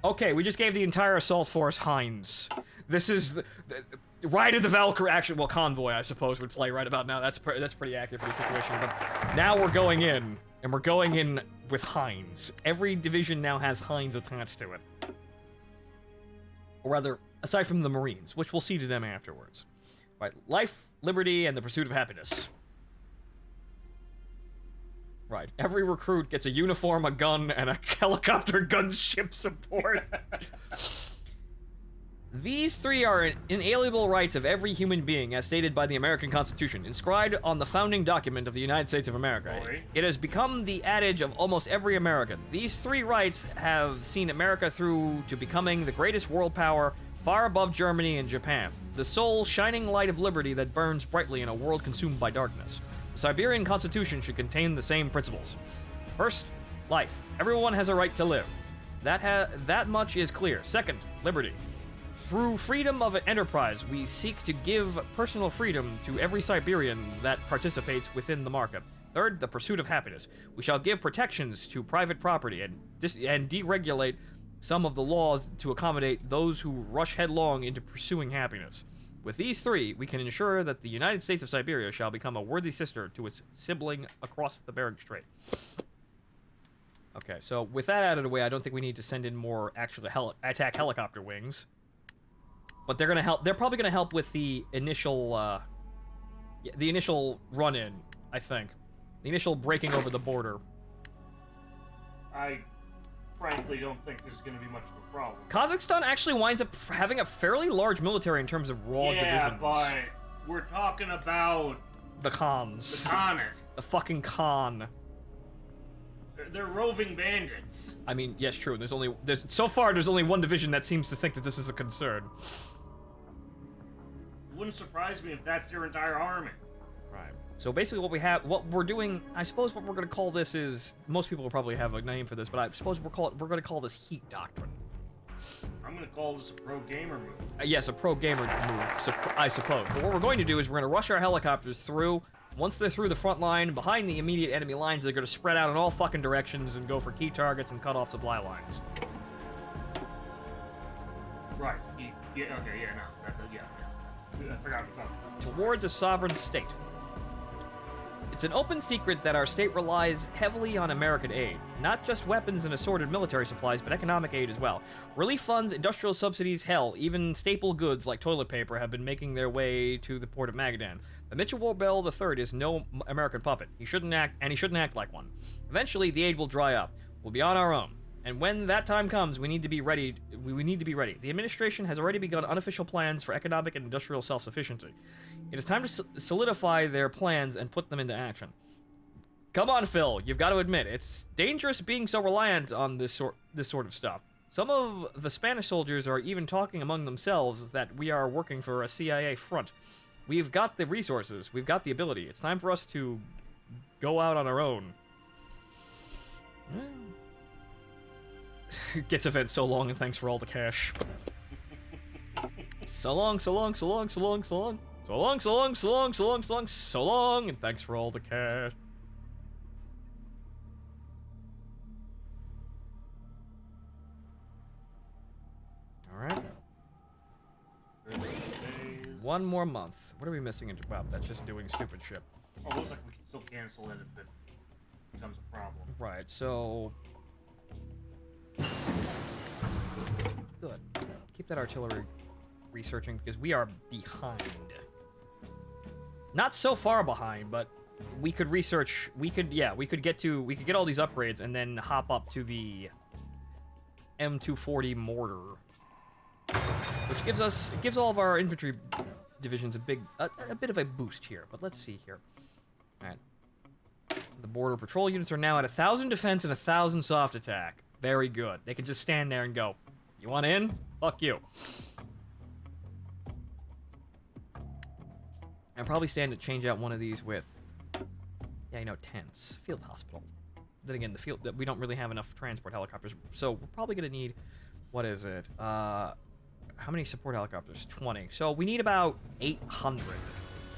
Okay, we just gave the entire assault force Heinz. This is the Ride of the Valkyrie, actually, well, Convoy, I suppose, would play right about now. That's pretty accurate for the situation, but now we're going in, and we're going in with Heinz. Every division now has Heinz attached to it. Or rather, aside from the Marines, which we'll see to them afterwards. Right, life, liberty, and the pursuit of happiness. Right, every recruit gets a uniform, a gun, and a helicopter gunship support. These three are inalienable rights of every human being, as stated by the American Constitution, inscribed on the founding document of the United States of America. It has become the adage of almost every American. These three rights have seen America through to becoming the greatest world power, far above Germany and Japan, the sole shining light of liberty that burns brightly in a world consumed by darkness. The Siberian Constitution should contain the same principles. First, life. Everyone has a right to live. That much is clear. Second, liberty. Through freedom of enterprise, we seek to give personal freedom to every Siberian that participates within the market. Third, the pursuit of happiness. We shall give protections to private property and deregulate some of the laws to accommodate those who rush headlong into pursuing happiness. With these three, we can ensure that the United States of Siberia shall become a worthy sister to its sibling across the Bering Strait. Okay, so with that out of the way, I don't think we need to send in more actual attack helicopter wings. But they're gonna help. They're probably gonna help with the initial run-in. I think, the initial breaking over the border. I frankly don't think there's gonna be much of a problem. Kazakhstan actually winds up having a fairly large military in terms of raw divisions. Yeah, but we're talking about the Khans. The Khanate. The fucking Khan. They're roving bandits. I mean, yes, true. So far there's only one division that seems to think that this is a concern. It wouldn't surprise me if that's their entire army. Right. So basically what we're doing, I suppose what we're going to call this is, most people will probably have a name for this, but I suppose we're going to call this heat doctrine. I'm going to call this a pro-gamer move. Yes, a pro-gamer move, I suppose. But what we're going to do is we're going to rush our helicopters through. Once they're through the front line, behind the immediate enemy lines, they're going to spread out in all fucking directions and go for key targets and cut off supply lines. Right. Yeah, okay, yeah, no. Yeah. I forgot about that. Towards a sovereign state. It's an open secret that our state relies heavily on American aid. Not just weapons and assorted military supplies, but economic aid as well. Relief funds, industrial subsidies, hell, even staple goods like toilet paper have been making their way to the port of Magadan. But Mitchell Bell III is no American puppet. He shouldn't act like one. Eventually, the aid will dry up. We'll be on our own. And when that time comes, we need to be ready. We need to be ready. The administration has already begun unofficial plans for economic and industrial self-sufficiency. It is time to solidify their plans and put them into action. Come on, Phil. You've got to admit, it's dangerous being so reliant on this sort of stuff. Some of the Spanish soldiers are even talking among themselves that we are working for a CIA front. We've got the resources. We've got the ability. It's time for us to go out on our own. Gets event so long, and thanks for all the cash. So long, so long, so long, so long, so long. So long, so long, so long, so long, so long, so long, and thanks for all the cash. Alright. One more month. What are we missing in Wow, that's just doing stupid shit. Oh, it looks like we can still cancel it if it becomes a problem. Right, so... Good. Keep that artillery researching, because we are behind. Not so far behind, but we could research, we could get all these upgrades and then hop up to the M240 mortar. Which gives all of our infantry divisions a bit of a boost here. But let's see here. Alright. The border patrol units are now at 1,000 defense and 1,000 soft attack. Very good. They can just stand there and go, you want in? Fuck you. I'll probably stand to change out one of these with, yeah, you know, tents. Field hospital. Then again, the field, we don't really have enough transport helicopters, so we're probably gonna need, what is it? How many support helicopters? 20. So we need about 800,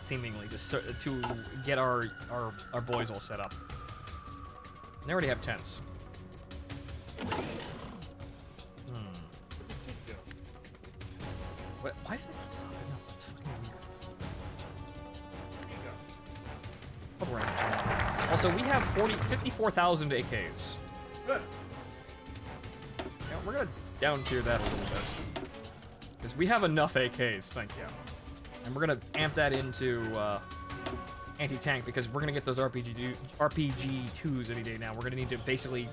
seemingly, to get our boys all set up. And they already have tents. Why does that keep popping up? That's fucking weird. There you go. Also, we have 54,000 AKs. Good. Yeah, we're gonna down tier that a little bit. Because we have enough AKs, thank you. And we're gonna amp that into anti-tank because we're gonna get those RPG-2s any day now. We're gonna need to basically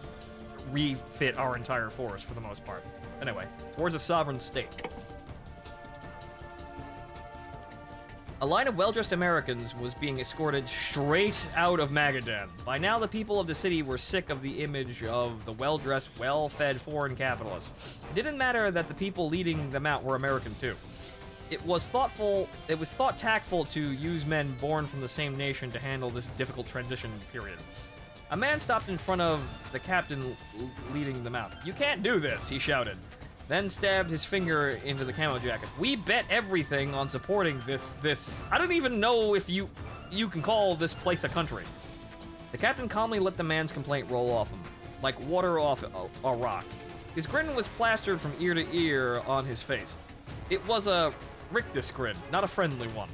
refit our entire force for the most part. Anyway, towards a sovereign state. A line of well-dressed Americans was being escorted straight out of Magadan. By now, the people of the city were sick of the image of the well-dressed, well-fed foreign capitalists. It didn't matter that the people leading them out were American too. It was thought tactful to use men born from the same nation to handle this difficult transition period. A man stopped in front of the captain leading them out. "You can't do this," he shouted. Then stabbed his finger into the camo jacket. "We bet everything on supporting this. I don't even know if you can call this place a country." The captain calmly let the man's complaint roll off him, like water off a rock. His grin was plastered from ear to ear on his face. It was a rictus grin, not a friendly one.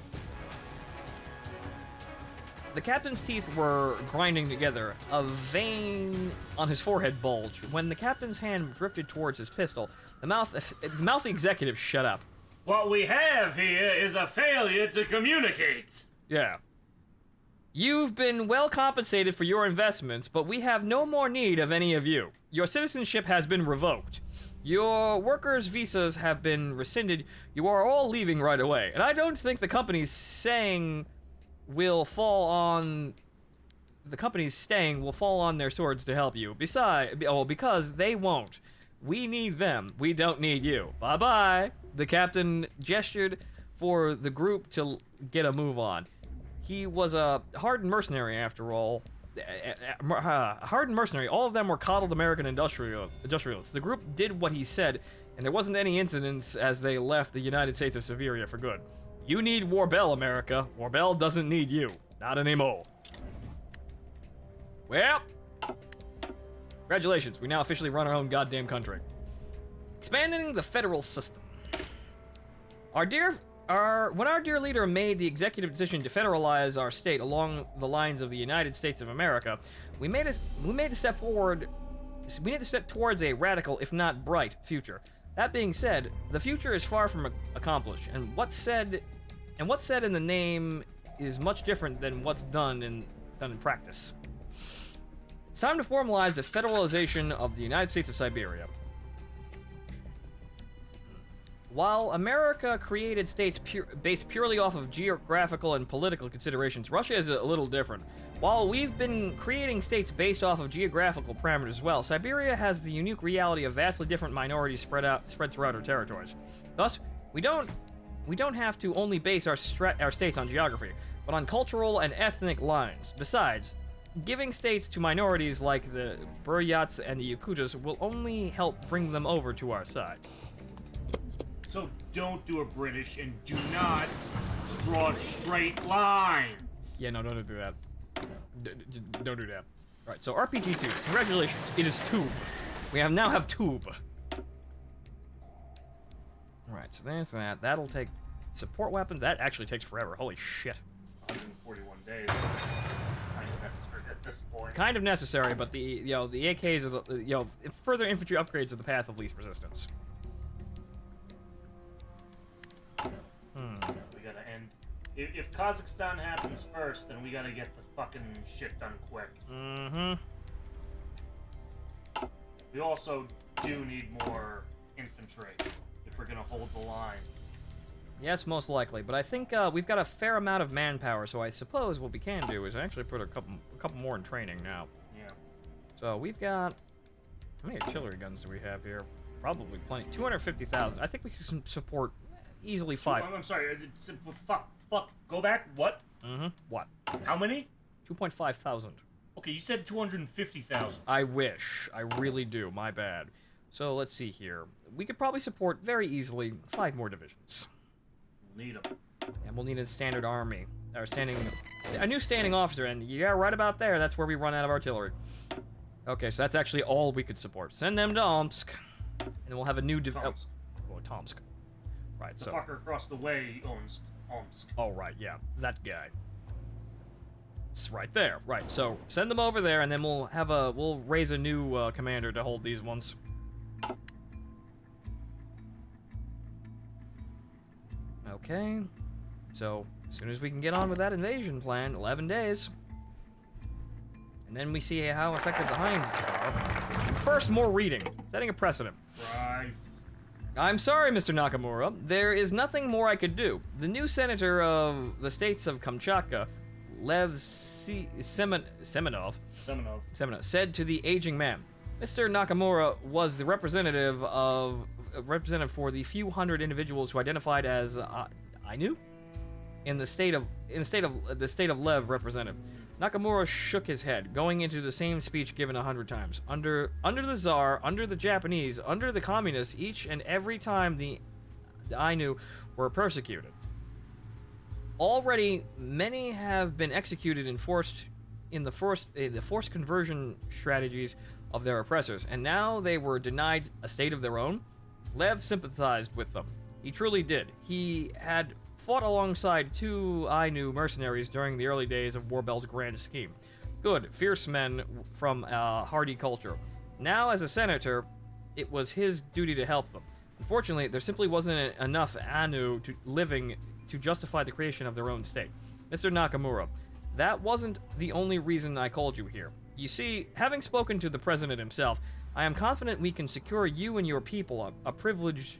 The captain's teeth were grinding together. A vein on his forehead bulged. When the captain's hand drifted towards his pistol, the mouthy executive shut up. "What we have here is a failure to communicate." Yeah. "You've been well compensated for your investments, but we have no more need of any of you. Your citizenship has been revoked. Your workers' visas have been rescinded. You are all leaving right away. And I don't think the company's staying will fall on their swords to help you. Because they won't. We need them. We don't need you. Bye-bye." The captain gestured for the group to get a move on. He was a hardened mercenary, after all. A hardened mercenary. All of them were coddled American industrialists. The group did what he said, and there wasn't any incidents as they left the United States of Siberia for good. You need Warbell, America. Warbell doesn't need you. Not anymore. Well, congratulations. We now officially run our own goddamn country. Expanding the federal system. When our dear leader made the executive decision to federalize our state along the lines of the United States of America, we made a step forward. We need to step towards a radical, if not bright, future. That being said, the future is far from accomplished, and what's said in the name is much different than what's done in practice. It's time to formalize the federalization of the United States of Siberia. While America created states based purely off of geographical and political considerations, Russia is a little different. While we've been creating states based off of geographical parameters as well, Siberia has the unique reality of vastly different minorities spread throughout our territories. Thus, we don't have to only base our states on geography, but on cultural and ethnic lines. Besides, giving states to minorities like the Buryats and the Yakutas will only help bring them over to our side. So don't do a British and do not draw straight lines. Yeah, no, don't do that. Don't do that. Alright, so RPG-2. Congratulations, it is Tube. We now have Tube. Alright, so there's that. That'll take support weapons. That actually takes forever. Holy shit. 141 days. Kind of necessary at this point. Kind of necessary, but the AKs are the further infantry upgrades are the path of least resistance. We gotta end. If Kazakhstan happens first, then we gotta get the fucking shit done quick. Mm-hmm. We also do need more infantry if we're gonna hold the line. Yes, most likely, but I think we've got a fair amount of manpower, so I suppose what we can do is actually put a couple more in training now. Yeah. So we've got, how many artillery guns do we have here? Probably plenty. 250,000. I think we can support easily 5. I'm sorry. fuck? Go back. What? What? How many? 2.5 thousand. Okay, you said 250,000. I wish. I really do. My bad. So let's see here. We could probably support very easily 5 more divisions. We'll need them. And we'll need a standard army. Or a new standing officer. And yeah, right about there, that's where we run out of artillery. Okay, so that's actually all we could support. Send them to Omsk. And we'll have a new Tomsk. Tomsk. Right, The so... fucker across the way owns Omsk. Oh, right, yeah. That guy. It's right there. Right, so send them over there, and then we'll raise a new commander to hold these ones. Okay. So, as soon as we can get on with that invasion plan, 11 days. And then we see how effective the Hinds are. First, more reading. Setting a precedent. Christ. I'm sorry, Mr. Nakamura. There is nothing more I could do. The new senator of the states of Kamchatka, Lev Semenov, said to the aging man, Mr. Nakamura was the representative for the few hundred individuals who identified as Ainu in the state of Lev represented. Nakamura shook his head, going into the same speech given 100 times. Under the Tsar, under the Japanese, under the Communists, each and every time the Ainu were persecuted. Already, many have been executed in the forced conversion strategies of their oppressors, and now they were denied a state of their own. Lev sympathized with them. He truly did. He had fought alongside 2 Ainu mercenaries during the early days of Warbell's grand scheme. Good, fierce men from a hardy culture. Now, as a senator, it was his duty to help them. Unfortunately, there simply wasn't enough Ainu living to justify the creation of their own state. Mr. Nakamura, that wasn't the only reason I called you here. You see, having spoken to the president himself, I am confident we can secure you and your people a privileged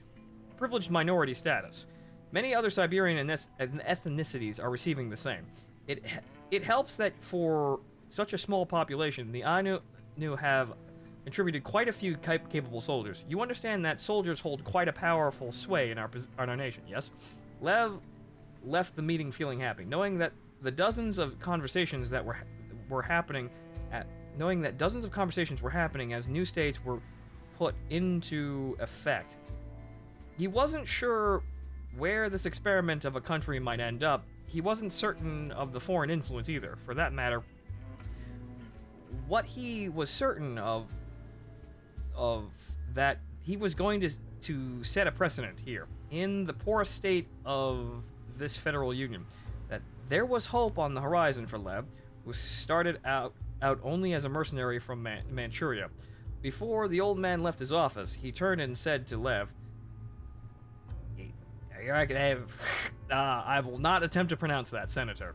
minority status. Many other Siberian ethnicities are receiving the same. It helps that for such a small population, the Ainu have contributed quite a few capable soldiers. You understand that soldiers hold quite a powerful sway in our nation, yes? Lev left the meeting feeling happy, knowing that dozens of conversations were happening as new states were put into effect. He wasn't sure where this experiment of a country might end up. He wasn't certain of the foreign influence either, for that matter. What he was certain of that he was going to set a precedent here in the poorest state of this federal union, that there was hope on the horizon for Lev, who started out only as a mercenary from Manchuria. Before the old man left his office, he turned and said to Lev, I will not attempt to pronounce that, Senator.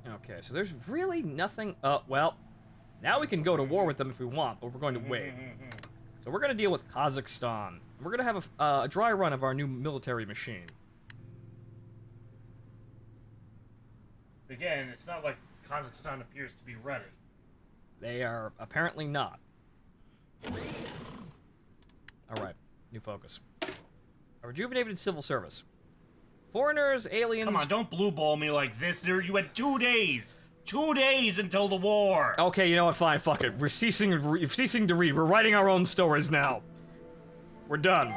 Okay, so there's really nothing... well, now we can go to war with them if we want, but we're going to wait. So we're going to deal with Kazakhstan. We're going to have a dry run of our new military machine. Again, it's not like Kazakhstan appears to be ready. They are apparently not. Alright, new focus. A rejuvenated civil service. Foreigners, aliens... Come on, don't blue ball me like this. You had 2 days! 2 days until the war! Okay, you know what, fine, fuck it. We're ceasing to read. We're writing our own stories now. We're done.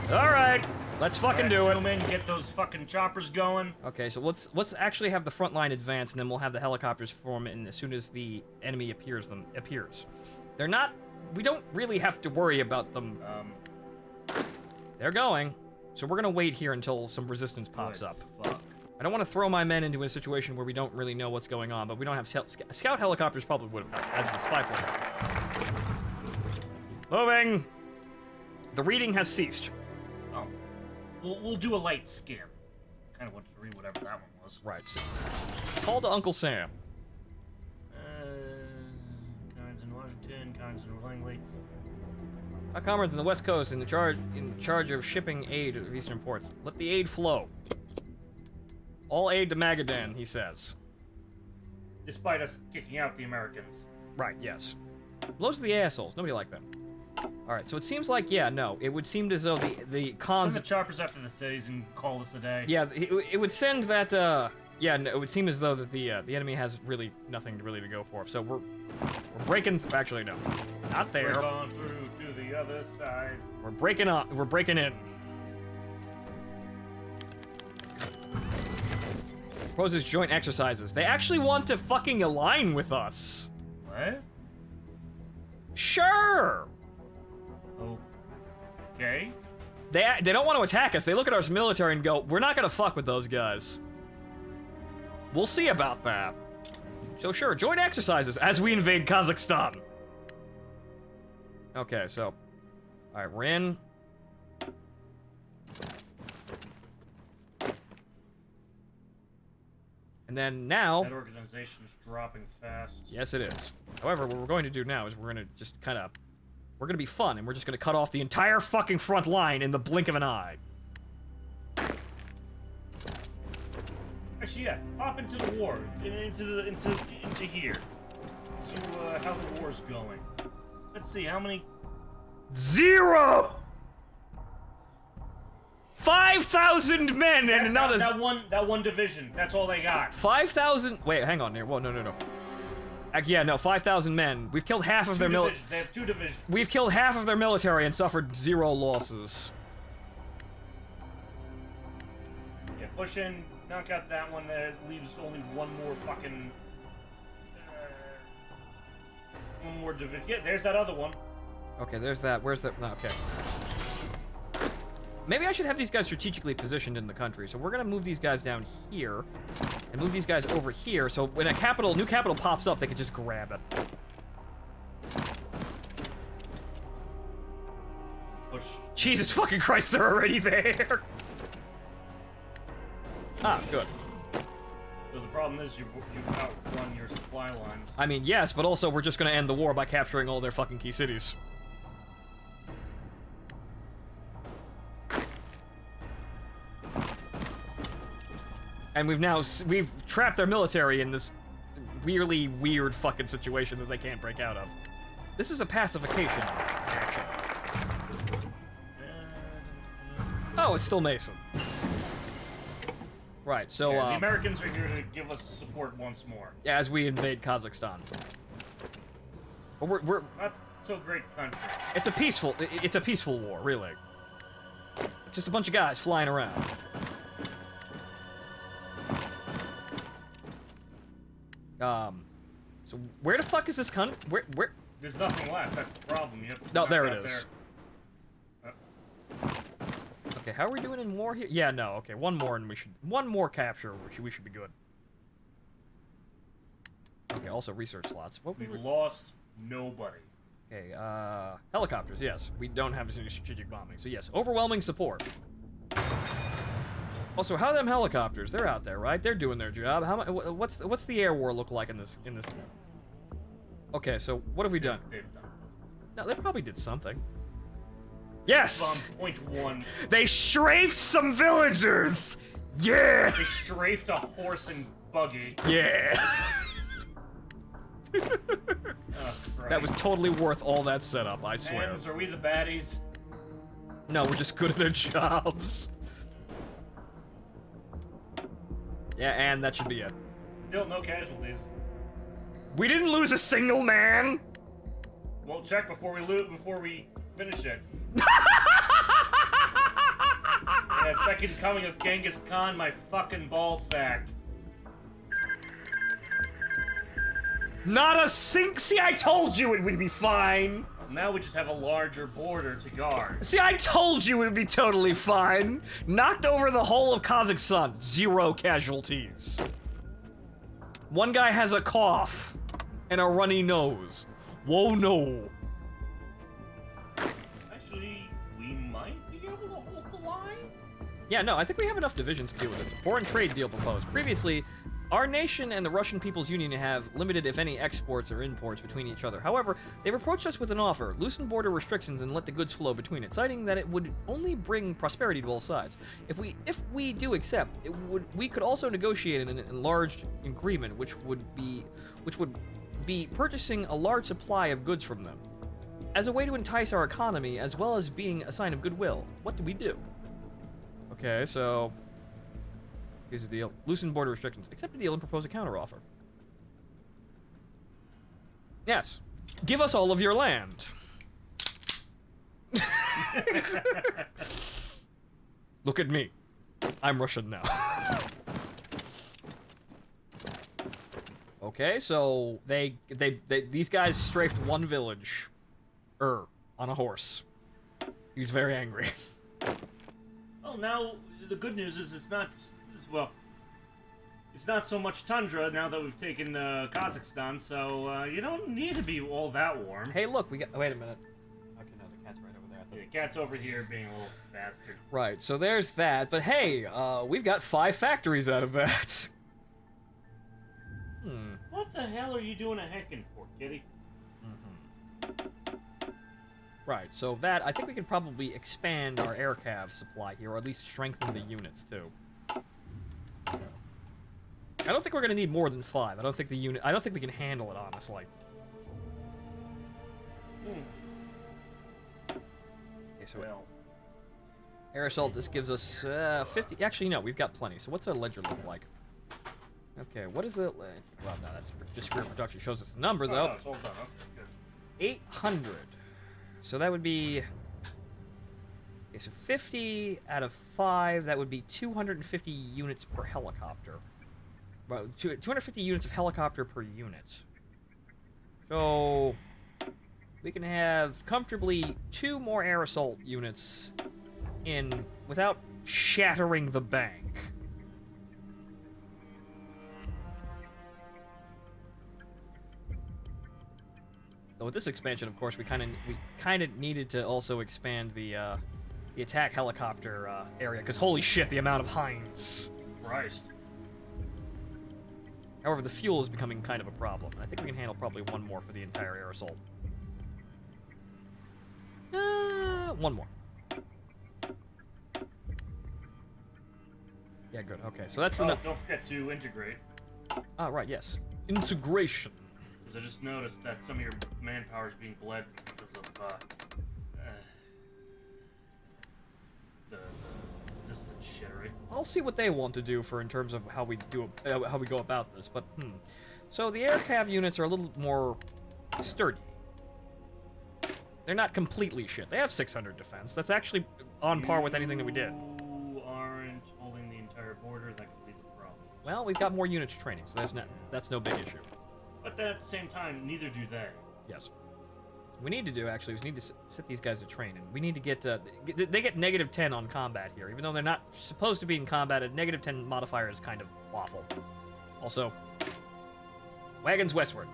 Alright, let's fucking do it. Zoom in, get those fucking choppers going. Okay, so let's actually have the front line advance, and then we'll have the helicopters form in as soon as the enemy appears. They're not... We don't really have to worry about them. They're going. So we're gonna wait here until some resistance pops up. Fuck. I don't want to throw my men into a situation where we don't really know what's going on, but we don't have scout helicopters. Probably would have helped, as with spy planes. Moving. The reading has ceased. Oh, we'll do a light skim. Kind of wanted to read whatever that one was. Right. So, call to Uncle Sam. Carnes in Washington, Carnes in Langley. Our comrades on the West Coast in charge of shipping aid to eastern ports. Let the aid flow. All aid to Magadan, he says. Despite us kicking out the Americans. Right, yes. Blows to the assholes. Nobody like them. All right, so it seems like, yeah, no, it would seem as though the cons... Send the choppers after the cities and call this a day. Yeah, it would send that, yeah, no, it would seem as though that the enemy has really nothing really to go for. So we're breaking, actually, no, not there. We're going through to the other side. We're breaking in. Proposes joint exercises. They actually want to fucking align with us. What? Sure. Okay. They don't want to attack us. They look at our military and go, we're not gonna fuck with those guys. We'll see about that. So sure, joint exercises as we invade Kazakhstan. Okay, so, all right, we're in. And then now... That organization is dropping fast. Yes, it is. However, what we're going to do now is we're going to just kind of... We're going to be fun, and we're just going to cut off the entire fucking front line in the blink of an eye. Actually, yeah, hop into the war, into here, to how the war's going. Let's see, how many? 0! 5,000 men and another. That one division. That's all they got. 5,000. Wait, hang on there. Whoa, no. Yeah, no, 5,000 men. We've killed half of their military. They have 2 divisions. We've killed half of their military and suffered 0 losses. Yeah, push in, knock out that one. That leaves only one more fucking. One more division. Yeah, there's that other one. Okay, there's that. Where's that? No, okay. Maybe I should have these guys strategically positioned in the country. So we're gonna move these guys down here, and move these guys over here. So when a new capital pops up, they can just grab it. Push. Jesus fucking Christ, they're already there. Ah, good. So the problem is you've outrun your supply lines. I mean, yes, but also we're just gonna end the war by capturing all their fucking key cities. And we've trapped their military in this really weird fucking situation that they can't break out of. This is a pacification action. Oh, it's still Mason. Right, so, yeah, the Americans are here to give us support once more. As we invade Kazakhstan. But we're not so great country. It's a peaceful war, really. Just a bunch of guys flying around. So where the fuck is this country? Where? There's nothing left. That's the problem. You have to no, there it is. Okay, how are we doing in war here? Yeah, no. Okay, one more capture. We should be good. Okay, also research slots. We lost nobody. Okay, helicopters. Yes, we don't have any strategic bombing. So yes, overwhelming support. Also, how are them helicopters? They're out there, right? They're doing their job. What's the air war look like in this? Okay, so what have we done? No, they probably did something. Yes! Bomb .1. They strafed some villagers! Yeah! They strafed a horse and buggy. Yeah! Oh, that was totally worth all that setup, I swear. Hands, are we the baddies? No, we're just good at our jobs. Yeah, and that should be it. Still no casualties. We didn't lose a single man! We'll check before we finish it. Yeah, second coming of Genghis Khan, my fucking ballsack. Not a sink. See, I told you it would be fine. Well, now we just have a larger border to guard. See, I told you it would be totally fine. Knocked over the whole of Kazakhstan. 0 casualties. One guy has a cough and a runny nose. Whoa, no. Actually, we might be able to hold the line? Yeah, no, I think we have enough divisions to deal with this. Foreign trade deal proposed. Previously, our nation and the Russian People's Union have limited, if any, exports or imports between each other. However, they've approached us with an offer: loosen border restrictions and let the goods flow between it, citing that it would only bring prosperity to both sides. If we do accept, we could also negotiate an enlarged agreement, which would be purchasing a large supply of goods from them. as a way to entice our economy, as well as being a sign of goodwill. What do we do? Okay, so here's the deal. Loosen border restrictions. Accept a deal and propose a counteroffer. Yes. Give us all of your land. Look at me. I'm Russian now. Okay, so these guys strafed one village. On a horse. He's very angry. Well, now the good news is it's not so much tundra now that we've taken Kazakhstan, so you don't need to be all that warm. Hey, look, we got. Wait a minute. Okay, no, the cat's right over there. The cat's over here being a little bastard. Right, so there's that. But hey, we've got 5 factories out of that. What the hell are you doing a heckin' for, kitty? Right, so that, I think we can probably expand our air cav supply here, or at least strengthen the units, too. I don't think we're gonna need more than 5. I don't think we can handle it, honestly. Okay, so air assault, this gives us 50, actually no, we've got plenty. So what's our ledger look like? Okay, what is it? Well, no, that's just career production. Shows us the number, though. Oh, no, it's all done. Okay, good. 800. So that would be... Okay, so 50 out of 5, that would be 250 units per helicopter. Well, 250 units of helicopter per unit. So... we can have comfortably 2 more air assault units in without shattering the bank. So with this expansion, of course, we kind of needed to also expand the attack helicopter area, because holy shit, the amount of Hinds. Christ. However, the fuel is becoming kind of a problem. I think we can handle probably 1 more for the entire air assault. 1 more. Yeah, good. Okay, so that's don't forget to integrate. Ah, right. Yes, integration. Because I just noticed that some of your manpower is being bled because of the resistance shit, right? I'll see what they want to do in terms of how we go about this. But so the air cav units are a little more sturdy. They're not completely shit. They have 600 defense. That's actually on par with anything that we did. You aren't holding the entire border. That could lead to problems. Well, we've got more units training, so that's no big issue. But then at the same time, neither do they. Yes. What we need to do, actually, is we need to set these guys to train, and we need to get... they get -10 on combat here. Even though they're not supposed to be in combat, a -10 modifier is kind of awful. Also, wagons westward.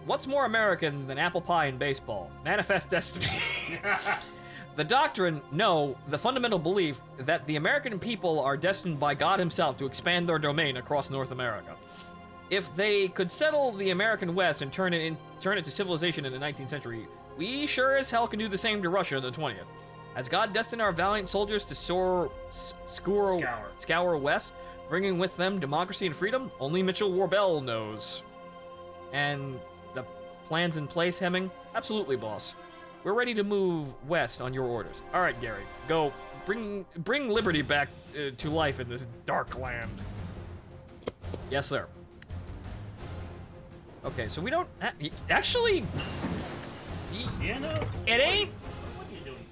What's more American than apple pie and baseball? Manifest destiny. The doctrine, no, the fundamental belief that the American people are destined by God himself to expand their domain across North America. If they could settle the American West and turn it to civilization in the 19th century, we sure as hell can do the same to Russia in the 20th. Has God destined our valiant soldiers to scour west, bringing with them democracy and freedom? Only Mitchell Warbell knows. And the plans in place, Hemming? Absolutely, boss. We're ready to move west on your orders. All right, Gary, go bring liberty back to life in this dark land. Yes, sir. Okay, so we don't actually. Yeah, no. It ain't. What are you doing?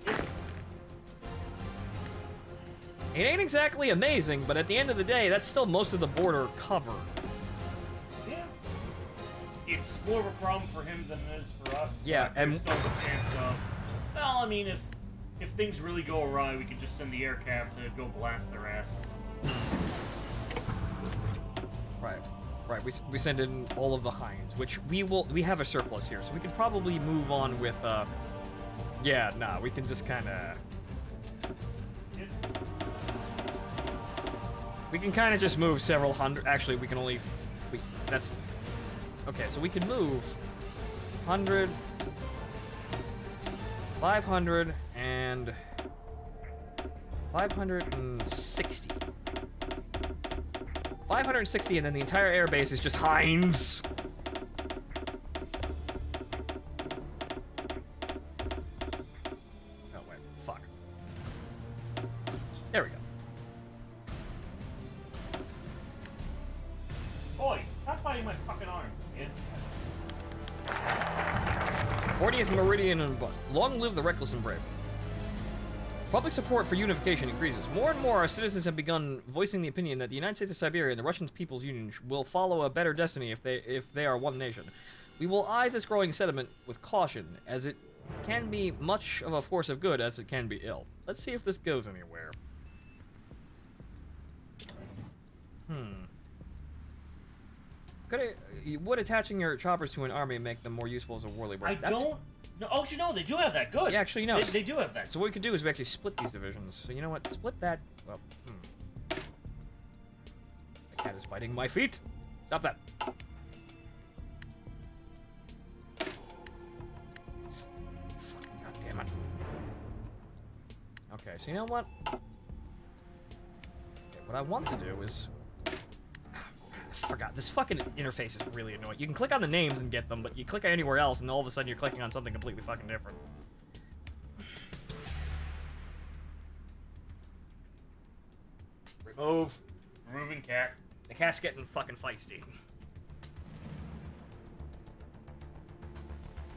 It ain't exactly amazing, but at the end of the day, that's still most of the border covered. Yeah. It's more of a problem for him than it is for us. Yeah, and there's still a chance of. Well, I mean, if things really go awry, we could just send the air cav to go blast their asses. Right. Right, we send in all of the Hinds, which we have a surplus here, so we can probably move on with, yeah, nah, we can just kinda... We can kinda just move several hundred, actually, we can only, that's, okay, so we can move 100, 500, and 560. 560, and then the entire airbase is just Hinds. Yeah. 40th Meridian and bust. Long live the reckless and brave. Public support for unification increases. More and more our citizens have begun voicing the opinion that the United States of Siberia and the Russian People's Union will follow a better destiny if they are one nation. We will eye this growing sentiment with caution, as it can be much of a force of good as it can be ill. Let's see if this goes anywhere. Would attaching your choppers to an army make them more useful as a war labor? I don't. No, oh, you know, they do have that. Good. Yeah, actually, no. They do have that. So what we could do is we actually split these divisions. So you know what? Split that. Well, The cat is biting my feet. Stop that. Fucking goddamn it. Okay, so you know what? Okay, what I want to do is... I forgot. This fucking interface is really annoying. You can click on the names and get them, but you click anywhere else, and all of a sudden you're clicking on something completely fucking different. Remove. Removing cat. The cat's getting fucking feisty.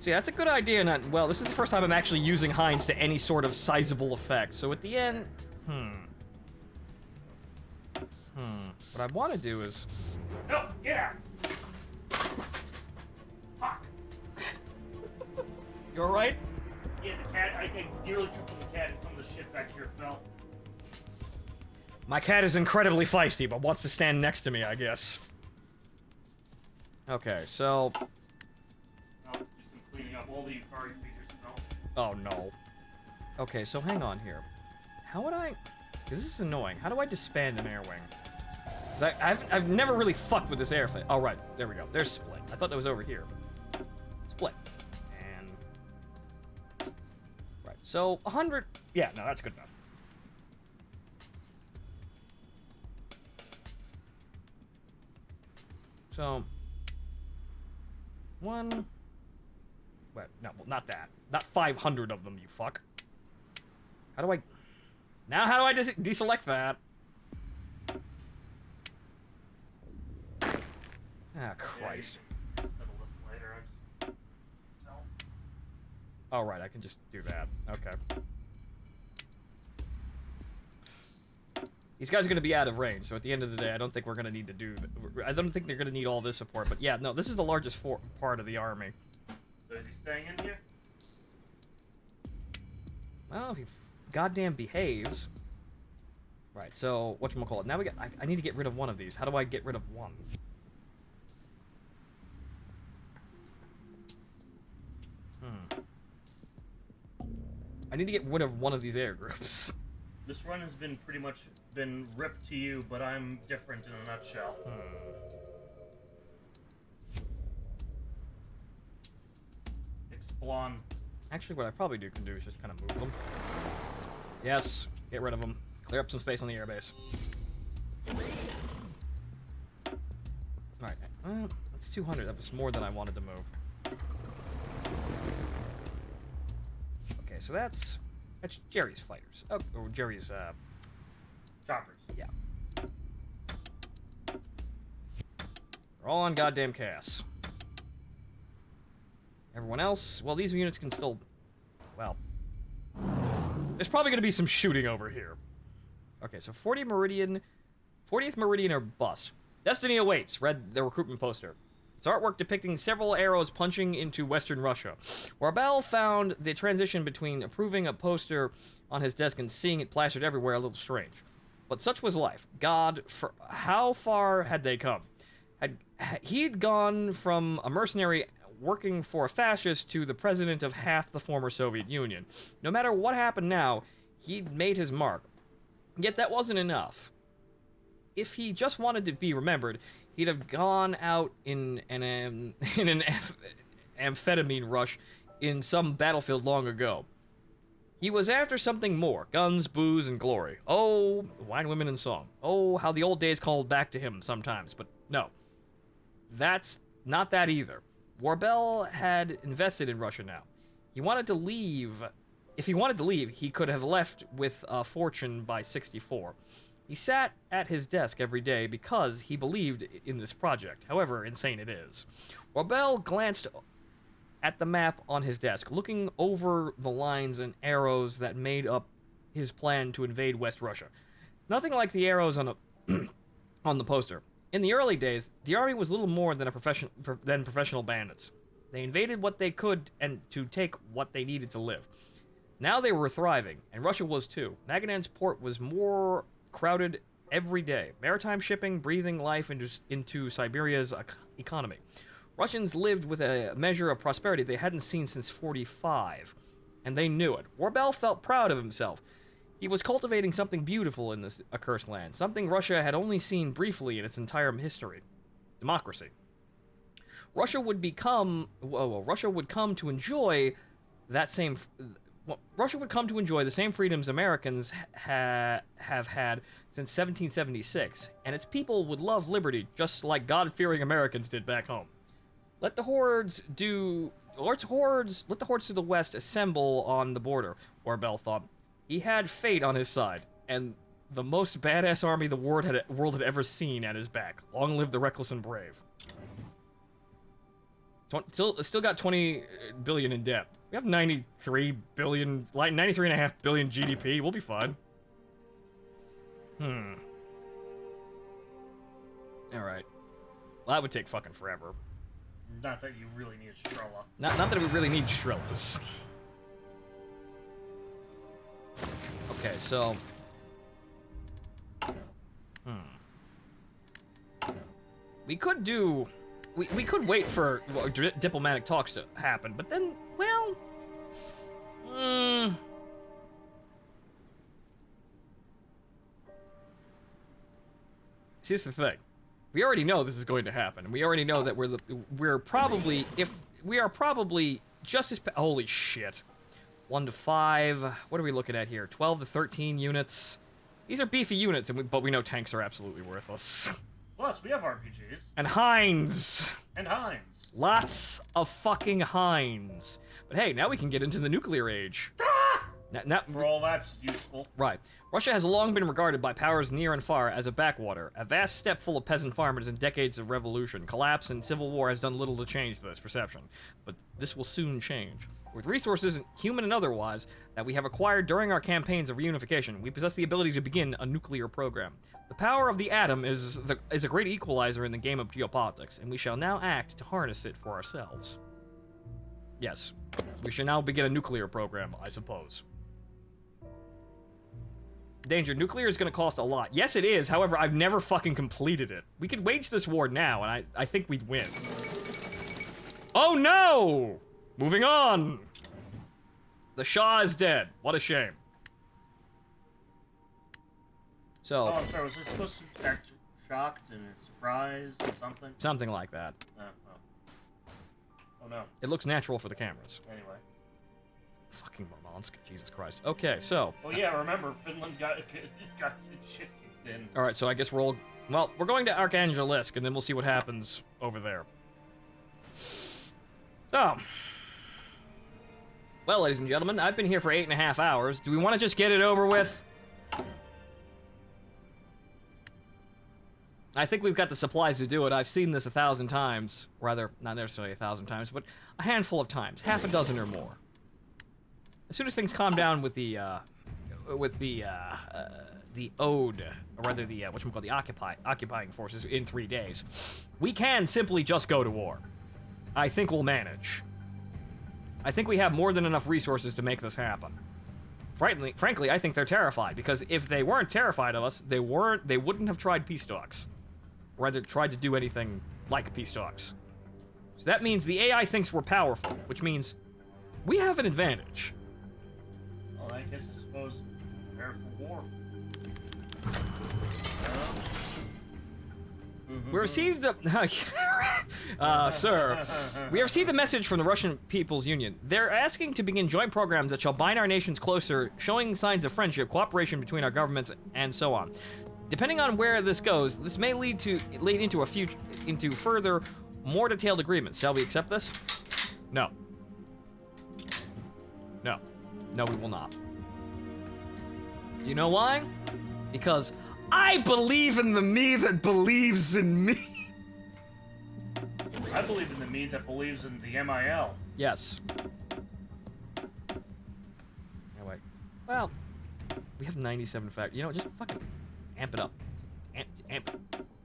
See, that's a good idea. Well, this is the first time I'm actually using Heinz to any sort of sizable effect. So at the end... What I want to do is... No, get out! Fuck! You alright? Yeah, the cat, I nearly tripped on the cat and some of the shit back here fell. My cat is incredibly feisty, but wants to stand next to me, I guess. Okay, so... Oh, just been cleaning up all the Yukari figures fell. Oh, no. Okay, so hang on here. How would I... Because this is annoying. How do I disband an air wing? Because I've never really fucked with this air thing. Oh, right. There we go. There's split. I thought that was over here. Split. And... Right. So, 100... Yeah, no, that's good enough. So... One... Wait, no, well, not that. Not 500 of them, you fuck. How do I... Now how do I deselect that? Ah, Christ. Yeah, settle this later. No. Oh, right, I can just do that. Okay. These guys are going to be out of range, so at the end of the day, I don't think we're going to need to do... I don't think they're going to need all this support, but yeah, no, this is the largest part of the army. So is he staying in here? Well, if he goddamn behaves... Right, so, whatchamacallit, now we got... I need to get rid of one of these. How do I get rid of one? I need to get rid of one of these air groups. This run has been pretty much been ripped to you, but I'm different in a nutshell. Explon. Actually, what I probably can do is just kind of move them. Yes, get rid of them. Clear up some space on the airbase. Alright, that's 200. That was more than I wanted to move. Okay, so that's Jerry's fighters. Oh, or Jerry's, Choppers. yeah. They're all on goddamn chaos. Everyone else, well, these units can still, well, there's probably going to be some shooting over here. Okay, so 40th Meridian or bust. Destiny awaits, read the recruitment poster. It's artwork depicting several arrows punching into Western Russia. Warbel found the transition between approving a poster on his desk and seeing it plastered everywhere a little strange. But such was life. God, for how far had they come? He'd gone from a mercenary working for a fascist to the president of half the former Soviet Union. No matter what happened now, he'd made his mark. Yet that wasn't enough. If he just wanted to be remembered, he'd have gone out in an amphetamine rush in some battlefield long ago. He was after something more. Guns, booze, and glory. Oh, wine, women, and song. Oh, how the old days called back to him sometimes. But no. That's not that either. Warbel had invested in Russia now. He wanted to leave. If he wanted to leave, he could have left with a fortune by 64. He sat at his desk every day because he believed in this project, however insane it is. Warbel glanced at the map on his desk, looking over the lines and arrows that made up his plan to invade West Russia. Nothing like the arrows on the poster. In the early days, the army was little more than professional bandits. They invaded what they could and to take what they needed to live. Now they were thriving, and Russia was too. Magadan's port was more crowded every day. Maritime shipping breathing life into Siberia's economy. Russians lived with a measure of prosperity they hadn't seen since '45, and they knew it. Warbel felt proud of himself. He was cultivating something beautiful in this accursed land, something Russia had only seen briefly in its entire history. Democracy. Russia would come to enjoy the same freedoms Americans have had since 1776, and its people would love liberty just like God-fearing Americans did back home. Let the hordes to the west assemble on the border, Warbel thought. He had fate on his side, and the most badass army the world had ever seen at his back. Long live the reckless and brave. Still got 20 billion in debt. We have 93 billion, like 93.5 billion GDP. We'll be fine. All right. Well, that would take fucking forever. Not that you really need Strela. Not that we really need Strelas. Okay, so... We could do... We could wait for diplomatic talks to happen, but then, well... See, this is the thing. We already know this is going to happen, and we already know that we are probably just as... Holy shit. 1 to 5. What are we looking at here? 12 to 13 units. These are beefy units, but we know tanks are absolutely worthless. Plus, we have RPGs. And Heinz. And Heinz. Lots of fucking Heinz. But hey, now we can get into the nuclear age. For all that's useful. Right. Russia has long been regarded by powers near and far as a backwater, a vast steppe full of peasant farmers and decades of revolution. Collapse and civil war has done little to change this perception. But this will soon change. With resources, human and otherwise, that we have acquired during our campaigns of reunification, we possess the ability to begin a nuclear program. The power of the atom is a great equalizer in the game of geopolitics, and we shall now act to harness it for ourselves. Yes, we shall now begin a nuclear program, I suppose. Danger, nuclear is going to cost a lot. Yes, it is. However, I've never fucking completed it. We could wage this war now, and I think we'd win. Oh no! Moving on! The Shah is dead. What a shame. So... Oh, I'm sorry, was I supposed to act shocked and surprised or something? Something like that. Oh no. It looks natural for the cameras. Anyway. Fucking Murmansk, Jesus Christ. Okay, so... Oh yeah, remember, Finland got shit kicked in. Alright, so I guess we're going to Arkhangelsk, and then we'll see what happens over there. So... Well, ladies and gentlemen, I've been here for 8.5 hours. Do we want to just get it over with? I think we've got the supplies to do it. I've seen this 1,000 times. Rather, not necessarily 1,000 times, but a handful of times. Half a dozen or more. As soon as things calm down with the Ode, or rather the, whatchamacallit, the occupying forces in 3 days, we can simply just go to war. I think we'll manage. I think we have more than enough resources to make this happen. Frankly, I think they're terrified, because if they weren't terrified of us, they wouldn't have tried peace talks. Or rather, tried to do anything like peace talks. So that means the AI thinks we're powerful, which means we have an advantage. Well, I guess I suppose prepare for war. We received the... sir. We received a message from the Russian People's Union. They're asking to begin joint programs that shall bind our nations closer, showing signs of friendship, cooperation between our governments, and so on. Depending on where this goes, this may lead into further, more detailed agreements. Shall we accept this? No. No. No, we will not. Do you know why? Because I believe in the me that believes in me. I believe in the me that believes in the MIL. Yes. Anyway, well, we have 97 fact. You know, just fucking amp it up. Amp.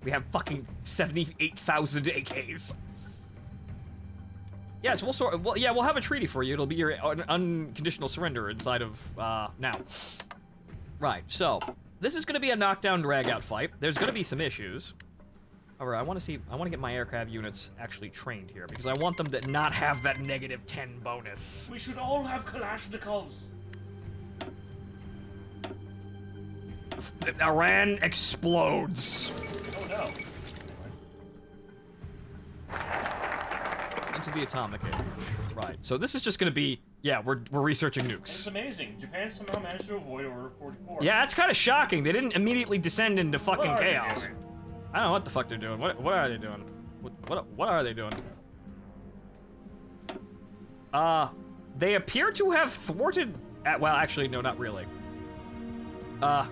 We have fucking 78,000 AKs. Yes, we'll sort. Well, yeah, we'll have a treaty for you. It'll be your unconditional surrender inside of now. Right. So this is going to be a knockdown drag-out fight. There's going to be some issues. However, I want to get my aircraft units actually trained here because I want them to not have that -10 bonus. We should all have Kalashnikovs. Iran explodes. Oh no. Into the atomic age. Right. So this is just gonna be, yeah, we're researching nukes. It's amazing. Japan somehow managed to avoid Order 44. Yeah, that's kind of shocking. They didn't immediately descend into fucking chaos. I don't know what the fuck they're doing. What are they doing? What are they doing? They appear to have thwarted. Well, actually, no, not really. But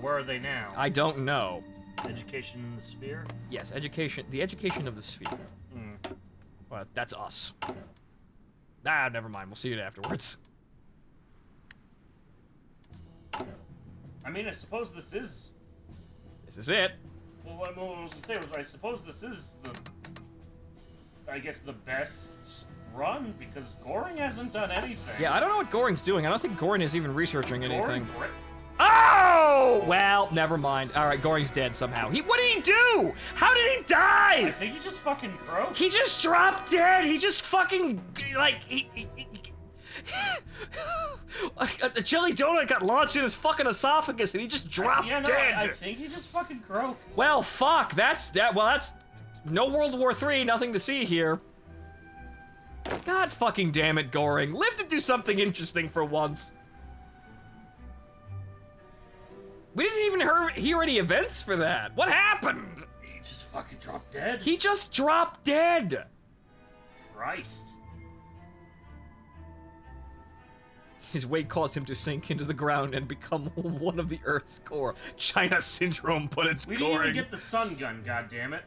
where are they now? I don't know. Education in the sphere? Yes, education. The education of the sphere. Well, that's us. Ah, never mind. We'll see it afterwards. I mean, I suppose this is... This is it. Well, what I was gonna say was, I suppose this is the... I guess the best run, because Goring hasn't done anything. Yeah, I don't know what Goring's doing. I don't think Goring is even researching anything. Goring... Oh! Well, never mind. All right, Goring's dead somehow. What did he do? How did he die? I think he just fucking croaked. He just dropped dead. He just fucking, like, a jelly donut got launched in his fucking esophagus and he just dropped dead. I think he just fucking croaked. Well, fuck. That's no World War III. Nothing to see here. God fucking damn it, Goring. Live to do something interesting for once. We didn't even hear any events for that. What happened? He just fucking dropped dead. He just dropped dead. Christ. His weight caused him to sink into the ground and become one of the Earth's core. China syndrome, but it's We Goring. didn't even get the sun gun, goddammit.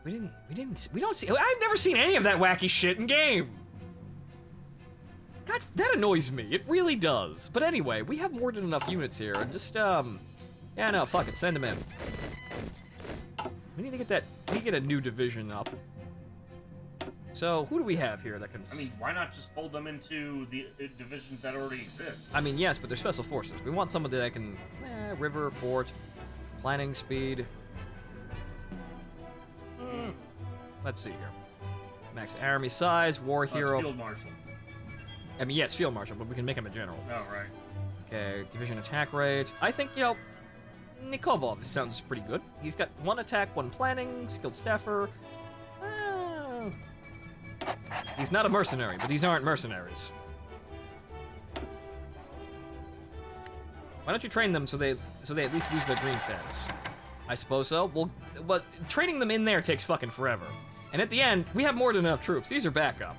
We don't see. I've never seen any of that wacky shit in game. God, that annoys me. It really does. But anyway, we have more than enough units here, and just yeah, no, fuck it, send them in. We need to get a new division up. So who do we have here that can? I mean, why not just fold them into the divisions that already exist? I mean, yes, but they're special forces. We want somebody that can river, fort, planning speed. Let's see here. Max army size, war hero. Field marshal. I mean, yes, field marshal, but we can make him a general. Oh, right. Okay, division attack rate. I think, you know, Nikovov sounds pretty good. He's got 1 attack, 1 planning, skilled staffer. He's not a mercenary, but these aren't mercenaries. Why don't you train them so they at least lose their green status? I suppose so. Well, but training them in there takes fucking forever. And at the end, we have more than enough troops. These are backup.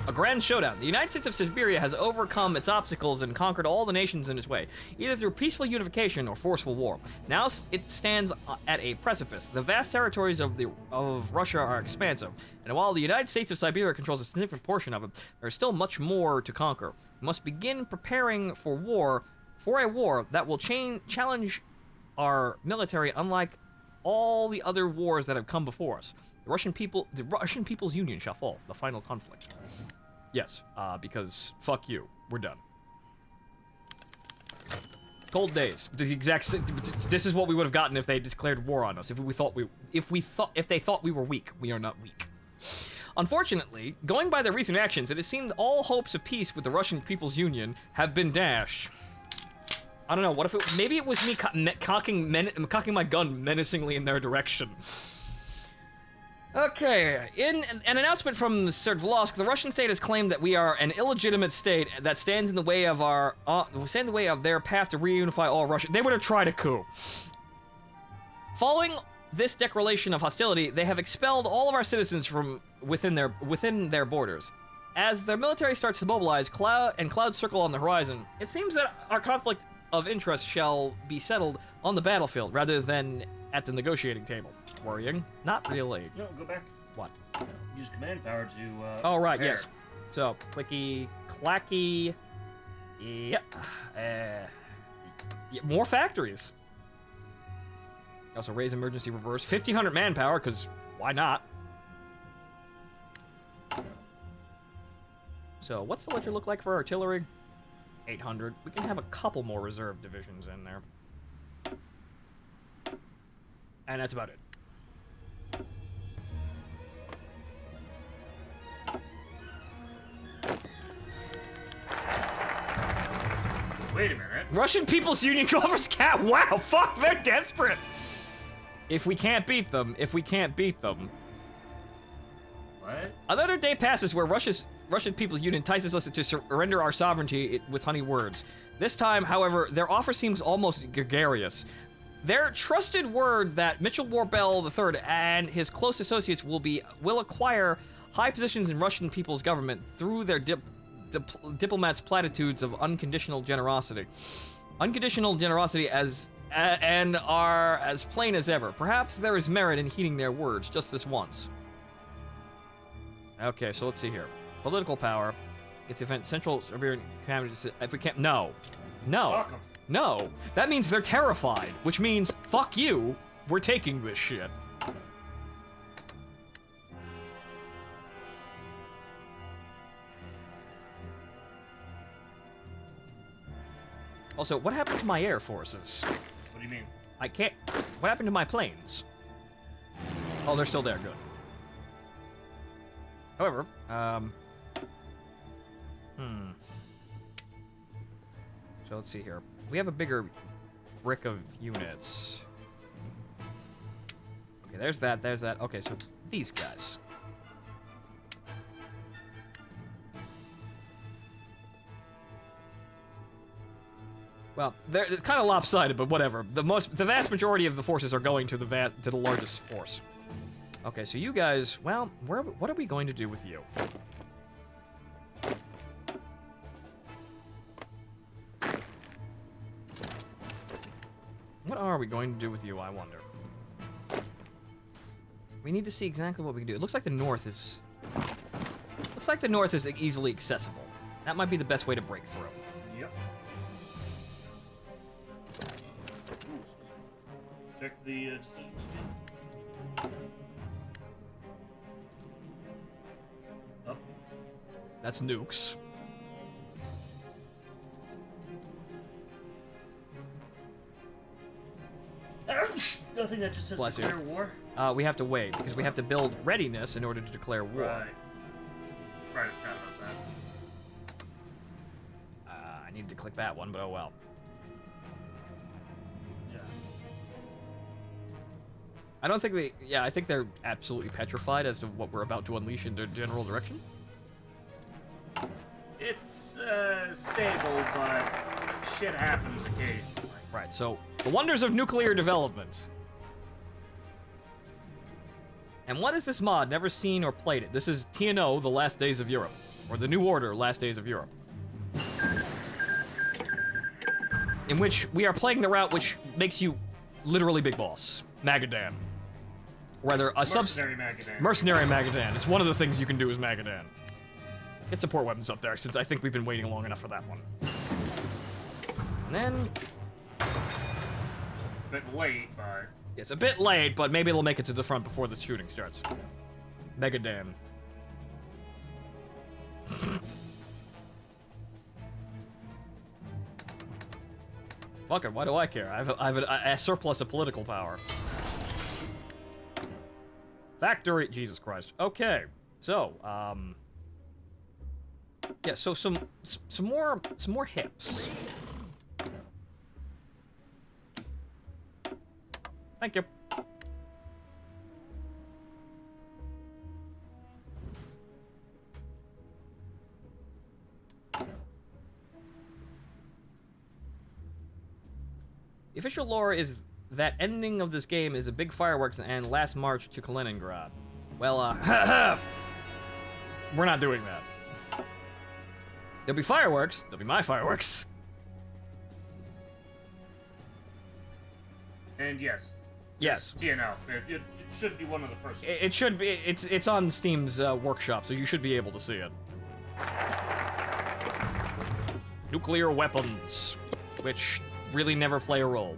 A grand showdown. The United States of Siberia has overcome its obstacles and conquered all the nations in its way, either through peaceful unification or forceful war. Now it stands at a precipice. The vast territories of Russia are expansive, and while the United States of Siberia controls a significant portion of it, there is still much more to conquer. We must begin preparing for a war that will challenge our military, unlike all the other wars that have come before us. The Russian People's Union shall fall. The final conflict. Yes, because fuck you. We're done. Cold days. This is what we would have gotten if they declared war on us. If they thought we were weak. We are not weak. Unfortunately, going by their recent actions, it seemed all hopes of peace with the Russian People's Union have been dashed. I don't know. What if maybe it was me cocking my gun menacingly in their direction. Okay, in an announcement from Sverdlovsk, the Russian state has claimed that we are an illegitimate state that stands in the way of their path to reunify all Russia. They would have tried a coup. Following this declaration of hostility, they have expelled all of our citizens from within their borders. As their military starts to mobilize, clouds circle on the horizon. It seems that our conflict of interest shall be settled on the battlefield rather than at the negotiating table. Worrying? Not really. No, go back. What? Use command power to, oh, right, repair. yes. So, clicky, clacky. Yep. Yeah, more factories. Also, raise emergency reverse. 1,500 manpower, because why not? So, what's the ledger look like for artillery? 800. We can have a couple more reserve divisions in there. And that's about it. Wait a minute. Russian People's Union offers cat. Wow, fuck, they're desperate. If we can't beat them. What? Another day passes where Russian People's Union entices us to surrender our sovereignty with honey words. This time, however, their offer seems almost gregarious. Their trusted word that Mitchell Warbell III and his close associates will acquire high positions in Russian people's government through their diplomats' platitudes of unconditional generosity. Unconditional generosity and are as plain as ever. Perhaps there is merit in heeding their words just this once. Okay, so let's see here. Political power. It's event Central Siberian Command. If we can't, no. No. That means they're terrified, which means fuck you. We're taking this shit. Also, what happened to my air forces? What do you mean? I can't. What happened to my planes? Oh, they're still there. Good. However, So let's see here. We have a bigger brick of units. Okay, there's that. Okay, so these guys. Well, it's kind of lopsided, but whatever. The vast majority of the forces are going to the largest force. Okay, so you guys, well, what are we going to do with you? What are we going to do with you, I wonder? We need to see exactly what we can do. It looks like the north is... Looks like the north is easily accessible. That might be the best way to break through. Yep. Check the decision screen. Up. That's nukes. Nothing that just says Bless you. declare war. We have to wait, because we have to build readiness in order to declare war. Right. Right, I forgot about that. I needed to click that one, but oh well. Yeah. I don't think I think they're absolutely petrified as to what we're about to unleash into general direction. It's, stable, but shit happens occasionally. Right, so, the wonders of nuclear development. And what is this mod? Never seen or played it. This is TNO, The Last Days of Europe. Or The New Order, Last Days of Europe. In which we are playing the route which makes you literally Big Boss. Magadan. Rather, a Mercenary Magadan. Mercenary Magadan. It's one of the things you can do as Magadan. Get support weapons up there, since I think we've been waiting long enough for that one. And then... Bit late, but... It's a bit late, but maybe it'll make it to the front before the shooting starts. Megadan. Fuck it, why do I care? I have a surplus of political power. Factory, Jesus Christ. Okay, so yeah, so some more hips. official lore is that ending of this game is a big fireworks and last march to Kaliningrad. Well, we're not doing that. There'll be fireworks. There'll be my fireworks. And yes. Yes. TNO. It should be one of the first. It should be. It's on Steam's workshop, so you should be able to see it. Nuclear weapons, which really never play a role.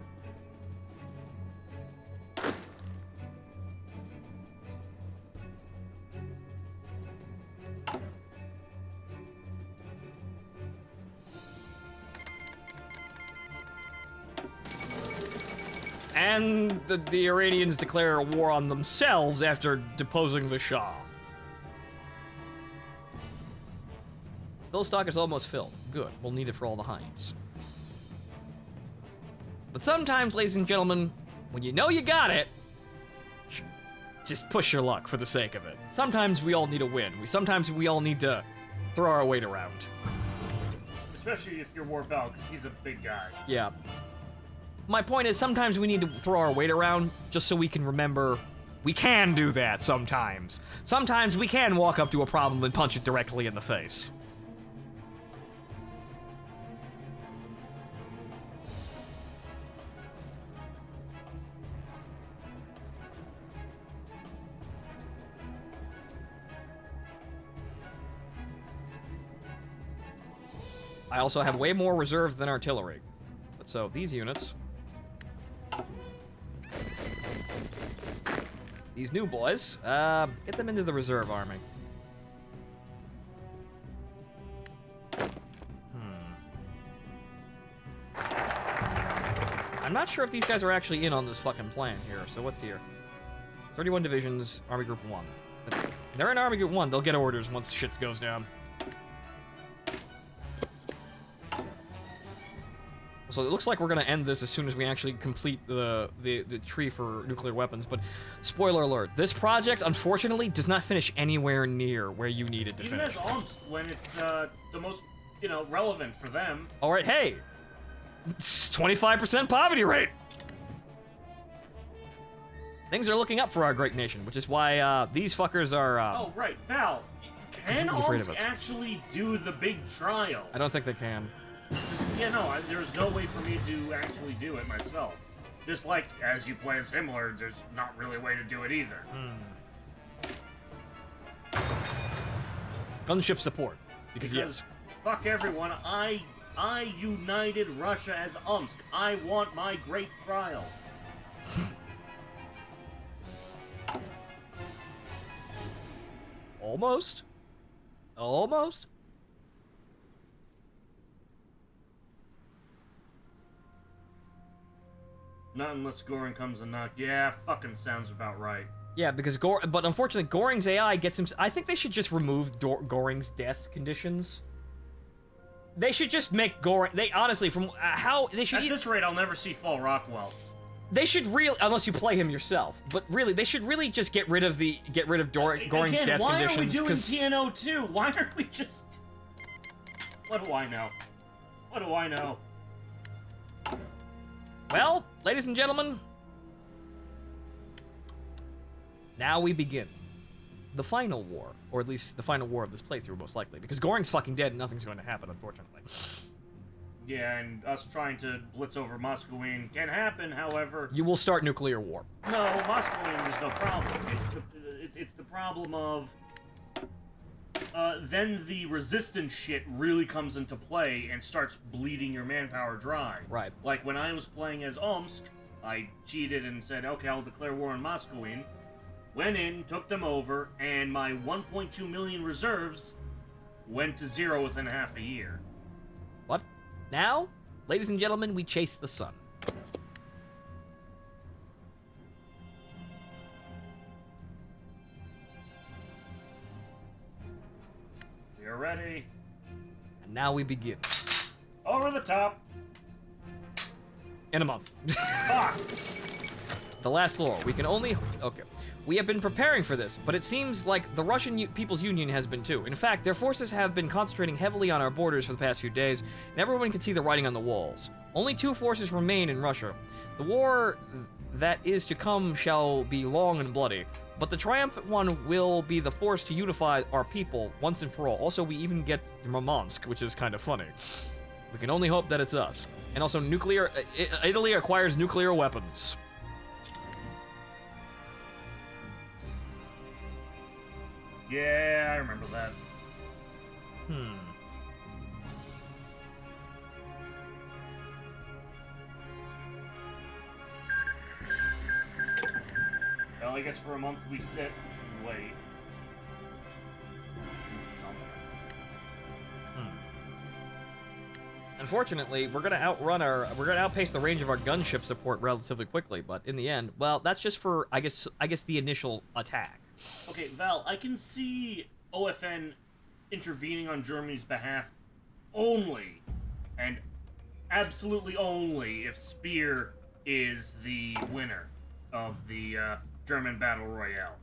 And the Iranians declare a war on themselves after deposing the Shah. Fill stock is almost filled. Good, we'll need it for all the hinds. But sometimes, ladies and gentlemen, when you know you got it, just push your luck for the sake of it. Sometimes we all need a win. Sometimes we all need to throw our weight around. Especially if you're Warbell, because he's a big guy. Yeah. My point is, sometimes we need to throw our weight around just so we can remember we can do that sometimes. Sometimes we can walk up to a problem and punch it directly in the face. I also have way more reserves than artillery. So these units, these new boys, get them into the reserve army. I'm not sure if these guys are actually in on this fucking plan here, so what's here? 31 divisions, Army Group 1. But they're in Army Group 1, they'll get orders once shit goes down. So it looks like we're gonna end this as soon as we actually complete the tree for nuclear weapons, but spoiler alert, this project, unfortunately, does not finish anywhere near where you need it to Even finish. as Omsk, when it's the most, relevant for them. Alright, hey! It's 25% poverty rate! Things are looking up for our great nation, which is why these fuckers are... Oh, right, Val, can afraid of Omsk us. actually do the big trial? I don't think they can. Yeah, no, there's no way for me to actually do it myself. Just like, as you play as Himmler, there's not really a way to do it either. Gunship support. Because yes. Fuck everyone, I united Russia as Omsk. I want my great trial. Almost. Almost. Not unless Goring comes and knock. Yeah, fucking sounds about right. Yeah, because but unfortunately, Goring's AI gets him. I think they should just remove Goring's death conditions. They should just make Goring. They honestly, from how they should. At this rate, I'll never see Fall Rockwell. They should unless you play him yourself. But really, they should really just get rid of Goring's death why conditions. Why are we doing TNO too? Why aren't we just? What do I know? What do I know? Well, ladies and gentlemen, now we begin the final war, or at least the final war of this playthrough, most likely, because Goring's fucking dead and nothing's going to happen, unfortunately. Yeah, and us trying to blitz over Moscowine can happen, however... You will start nuclear war. No, Moscowine, there's no problem. It's the problem of... then the resistance shit really comes into play and starts bleeding your manpower dry. Right. Like, when I was playing as Omsk, I cheated and said, okay, I'll declare war on Moscowine. Went in, took them over, and my 1.2 million reserves went to 0 within half a year. What? Now, ladies and gentlemen, we chase the sun. You're ready. And now we begin. Over the top. In a month. Fuck. The last lore. We can only... Okay. We have been preparing for this, but it seems like the Russian People's Union has been too. In fact, their forces have been concentrating heavily on our borders for the past few days, and everyone can see the writing on the walls. Only 2 forces remain in Russia. The war that is to come shall be long and bloody, but the triumphant one will be the force to unify our people once and for all. Also, we even get Murmansk, which is kind of funny. We can only hope that it's us. And also, Italy acquires nuclear weapons. Yeah, I remember that. Well, I guess for a month we sit and wait. Unfortunately, we're gonna outpace the range of our gunship support relatively quickly, but in the end, well, that's just for, I guess the initial attack. Okay, Val, I can see OFN intervening on Germany's behalf only, and absolutely only, if Speer is the winner of the German Battle Royale.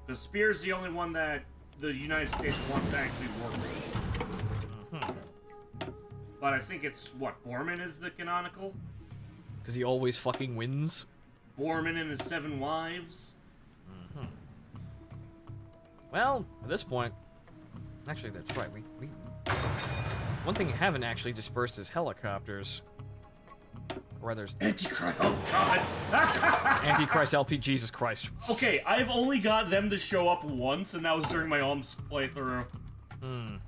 Because Speer's the only one that the United States wants to actually work with. But I think it's, what, Bormann is the canonical? Because he always fucking wins? Bormann and his 7 wives? Well, at this point... Actually, that's right, we... One thing we haven't actually dispersed is helicopters. Or rather... Antichrist, oh god! Antichrist LP, Jesus Christ. Okay, I've only got them to show up once, and that was during my Omsk playthrough. Okay,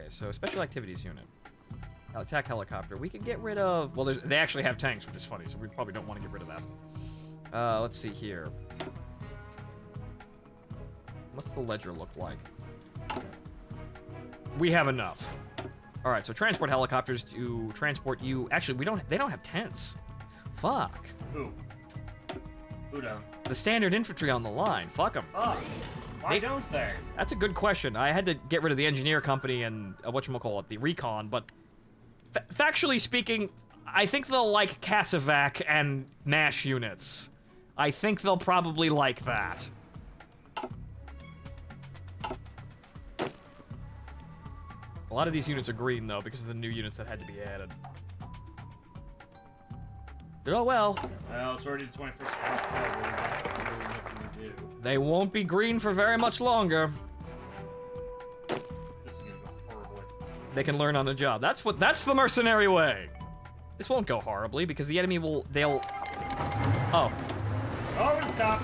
so Special Activities Unit. Attack helicopter. We can get rid of... Well, they actually have tanks, which is funny, so we probably don't want to get rid of that. Let's see here. What's the ledger look like? We have enough. Alright, so transport helicopters to transport you... Actually, they don't have tents. Fuck. Who? Who don't? The standard infantry on the line. Fuck them. Fuck. Why don't they? That's a good question. I had to get rid of the engineer company and whatchamacallit, the recon, but factually speaking, I think they'll like Cassavac and MASH units. I think they'll probably like that. A lot of these units are green, though, because of the new units that had to be added. Oh, well. Well, it's already the 21st of October. Really nothing to do. They won't be green for very much longer. This is gonna go horribly. They can learn on the job. That's the mercenary way. This won't go horribly, because the enemy they'll... Oh. Oh, stop!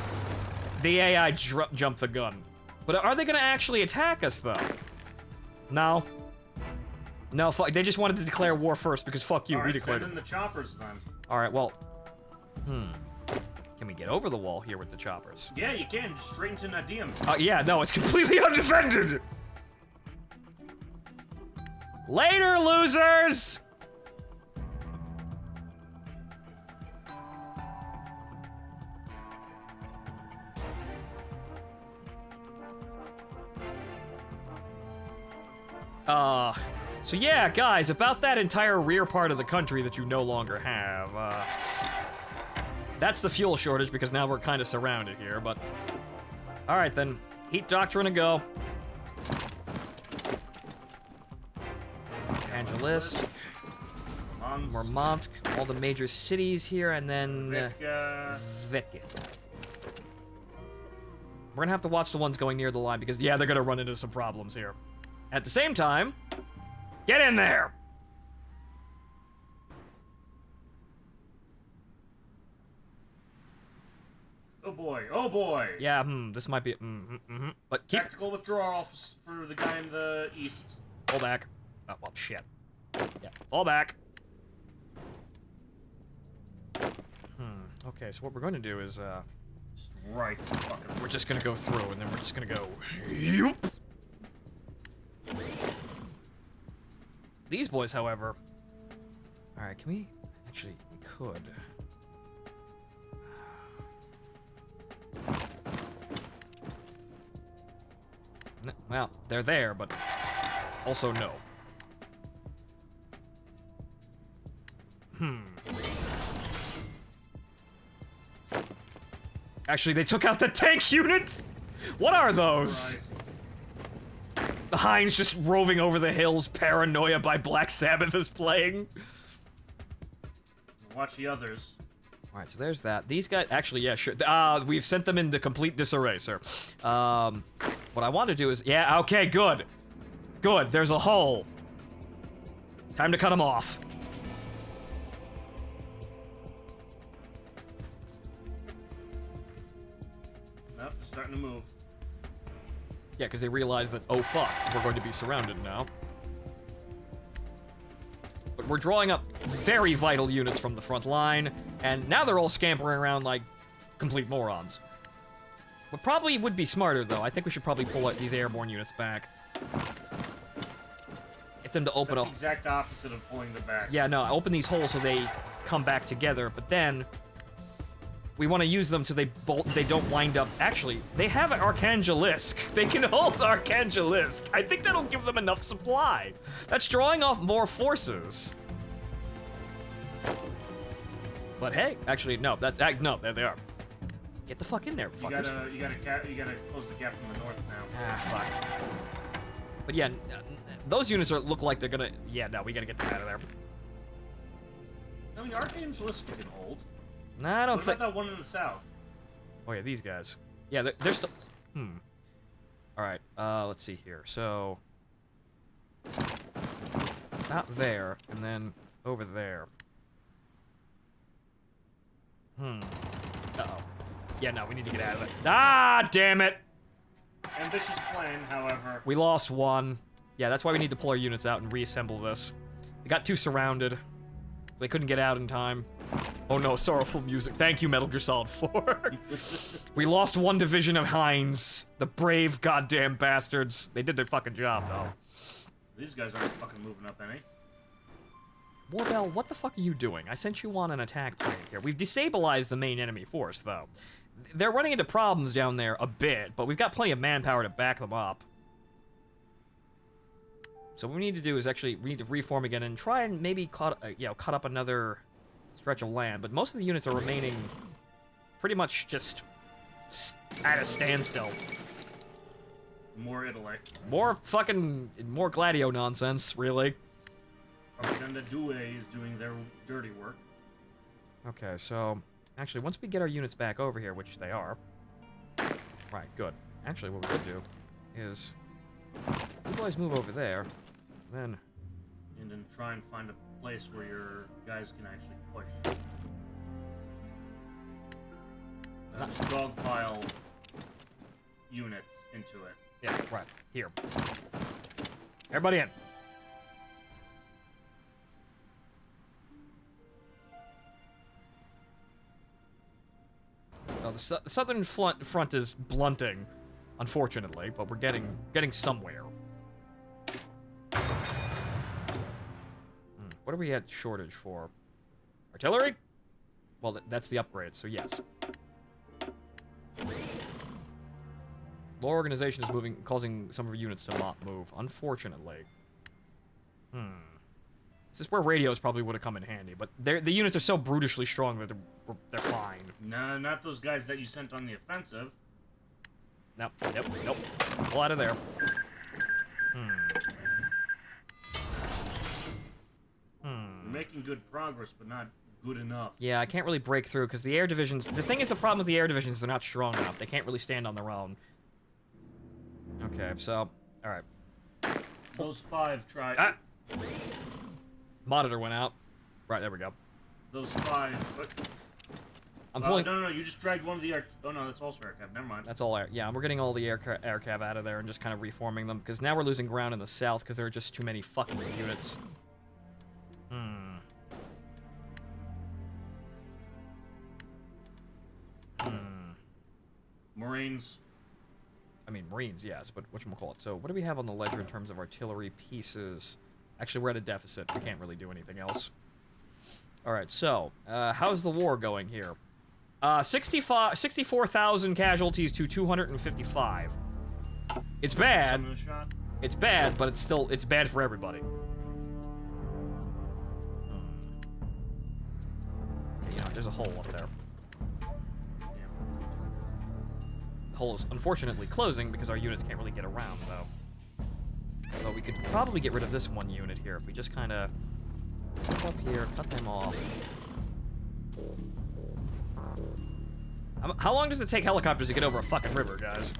The AI jumped the gun. But are they gonna actually attack us, though? No. No, fuck. They just wanted to declare war first, because fuck you, we declared it. Send in the choppers, then. Alright, well... Can we get over the wall here with the choppers? Yeah, you can. Just straight into Nadim. Yeah, no, it's completely undefended! Later, losers! So yeah, guys, about that entire rear part of the country that you no longer have, that's the fuel shortage, because now we're kind of surrounded here, but... Alright then, heat doctrine a go. Angelisk, Murmansk, all the major cities here, and then... Vitka. We're gonna have to watch the ones going near the line, because yeah, they're gonna run into some problems here. At the same time, get in there! Oh boy, oh boy! Yeah, this might be... But keep... Tactical withdrawal for the guy in the east. Fall back. Oh, well, shit. Yeah, fall back. Okay, so what we're going to do is, Just right fucking... we're just going to go through, and then we're just going to go... Yoop! These boys, however... Alright, can we... Actually, we could... Well, they're there, but also no. Actually, they took out the tank units? What are those? The Heinz just roving over the hills, Paranoia by Black Sabbath is playing. Watch the others. Alright, so there's that. These guys, actually, yeah, sure. We've sent them into complete disarray, sir. What I want to do is, yeah, okay, good. Good, there's a hole. Time to cut them off. Nope, they're starting to move. Yeah, because they realize that, oh fuck, we're going to be surrounded now. But we're drawing up very vital units from the front line, and now they're all scampering around like complete morons. What probably would be smarter, though, I think we should probably pull out these airborne units back. Get them to open That's the exact opposite of pulling them back. Yeah, no, open these holes so they come back together, but then we want to use them so they don't wind up. Actually, they have an Archangelisk. They can hold Archangelisk. I think that'll give them enough supply. That's drawing off more forces. But hey, actually, no. No. There they are. Get the fuck in there, fuckers. You gotta close the gap from the north now. Ah, fuck. But yeah, those units look like they're gonna. Yeah, no, we gotta get them out of there. I mean, Archangelisk can hold. Nah, I don't think. What about that one in the south? Oh yeah, these guys. Yeah, they're still. All right. Let's see here. So, not there, and then over there. Uh-oh. Yeah, no, we need to get out of it. Ah, damn it! Ambitious plan, however. We lost one. Yeah, that's why we need to pull our units out and reassemble this. They got too surrounded, so they couldn't get out in time. Oh no, sorrowful music. Thank you, Metal Gear Solid 4. We lost one division of Heinz. The brave goddamn bastards. They did their fucking job, though. These guys aren't fucking moving up any. Warbell, what the fuck are you doing? I sent you on an attack plane here. We've destabilized the main enemy force, though. They're running into problems down there a bit, but we've got plenty of manpower to back them up. So what we need to do is we need to reform again and try and maybe cut up another stretch of land. But most of the units are remaining pretty much just at a standstill. More Italy. More Gladio nonsense, really. Propaganda Due is doing their dirty work. Okay, so actually, once we get our units back over here, which they are, right, good. Actually, what we could do is you guys move over there, then try and find a place where your guys can actually push. Just dogpile units into it. Yeah, right. Here. Everybody in. Well, the southern front is blunting, unfortunately, but we're getting somewhere. What are we at shortage for? Artillery? Well, that's the upgrade, so yes. Low organization is causing some of our units to not move, unfortunately. This is where radios probably would have come in handy, but the units are so brutishly strong that they're fine. No, not those guys that you sent on the offensive. Nope. Pull out of there. We're making good progress, but not good enough. Yeah, I can't really break through because the air divisions. The thing is, the problem with the air divisions, they're not strong enough. They can't really stand on their own. Okay, so all right. Those 5 tried. Ah! Monitor went out. Right, there we go. Those 5. I'm pulling. No, you just dragged one of the air. Oh no, that's also air cav. Never mind. That's all air. Yeah, we're getting all the air cav out of there and just kind of reforming them because now we're losing ground in the south because there are just too many fucking units. Marines. I mean, Marines, yes, but whatchamacallit. So, what do we have on the ledger in terms of artillery pieces? Actually, we're at a deficit. We can't really do anything else. Alright, so, how's the war going here? 64,000 casualties to 255. It's bad. It's bad, but it's bad for everybody. You know, there's a hole up there. The hole is unfortunately closing because our units can't really get around, though. So we could probably get rid of this one unit here if we just kind of up here, cut them off. How long does it take helicopters to get over a fucking river, guys?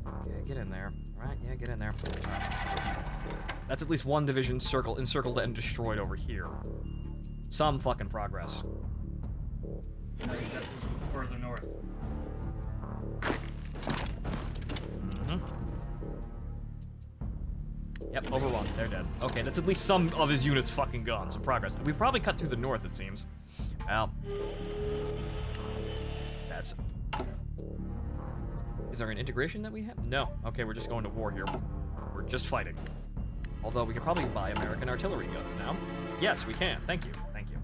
Okay, get in there. Right, yeah, get in there. That's at least one division encircled and destroyed over here. Some fucking progress. Further north. Yep, overrun. They're dead. Okay, that's at least some of his units fucking gone. Some progress. We've probably cut through the north, it seems. Well. That's... Is there an integration that we have? No. Okay, we're just going to war here. We're just fighting. Although we can probably buy American artillery guns now. Yes, we can. Thank you. Thank you.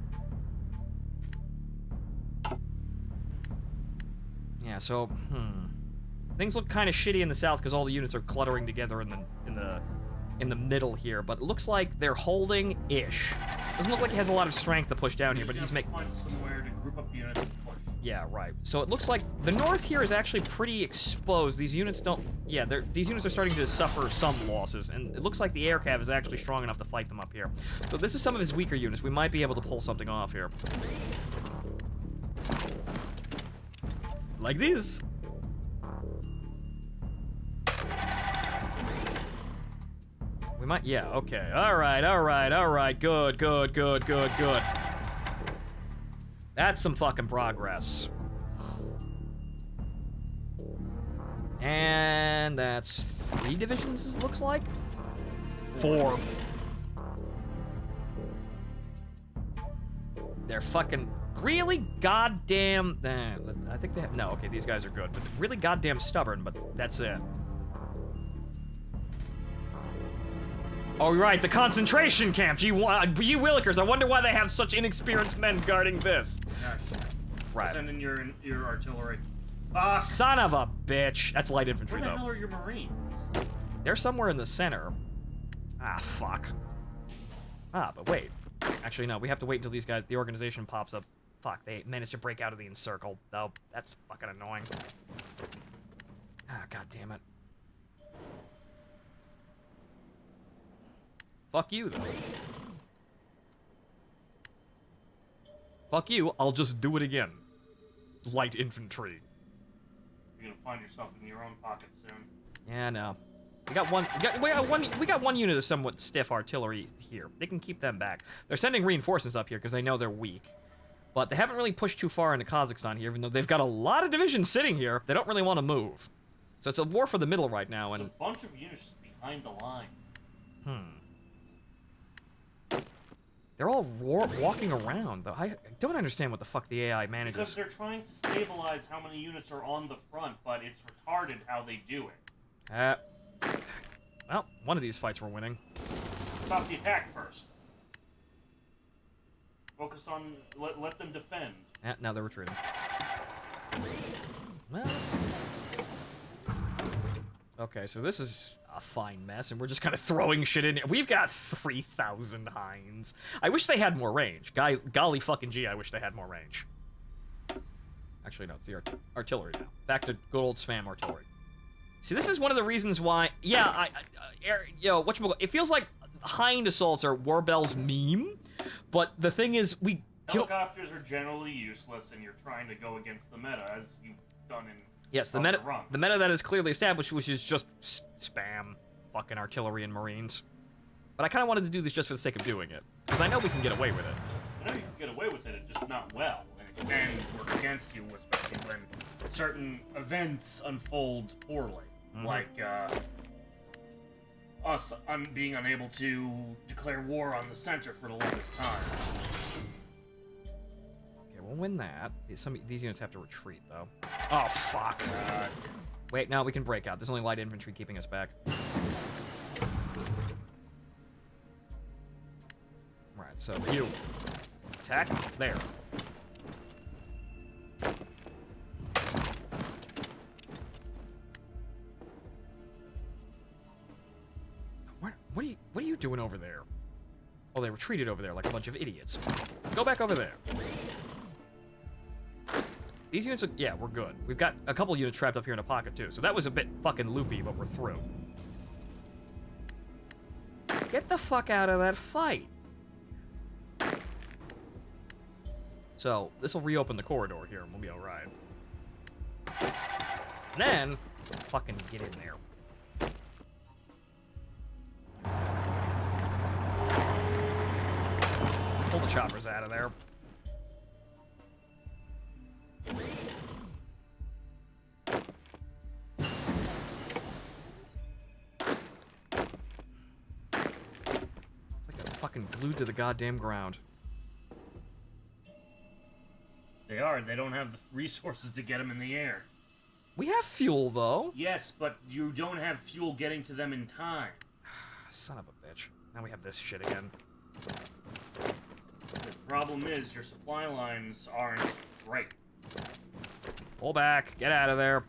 Yeah, so, things look kind of shitty in the south because all the units are cluttering together in the middle here, but it looks like they're holding-ish. Doesn't look like he has a lot of strength to push down here, but he's making... find somewhere to group up units and push. Yeah, right. So it looks like the north here is actually pretty exposed. These units don't... Yeah, these units are starting to suffer some losses, and it looks like the air cav is actually strong enough to fight them up here. So this is some of his weaker units. We might be able to pull something off here. Like these. We might, yeah, okay. All right. Good. That's some fucking progress. And that's 3 divisions, it looks like? 4. They're fucking really goddamn... I think they have... No, okay, these guys are good. But really goddamn stubborn, but that's it. Oh, right, the concentration camp. Gee willikers, I wonder why they have such inexperienced men guarding this. Gosh. Right. Send in your artillery. Son of a bitch. That's light infantry, Where the though. hell are your Marines? They're somewhere in the center. Ah, fuck. Ah, but wait. Actually, no, we have to wait until the organization pops up. Fuck, they managed to break out of the encircle. Though, that's fucking annoying. Ah, god damn it. Fuck you, though. Fuck you, I'll just do it again. Light infantry. You're gonna find yourself in your own pocket soon. Yeah, no. We got one unit of somewhat stiff artillery here. They can keep them back. They're sending reinforcements up here because they know they're weak. But they haven't really pushed too far into Kazakhstan here, even though they've got a lot of divisions sitting here. They don't really want to move. So it's a war for the middle right now, and... There's a bunch of units behind the lines. They're all walking around, though. I don't understand what the fuck the AI manages. Because they're trying to stabilize how many units are on the front, but it's retarded how they do it. Well, one of these fights we're winning. Stop the attack first. Focus on... Let them defend. Now they're retreating. Well... Okay, so this is a fine mess, and we're just kind of throwing shit in. We've got 3,000 Hinds. I wish they had more range. Golly fucking gee, I wish they had more range. Actually, no, it's the artillery now. Back to good old spam artillery. See, this is one of the reasons why... Yeah, it feels like Hind assaults are Warbell's meme, but the thing is, Helicopters are generally useless, and you're trying to go against the meta, as you've done in... Yes, the meta that is clearly established, which is just spam fucking artillery and Marines. But I kind of wanted to do this just for the sake of doing it, because I know we can get away with it. I know you can get away with it, it's just not well, and it can work against you, especially when certain events unfold poorly, like us being unable to declare war on the center for the longest time. We'll win that. These units have to retreat, though. Oh, fuck. Wait, no, we can break out. There's only light infantry keeping us back. Right, so you. Attack. There. What are you doing over there? Oh, they retreated over there like a bunch of idiots. Go back over there. These units are, yeah, we're good. We've got a couple units trapped up here in a pocket, too. So that was a bit fucking loopy, but we're through. Get the fuck out of that fight. So, this will reopen the corridor here, and we'll be alright. Then, fucking get in there. Pull the choppers out of there. It's like they're fucking glued to the goddamn ground. They are. They don't have the resources to get them in the air. We have fuel, though. Yes, but you don't have fuel getting to them in time. Son of a bitch. Now we have this shit again. The problem is your supply lines aren't great. Pull back. Get out of there.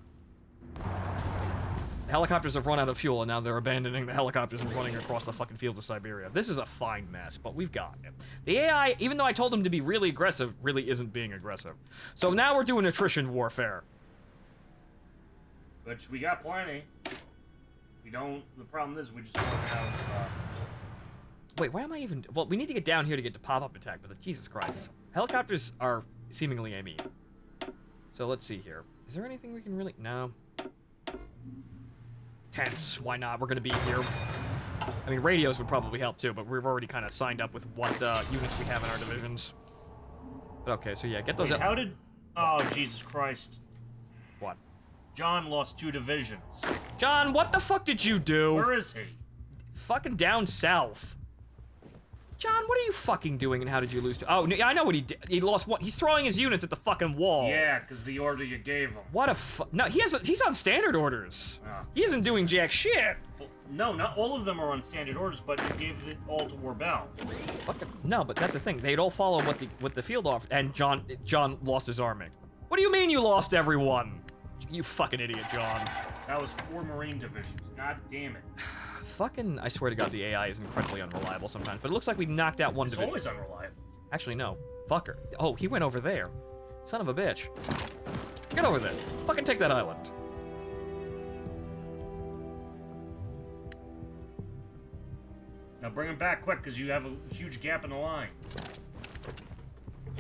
The helicopters have run out of fuel, and now they're abandoning the helicopters and running across the fucking fields of Siberia. This is a fine mess, but we've got it. The AI, even though I told him to be really aggressive, really isn't being aggressive. So now we're doing attrition warfare. Which we got plenty. We don't... The problem is we just don't have... Wait, why am I even... Well, we need to get down here to get to pop-up attack, but Jesus Christ. Helicopters are seemingly aiming. So let's see here. Is there anything we can really... No. Tanks, why not? We're gonna be here. I mean, radios would probably help too, but we've already kind of signed up with what units we have in our divisions. But okay, so yeah, get those... Wait, how did... Oh, Jesus Christ. What? John lost 2 divisions. John, what the fuck did you do? Where is he? Fucking down south. John, what are you fucking doing and how did you lose to... Oh, yeah, I know what he did. He lost one. He's throwing his units at the fucking wall. Yeah, because the order you gave him. What a No, he's on standard orders. Oh. He isn't doing jack shit. Well, no, not all of them are on standard orders, but you gave it all to Warbel. No, but that's the thing. They'd all follow what the field offered, and John lost his army. What do you mean you lost everyone? You fucking idiot, John. That was 4 Marine divisions. God damn it. Fucking, I swear to God, the AI is incredibly unreliable sometimes, but it looks like we knocked out one division. It's always unreliable. Actually, no. Fucker. Oh, he went over there. Son of a bitch. Get over there. Fucking take that island. Now bring him back quick, because you have a huge gap in the line.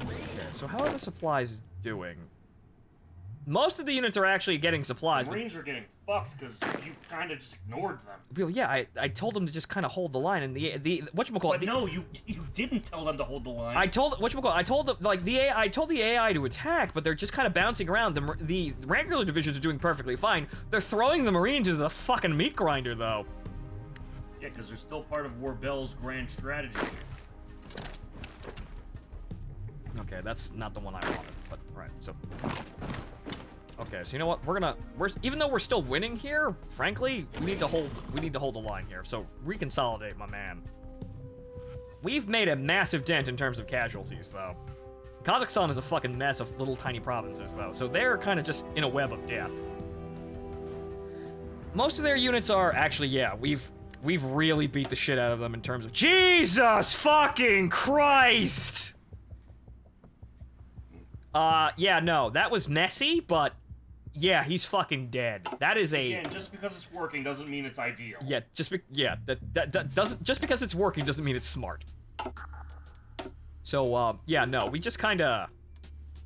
Okay, so how are the supplies doing? Most of the units are actually getting supplies. The Marines are getting fucked because you kind of just ignored them. Well, yeah, I told them to just kind of hold the line, and the whatchamacallit. But no, you didn't tell them to hold the line. I told them like I told the AI to attack, but they're just kind of bouncing around. The regular divisions are doing perfectly fine. They're throwing the Marines into the fucking meat grinder, though. Yeah, because they're still part of Warbel's grand strategy. Okay, that's not the one I wanted, but right, so. Okay, so you know what? Even though we're still winning here, frankly, we need to hold the line here. So reconsolidate, my man. We've made a massive dent in terms of casualties, though. Kazakhstan is a fucking mess of little tiny provinces, though, so they're kind of just in a web of death. Most of their units are actually, yeah, we've really beat the shit out of them in terms of Jesus fucking Christ. Yeah, no, that was messy, but yeah, he's fucking dead. That is a... Again, just because it's working doesn't mean it's ideal. Yeah, that doesn't... Just because it's working doesn't mean it's smart. So, yeah, no, we just kinda...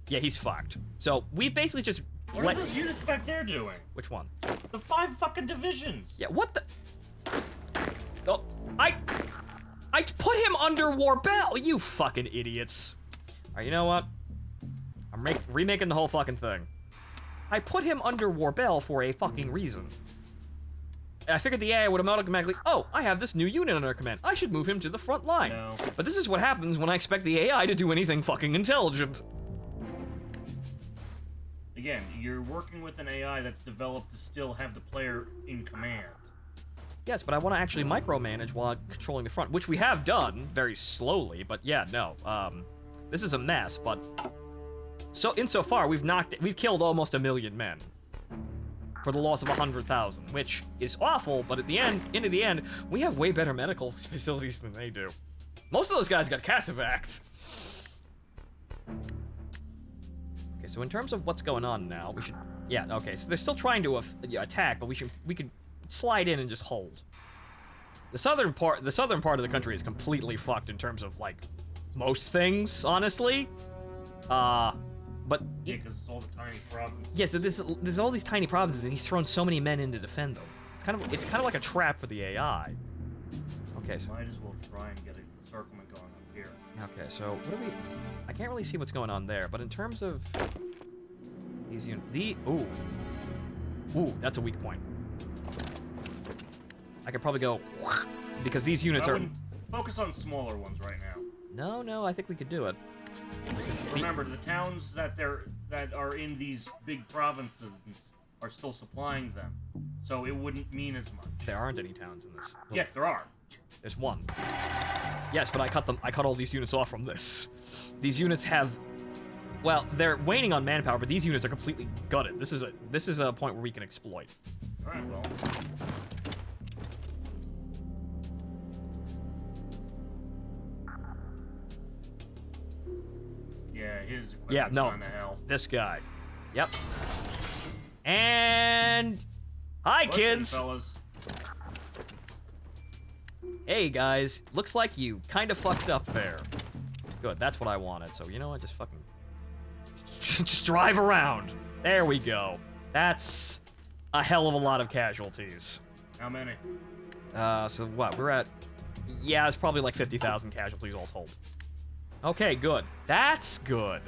Yeah, he's fucked. So, we basically just... What are those units back there doing? Which one? The 5 fucking divisions! Yeah, what the... Oh, I put him under Warbel, you fucking idiots. Alright, you know what? I'm remaking the whole fucking thing. I put him under Warbel for a fucking reason. I figured the AI would automatically, oh, I have this new unit under command. I should move him to the front line. No. But this is what happens when I expect the AI to do anything fucking intelligent. Again, you're working with an AI that's developed to still have the player in command. Yes, but I want to actually micromanage while controlling the front, which we have done very slowly, but yeah, no. This is a mess, but... So, insofar, we've killed almost 1 million men. For the loss of 100,000, which is awful, but at the end, we have way better medical facilities than they do. Most of those guys got Casavax. Okay, so in terms of what's going on now, we should... Yeah, okay, so they're still trying to attack, but we could slide in and just hold. The southern part of the country is completely fucked in terms of, like, most things, honestly. But... Yeah, because it's all the tiny provinces. Yeah, so there's all these tiny provinces, and he's thrown so many men in to defend them. It's kind of like a trap for the AI. Okay, so... Might as well try and get a encirclement going up here. Okay, so what do we... I can't really see what's going on there, but in terms of... These units... Ooh. Ooh, that's a weak point. I could probably go... Because these units are... Focus on smaller ones right now. No, I think we could do it. Remember, the towns that are in these big provinces are still supplying them, so it wouldn't mean as much. There aren't any towns in this. Yes, there are. There's one. Yes, but I cut all these units off from this. These units have... Well, they're waning on manpower, but these units are completely gutted. This is a point where we can exploit. Alright, well... Yeah, his equipment's gone to hell. This guy. Yep. And... Hi, kids! Fellas. Hey, guys. Looks like you kind of fucked up there. Good, that's what I wanted. So, you know what? Just fucking... just drive around. There we go. That's a hell of a lot of casualties. How many? So what? We're at... Yeah, it's probably like 50,000 casualties all told. Okay, good. That's good.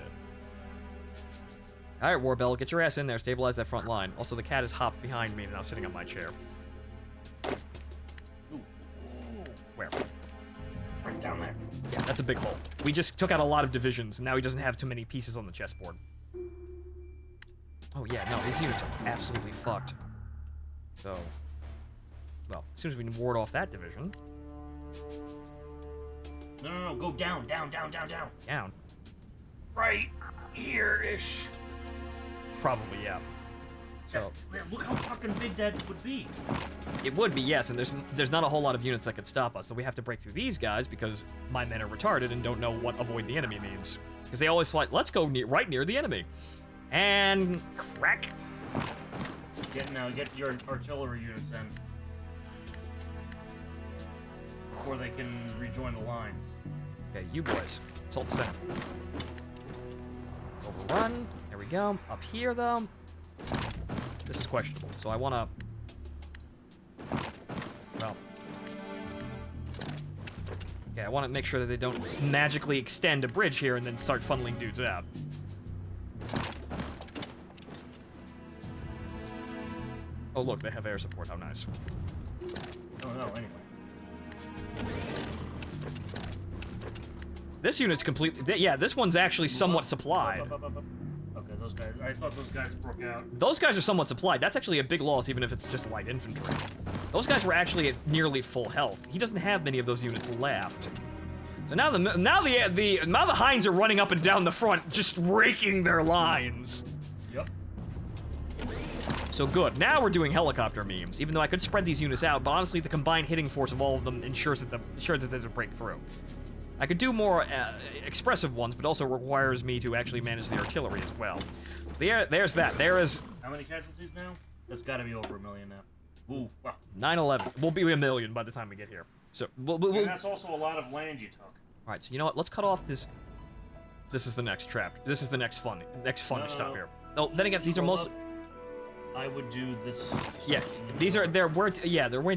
All right, Warbell, get your ass in there. Stabilize that front line. Also, the cat is hopped behind me and now sitting on my chair. Ooh. Where? Right down there. Yeah, that's a big hole. We just took out a lot of divisions, and now he doesn't have too many pieces on the chessboard. Oh, yeah, no, these units are absolutely fucked. So, well, as soon as we can ward off that division... No, go down. Down? Right here-ish. Probably, yeah. So look how fucking big that would be. It would be, yes, and there's not a whole lot of units that could stop us, so we have to break through these guys because my men are retarded and don't know what avoid the enemy means. Because they always fly, let's go right near the enemy. And crack. Get your artillery units in. Before they can rejoin the lines. Okay, you boys. Assault the center. Overrun. There we go. Up here, though. This is questionable, so I want to... Well... Okay, I want to make sure that they don't magically extend a bridge here and then start funneling dudes out. Oh, look, they have air support. How nice. Oh, no, anyway. This unit's completely... Yeah, this one's actually somewhat supplied. Okay, those guys... I thought those guys broke out. Those guys are somewhat supplied. That's actually a big loss, even if it's just light infantry. Those guys were actually at nearly full health. He doesn't have many of those units left. So now the Hinds are running up and down the front, just raking their lines. Yep. So good. Now we're doing helicopter memes, even though I could spread these units out, but honestly, the combined hitting force of all of them ensures that there's a breakthrough. I could do more expressive ones, but also requires me to actually manage the artillery as well. There's that. There is... How many casualties now? That's gotta be over 1 million now. Ooh, wow. 9/11. We'll be 1 million by the time we get here. So, and that's also a lot of land you took. Alright, so you know what? Let's cut off this... This is the next trap. This is the next fun stuff here. Oh, then again, these are mostly... I would do this... Yeah, there weren't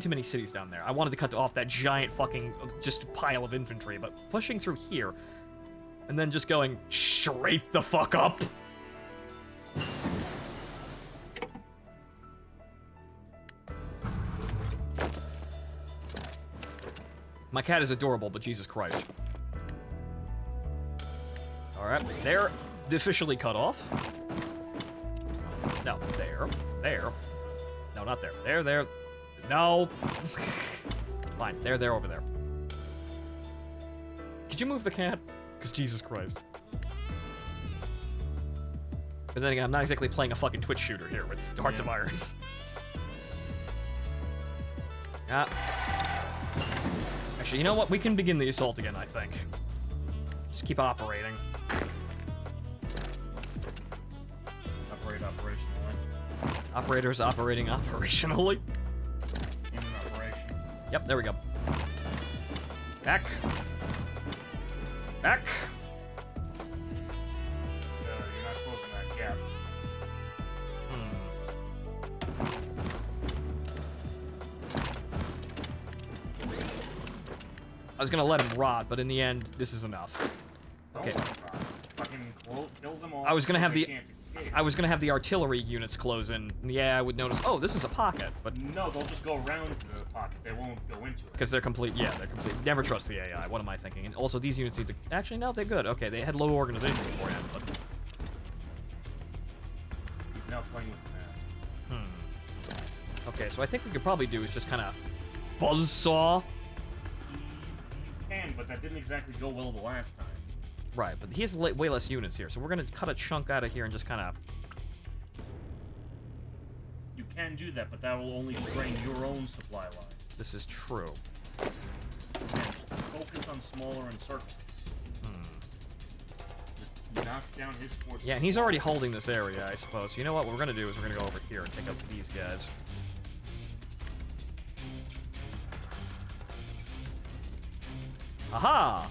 too many cities down there. I wanted to cut off that giant fucking just pile of infantry, but pushing through here, and then just going straight the fuck up. My cat is adorable, but Jesus Christ. Alright, they're officially cut off. No, there. No, not there. There. No. Fine, they're over there. Could you move the cat? Because Jesus Christ. But then again, I'm not exactly playing a fucking Twitch shooter here with Hearts of Iron. Actually, you know what? We can begin the assault again, I think. Just keep operating. operationally. Operators operating operationally. In an operation. Yep, there we go. Back. Back. You're not closing that gap. I was gonna let him rot, but in the end, this is enough. Okay. Fucking kill them all. I was gonna have the can't escape. I was gonna have the artillery units close in. Yeah, I would notice. Oh, this is a pocket, but No, they'll just go around the pocket. They won't go into it. because they're complete. Yeah, they're complete. Never trust the AI. What am I thinking? And also, these units need to. Actually, no, they're good. Okay, they had low organization beforehand, but. He's now playing with the mask. Okay, so I think we could probably do is just kind of buzzsaw. You can, but that didn't exactly go well the last time. Right, but he has way less units here, so we're gonna cut a chunk out of here and just kind of. You can do that, but that will only strain your own supply line. This is true. Again, just focus on smaller and circles. Just knock down his forces. Yeah, and he's already holding this area, I suppose. You know what we're gonna do is we're gonna go over here and take out these guys. Aha!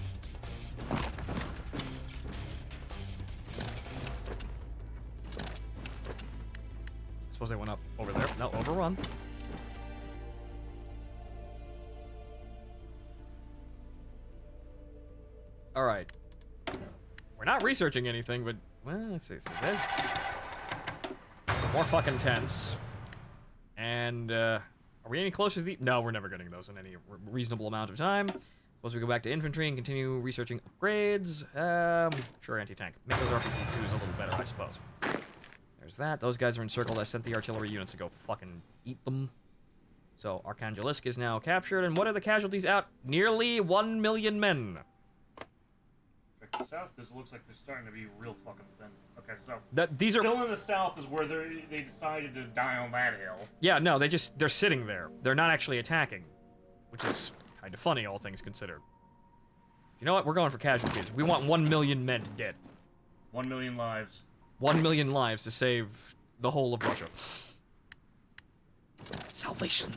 Suppose they went up over there. No, overrun. Alright. We're not researching anything, but... Well, let's see. So there's... More fucking tents. And, are we any closer to the... No, we're never getting those in any reasonable amount of time. Suppose we go back to infantry and continue researching upgrades. Sure, anti-tank. Make those RPG-2s a little better, I suppose. There's that. Those guys are encircled. I sent the artillery units to go fucking eat them. So, Archangelisk is now captured. And what are the casualties out? Nearly 1 million men. Check the south, because it looks like they're starting to be real fucking thin. Okay, so... These are... Still in the south is where they decided to die on that hill. Yeah, no, they're sitting there. They're not actually attacking. Which is kind of funny, all things considered. You know what? We're going for casualties. We want 1 million men dead. 1 million lives. 1 million lives to save the whole of Russia. Salvation.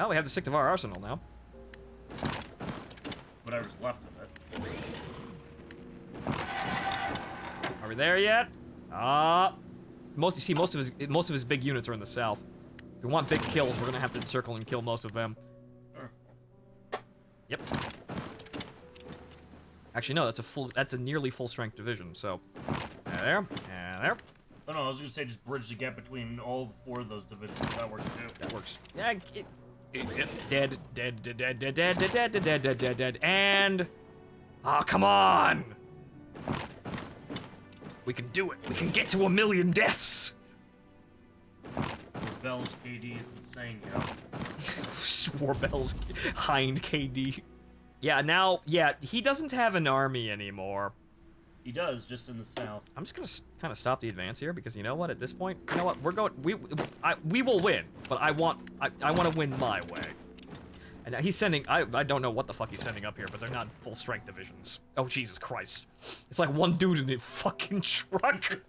Oh, we have the stick of our arsenal now. Whatever's left of it. Are we there yet? Most of his big units are in the south. If we want big kills, we're gonna have to encircle and kill most of them. Sure. Yep. Actually, no, that's a nearly full strength division. So, there, and there. Oh no, I was gonna say just bridge the gap between all 4 of those divisions. That works too. That works. Yeah. Dead, and... Oh, come on! We can do it. We can get to 1 million deaths! Bell's KD is insane, yo. Swarbell's hind KD. Yeah, now, yeah, he doesn't have an army anymore. He does, just in the south. I'm just gonna kind of stop the advance here because you know what? At this point, you know what? We're going. We will win, but I want to win my way. And he's sending. I don't know what the fuck he's sending up here, but they're not full strength divisions. Oh Jesus Christ! It's like one dude in a fucking truck.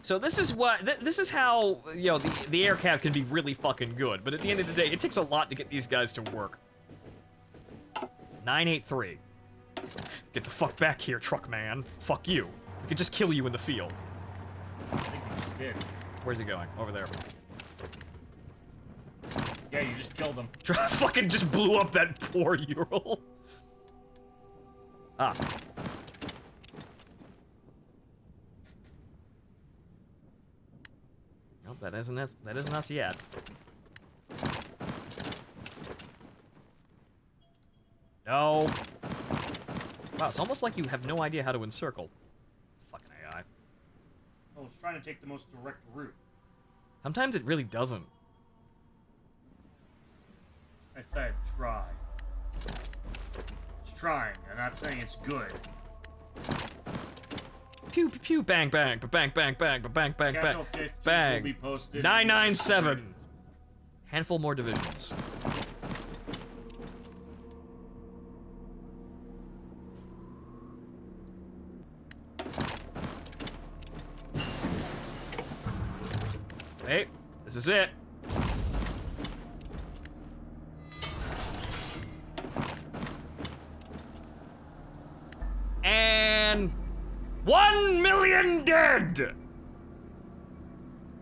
So this is what this is how you know the air cav can be really fucking good. But at the end of the day, it takes a lot to get these guys to work. 983. Get the fuck back here, truck man. Fuck you. We could just kill you in the field. I think you just did. Where's he going? Over there. Yeah, you just killed him. Fucking just blew up that poor Ural. Ah. Nope, that isn't us yet. No. Wow, it's almost like you have no idea how to encircle. Fucking AI. Oh, it's trying to take the most direct route. Sometimes it really doesn't. I said try. It's trying. I'm not saying it's good. Pew pew pew, bang bang, bang bang bang, bang bang bang, bang. 997. Handful more divisions. Hey, this is it. And 1 million dead!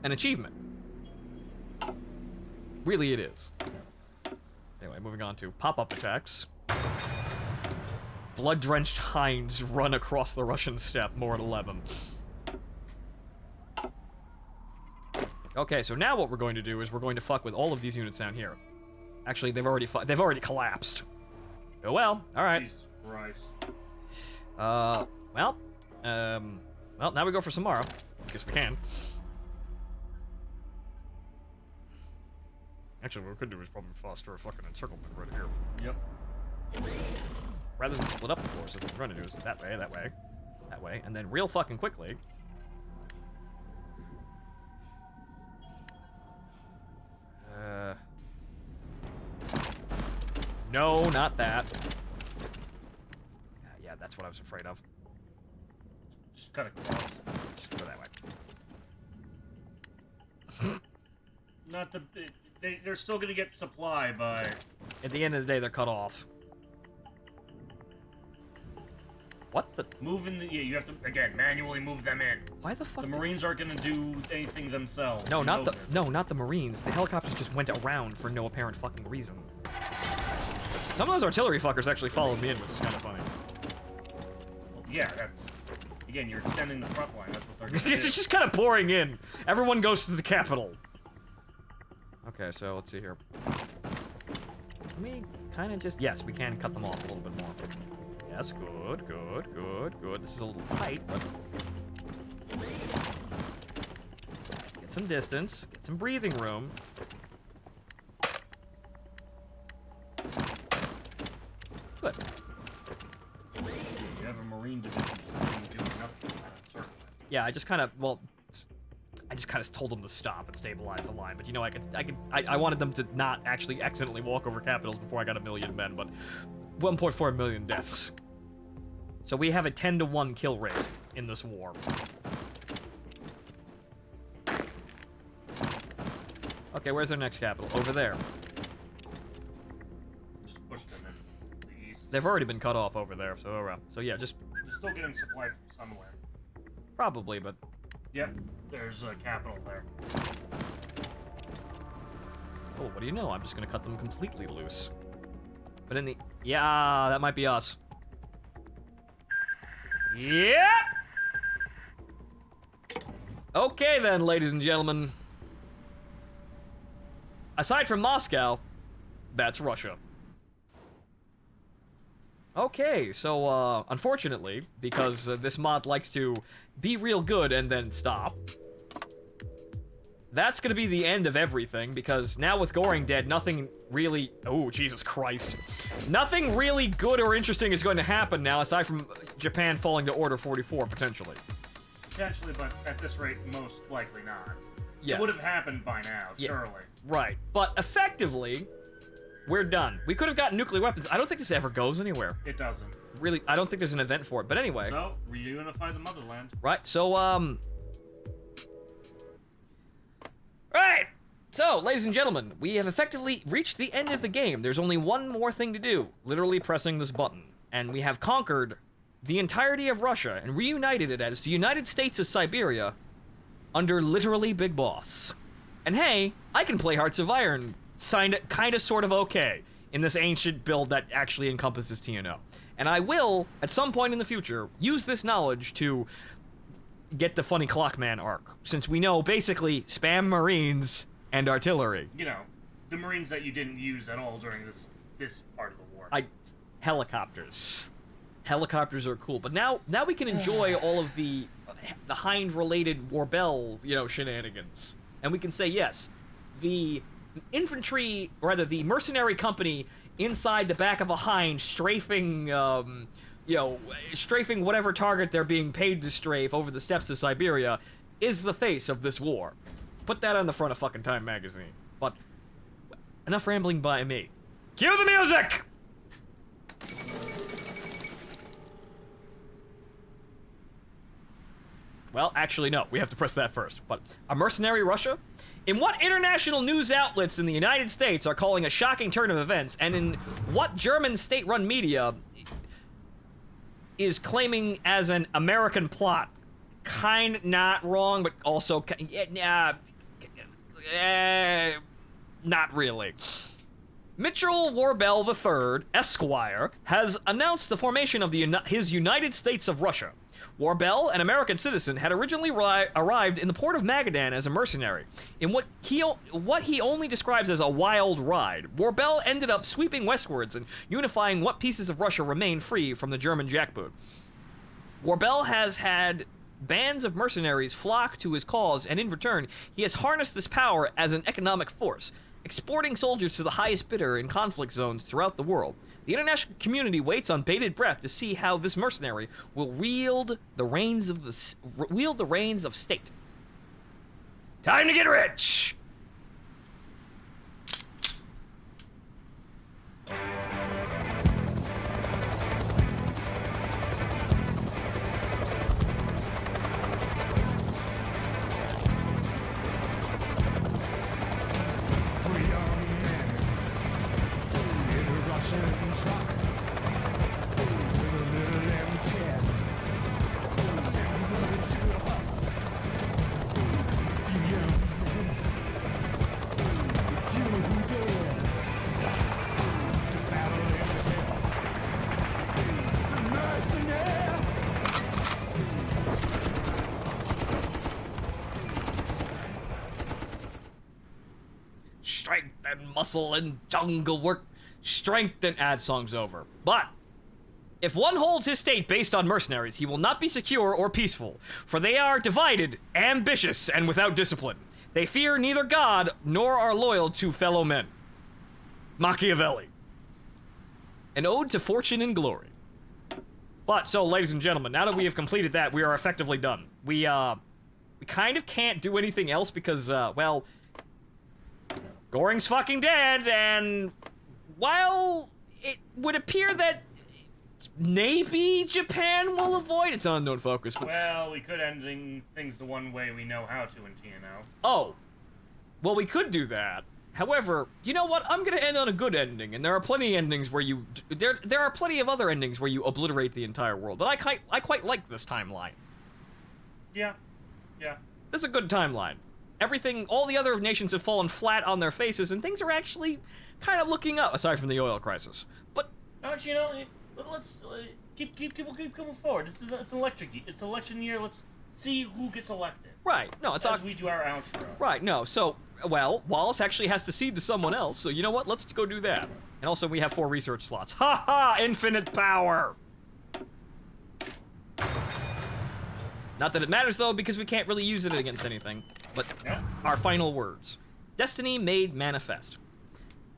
An achievement. Really it is. Anyway, moving on to pop-up attacks. Blood-drenched hinds run across the Russian steppe, more at 11. Okay, so now what we're going to do is we're going to fuck with all of these units down here. Actually, they've already collapsed. Oh well, alright. Jesus Christ. Well, now we go for Samara. Guess we can. Actually, what we could do is probably foster a fucking encirclement right here. Yep. Rather than split up the forces, what we're gonna do is that way, that way, that way, and then real fucking quickly. No, not that. Yeah, that's what I was afraid of. Just cut across. Just go that way. Not the... They're still gonna get supply by... At the end of the day, they're cut off. What the... Moving the... Yeah, you have to, again, manually move them in. Why the fuck... The Marines aren't gonna do anything themselves. No, not the... No, not the Marines. The helicopters just went around for no apparent fucking reason. Some of those artillery fuckers actually followed me in, which is kind of funny. Well, yeah, that's... Again, you're extending the front line. That's what they're gonna do. It's just kind of pouring in. Everyone goes to the capital. Okay, so let's see here. Let me kind of just... Yes, we can cut them off a little bit more. Yes, good, good, good, good. This is a little tight, but... Get some distance. Get some breathing room. Good. You have a Marine division just sitting doing nothing. Yeah, I just kind of... Well... I just kind of told them to stop and stabilize the line, but you know, I wanted them to not actually accidentally walk over capitals before I got 1 million men, but 1.4 million deaths. So we have a 10-to-1 kill rate in this war. Okay, where's their next capital? Over there. Just push them in the east. They've already been cut off over there, so yeah, just... You're still getting supply from somewhere. Probably, but... Yep, there's a capital there. Oh, what do you know? I'm just gonna cut them completely loose. But in the... Yeah, that might be us. Yeah! Okay then, ladies and gentlemen. Aside from Moscow, that's Russia. Okay, so, unfortunately, because this mod likes to be real good and then stop, that's gonna be the end of everything, because now with Goring dead, nothing really... Oh, Jesus Christ. Nothing really good or interesting is going to happen now, aside from Japan falling to Order 44, potentially. Potentially, but at this rate, most likely not. Yes. It would have happened by now, surely. Right, but effectively... We're done. We could have gotten nuclear weapons. I don't think this ever goes anywhere. It doesn't. Really, I don't think there's an event for it. But anyway. So, reunify the motherland. Right, so, Right! So, ladies and gentlemen, we have effectively reached the end of the game. There's only one more thing to do. Literally pressing this button. And we have conquered the entirety of Russia and reunited it as the United States of Siberia under literally Big Boss. And hey, I can play Hearts of Iron kind of sort of okay in this ancient build that actually encompasses TNO. And I will, at some point in the future, use this knowledge to get the Funny Clockman arc, since we know basically spam Marines and artillery. You know, the Marines that you didn't use at all during this part of the war. Helicopters. Helicopters are cool, but now we can enjoy all of the Hind-related Warbell, shenanigans. And we can say, yes, the infantry, or rather the mercenary company inside the back of a Hind strafing you know, strafing whatever target they're being paid to strafe over the steppes of Siberia is the face of this war. Put that on the front of fucking Time magazine. But enough rambling by me. Cue the music! Well, actually, no. We have to press that first. But a mercenary Russia? In what international news outlets in the United States are calling a shocking turn of events, and in what German state-run media is claiming as an American plot? Kind not wrong, but also not really. Mitchell Warbell III, Esquire, has announced the formation of his United States of Russia. Warbell, an American citizen, had originally arrived in the port of Magadan as a mercenary. In what he only describes as a wild ride, Warbell ended up sweeping westwards and unifying what pieces of Russia remained free from the German jackboot. Warbell has had bands of mercenaries flock to his cause, and in return, he has harnessed this power as an economic force, exporting soldiers to the highest bidder in conflict zones throughout the world. The international community waits on bated breath to see how this mercenary will wield the reins of state. Time to get rich! Strength and muscle and jungle work. Strength and ad song's over. But if one holds his state based on mercenaries, he will not be secure or peaceful, for they are divided, ambitious, and without discipline. They fear neither God nor are loyal to fellow men. Machiavelli. An ode to fortune and glory. But so, ladies and gentlemen, now that we have completed that, we are effectively done. We kind of can't do anything else because, well, Goring's fucking dead, and while it would appear that maybe Japan will avoid its unknown focus, but... Well, we could end things the one way we know how to in TNO. Oh. Well, we could do that. However, you know what? I'm gonna end on a good ending, and there are plenty of endings where you... There are plenty of other endings where you obliterate the entire world, but I quite like this timeline. Yeah. Yeah. This is a good timeline. Everything, all the other nations have fallen flat on their faces, and things are actually kind of looking up, aside from the oil crisis. But... Don't you know, let's keep coming forward. It's election year. Let's see who gets elected. Right. No, it's... As we do our outro. Right, no, so... Well, Wallace actually has to cede to someone else, so you know what? Let's go do that. And also, we have 4 research slots. Ha ha! Infinite power! Not that it matters, though, because we can't really use it against anything. But our final words. Destiny made manifest.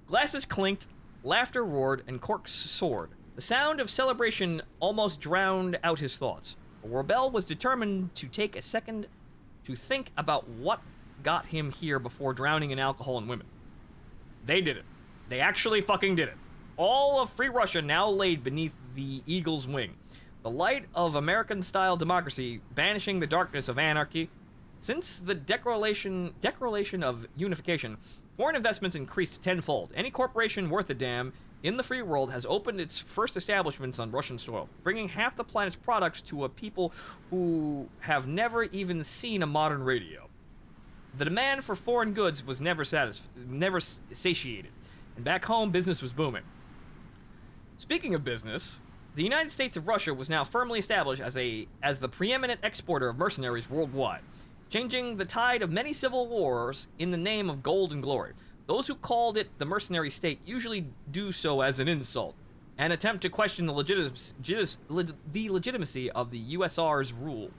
Glasses clinked, laughter roared, and corks soared. The sound of celebration almost drowned out his thoughts. Warbell was determined to take a second to think about what got him here before drowning in alcohol and women. They did it. They actually fucking did it. All of free Russia now laid beneath the eagle's wing. The light of American-style democracy banishing the darkness of anarchy. Since the declaration of unification, foreign investments increased tenfold. Any corporation worth a damn in the free world has opened its first establishments on Russian soil, bringing half the planet's products to a people who have never even seen a modern radio. The demand for foreign goods was never satiated, and back home, business was booming. Speaking of business, the United States of Russia was now firmly established as the preeminent exporter of mercenaries worldwide, changing the tide of many civil wars in the name of gold and glory. Those who called it the mercenary state usually do so as an insult, an attempt to question the legitimacy of the USSR's rule.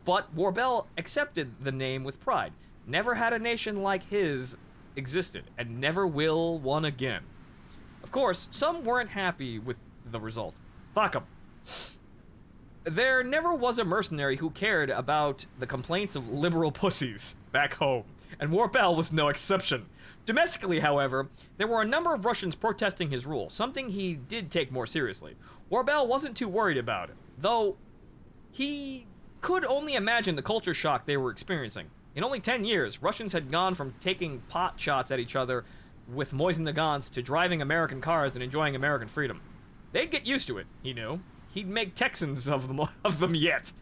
But Warbell accepted the name with pride. Never had a nation like his existed, and never will one again. Of course, some weren't happy with the result. Fuck 'em. there never was a mercenary who cared about the complaints of liberal pussies back home, and Warbel was no exception. Domestically, however, there were a number of Russians protesting his rule, something he did take more seriously. Warbel wasn't too worried about it, though he could only imagine the culture shock they were experiencing. In only 10 years, Russians had gone from taking pot shots at each other with Moisen Nagants to driving American cars and enjoying American freedom. They'd get used to it, he knew. He'd make Texans of them yet.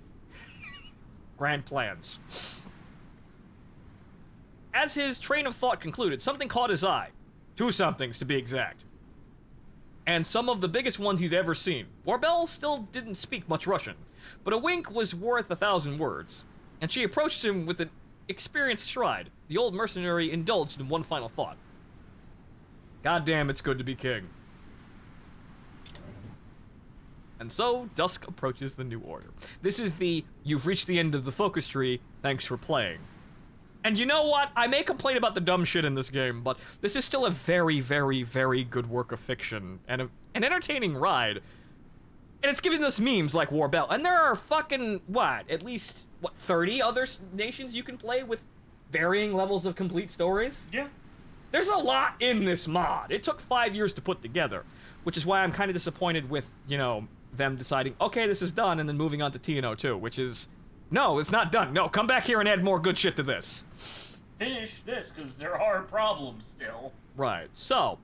Grand plans. As his train of thought concluded, something caught his eye. Two somethings, to be exact. And some of the biggest ones he'd ever seen. Warbel still didn't speak much Russian, but a wink was worth 1,000 words. And she approached him with an experienced stride. The old mercenary indulged in one final thought. Goddamn, it's good to be king. And so, dusk approaches the new order. This is the, you've reached the end of the focus tree, thanks for playing. And you know what? I may complain about the dumb shit in this game, but this is still a very, very, very good work of fiction, and an entertaining ride. And it's giving us memes like Warbel. And there are fucking, at least, 30 other nations you can play with varying levels of complete stories? Yeah. There's a lot in this mod. It took 5 years to put together, which is why I'm kind of disappointed with, them deciding, okay, this is done, and then moving on to TNO 2, which is, no, it's not done. No, come back here and add more good shit to this. Finish this, because there are problems still. Right, so,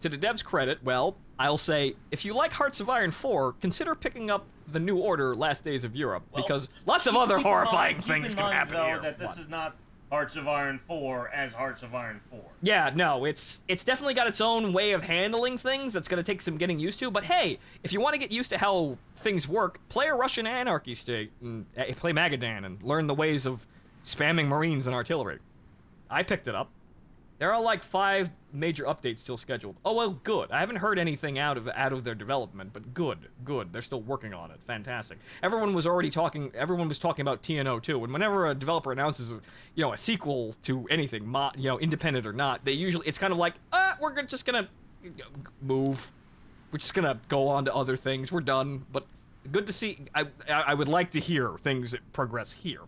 to the devs' credit, well, I'll say, if you like Hearts of Iron 4, consider picking up the New Order Last Days of Europe, because lots of other horrifying things can happen here. Keep in mind, though, that this is not Hearts of Iron 4 as Hearts of Iron 4. Yeah, no, it's definitely got its own way of handling things that's going to take some getting used to, but hey, if you want to get used to how things work, play a Russian anarchy state, and play Magadan, and learn the ways of spamming Marines and artillery. I picked it up. There are like 5 major updates still scheduled. Oh, well, good. I haven't heard anything out of their development, but good. They're still working on it. Fantastic. Everyone was talking about TNO too, and whenever a developer announces, a sequel to anything, independent or not, it's kind of like, we're just gonna move. We're just gonna go on to other things. We're done. But good to see. I would like to hear things that progress here.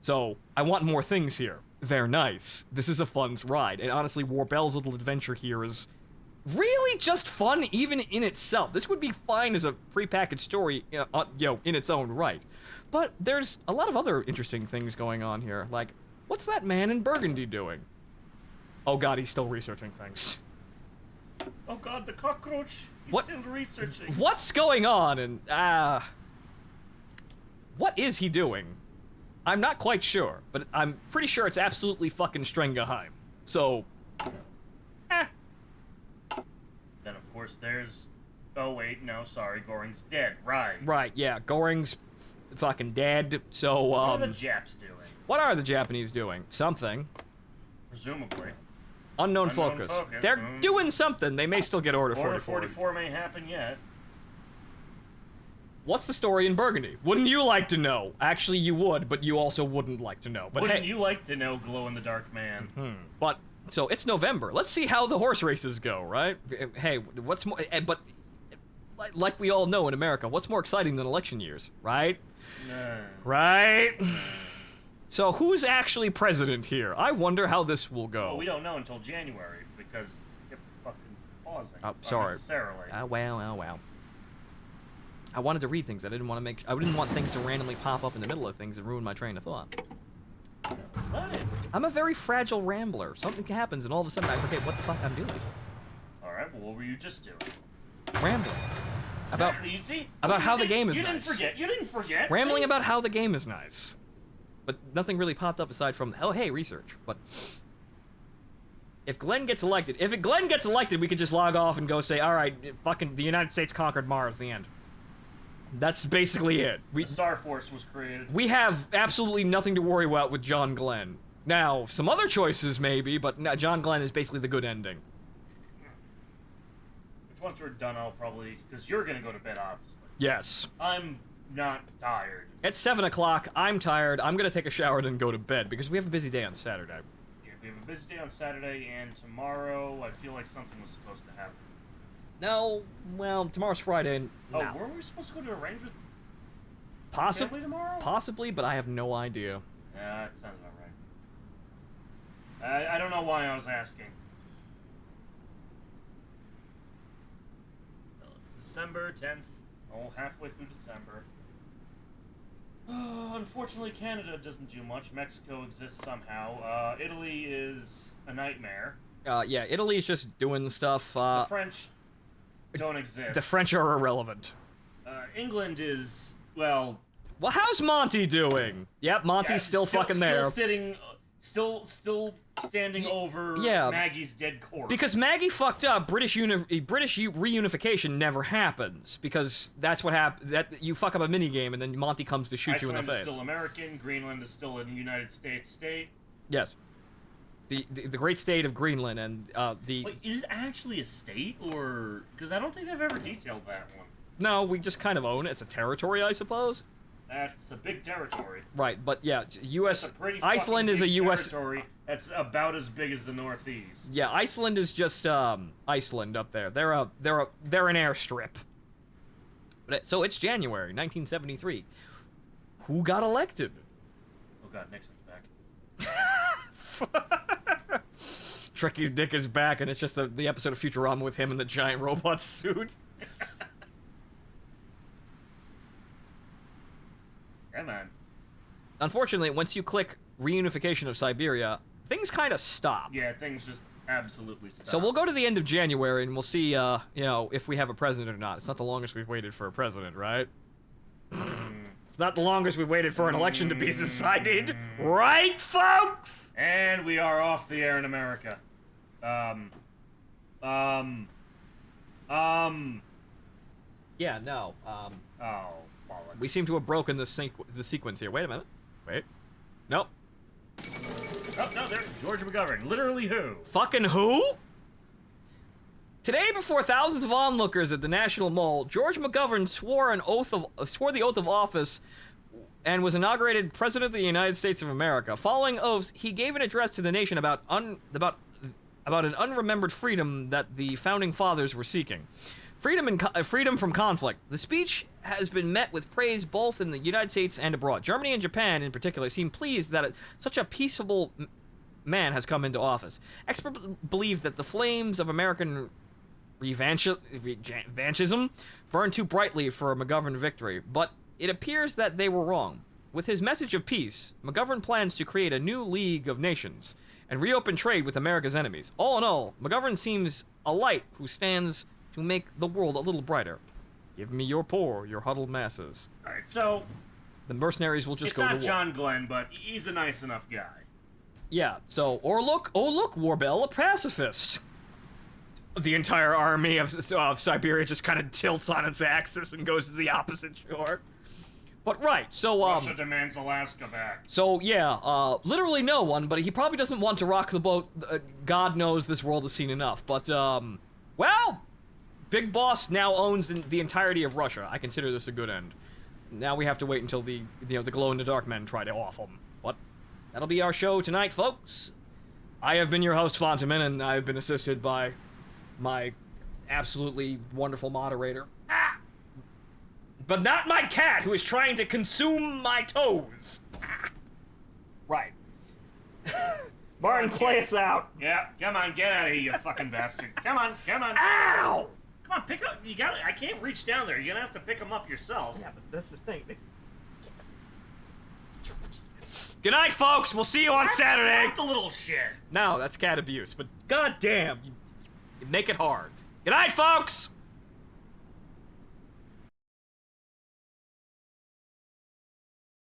So, I want more things here. They're nice. This is a fun ride. And honestly, Warbel's little adventure here is really just fun even in itself. This would be fine as a prepackaged story, in its own right. But there's a lot of other interesting things going on here. Like, what's that man in Burgundy doing? Oh god, he's still researching things. Oh god, the cockroach. He's still researching. What's going on? And, what is he doing? I'm not quite sure, but I'm pretty sure it's absolutely fucking Strengaheim. So, Then, of course, there's... Oh, wait, no, sorry, Goring's dead, right. Right, yeah, Goring's fucking dead, so, What are the Japs doing? What are the Japanese doing? Something. Presumably. Unknown focus. They're doing something. They may still get Order 44. Order 44 may happen yet. What's the story in Burgundy? Wouldn't you like to know? Actually, you would, but you also wouldn't like to know. But wouldn't you like to know, glow-in-the-dark man? But, so, it's November. Let's see how the horse races go, right? Hey, what's more... But, like we all know in America, what's more exciting than election years, right? No. Right? So, who's actually president here? I wonder how this will go. Well, we don't know until January, because you're fucking pausing. Oh, sorry. Unnecessarily. Wow. I wanted to read things. I didn't want things to randomly pop up in the middle of things and ruin my train of thought. Let it. I'm a very fragile rambler. Something happens and all of a sudden I forget what the fuck I'm doing. Alright, well, what were you just doing? Rambling. Exactly, you see? About how the game is nice. You didn't forget. Rambling about how the game is nice. But nothing really popped up aside from, oh hey, research. But if Glenn gets elected, we could just log off and go say, alright, fucking the United States conquered Mars, the end. That's basically it. The Star Force was created. We have absolutely nothing to worry about with John Glenn. Now, some other choices maybe, but John Glenn is basically the good ending. Which once we're done, I'll probably... Because you're going to go to bed, obviously. Yes. I'm not tired. It's 7 o'clock. I'm tired. I'm going to take a shower and then go to bed, because we have a busy day on Saturday. Yeah, we have a busy day on Saturday, and tomorrow I feel like something was supposed to happen. No, well, tomorrow's Friday. And Oh, no. weren't we supposed to go to arrange with family tomorrow? Possibly, but I have no idea. Yeah, that sounds about right. I don't know why I was asking. So it's December 10th. Oh, halfway through December. Unfortunately, Canada doesn't do much. Mexico exists somehow. Italy is a nightmare. Yeah, Italy is just doing stuff. The French don't exist. The French are irrelevant. England is, well... Well, how's Monty doing? Yep, Monty's still fucking there. Still sitting... Still standing over Maggie's dead corpse. Because Maggie fucked up, British reunification never happens. Because that's what happens. That you fuck up a minigame and then Monty comes to shoot you in the face. Iceland is still American. Greenland is still a United States state. Yes. The great state of Greenland and the... Wait, is it actually a state or... Because I don't think they've ever detailed that one. No, we just kind of own it. It's a territory, I suppose. That's a big territory. Right, but yeah, That's a pretty Iceland is a big U.S. territory that's about as big as the Northeast. Yeah, Iceland is just Iceland up there. They're an airstrip. But so it's January 1973. Who got elected? Oh God, Nixon's back. Trekky's dick is back, and it's just the episode of Futurama with him in the giant robot suit. Yeah, man. Unfortunately, once you click reunification of Siberia, things kind of stop. Yeah, things just absolutely stop. So we'll go to the end of January and we'll see, if we have a president or not. It's not the longest we've waited for a president, right? It's not the longest we've waited for an election to be decided, right, folks? And we are off the air in America. Yeah, no. Oh, bollocks. We seem to have broken the sequence here. Wait a minute. Wait. Nope. Oh, no, there's George McGovern. Literally who? Fucking who? Today, before thousands of onlookers at the National Mall, George McGovern swore the oath of office and was inaugurated President of the United States of America. Following oaths, he gave an address to the nation about an unremembered freedom that the founding fathers were seeking. Freedom from conflict. The speech has been met with praise both in the United States and abroad. Germany and Japan, in particular, seem pleased that such a peaceable man has come into office. Experts believe that the flames of American revanchism burned too brightly for a McGovern victory, but it appears that they were wrong. With his message of peace, McGovern plans to create a new League of Nations and reopen trade with America's enemies. All in all, McGovern seems a light who stands to make the world a little brighter. Give me your poor, your huddled masses. Alright, so... The mercenaries will just go to war. It's not John Glenn, but he's a nice enough guy. Yeah, so, oh look, Warbell, a pacifist. The entire army of Siberia just kind of tilts on its axis and goes to the opposite shore. But right, so Russia demands Alaska back. So yeah, literally no one, but he probably doesn't want to rock the boat. God knows this world has seen enough. But well, Big Boss now owns the entirety of Russia. I consider this a good end. Now we have to wait until the glow-in-the-dark men try to off him. But that'll be our show tonight, folks. I have been your host, Phontomen, and I've been assisted by my absolutely wonderful moderator. But not my cat, who is trying to consume my toes. Right. Martin, play us out. Yeah, come on, get out of here, you fucking bastard. Come on. Ow! Come on, pick up. You got it. I can't reach down there. You're gonna have to pick them up yourself. Yeah, but that's the thing. Good night, folks. We'll see you on Saturday. Stop the little shit. No, that's cat abuse. But goddamn, you make it hard. Good night, folks.